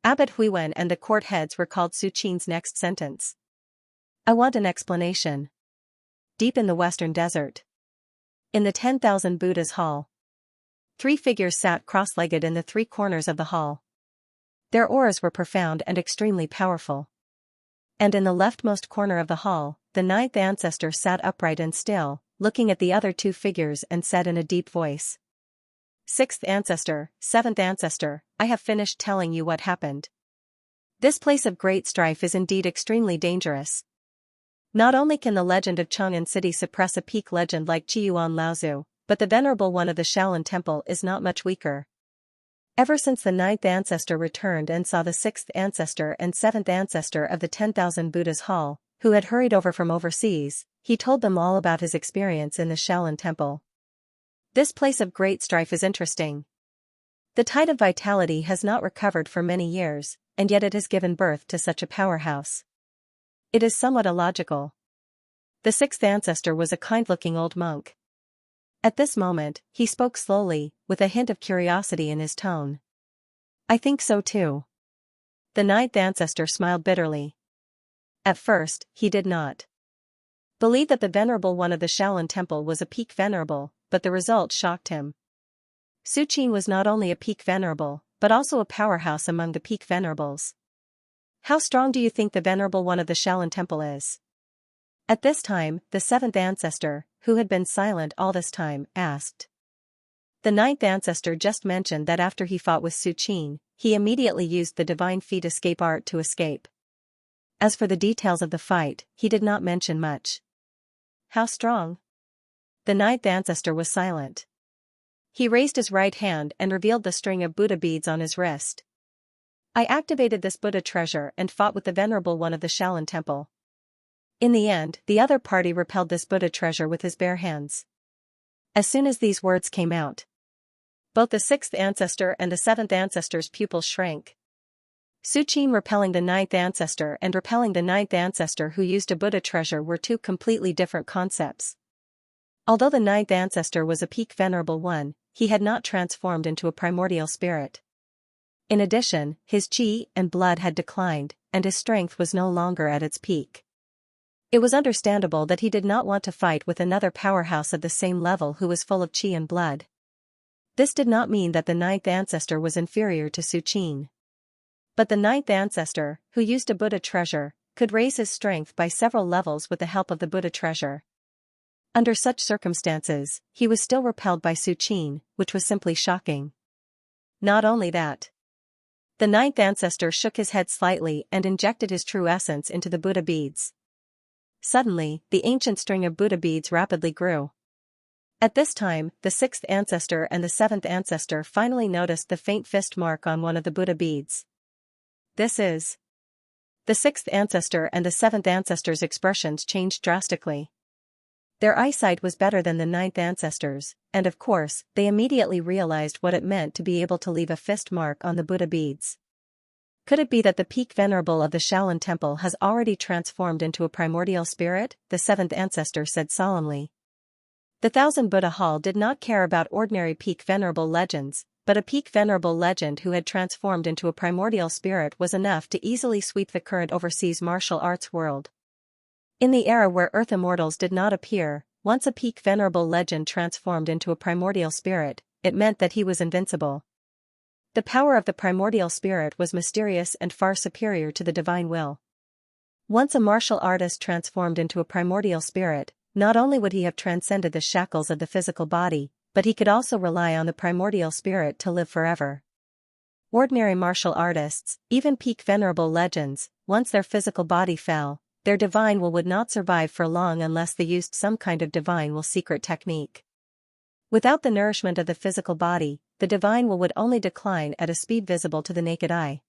Abbot Huiwen and the court heads recalled Su Qin's next sentence. I want an explanation. Deep in the Western Desert. In the 10,000 Buddha's Hall. 3 figures sat cross-legged in the 3 corners of the hall. Their auras were profound and extremely powerful. And in the leftmost corner of the hall, the 9th ancestor sat upright and still, looking at the other two figures and said in a deep voice. Sixth ancestor, seventh ancestor, I have finished telling you what happened. This place of great strife is indeed extremely dangerous. Not only can the legend of Chang'an City suppress a peak legend like Qiyuan Laozu, but the venerable one of the Shaolin Temple is not much weaker. Ever since the ninth ancestor returned and saw the sixth ancestor and seventh ancestor of the 10,000 Buddhas Hall, who had hurried over from overseas, he told them all about his experience in the Shaolin Temple. This place of great strife is interesting. The tide of vitality has not recovered for many years, and yet it has given birth to such a powerhouse. It is somewhat illogical. The sixth ancestor was a kind-looking old monk. At this moment, he spoke slowly, with a hint of curiosity in his tone. I think so too. The ninth ancestor smiled bitterly. At first, he did not believe that the venerable one of the Shaolin Temple was a peak venerable, but the result shocked him. Su Qin was not only a peak venerable, but also a powerhouse among the peak venerables. How strong do you think the venerable one of the Shaolin Temple is? At this time, the seventh ancestor, who had been silent all this time, asked. The ninth ancestor just mentioned that after he fought with Su Qin, he immediately used the divine feat escape art to escape. As for the details of the fight, he did not mention much. How strong? The ninth ancestor was silent. He raised his right hand and revealed the string of Buddha beads on his wrist. I activated this Buddha treasure and fought with the venerable one of the Shaolin Temple. In the end, the other party repelled this Buddha treasure with his bare hands. As soon as these words came out, both the sixth ancestor and the seventh ancestor's pupils shrank. Su Qin repelling the ninth ancestor and repelling the ninth ancestor who used a Buddha treasure were two completely different concepts. Although the ninth ancestor was a peak venerable one, he had not transformed into a primordial spirit. In addition, his qi and blood had declined, and his strength was no longer at its peak. It was understandable that he did not want to fight with another powerhouse of the same level who was full of qi and blood. This did not mean that the ninth ancestor was inferior to Su Qin. But the ninth ancestor, who used a Buddha treasure, could raise his strength by several levels with the help of the Buddha treasure. Under such circumstances, he was still repelled by Su Qin, which was simply shocking. Not only that. The ninth ancestor shook his head slightly and injected his true essence into the Buddha beads. Suddenly, the ancient string of Buddha beads rapidly grew. At this time, the sixth ancestor and the seventh ancestor finally noticed the faint fist mark on one of the Buddha beads. This is. The sixth ancestor and the seventh ancestor's expressions changed drastically. Their eyesight was better than the ninth ancestor's, and of course, they immediately realized what it meant to be able to leave a fist mark on the Buddha beads. Could it be that the peak venerable of the Shaolin Temple has already transformed into a primordial spirit? The seventh ancestor said solemnly. The 1000 Buddha Hall did not care about ordinary peak venerable legends, but a peak venerable legend who had transformed into a primordial spirit was enough to easily sweep the current overseas martial arts world. In the era where Earth immortals did not appear, once a peak venerable legend transformed into a primordial spirit, it meant that he was invincible. The power of the primordial spirit was mysterious and far superior to the divine will. Once a martial artist transformed into a primordial spirit, not only would he have transcended the shackles of the physical body, but he could also rely on the primordial spirit to live forever. Ordinary martial artists, even peak venerable legends, once their physical body fell, their divine will would not survive for long unless they used some kind of divine will secret technique. Without the nourishment of the physical body, the divine will would only decline at a speed visible to the naked eye.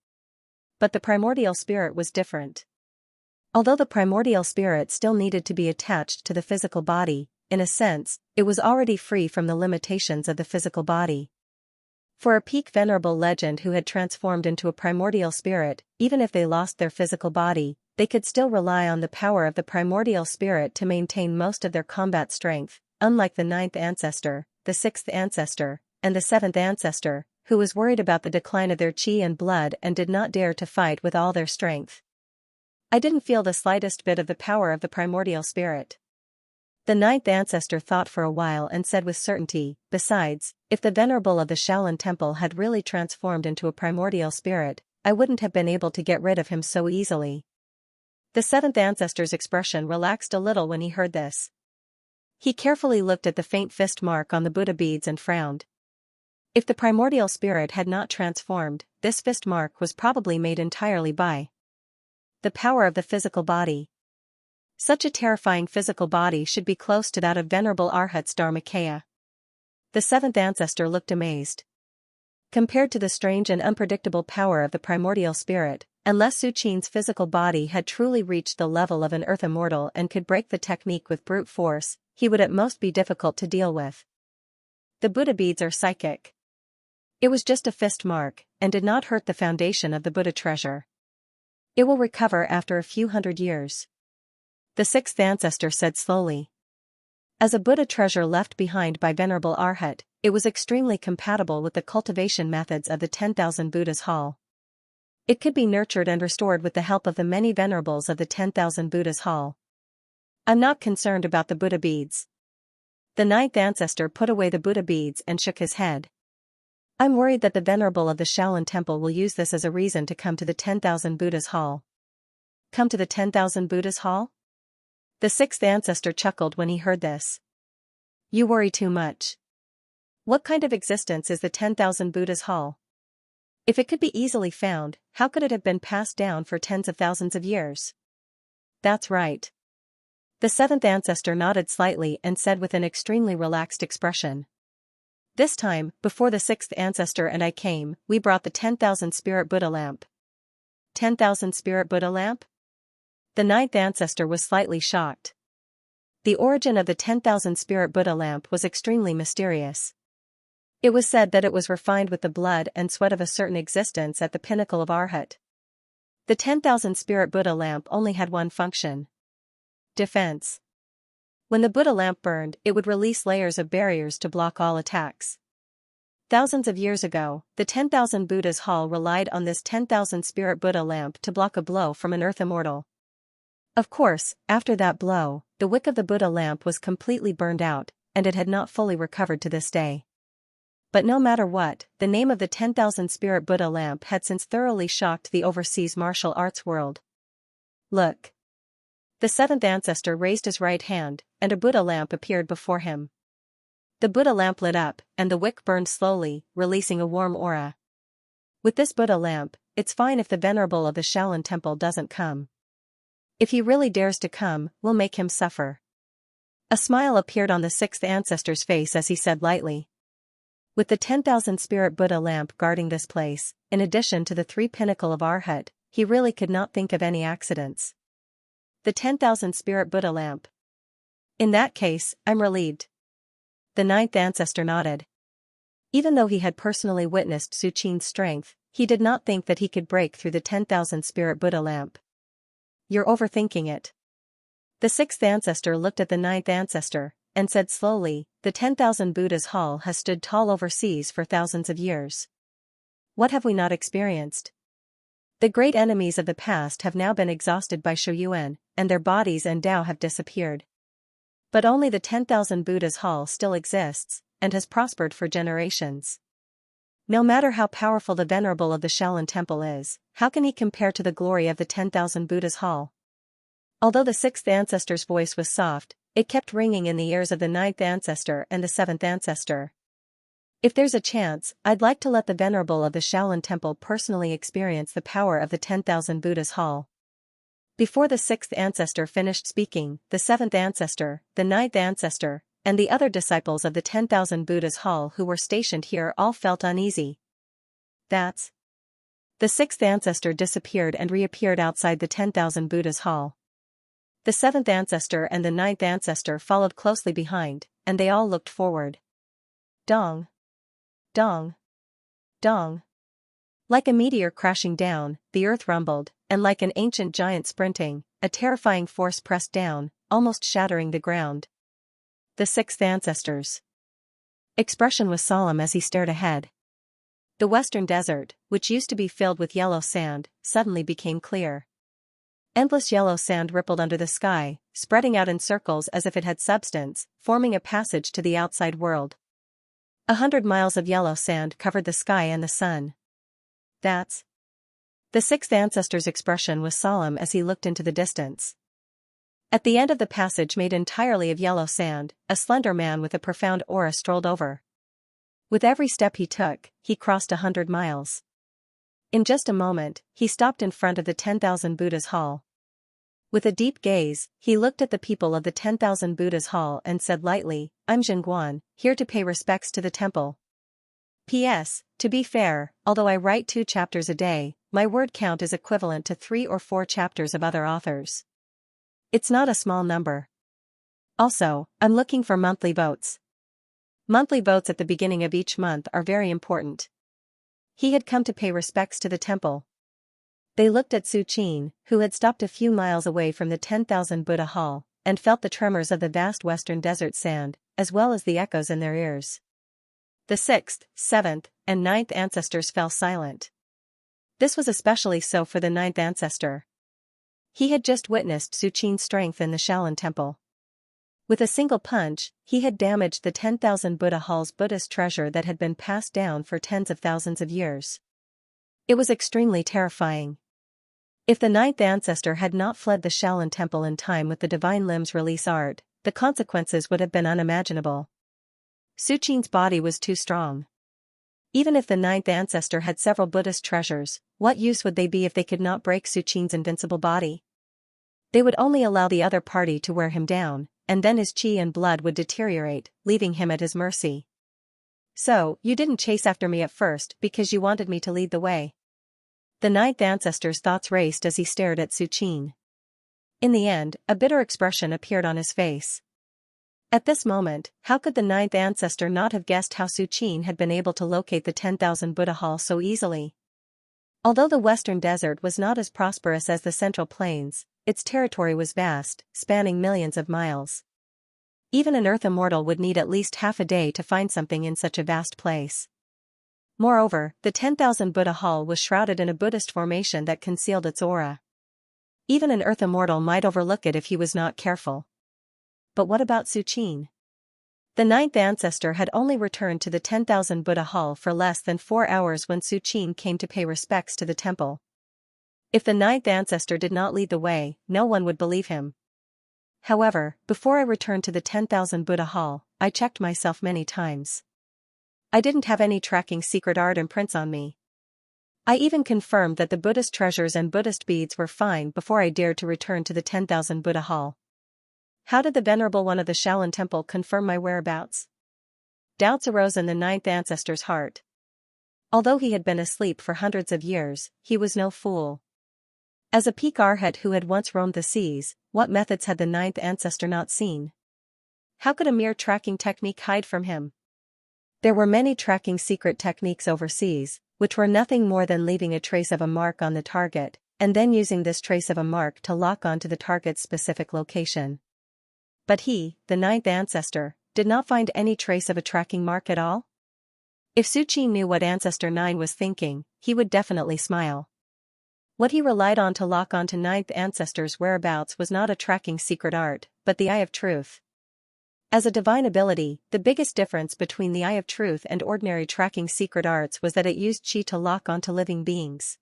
But the primordial spirit was different. Although the primordial spirit still needed to be attached to the physical body, in a sense, it was already free from the limitations of the physical body. For a peak venerable legend who had transformed into a primordial spirit, even if they lost their physical body, they could still rely on the power of the primordial spirit to maintain most of their combat strength, unlike the ninth ancestor, the sixth ancestor, and the seventh ancestor, who was worried about the decline of their qi and blood and did not dare to fight with all their strength. I didn't feel the slightest bit of the power of the primordial spirit. The ninth ancestor thought for a while and said with certainty, besides, if the venerable of the Shaolin Temple had really transformed into a primordial spirit, I wouldn't have been able to get rid of him so easily. The seventh ancestor's expression relaxed a little when he heard this. He carefully looked at the faint fist mark on the Buddha beads and frowned. If the primordial spirit had not transformed, this fist mark was probably made entirely by the power of the physical body. Such a terrifying physical body should be close to that of Venerable Arhat's Dharmakaya. The seventh ancestor looked amazed. Compared to the strange and unpredictable power of the primordial spirit, unless Su Qin's physical body had truly reached the level of an earth immortal and could break the technique with brute force, he would at most be difficult to deal with. The Buddha beads are psychic. It was just a fist mark, and did not hurt the foundation of the Buddha treasure. It will recover after a few hundred years. The sixth ancestor said slowly. As a Buddha treasure left behind by Venerable Arhat, it was extremely compatible with the cultivation methods of the 10,000 Buddhas Hall. It could be nurtured and restored with the help of the many venerables of the 10,000 Buddhas Hall. I'm not concerned about the Buddha beads. The ninth ancestor put away the Buddha beads and shook his head. I'm worried that the venerable of the Shaolin Temple will use this as a reason to come to the 10,000 Buddhas Hall. Come to the 10,000 Buddhas Hall? The sixth ancestor chuckled when he heard this. You worry too much. What kind of existence is the 10,000 Buddhas Hall? If it could be easily found, how could it have been passed down for tens of thousands of years? That's right. The seventh ancestor nodded slightly and said with an extremely relaxed expression. This time, before the sixth ancestor and I came, we brought the 10,000 spirit Buddha lamp. 10,000 spirit Buddha lamp? The ninth ancestor was slightly shocked. The origin of the 10,000 spirit Buddha lamp was extremely mysterious. It was said that it was refined with the blood and sweat of a certain existence at the pinnacle of Arhat. The 10,000 spirit Buddha lamp only had one function: defense. When the Buddha lamp burned, it would release layers of barriers to block all attacks. Thousands of years ago, the 10,000 Buddhas Hall relied on this 10,000 spirit Buddha lamp to block a blow from an earth immortal. Of course, after that blow, the wick of the Buddha lamp was completely burned out, and it had not fully recovered to this day. But no matter what, the name of the 10,000 spirit Buddha lamp had since thoroughly shocked the overseas martial arts world. Look. The seventh ancestor raised his right hand, and a Buddha lamp appeared before him. The Buddha lamp lit up, and the wick burned slowly, releasing a warm aura. With this Buddha lamp, it's fine if the venerable of the Shaolin Temple doesn't come. If he really dares to come, we'll make him suffer. A smile appeared on the sixth ancestor's face as he said lightly. With the 10,000 spirit Buddha lamp guarding this place, in addition to the three pinnacle of Arhat, he really could not think of any accidents. The 10,000 spirit Buddha lamp. In that case, I'm relieved. The ninth ancestor nodded. Even though he had personally witnessed Su Qin's strength, he did not think that he could break through the 10,000 spirit Buddha lamp. You're overthinking it. The sixth ancestor looked at the ninth ancestor, and said slowly, the 10,000 Buddhas Hall has stood tall overseas for thousands of years. What have we not experienced? The great enemies of the past have now been exhausted by Shouyuan, and their bodies and Tao have disappeared. But only the 10,000 Buddhas Hall still exists, and has prospered for generations. No matter how powerful the venerable of the Shaolin Temple is, how can he compare to the glory of the 10,000 Buddhas Hall? Although the sixth ancestor's voice was soft, it kept ringing in the ears of the ninth ancestor and the seventh ancestor. If there's a chance, I'd like to let the venerable of the Shaolin Temple personally experience the power of the 10,000 Buddhas Hall. Before the sixth ancestor finished speaking, the seventh ancestor, the ninth ancestor, and the other disciples of the 10,000 Buddhas Hall who were stationed here all felt uneasy. That's. The sixth ancestor disappeared and reappeared outside the 10,000 Buddhas Hall. The seventh ancestor and the ninth ancestor followed closely behind, and they all looked forward. Dong. Dong. Dong. Like a meteor crashing down, the earth rumbled, and like an ancient giant sprinting, a terrifying force pressed down, almost shattering the ground. The sixth ancestor's expression was solemn as he stared ahead. The western desert, which used to be filled with yellow sand, suddenly became clear. Endless yellow sand rippled under the sky, spreading out in circles as if it had substance, forming a passage to the outside world. 100 miles of yellow sand covered the sky and the sun. That's. The sixth ancestor's expression was solemn as he looked into the distance. At the end of the passage made entirely of yellow sand, a slender man with a profound aura strolled over. With every step he took, he crossed 100 miles. In just a moment, he stopped in front of the 10,000 Buddhas hall. With a deep gaze, he looked at the people of the 10,000 Buddhas hall and said lightly, "I'm Zhenguan, here to pay respects to the temple. P.S. To be fair, although I write 2 chapters a day, my word count is equivalent to 3 or 4 chapters of other authors. It's not a small number. Also, I'm looking for monthly votes. Monthly votes at the beginning of each month are very important." He had come to pay respects to the temple. They looked at Su Qin, who had stopped a few miles away from the 10,000 Buddha hall, and felt the tremors of the vast western desert sand, as well as the echoes in their ears. The 6th, 7th, and 9th ancestors fell silent. This was especially so for the 9th ancestor. He had just witnessed Su Qin's strength in the Shaolin temple. With a single punch, he had damaged the 10,000 Buddha hall's Buddhist treasure that had been passed down for tens of thousands of years. It was extremely terrifying. If the 9th ancestor had not fled the Shaolin temple in time with the divine limbs release art, the consequences would have been unimaginable. Su Qin's body was too strong. Even if the 9th ancestor had several Buddhist treasures, what use would they be if they could not break Su Qin's invincible body? They would only allow the other party to wear him down, and then his qi and blood would deteriorate, leaving him at his mercy. "So, you didn't chase after me at first because you wanted me to lead the way." The 9th ancestor's thoughts raced as he stared at Su Qin. In the end, a bitter expression appeared on his face. At this moment, how could the 9th ancestor not have guessed how Su Qin had been able to locate the 10,000 Buddha hall so easily? Although the western desert was not as prosperous as the central plains, its territory was vast, spanning millions of miles. Even an earth immortal would need at least half a day to find something in such a vast place. Moreover, the 10,000 Buddha hall was shrouded in a Buddhist formation that concealed its aura. Even an earth immortal might overlook it if he was not careful. But what about Su Qin? The 9th ancestor had only returned to the 10,000 Buddha hall for less than 4 hours when Su Qin came to pay respects to the temple. If the 9th ancestor did not lead the way, no one would believe him. However, before I returned to the 10,000 Buddha hall, I checked myself many times. I didn't have any tracking secret art imprints on me. I even confirmed that the Buddhist treasures and Buddhist beads were fine before I dared to return to the 10,000 Buddha hall. How did the Venerable One of the Shaolin Temple confirm my whereabouts? Doubts arose in the 9th ancestor's heart. Although he had been asleep for hundreds of years, he was no fool. As a peak arhat who had once roamed the seas, what methods had the 9th ancestor not seen? How could a mere tracking technique hide from him? There were many tracking secret techniques overseas, which were nothing more than leaving a trace of a mark on the target, and then using this trace of a mark to lock onto the target's specific location. But he, the 9th ancestor, did not find any trace of a tracking mark at all? If Su Qin knew what Ancestor 9 was thinking, he would definitely smile. What he relied on to lock onto 9th ancestor's whereabouts was not a tracking secret art, but the Eye of Truth. As a divine ability, the biggest difference between the Eye of Truth and ordinary tracking secret arts was that it used qi to lock onto living beings.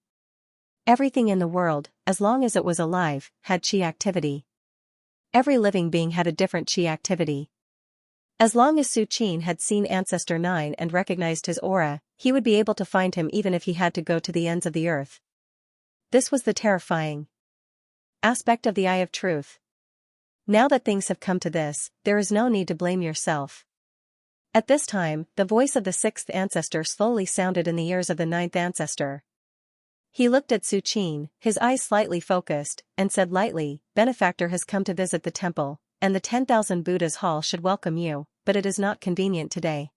Everything in the world, as long as it was alive, had qi activity. Every living being had a different qi activity. As long as Su Qin had seen Ancestor 9 and recognized his aura, he would be able to find him even if he had to go to the ends of the earth. This was the terrifying aspect of the Eye of Truth. Now that things have come to this, there is no need to blame yourself. At this time, the voice of the 6th ancestor slowly sounded in the ears of the 9th ancestor. He looked at Su Qin, his eyes slightly focused, and said lightly, "Benefactor has come to visit the temple, and the 10,000 Buddhas hall should welcome you, but it is not convenient today.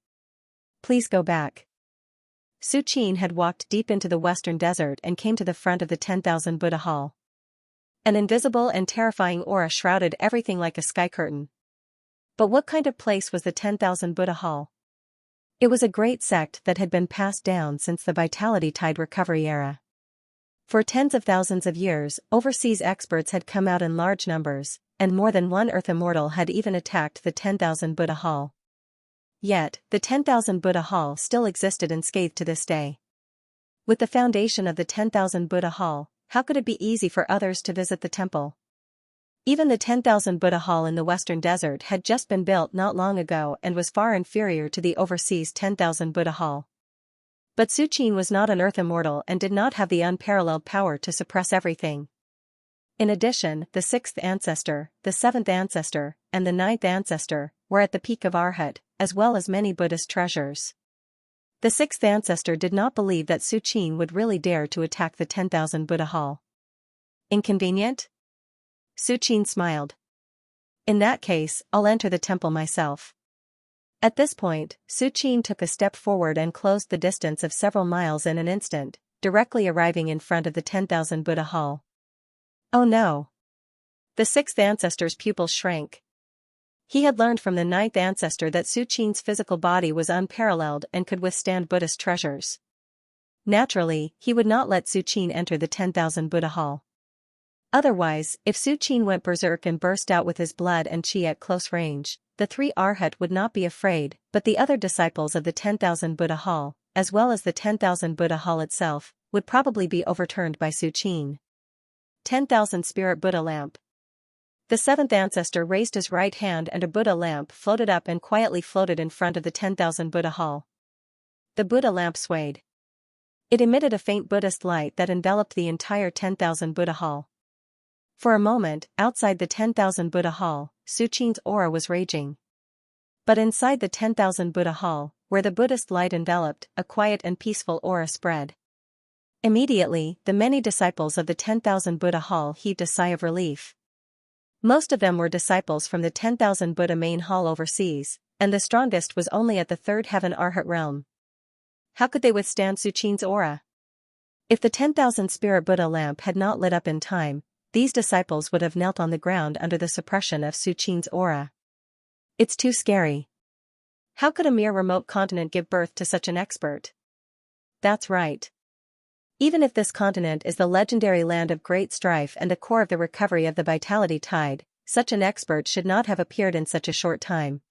Please go back." Su Qin had walked deep into the western desert and came to the front of the 10,000 Buddha hall. An invisible and terrifying aura shrouded everything like a sky curtain. But what kind of place was the 10,000 Buddha hall? It was a great sect that had been passed down since the Vitality Tide recovery era. For tens of thousands of years, overseas experts had come out in large numbers, and more than one Earth Immortal had even attacked the 10,000 Buddha hall. Yet, the 10,000 Buddha hall still existed unscathed to this day. With the foundation of the 10,000 Buddha hall, how could it be easy for others to visit the temple? Even the 10,000 Buddha Hall in the Western Desert had just been built not long ago and was far inferior to the overseas 10,000 Buddha Hall. But Su Qin was not an earth immortal and did not have the unparalleled power to suppress everything. In addition, the 6th ancestor, the 7th ancestor, and the 9th ancestor were at the peak of Arhat, as well as many Buddhist treasures. The 6th ancestor did not believe that Su Qin would really dare to attack the 10,000 Buddha Hall. Inconvenient? Su Qin smiled. In that case, I'll enter the temple myself. At this point, Su Qin took a step forward and closed the distance of several miles in an instant, directly arriving in front of the 10,000 Buddha Hall. Oh no! The 6th ancestor's pupils shrank. He had learned from the 9th ancestor that Su Qin's physical body was unparalleled and could withstand Buddhist treasures. Naturally, he would not let Su Qin enter the 10,000 Buddha Hall. Otherwise, if Su Qin went berserk and burst out with his blood and chi at close range, the 3 Arhat would not be afraid, but the other disciples of the 10,000 Buddha Hall, as well as the 10,000 Buddha Hall itself, would probably be overturned by Su Qin. 10,000 Spirit Buddha Lamp. The 7th ancestor raised his right hand and a Buddha lamp floated up and quietly floated in front of the 10,000 Buddha Hall. The Buddha lamp swayed. It emitted a faint Buddhist light that enveloped the entire 10,000 Buddha Hall. For a moment, outside the 10,000 Buddha Hall, Su Qin's aura was raging. But inside the 10,000 Buddha Hall, where the Buddhist light enveloped, a quiet and peaceful aura spread. Immediately, the many disciples of the 10,000 Buddha Hall heaved a sigh of relief. Most of them were disciples from the 10,000 Buddha main hall overseas, and the strongest was only at the 3rd heaven Arhat realm. How could they withstand Su Qin's aura? If the 10,000 Spirit Buddha lamp had not lit up in time, these disciples would have knelt on the ground under the suppression of Su Qin's aura. It's too scary. How could a mere remote continent give birth to such an expert? That's right. Even if this continent is the legendary land of great strife and the core of the recovery of the vitality tide, such an expert should not have appeared in such a short time.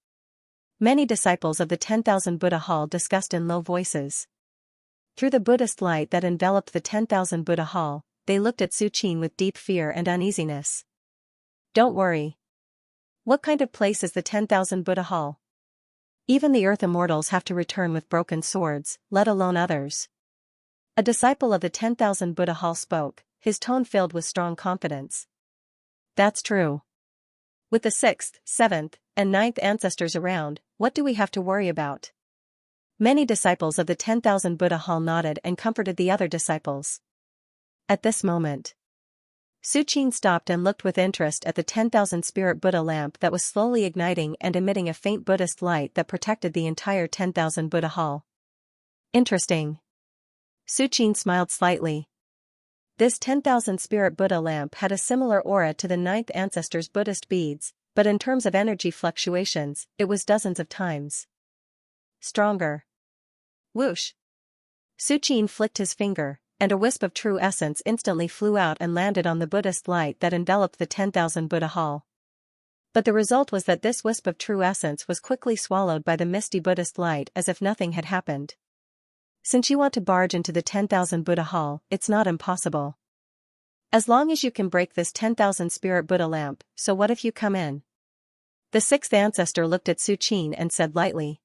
Many disciples of the 10,000 Buddha Hall discussed in low voices. Through the Buddhist light that enveloped the 10,000 Buddha Hall, they looked at Su Qin with deep fear and uneasiness. Don't worry. What kind of place is the 10,000 Buddha Hall? Even the earth immortals have to return with broken swords, let alone others. A disciple of the 10,000 Buddha Hall spoke, his tone filled with strong confidence. That's true. With the 6th, 7th, and 9th ancestors around, what do we have to worry about? Many disciples of the 10,000 Buddha Hall nodded and comforted the other disciples. At this moment, Su Qin stopped and looked with interest at the 10,000 Spirit Buddha lamp that was slowly igniting and emitting a faint Buddhist light that protected the entire 10,000 Buddha Hall. Interesting. Su Qin smiled slightly. This 10,000 Spirit Buddha lamp had a similar aura to the 9th ancestor's Buddhist beads, but in terms of energy fluctuations, it was dozens of times stronger. Whoosh! Su Qin flicked his finger, and a wisp of true essence instantly flew out and landed on the Buddhist light that enveloped the 10,000 Buddha Hall. But the result was that this wisp of true essence was quickly swallowed by the misty Buddhist light as if nothing had happened. Since you want to barge into the 10,000 Buddha Hall, it's not impossible. As long as you can break this 10,000 Spirit Buddha lamp, so what if you come in? The 6th ancestor looked at Su Qin and said lightly.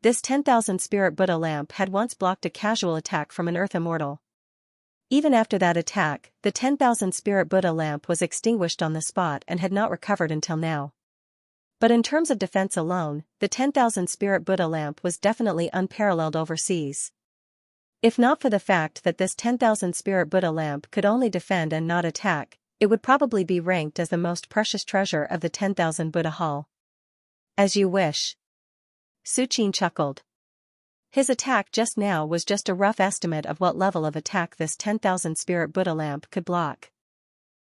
This 10,000 Spirit Buddha lamp had once blocked a casual attack from an earth immortal. Even after that attack, the 10,000 Spirit Buddha lamp was extinguished on the spot and had not recovered until now. But in terms of defense alone, the 10,000 Spirit Buddha lamp was definitely unparalleled overseas. If not for the fact that this 10,000 Spirit Buddha lamp could only defend and not attack, it would probably be ranked as the most precious treasure of the 10,000 Buddha Hall. As you wish. Su Qin chuckled. His attack just now was just a rough estimate of what level of attack this 10,000 Spirit Buddha lamp could block.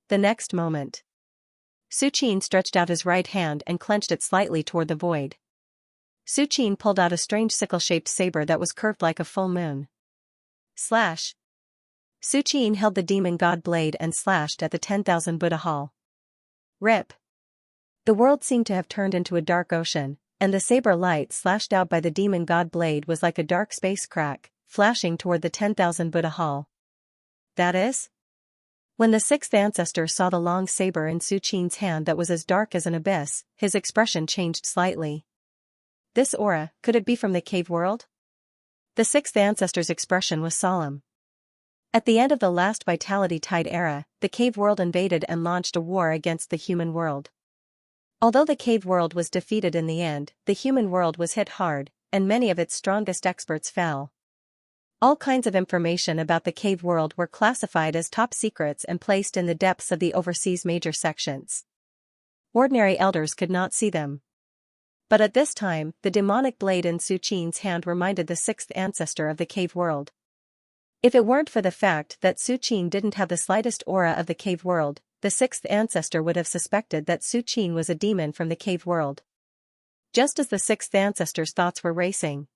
The next moment, Su Qin stretched out his right hand and clenched it slightly toward the void. Su Qin pulled out a strange sickle-shaped saber that was curved like a full moon. Slash! Su Qin held the demon god blade and slashed at the 10,000 Buddha Hall. Rip! The world seemed to have turned into a dark ocean, and the saber light slashed out by the demon god blade was like a dark space crack, flashing toward the 10,000 Buddha Hall. That is? When the sixth ancestor saw the long saber in Su Qin's hand that was as dark as an abyss, his expression changed slightly. This aura, could it be from the cave world? The sixth ancestor's expression was solemn. At the end of the last Vitality Tide era, the cave world invaded and launched a war against the human world. Although the cave world was defeated in the end, the human world was hit hard, and many of its strongest experts fell. All kinds of information about the cave world were classified as top secrets and placed in the depths of the overseas major sections. Ordinary elders could not see them. But at this time, the demonic blade in Su Qin's hand reminded the sixth ancestor of the cave world. If it weren't for the fact that Su Qin didn't have the slightest aura of the cave world, the sixth ancestor would have suspected that Su Qin was a demon from the cave world. Just as the sixth ancestor's thoughts were racing,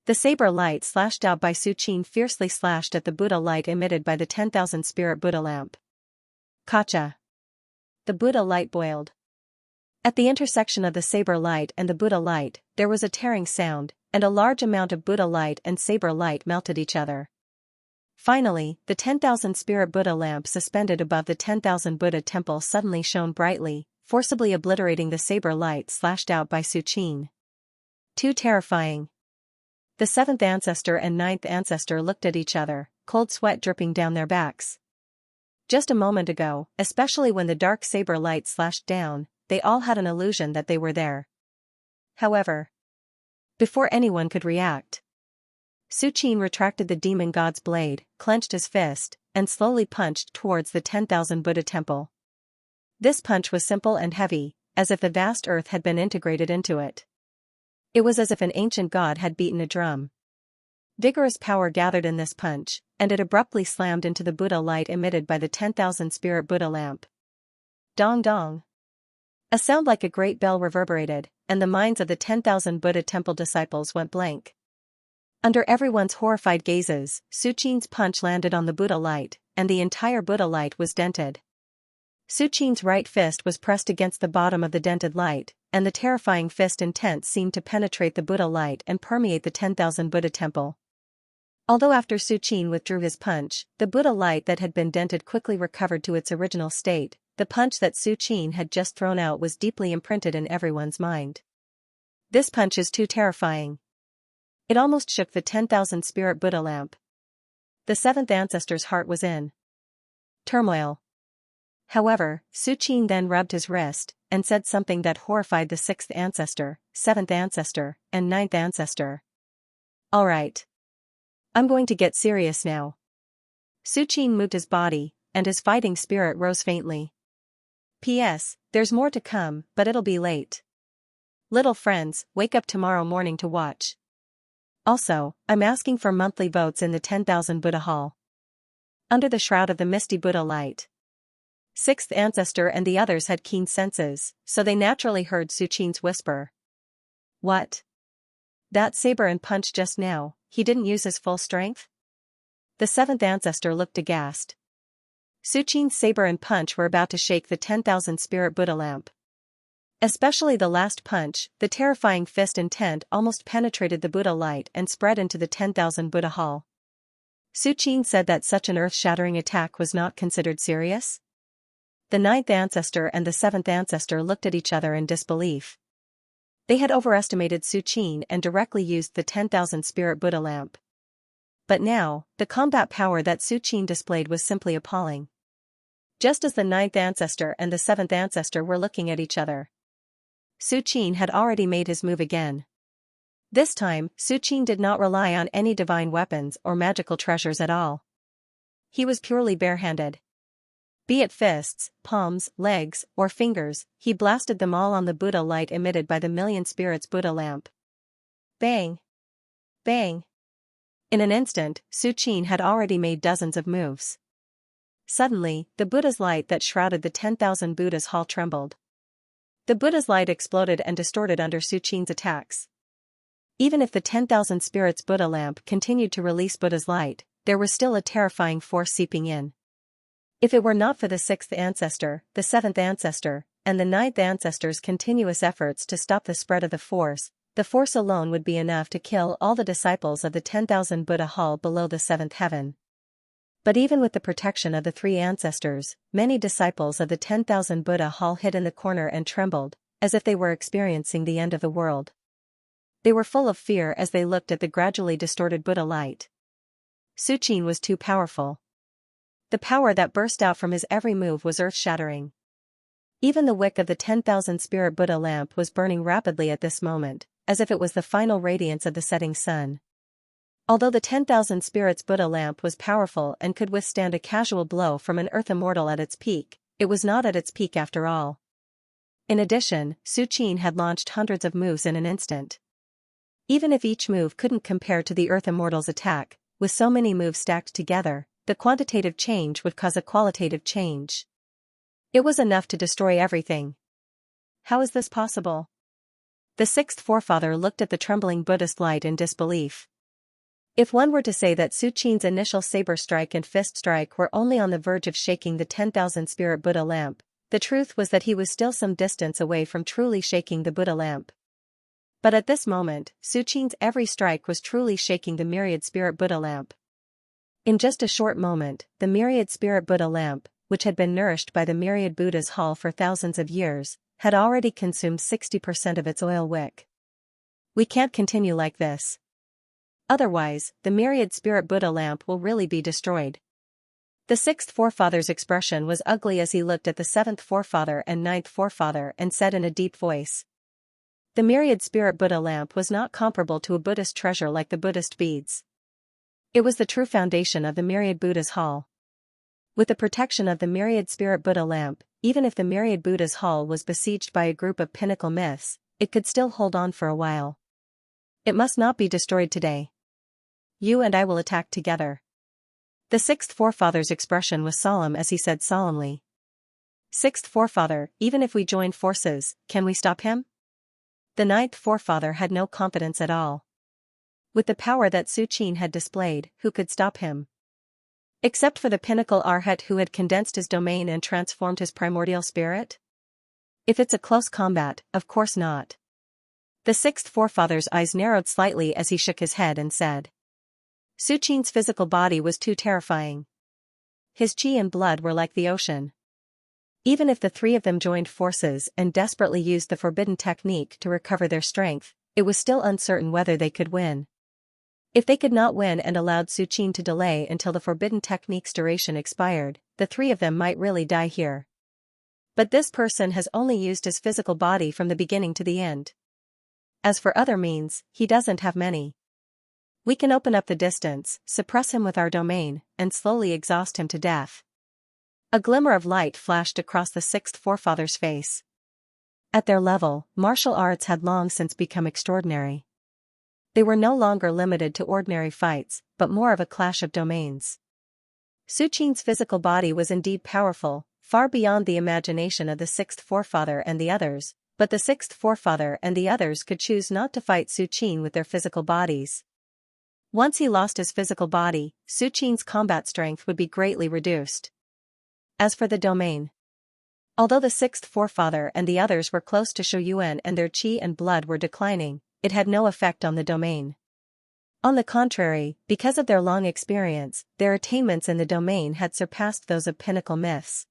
the saber light slashed out by Su Qin fiercely slashed at the Buddha light emitted by the 10,000 spirit Buddha lamp. Kacha. The Buddha light boiled. At the intersection of the saber light and the Buddha light, there was a tearing sound, and a large amount of Buddha light and saber light melted each other. Finally, the 10,000 spirit Buddha lamp suspended above the 10,000 Buddha temple suddenly shone brightly, forcibly obliterating the saber light slashed out by Su Qin. Too terrifying. The seventh ancestor and ninth ancestor looked at each other, cold sweat dripping down their backs. Just a moment ago, especially when the dark saber light slashed down, they all had an illusion that they were there. However, before anyone could react, Su Qin retracted the demon god's blade, clenched his fist, and slowly punched towards the 10,000 Buddha temple. This punch was simple and heavy, as if the vast earth had been integrated into it. It was as if an ancient god had beaten a drum. Vigorous power gathered in this punch, and it abruptly slammed into the Buddha light emitted by the 10,000 spirit Buddha lamp. Dong dong. A sound like a great bell reverberated, and the minds of the 10,000 Buddha temple disciples went blank. Under everyone's horrified gazes, Su Qin's punch landed on the Buddha light, and the entire Buddha light was dented. Su Qin's right fist was pressed against the bottom of the dented light, and the terrifying fist intent seemed to penetrate the Buddha light and permeate the 10,000 Buddha temple. Although after Su Qin withdrew his punch, the Buddha light that had been dented quickly recovered to its original state, the punch that Su Qin had just thrown out was deeply imprinted in everyone's mind. This punch is too terrifying. It almost shook the 10,000 spirit Buddha lamp. The seventh ancestor's heart was in turmoil. However, Su Qin then rubbed his wrist, and said something that horrified the sixth ancestor, seventh ancestor, and ninth ancestor. All right. I'm going to get serious now. Su Qin moved his body, and his fighting spirit rose faintly. P.S. There's more to come, but it'll be late. Little friends, wake up tomorrow morning to watch. Also, I'm asking for monthly votes in the 10,000 Buddha Hall. Under the shroud of the misty Buddha light. Sixth ancestor and the others had keen senses, so they naturally heard Su Qin's whisper. What? That saber and punch just now, he didn't use his full strength? The seventh ancestor looked aghast. Su Qin's saber and punch were about to shake the 10,000 spirit Buddha lamp. Especially the last punch, the terrifying fist intent almost penetrated the Buddha light and spread into the 10,000 Buddha hall. Su Qin said that such an earth-shattering attack was not considered serious. The ninth ancestor and the seventh ancestor looked at each other in disbelief. They had overestimated Su Qin and directly used the 10,000 spirit Buddha lamp. But now, the combat power that Su Qin displayed was simply appalling. Just as the ninth ancestor and the seventh ancestor were looking at each other, Su Qin had already made his move again. This time, Su Qin did not rely on any divine weapons or magical treasures at all. He was purely barehanded. Be it fists, palms, legs, or fingers, he blasted them all on the Buddha light emitted by the million spirits Buddha lamp. Bang! Bang! In an instant, Su Qin had already made dozens of moves. Suddenly, the Buddha's light that shrouded the 10,000 Buddhas hall trembled. The Buddha's light exploded and distorted under Su Qin's attacks. Even if the 10,000 spirits Buddha lamp continued to release Buddha's light, there was still a terrifying force seeping in. If it were not for the sixth ancestor, the seventh ancestor, and the ninth ancestor's continuous efforts to stop the spread of the force alone would be enough to kill all the disciples of the 10,000 Buddha hall below the seventh heaven. But even with the protection of the three ancestors, many disciples of the 10,000 Buddha hall hid in the corner and trembled, as if they were experiencing the end of the world. They were full of fear as they looked at the gradually distorted Buddha light. Suqin was too powerful. The power that burst out from his every move was earth-shattering. Even the wick of the 10,000 spirit Buddha lamp was burning rapidly at this moment, as if it was the final radiance of the setting sun. Although the 10,000 spirits Buddha lamp was powerful and could withstand a casual blow from an earth immortal at its peak, it was not at its peak after all. In addition, Suqin had launched hundreds of moves in an instant. Even if each move couldn't compare to the earth immortal's attack, with so many moves stacked together, the quantitative change would cause a qualitative change. It was enough to destroy everything. How is this possible? The sixth forefather looked at the trembling Buddhist light in disbelief. If one were to say that Suqin's initial saber strike and fist strike were only on the verge of shaking the 10,000 spirit Buddha lamp, the truth was that he was still some distance away from truly shaking the Buddha lamp. But at this moment, Suqin's every strike was truly shaking the myriad spirit Buddha lamp. In just a short moment, the myriad spirit Buddha lamp, which had been nourished by the myriad Buddha's hall for thousands of years, had already consumed 60% of its oil wick. We can't continue like this. Otherwise, the myriad spirit Buddha lamp will really be destroyed. The sixth forefather's expression was ugly as he looked at the seventh forefather and ninth forefather and said in a deep voice. The myriad spirit Buddha lamp was not comparable to a Buddhist treasure like the Buddhist beads. It was the true foundation of the myriad Buddha's hall. With the protection of the myriad spirit Buddha lamp, even if the myriad Buddha's hall was besieged by a group of pinnacle myths, it could still hold on for a while. It must not be destroyed today. You and I will attack together. The sixth forefather's expression was solemn as he said solemnly. Sixth forefather, even if we join forces, can we stop him? The ninth forefather had no confidence at all. With the power that Suqin had displayed, who could stop him? Except for the pinnacle arhat who had condensed his domain and transformed his primordial spirit? If it's a close combat, of course not. The sixth forefather's eyes narrowed slightly as he shook his head and said. Suqin's physical body was too terrifying. His chi and blood were like the ocean. Even if the three of them joined forces and desperately used the forbidden technique to recover their strength, it was still uncertain whether they could win. If they could not win and allowed Suqin to delay until the forbidden technique's duration expired, the three of them might really die here. But this person has only used his physical body from the beginning to the end. As for other means, he doesn't have many. We can open up the distance, suppress him with our domain, and slowly exhaust him to death. A glimmer of light flashed across the sixth forefather's face. At their level, martial arts had long since become extraordinary. They were no longer limited to ordinary fights, but more of a clash of domains. Suqin's physical body was indeed powerful, far beyond the imagination of the sixth forefather and the others, but the sixth forefather and the others could choose not to fight Suqin with their physical bodies. Once he lost his physical body, Suqin's combat strength would be greatly reduced. As for the domain, although the sixth forefather and the others were close to Shouyuan and their chi and blood were declining, it had no effect on the domain. On the contrary, because of their long experience, their attainments in the domain had surpassed those of pinnacle myths.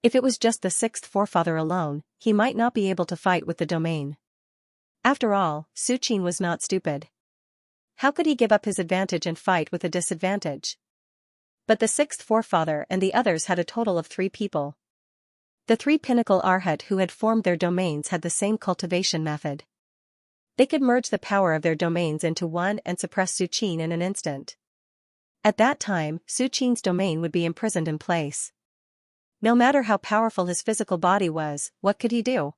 If it was just the sixth forefather alone, he might not be able to fight with the domain. After all, Suqin was not stupid. How could he give up his advantage and fight with a disadvantage? But the sixth forefather and the others had a total of 3 people. The 3 pinnacle arhat who had formed their domains had the same cultivation method. They could merge the power of their domains into one and suppress Suqin in an instant. At that time, Suqin's domain would be imprisoned in place. No matter how powerful his physical body was, what could he do?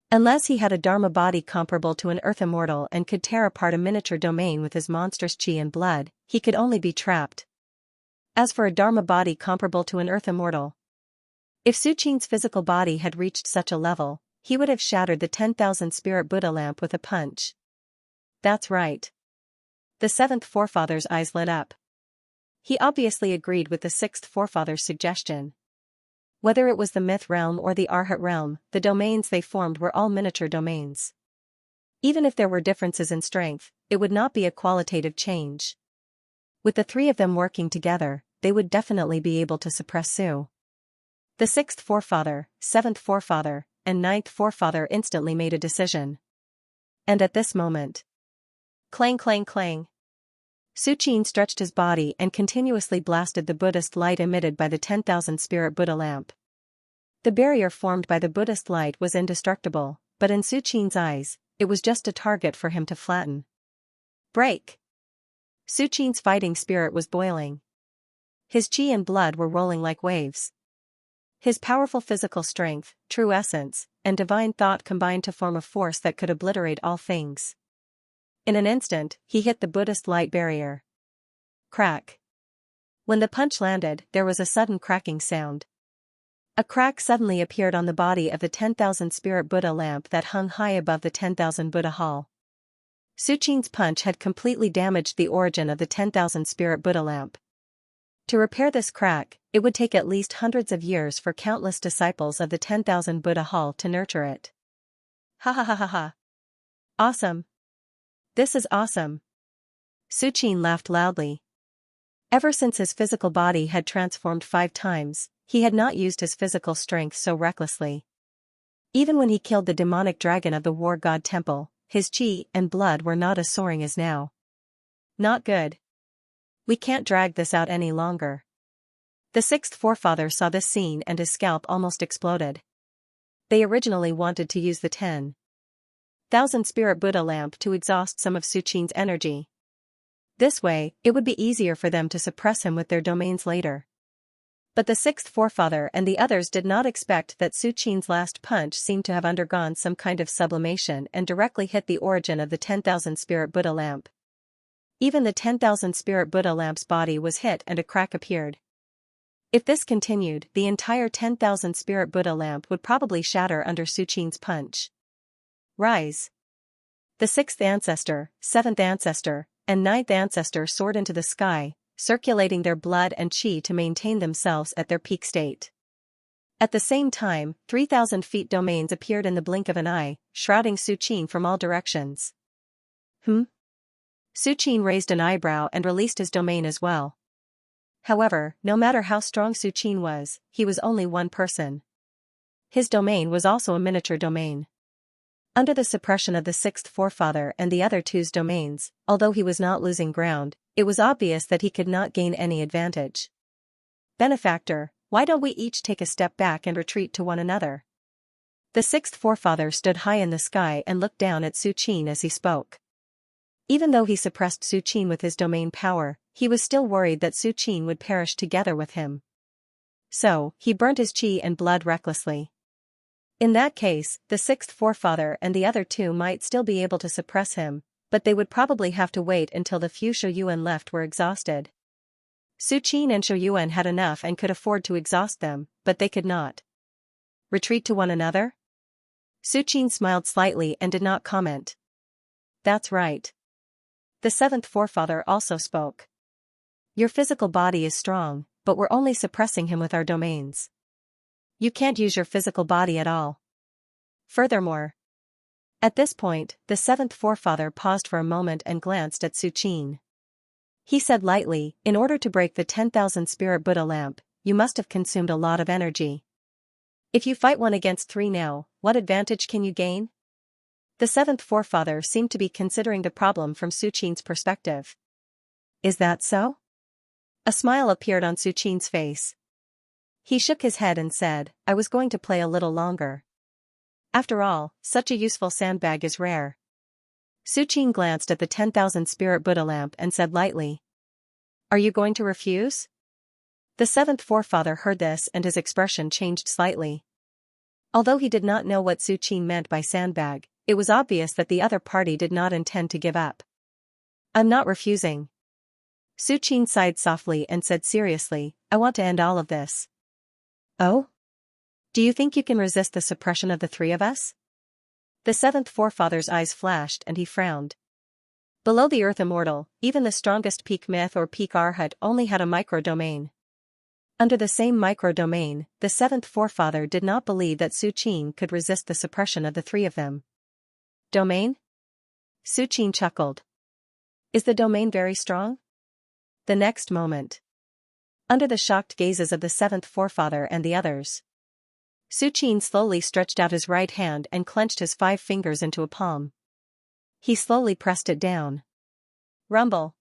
Unless he had a Dharma body comparable to an earth immortal and could tear apart a miniature domain with his monstrous chi and blood, he could only be trapped. As for a Dharma body comparable to an earth immortal, if Suqin's physical body had reached such a level, he would have shattered the 10,000 spirit Buddha lamp with a punch. That's right. The seventh forefather's eyes lit up. He obviously agreed with the sixth forefather's suggestion. Whether it was the myth realm or the arhat realm, the domains they formed were all miniature domains. Even if there were differences in strength, it would not be a qualitative change. With the 3 of them working together, they would definitely be able to suppress Su. The sixth forefather, seventh forefather, and ninth forefather instantly made a decision. And at this moment, clang clang clang, Su Qin stretched his body and continuously blasted the Buddhist light emitted by the 10,000 spirit Buddha lamp. The barrier formed by the Buddhist light was indestructible, but in Su Qin's eyes, it was just a target for him to flatten. Break! Su Qin's fighting spirit was boiling. His qi and blood were rolling like waves. His powerful physical strength, true essence, and divine thought combined to form a force that could obliterate all things. In an instant, he hit the Buddhist light barrier. Crack. When the punch landed, there was a sudden cracking sound. A crack suddenly appeared on the body of the 10,000 spirit Buddha lamp that hung high above the 10,000 Buddha hall. Su Qin's punch had completely damaged the origin of the 10,000 spirit Buddha lamp. To repair this crack, it would take at least hundreds of years for countless disciples of the 10,000 Buddha hall to nurture it. Ha ha ha ha ha. Awesome. This is awesome. Su Qin laughed loudly. Ever since his physical body had transformed 5 times, he had not used his physical strength so recklessly. Even when he killed the demonic dragon of the war god temple, his qi and blood were not as soaring as now. Not good. We can't drag this out any longer. The sixth forefather saw this scene and his scalp almost exploded. They originally wanted to use the 10,000 spirit Buddha lamp to exhaust some of Su Qin's energy. This way, it would be easier for them to suppress him with their domains later. But the sixth forefather and the others did not expect that Su Qin's last punch seemed to have undergone some kind of sublimation and directly hit the origin of the 10,000 spirit Buddha lamp. Even the 10,000 spirit Buddha lamp's body was hit and a crack appeared. If this continued, the entire 10,000 spirit Buddha lamp would probably shatter under Su Qin's punch. Rise! The sixth ancestor, seventh ancestor, and ninth ancestor soared into the sky, circulating their blood and qi to maintain themselves at their peak state. At the same time, 3,000 feet domains appeared in the blink of an eye, shrouding Su Qin from all directions. Su Qin raised an eyebrow and released his domain as well. However, no matter how strong Su Qin was, he was only one person. His domain was also a miniature domain. Under the suppression of the sixth forefather and the other two's domains, although he was not losing ground, it was obvious that he could not gain any advantage. Benefactor, why don't we each take a step back and retreat to one another? The sixth forefather stood high in the sky and looked down at Su Qin as he spoke. Even though he suppressed Su Qin with his domain power, he was still worried that Su Qin would perish together with him. So, he burnt his qi and blood recklessly. In that case, the sixth forefather and the other two might still be able to suppress him, but they would probably have to wait until the few Shouyuan left were exhausted. Su Qin and Shouyuan had enough and could afford to exhaust them, but they could not retreat to one another? Su Qin smiled slightly and did not comment. That's right. The seventh forefather also spoke. Your physical body is strong, but we're only suppressing him with our domains. You can't use your physical body at all. Furthermore, at this point, the seventh forefather paused for a moment and glanced at Su Qin. He said lightly, in order to break the 10,000 spirit Buddha lamp, you must have consumed a lot of energy. If you fight 1 against 3 now, what advantage can you gain? The seventh forefather seemed to be considering the problem from Su Qin's perspective. Is that so? A smile appeared on Su Qin's face. He shook his head and said, I was going to play a little longer. After all, such a useful sandbag is rare. Su Qin glanced at the 10,000 spirit Buddha lamp and said lightly. Are you going to refuse? The seventh forefather heard this and his expression changed slightly. Although he did not know what Su Qin meant by sandbag, it was obvious that the other party did not intend to give up. I'm not refusing. Su Qin sighed softly and said seriously, I want to end all of this. Oh? Do you think you can resist the suppression of the 3 of us? The seventh forefather's eyes flashed and he frowned. Below the earth immortal, even the strongest peak myth or peak arhat only had a micro-domain. Under the same micro-domain, the seventh forefather did not believe that Su Qin could resist the suppression of the 3 of them. Domain? Su Qin chuckled. Is the domain very strong? The next moment, under the shocked gazes of the seventh forefather and the others. Suqin slowly stretched out his right hand and clenched his 5 fingers into a palm. He slowly pressed it down. Rumble.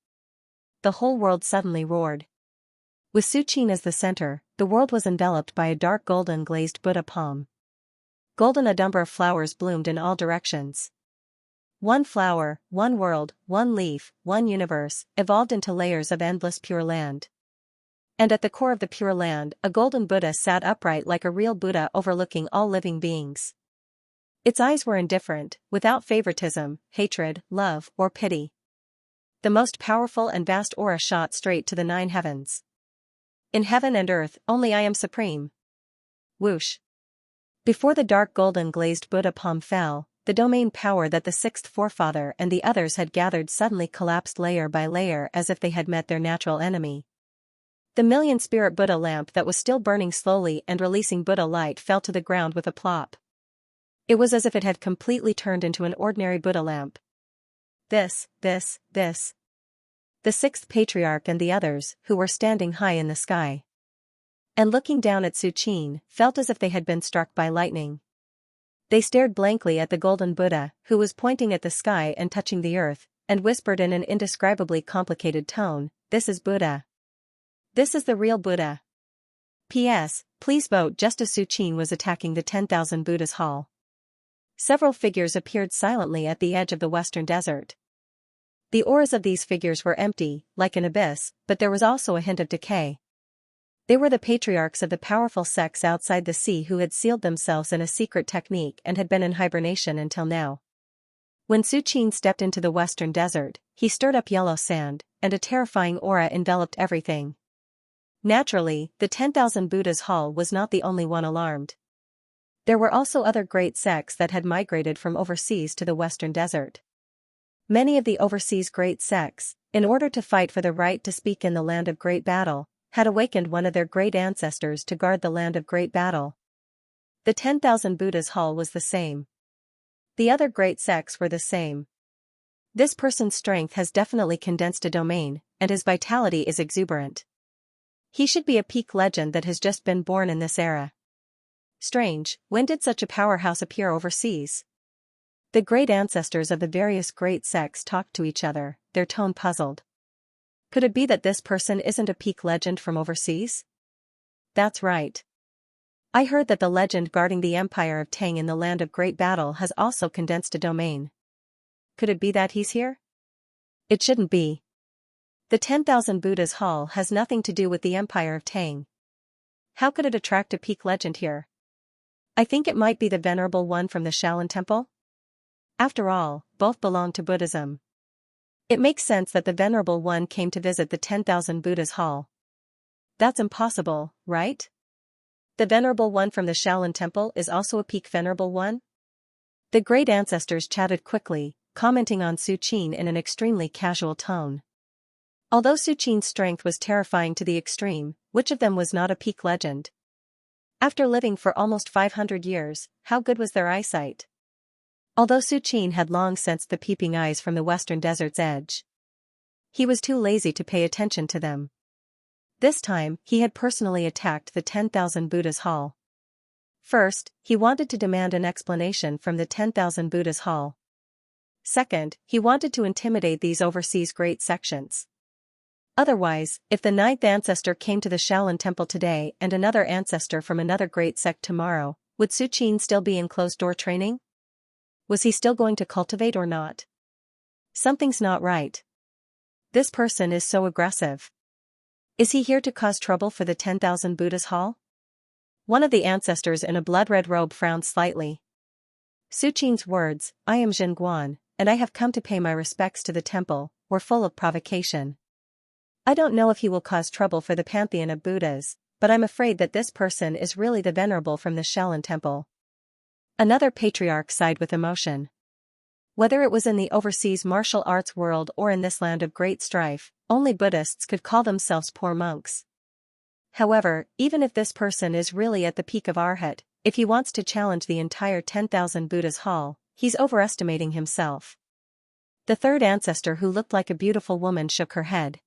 The whole world suddenly roared. With Suqin as the center, the world was enveloped by a dark golden glazed Buddha palm. Golden Adumbra flowers bloomed in all directions. One flower, one world, one leaf, one universe, evolved into layers of endless pure land. And at the core of the pure land, a golden Buddha sat upright like a real Buddha overlooking all living beings. Its eyes were indifferent, without favoritism, hatred, love, or pity. The most powerful and vast aura shot straight to the 9 heavens. In heaven and earth, only I am supreme. Whoosh. Before the dark golden glazed Buddha palm fell, the domain power that the 6th forefather and the others had gathered suddenly collapsed layer by layer as if they had met their natural enemy. The million-spirit Buddha lamp that was still burning slowly and releasing Buddha light fell to the ground with a plop. It was as if it had completely turned into an ordinary Buddha lamp. This. The 6th patriarch and the others, who were standing high in the sky and looking down at Suqin, felt as if they had been struck by lightning. They stared blankly at the golden Buddha, who was pointing at the sky and touching the earth, and whispered in an indescribably complicated tone, "This is Buddha. This is the real Buddha. P.S. Please vote," just as Suqin was attacking the 10,000 Buddhas hall. Several figures appeared silently at the edge of the western desert. The auras of these figures were empty, like an abyss, but there was also a hint of decay. They were the patriarchs of the powerful sects outside the sea who had sealed themselves in a secret technique and had been in hibernation until now. When Suqin stepped into the western desert, he stirred up yellow sand, and a terrifying aura enveloped everything. Naturally, the 10,000 Buddhas hall was not the only one alarmed. There were also other great sects that had migrated from overseas to the western desert. Many of the overseas great sects, in order to fight for the right to speak in the land of great battle, had awakened one of their great ancestors to guard the land of great battle. The 10,000 Buddhas hall was the same. The other great sects were the same. This person's strength has definitely condensed a domain, and his vitality is exuberant. He should be a peak legend that has just been born in this era. Strange, when did such a powerhouse appear overseas? The great ancestors of the various great sects talked to each other, their tone puzzled. Could it be that this person isn't a peak legend from overseas? That's right. I heard that the legend guarding the empire of Tang in the land of great battle has also condensed a domain. Could it be that he's here? It shouldn't be. The 10,000 Buddhas hall has nothing to do with the empire of Tang. How could it attract a peak legend here? I think it might be the Venerable One from the Shaolin Temple. After all, both belong to Buddhism. It makes sense that the Venerable One came to visit the 10,000 Buddhas hall. That's impossible, right? The Venerable One from the Shaolin Temple is also a peak Venerable One? The great ancestors chatted quickly, commenting on Suqin in an extremely casual tone. Although Suqin's strength was terrifying to the extreme, which of them was not a peak legend? After living for almost 500 years, how good was their eyesight? Although Suqin had long sensed the peeping eyes from the western desert's edge, he was too lazy to pay attention to them. This time, he had personally attacked the 10,000 Buddhas hall. First, he wanted to demand an explanation from the 10,000 Buddhas hall. Second, he wanted to intimidate these overseas great sections. Otherwise, if the 9th ancestor came to the Shaolin Temple today and another ancestor from another great sect tomorrow, would Suqin still be in closed-door training? Was he still going to cultivate or not? Something's not right. This person is so aggressive. Is he here to cause trouble for the 10,000 Buddhas hall? One of the ancestors in a blood-red robe frowned slightly. Suqin's words, "I am Jin Guan, and I have come to pay my respects to the temple," were full of provocation. I don't know if he will cause trouble for the pantheon of Buddhas, but I'm afraid that this person is really the Venerable from the Shaolin Temple. Another patriarch sighed with emotion. Whether it was in the overseas martial arts world or in this land of great strife, only Buddhists could call themselves poor monks. However, even if this person is really at the peak of Arhat, if he wants to challenge the entire 10,000 Buddhas hall, he's overestimating himself. The third ancestor, who looked like a beautiful woman, shook her head.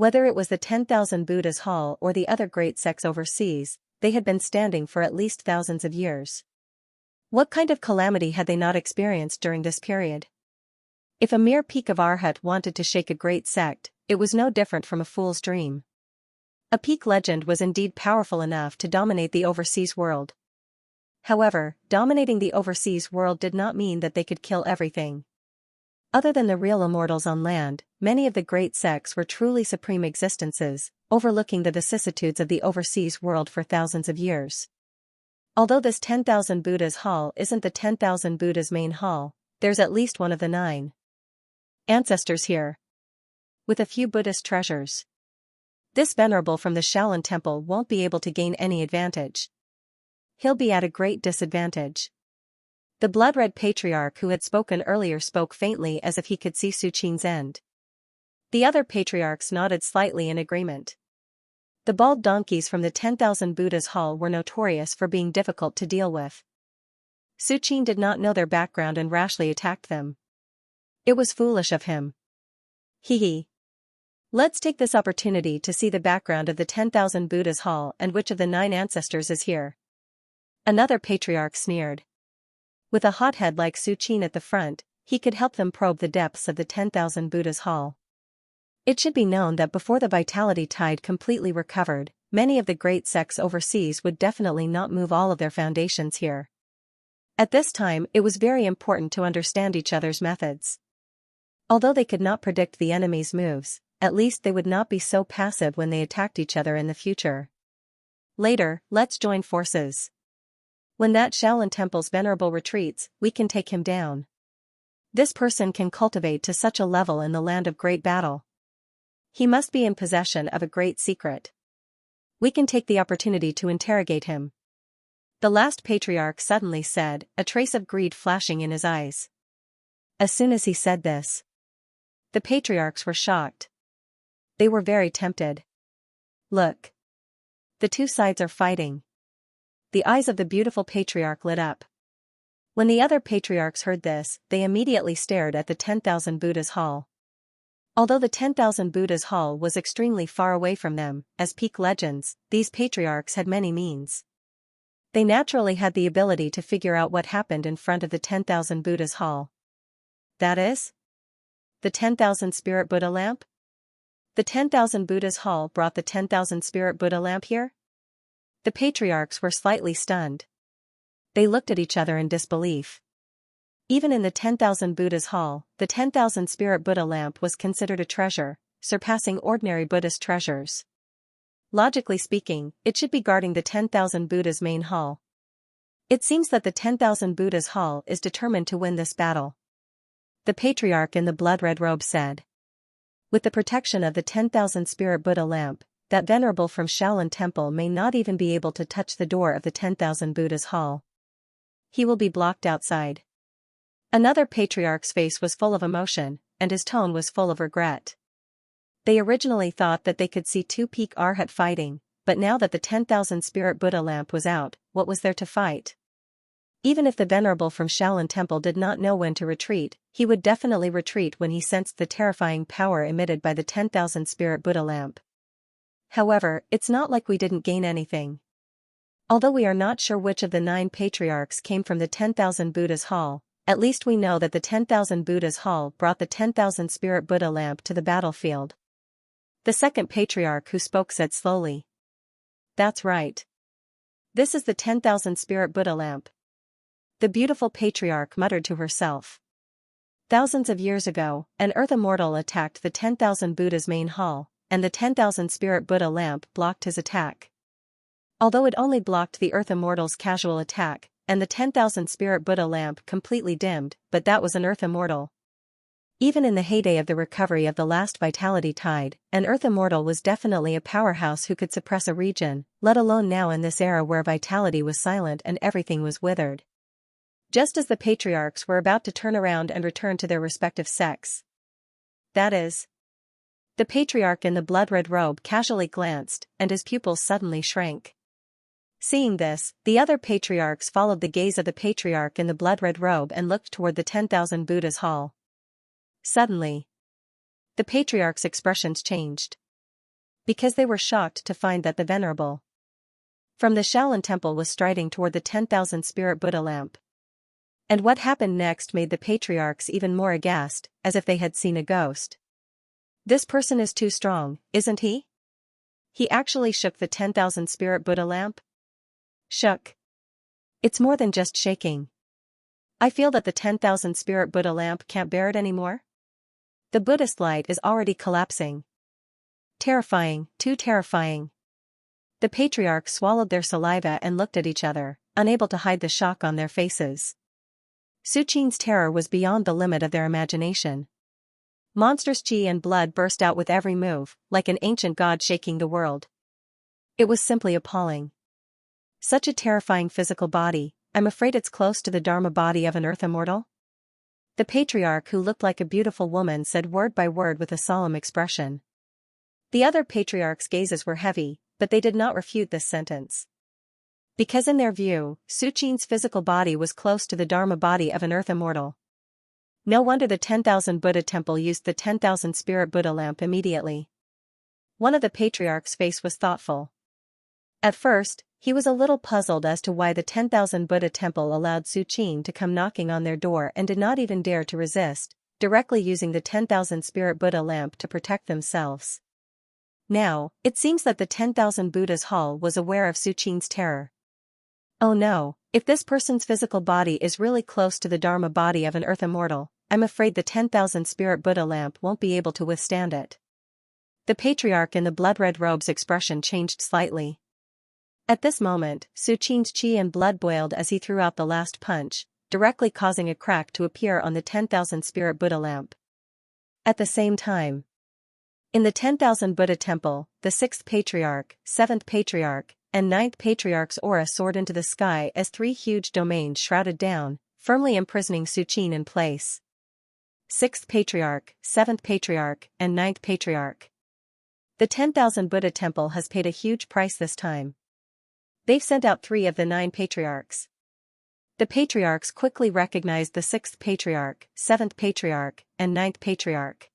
Whether it was the 10,000 Buddhas hall or the other great sects overseas, they had been standing for at least thousands of years. What kind of calamity had they not experienced during this period? If a mere peak of Arhat wanted to shake a great sect, it was no different from a fool's dream. A peak legend was indeed powerful enough to dominate the overseas world. However, dominating the overseas world did not mean that they could kill everything. Other than the real immortals on land, many of the great sects were truly supreme existences, overlooking the vicissitudes of the overseas world for thousands of years. Although this 10,000 Buddhas hall isn't the 10,000 Buddhas main hall, there's at least one of the 9 ancestors here, with a few Buddhist treasures. This venerable from the Shaolin temple won't be able to gain any advantage. He'll be at a great disadvantage. The blood-red patriarch who had spoken earlier spoke faintly as if he could see Su Qing's end. The other patriarchs nodded slightly in agreement. The bald donkeys from the 10,000 Buddhas hall were notorious for being difficult to deal with. Su Qing did not know their background and rashly attacked them. It was foolish of him. Hee. Let's take this opportunity to see the background of the 10,000 Buddhas hall and which of the 9 ancestors is here. Another patriarch sneered. With a hothead like Su Qing at the front, he could help them probe the depths of the 10,000 Buddhas hall. It should be known that before the vitality tide completely recovered, many of the great sects overseas would definitely not move all of their foundations here. At this time, it was very important to understand each other's methods. Although they could not predict the enemy's moves, at least they would not be so passive when they attacked each other in the future. Later, let's join forces. When that Shaolin temple's venerable retreats, we can take him down. This person can cultivate to such a level in the land of great battle. He must be in possession of a great secret. We can take the opportunity to interrogate him. The last patriarch suddenly said, a trace of greed flashing in his eyes. As soon as he said this, the patriarchs were shocked. They were very tempted. Look. The 2 sides are fighting. The eyes of the beautiful patriarch lit up. When the other patriarchs heard this, they immediately stared at the 10,000 Buddhas hall. Although the 10,000 Buddhas hall was extremely far away from them, as peak legends, these patriarchs had many means. They naturally had the ability to figure out what happened in front of the 10,000 Buddhas hall. That is? The 10,000 Spirit Buddha lamp? The 10,000 Buddhas hall brought the 10,000 Spirit Buddha lamp here? The patriarchs were slightly stunned. They looked at each other in disbelief. Even in the 10,000 Buddhas hall, the 10,000 Spirit Buddha lamp was considered a treasure, surpassing ordinary Buddhist treasures. Logically speaking, it should be guarding the 10,000 Buddhas main hall. It seems that the 10,000 Buddhas hall is determined to win this battle. The patriarch in the blood-red robe said. With the protection of the 10,000 Spirit Buddha lamp, that venerable from Shaolin temple may not even be able to touch the door of the 10,000 Buddhas hall. He will be blocked outside. Another patriarch's face was full of emotion, and his tone was full of regret. They originally thought that they could see 2 peak Arhat fighting, but now that the 10,000 Spirit Buddha lamp was out, what was there to fight? Even if the venerable from Shaolin temple did not know when to retreat, he would definitely retreat when he sensed the terrifying power emitted by the 10,000 Spirit Buddha lamp. However, it's not like we didn't gain anything. Although we are not sure which of the 9 patriarchs came from the 10,000 Buddhas hall, at least we know that the 10,000 Buddhas hall brought the 10,000 Spirit Buddha lamp to the battlefield. The second patriarch who spoke said slowly. That's right. This is the 10,000 Spirit Buddha lamp. The beautiful patriarch muttered to herself. Thousands of years ago, an earth immortal attacked the 10,000 Buddhas main hall, and the 10,000 Spirit Buddha lamp blocked his attack. Although it only blocked the earth immortal's casual attack, and the 10,000 Spirit Buddha lamp completely dimmed, but that was an earth immortal. Even in the heyday of the recovery of the last vitality tide, an earth immortal was definitely a powerhouse who could suppress a region, let alone now in this era where vitality was silent and everything was withered. Just as the patriarchs were about to turn around and return to their respective sects. That is. The patriarch in the blood-red robe casually glanced, and his pupils suddenly shrank. Seeing this, the other patriarchs followed the gaze of the patriarch in the blood-red robe and looked toward the 10,000 Buddhas hall. Suddenly, the patriarch's expressions changed. because they were shocked to find that the venerable from the Shaolin temple was striding toward the 10,000 spirit Buddha lamp. And what happened next made the patriarchs even more aghast, as if they had seen a ghost. This person is too strong, isn't he? He actually shook the 10,000 spirit Buddha lamp? Shook. It's more than just shaking. I feel that the 10,000 spirit Buddha lamp can't bear it anymore. The Buddhist light is already collapsing. Terrifying, too terrifying. The patriarchs swallowed their saliva and looked at each other, unable to hide the shock on their faces. Su Qing's terror was beyond the limit of their imagination. Monstrous qi and blood burst out with every move, like an ancient god shaking the world. It was simply appalling. Such a terrifying physical body, I'm afraid it's close to the Dharma body of an earth immortal? The patriarch, who looked like a beautiful woman, said word by word with a solemn expression. The other patriarchs' gazes were heavy, but they did not refute this sentence. Because in their view, Su Qing's physical body was close to the Dharma body of an earth immortal. No wonder the 10,000 Buddha temple used the 10,000 spirit Buddha lamp immediately. One of the patriarchs' face was thoughtful. At first, he was a little puzzled as to why the 10,000 Buddha temple allowed Su Qing to come knocking on their door and did not even dare to resist, directly using the 10,000 spirit Buddha lamp to protect themselves. Now, it seems that the 10,000 Buddha's hall was aware of Su Qing's terror. Oh no, if this person's physical body is really close to the Dharma body of an earth immortal, I'm afraid the 10,000 spirit Buddha lamp won't be able to withstand it. The patriarch in the blood-red robe's expression changed slightly. At this moment, Su Qing's qi and blood boiled as he threw out the last punch, directly causing a crack to appear on the 10,000 spirit Buddha lamp. At the same time, in the 10,000 Buddha temple, the 6th patriarch, 7th patriarch, and 9th patriarch's aura soared into the sky as 3 huge domains shrouded down, firmly imprisoning Su Qing in place. 6th patriarch, 7th patriarch, and 9th patriarch. The 10,000 Buddha temple has paid a huge price this time. They've sent out 3 of the 9 patriarchs. The patriarchs quickly recognized the 6th patriarch, 7th patriarch, and 9th patriarch.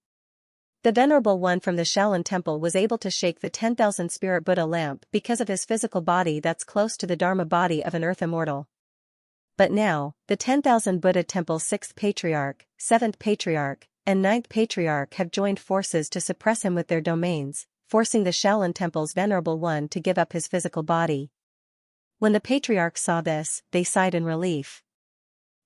The Venerable One from the Shaolin Temple was able to shake the 10,000 spirit Buddha lamp because of his physical body that's close to the Dharma body of an earth immortal. But now, the 10,000 Buddha Temple's 6th patriarch, 7th patriarch, and 9th patriarch have joined forces to suppress him with their domains, forcing the Shaolin Temple's Venerable One to give up his physical body. When the patriarchs saw this, they sighed in relief.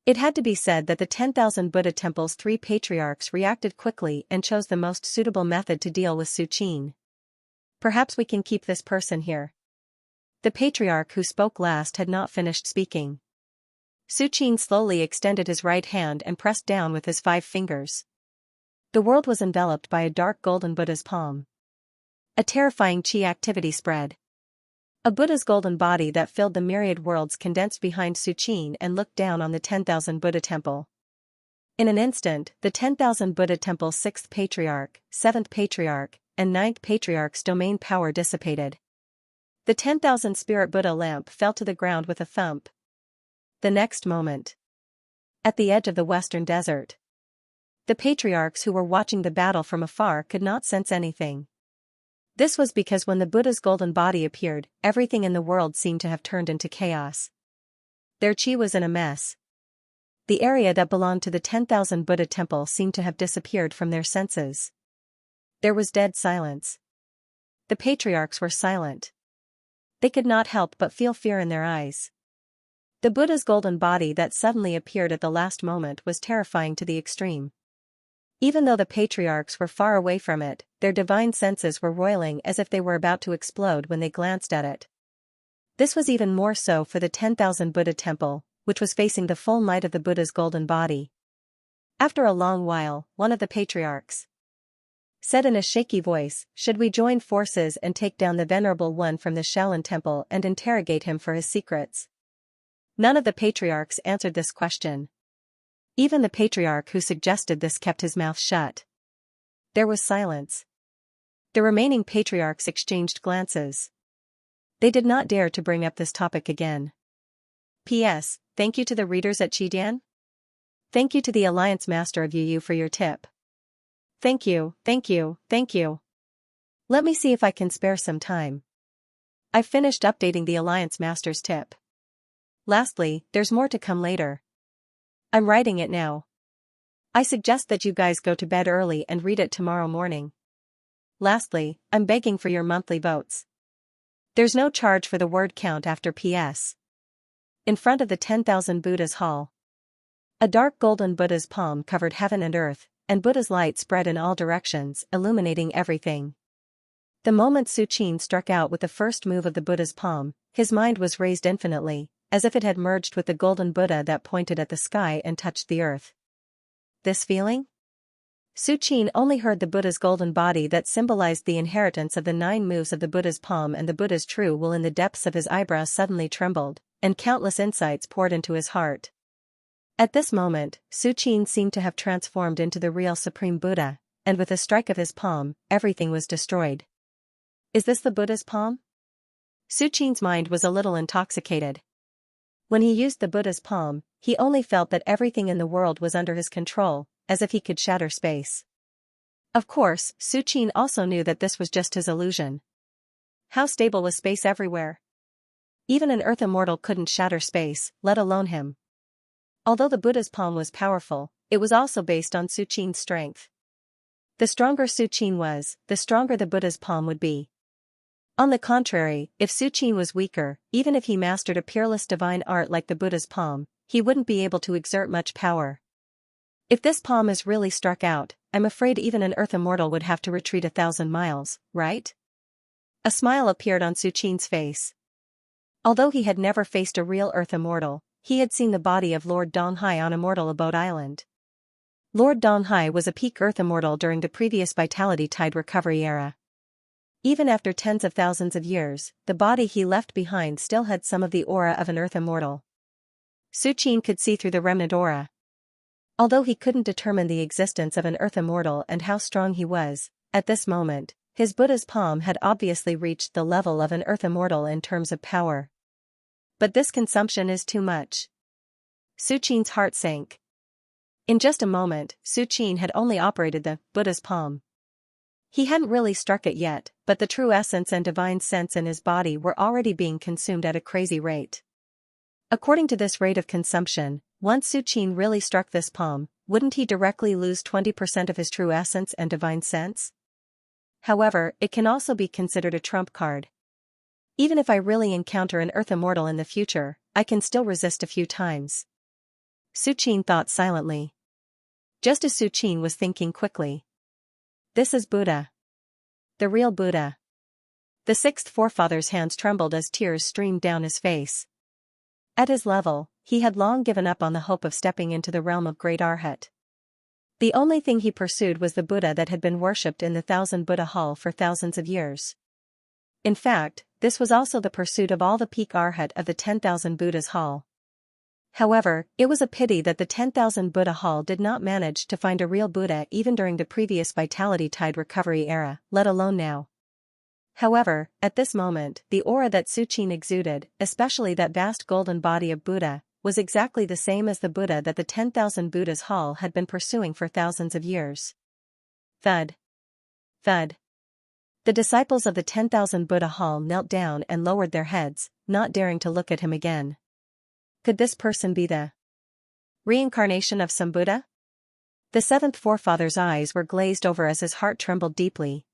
It had to be said that the 10,000 Buddha Temple's 3 patriarchs reacted quickly and chose the most suitable method to deal with Su Qing. Perhaps we can keep this person here. The patriarch who spoke last had not finished speaking. Su Qing slowly extended his right hand and pressed down with his 5 fingers. The world was enveloped by a dark golden Buddha's palm. A terrifying qi activity spread. A Buddha's golden body that filled the myriad worlds condensed behind Su Qing and looked down on the 10,000 Buddha temple. In an instant, the 10,000 Buddha temple's 6th patriarch, 7th patriarch, and 9th patriarch's domain power dissipated. The 10,000 spirit Buddha lamp fell to the ground with a thump. The next moment, at the edge of the western desert, the patriarchs who were watching the battle from afar could not sense anything. This was because when the Buddha's golden body appeared, everything in the world seemed to have turned into chaos. Their qi was in a mess. The area that belonged to the 10,000 Buddha temple seemed to have disappeared from their senses. There was dead silence. The patriarchs were silent. They could not help but feel fear in their eyes. The Buddha's golden body that suddenly appeared at the last moment was terrifying to the extreme. Even though the patriarchs were far away from it, their divine senses were roiling as if they were about to explode when they glanced at it. This was even more so for the 10,000 Buddha temple, which was facing the full might of the Buddha's golden body. After a long while, one of the patriarchs said in a shaky voice, "Should we join forces and take down the Venerable One from the Shaolin Temple and interrogate him for his secrets?" None of the patriarchs answered this question. Even the patriarch who suggested this kept his mouth shut. There was silence. The remaining patriarchs exchanged glances. They did not dare to bring up this topic again. P.S. Thank you to the readers at Qidian. Thank you to the Alliance Master of Yu for your tip. Thank you, thank you, thank you. Let me see if I can spare some time. I've finished updating the Alliance Master's tip. Lastly, there's more to come later. I'm writing it now. I suggest that you guys go to bed early and read it tomorrow morning. Lastly, I'm begging for your monthly votes. There's no charge for the word count after PS. In front of the 10,000 Buddhas hall. A dark golden Buddha's palm covered heaven and earth, and Buddha's light spread in all directions, illuminating everything. The moment Su Qin struck out with the first move of the Buddha's palm, his mind was raised infinitely, as if it had merged with the golden Buddha that pointed at the sky and touched the earth. This feeling? Su Qin only heard the Buddha's golden body that symbolized the inheritance of the 9 moves of the Buddha's palm, and the Buddha's true will in the depths of his eyebrows suddenly trembled, and countless insights poured into his heart. At this moment, Su Qin seemed to have transformed into the real Supreme Buddha, and with a strike of his palm, everything was destroyed. Is this the Buddha's palm? Su Qin's mind was a little intoxicated. When he used the Buddha's palm, he only felt that everything in the world was under his control, as if he could shatter space. Of course, Su Qin also knew that this was just his illusion. How stable was space everywhere? Even an Earth immortal couldn't shatter space, let alone him. Although the Buddha's palm was powerful, it was also based on Su Qin's strength. The stronger Su Qin was, the stronger the Buddha's palm would be. On the contrary, if Su Qin was weaker, even if he mastered a peerless divine art like the Buddha's palm, he wouldn't be able to exert much power. If this palm is really struck out, I'm afraid even an Earth immortal would have to retreat 1,000 miles, right? A smile appeared on Su Qin's face. Although he had never faced a real Earth immortal, he had seen the body of Lord Donghai on Immortal Abode Island. Lord Donghai was a peak Earth immortal during the previous Vitality Tide recovery era. Even after tens of thousands of years, the body he left behind still had some of the aura of an Earth immortal. Su Qin could see through the remnant aura. Although he couldn't determine the existence of an Earth immortal and how strong he was, at this moment, his Buddha's palm had obviously reached the level of an Earth immortal in terms of power. But this consumption is too much. Su Qin's heart sank. In just a moment, Su Qin had only operated the Buddha's palm. He hadn't really struck it yet, but the true essence and divine sense in his body were already being consumed at a crazy rate. According to this rate of consumption, once Su Qin really struck this palm, wouldn't he directly lose 20% of his true essence and divine sense? However, it can also be considered a trump card. Even if I really encounter an Earth immortal in the future, I can still resist a few times. Su Qin thought silently. Just as Su Qin was thinking quickly. This is Buddha. The real Buddha. The sixth forefather's hands trembled as tears streamed down his face. At his level, he had long given up on the hope of stepping into the realm of Great Arhat. The only thing he pursued was the Buddha that had been worshipped in the 1,000 Buddha Hall for thousands of years. In fact, this was also the pursuit of all the peak Arhat of the 10,000 Buddhas Hall. However, it was a pity that the 10,000 Buddha Hall did not manage to find a real Buddha even during the previous Vitality Tide recovery era, let alone now. However, at this moment, the aura that Su Qin exuded, especially that vast golden body of Buddha, was exactly the same as the Buddha that the 10,000 Buddhas Hall had been pursuing for thousands of years. Thud. Thud. The disciples of the 10,000 Buddha Hall knelt down and lowered their heads, not daring to look at him again. Could this person be the reincarnation of some Buddha? The seventh forefather's eyes were glazed over as his heart trembled deeply.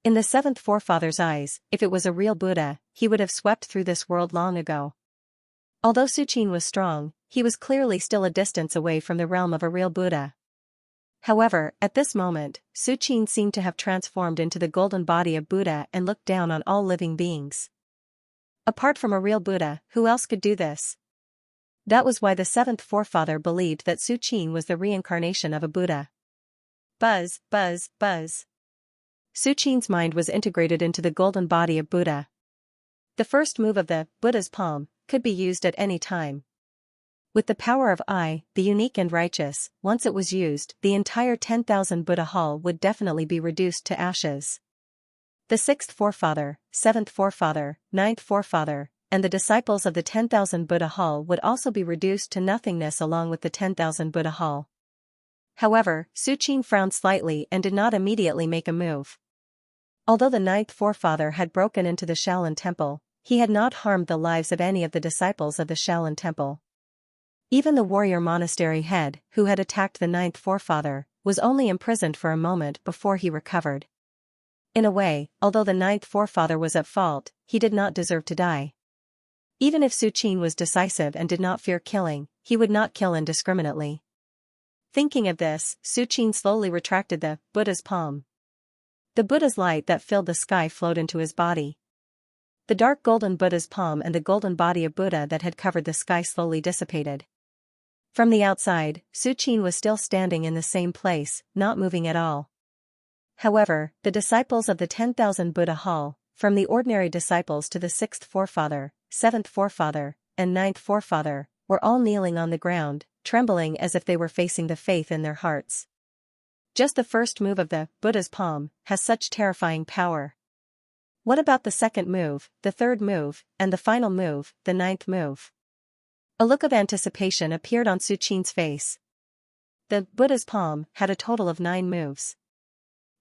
In the seventh forefather's eyes, if it was a real Buddha, he would have swept through this world long ago. Although Su Qin was strong, he was clearly still a distance away from the realm of a real Buddha. However, at this moment, Su Qin seemed to have transformed into the golden body of Buddha and looked down on all living beings. Apart from a real Buddha, who else could do this? That was why the seventh forefather believed that Su Qin was the reincarnation of a Buddha. Buzz, buzz, buzz. Su Qin's mind was integrated into the golden body of Buddha. The first move of the Buddha's palm could be used at any time. With the power of I, the unique and righteous, once it was used, the entire 10,000 Buddha Hall would definitely be reduced to ashes. The sixth forefather, seventh forefather, ninth forefather, and the disciples of the 10,000 Buddha Hall would also be reduced to nothingness along with the 10,000 Buddha Hall. However, Su Qin frowned slightly and did not immediately make a move. Although the ninth forefather had broken into the Shaolin temple, he had not harmed the lives of any of the disciples of the Shaolin temple. Even the warrior monastery head, who had attacked the ninth forefather, was only imprisoned for a moment before he recovered. In a way, although the ninth forefather was at fault, he did not deserve to die. Even if Su Qin was decisive and did not fear killing, he would not kill indiscriminately. Thinking of this, Su Qin slowly retracted the Buddha's palm. The Buddha's light that filled the sky flowed into his body. The dark golden Buddha's palm and the golden body of Buddha that had covered the sky slowly dissipated. From the outside, Su Qin was still standing in the same place, not moving at all. However, the disciples of the 10,000 Buddha Hall, from the ordinary disciples to the 6th forefather, 7th forefather, and 9th forefather, were all kneeling on the ground, trembling as if they were facing the faith in their hearts. Just the first move of the Buddha's palm has such terrifying power. What about the second move, the third move, and the final move, the ninth move? A look of anticipation appeared on Su Qin's face. The Buddha's palm had a total of 9 moves.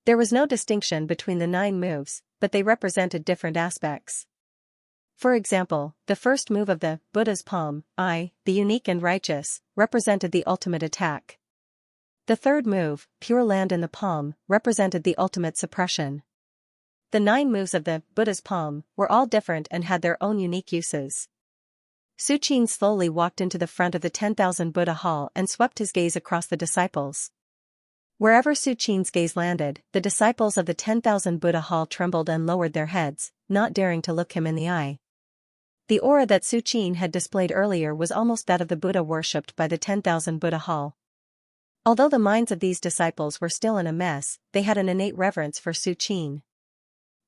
There was no distinction between the 9 moves, but they represented different aspects. For example, the first move of the Buddha's palm, I, the unique and righteous, represented the ultimate attack. The third move, pure land in the palm, represented the ultimate suppression. The 9 moves of the Buddha's palm were all different and had their own unique uses. Su Qin slowly walked into the front of the 10,000 Buddha Hall and swept his gaze across the disciples. Wherever Su Qin's gaze landed, the disciples of the 10,000 Buddha Hall trembled and lowered their heads, not daring to look him in the eye. The aura that Su Qin had displayed earlier was almost that of the Buddha worshipped by the 10,000 Buddha Hall. Although the minds of these disciples were still in a mess, they had an innate reverence for Su Qin.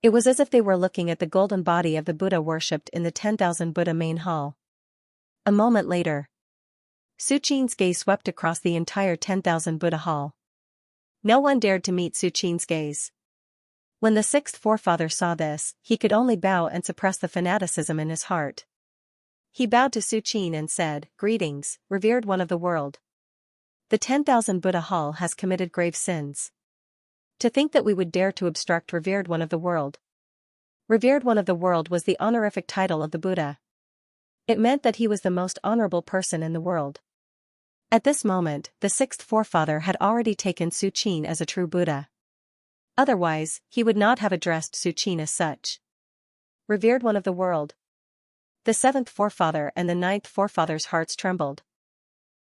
It was as if they were looking at the golden body of the Buddha worshipped in the 10,000 Buddha main hall. A moment later, Su Qin's gaze swept across the entire 10,000 Buddha hall. No one dared to meet Su Qin's gaze. When the 6th forefather saw this, he could only bow and suppress the fanaticism in his heart. He bowed to Su Qin and said, "Greetings, revered one of the world. The 10,000 Buddha Hall has committed grave sins. To think that we would dare to obstruct revered one of the world." Revered one of the world was the honorific title of the Buddha. It meant that he was the most honorable person in the world. At this moment, the 6th forefather had already taken Su Qin as a true Buddha. Otherwise, he would not have addressed Su Qin as such. Revered one of the world. The 7th forefather and the 9th forefather's hearts trembled.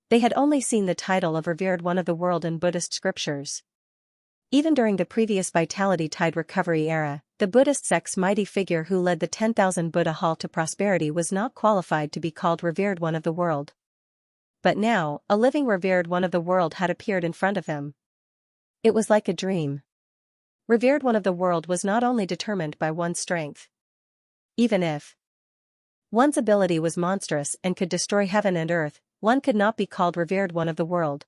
They had only seen the title of revered one of the world in Buddhist scriptures. Even during the previous Vitality Tide recovery era, the Buddhist sect's mighty figure who led the 10,000 Buddha Hall to prosperity was not qualified to be called revered one of the world. But now, a living revered one of the world had appeared in front of him. It was like a dream. Revered one of the world was not only determined by one's strength. Even if one's ability was monstrous and could destroy heaven and earth, one could not be called revered one of the world.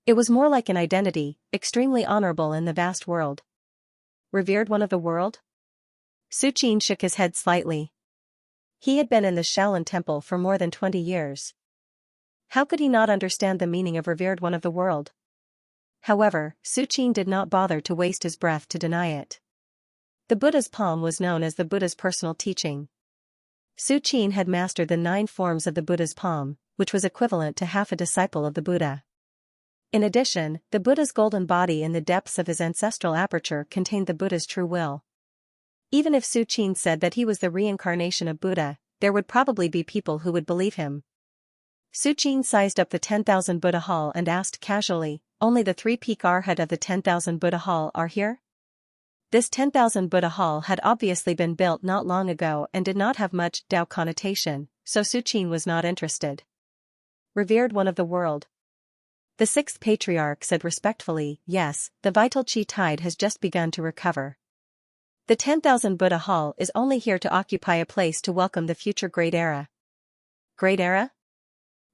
It was more like an identity, extremely honorable in the vast world. Revered one of the world? Su Qin shook his head slightly. He had been in the Shaolin temple for more than 20 years. How could he not understand the meaning of revered one of the world? However, Su Qin did not bother to waste his breath to deny it. The Buddha's palm was known as the Buddha's personal teaching. Su Qin had mastered the 9 forms of the Buddha's palm, which was equivalent to half a disciple of the Buddha. In addition, the Buddha's golden body in the depths of his ancestral aperture contained the Buddha's true will. Even if Su Qin said that he was the reincarnation of Buddha, there would probably be people who would believe him. Su Qin sized up the 10,000 Buddha Hall and asked casually, "Only the 3-peak arhat of the 10,000 Buddha Hall are here?" This 10,000 Buddha Hall had obviously been built not long ago and did not have much Tao connotation, so Su Qin was not interested. Revered one of the world. The 6th patriarch said respectfully, "Yes, the vital Qi tide has just begun to recover. The 10,000 Buddha Hall is only here to occupy a place to welcome the future Great Era." Great Era?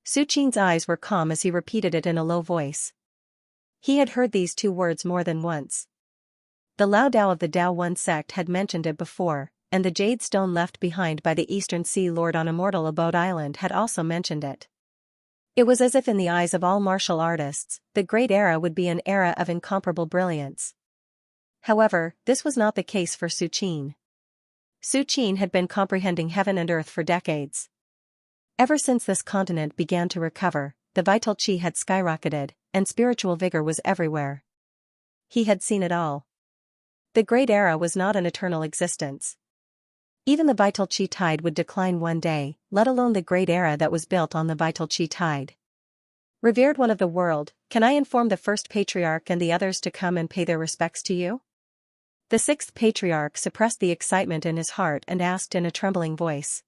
Su Qin's eyes were calm as he repeated it in a low voice. He had heard these 2 words more than once. The Lao Dao of the Dao One sect had mentioned it before, and the jade stone left behind by the Eastern Sea Lord on Immortal Abode Island had also mentioned it. It was as if in the eyes of all martial artists, the Great Era would be an era of incomparable brilliance. However, this was not the case for Su Qin. Su Qin had been comprehending heaven and earth for decades. Ever since this continent began to recover, the vital qi had skyrocketed, and spiritual vigor was everywhere. He had seen it all. The Great Era was not an eternal existence. Even the vital qi tide would decline one day, let alone the Great Era that was built on the vital qi tide. Revered one of the world, can I inform the first patriarch and the others to come and pay their respects to you? The sixth patriarch suppressed the excitement in his heart and asked in a trembling voice.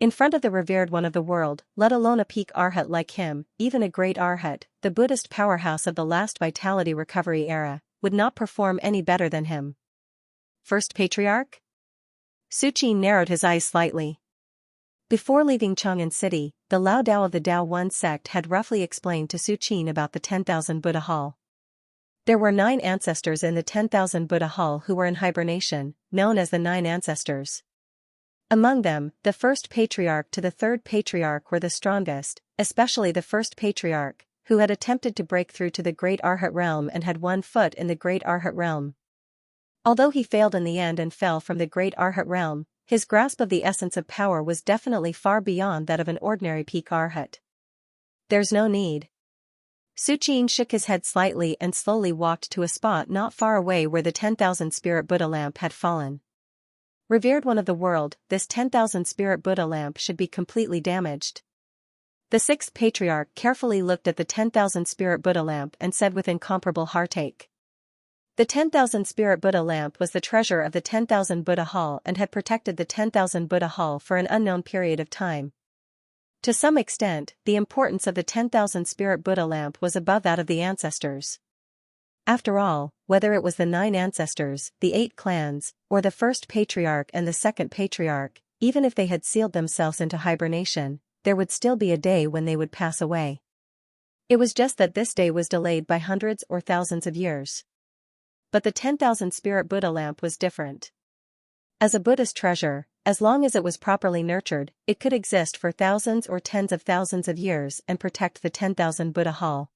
In front of the revered one of the world, let alone a peak arhat like him, even a great arhat, the Buddhist powerhouse of the last vitality recovery era, would not perform any better than him. First patriarch? Su Qin narrowed his eyes slightly. Before leaving Chang'an City, the Lao Dao of the Dao One sect had roughly explained to Su Qin about the 10,000 Buddha Hall. There were 9 ancestors in the 10,000 Buddha Hall who were in hibernation, known as the 9 ancestors. Among them, the first patriarch to the third patriarch were the strongest, especially the first patriarch, who had attempted to break through to the Great Arhat realm and had 1 foot in the Great Arhat realm. Although he failed in the end and fell from the Great Arhat realm, his grasp of the essence of power was definitely far beyond that of an ordinary peak arhat. There's no need. Su Qin shook his head slightly and slowly walked to a spot not far away where the 10,000 spirit Buddha lamp had fallen. Revered one of the world, this 10,000 spirit Buddha lamp should be completely damaged. The sixth patriarch carefully looked at the 10,000 spirit Buddha lamp and said with incomparable heartache. The 10,000 spirit Buddha lamp was the treasure of the 10,000 Buddha Hall and had protected the 10,000 Buddha Hall for an unknown period of time. To some extent, the importance of the 10,000 spirit Buddha lamp was above that of the ancestors. After all, whether it was the 9 ancestors, the 8 clans, or the first patriarch and the second patriarch, even if they had sealed themselves into hibernation, there would still be a day when they would pass away. It was just that this day was delayed by hundreds or thousands of years. But the 10,000 spirit Buddha lamp was different. As a Buddhist treasure, as long as it was properly nurtured, it could exist for thousands or tens of thousands of years and protect the 10,000 Buddha Hall.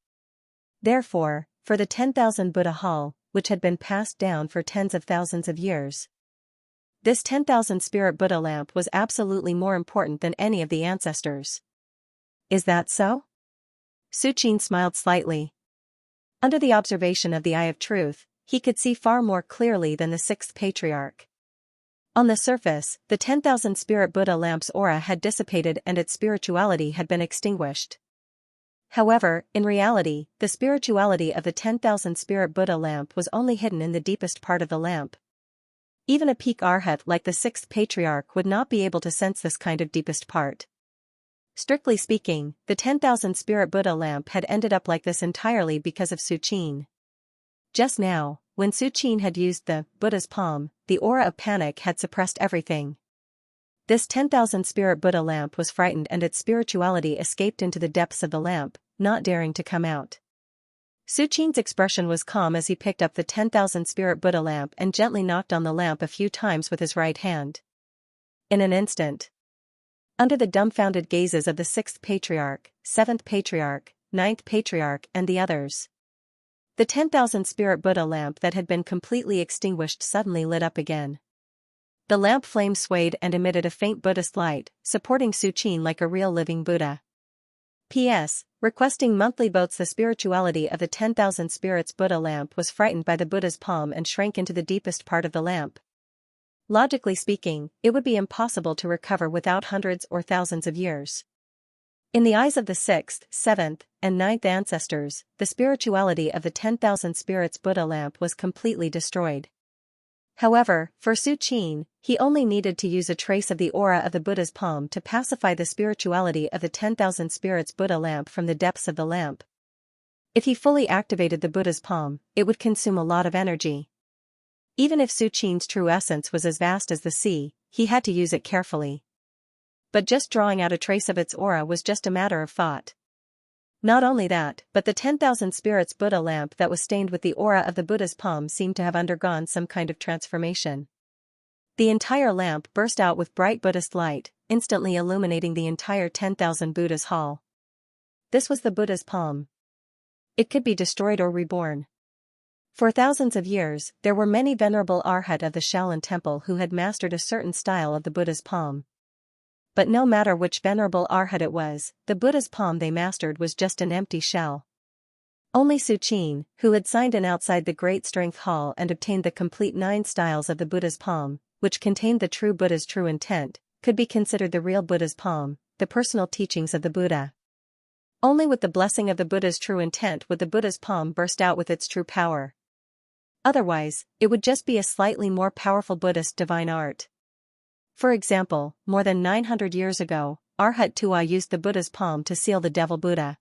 Therefore, for the 10,000 Buddha Hall, which had been passed down for tens of thousands of years, this 10,000 spirit Buddha lamp was absolutely more important than any of the ancestors. Is that so? Su Qin smiled slightly. Under the observation of the Eye of Truth, he could see far more clearly than the sixth patriarch. On the surface, the 10,000 spirit Buddha lamp's aura had dissipated and its spirituality had been extinguished. However, in reality, the spirituality of the 10,000 spirit Buddha lamp was only hidden in the deepest part of the lamp. Even a peak arhat like the sixth patriarch would not be able to sense this kind of deepest part. Strictly speaking, the 10,000 spirit Buddha lamp had ended up like this entirely because of Su Qin. Just now, when Su Qin had used the Buddha's palm, the aura of panic had suppressed everything. This 10,000 spirit Buddha lamp was frightened and its spirituality escaped into the depths of the lamp, not daring to come out. Su Qin's expression was calm as he picked up the 10,000 spirit Buddha lamp and gently knocked on the lamp a few times with his right hand. In an instant, under the dumbfounded gazes of the sixth patriarch, seventh patriarch, ninth patriarch and the others, the 10,000 spirit Buddha lamp that had been completely extinguished suddenly lit up again. The lamp flame swayed and emitted a faint Buddhist light, supporting Su Qin like a real living Buddha. P.S. Requesting monthly votes. The spirituality of the 10,000 spirits Buddha lamp was frightened by the Buddha's palm and shrank into the deepest part of the lamp. Logically speaking, it would be impossible to recover without hundreds or thousands of years. In the eyes of the sixth, seventh, and ninth ancestors, the spirituality of the 10,000 spirits Buddha lamp was completely destroyed. However, for Su Qin, he only needed to use a trace of the aura of the Buddha's palm to pacify the spirituality of the 10,000 spirits Buddha lamp from the depths of the lamp. If he fully activated the Buddha's palm, it would consume a lot of energy. Even if Su Qin's true essence was as vast as the sea, he had to use it carefully. But just drawing out a trace of its aura was just a matter of thought. Not only that, but the 10,000 spirits Buddha lamp that was stained with the aura of the Buddha's palm seemed to have undergone some kind of transformation. The entire lamp burst out with bright Buddhist light, instantly illuminating the entire 10,000 Buddha's hall. This was the Buddha's palm. It could be destroyed or reborn. For thousands of years, there were many venerable arhat of the Shaolin Temple who had mastered a certain style of the Buddha's palm. But no matter which venerable arhat it was, the Buddha's palm they mastered was just an empty shell. Only Su Qin, who had signed in outside the Great Strength Hall and obtained the complete 9 styles of the Buddha's palm, which contained the true Buddha's true intent, could be considered the real Buddha's palm, the personal teachings of the Buddha. Only with the blessing of the Buddha's true intent would the Buddha's palm burst out with its true power. Otherwise, it would just be a slightly more powerful Buddhist divine art. For example, more than 900 years ago, Arhat Tua used the Buddha's palm to seal the devil Buddha.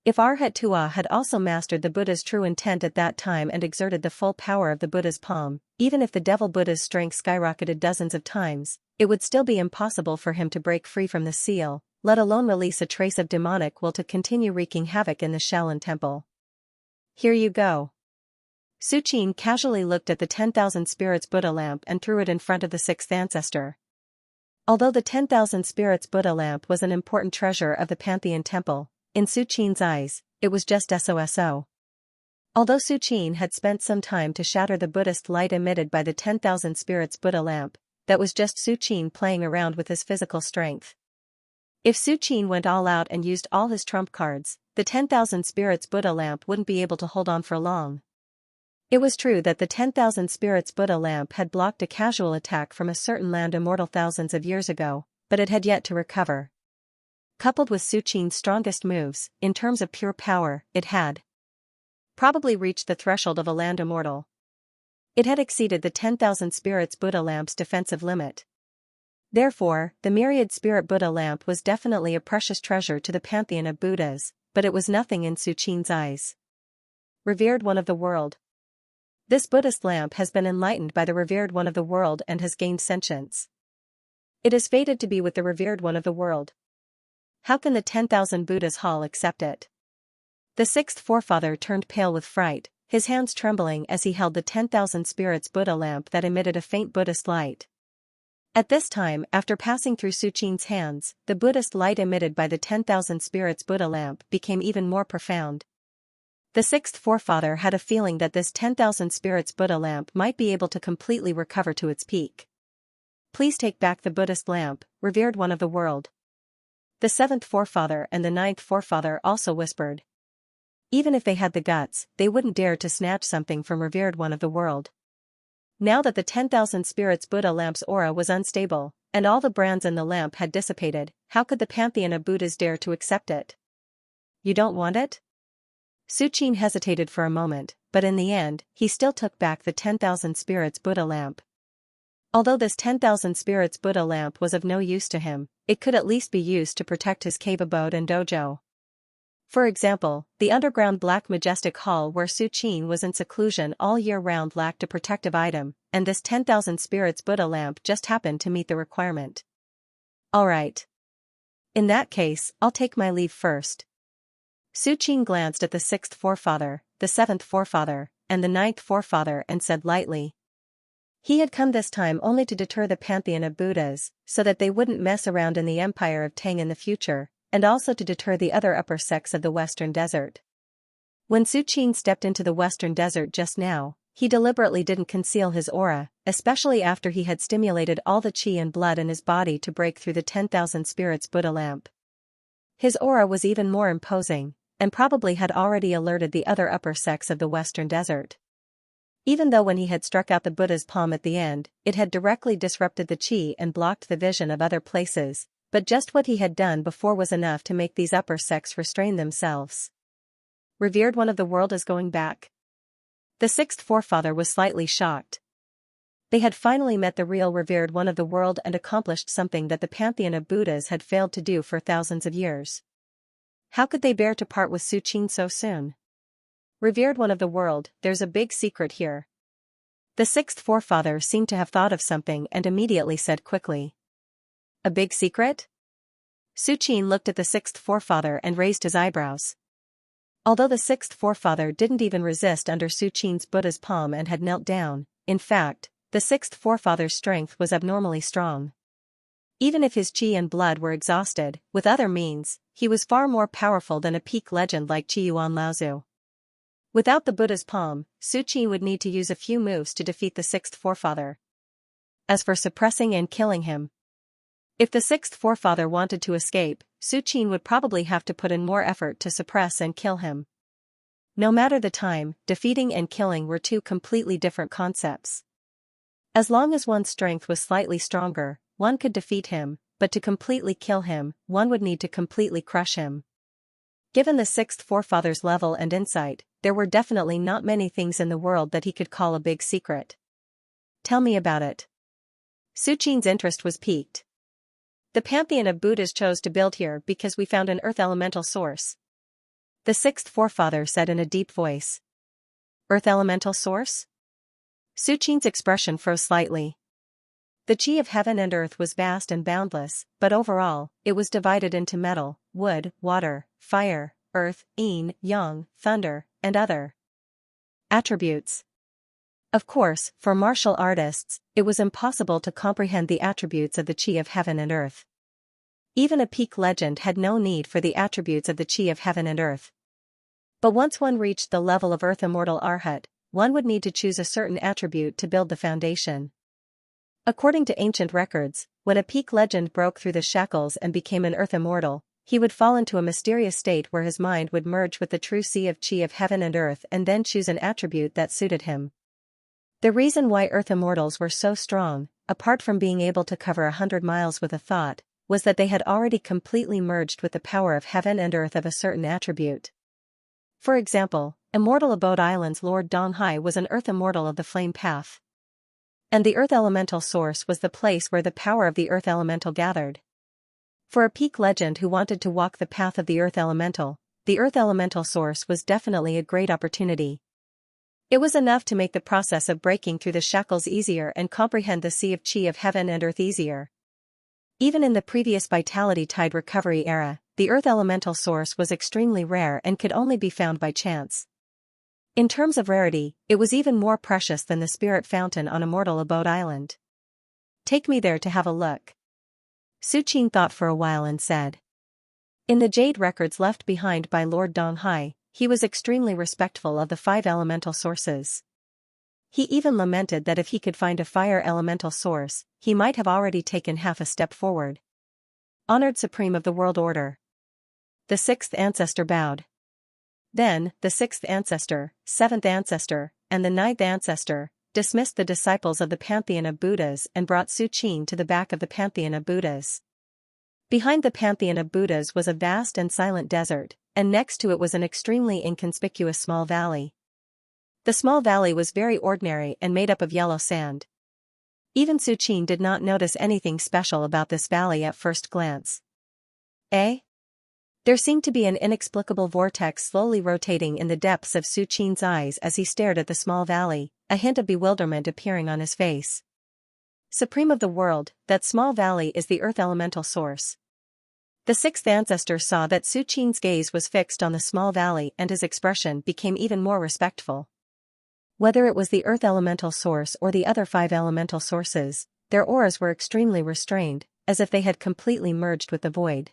If Arhat Tua had also mastered the Buddha's true intent at that time and exerted the full power of the Buddha's palm, even if the devil Buddha's strength skyrocketed dozens of times, it would still be impossible for him to break free from the seal, let alone release a trace of demonic will to continue wreaking havoc in the Shaolin Temple. Here you go. Su Qin casually looked at the 10,000 spirits Buddha lamp and threw it in front of the 6th ancestor. Although the 10,000 spirits Buddha lamp was an important treasure of the Pantheon Temple, in Su Qin's eyes, it was just SOSO. Although Su Qin had spent some time to shatter the Buddhist light emitted by the 10,000 spirits Buddha lamp, that was just Su Qin playing around with his physical strength. If Su Qin went all out and used all his trump cards, the 10,000 spirits Buddha lamp wouldn't be able to hold on for long. It was true that the 10,000 spirits Buddha lamp had blocked a casual attack from a certain land immortal thousands of years ago, but it had yet to recover. Coupled with Su Qin's strongest moves, in terms of pure power, it had probably reached the threshold of a land immortal. It had exceeded the 10,000 spirits Buddha lamp's defensive limit. Therefore, the myriad spirit Buddha lamp was definitely a precious treasure to the pantheon of Buddhas, but it was nothing in Su Qin's eyes. Revered one of the world. This Buddhist lamp has been enlightened by the revered one of the world and has gained sentience. It is fated to be with the revered one of the world. How can the 10,000 Buddhas hall accept it? The 6th forefather turned pale with fright, his hands trembling as he held the 10,000 spirits Buddha lamp that emitted a faint Buddhist light. At this time, after passing through Su Qin's hands, the Buddhist light emitted by the 10,000 spirits Buddha lamp became even more profound. The 6th forefather had a feeling that this 10,000 spirits Buddha lamp might be able to completely recover to its peak. Please take back the Buddhist lamp, revered one of the world. The 7th forefather and the 9th forefather also whispered. Even if they had the guts, they wouldn't dare to snatch something from revered one of the world. Now that the 10,000 spirits Buddha lamp's aura was unstable, and all the brands in the lamp had dissipated, how could the pantheon of Buddhas dare to accept it? You don't want it? Su Qin hesitated for a moment, but in the end, he still took back the 10,000 spirits Buddha lamp. Although this 10,000 spirits Buddha lamp was of no use to him, it could at least be used to protect his cave abode and dojo. For example, the underground Black Majestic Hall where Su Qin was in seclusion all year round lacked a protective item, and this 10,000 spirits Buddha lamp just happened to meet the requirement. Alright. In that case, I'll take my leave first. Su Qin glanced at the 6th forefather, the 7th forefather, and the 9th forefather and said lightly. He had come this time only to deter the pantheon of Buddhas, so that they wouldn't mess around in the empire of Tang in the future, and also to deter the other upper sects of the Western Desert. When Su Qin stepped into the Western Desert just now, he deliberately didn't conceal his aura, especially after he had stimulated all the qi and blood in his body to break through the 10,000 spirits Buddha lamp. His aura was even more imposing, and probably had already alerted the other upper sects of the Western Desert. Even though when he had struck out the Buddha's palm at the end, it had directly disrupted the qi and blocked the vision of other places, but just what he had done before was enough to make these upper sects restrain themselves. Revered one of the world is going back. The 6th forefather was slightly shocked. They had finally met the real revered one of the world and accomplished something that the pantheon of Buddhas had failed to do for thousands of years. How could they bear to part with Su Qin so soon? Revered one of the world, there's a big secret here. The 6th forefather seemed to have thought of something and immediately said quickly. A big secret? Su Qin looked at the 6th forefather and raised his eyebrows. Although the 6th forefather didn't even resist under Su Qin's Buddha's palm and had knelt down, in fact, the 6th forefather's strength was abnormally strong. Even if his qi and blood were exhausted, with other means, he was far more powerful than a peak legend like Qi Yuan Laozu. Without the Buddha's palm, Suqin would need to use a few moves to defeat the sixth forefather. As for suppressing and killing him, if the sixth forefather wanted to escape, Suqin would probably have to put in more effort to suppress and kill him. No matter the time, defeating and killing were two completely different concepts. As long as one's strength was slightly stronger, one could defeat him, but to completely kill him, one would need to completely crush him. Given the sixth forefather's level and insight, there were definitely not many things in the world that he could call a big secret. Tell me about it. Suqin's interest was piqued. The pantheon of Buddhas chose to build here because we found an earth elemental source, the sixth forefather said in a deep voice. Earth elemental source? Suqin's expression froze slightly. The chi of heaven and earth was vast and boundless, but overall, it was divided into metal, wood, water, fire, earth, yin, yang, thunder, and other attributes. Of course, for martial artists, it was impossible to comprehend the attributes of the chi of heaven and earth. Even a peak legend had no need for the attributes of the chi of heaven and earth. But once one reached the level of earth immortal arhat, one would need to choose a certain attribute to build the foundation. According to ancient records, when a peak legend broke through the shackles and became an earth immortal, he would fall into a mysterious state where his mind would merge with the true sea of chi of heaven and earth and then choose an attribute that suited him. The reason why earth immortals were so strong, apart from being able to cover 100 miles with a thought, was that they had already completely merged with the power of heaven and earth of a certain attribute. For example, Immortal Abode Island's Lord Donghai was an earth immortal of the flame path. And the earth elemental source was the place where the power of the earth elemental gathered. For a peak legend who wanted to walk the path of the earth elemental source was definitely a great opportunity. It was enough to make the process of breaking through the shackles easier and comprehend the sea of chi of heaven and earth easier. Even in the previous Vitality Tide recovery era, the earth elemental source was extremely rare and could only be found by chance. In terms of rarity, it was even more precious than the spirit fountain on Immortal Abode Island. Take me there to have a look. Suqin thought for a while and said. In the jade records left behind by Lord Donghai, he was extremely respectful of the 5 elemental sources. He even lamented that if he could find a fire elemental source, he might have already taken half a step forward. Honored Supreme of the World Order. The 6th ancestor bowed. Then, the 6th ancestor, 7th ancestor, and the 9th ancestor, dismissed the disciples of the pantheon of Buddhas and brought Suqin to the back of the pantheon of Buddhas. Behind the pantheon of Buddhas was a vast and silent desert, and next to it was an extremely inconspicuous small valley. The small valley was very ordinary and made up of yellow sand. Even Suqin did not notice anything special about this valley at first glance. There seemed to be an inexplicable vortex slowly rotating in the depths of Suqin's eyes as he stared at the small valley, a hint of bewilderment appearing on his face. Supreme of the world, that small valley is the earth elemental source. The 6th ancestor saw that Suqin's gaze was fixed on the small valley and his expression became even more respectful. Whether it was the earth elemental source or the other 5 elemental sources, their auras were extremely restrained, as if they had completely merged with the void.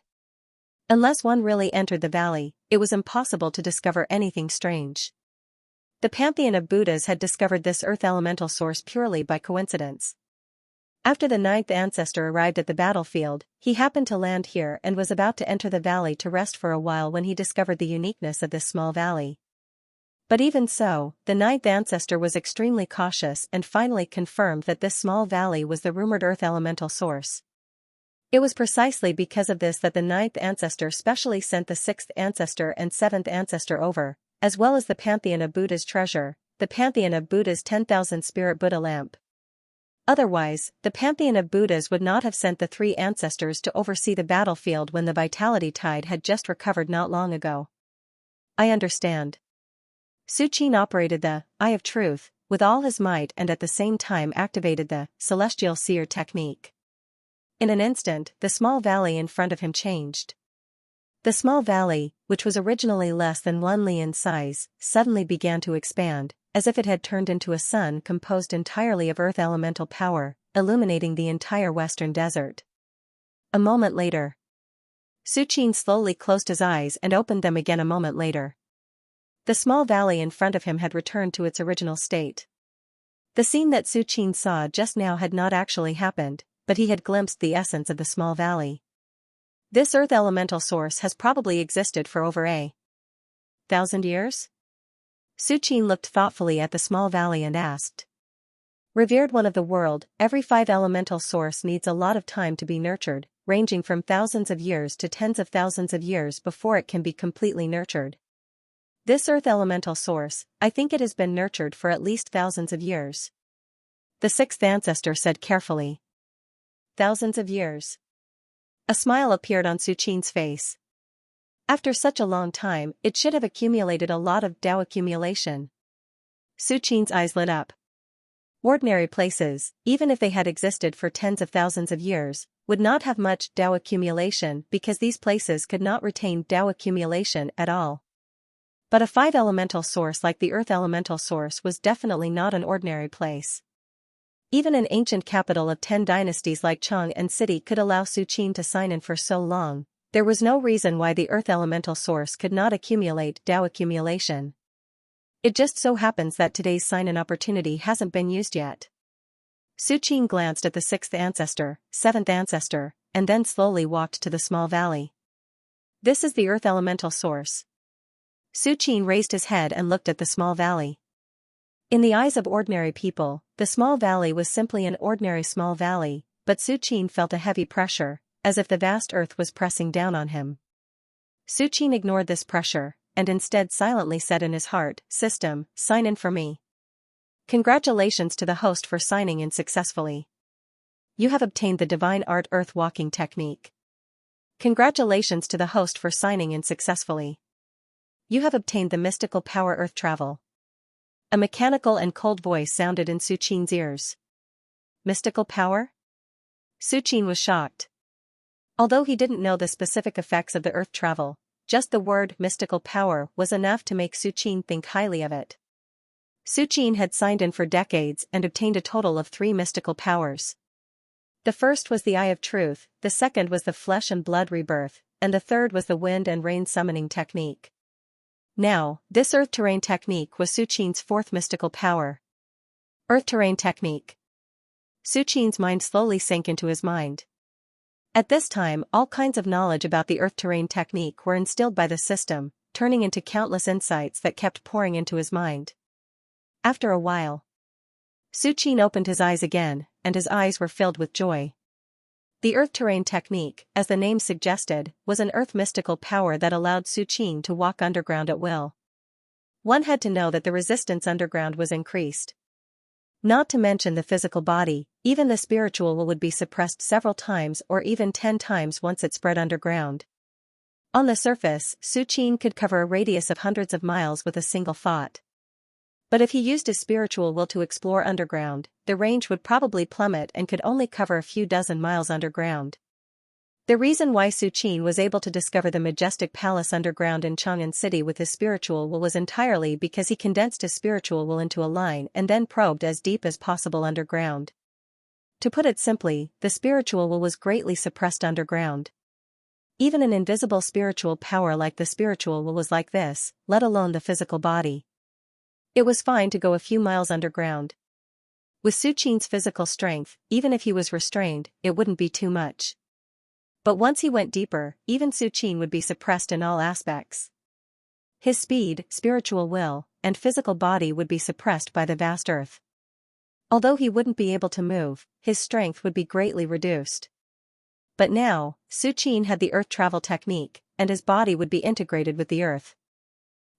Unless one really entered the valley, it was impossible to discover anything strange. The pantheon of Buddhas had discovered this earth elemental source purely by coincidence. After the 9th ancestor arrived at the battlefield, he happened to land here and was about to enter the valley to rest for a while when he discovered the uniqueness of this small valley. But even so, the 9th ancestor was extremely cautious and finally confirmed that this small valley was the rumored earth elemental source. It was precisely because of this that the 9th ancestor specially sent the 6th ancestor and 7th ancestor over, as well as the pantheon of Buddha's treasure, the pantheon of Buddha's 10,000 spirit Buddha lamp. Otherwise, the pantheon of Buddhas would not have sent the 3 ancestors to oversee the battlefield when the Vitality Tide had just recovered not long ago. I understand. Suqin operated the Eye of Truth with all his might and at the same time activated the Celestial Seer technique. In an instant, the small valley in front of him changed. The small valley, which was originally less than 1 li in size, suddenly began to expand, as if it had turned into a sun composed entirely of earth elemental power, illuminating the entire western desert. A moment later, Suqin slowly closed his eyes and opened them again a moment later. The small valley in front of him had returned to its original state. The scene that Su Qin saw just now had not actually happened, but he had glimpsed the essence of the small valley. This earth elemental source has probably existed for over 1,000 years? Su Qin looked thoughtfully at the small valley and asked. Revered one of the world, every 5 elemental source needs a lot of time to be nurtured, ranging from thousands of years to tens of thousands of years before it can be completely nurtured. This earth elemental source, I think it has been nurtured for at least thousands of years. The 6th ancestor said carefully. Thousands of years. A smile appeared on Su Qin's face. After such a long time, it should have accumulated a lot of Dao accumulation. Su Qin's eyes lit up. Ordinary places, even if they had existed for tens of thousands of years, would not have much Dao accumulation because these places could not retain Dao accumulation at all. But a 5 elemental source like the earth elemental source was definitely not an ordinary place. Even an ancient capital of 10 dynasties like Chang and City could allow Su Qin to sign in for so long. There was no reason why the earth elemental source could not accumulate Dao accumulation. It just so happens that today's sign-in opportunity hasn't been used yet. Su Qin glanced at the 6th ancestor, 7th ancestor, and then slowly walked to the small valley. This is the earth elemental source. Su Qin raised his head and looked at the small valley. In the eyes of ordinary people, the small valley was simply an ordinary small valley, but Su Qin felt a heavy pressure, as if the vast earth was pressing down on him. Su Qin ignored this pressure, and instead silently said in his heart, "System, sign in for me." Congratulations to the host for signing in successfully. You have obtained the Divine Art Earth Walking Technique. Congratulations to the host for signing in successfully. You have obtained the Mystical Power Earth Travel. A mechanical and cold voice sounded in Su Qin's ears. Mystical power? Su Qin was shocked. Although he didn't know the specific effects of the earth travel, just the word mystical power was enough to make Su Qin think highly of it. Su Qin had signed in for decades and obtained a total of 3 mystical powers. The first was the Eye of Truth, the second was the Flesh and Blood Rebirth, and the third was the Wind and Rain Summoning Technique. Now, this Earth Terrain Technique was Su Qin's 4th mystical power. Earth Terrain Technique. Su Qin's mind slowly sank into his mind. At this time, all kinds of knowledge about the Earth Terrain Technique were instilled by the system, turning into countless insights that kept pouring into his mind. After a while, Su Qin opened his eyes again, and his eyes were filled with joy. The Earth Terrain Technique, as the name suggested, was an earth mystical power that allowed Su Qin to walk underground at will. One had to know that the resistance underground was increased. Not to mention the physical body, even the spiritual will would be suppressed several times or even 10 times once it spread underground. On the surface, Su Qin could cover a radius of hundreds of miles with a single thought. But if he used his spiritual will to explore underground, the range would probably plummet and could only cover a few dozen miles underground. The reason why Su Qin was able to discover the majestic palace underground in Chang'an City with his spiritual will was entirely because he condensed his spiritual will into a line and then probed as deep as possible underground. To put it simply, the spiritual will was greatly suppressed underground. Even an invisible spiritual power like the spiritual will was like this, let alone the physical body. It was fine to go a few miles underground. With Su Qin's physical strength, even if he was restrained, it wouldn't be too much. But once he went deeper, even Su Qin would be suppressed in all aspects. His speed, spiritual will, and physical body would be suppressed by the vast earth. Although he wouldn't be able to move, his strength would be greatly reduced. But now, Su Qin had the earth travel technique, and his body would be integrated with the earth.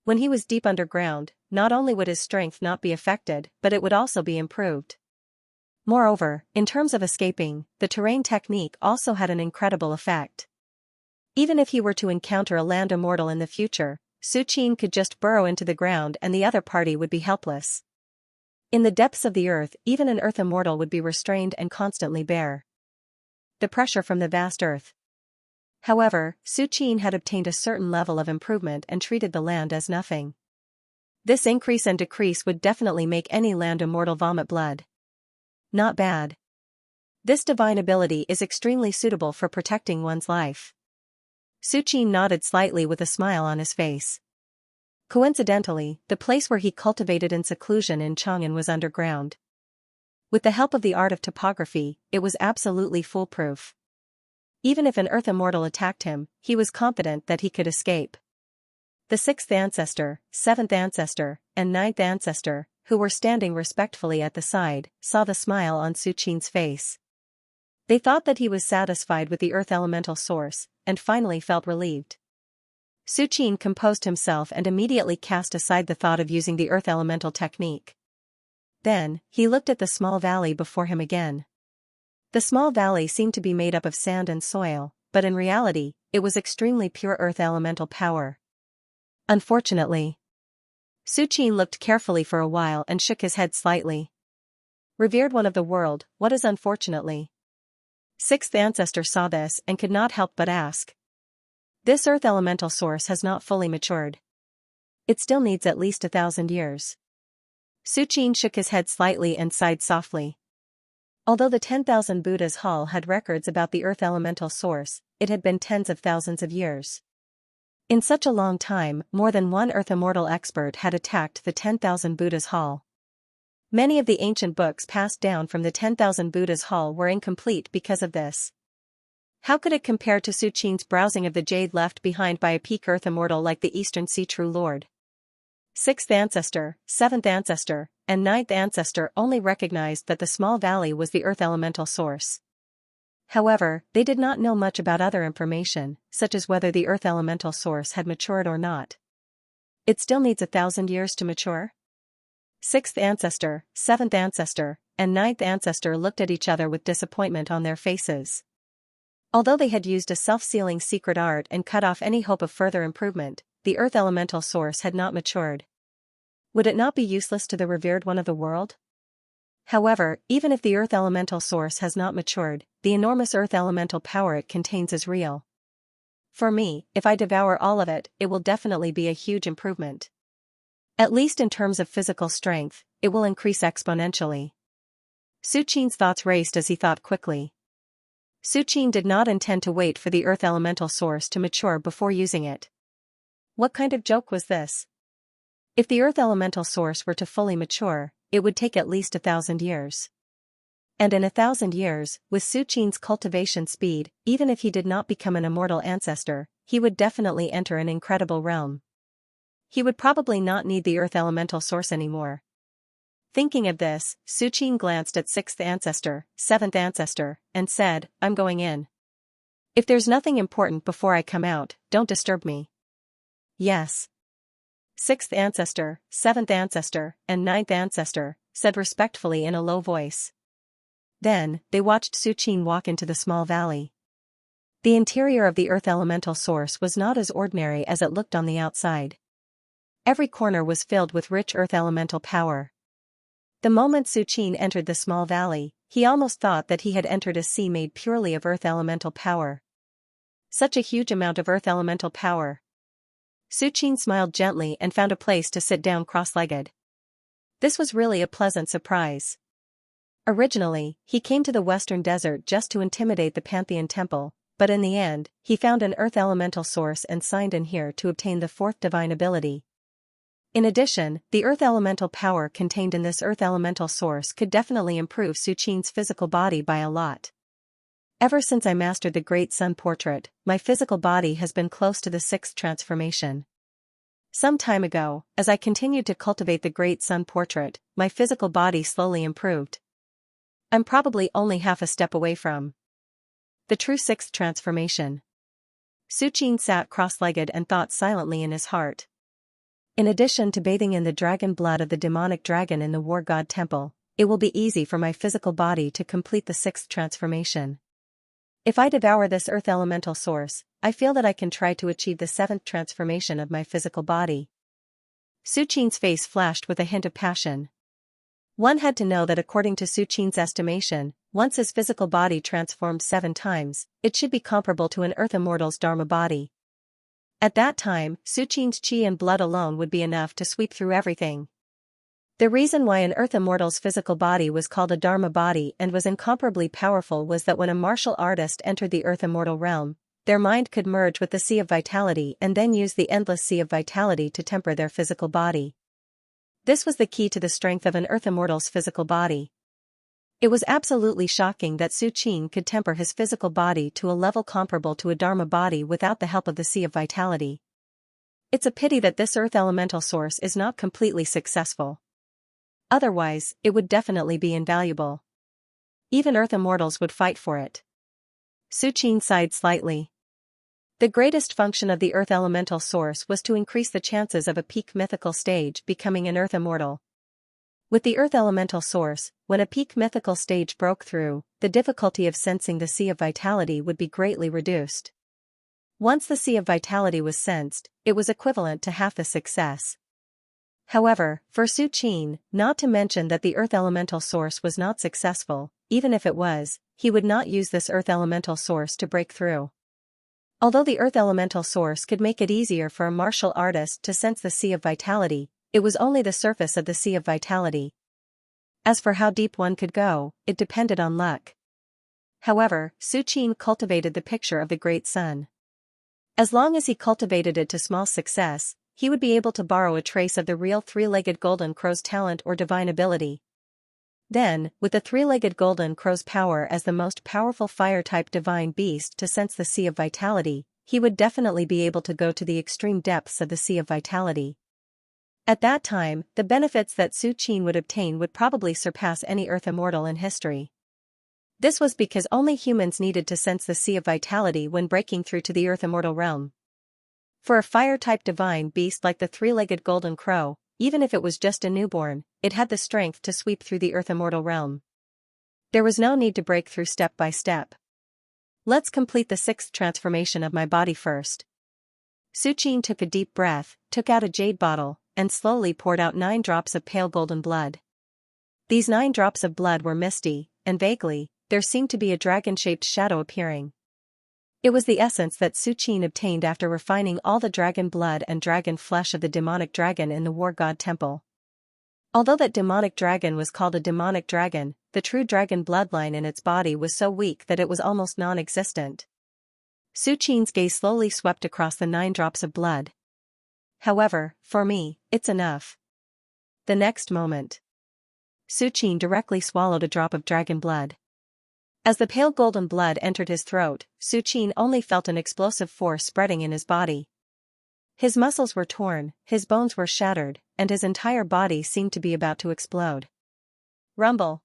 When he was deep underground, not only would his strength not be affected, but it would also be improved. Moreover, in terms of escaping, the terrain technique also had an incredible effect. Even if he were to encounter a land immortal in the future, Su Qin could just burrow into the ground and the other party would be helpless. In the depths of the earth, even an earth immortal would be restrained and constantly bear the pressure from the vast earth. However, Su Qin had obtained a certain level of improvement and treated the land as nothing. This increase and decrease would definitely make any land immortal vomit blood. Not bad. This divine ability is extremely suitable for protecting one's life. Su Qin nodded slightly with a smile on his face. Coincidentally, the place where he cultivated in seclusion in Chang'an was underground. With the help of the art of topography, it was absolutely foolproof. Even if an Earth immortal attacked him, he was confident that he could escape. The sixth ancestor, seventh ancestor, and ninth ancestor, who were standing respectfully at the side, saw the smile on Su Qin's face. They thought that he was satisfied with the Earth elemental source, and finally felt relieved. Su Qin composed himself and immediately cast aside the thought of using the Earth elemental technique. Then, he looked at the small valley before him again. The small valley seemed to be made up of sand and soil, but in reality, it was extremely pure Earth elemental power. Unfortunately. Su Qin looked carefully for a while and shook his head slightly. Revered one of the world, what is unfortunately? Sixth ancestor saw this and could not help but ask. This Earth elemental source has not fully matured. It still needs at least 1,000 years. Su Qin shook his head slightly and sighed softly. Although the 10,000 Buddha's hall had records about the Earth elemental source, it had been tens of thousands of years. In such a long time, more than one Earth immortal expert had attacked the 10,000 Buddha's hall. Many of the ancient books passed down from the 10,000 Buddha's hall were incomplete because of this. How could it compare to Su Qin's browsing of the jade left behind by a peak Earth immortal like the Eastern Sea True Lord? Sixth ancestor, seventh ancestor, and ninth ancestor only recognized that the small valley was the Earth elemental source. However, they did not know much about other information, such as whether the Earth elemental source had matured or not. It still needs 1,000 years to mature? Sixth ancestor, seventh ancestor, and ninth ancestor looked at each other with disappointment on their faces. Although they had used a self-sealing secret art and cut off any hope of further improvement, the Earth elemental source had not matured. Would it not be useless to the revered one of the world? However, even if the Earth elemental source has not matured, the enormous Earth elemental power it contains is real. For me, if I devour all of it, it will definitely be a huge improvement. At least in terms of physical strength, it will increase exponentially. Su Qin's thoughts raced as he thought quickly. Su Qin did not intend to wait for the Earth elemental source to mature before using it. What kind of joke was this? If the Earth elemental source were to fully mature, it would take at least 1,000 years. And in 1,000 years, with Su Qin's cultivation speed, even if he did not become an immortal ancestor, he would definitely enter an incredible realm. He would probably not need the Earth elemental source anymore. Thinking of this, Su Qin glanced at sixth ancestor, seventh ancestor, and said, I'm going in. If there's nothing important before I come out, don't disturb me. Yes. Sixth ancestor, seventh ancestor, and ninth ancestor said respectfully in a low voice. Then, they watched Su Qin walk into the small valley. The interior of the Earth elemental source was not as ordinary as it looked on the outside. Every corner was filled with rich Earth elemental power. The moment Su Qin entered the small valley, he almost thought that he had entered a sea made purely of Earth elemental power. Such a huge amount of Earth elemental power. Su Qin smiled gently and found a place to sit down cross-legged. This was really a pleasant surprise. Originally, he came to the Western Desert just to intimidate the Pantheon Temple, but in the end, he found an Earth elemental source and signed in here to obtain the fourth divine ability. In addition, the Earth elemental power contained in this Earth elemental source could definitely improve Su Qin's physical body by a lot. Ever since I mastered the Great Sun Portrait, my physical body has been close to the sixth transformation. Some time ago, as I continued to cultivate the Great Sun Portrait, my physical body slowly improved. I'm probably only half a step away from the true sixth transformation. Su Qin sat cross-legged and thought silently in his heart. In addition to bathing in the dragon blood of the demonic dragon in the war god temple, it will be easy for my physical body to complete the sixth transformation. If I devour this Earth elemental source, I feel that I can try to achieve the seventh transformation of my physical body. Su Qin's face flashed with a hint of passion. One had to know that according to Su Qin's estimation, once his physical body transformed 7 times, it should be comparable to an Earth immortal's Dharma body. At that time, Su Qin's chi and blood alone would be enough to sweep through everything. The reason why an Earth immortal's physical body was called a Dharma body and was incomparably powerful was that when a martial artist entered the Earth immortal realm, their mind could merge with the sea of vitality and then use the endless sea of vitality to temper their physical body. This was the key to the strength of an Earth Immortal's physical body. It was absolutely shocking that Su Qin could temper his physical body to a level comparable to a Dharma body without the help of the sea of vitality. It's a pity that this Earth Elemental source is not completely successful. Otherwise, it would definitely be invaluable. Even Earth Immortals would fight for it. Su Qin sighed slightly. The greatest function of the Earth Elemental source was to increase the chances of a peak mythical stage becoming an Earth Immortal. With the Earth Elemental source, when a peak mythical stage broke through, the difficulty of sensing the Sea of Vitality would be greatly reduced. Once the Sea of Vitality was sensed, it was equivalent to half the success. However, for Su Qin, not to mention that the Earth Elemental source was not successful, even if it was, he would not use this Earth Elemental source to break through. Although the Earth Elemental source could make it easier for a martial artist to sense the Sea of Vitality, it was only the surface of the Sea of Vitality. As for how deep one could go, it depended on luck. However, Su Qin cultivated the picture of the Great Sun. As long as he cultivated it to small success, he would be able to borrow a trace of the real three-legged golden crow's talent or divine ability. Then, with the three-legged golden crow's power as the most powerful fire-type divine beast to sense the Sea of Vitality, he would definitely be able to go to the extreme depths of the Sea of Vitality. At that time, the benefits that Su Qin would obtain would probably surpass any Earth Immortal in history. This was because only humans needed to sense the Sea of Vitality when breaking through to the Earth Immortal realm. For a fire-type divine beast like the three-legged golden crow, even if it was just a newborn, it had the strength to sweep through the Earth Immortal realm. There was no need to break through step by step. Let's complete the sixth transformation of my body first. Su Qin took a deep breath, took out a jade bottle, and slowly poured out 9 drops of pale golden blood. These 9 drops of blood were misty, and vaguely, there seemed to be a dragon-shaped shadow appearing. It was the essence that Su Qin obtained after refining all the dragon blood and dragon flesh of the demonic dragon in the War God Temple. Although that demonic dragon was called a demonic dragon, the true dragon bloodline in its body was so weak that it was almost non-existent. Su Qin's gaze slowly swept across the 9 drops of blood. However, for me, it's enough. The next moment, Su Qin directly swallowed a drop of dragon blood. As the pale golden blood entered his throat, Su Qin only felt an explosive force spreading in his body. His muscles were torn, his bones were shattered, and his entire body seemed to be about to explode. Rumble.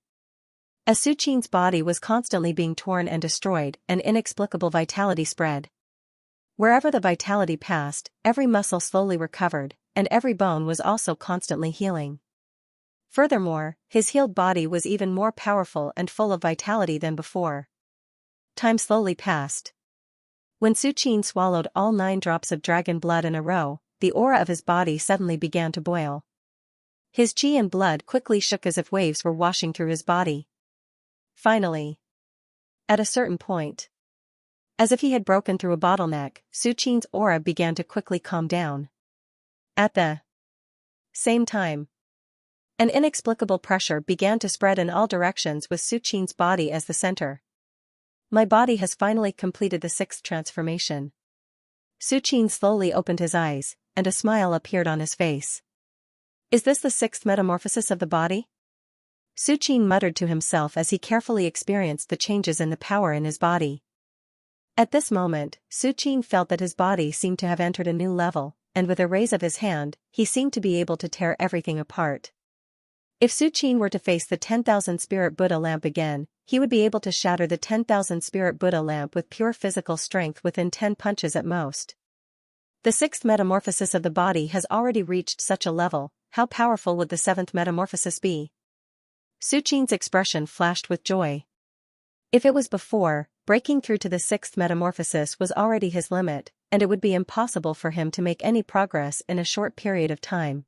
As Su Qin's body was constantly being torn and destroyed, an inexplicable vitality spread. Wherever the vitality passed, every muscle slowly recovered, and every bone was also constantly healing. Furthermore, his healed body was even more powerful and full of vitality than before. Time slowly passed. When Su Qin swallowed all 9 drops of dragon blood in a row, the aura of his body suddenly began to boil. His chi and blood quickly shook as if waves were washing through his body. Finally, at a certain point, as if he had broken through a bottleneck, Su Qin's aura began to quickly calm down. At the same time, an inexplicable pressure began to spread in all directions with Su Qin's body as the center. My body has finally completed the 6th transformation. Su Qin slowly opened his eyes, and a smile appeared on his face. Is this the 6th metamorphosis of the body? Su Qin muttered to himself as he carefully experienced the changes in the power in his body. At this moment, Su Qin felt that his body seemed to have entered a new level, and with a raise of his hand, he seemed to be able to tear everything apart. If Su Qin were to face the 10,000 Spirit Buddha lamp again, he would be able to shatter the 10,000 Spirit Buddha lamp with pure physical strength within 10 punches at most. The 6th metamorphosis of the body has already reached such a level, how powerful would the 7th metamorphosis be? Su Qin's expression flashed with joy. If it was before, breaking through to the 6th metamorphosis was already his limit, and it would be impossible for him to make any progress in a short period of time.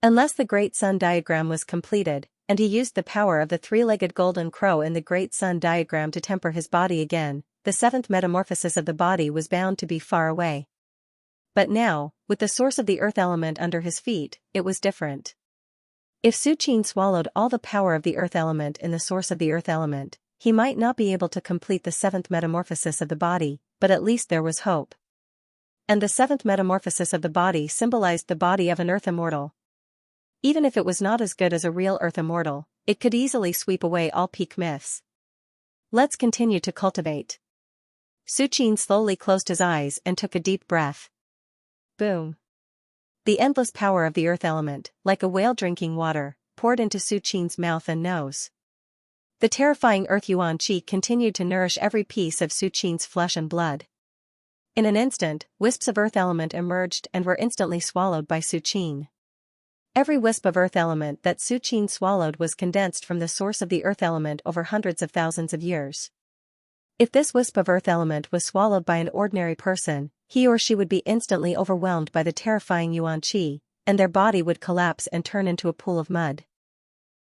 Unless the Great Sun diagram was completed, and he used the power of the 3-legged golden crow in the Great Sun diagram to temper his body again, the 7th metamorphosis of the body was bound to be far away. But now, with the source of the earth element under his feet, it was different. If Su Qin swallowed all the power of the earth element in the source of the earth element, he might not be able to complete the 7th metamorphosis of the body, but at least there was hope. And the seventh metamorphosis of the body symbolized the body of an earth immortal. Even if it was not as good as a real earth immortal, it could easily sweep away all peak myths. Let's continue to cultivate. Su Qin slowly closed his eyes and took a deep breath. Boom. The endless power of the earth element, like a whale drinking water, poured into Su Qin's mouth and nose. The terrifying earth yuan qi continued to nourish every piece of Su Qin's flesh and blood. In an instant, wisps of earth element emerged and were instantly swallowed by Su Qin. Every wisp of earth element that Su Qin swallowed was condensed from the source of the earth element over hundreds of thousands of years. If this wisp of earth element was swallowed by an ordinary person, he or she would be instantly overwhelmed by the terrifying yuan qi, and their body would collapse and turn into a pool of mud.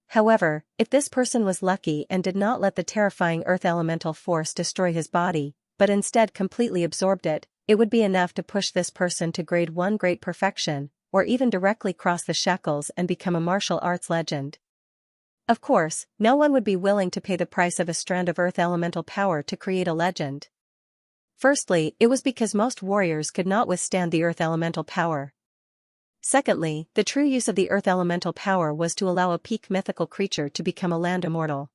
However, if this person was lucky and did not let the terrifying earth elemental force destroy his body, but instead completely absorbed it, it would be enough to push this person to grade 1 great perfection, or even directly cross the shackles and become a martial arts legend. Of course, no one would be willing to pay the price of a strand of earth elemental power to create a legend. Firstly, it was because most warriors could not withstand the earth elemental power. Secondly, the true use of the earth elemental power was to allow a peak mythical creature to become a land immortal.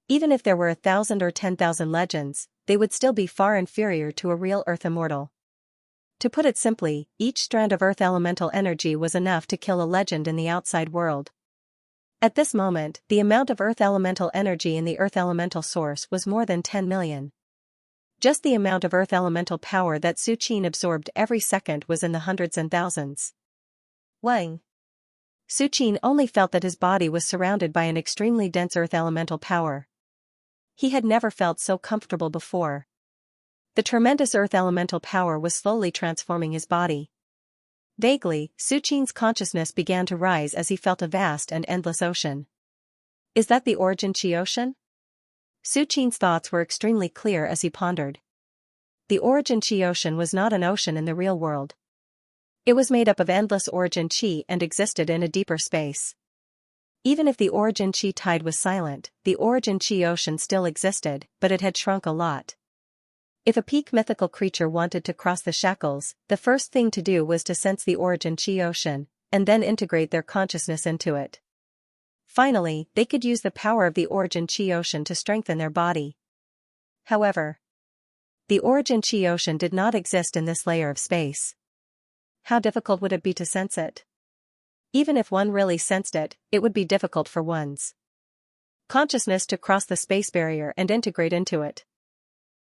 Even if there were 1,000 or 10,000 legends, they would still be far inferior to a real earth immortal. To put it simply, each strand of earth elemental energy was enough to kill a legend in the outside world. At this moment, the amount of earth elemental energy in the earth elemental source was more than 10 million. Just the amount of earth elemental power that Su Qin absorbed every second was in the hundreds and thousands. Wang. Su Qin only felt that his body was surrounded by an extremely dense earth elemental power. He had never felt so comfortable before. The tremendous earth elemental power was slowly transforming his body. Vaguely, Su Qin's consciousness began to rise as he felt a vast and endless ocean. Is that the origin Qi ocean? Su Qin's thoughts were extremely clear as he pondered. The origin Qi ocean was not an ocean in the real world. It was made up of endless origin Qi and existed in a deeper space. Even if the origin Qi tide was silent, the origin Qi ocean still existed, but it had shrunk a lot. If a peak mythical creature wanted to cross the shackles, the first thing to do was to sense the origin Qi ocean, and then integrate their consciousness into it. Finally, they could use the power of the origin Qi ocean to strengthen their body. However, the origin Qi ocean did not exist in this layer of space. How difficult would it be to sense it? Even if one really sensed it, it would be difficult for one's consciousness to cross the space barrier and integrate into it.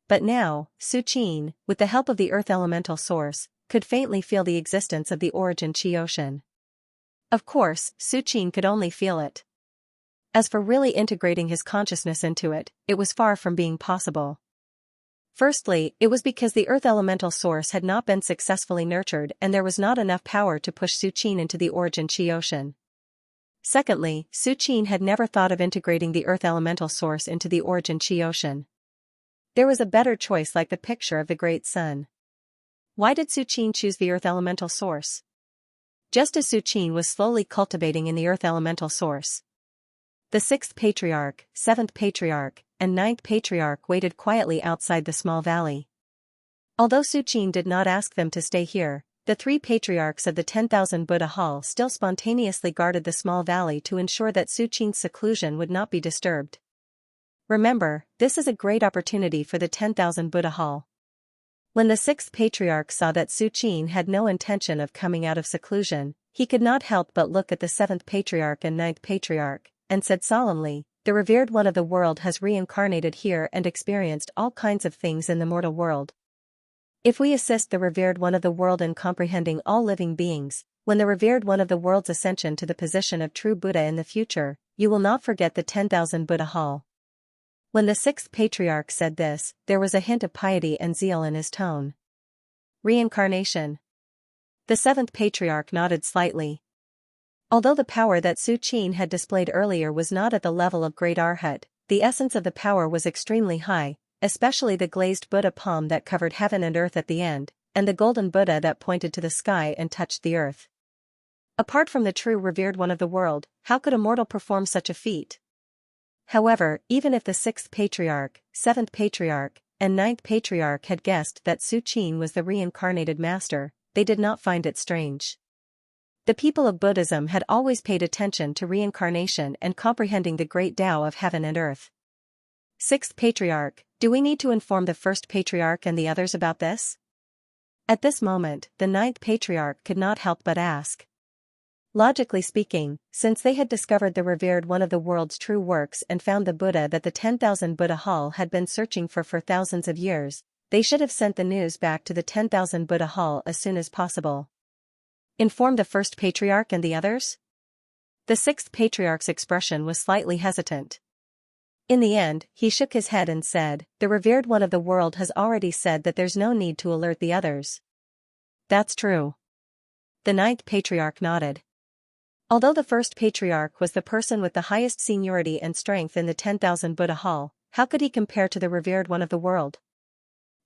But now, Su Qin, with the help of the earth elemental source, could faintly feel the existence of the origin Qi ocean. Of course, Su Qin could only feel it. As for really integrating his consciousness into it, it was far from being possible. Firstly, it was because the earth elemental source had not been successfully nurtured and there was not enough power to push Su Qin into the origin Qi ocean. Secondly, Su Qin had never thought of integrating the earth elemental source into the origin Qi ocean. There was a better choice like the picture of the great sun. Why did Su Qin choose the earth elemental source? Just as Su Qin was slowly cultivating in the earth elemental source, the 6th patriarch, 7th patriarch, and 9th patriarch waited quietly outside the small valley. Although Su Qin did not ask them to stay here, the 3 patriarchs of the 10,000 Buddha Hall still spontaneously guarded the small valley to ensure that Su Qin's seclusion would not be disturbed. Remember, this is a great opportunity for the 10,000 Buddha Hall. When the 6th patriarch saw that Su Qin had no intention of coming out of seclusion, he could not help but look at the 7th patriarch and 9th patriarch, and said solemnly, "The revered one of the world has reincarnated here and experienced all kinds of things in the mortal world. If we assist the revered one of the world in comprehending all living beings, when the revered one of the world's ascension to the position of true Buddha in the future, you will not forget the 10,000 Buddha Hall." When the 6th patriarch said this, there was a hint of piety and zeal in his tone. Reincarnation. The 7th patriarch nodded slightly. Although the power that Su Qin had displayed earlier was not at the level of great arhat, the essence of the power was extremely high, especially the glazed Buddha palm that covered heaven and earth at the end, and the golden Buddha that pointed to the sky and touched the earth. Apart from the true revered one of the world, how could a mortal perform such a feat? However, even if the 6th patriarch, 7th patriarch, and ninth patriarch had guessed that Su Qin was the reincarnated master, they did not find it strange. The people of Buddhism had always paid attention to reincarnation and comprehending the great Tao of heaven and earth. Sixth patriarch, do we need to inform the first patriarch and the others about this? At this moment, the ninth patriarch could not help but ask. Logically speaking, since they had discovered the revered one of the world's true works and found the Buddha that the 10,000 Buddha Hall had been searching for thousands of years, they should have sent the news back to the 10,000 Buddha Hall as soon as possible. Inform the first patriarch and the others? The sixth patriarch's expression was slightly hesitant. In the end, he shook his head and said, the revered one of the world has already said that there's no need to alert the others. That's true. The ninth patriarch nodded. Although the first patriarch was the person with the highest seniority and strength in the 10,000 Buddha Hall, how could he compare to the revered one of the world?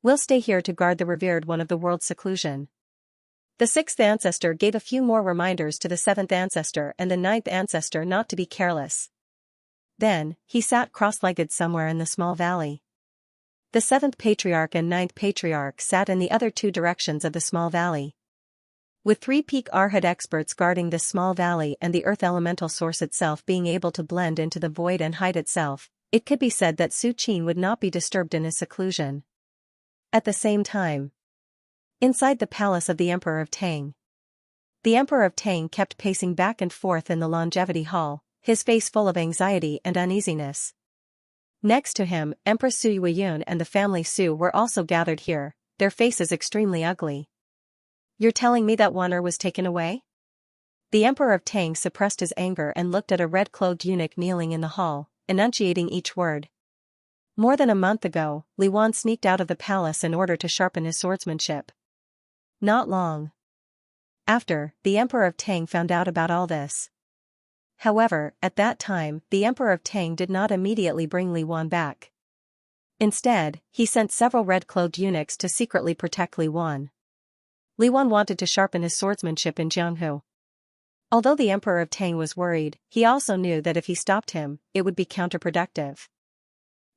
We'll stay here to guard the revered one of the world's seclusion. The sixth ancestor gave a few more reminders to the seventh ancestor and the ninth ancestor not to be careless. Then, he sat cross-legged somewhere in the small valley. The seventh patriarch and ninth patriarch sat in the other two directions of the small valley. With 3 peak Arhat experts guarding this small valley and the earth elemental source itself being able to blend into the void and hide itself, it could be said that Su Qin would not be disturbed in his seclusion. At the same time, inside the palace of the Emperor of Tang, the Emperor of Tang kept pacing back and forth in the longevity hall, his face full of anxiety and uneasiness. Next to him, Empress Su Yueyun and the family Su were also gathered here, their faces extremely ugly. You're telling me that Wan'er was taken away? The Emperor of Tang suppressed his anger and looked at a red-clothed eunuch kneeling in the hall, enunciating each word. More than a month ago, Li Wan sneaked out of the palace in order to sharpen his swordsmanship. Not long after, the Emperor of Tang found out about all this. However, at that time, the Emperor of Tang did not immediately bring Li Wan back. Instead, he sent several red-clothed eunuchs to secretly protect Li Wan. Li Wan wanted to sharpen his swordsmanship in Jianghu. Although the Emperor of Tang was worried, he also knew that if he stopped him, it would be counterproductive.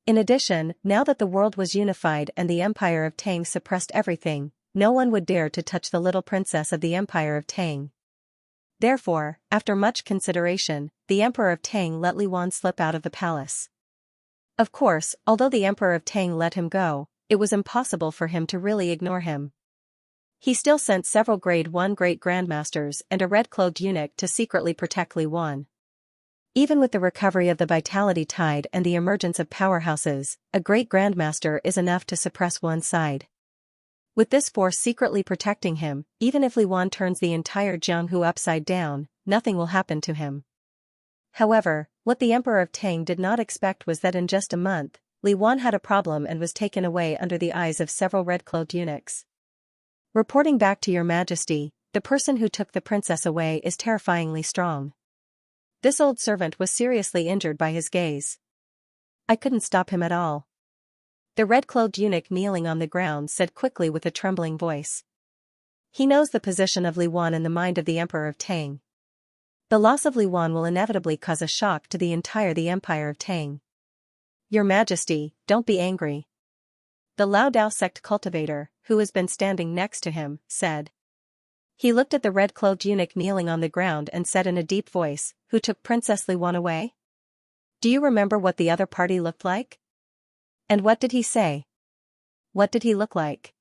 In addition, now that the world was unified and the Empire of Tang suppressed everything, no one would dare to touch the little princess of the Empire of Tang. Therefore, after much consideration, the Emperor of Tang let Li Wan slip out of the palace. Of course, although the Emperor of Tang let him go, it was impossible for him to really ignore him. He still sent several Grade 1 great grandmasters and a red-clothed eunuch to secretly protect Li Wan. Even with the recovery of the vitality tide and the emergence of powerhouses, a great grandmaster is enough to suppress one side. With this force secretly protecting him, even if Li Wan turns the entire Jianghu upside down, nothing will happen to him. However, what the Emperor of Tang did not expect was that in just a month, Li Wan had a problem and was taken away under the eyes of several red-clothed eunuchs. Reporting back to your majesty, the person who took the princess away is terrifyingly strong. This old servant was seriously injured by his gaze. I couldn't stop him at all. The red-clothed eunuch kneeling on the ground said quickly with a trembling voice. He knows the position of Li Wan in the mind of the Emperor of Tang. The loss of Li Wan will inevitably cause a shock to the Empire of Tang. Your Majesty, don't be angry. The Lao Dao sect cultivator, who has been standing next to him, said. He looked at the red-clothed eunuch kneeling on the ground and said in a deep voice, who took Princess Li Wan away? Do you remember what the other party looked like? And what did he say? What did he look like?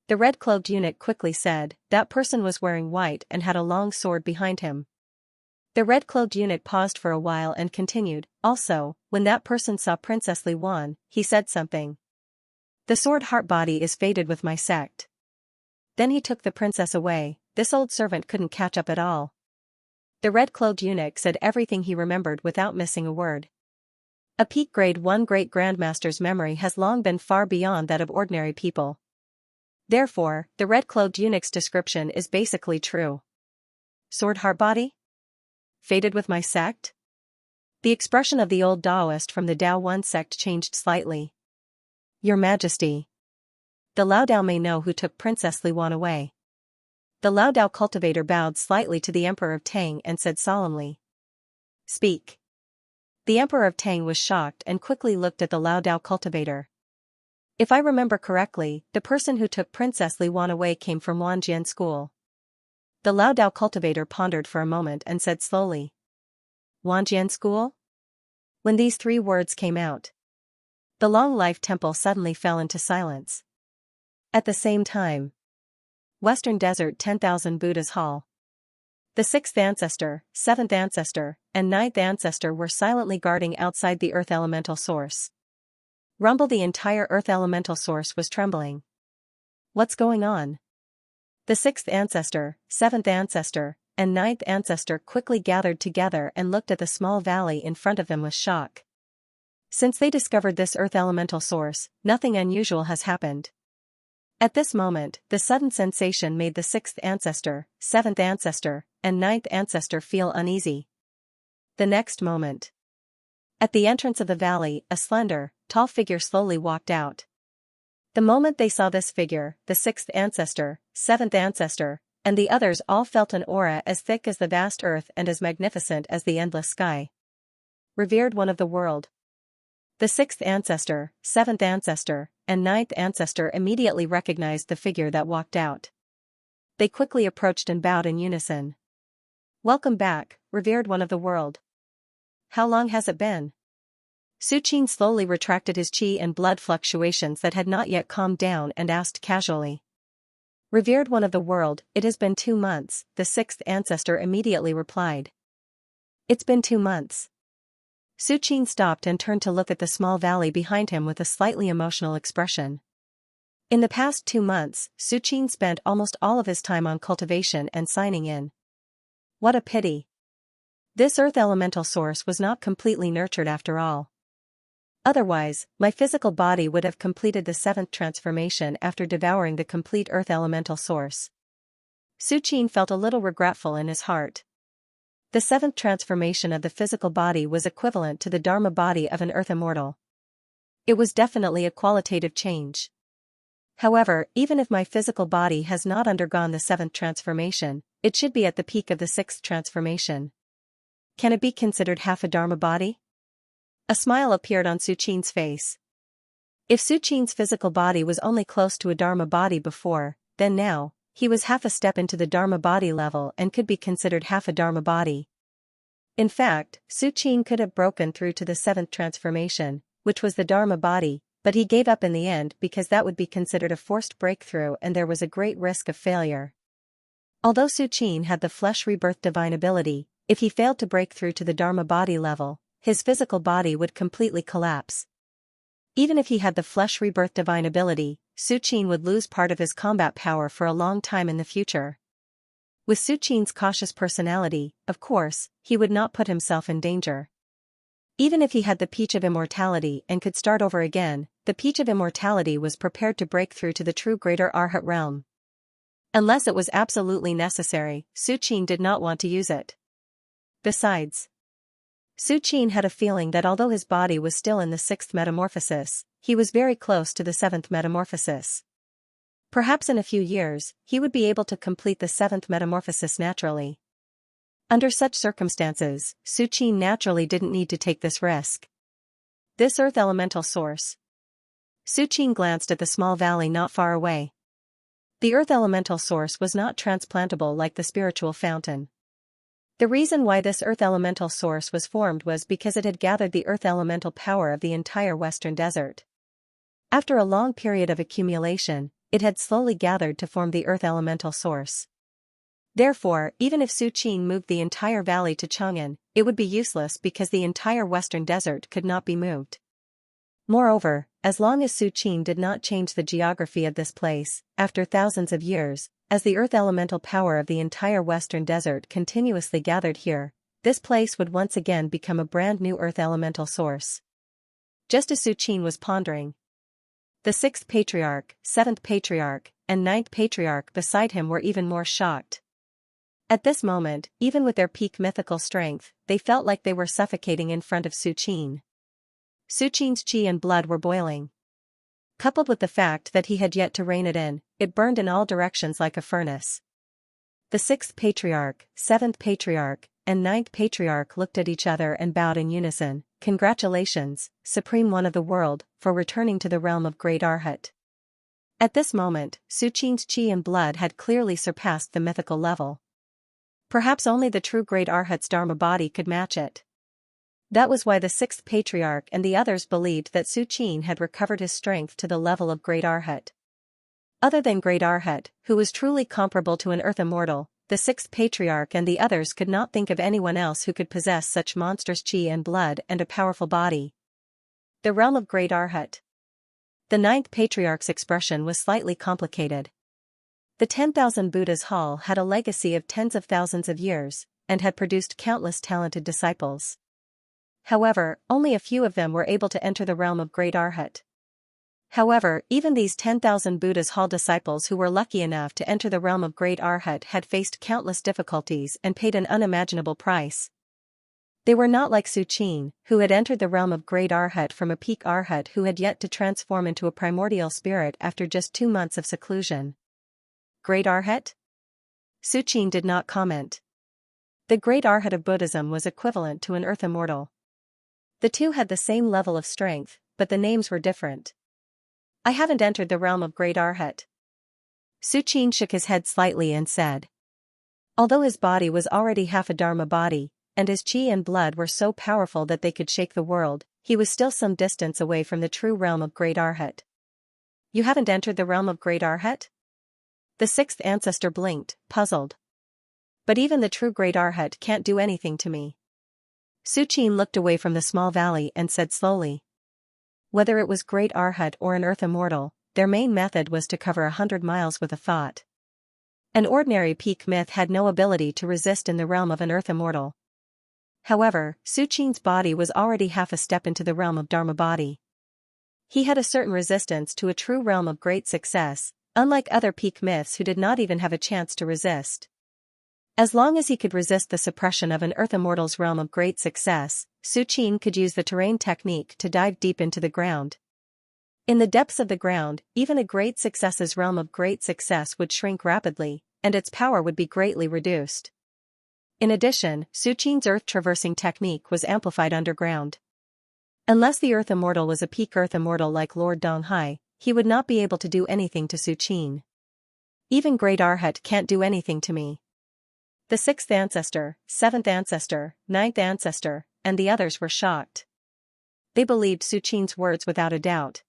The red-clothed eunuch quickly said, that person was wearing white and had a long sword behind him. The red-clothed eunuch paused for a while and continued, also, when that person saw Princess Li Wan, he said something. The sword heart body is fated with my sect. Then he took the princess away. This old servant couldn't catch up at all. The red-clothed eunuch said everything he remembered without missing a word. A peak Grade 1 great grandmaster's memory has long been far beyond that of ordinary people. Therefore, the red-clothed eunuch's description is basically true. Sword heart body? Fated with my sect? The expression of the old Taoist from the Tao 1 sect changed slightly. Your Majesty. The Lao Dao may know who took Princess Li Wan away. The Lao Dao cultivator bowed slightly to the Emperor of Tang and said solemnly. Speak. The Emperor of Tang was shocked and quickly looked at the Lao Dao cultivator. If I remember correctly, the person who took Princess Li Wan away came from Wanjian school. The Lao Dao cultivator pondered for a moment and said slowly. Wanjian school? When these three words came out, the Long Life Temple suddenly fell into silence. At the same time, Western Desert 10,000 Buddhas Hall. The 6th ancestor, 7th ancestor, and 9th ancestor were silently guarding outside the earth elemental source. Rumble, the entire earth elemental source was trembling. What's going on? The 6th ancestor, 7th ancestor, and 9th ancestor quickly gathered together and looked at the small valley in front of them with shock. Since they discovered this earth elemental source, nothing unusual has happened. At this moment, the sudden sensation made the 6th ancestor, 7th ancestor, and 9th ancestor feel uneasy. The next moment, at the entrance of the valley, a slender, tall figure slowly walked out. The moment they saw this figure, the 6th ancestor, 7th ancestor, and the others all felt an aura as thick as the vast earth and as magnificent as the endless sky. Revered one of the world. The 6th ancestor, 7th ancestor, and 9th ancestor immediately recognized the figure that walked out. They quickly approached and bowed in unison. Welcome back, revered one of the world. How long has it been? Su Qin slowly retracted his qi and blood fluctuations that had not yet calmed down and asked casually. Revered one of the world, it has been 2 months, the 6th ancestor immediately replied. It's been 2 months. Su Qin stopped and turned to look at the small valley behind him with a slightly emotional expression. In the past 2 months, Su Qin spent almost all of his time on cultivation and signing in. What a pity. This earth elemental source was not completely nurtured after all. Otherwise, my physical body would have completed the 7th transformation after devouring the complete earth elemental source. Su Qin felt a little regretful in his heart. The 7th transformation of the physical body was equivalent to the Dharma body of an earth immortal. It was definitely a qualitative change. However, even if my physical body has not undergone the 7th transformation, it should be at the peak of the 6th transformation. Can it be considered half a Dharma body? A smile appeared on Su Qin's face. If Su Qin's physical body was only close to a Dharma body before, then now, he was half a step into the Dharma body level and could be considered half a Dharma body. In fact, Su Qin could have broken through to the 7th transformation, which was the Dharma body, but he gave up in the end because that would be considered a forced breakthrough and there was a great risk of failure. Although Su Qin had the flesh rebirth divine ability, if he failed to break through to the Dharma body level, his physical body would completely collapse. Even if he had the flesh rebirth divine ability, Su Qin would lose part of his combat power for a long time in the future. With Su Qin's cautious personality, of course, he would not put himself in danger. Even if he had the peach of immortality and could start over again, the peach of immortality was prepared to break through to the true greater Arhat realm. Unless it was absolutely necessary, Su Qin did not want to use it. Besides, Su Qin had a feeling that although his body was still in the 6th metamorphosis, he was very close to the 7th metamorphosis. Perhaps in a few years, he would be able to complete the 7th metamorphosis naturally. Under such circumstances, Su Qin naturally didn't need to take this risk. This earth elemental source. Su Qin glanced at the small valley not far away. The earth elemental source was not transplantable like the spiritual fountain. The reason why this earth elemental source was formed was because it had gathered the earth elemental power of the entire Western Desert. After a long period of accumulation, it had slowly gathered to form the earth elemental source. Therefore, even if Su Qin moved the entire valley to Chang'an, it would be useless because the entire Western Desert could not be moved. Moreover, as long as Su Qin did not change the geography of this place, after thousands of years, as the earth elemental power of the entire Western Desert continuously gathered here, this place would once again become a brand new earth elemental source. Just as Su Qin was pondering, the 6th patriarch, 7th patriarch, and 9th patriarch beside him were even more shocked. At this moment, even with their peak mythical strength, they felt like they were suffocating in front of Su Qin. Su Qin's qi and blood were boiling. Coupled with the fact that he had yet to rein it in, it burned in all directions like a furnace. The 6th patriarch, 7th patriarch, and ninth patriarch looked at each other and bowed in unison. Congratulations, Supreme One of the world, for returning to the realm of Great Arhat. At this moment, Su Qing's chi and blood had clearly surpassed the mythical level. Perhaps only the true Great Arhat's Dharma body could match it. That was why the sixth patriarch and the others believed that Su Qing had recovered his strength to the level of Great Arhat. Other than Great Arhat, who was truly comparable to an earth immortal, the sixth patriarch and the others could not think of anyone else who could possess such monstrous chi and blood and a powerful body. The realm of Great Arhat. The ninth patriarch's expression was slightly complicated. The 10,000 Buddhas hall had a legacy of tens of thousands of years, and had produced countless talented disciples. However, only a few of them were able to enter the realm of Great Arhat. However, even these 10,000 Buddhas hall disciples who were lucky enough to enter the realm of Great Arhat had faced countless difficulties and paid an unimaginable price. They were not like Su Qing, who had entered the realm of Great Arhat from a peak Arhat who had yet to transform into a primordial spirit after just 2 months of seclusion. Great Arhat? Su Qing did not comment. The Great Arhat of Buddhism was equivalent to an earth immortal. The two had the same level of strength, but the names were different. I haven't entered the realm of Great Arhat. Su Qing shook his head slightly and said. Although his body was already half a Dharma body, and his chi and blood were so powerful that they could shake the world, he was still some distance away from the true realm of Great Arhat. You haven't entered the realm of Great Arhat? The sixth ancestor blinked, puzzled. But even the true Great Arhat can't do anything to me. Su Qing looked away from the small valley and said slowly. Whether it was Great Arhat or an earth immortal, their main method was to cover 100 miles with a thought. An ordinary peak myth had no ability to resist in the realm of an earth immortal. However, Su Qing's body was already half a step into the realm of Dharma body. He had a certain resistance to a true realm of great success, unlike other peak myths who did not even have a chance to resist. As long as he could resist the suppression of an earth immortal's realm of great success, Su Qing could use the terrain technique to dive deep into the ground. In the depths of the ground, even a great success's realm of great success would shrink rapidly, and its power would be greatly reduced. In addition, Su Qing's earth-traversing technique was amplified underground. Unless the earth immortal was a peak earth immortal like Lord Donghai, he would not be able to do anything to Su Qing. Even Great Arhat can't do anything to me. The sixth ancestor, seventh ancestor, ninth ancestor, and the others were shocked. They believed Su Qing's words without a doubt.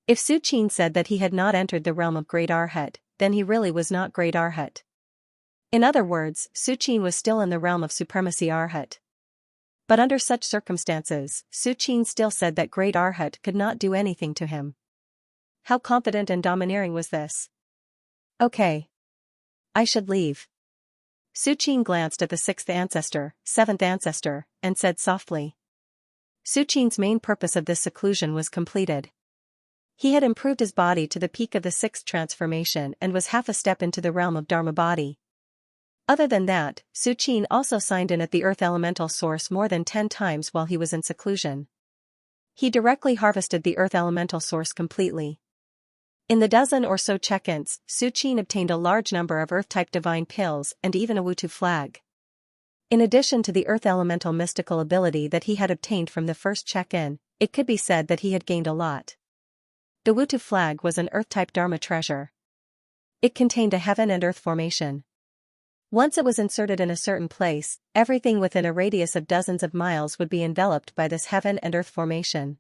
If Su Qing said that he had not entered the realm of Great Arhat, then he really was not Great Arhat. In other words, Su Qing was still in the realm of supremacy Arhat. But under such circumstances, Su Qing still said that Great Arhat could not do anything to him. How confident and domineering was this? Okay. I should leave. Su Qing glanced at the sixth ancestor, seventh ancestor, and said softly. Su Qing's main purpose of this seclusion was completed. He had improved his body to the peak of the sixth transformation and was half a step into the realm of Dharma body. Other than that, Su Qing also signed in at the earth elemental source more than 10 times while he was in seclusion. He directly harvested the earth elemental source completely. In the dozen or so check-ins, Su Qing obtained a large number of earth-type divine pills and even a Wutu flag. In addition to the earth elemental mystical ability that he had obtained from the first check-in, it could be said that he had gained a lot. The Wutu flag was an earth-type Dharma treasure. It contained a heaven and earth formation. Once it was inserted in a certain place, everything within a radius of dozens of miles would be enveloped by this heaven and earth formation.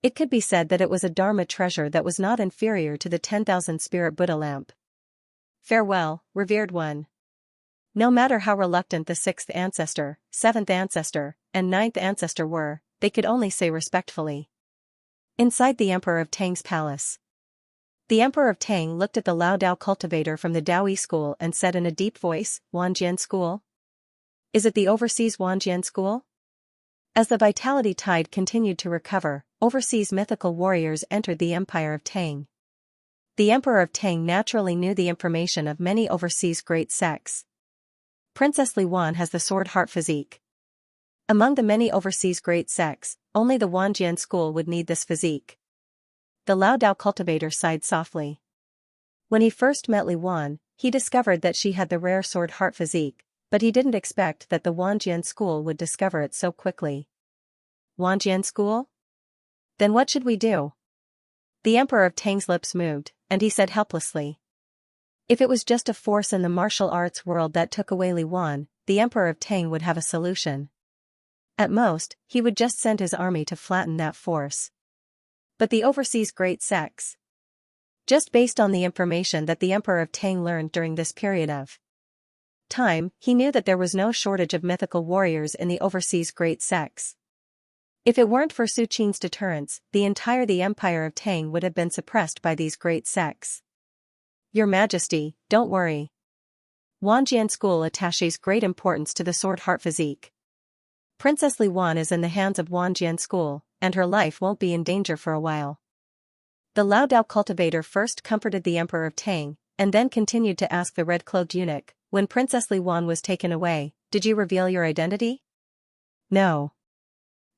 It could be said that it was a Dharma treasure that was not inferior to the 10,000 spirit Buddha lamp. Farewell, revered one. No matter how reluctant the sixth ancestor, seventh ancestor, and ninth ancestor were, they could only say respectfully. Inside the Emperor of Tang's palace. The Emperor of Tang looked at the Lao Dao cultivator from the Daoyi school and said in a deep voice, Wanjian school? Is it the overseas Wanjian school? As the vitality tide continued to recover, overseas mythical warriors entered the Empire of Tang. The Emperor of Tang naturally knew the information of many overseas great sects. Princess Li Wan has the sword heart physique. Among the many overseas great sects, only the Wanjian school would need this physique. The Lao Dao cultivator sighed softly. When he first met Li Wan, he discovered that she had the rare sword heart physique, But he didn't expect that the Wanjian school would discover it so quickly. Wanjian school? Then what should we do? The Emperor of Tang's lips moved, and he said helplessly. If it was just a force in the martial arts world that took away Li Wan, the Emperor of Tang would have a solution. At most, he would just send his army to flatten that force. But the overseas great sects. Just based on the information that the Emperor of Tang learned during this period of time, he knew that there was no shortage of mythical warriors in the overseas great sects. If it weren't for Su Qin's deterrence, the Empire of Tang would have been suppressed by these great sects. Your Majesty, don't worry. Wanjian school attaches great importance to the sword heart physique. Princess Li Wan is in the hands of Wanjian school, and her life won't be in danger for a while. The Lao Dao cultivator first comforted the Emperor of Tang, and then continued to ask the red-cloaked eunuch, when Princess Li Wan was taken away, did you reveal your identity? No.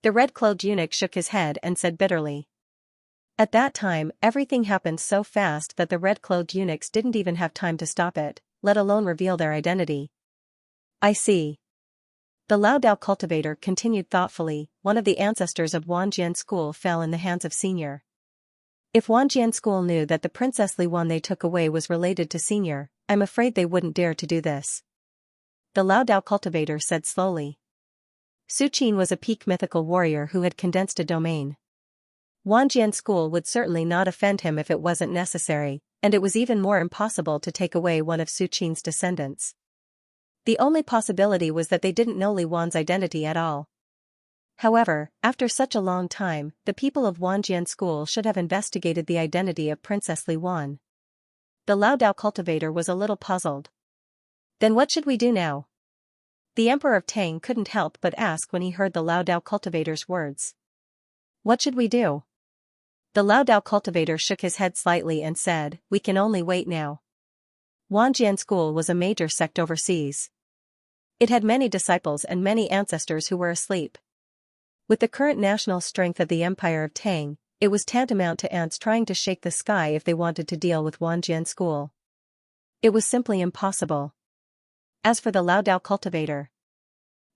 The red-cloaked eunuch shook his head and said bitterly. At that time, everything happened so fast that the red-cloaked eunuchs didn't even have time to stop it, let alone reveal their identity. I see. The Lao Dao cultivator continued thoughtfully, one of the ancestors of Wanjian school fell in the hands of Senior. If Wanjian school knew that the Princess Li Wan they took away was related to Senior, I'm afraid they wouldn't dare to do this. The Lao Dao cultivator said slowly. Su Qin was a peak mythical warrior who had condensed a domain. Wanjian school would certainly not offend him if it wasn't necessary, and it was even more impossible to take away one of Su Qin's descendants. The only possibility was that they didn't know Li Wan's identity at all. However, after such a long time, the people of Wanjian school should have investigated the identity of Princess Li Wan. The Lao Dao cultivator was a little puzzled. Then what should we do now? The Emperor of Tang couldn't help but ask when he heard the Lao Dao cultivator's words. What should we do? The Lao Dao cultivator shook his head slightly and said, we can only wait now. Wanjian school was a major sect overseas. It had many disciples and many ancestors who were asleep. With the current national strength of the Empire of Tang, it was tantamount to ants trying to shake the sky if they wanted to deal with Wanjian school. It was simply impossible. As for the Lao Dao cultivator,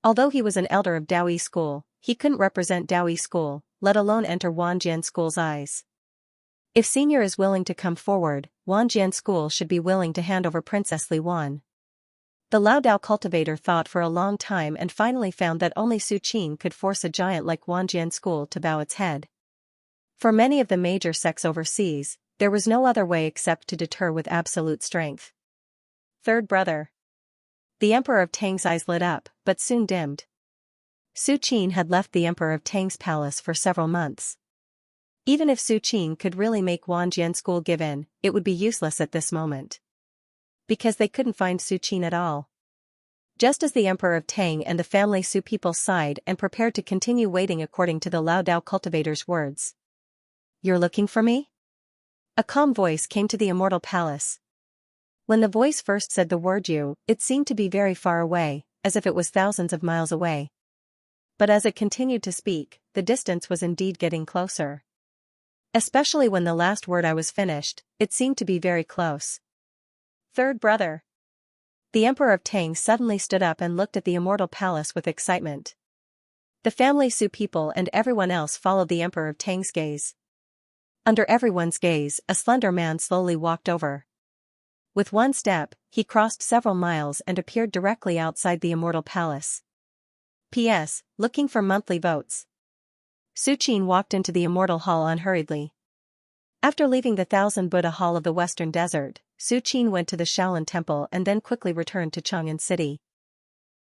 although he was an elder of Daoyi school, he couldn't represent Daoyi school, let alone enter Wanjian school's eyes. If Senior is willing to come forward, Wanjian school should be willing to hand over Princess Li Wan. The Lao Dao cultivator thought for a long time and finally found that only Su Qin could force a giant like Wanjian school to bow its head. For many of the major sects overseas, there was no other way except to deter with absolute strength. Third brother. The Emperor of Tang's eyes lit up, but soon dimmed. Su Qin had left the Emperor of Tang's palace for several months. Even if Su Qin could really make Wanjian school give in, it would be useless at this moment. Because they couldn't find Su Qin at all. Just as the Emperor of Tang and the family Su people sighed and prepared to continue waiting according to the Lao Dao cultivator's words. You're looking for me? A calm voice came to the immortal palace. When the voice first said the word you, it seemed to be very far away, as if it was thousands of miles away. But as it continued to speak, the distance was indeed getting closer. Especially when the last word I was finished, it seemed to be very close. Third brother. The Emperor of Tang suddenly stood up and looked at the immortal palace with excitement. The family Su people and everyone else followed the Emperor of Tang's gaze. Under everyone's gaze, a slender man slowly walked over. With one step, he crossed several miles and appeared directly outside the immortal palace. P.S. Looking for monthly votes. Su Qin walked into the immortal hall unhurriedly. After leaving the Thousand Buddha Hall of the Western Desert, Su Qin went to the Shaolin Temple and then quickly returned to Chang'an City.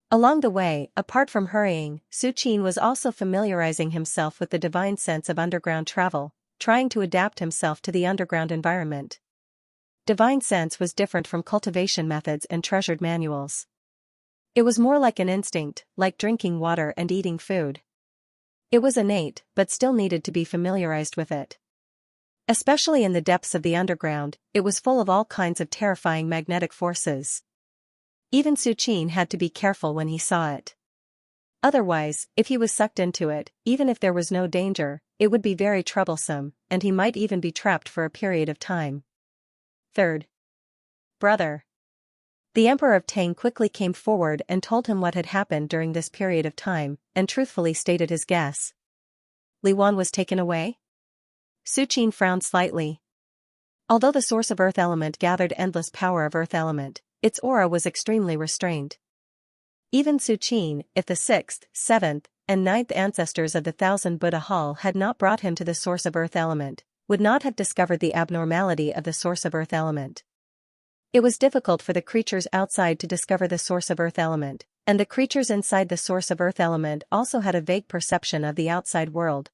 Along the way, apart from hurrying, Su Qin was also familiarizing himself with the divine sense of underground travel, trying to adapt himself to the underground environment. Divine sense was different from cultivation methods and treasured manuals. It was more like an instinct, like drinking water and eating food. It was innate, but still needed to be familiarized with it. Especially in the depths of the underground, it was full of all kinds of terrifying magnetic forces. Even Su Qin had to be careful when he saw it. Otherwise, if he was sucked into it, even if there was no danger, it would be very troublesome, and he might even be trapped for a period of time. Third brother. The Emperor of Tang quickly came forward and told him what had happened during this period of time, and truthfully stated his guess. Li Wan was taken away? Su Qin frowned slightly. Although the source of earth element gathered endless power of earth element, its aura was extremely restrained. Even Su Qin, if the 6th, 7th, and 9th ancestors of the Thousand Buddha Hall had not brought him to the source of earth element, would not have discovered the abnormality of the source of earth element. It was difficult for the creatures outside to discover the source of earth element, and the creatures inside the source of earth element also had a vague perception of the outside world.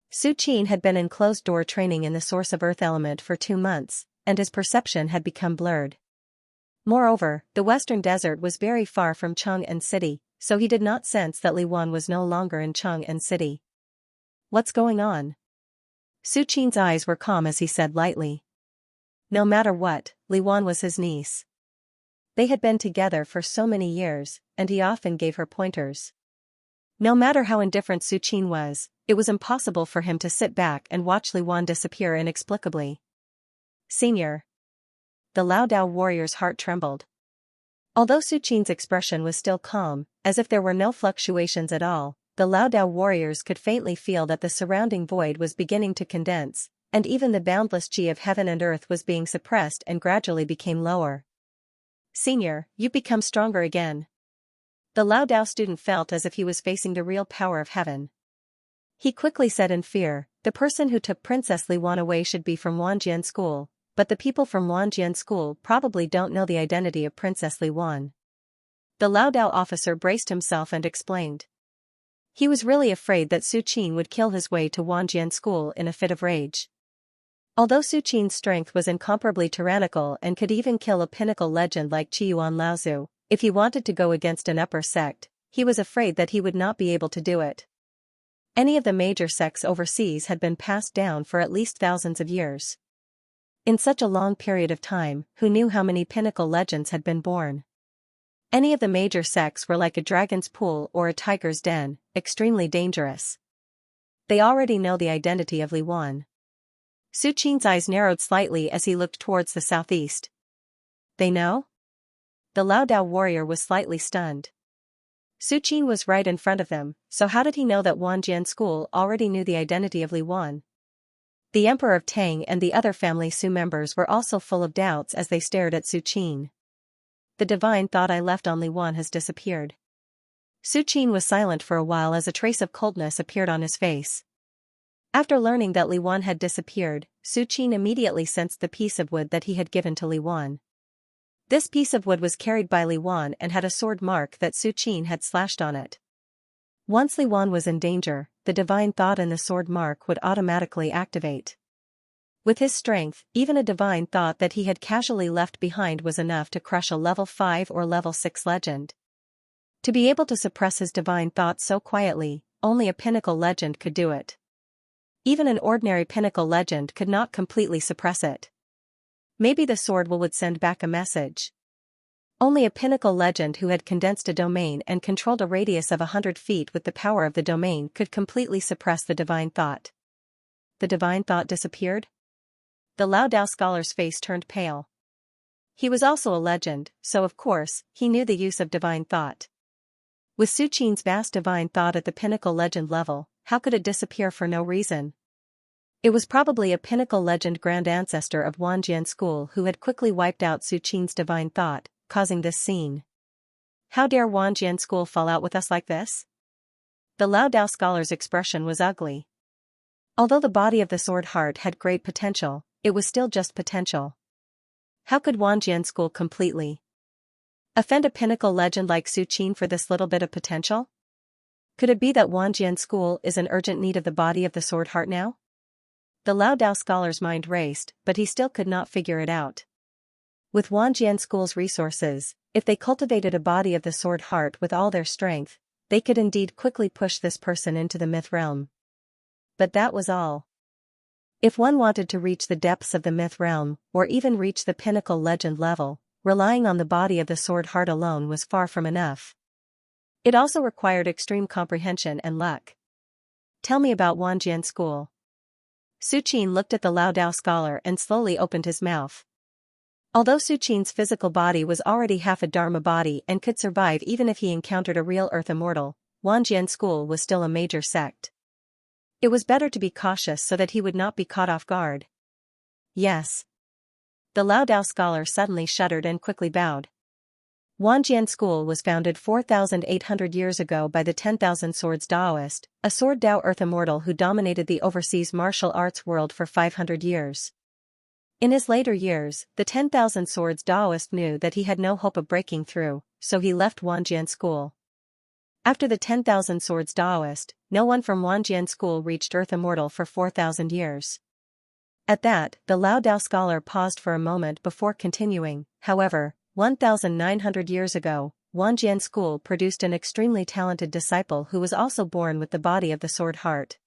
Su Qin had been in closed-door training in the source of earth element for 2 months, and his perception had become blurred. Moreover, the western desert was very far from Chang'an City, so he did not sense that Li Wan was no longer in Chang'an City. What's going on? Su Qin's eyes were calm as he said lightly. No matter what, Li Wan was his niece. They had been together for so many years, and he often gave her pointers. No matter how indifferent Su Qin was, it was impossible for him to sit back and watch Li Wan disappear inexplicably. Senior. The Lao Dao warrior's heart trembled. Although Su Qin's expression was still calm, as if there were no fluctuations at all, the Lao Dao warriors could faintly feel that the surrounding void was beginning to condense, and even the boundless chi of heaven and earth was being suppressed and gradually became lower. Senior, you've become stronger again. The Lao Dao student felt as if he was facing the real power of heaven. He quickly said in fear, the person who took Princess Li Wan away should be from Wanjian School, but the people from Wanjian School probably don't know the identity of Princess Li Wan. The Lao Dao officer braced himself and explained. He was really afraid that Su Qin would kill his way to Wanjian School in a fit of rage. Although Su Qin's strength was incomparably tyrannical and could even kill a pinnacle legend like Qiyuan Laozu, if he wanted to go against an upper sect, he was afraid that he would not be able to do it. Any of the major sects overseas had been passed down for at least thousands of years. In such a long period of time, who knew how many pinnacle legends had been born? Any of the major sects were like a dragon's pool or a tiger's den, extremely dangerous. They already know the identity of Li Wan. Su Qin's eyes narrowed slightly as he looked towards the southeast. They know? The Lao Dao warrior was slightly stunned. Su Qin was right in front of them, so how did he know that Wanjian School already knew the identity of Li Wan? The Emperor of Tang and the other family Su members were also full of doubts as they stared at Su Qin. The divine thought I left on Li Wan has disappeared. Su Qin was silent for a while as a trace of coldness appeared on his face. After learning that Li Wan had disappeared, Su Qin immediately sensed the piece of wood that he had given to Li Wan. This piece of wood was carried by Li Wan and had a sword mark that Su Qin had slashed on it. Once Li Wan was in danger, the divine thought and the sword mark would automatically activate. With his strength, even a divine thought that he had casually left behind was enough to crush a level 5 or level 6 legend. To be able to suppress his divine thought so quietly, only a pinnacle legend could do it. Even an ordinary pinnacle legend could not completely suppress it. Maybe the sword would send back a message. Only a pinnacle legend who had condensed a domain and controlled a radius of 100 feet with the power of the domain could completely suppress the divine thought. The divine thought disappeared? The Lao Dao scholar's face turned pale. He was also a legend, so of course, he knew the use of divine thought. With Su Qin's vast divine thought at the pinnacle legend level, how could it disappear for no reason? It was probably a pinnacle legend grand ancestor of Wanjian School who had quickly wiped out Su Qin's divine thought, causing this scene. How dare Wanjian School fall out with us like this? The Lao Dao scholar's expression was ugly. Although the body of the sword heart had great potential, it was still just potential. How could Wanjian School completely offend a pinnacle legend like Su Qin for this little bit of potential? Could it be that Wanjian School is in urgent need of the body of the sword heart now? The Lao Dao scholar's mind raced, but he still could not figure it out. With Wanjian School's resources, if they cultivated a body of the sword heart with all their strength, they could indeed quickly push this person into the myth realm. But that was all. If one wanted to reach the depths of the myth realm, or even reach the pinnacle legend level, relying on the body of the sword heart alone was far from enough. It also required extreme comprehension and luck. Tell me about Wanjian School. Su Qin looked at the Lao Dao scholar and slowly opened his mouth. Although Su Qin's physical body was already half a Dharma body and could survive even if he encountered a real Earth immortal, Wanjian school was still a major sect. It was better to be cautious so that he would not be caught off guard. Yes. The Lao Dao scholar suddenly shuddered and quickly bowed. Wanjian school was founded 4,800 years ago by the 10,000 Swords Daoist, a sword Dao Earth immortal who dominated the overseas martial arts world for 500 years. In his later years, the 10,000 Swords Daoist knew that he had no hope of breaking through, so he left Wanjian school. After the 10,000 Swords Daoist, no one from Wanjian school reached Earth immortal for 4,000 years. At that, the Lao Dao scholar paused for a moment before continuing. However, 1,900 years ago, Wanjian school produced an extremely talented disciple who was also born with the body of the sword heart.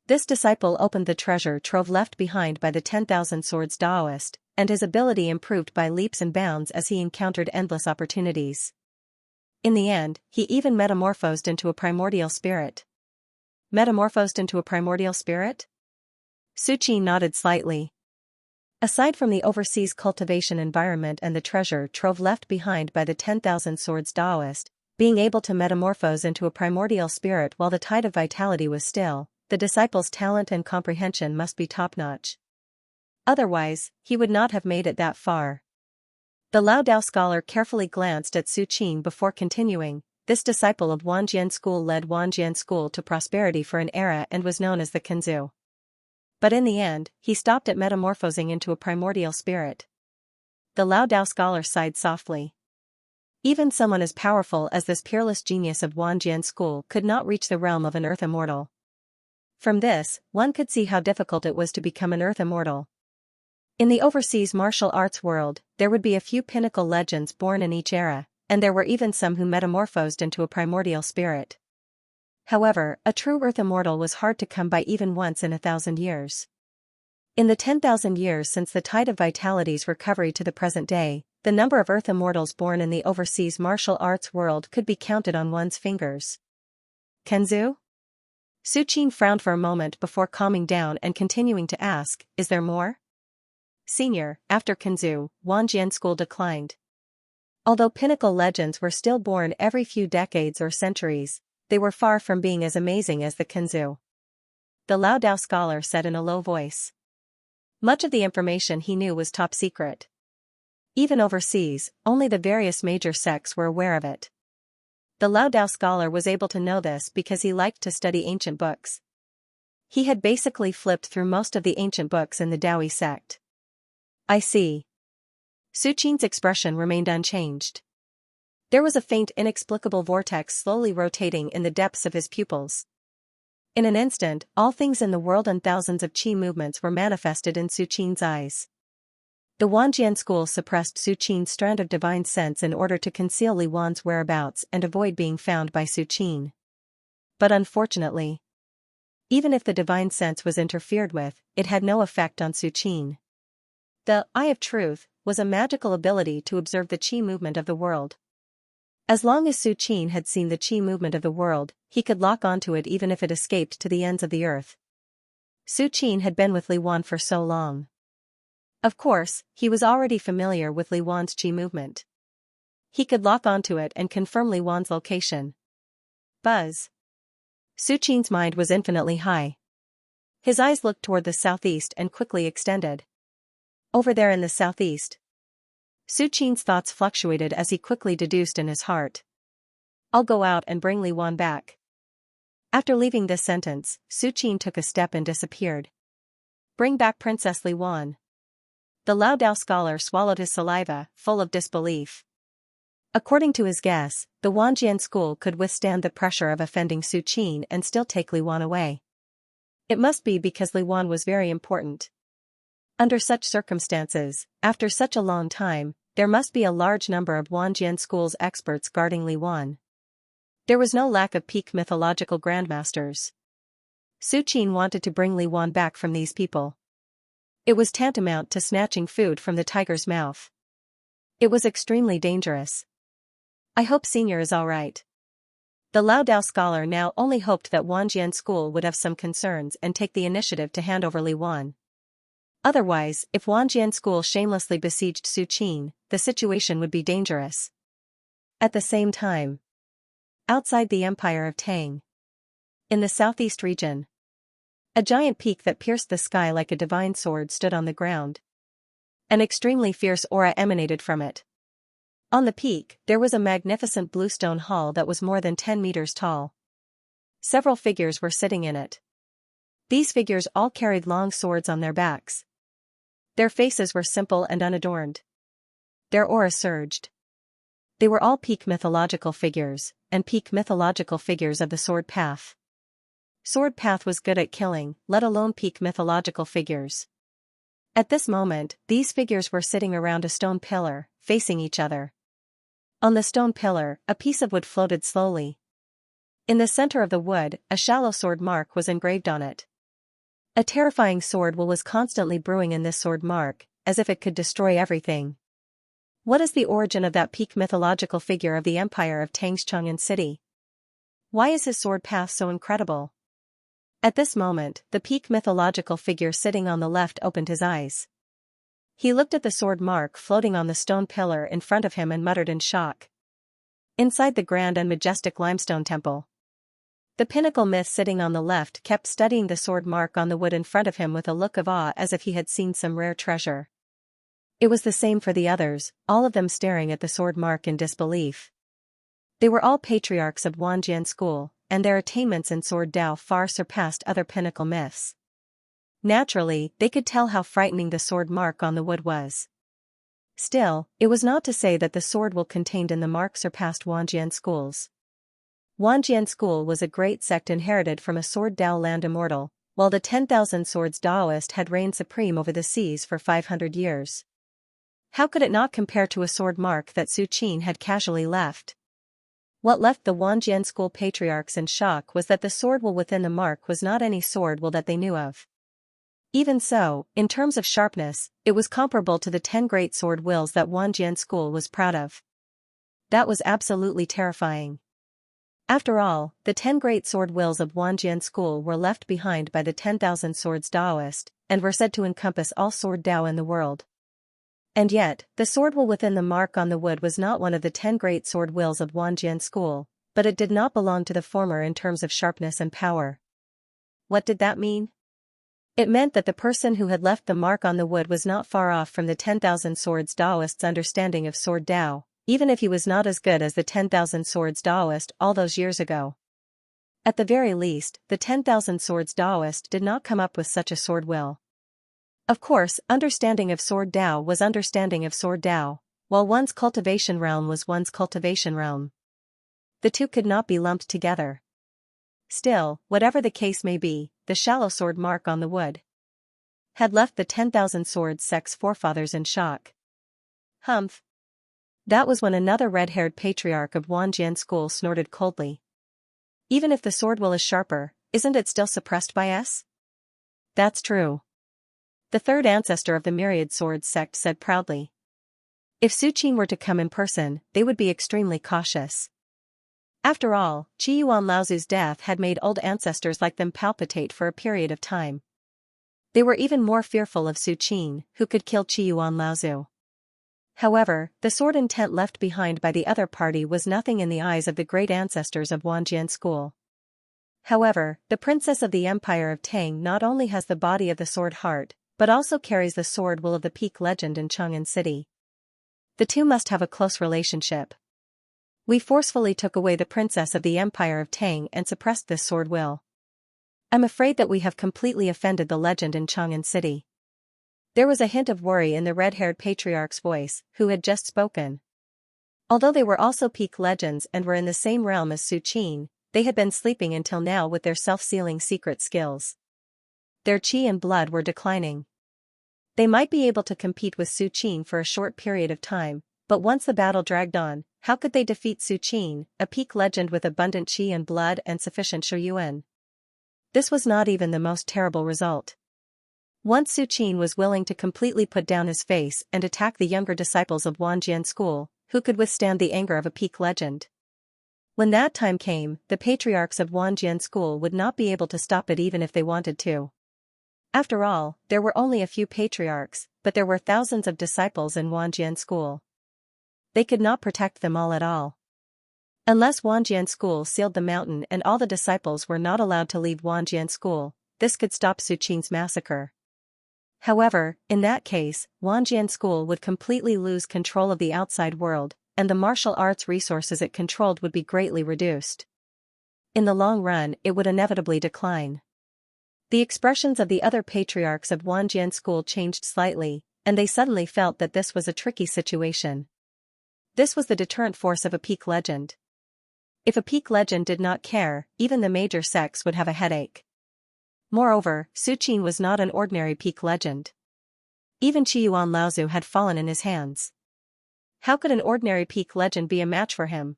This disciple opened the treasure trove left behind by the 10,000 Swords Daoist, and his ability improved by leaps and bounds as he encountered endless opportunities. In the end, he even metamorphosed into a primordial spirit. Metamorphosed into a primordial spirit? Su Qin nodded slightly. Aside from the overseas cultivation environment and the treasure trove left behind by the 10,000 Swords Daoist, being able to metamorphose into a primordial spirit while the tide of vitality was still, the disciple's talent and comprehension must be top-notch. Otherwise, he would not have made it that far. The Lao Dao scholar carefully glanced at Su Qin before continuing. This disciple of Wanjian school led Wanjian school to prosperity for an era and was known as the Kanzu. But in the end, he stopped at metamorphosing into a primordial spirit. The Lao Dao scholar sighed softly. Even someone as powerful as this peerless genius of Wanjian school could not reach the realm of an Earth immortal. From this, one could see how difficult it was to become an Earth immortal. In the overseas martial arts world, there would be a few pinnacle legends born in each era, and there were even some who metamorphosed into a primordial spirit. However, a true Earth immortal was hard to come by even once in 1,000 years. In the 10,000 years since the tide of vitality's recovery to the present day, the number of Earth immortals born in the overseas martial arts world could be counted on one's fingers. Kanzu? Su Qin frowned for a moment before calming down and continuing to ask, is there more? Senior, after Kanzu, Wanjian school declined. Although pinnacle legends were still born every few decades or centuries, they were far from being as amazing as the Kanzu. The Lao Dao scholar said in a low voice. Much of the information he knew was top secret. Even overseas, only the various major sects were aware of it. The Lao Dao scholar was able to know this because he liked to study ancient books. He had basically flipped through most of the ancient books in the Daoist sect. I see. Su Qin's expression remained unchanged. There was a faint inexplicable vortex slowly rotating in the depths of his pupils. In an instant, all things in the world and thousands of qi movements were manifested in Su Qin's eyes. The Wanjian school suppressed Su Qin's strand of divine sense in order to conceal Li Wan's whereabouts and avoid being found by Su Qin. But unfortunately, even if the divine sense was interfered with, it had no effect on Su Qin. The Eye of Truth was a magical ability to observe the qi movement of the world. As long as Su Qin had seen the qi movement of the world, he could lock onto it even if it escaped to the ends of the earth. Su Qin had been with Li Wan for so long. Of course, he was already familiar with Li Wan's qi movement. He could lock onto it and confirm Li Wan's location. Buzz. Su Qin's mind was infinitely high. His eyes looked toward the southeast and quickly extended. Over there in the southeast. Su Qin's thoughts fluctuated as he quickly deduced in his heart. I'll go out and bring Li Wan back. After leaving this sentence, Su Qin took a step and disappeared. Bring back Princess Li Wan. The Lao Dao scholar swallowed his saliva, full of disbelief. According to his guess, the Wanjian school could withstand the pressure of offending Su Qin and still take Li Wan away. It must be because Li Wan was very important. Under such circumstances, after such a long time, there must be a large number of Wanjian school's experts guarding Li Wan. There was no lack of peak mythological grandmasters. Su Qin wanted to bring Li Wan back from these people. It was tantamount to snatching food from the tiger's mouth. It was extremely dangerous. I hope Senior is all right. The Lao Dao scholar now only hoped that Wanjian school would have some concerns and take the initiative to hand over Li Wan. Otherwise, if Wanjian school shamelessly besieged Su Qin, the situation would be dangerous. At the same time, outside the Empire of Tang, in the southeast region, a giant peak that pierced the sky like a divine sword stood on the ground. An extremely fierce aura emanated from it. On the peak, there was a magnificent bluestone hall that was more than 10 meters tall. Several figures were sitting in it. These figures all carried long swords on their backs. Their faces were simple and unadorned. Their aura surged. They were all peak mythological figures, and peak mythological figures of the sword path. Sword path was good at killing, let alone peak mythological figures. At this moment, these figures were sitting around a stone pillar, facing each other. On the stone pillar, a piece of wood floated slowly. In the center of the wood, a shallow sword mark was engraved on it. A terrifying sword will was constantly brewing in this sword mark, as if it could destroy everything. What is the origin of that peak mythological figure of the Empire of Tang's Chang'an city? Why is his sword path so incredible? At this moment, the peak mythological figure sitting on the left opened his eyes. He looked at the sword mark floating on the stone pillar in front of him and muttered in shock. Inside the grand and majestic limestone temple, the pinnacle myth sitting on the left kept studying the sword mark on the wood in front of him with a look of awe as if he had seen some rare treasure. It was the same for the others, all of them staring at the sword mark in disbelief. They were all patriarchs of Wanjian school, and their attainments in sword Dao far surpassed other pinnacle myths. Naturally, they could tell how frightening the sword mark on the wood was. Still, it was not to say that the sword will contained in the mark surpassed Wanjian schools. Wanjian school was a great sect inherited from a sword Dao land immortal, while the 10,000 swords Daoist had reigned supreme over the seas for 500 years. How could it not compare to a sword mark that Su Qin had casually left? What left the Wanjian school patriarchs in shock was that the sword will within the mark was not any sword will that they knew of. Even so, in terms of sharpness, it was comparable to the 10 great sword wills that Wanjian school was proud of. That was absolutely terrifying. After all, the 10 great sword wills of Wanjian school were left behind by the 10,000 swords Daoist, and were said to encompass all sword Dao in the world. And yet, the sword will within the mark on the wood was not one of the 10 great sword wills of Wanjian school, but it did not belong to the former in terms of sharpness and power. What did that mean? It meant that the person who had left the mark on the wood was not far off from the 10,000 swords Daoist's understanding of sword Dao, even if he was not as good as the 10,000 swords Daoist all those years ago. At the very least, the 10,000 swords Daoist did not come up with such a sword will. Of course, understanding of sword Dao was understanding of sword Dao, while one's cultivation realm was one's cultivation realm. The two could not be lumped together. Still, whatever the case may be, the shallow sword mark on the wood had left the 10,000 swords sect's forefathers in shock. Humph. That was when another red-haired patriarch of Wanjian school snorted coldly. Even if the sword will is sharper, isn't it still suppressed by us? That's true. The third ancestor of the myriad swords sect said proudly. If Su Qin were to come in person, they would be extremely cautious. After all, Qi Yuan Laozu's death had made old ancestors like them palpitate for a period of time. They were even more fearful of Su Qin, who could kill Qi Yuan Laozu. However, the sword intent left behind by the other party was nothing in the eyes of the great ancestors of Wanjian school. However, the princess of the Empire of Tang not only has the body of the sword heart, but also carries the sword will of the peak legend in Chang'an City. The two must have a close relationship. We forcefully took away the princess of the Empire of Tang and suppressed this sword will. I'm afraid that we have completely offended the legend in Chang'an City. There was a hint of worry in the red-haired patriarch's voice, who had just spoken. Although they were also peak legends and were in the same realm as Su Qin, they had been sleeping until now with their self-sealing secret skills. Their qi and blood were declining. They might be able to compete with Su Qin for a short period of time, but once the battle dragged on, how could they defeat Su Qin, a peak legend with abundant qi and blood and sufficient shuryuan? This was not even the most terrible result. Once Su Qin was willing to completely put down his face and attack the younger disciples of Wanjian school, who could withstand the anger of a peak legend? When that time came, the patriarchs of Wanjian school would not be able to stop it even if they wanted to. After all, there were only a few patriarchs, but there were thousands of disciples in Wanjian school. They could not protect them all at all. Unless Wanjian school sealed the mountain and all the disciples were not allowed to leave Wanjian school, this could stop Suqing's massacre. However, in that case, Wanjian school would completely lose control of the outside world, and the martial arts resources it controlled would be greatly reduced. In the long run, it would inevitably decline. The expressions of the other patriarchs of Wanjian school changed slightly, and they suddenly felt that this was a tricky situation. This was the deterrent force of a peak legend. If a peak legend did not care, even the major sects would have a headache. Moreover, Suqing was not an ordinary peak legend. Even Qiyuan Laozu had fallen in his hands. How could an ordinary peak legend be a match for him?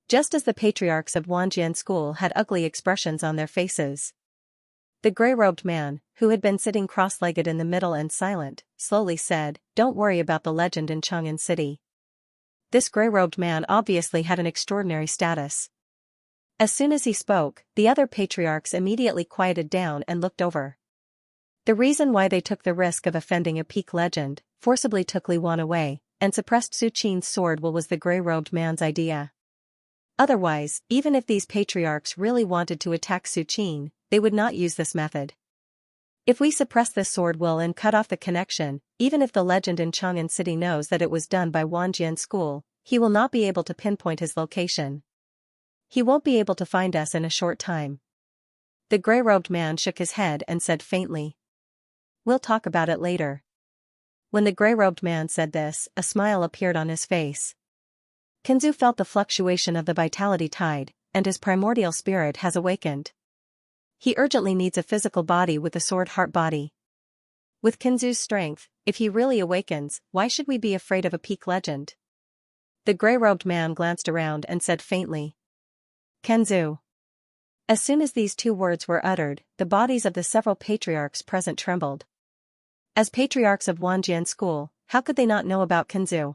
Just as the patriarchs of Wanjian school had ugly expressions on their faces. The gray-robed man, who had been sitting cross-legged in the middle and silent, slowly said, "Don't worry about the legend in Chang'an City." This gray-robed man obviously had an extraordinary status. As soon as he spoke, the other patriarchs immediately quieted down and looked over. The reason why they took the risk of offending a peak legend, forcibly took Li Wan away, and suppressed Suqing's sword will was the gray-robed man's idea. Otherwise, even if these patriarchs really wanted to attack Suqing, they would not use this method. If we suppress this sword will and cut off the connection, even if the legend in Chang'an City knows that it was done by Wanjian school, he will not be able to pinpoint his location. He won't be able to find us in a short time. The gray-robed man shook his head and said faintly, "We'll talk about it later." When the gray-robed man said this, a smile appeared on his face. Kenzu felt the fluctuation of the vitality tide, and his primordial spirit has awakened. He urgently needs a physical body with a sword heart body. With Kenzu's strength, if he really awakens, why should we be afraid of a peak legend? The gray-robed man glanced around and said faintly, "Kenzu." As soon as these two words were uttered, the bodies of the several patriarchs present trembled. As patriarchs of Wanjian school, how could they not know about Kenzu?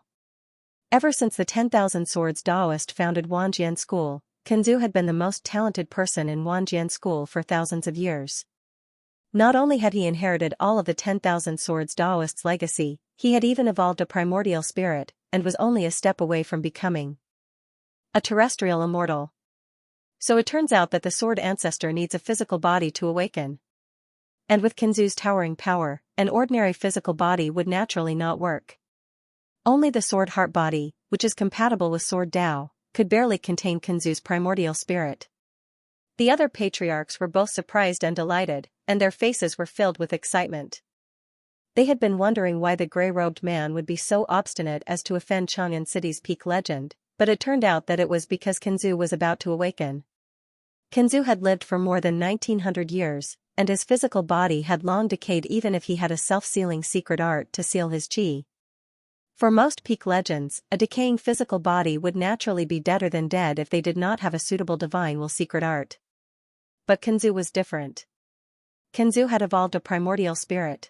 Ever since the 10,000 Swords Daoist founded Wanjian school, Kenzu had been the most talented person in Wanjian school for thousands of years. Not only had he inherited all of the 10,000 Swords Daoist's legacy, he had even evolved a primordial spirit, and was only a step away from becoming a terrestrial immortal. So it turns out that the sword ancestor needs a physical body to awaken. And with Kenzu's towering power, an ordinary physical body would naturally not work. Only the sword heart body, which is compatible with sword Dao, could barely contain Kenzu's primordial spirit. The other patriarchs were both surprised and delighted, and their faces were filled with excitement. They had been wondering why the gray-robed man would be so obstinate as to offend Chang'an City's peak legend, but it turned out that it was because Kenzu was about to awaken. Kenzu had lived for more than 1900 years, and his physical body had long decayed even if he had a self-sealing secret art to seal his qi. For most peak legends, a decaying physical body would naturally be deader than dead if they did not have a suitable divine will secret art. But Kenzu was different. Kenzu had evolved a primordial spirit.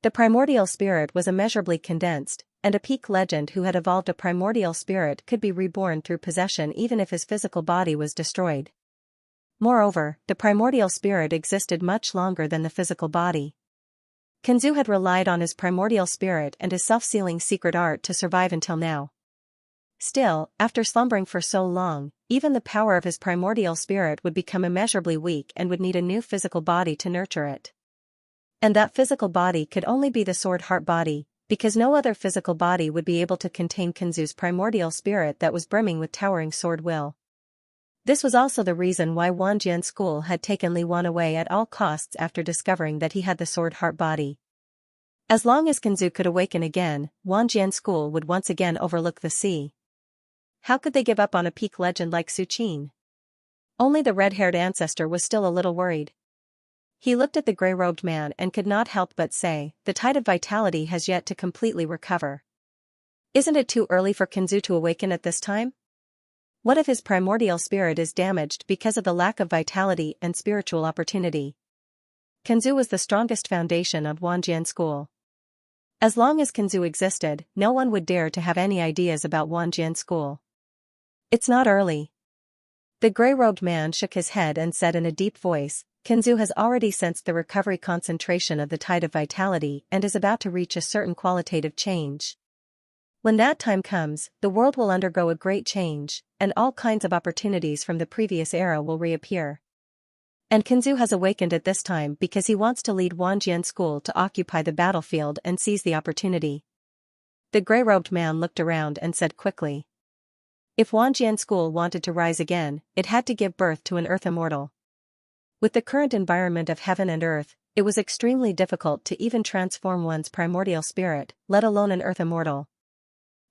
The primordial spirit was immeasurably condensed, and a peak legend who had evolved a primordial spirit could be reborn through possession even if his physical body was destroyed. Moreover, the primordial spirit existed much longer than the physical body. Kenzu had relied on his primordial spirit and his self-sealing secret art to survive until now. Still, after slumbering for so long, even the power of his primordial spirit would become immeasurably weak and would need a new physical body to nurture it. And that physical body could only be the sword heart body, because no other physical body would be able to contain Kenzu's primordial spirit that was brimming with towering sword will. This was also the reason why Wanjian school had taken Li Wan away at all costs after discovering that he had the sword heart body. As long as Kenzu could awaken again, Wanjian school would once again overlook the sea. How could they give up on a peak legend like Suqing? Only the red-haired ancestor was still a little worried. He looked at the gray-robed man and could not help but say, "The tide of vitality has yet to completely recover. Isn't it too early for Kenzu to awaken at this time? What if his primordial spirit is damaged because of the lack of vitality and spiritual opportunity?" Kenzu was the strongest foundation of Wanjian school. As long as Kenzu existed, no one would dare to have any ideas about Wanjian school. "It's not early." The gray-robed man shook his head and said in a deep voice, Kenzu has already sensed the recovery concentration of the tide of vitality and is about to reach a certain qualitative change. When that time comes, the world will undergo a great change, and all kinds of opportunities from the previous era will reappear. And Kenzu has awakened at this time because he wants to lead Wanjian school to occupy the battlefield and seize the opportunity. The gray-robed man looked around and said quickly. If Wanjian school wanted to rise again, it had to give birth to an earth immortal. With the current environment of heaven and earth, it was extremely difficult to even transform one's primordial spirit, let alone an earth immortal.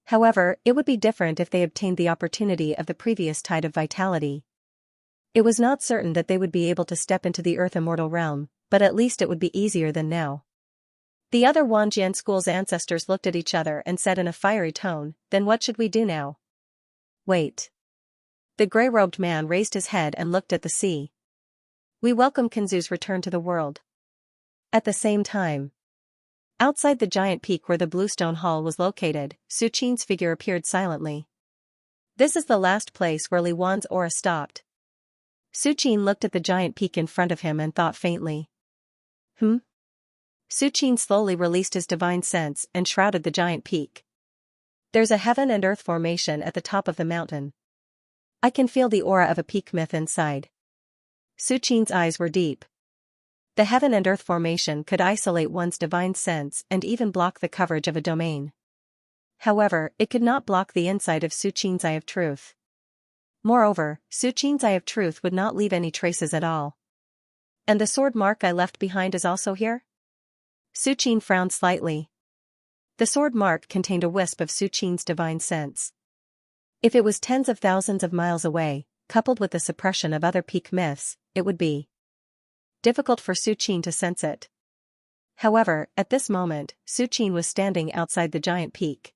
However, it would be different if they obtained the opportunity of the previous tide of vitality. It was not certain that they would be able to step into the earth immortal realm, but at least it would be easier than now. The other Wanjian school's ancestors looked at each other and said in a fiery tone, "Then what should we do now?" "Wait." The gray-robed man raised his head and looked at the sea. "We welcome Kenzu's return to the world." At the same time, outside the giant peak where the Bluestone Hall was located, Su Qin's figure appeared silently. This is the last place where Li Wan's aura stopped. Su Qin looked at the giant peak in front of him and thought faintly. Su Qin slowly released his divine sense and shrouded the giant peak. There's a heaven and earth formation at the top of the mountain. I can feel the aura of a peak myth inside. Su Qin's eyes were deep. The heaven and earth formation could isolate one's divine sense and even block the coverage of a domain. However, it could not block the inside of Su Qin's eye of truth. Moreover, Su Qin's eye of truth would not leave any traces at all. And the sword mark I left behind is also here? Su Qin frowned slightly. The sword mark contained a wisp of Su Qin's divine sense. If it was tens of thousands of miles away, coupled with the suppression of other peak myths, it would be difficult for Su Qin to sense it. However, at this moment, Su Qin was standing outside the giant peak.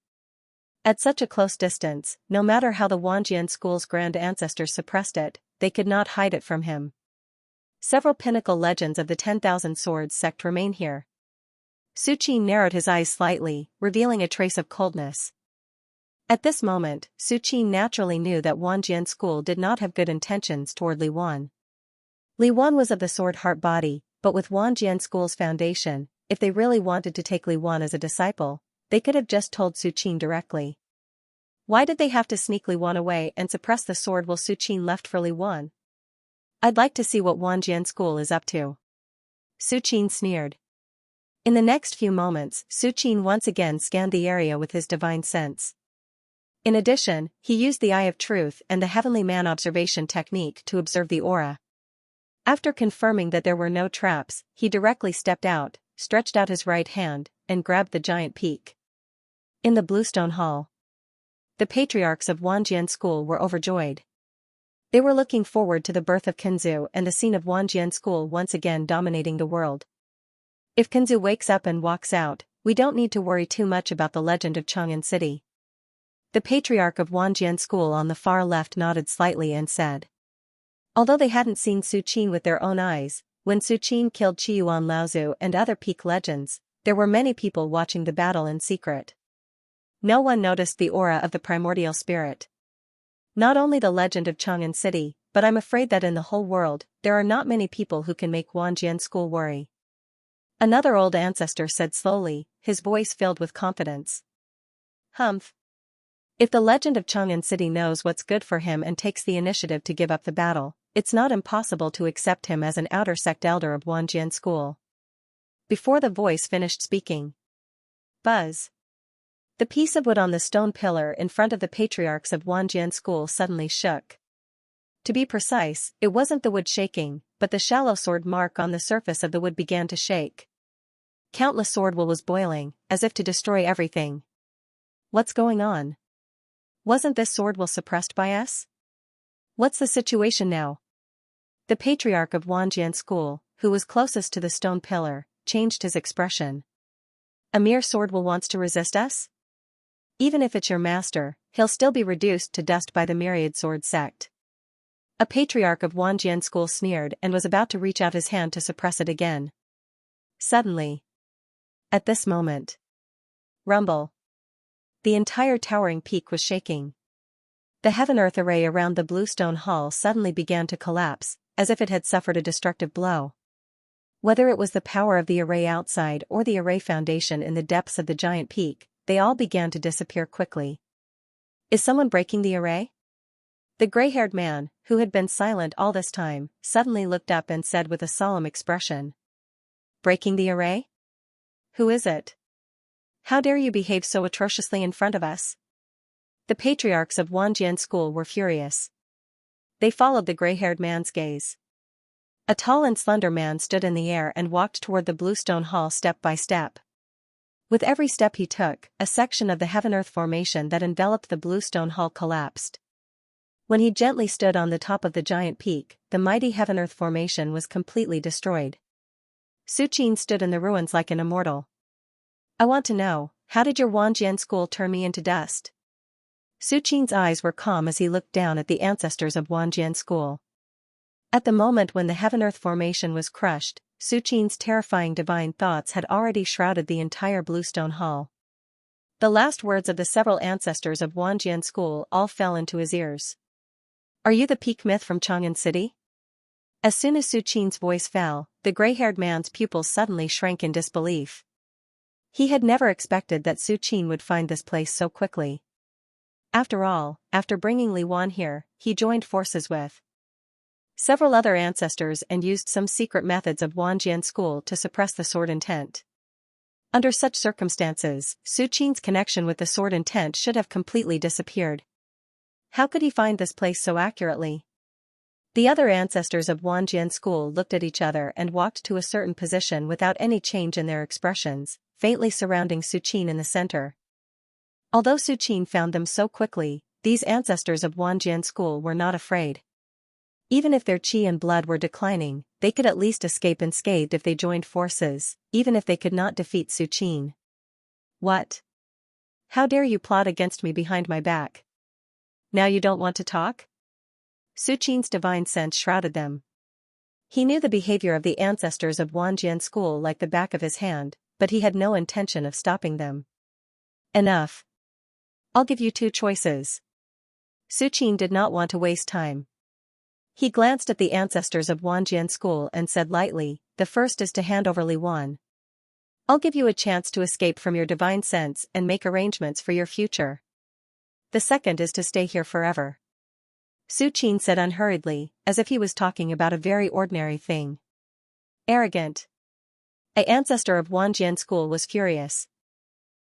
At such a close distance, no matter how the Wanjian school's grand ancestors suppressed it, they could not hide it from him. Several pinnacle legends of the 10,000 Swords sect remain here. Su Qin narrowed his eyes slightly, revealing a trace of coldness. At this moment, Su Qin naturally knew that Wanjian school did not have good intentions toward Li Wan. Li Wan was of the sword heart body, but with Wanjian school's foundation, if they really wanted to take Li Wan as a disciple, they could have just told Su Qin directly. Why did they have to sneak Li Wan away and suppress the sword while Su Qin left for Li Wan? I'd like to see what Wanjian school is up to. Su Qin sneered. In the next few moments, Su Qin once again scanned the area with his divine sense. In addition, he used the Eye of Truth and the Heavenly Man observation technique to observe the aura. After confirming that there were no traps, he directly stepped out, stretched out his right hand, and grabbed the giant peak. In the Bluestone Hall, the patriarchs of Wanjian school were overjoyed. They were looking forward to the birth of Kenzu and the scene of Wanjian school once again dominating the world. If Kenzu wakes up and walks out, we don't need to worry too much about the legend of Chang'an City. The patriarch of Wanjian school on the far left nodded slightly and said. Although they hadn't seen Su Qin with their own eyes, when Su Qin killed Qiyuan Laozu and other peak legends, there were many people watching the battle in secret. No one noticed the aura of the primordial spirit. Not only the legend of Chang'an City, but I'm afraid that in the whole world, there are not many people who can make Wanjian school worry. Another old ancestor said slowly, his voice filled with confidence. Humph. If the legend of Chang'an City knows what's good for him and takes the initiative to give up the battle, it's not impossible to accept him as an outer sect elder of Wanjian school. Before the voice finished speaking. Buzz. The piece of wood on the stone pillar in front of the patriarchs of Wanjian school suddenly shook. To be precise, it wasn't the wood shaking, but the shallow sword mark on the surface of the wood began to shake. Countless sword wool was boiling, as if to destroy everything. What's going on? Wasn't this sword wool suppressed by us? What's the situation now? The patriarch of Wanjian school, who was closest to the stone pillar, changed his expression. A mere sword wool wants to resist us? Even if it's your master, he'll still be reduced to dust by the myriad sword sect. A patriarch of Wanjian school sneered and was about to reach out his hand to suppress it again. Suddenly. At this moment. Rumble. The entire towering peak was shaking. The heaven-earth array around the Bluestone Hall suddenly began to collapse, as if it had suffered a destructive blow. Whether it was the power of the array outside or the array foundation in the depths of the giant peak, they all began to disappear quickly. Is someone breaking the array? The gray-haired man, who had been silent all this time, suddenly looked up and said with a solemn expression. Breaking the array? Who is it? How dare you behave so atrociously in front of us? The patriarchs of Wanjian school were furious. They followed the gray-haired man's gaze. A tall and slender man stood in the air and walked toward the bluestone hall step by step. With every step he took, a section of the heaven-earth formation that enveloped the bluestone hall collapsed. When he gently stood on the top of the giant peak, the mighty heaven-earth formation was completely destroyed. Su Qin stood in the ruins like an immortal. I want to know, how did your Wanjian school turn me into dust? Su Qin's eyes were calm as he looked down at the ancestors of Wanjian school. At the moment when the heaven-earth formation was crushed, Su Qin's terrifying divine thoughts had already shrouded the entire bluestone hall. The last words of the several ancestors of Wanjian school all fell into his ears. Are you the peak myth from Chang'an City? As soon as Su Qin's voice fell, the gray-haired man's pupils suddenly shrank in disbelief. He had never expected that Su Qin would find this place so quickly. After all, after bringing Li Wan here, he joined forces with several other ancestors and used some secret methods of Wanjian school to suppress the sword intent. Under such circumstances, Su Qin's connection with the sword intent should have completely disappeared. How could he find this place so accurately? The other ancestors of Wanjian school looked at each other and walked to a certain position without any change in their expressions, faintly surrounding Su Qin in the center. Although Su Qin found them so quickly, these ancestors of Wanjian school were not afraid. Even if their qi and blood were declining, they could at least escape unscathed if they joined forces, even if they could not defeat Su Qin. What? How dare you plot against me behind my back? Now you don't want to talk? Su Qin's divine sense shrouded them. He knew the behavior of the ancestors of Wanjian school like the back of his hand, but he had no intention of stopping them. Enough. I'll give you two choices. Su Qin did not want to waste time. He glanced at the ancestors of Wanjian school and said lightly, the first is to hand over Li Wan. I'll give you a chance to escape from your divine sense and make arrangements for your future. The second is to stay here forever. Su Qin said unhurriedly, as if he was talking about a very ordinary thing. Arrogant. An ancestor of Wanjian school was furious.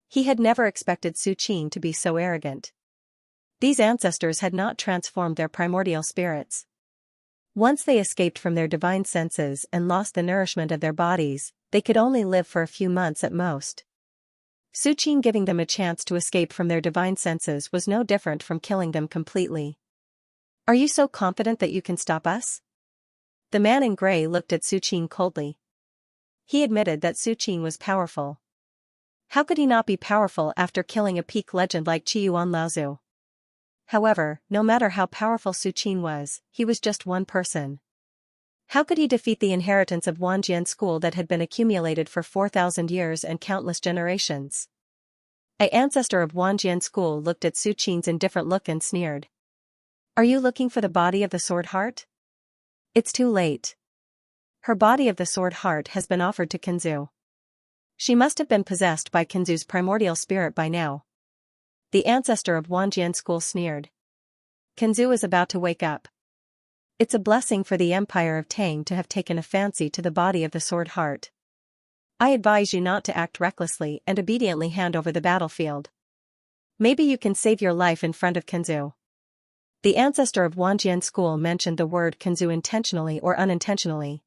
He had never expected Su Qin to be so arrogant. These ancestors had not transformed their primordial spirits. Once they escaped from their divine senses and lost the nourishment of their bodies, they could only live for a few months at most. Su Qin giving them a chance to escape from their divine senses was no different from killing them completely. Are you so confident that you can stop us? The man in gray looked at Su Qin coldly. He admitted that Su Qin was powerful. How could he not be powerful after killing a peak legend like Qiyuan Laozu? However, no matter how powerful Su Qin was, he was just one person. How could he defeat the inheritance of Wanjian school that had been accumulated for 4,000 years and countless generations? An ancestor of Wanjian school looked at Su Qin's indifferent look and sneered. Are you looking for the body of the sword heart? It's too late. Her body of the sword heart has been offered to Kenzu. She must have been possessed by Kenzu's primordial spirit by now. The ancestor of Wanjian school sneered. Kenzu is about to wake up. It's a blessing for the Empire of Tang to have taken a fancy to the body of the sword heart. I advise you not to act recklessly and obediently hand over the battlefield. Maybe you can save your life in front of Kenzu. The ancestor of Wanjian school mentioned the word Kenzu intentionally or unintentionally.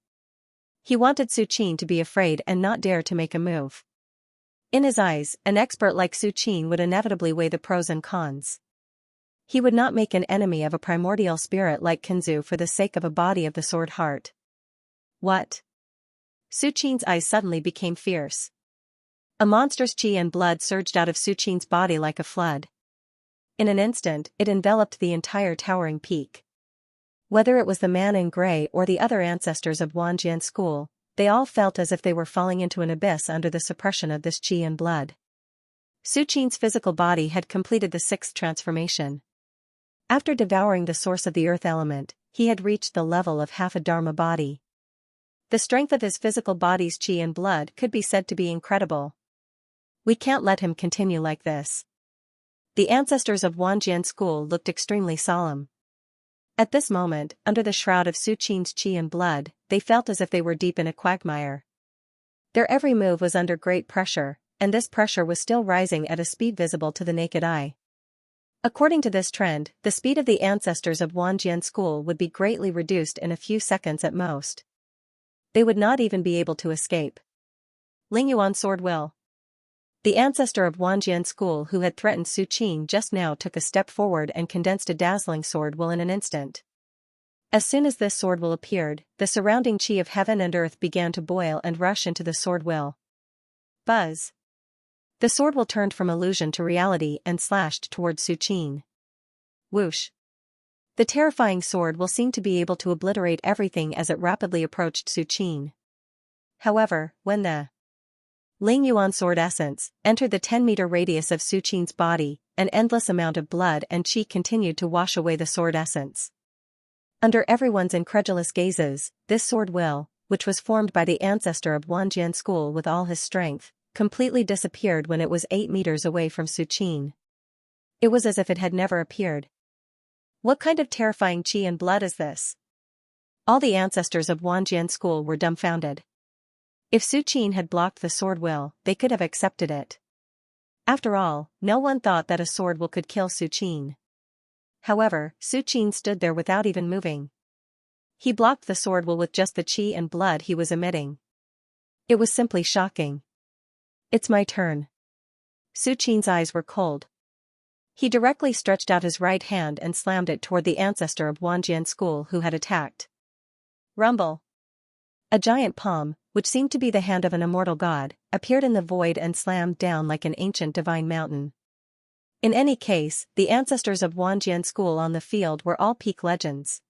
He wanted Su Qin to be afraid and not dare to make a move. In his eyes, an expert like Su Qin would inevitably weigh the pros and cons. He would not make an enemy of a primordial spirit like Kenzu for the sake of a body of the sword heart. What? Su Qin's eyes suddenly became fierce. A monstrous qi and blood surged out of Su Qin's body like a flood. In an instant, it enveloped the entire towering peak. Whether it was the man in gray or the other ancestors of Wanjian school, they all felt as if they were falling into an abyss under the suppression of this qi and blood. Su Qin's physical body had completed the sixth transformation. After devouring the source of the earth element, he had reached the level of half a Dharma body. The strength of his physical body's qi and blood could be said to be incredible. We can't let him continue like this. The ancestors of Wanjian school looked extremely solemn. At this moment, under the shroud of Su Qin's qi and blood, they felt as if they were deep in a quagmire. Their every move was under great pressure, and this pressure was still rising at a speed visible to the naked eye. According to this trend, the speed of the ancestors of Wanjian school would be greatly reduced in a few seconds at most. They would not even be able to escape. Lingyuan sword will. The ancestor of Wanjian school who had threatened Su Qin just now took a step forward and condensed a dazzling sword will in an instant. As soon as this sword will appeared, the surrounding qi of heaven and earth began to boil and rush into the sword will. Buzz. The sword will turned from illusion to reality and slashed toward Su Qin. Whoosh. The terrifying sword will seem to be able to obliterate everything as it rapidly approached Su Qin. However, when the Lingyuan sword essence entered the 10-meter radius of Su Qin's body, an endless amount of blood and qi continued to wash away the sword essence. Under everyone's incredulous gazes, this sword will, which was formed by the ancestor of Wanjian school with all his strength, completely disappeared when it was 8 meters away from Su Qin. It was as if it had never appeared. What kind of terrifying qi and blood is this? All the ancestors of Wanjian school were dumbfounded. If Su Qin had blocked the sword will, they could have accepted it. After all, no one thought that a sword will could kill Su Qin. However, Su Qin stood there without even moving. He blocked the sword will with just the qi and blood he was emitting. It was simply shocking. It's my turn. Su Qin's eyes were cold. He directly stretched out his right hand and slammed it toward the ancestor of Wanjian school who had attacked. Rumble. A giant palm, which seemed to be the hand of an immortal god, appeared in the void and slammed down like an ancient divine mountain. In any case, the ancestors of Wanjian school on the field were all peak legends.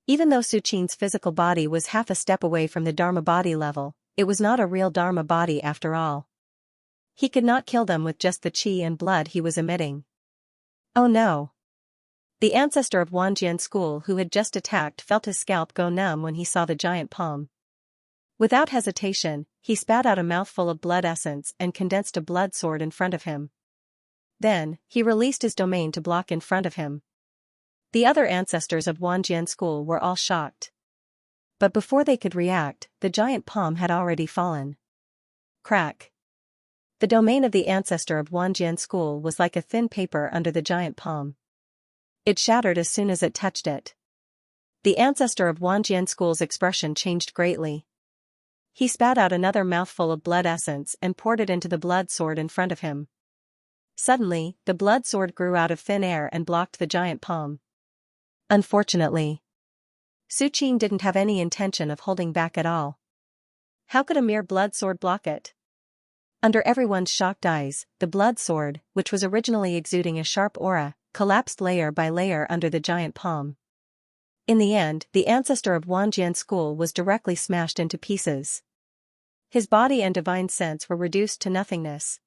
Even though Su Qin's physical body was half a step away from the Dharma body level, it was not a real Dharma body after all. He could not kill them with just the qi and blood he was emitting. Oh no! The ancestor of Wanjian school who had just attacked felt his scalp go numb when he saw the giant palm. Without hesitation, he spat out a mouthful of blood essence and condensed a blood sword in front of him. Then, he released his domain to block in front of him. The other ancestors of Wanjian school were all shocked. But before they could react, the giant palm had already fallen. Crack. The domain of the ancestor of Wanjian school was like a thin paper under the giant palm. It shattered as soon as it touched it. The ancestor of Wanjian school's expression changed greatly. He spat out another mouthful of blood essence and poured it into the blood sword in front of him. Suddenly, the blood sword grew out of thin air and blocked the giant palm. Unfortunately, Su Qin didn't have any intention of holding back at all. How could a mere blood sword block it? Under everyone's shocked eyes, the blood sword, which was originally exuding a sharp aura, collapsed layer by layer under the giant palm. In the end, the ancestor of Wanjian school was directly smashed into pieces. His body and divine sense were reduced to nothingness.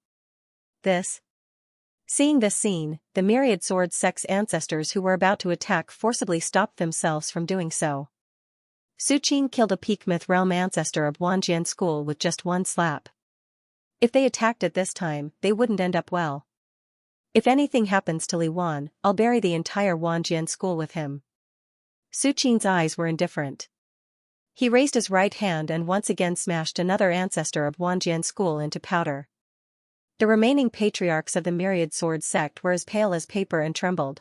Seeing this scene, the myriad sword sect's ancestors who were about to attack forcibly stopped themselves from doing so. Su Qin killed a peak myth realm ancestor of Wanjian school with just one slap. If they attacked at this time, they wouldn't end up well. If anything happens to Li Wan, I'll bury the entire Wanjian school with him. Su Qin's eyes were indifferent. He raised his right hand and once again smashed another ancestor of Wanjian school into powder. The remaining patriarchs of the myriad sword sect were as pale as paper and trembled.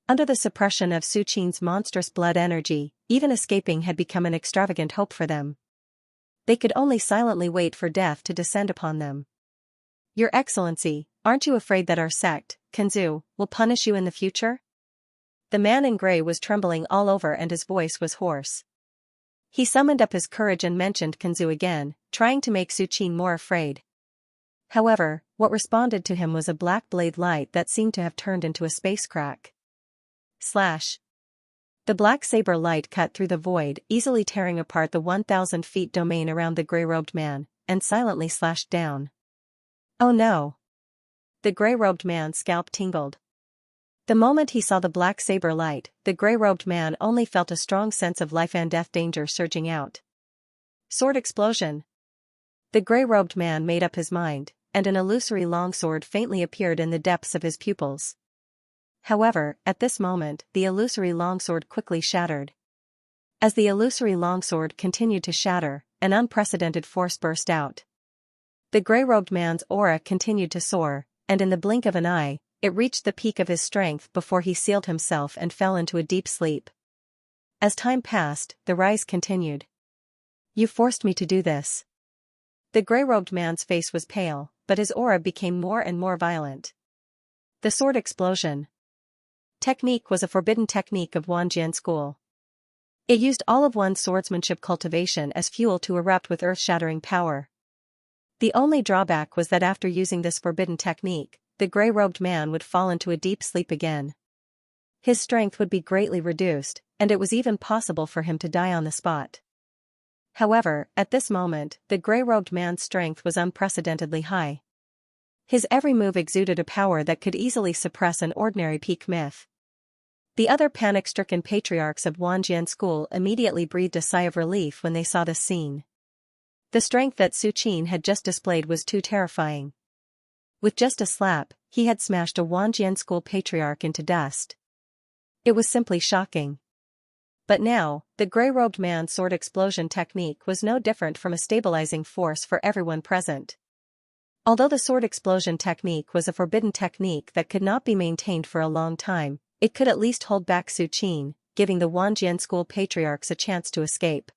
Under the suppression of Su Qin's monstrous blood energy, even escaping had become an extravagant hope for them. They could only silently wait for death to descend upon them. Your Excellency, aren't you afraid that our sect, Kenzu, will punish you in the future? The man in gray was trembling all over and his voice was hoarse. He summoned up his courage and mentioned Kenzu again, trying to make Su Qin more afraid. However, what responded to him was a black blade light that seemed to have turned into a space crack. Slash. The black saber light cut through the void, easily tearing apart the 1,000 feet domain around the gray-robed man, and silently slashed down. Oh no! The gray-robed man's scalp tingled. The moment he saw the black saber light, the gray-robed man only felt a strong sense of life and death danger surging out. Sword explosion. The gray-robed man made up his mind, and an illusory longsword faintly appeared in the depths of his pupils. However, at this moment, the illusory longsword quickly shattered. As the illusory longsword continued to shatter, an unprecedented force burst out. The gray-robed man's aura continued to soar, and in the blink of an eye, it reached the peak of his strength before he sealed himself and fell into a deep sleep. As time passed, the rise continued. "You forced me to do this." The gray-robed man's face was pale, but his aura became more and more violent. The sword explosion technique was a forbidden technique of Wanjian school. It used all of one's swordsmanship cultivation as fuel to erupt with earth-shattering power. The only drawback was that after using this forbidden technique, the gray-robed man would fall into a deep sleep again. His strength would be greatly reduced, and it was even possible for him to die on the spot. However, at this moment, the gray-robed man's strength was unprecedentedly high. His every move exuded a power that could easily suppress an ordinary peak myth. The other panic-stricken patriarchs of Wanjian school immediately breathed a sigh of relief when they saw this scene. The strength that Su Qin had just displayed was too terrifying. With just a slap, he had smashed a Wanjian school patriarch into dust. It was simply shocking. But now, the gray-robed man's sword explosion technique was no different from a stabilizing force for everyone present. Although the sword explosion technique was a forbidden technique that could not be maintained for a long time, it could at least hold back Su Qin, giving the Wanjian school patriarchs a chance to escape.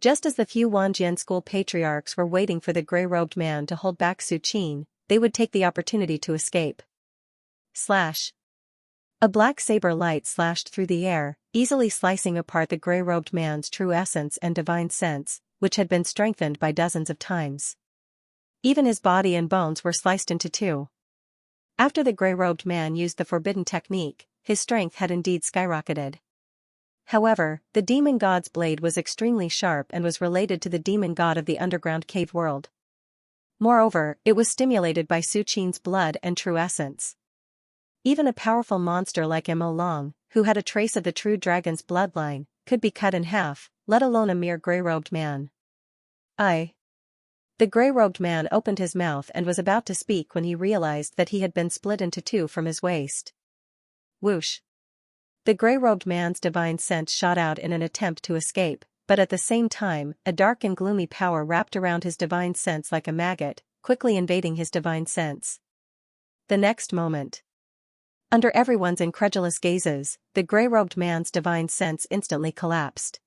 Just as the few Wanjian school patriarchs were waiting for the gray-robed man to hold back Su Qin, they would take the opportunity to escape. Slash. A black saber light slashed through the air, easily slicing apart the gray-robed man's true essence and divine sense, which had been strengthened by dozens of times. Even his body and bones were sliced into two. After the gray-robed man used the forbidden technique, his strength had indeed skyrocketed. However, the demon god's blade was extremely sharp and was related to the demon god of the underground cave world. Moreover, it was stimulated by Su Qin's blood and true essence. Even a powerful monster like Mo Long, who had a trace of the true dragon's bloodline, could be cut in half, let alone a mere gray-robed man. The gray-robed man opened his mouth and was about to speak when he realized that he had been split into two from his waist. Whoosh! The gray-robed man's divine sense shot out in an attempt to escape, but at the same time, a dark and gloomy power wrapped around his divine sense like a maggot, quickly invading his divine sense. The next moment, under everyone's incredulous gazes, the gray-robed man's divine sense instantly collapsed.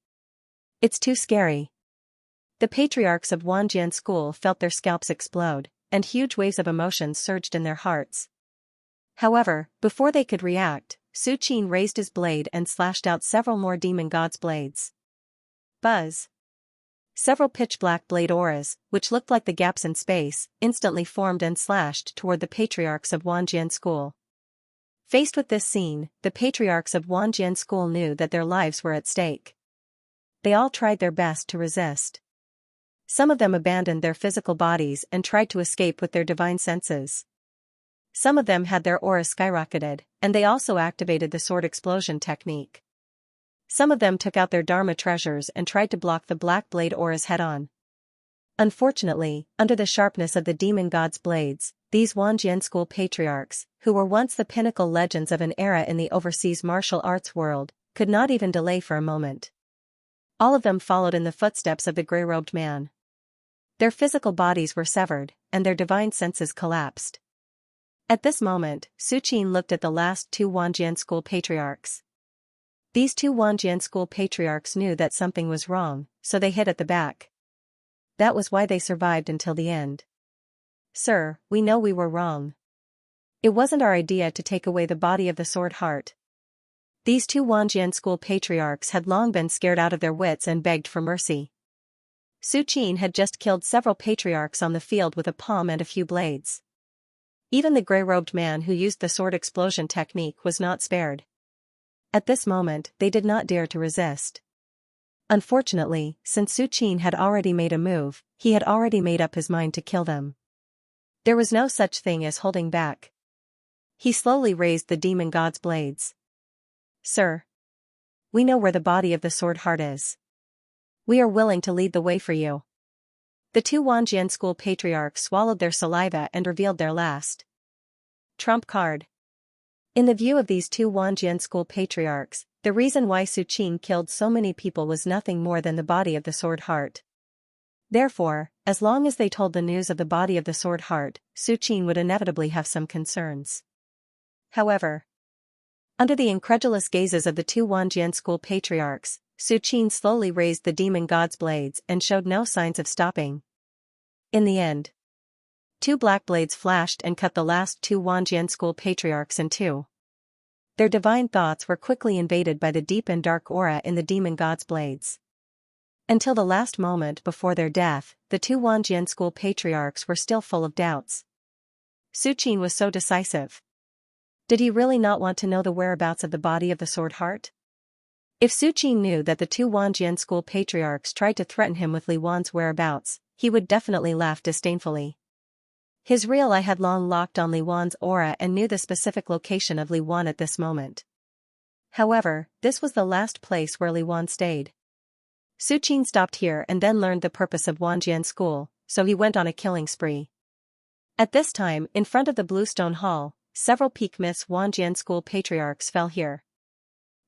"It's too scary." The patriarchs of Wanjian school felt their scalps explode, and huge waves of emotion surged in their hearts. However, before they could react, Su Qin raised his blade and slashed out several more demon gods' blades. Buzz! Several pitch-black blade auras, which looked like the gaps in space, instantly formed and slashed toward the patriarchs of Wanjian school. Faced with this scene, the patriarchs of Wanjian school knew that their lives were at stake. They all tried their best to resist. Some of them abandoned their physical bodies and tried to escape with their divine senses. Some of them had their auras skyrocketed, and they also activated the sword explosion technique. Some of them took out their Dharma treasures and tried to block the black blade auras head-on. Unfortunately, under the sharpness of the demon god's blades, these Wanjian school patriarchs, who were once the pinnacle legends of an era in the overseas martial arts world, could not even delay for a moment. All of them followed in the footsteps of the gray-robed man. Their physical bodies were severed, and their divine senses collapsed. At this moment, Su Qin looked at the last two Wanjian school patriarchs. These two Wanjian school patriarchs knew that something was wrong, so they hid at the back. That was why they survived until the end. "Sir, we know we were wrong. It wasn't our idea to take away the body of the sword heart." These two Wanjian school patriarchs had long been scared out of their wits and begged for mercy. Su Qin had just killed several patriarchs on the field with a palm and a few blades. Even the gray-robed man who used the sword explosion technique was not spared. At this moment, they did not dare to resist. Unfortunately, since Su Qin had already made a move, he had already made up his mind to kill them. There was no such thing as holding back. He slowly raised the demon god's blades. Sir. We know where the body of the sword heart is. We are willing to lead the way for you. The two Wanjian school patriarchs swallowed their saliva and revealed their last trump card. In the view of these two Wanjian school patriarchs, the reason why Su Qin killed so many people was nothing more than the body of the sword heart. Therefore, as long as they told the news of the body of the sword heart, Su Qin would inevitably have some concerns. However, under the incredulous gazes of the two Wanjian school patriarchs, Su Qin slowly raised the demon god's blades and showed no signs of stopping. In the end, two black blades flashed and cut the last two Wanjian school patriarchs in two. Their divine thoughts were quickly invaded by the deep and dark aura in the demon god's blades. Until the last moment before their death, the two Wanjian school patriarchs were still full of doubts. Su Qin was so decisive. Did he really not want to know the whereabouts of the body of the sword heart? If Su Qin knew that the two Wanjian school patriarchs tried to threaten him with Li Wan's whereabouts, he would definitely laugh disdainfully. His real eye had long locked on Li Wan's aura and knew the specific location of Li Wan at this moment. However, this was the last place where Li Wan stayed. Su Qin stopped here and then learned the purpose of Wanjian school, so he went on a killing spree. At this time, in front of the Bluestone Hall, several peak myths Wanjian school patriarchs fell here.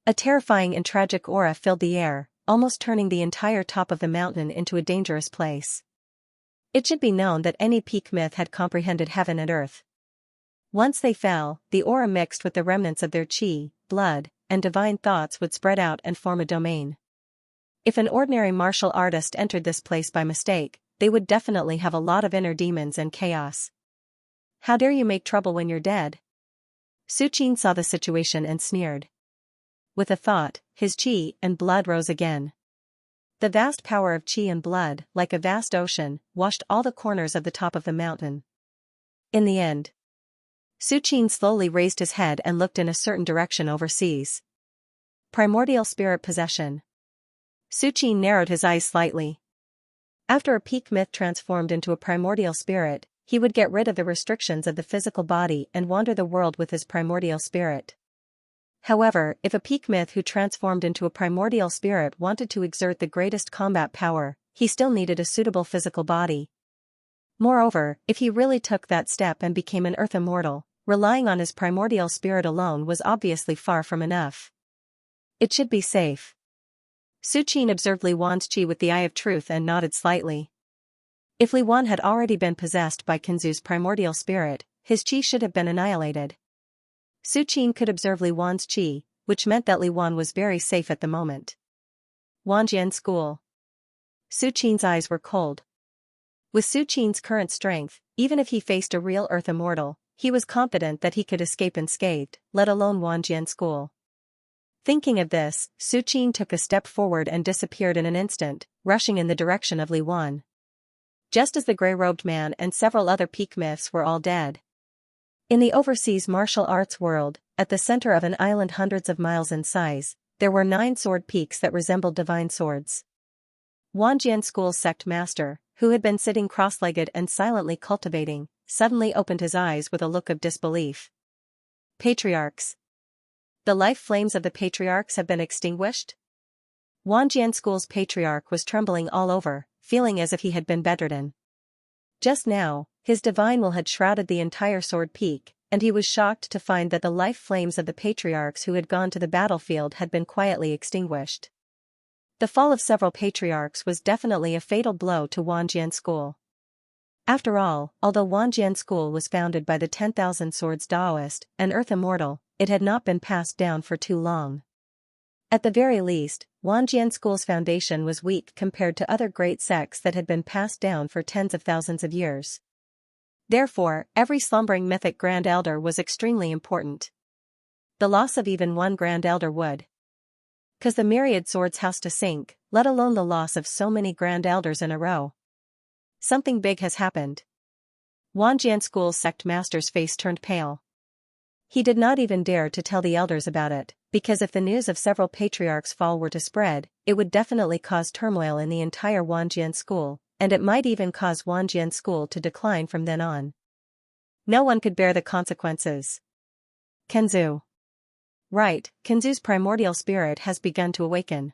A terrifying and tragic aura filled the air, almost turning the entire top of the mountain into a dangerous place. It should be known that any peak myth had comprehended heaven and earth. Once they fell, the aura mixed with the remnants of their chi, blood, and divine thoughts would spread out and form a domain. If an ordinary martial artist entered this place by mistake, they would definitely have a lot of inner demons and chaos. How dare you make trouble when you're dead? Su Qin saw the situation and sneered. With a thought, his chi and blood rose again. The vast power of chi and blood, like a vast ocean, washed all the corners of the top of the mountain. In the end, Su Qin slowly raised his head and looked in a certain direction overseas. Primordial spirit possession. Su Qin narrowed his eyes slightly. After a peak myth transformed into a primordial spirit, he would get rid of the restrictions of the physical body and wander the world with his primordial spirit. However, if a peak myth who transformed into a primordial spirit wanted to exert the greatest combat power, he still needed a suitable physical body. Moreover, if he really took that step and became an earth immortal, relying on his primordial spirit alone was obviously far from enough. It should be safe. Su Qin observed Li Wan's chi with the eye of truth and nodded slightly. If Li Wan had already been possessed by Qinzu's primordial spirit, his chi should have been annihilated. Su Qin could observe Li Wan's chi, which meant that Li Wan was very safe at the moment. Wanjian School. Su Qin's eyes were cold. With Su Qin's current strength, even if he faced a real earth immortal, he was confident that he could escape unscathed, let alone Wanjian School. Thinking of this, Su Qin took a step forward and disappeared in an instant, rushing in the direction of Li Wan. Just as the gray-robed man and several other peak myths were all dead. In the overseas martial arts world, at the center of an island hundreds of miles in size, there were 9 sword peaks that resembled divine swords. Wanjian School's sect master, who had been sitting cross-legged and silently cultivating, suddenly opened his eyes with a look of disbelief. Patriarchs. The life flames of the patriarchs have been extinguished? Wanjian School's patriarch was trembling all over, feeling as if he had been bedridden. Just now, his divine will had shrouded the entire sword peak, and he was shocked to find that the life flames of the patriarchs who had gone to the battlefield had been quietly extinguished. The fall of several patriarchs was definitely a fatal blow to Wanjian School. After all, although Wanjian School was founded by the 10,000 Swords Daoist, an earth immortal, it had not been passed down for too long. At the very least, Wanjian School's foundation was weak compared to other great sects that had been passed down for tens of thousands of years. Therefore, every slumbering mythic Grand Elder was extremely important. The loss of even one Grand Elder would cause the myriad swords house to sink, let alone the loss of so many Grand Elders in a row. Something big has happened. Wanjian School's sect master's face turned pale. He did not even dare to tell the elders about it, because if the news of several patriarchs' fall were to spread, it would definitely cause turmoil in the entire Wanjian School, and it might even cause Wanjian School to decline from then on. No one could bear the consequences. Kenzu. Right, Kenzu's primordial spirit has begun to awaken.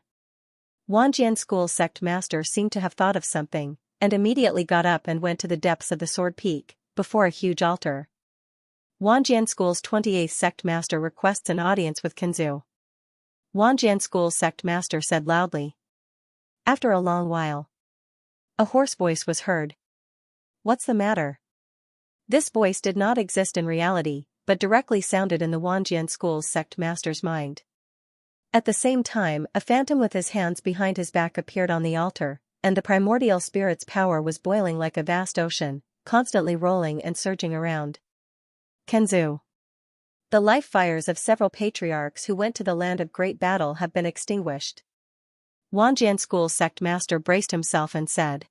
Wanjian School sect master seemed to have thought of something, and immediately got up and went to the depths of the Sword Peak, before a huge altar. Wanjian School's 28th sect master requests an audience with Kenzu. Wanjian School's sect master said loudly. After a long while, a hoarse voice was heard. What's the matter? This voice did not exist in reality, but directly sounded in the Wanjian School's sect master's mind. At the same time, a phantom with his hands behind his back appeared on the altar, and the primordial spirit's power was boiling like a vast ocean, constantly rolling and surging around. Kenzu. The life fires of several patriarchs who went to the land of great battle have been extinguished. Wanjian School sect master braced himself and said.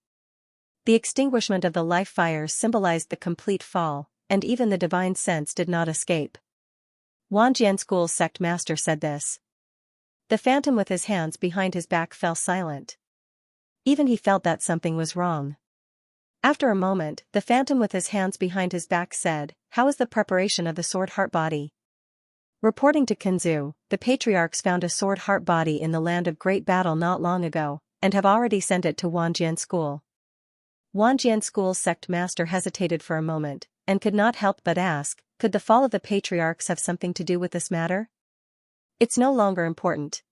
The extinguishment of the life fires symbolized the complete fall, and even the divine sense did not escape. Wanjian School sect master said this. The phantom with his hands behind his back fell silent. Even he felt that something was wrong. After a moment, the phantom with his hands behind his back said, How is the preparation of the sword heart body? Reporting to Kenzu, the patriarchs found a sword heart body in the land of great battle not long ago, and have already sent it to Wanjian School. Wanjian School sect master hesitated for a moment, and could not help but ask, could the fall of the patriarchs have something to do with this matter? It's no longer important.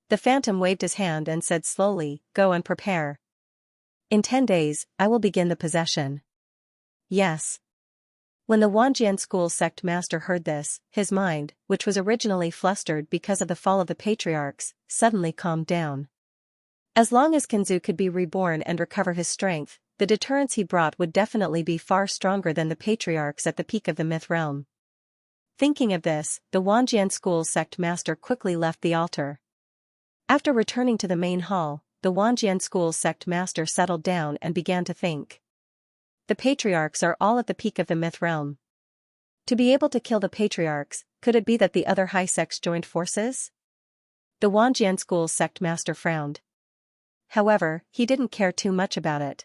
The phantom waved his hand and said slowly, Go and prepare. In 10 days, I will begin the possession. Yes. When the Wanjian School sect master heard this, his mind, which was originally flustered because of the fall of the patriarchs, suddenly calmed down. As long as Kenzu could be reborn and recover his strength, the deterrence he brought would definitely be far stronger than the patriarchs at the peak of the myth realm. Thinking of this, the Wanjian School sect master quickly left the altar. After returning to the main hall, the Wanjian School sect master settled down and began to think. The patriarchs are all at the peak of the myth realm. To be able to kill the patriarchs, could it be that the other high sects joined forces? The Wanjian School sect master frowned. However, he didn't care too much about it.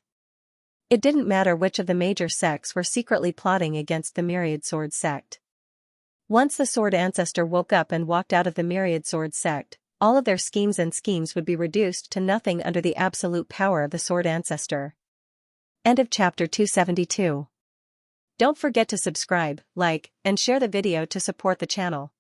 It didn't matter which of the major sects were secretly plotting against the Myriad Sword sect. Once the Sword Ancestor woke up and walked out of the Myriad Sword sect, all of their schemes would be reduced to nothing under the absolute power of the Sword Ancestor. End of chapter 272. Don't forget to subscribe, like, and share the video to support the channel.